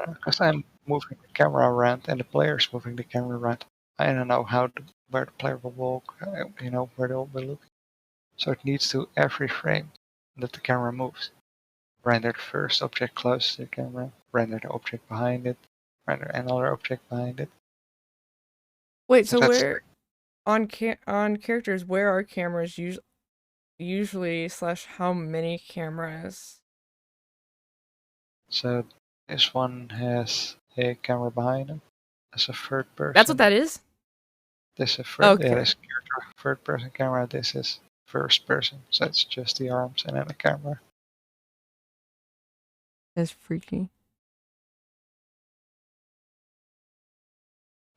Because I'm moving the camera around and the player's moving the camera around. I don't know where the player will walk, where they'll be looking. So it needs to, every frame that the camera moves, render the first object close to the camera, render the object behind it, render another object behind it. Wait, so where on characters, where are cameras usually / how many cameras? So this one has a camera behind him as a third person. That's what that is? This is this third person camera. This is first person. So it's just the arms and then the camera. That's freaky.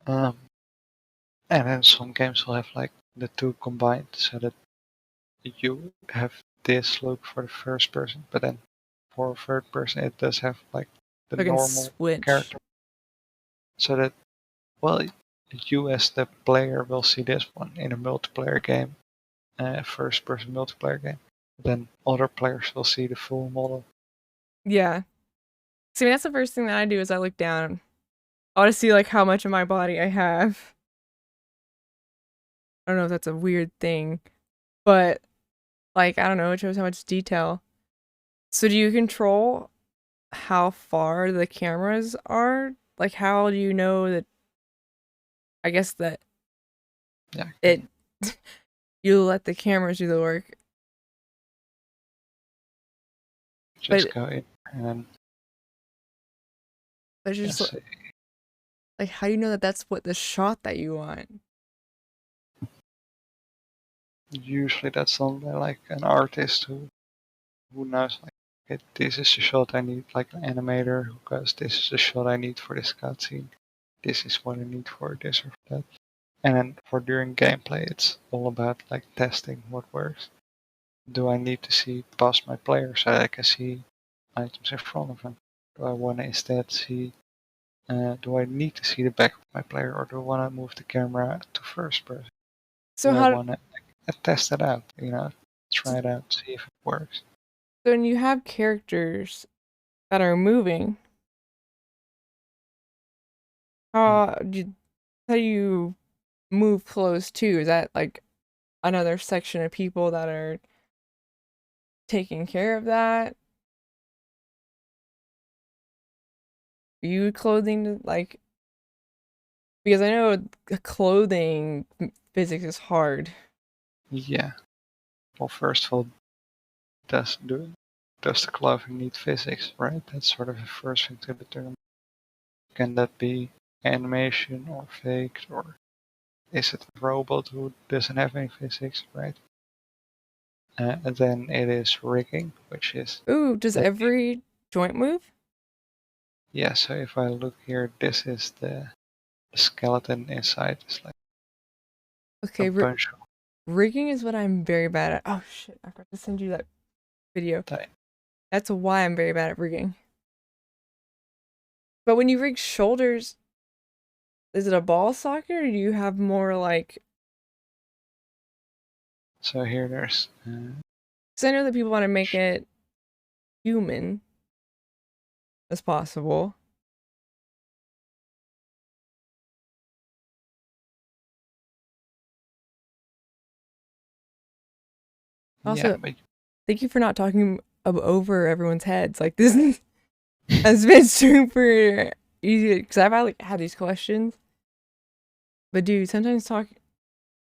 And then some games will have the two combined, so that you have this look for the first person, but then for a third person it does have the Fucking normal switch. character, so that, well, you as the player will see this one in a multiplayer game, first-person multiplayer game. Then other players will see the full model. Yeah. See, that's the first thing that I do is I look down. I want to see like how much of my body I have. I don't know if that's a weird thing, but like I don't know, it shows how much detail. So do you control how far the cameras are? Like how do you know that? I guess that Yeah. it you let the cameras do the work. Just But- go in and then But just just like how do you know that that's what the shot that you want? usually that's done by like an artist who knows like, okay, this is the shot I need, like an animator who goes, this is the shot I need for this cutscene. This is what I need for this or that. And then for during gameplay, it's all about like testing what works. Do I need to see past my player so that I can see items in front of them? Do I want to instead see? Do I need to see the back of my player, or do I want to move the camera to first person? So do I how want to test it out? Try it out, see if it works. so when you have characters that are moving, how do you move close to? Is that like another section of people that are taking care of that? Are you clothing like because I know clothing physics is hard. Yeah. Well, first of all, does the clothing need physics, right? That's sort of the first thing to determine. Can that be animation or faked, or is it a robot who doesn't have any physics, right? And then it is rigging, which is Ooh, does every joint move? yeah. So if I look here, this is the skeleton inside. It's like Okay, a bunch of rigging is what I'm very bad at. Oh shit, I forgot to send you that video. Dang. That's why I'm very bad at rigging. But when you rig shoulders, is it a ball socket or do you have more like... So here there's... Because I know that people want to make it human as possible. Also, yeah, but thank you for not talking over everyone's heads. Like, this has been super easy because I've had these questions. But dude, sometimes trying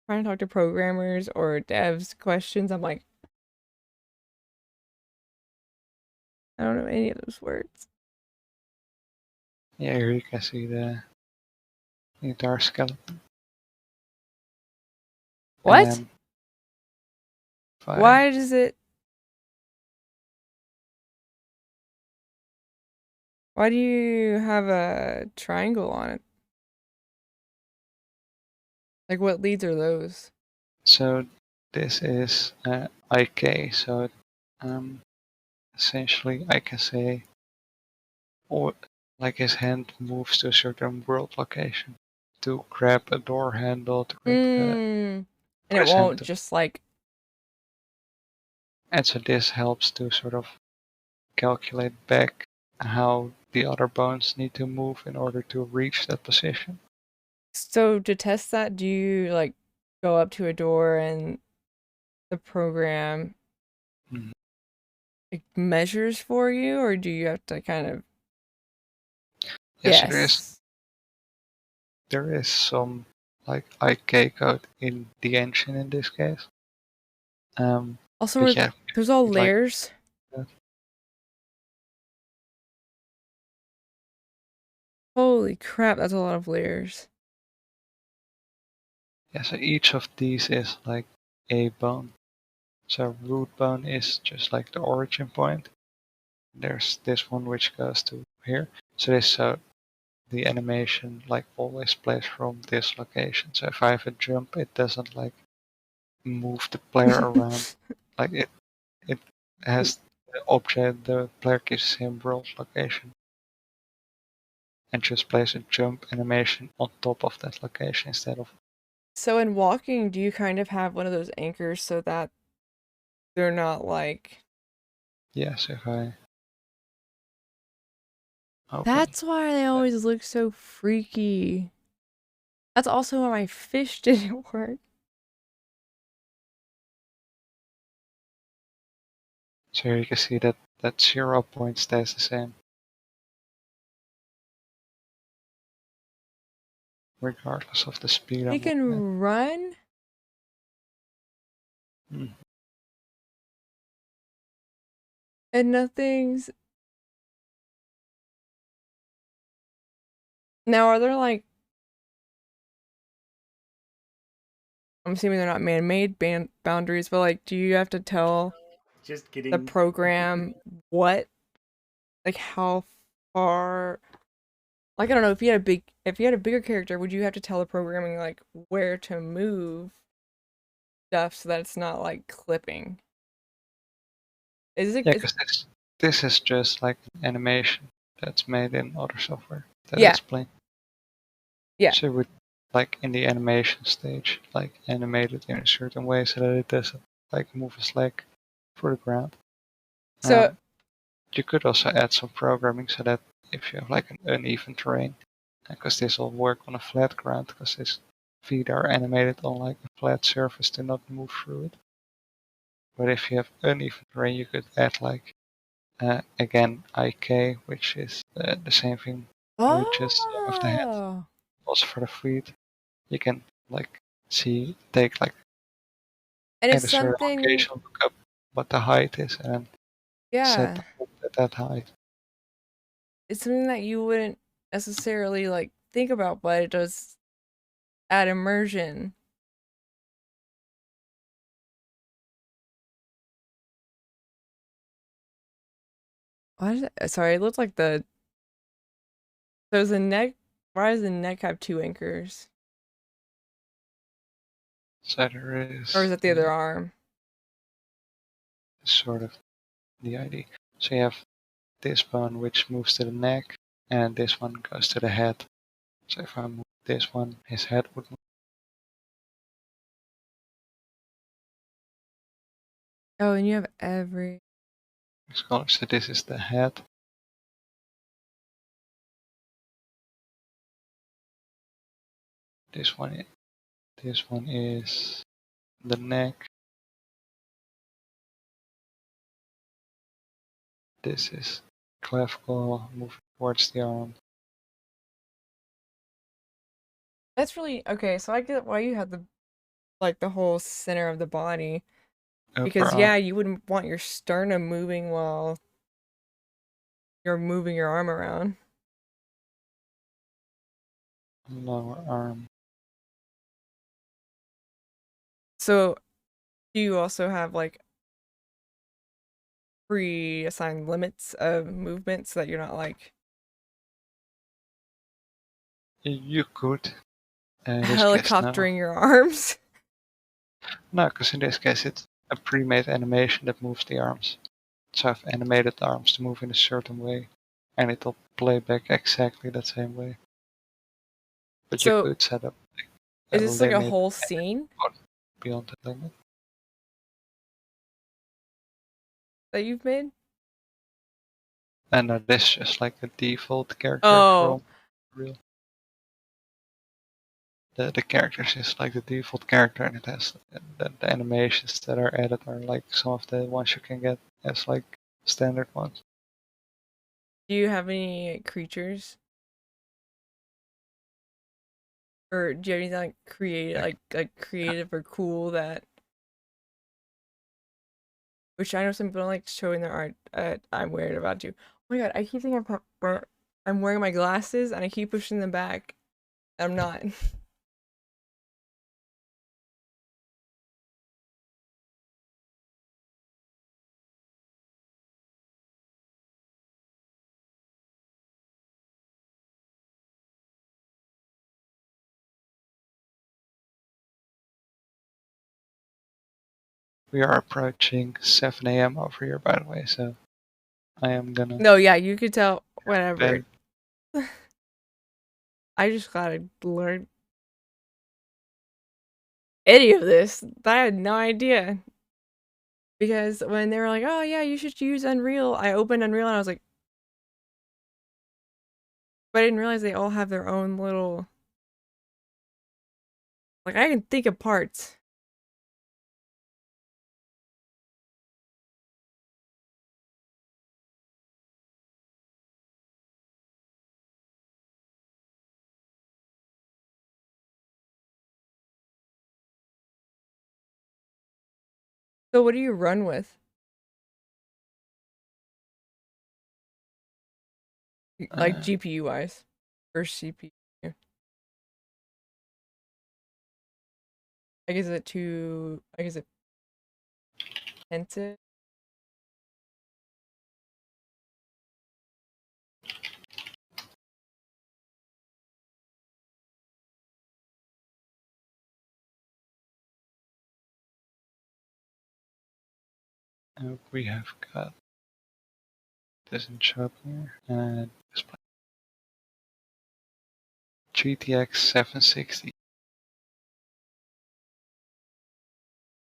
to talk to programmers or devs questions, I'm like, I don't know any of those words. yeah, here you can see the entire skeleton. What? And then if I- Why does it... Why do you have a triangle on it? Like, what leads are those? So this is IK. So essentially, I can say, or like his hand moves to a certain world location to grab a door handle, to grab And it press him won't to- just like... and so this helps to sort of calculate back how the other bones need to move in order to reach that position. So to test that, do you like go up to a door and the program Mhm. like, measures for you, or do you have to kind of... Yes, there is some like IK code in the engine in this case. Also, but yeah, there's all like- layers. Yeah. Holy crap, that's a lot of layers. Yeah, so each of these is like a bone. So root bone is just like the origin point. There's this one which goes to here. So this the animation like always plays from this location. So if I have a jump, it doesn't like move the player around. Like it has the object, the player keeps the same world location. and just place a jump animation on top of that location instead of. So in walking, do you kind of have one of those anchors so that they're not like... Yes, if I. Okay. That's why they always look so freaky. That's also why my fish didn't work. So here you can see that 0 point stays the same. Regardless of the speed He I'm can moving at. run? Mhm. And nothing's... Now, are there like... I'm assuming they're not man-made boundaries, but like, do you have to tell Just the kidding. program what, like, how far? Like, I don't know, if you had a bigger character, would you have to tell the programming like where to move stuff so that it's not like clipping? Is it? Yeah, because this is just like an animation that's made in other software that I Yeah. explained. Yeah. So it would, like in the animation stage, like animate it in a certain way so that it doesn't like move its leg for the ground. So You could also add some programming so that if you have like an uneven terrain, because this will work on a flat ground, because his feet are animated on like a flat surface to not move through it. But if you have uneven terrain, you could add like again IK, which is the same thing, just of the head. Oh. Also for the feet, you can like take like And at it's a certain something... location, look up what the height is, and set Yeah. the hook at that height. It's something that you wouldn't necessarily like think about, but it does add immersion. What? Sorry, it looks like the... There's a neck... Why does the neck have two anchors? So there is. Or is that the other arm? Sort of the idea. So you have this bone which moves to the neck, and this one goes to the head. So if I move this one, his head would move. Oh, and you have every... So this is the head. This one is the neck. This is clavicle moving towards the arm. That's really... Okay, so I get why you have the... Like, the whole center of the body. Because, Upper yeah, arm. you wouldn't want your sternum moving while you're moving your arm around. Lower arm. So, do you also have, like, pre-assigned limits of movement so that you're not, like... You could. In this case, helicoptering your arms? no, because in this case it's a pre-made animation that moves the arms. So I've animated the arms to move in a certain way, and it'll play back exactly that same way. But So, you could set up Is this like a limit whole scene beyond the limit. that you've made? And this is just like the default character Oh. from real. The characters is like the default character, and it has the animations that are added are like some of the ones you can get as like standard ones. Do you have any creatures? Or do you have anything like creative or cool that... Which I know some people don't like showing their art. I'm weird about you. Oh my god, I keep thinking I'm wearing my glasses and I keep pushing them back. I'm not. We are approaching 7 a.m. over here, by the way, so I am gonna. No, yeah, you could tell whatever. bed. I just gotta learn any of this. I had no idea. Because when they were like, oh yeah, you should use Unreal, I opened Unreal and I was like, but I didn't realize they all have their own little, like I can think of parts. So what do you run with? Like GPU wise versus CPU? Like is it too, like is it intensive? We have got this in shop here and display. GTX 760.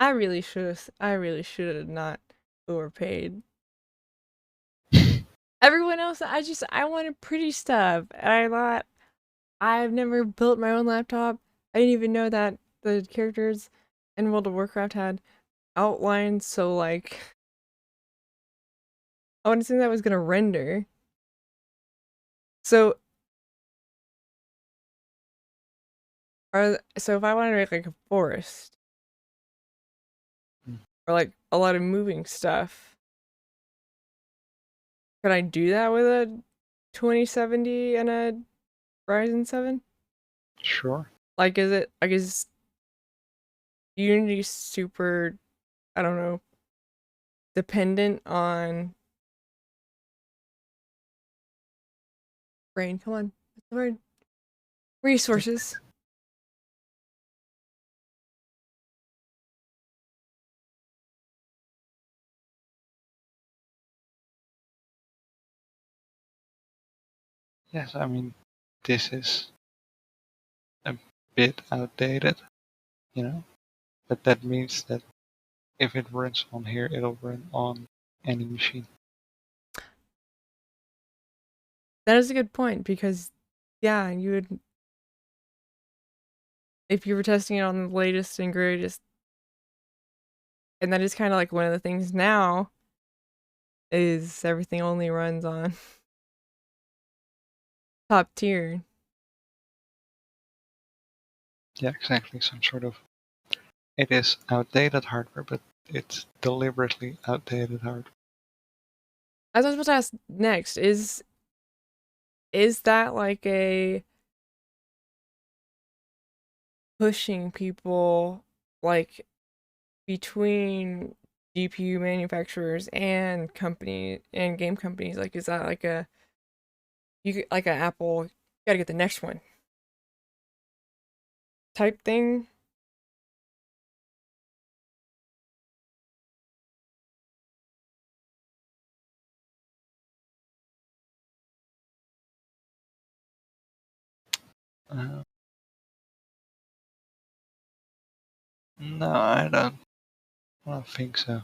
I really should have not overpaid. Everyone else, I wanted pretty stuff, and I thought, I've never built my own laptop. I didn't even know that the characters in World of Warcraft had outlines, so like, I wanted something that was gonna render. So, so if I wanted to make like a forest, or like a lot of moving stuff, could I do that with a 2070 and a Ryzen 7? Sure. Like, is Unity super, I don't know, dependent on brain? Come on, what's the word? Resources. Yes, I mean, this is a bit outdated, you know, but that means that if it runs on here, it'll run on any machine. That is a good point, because yeah, you would, if you were testing it on the latest and greatest, and that is kind of like one of the things now, is everything only runs on top tier. Yeah, exactly. Some sort of, it is outdated hardware, but it's deliberately outdated hardware. As I was supposed to ask next, is that like a pushing people like between GPU manufacturers and game companies? Like, is that like a like an Apple, you gotta get the next one type thing? No, I don't think so.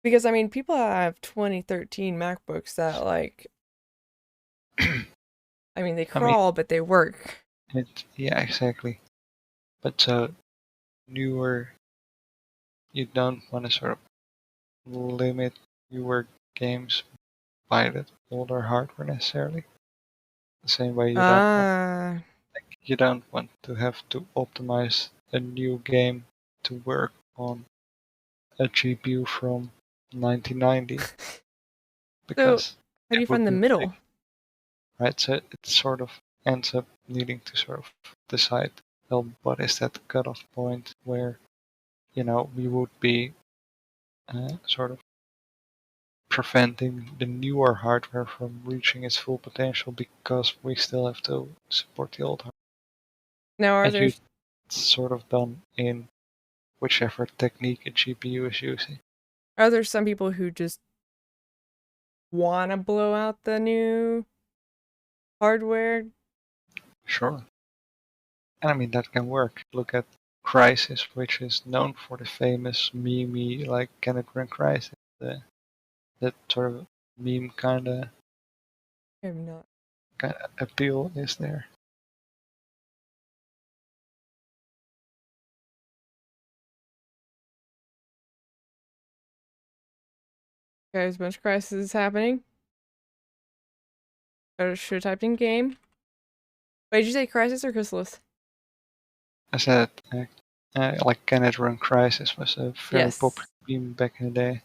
Because I mean, people have 2013 MacBooks that like, I mean, they crawl, but they work. Yeah, exactly. But so newer, you don't want to sort of limit newer games by the older hardware necessarily. The same way you don't want to have to optimize a new game to work on a GPU from 1990. Because so, how do you find the middle? Right, so it sort of ends up needing to sort of decide, well, what is that cutoff point where, you know, we would be sort of preventing the newer hardware from reaching its full potential because we still have to support the old hardware. Now, are there... It's sort of done in whichever technique a GPU is using. Are there some people who just want to blow out the new hardware. Sure. And I mean, that can work. Look at Crisis, which is known for the famous meme, like, can it run Crisis? That sort of meme kind of I'm not. appeal is there. Guys, a bunch of crisis is happening. I should have typed in game. Wait, did you say crisis or chrysalis? I said, like, can it run Crisis was a very Yes. popular meme back in the day.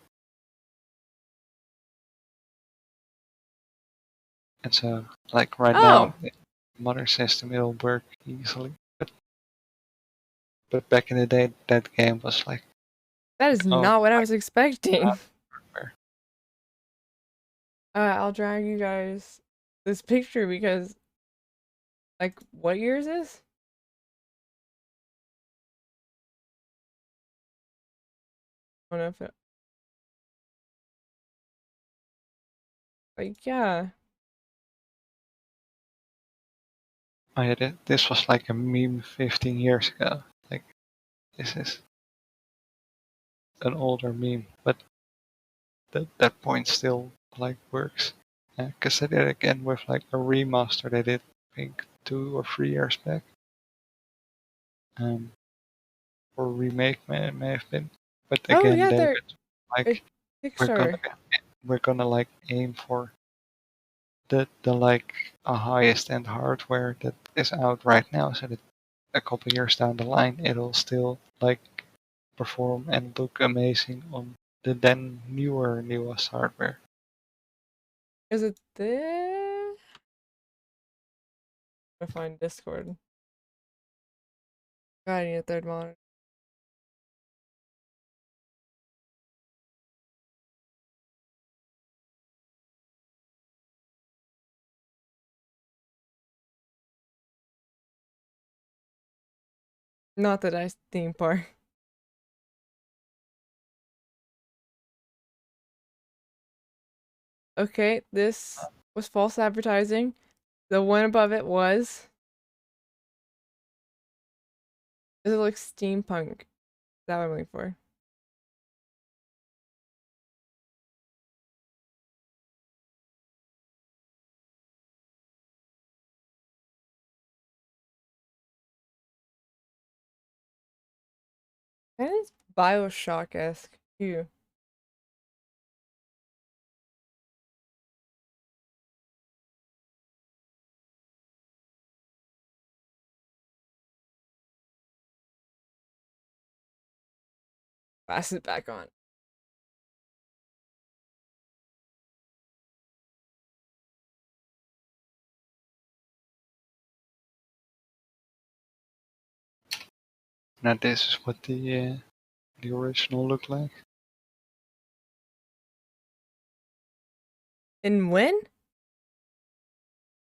And so, like, right now, the modern system, it'll work easily. But back in the day, that game was like... That is not what I was expecting. hardware. I'll drag you guys this picture because, like, what year is this? I don't know if it... Like, yeah. Oh yeah, this was like a meme 15 years ago. Like, this is an older meme, but that point still like works. Because they did it again with like a remaster they did, I think, 2 or 3 years back. Or remake may have been. But again, yeah, they like Kickstarter. we're gonna like aim for the like a highest end hardware that is out right now, so that a couple years down the line it'll still like perform and look amazing on the then newest hardware. Is it this? I'm gonna find Discord. God, I need a third monitor. Not that I theme park. Okay, this was false advertising. The one above it was. Does it look steampunk? Is that what I'm looking for? That is Bioshock-esque too. Pass it back on. Now this is what the original looked like. And when?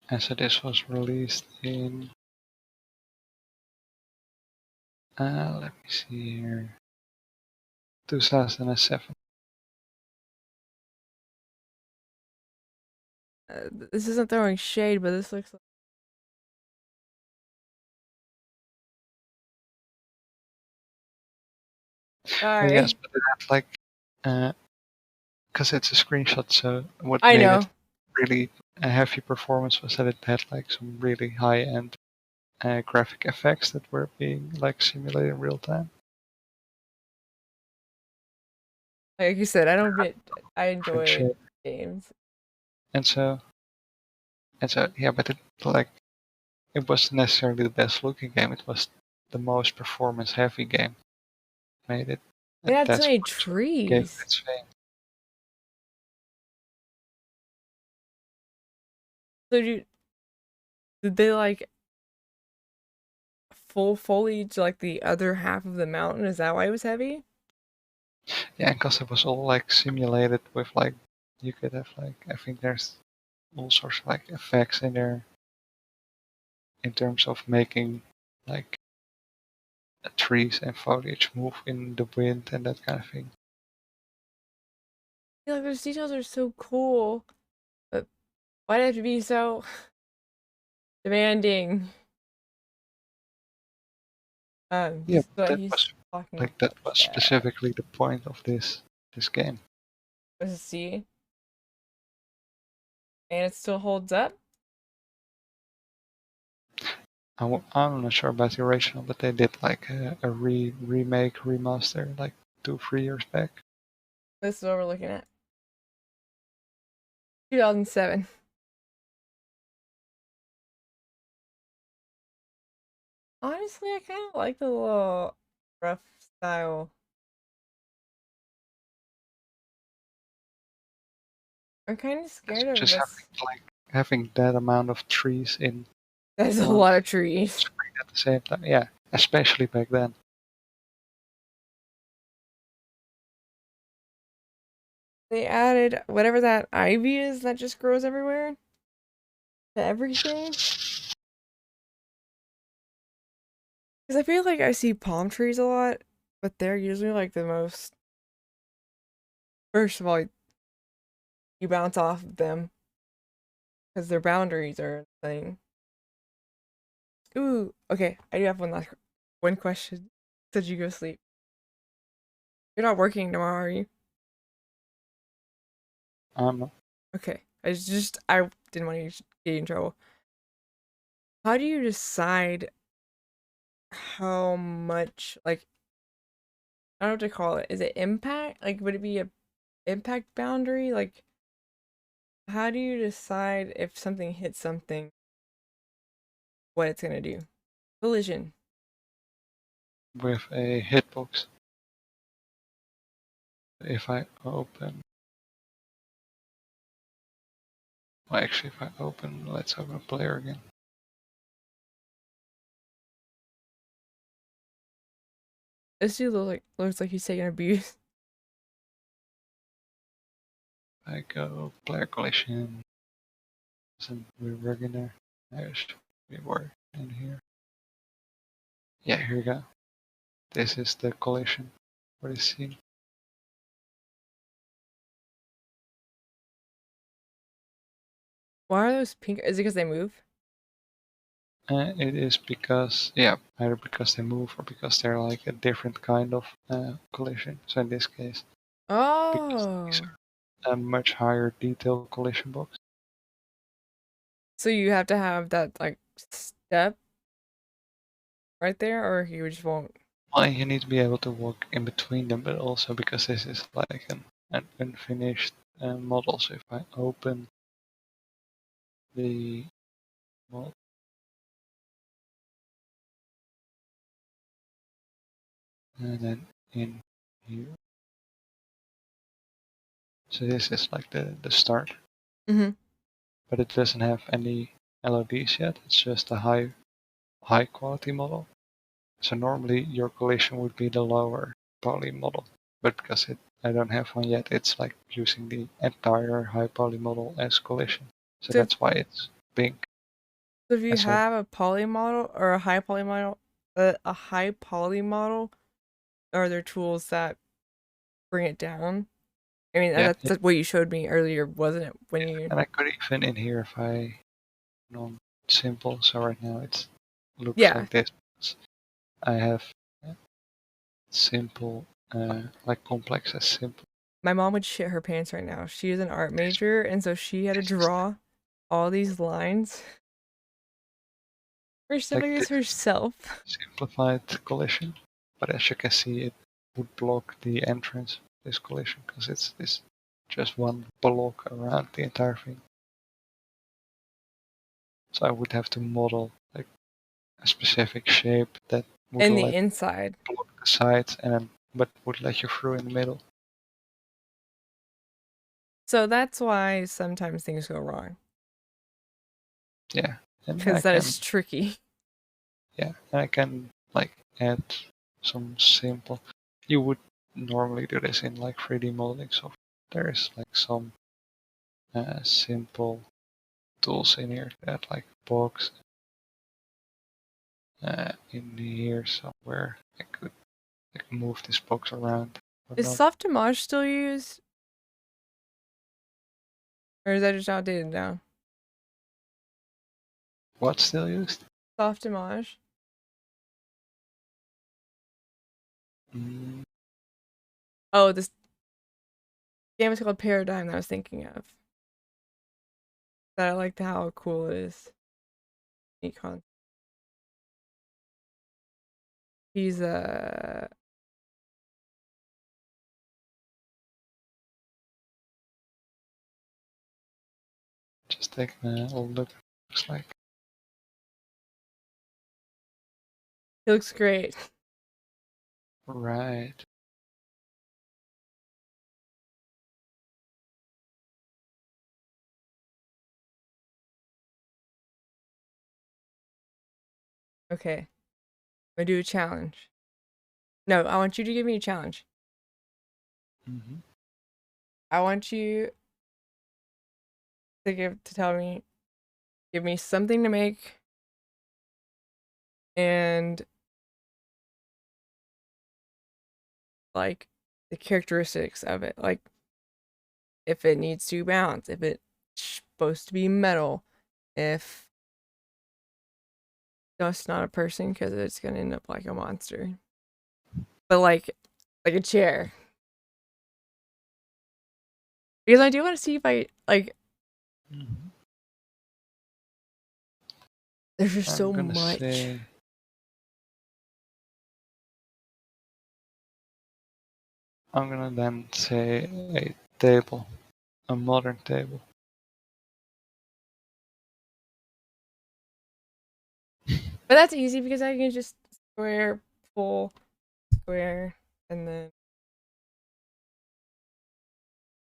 And so this was released in let me see here, 2007. This isn't throwing shade, but this looks like. Sorry. Yes, but it had like, because it's a screenshot, so what I made know. it really a heavy performance was that it had like some really high-end graphic effects that were being like simulated in real time. Like you said, I enjoy Shit. games. And so yeah, but it wasn't necessarily the best looking game. It was the most performance heavy game. Made it. It had so That's many what gave trees. it its fame. So did they like full foliage like the other half of the mountain? Is that why it was heavy? Yeah, because it was all like simulated with like, you could have like, I think there's all sorts of like effects in there in terms of making like trees and foliage move in the wind and that kind of thing. I feel like those details are so cool, but why do they have to be so Demanding. Yeah, This is but what that he's was talking like that was about. specifically the point of this game. Let's see. And it still holds up? I'm not sure about the original, but they did like a remake, remaster like 2-3 years back. This is what we're looking at. 2007. Honestly, I kind of like the little rough style. I'm kind of scared of Just this. having that amount of trees in That's a one lot of trees. screen at the same time. Yeah, especially back then. They added whatever that ivy is that just grows everywhere to everything. Because I feel like I see palm trees a lot, but they're usually like the most. First of all, you bounce off of them because their boundaries are a thing. Ooh, okay. I do have one question. Did you go sleep? You're not working tomorrow, are you? Okay. I didn't want you to get in trouble. How do you decide how much, like, I don't know what to call it. Is it impact? Like, would it be a impact boundary? Like, how do you decide if something hits something, what it's gonna do? Collision. With a hitbox. If I open. Well, actually, if I open, let's open a player again. This dude looks like he's taking abuse. I go player collision. We're working there. We were in here. Yeah, here we go. This is the collision for this scene. Why are those pink? Is it because they move? It is because, yeah, either because they move or because they're like a different kind of collision. So in this case, Oh. these are a much higher detail collision box. So you have to have that like step right there, or you just won't. Well, you need to be able to walk in between them, but also because this is like an unfinished model. So if I open the model, and then in here, so this is like the start. Mm-hmm. But it doesn't have any LODs yet. It's just a high quality model. So normally your collision would be the lower poly model, but because I don't have one yet, it's like using the entire high poly model as collision. So that's why it's pink. So if you have a poly model or a high poly model, are there tools that bring it down? I mean, that's what you showed me earlier, wasn't it? When you and I could even in here if I simple. So right now it looks like this. I have simple, like complex as simple. My mom would shit her pants right now. She is an art major, and so she had to draw all these lines for studying this herself. Simplified collision, but as you can see, it would block the entrance of this collision because it's just one block around the entire thing. So I would have to model like a specific shape that would in the inside block the sides, and then but would let you through in the middle. So that's why sometimes things go wrong. Yeah, because that is tricky. Yeah, and I can like add some simple. You would normally do this in like 3D modeling software. There is like some simple tools in here that like box in here somewhere. I could like move this box around. Is Softimage still used? Or is that just outdated now? What's still used? Softimage. Mm, Oh, this game is called Paradigm that I was thinking of. That I liked how cool it is. Econ. He's just taking a look. Looks like. he looks great. Right. Okay. I'm gonna do a challenge. No, I want you to give me a challenge. Mm-hmm. I want you to give me something to make and like the characteristics of it. Like if it needs to bounce, if it's supposed to be metal, if that's not a person because it's gonna end up like a monster. But like a chair. Because I do want to see if I like Mm-hmm. there's just I'm so gonna much. say. I'm gonna then say a table, a modern table. But that's easy because I can just square, full, square, and then.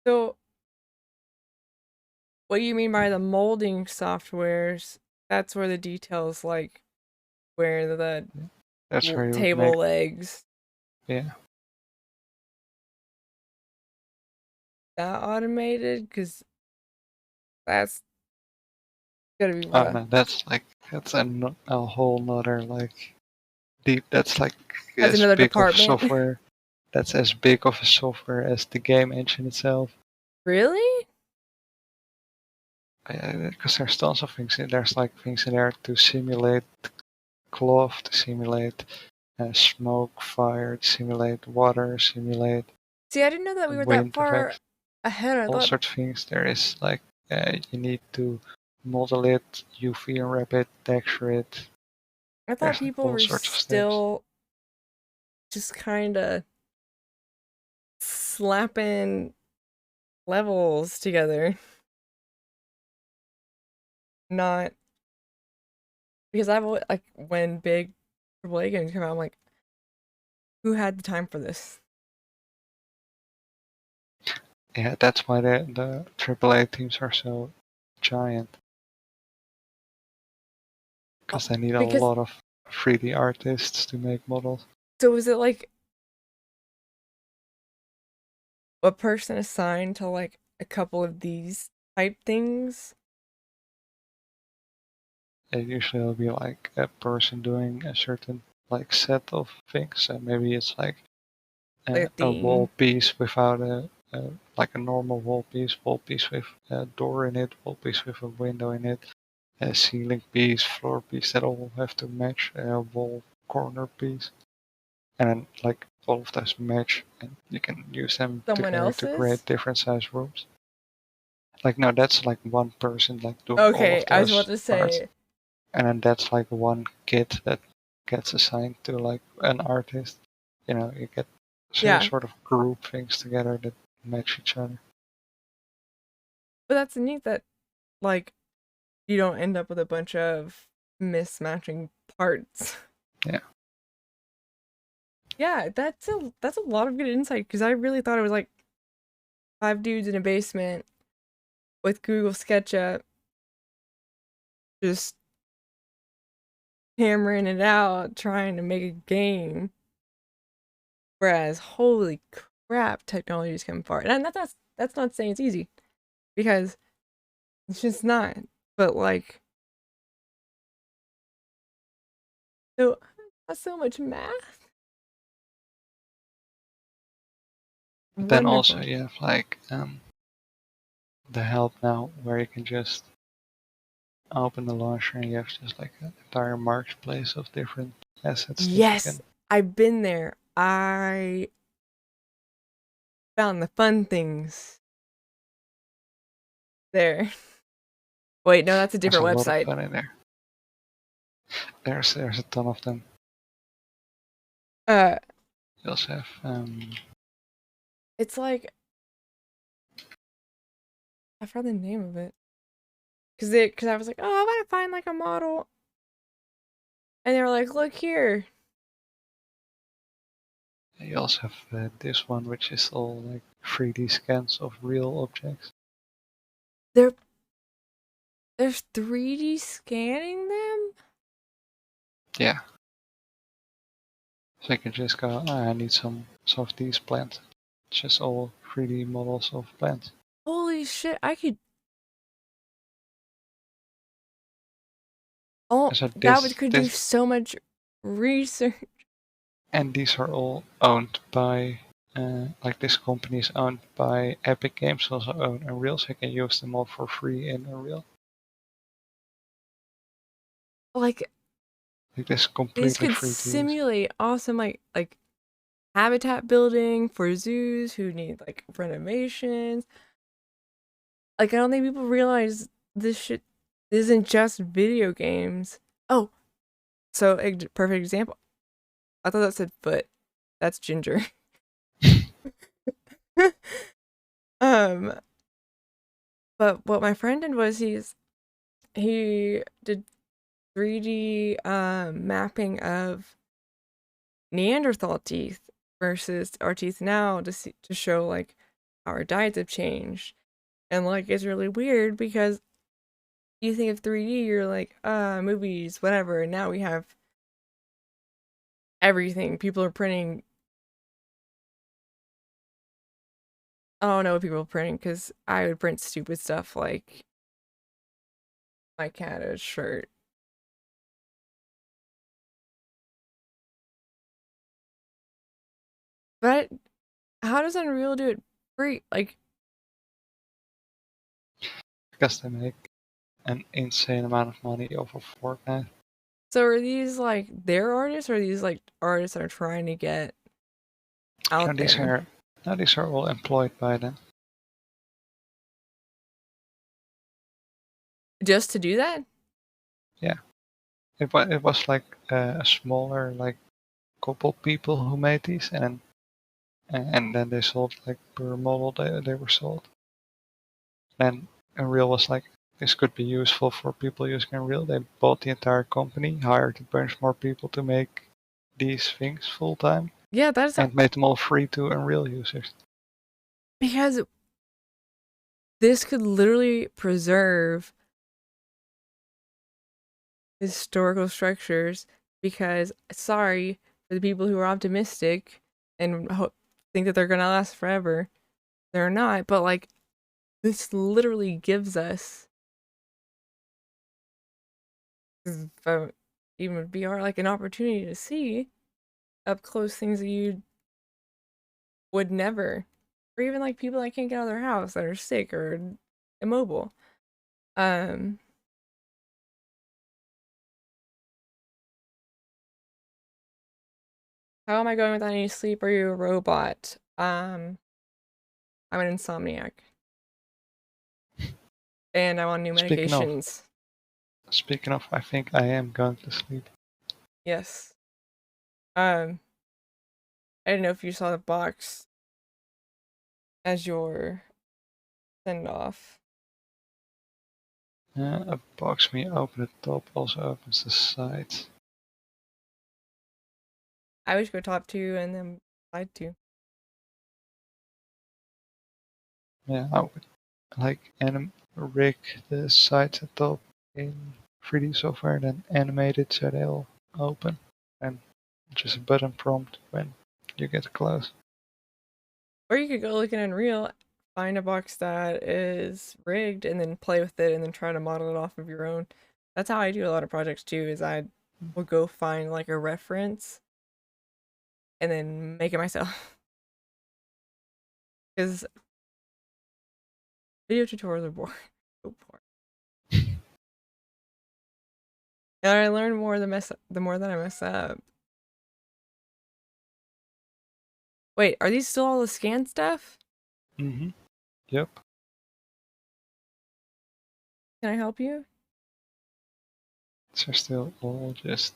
So, what do you mean by the molding softwares? That's where the details, like where the That's where you would table make. legs, Yeah. that automated, because that's gonna be Oh rough. no, that's a whole nother like deep. That's like That's as another big of department. software. That's as big of a software as the game engine itself. Really? Because there's tons of things in there's like things in there to simulate cloth, to simulate smoke, fire, to simulate water, simulate See, I didn't know that we were that wind far effects, ahead. I all thought sorts of things. There is like you need to model it, UV unwrap it, texture it. There's like people all were sorts of steps. still just kind of slapping levels together. Not because I've always, like when big AAA games come out, I'm like, who had the time for this? Yeah, that's why the AAA teams are so giant. Because they need a because- lot of 3D artists to make models. So is it like a person assigned to like a couple of these type things? It usually will be like a person doing a certain like set of things, and maybe it's like Like a a wall theme. piece without like a normal wall piece with a door in it, wall piece with a window in it, a ceiling piece, floor piece that all have to match, a wall corner piece, and then like all of those match, and you can use them Someone together to else's? create different size rooms. Like no, that's like one person like doing Okay, all of I was those about to parts. say. And then that's like one kit that gets assigned to like an artist. You know, you get Yeah. sort of group things together that match each other. But that's neat that like you don't end up with a bunch of mismatching parts. Yeah. Yeah, that's a lot of good insight because I really thought it was like 5 dudes in a basement with Google SketchUp just hammering it out trying to make a game. Whereas holy crap, technology's come far. And that's not saying it's easy because it's just not. But like so much math. But then also Wonderful. you have like the help now where you can just open the launcher and you have just like an entire marketplace of different assets. Yes, I've been there. I found the fun things there. Wait, no, that's a different There's a lot website. of fun in there. There's a ton of them. You also have It's like I forgot the name of it. Cause I was like, oh, I want to find like a model, and they were like, look here. you also have this one, which is all like 3D scans of real objects. There's 3D scanning them. Yeah. So you can just go, I need some of these plants. It's just all 3D models of plants. Holy shit! I could. Oh, So that could do so much research. And these are all owned by, like this company is owned by Epic Games, also own Unreal, so you can use them all for free in Unreal. Like this completely these could free to use. simulate awesome like habitat building for zoos who need like renovations. Like I don't think people realize this shit isn't just video games. Oh, so perfect example. I thought that said foot. That's Ginger. But what my friend did was he did 3D mapping of Neanderthal teeth versus our teeth now to show like how our diets have changed. And like it's really weird because you think of 3D, you're like, movies, whatever, and now we have everything. People are printing. I don't know what people are printing because I would print stupid stuff like my cat a shirt. But how does Unreal do it free? Like, because they make an insane amount of money off of Fortnite. So are these like their artists, or are these like artists that are trying to get out there? These are all employed by them. Just to do that? Yeah. It was like a smaller like couple people who made these, and then they sold like per model they were sold. And Unreal was like, this could be useful for people using Unreal. They bought the entire company, hired a bunch more people to make these things full time. Yeah, that's and made them all free to Unreal users. Because this could literally preserve historical structures. Because sorry for the people who are optimistic and think that they're gonna last forever, they're not. But like, this literally gives us, even with VR, like an opportunity to see up close things that you would never, or even like people that can't get out of their house that are sick or immobile. How am I going without any sleep? Are you a robot? I'm an insomniac. And I'm on new medications. Speaking of, I think I am going to sleep. Yes. I didn't know if you saw the box as your send off. A box when you open the top also opens the sides. I wish go top 2 and then side 2. Yeah, I would like rig the sides and top in 3D software, then animate it so they'll open, and just a button prompt when you get close. Or you could go look in Unreal, find a box that is rigged, and then play with it, and then try to model it off of your own. That's how I do a lot of projects too. Is I will go find like a reference, and then make it myself. Because video tutorials are boring. So boring. And I learn more the more that I mess up. Wait, are these still all the scan stuff? Mm-hmm. Yep. Can I help you? They're still all just...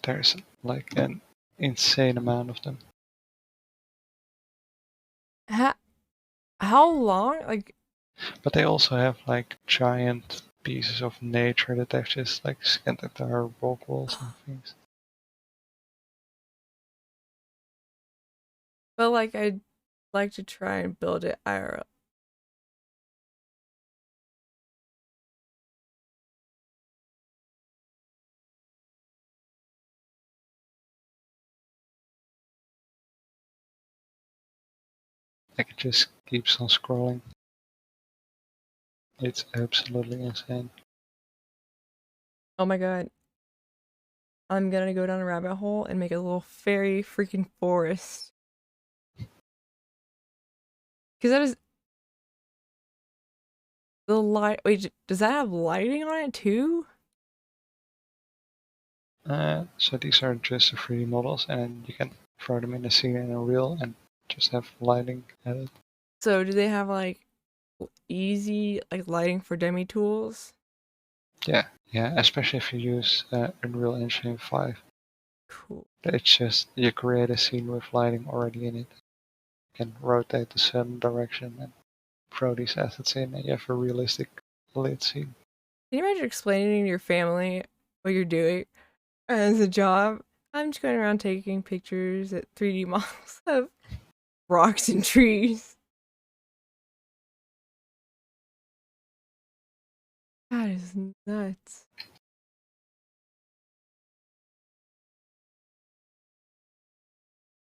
There's like an insane amount of them. How long? Like, But they also have like giant pieces of nature that they've just like scanned entire rock walls and things. but like I'd like to try and build it IRL. Like it just keeps on scrolling. It's absolutely insane. Oh my god. I'm gonna go down a rabbit hole and make a little fairy freaking forest. Because that is the light. Wait, does that have lighting on it too? So these are just the 3D models, and you can throw them in a scene in a reel and just have lighting added. So do they have like easy like lighting for demi tools? Yeah, especially if you use Unreal Engine 5. Cool. It's just you create a scene with lighting already in it. You can rotate a certain direction and throw these assets in, and you have a realistic lit scene. Can you imagine explaining to your family what you're doing as a job? I'm just going around taking pictures at 3D models of rocks and trees. That is nuts.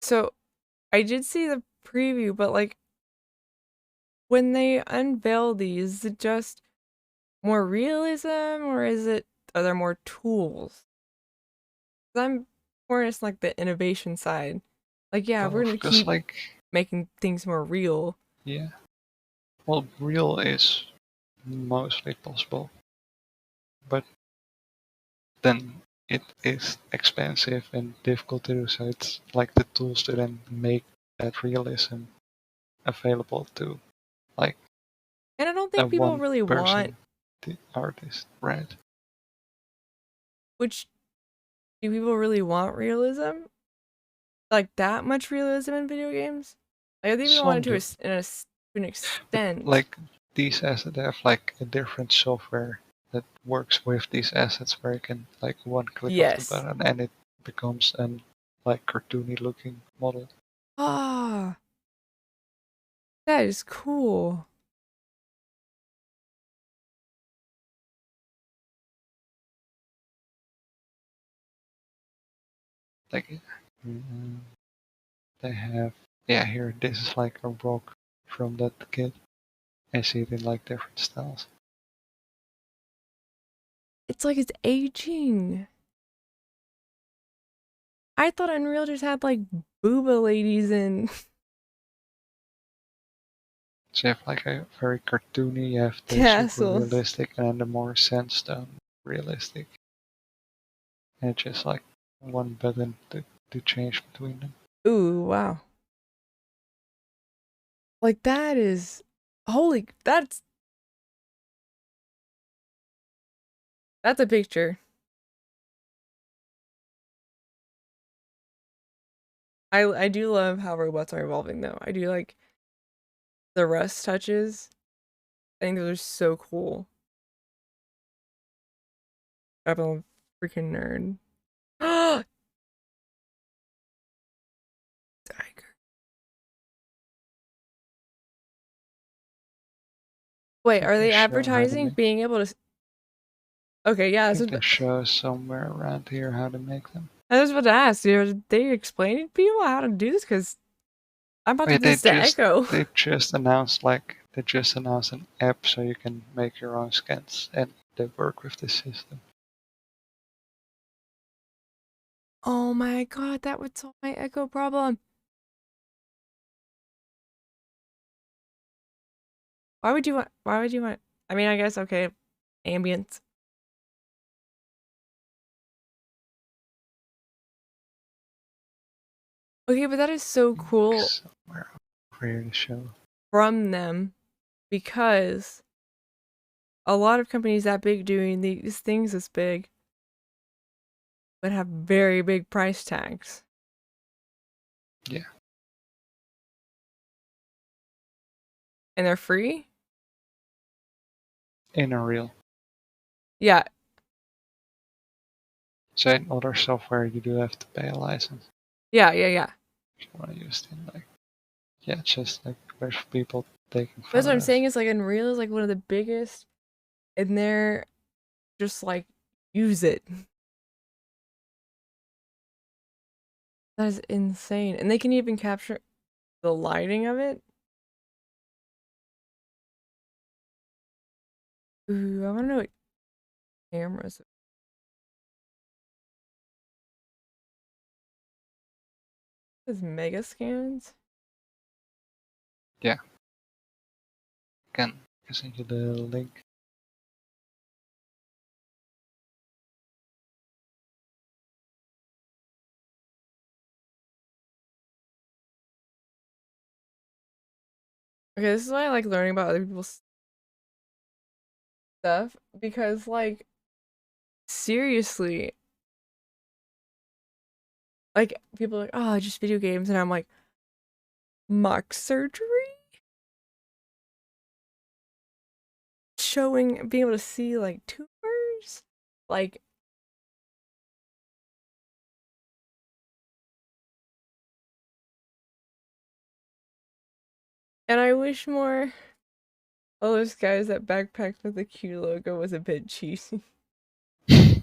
So, I did see the preview, but like, when they unveil these, is it just more realism, or are there more tools? 'Cause I'm more just like the innovation side. Like, yeah, we're gonna Because keep making things more real. yeah. Well, real is mostly possible, but then it is expensive and difficult to do. So it's like the tools to then make that realism available to like. And I don't think people really want. The artist, right? Which do people really want realism? Like that much realism in video games? Like, I think we want it to an extent. Like these assets have like a different software that works with these assets where you can like one click of the button and it becomes an like cartoony looking model. Ah, that is cool. Like they have here this is like a rock from that kid. I see it in like different styles. It's like it's aging. I thought Unreal just had like booba ladies and So you have like a very cartoony, you have the castles. super realistic and the more sandstone realistic. And it's just like one button to change between them. Ooh, wow. Like that is that's a picture. I do love how robots are evolving though. I do like the rust touches. I think those are so cool. I'm a freaking nerd. Tiger. Wait, are they advertising being able to? Okay, yeah. I think they show somewhere around here how to make them. I was about to ask, are they explaining to people how to do this? Because I'm about to do this to Echo. They just announced an app so you can make your own scans and they work with this system. Oh my god, that would solve my Echo problem. Why would you want, I mean, I guess, okay, ambient. Okay, but that is so cool Somewhere over here to show. from them because a lot of companies that big doing these things this big would have very big price tags. Yeah. And they're free? In a reel. Yeah. So in other software you do have to pay a license. Yeah. If you want to use it in like, yeah, just like there's people taking photos. That's what I'm saying is like Unreal is like one of the biggest, and they're just like use it. That is insane, and they can even capture the lighting of it. Ooh, I want to know what cameras. This is mega scans. Yeah. I can send you the link. Okay, this is why I like learning about other people's stuff because, like, seriously, like people are like, oh, just video games, and I'm like, mock surgery, showing, being able to see like tumors, like. And I wish more all those guys that backpacked with the Q logo was a bit cheesy. Yeah,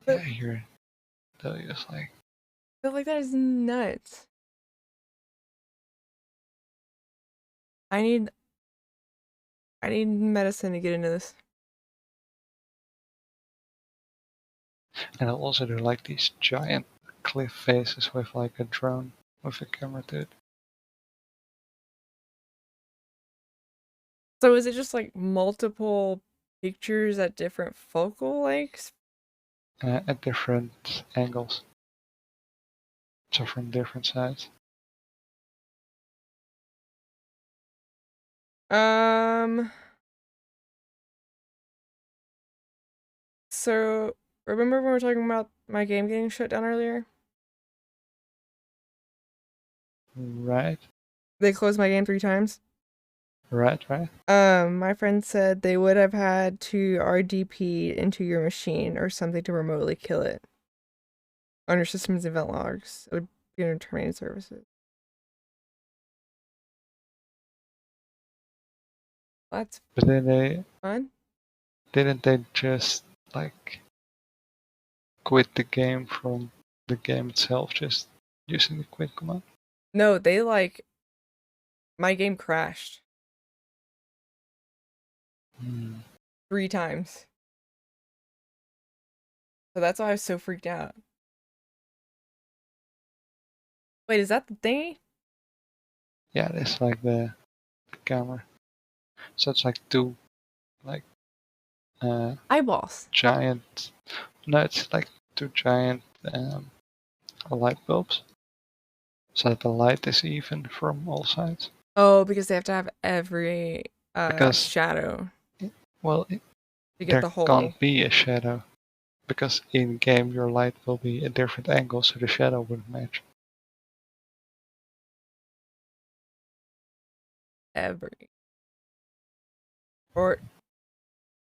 you're just like. But like that is nuts. I need medicine to get into this. And I'll also do like these giant cliff faces with like a drone with a camera to it. So is it just like multiple pictures at different focal lengths? At different angles. So from different sides. So remember when we were talking about my game getting shut down earlier? Right. They closed my game 3 times. Right. My friend said they would have had to RDP into your machine or something to remotely kill it. On your system's event logs. It would be under terminated services. That's But then fun. Didn't they just like quit the game from the game itself just using the quit command? No, they like my game crashed 3 times. So that's why I was so freaked out. Wait, is that the thingy? Yeah, it's like the camera. So it's like 2 like eyeballs. Giant. No, it's like 2 giant light bulbs. So that the light is even from all sides. Oh, because they have to have every Because shadow. Well, to get there the whole. can't be a shadow. Because in game your light will be a different angle, so the shadow wouldn't match. Every. Or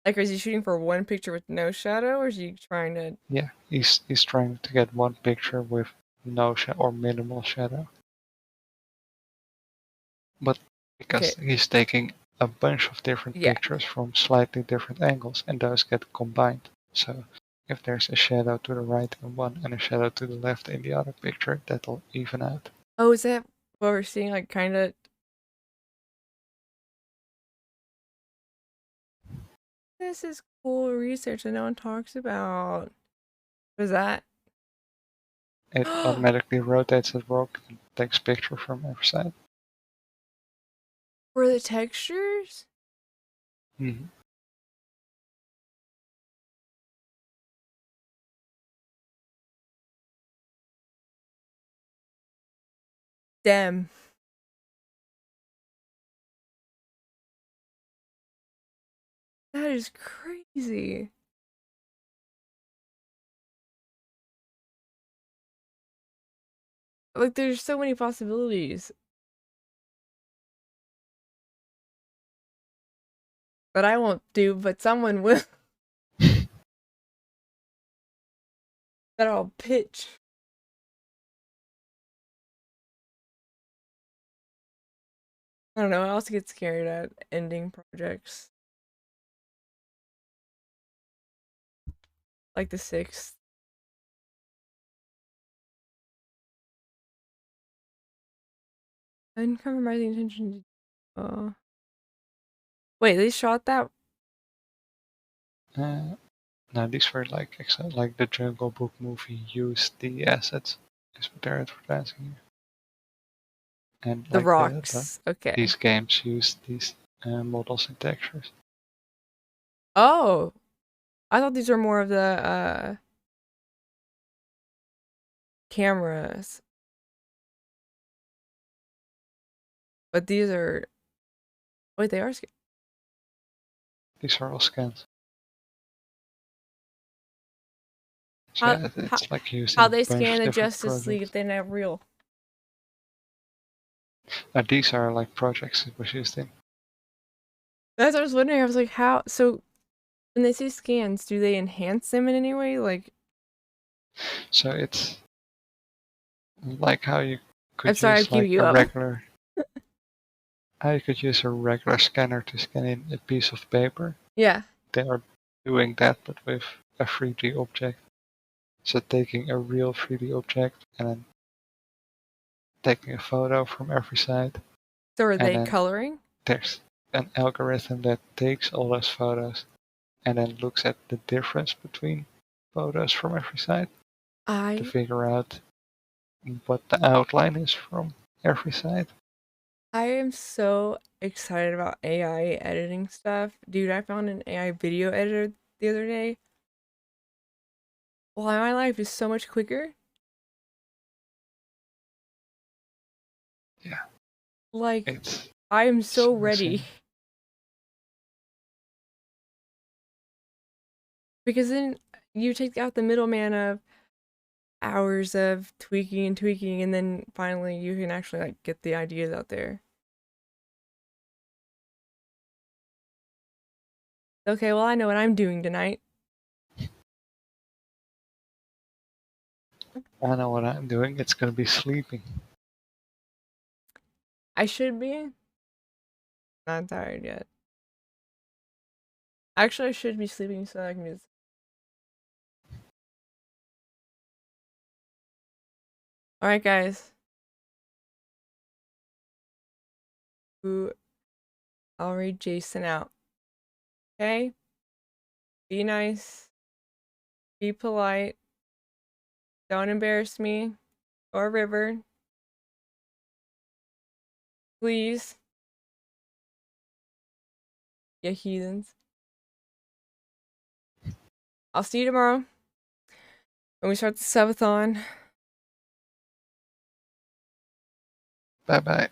like, is he shooting for one picture with no shadow, or is he trying to? Yeah, he's trying to get one picture with no shadow or minimal shadow. But because he's taking a bunch of different pictures from slightly different angles, and those get combined. So if there's a shadow to the right in one and a shadow to the left in the other picture, that'll even out. Oh, is that what we're seeing? Like, kind of. This is cool research that no one talks about. What is that? It automatically rotates the rock and takes picture from every side. For the textures? Mhm. Damn. That is crazy. Like, there's so many possibilities. But I won't do, but someone will. That I'll pitch. I don't know, I also get scared at ending projects. Like the 6th. Uncompromising intention to wait, they shot that? No, these were like like the Jungle Book movie used the assets. Is what they're advertising here. And The like rocks. Okay. these games use these models and textures. Oh, I thought these were more of the cameras. But these are. Wait, they are. These are all scans. So How, yeah, it's like using how a they bunch scan of the different Justice League projects. if they're not real? These are like projects it was used in. That's what I was wondering. I was like, how? So, when they say scans, do they enhance them in any way? Like, So it's like how you I'm could sorry, I use keep like you a up. regular how you could use a regular scanner to scan in a piece of paper. Yeah. They are doing that but with a 3D object. So taking a real 3D object and then taking a photo from every side. So are and they then coloring? There's an algorithm that takes all those photos and then looks at the difference between photos from every side to figure out what the outline is from every side. I am so excited about AI editing stuff. Dude, I found an AI video editor the other day. Wow, my life is so much quicker. Yeah. Like, I am so ready. insane. Because then you take out the middleman of hours of tweaking and tweaking, and then finally you can actually like get the ideas out there. Okay, well, I know what I'm doing tonight. I know what I'm doing. It's gonna be sleeping. I should be. Not tired yet. Actually, I should be sleeping so I can do this. Alright, guys. I'll read Jason out. Okay? Be nice. Be polite. Don't embarrass me or River. Please. You heathens. I'll see you tomorrow when we start the subathon. Bye bye.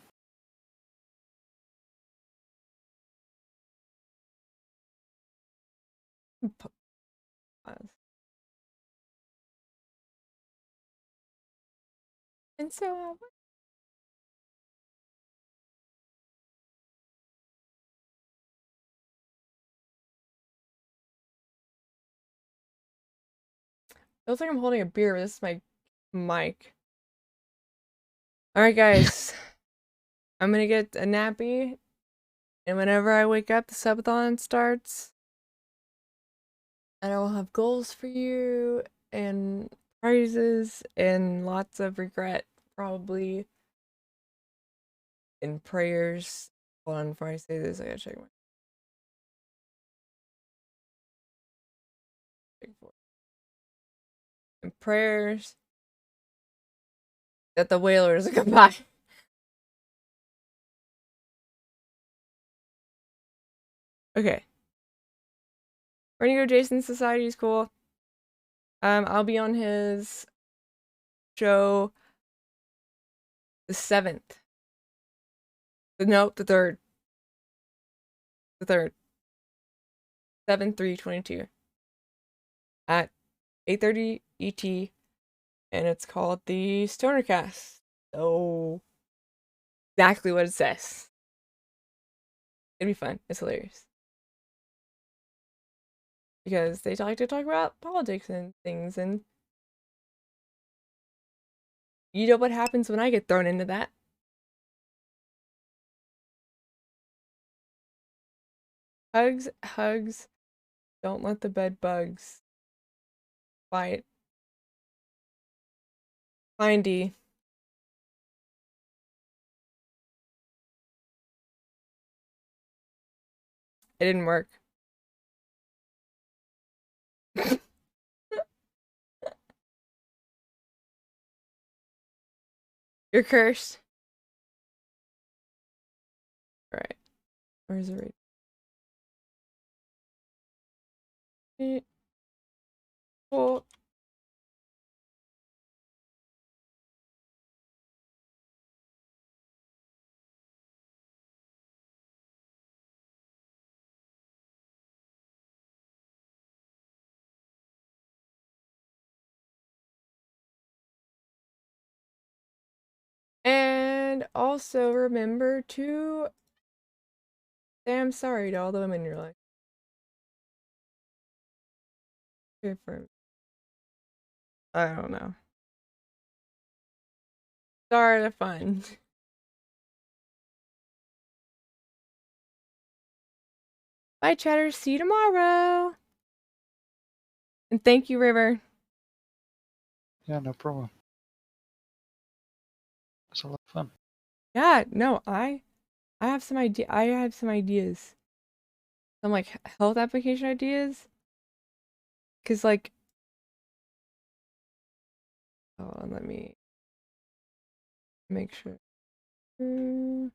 And so feels like I'm holding a beer, but this is my mic. Alright, guys. I'm gonna get a nappy, and whenever I wake up, the subathon starts. And I will have goals for you, and prizes, and lots of regret, probably. And prayers. Hold on, before I say this, I gotta check my. And prayers that the whalers come by. Okay. We're gonna go Jason's Society is cool. I'll be on his show the 7th. Nope, the 3rd. The 3rd. 7/3/22 at 8:30 ET, and it's called the Stonercast. So exactly what it says. It'd be fun. It's hilarious because they like to talk about politics and things, and you know what happens when I get thrown into that. Hugs, hugs. Don't let the bed bugs bite. Findy. It didn't work. You're cursed. Alright. Where's the radio? Cool. And also remember to say I'm sorry to all the women in your life. Here for I don't know. Sorry to fun. Bye, chatter. See you tomorrow. And thank you, River. Yeah, no problem. It's a lot of fun. Yeah, no, I have some ideas. Some like health application ideas. Cause like, oh, let me make sure. And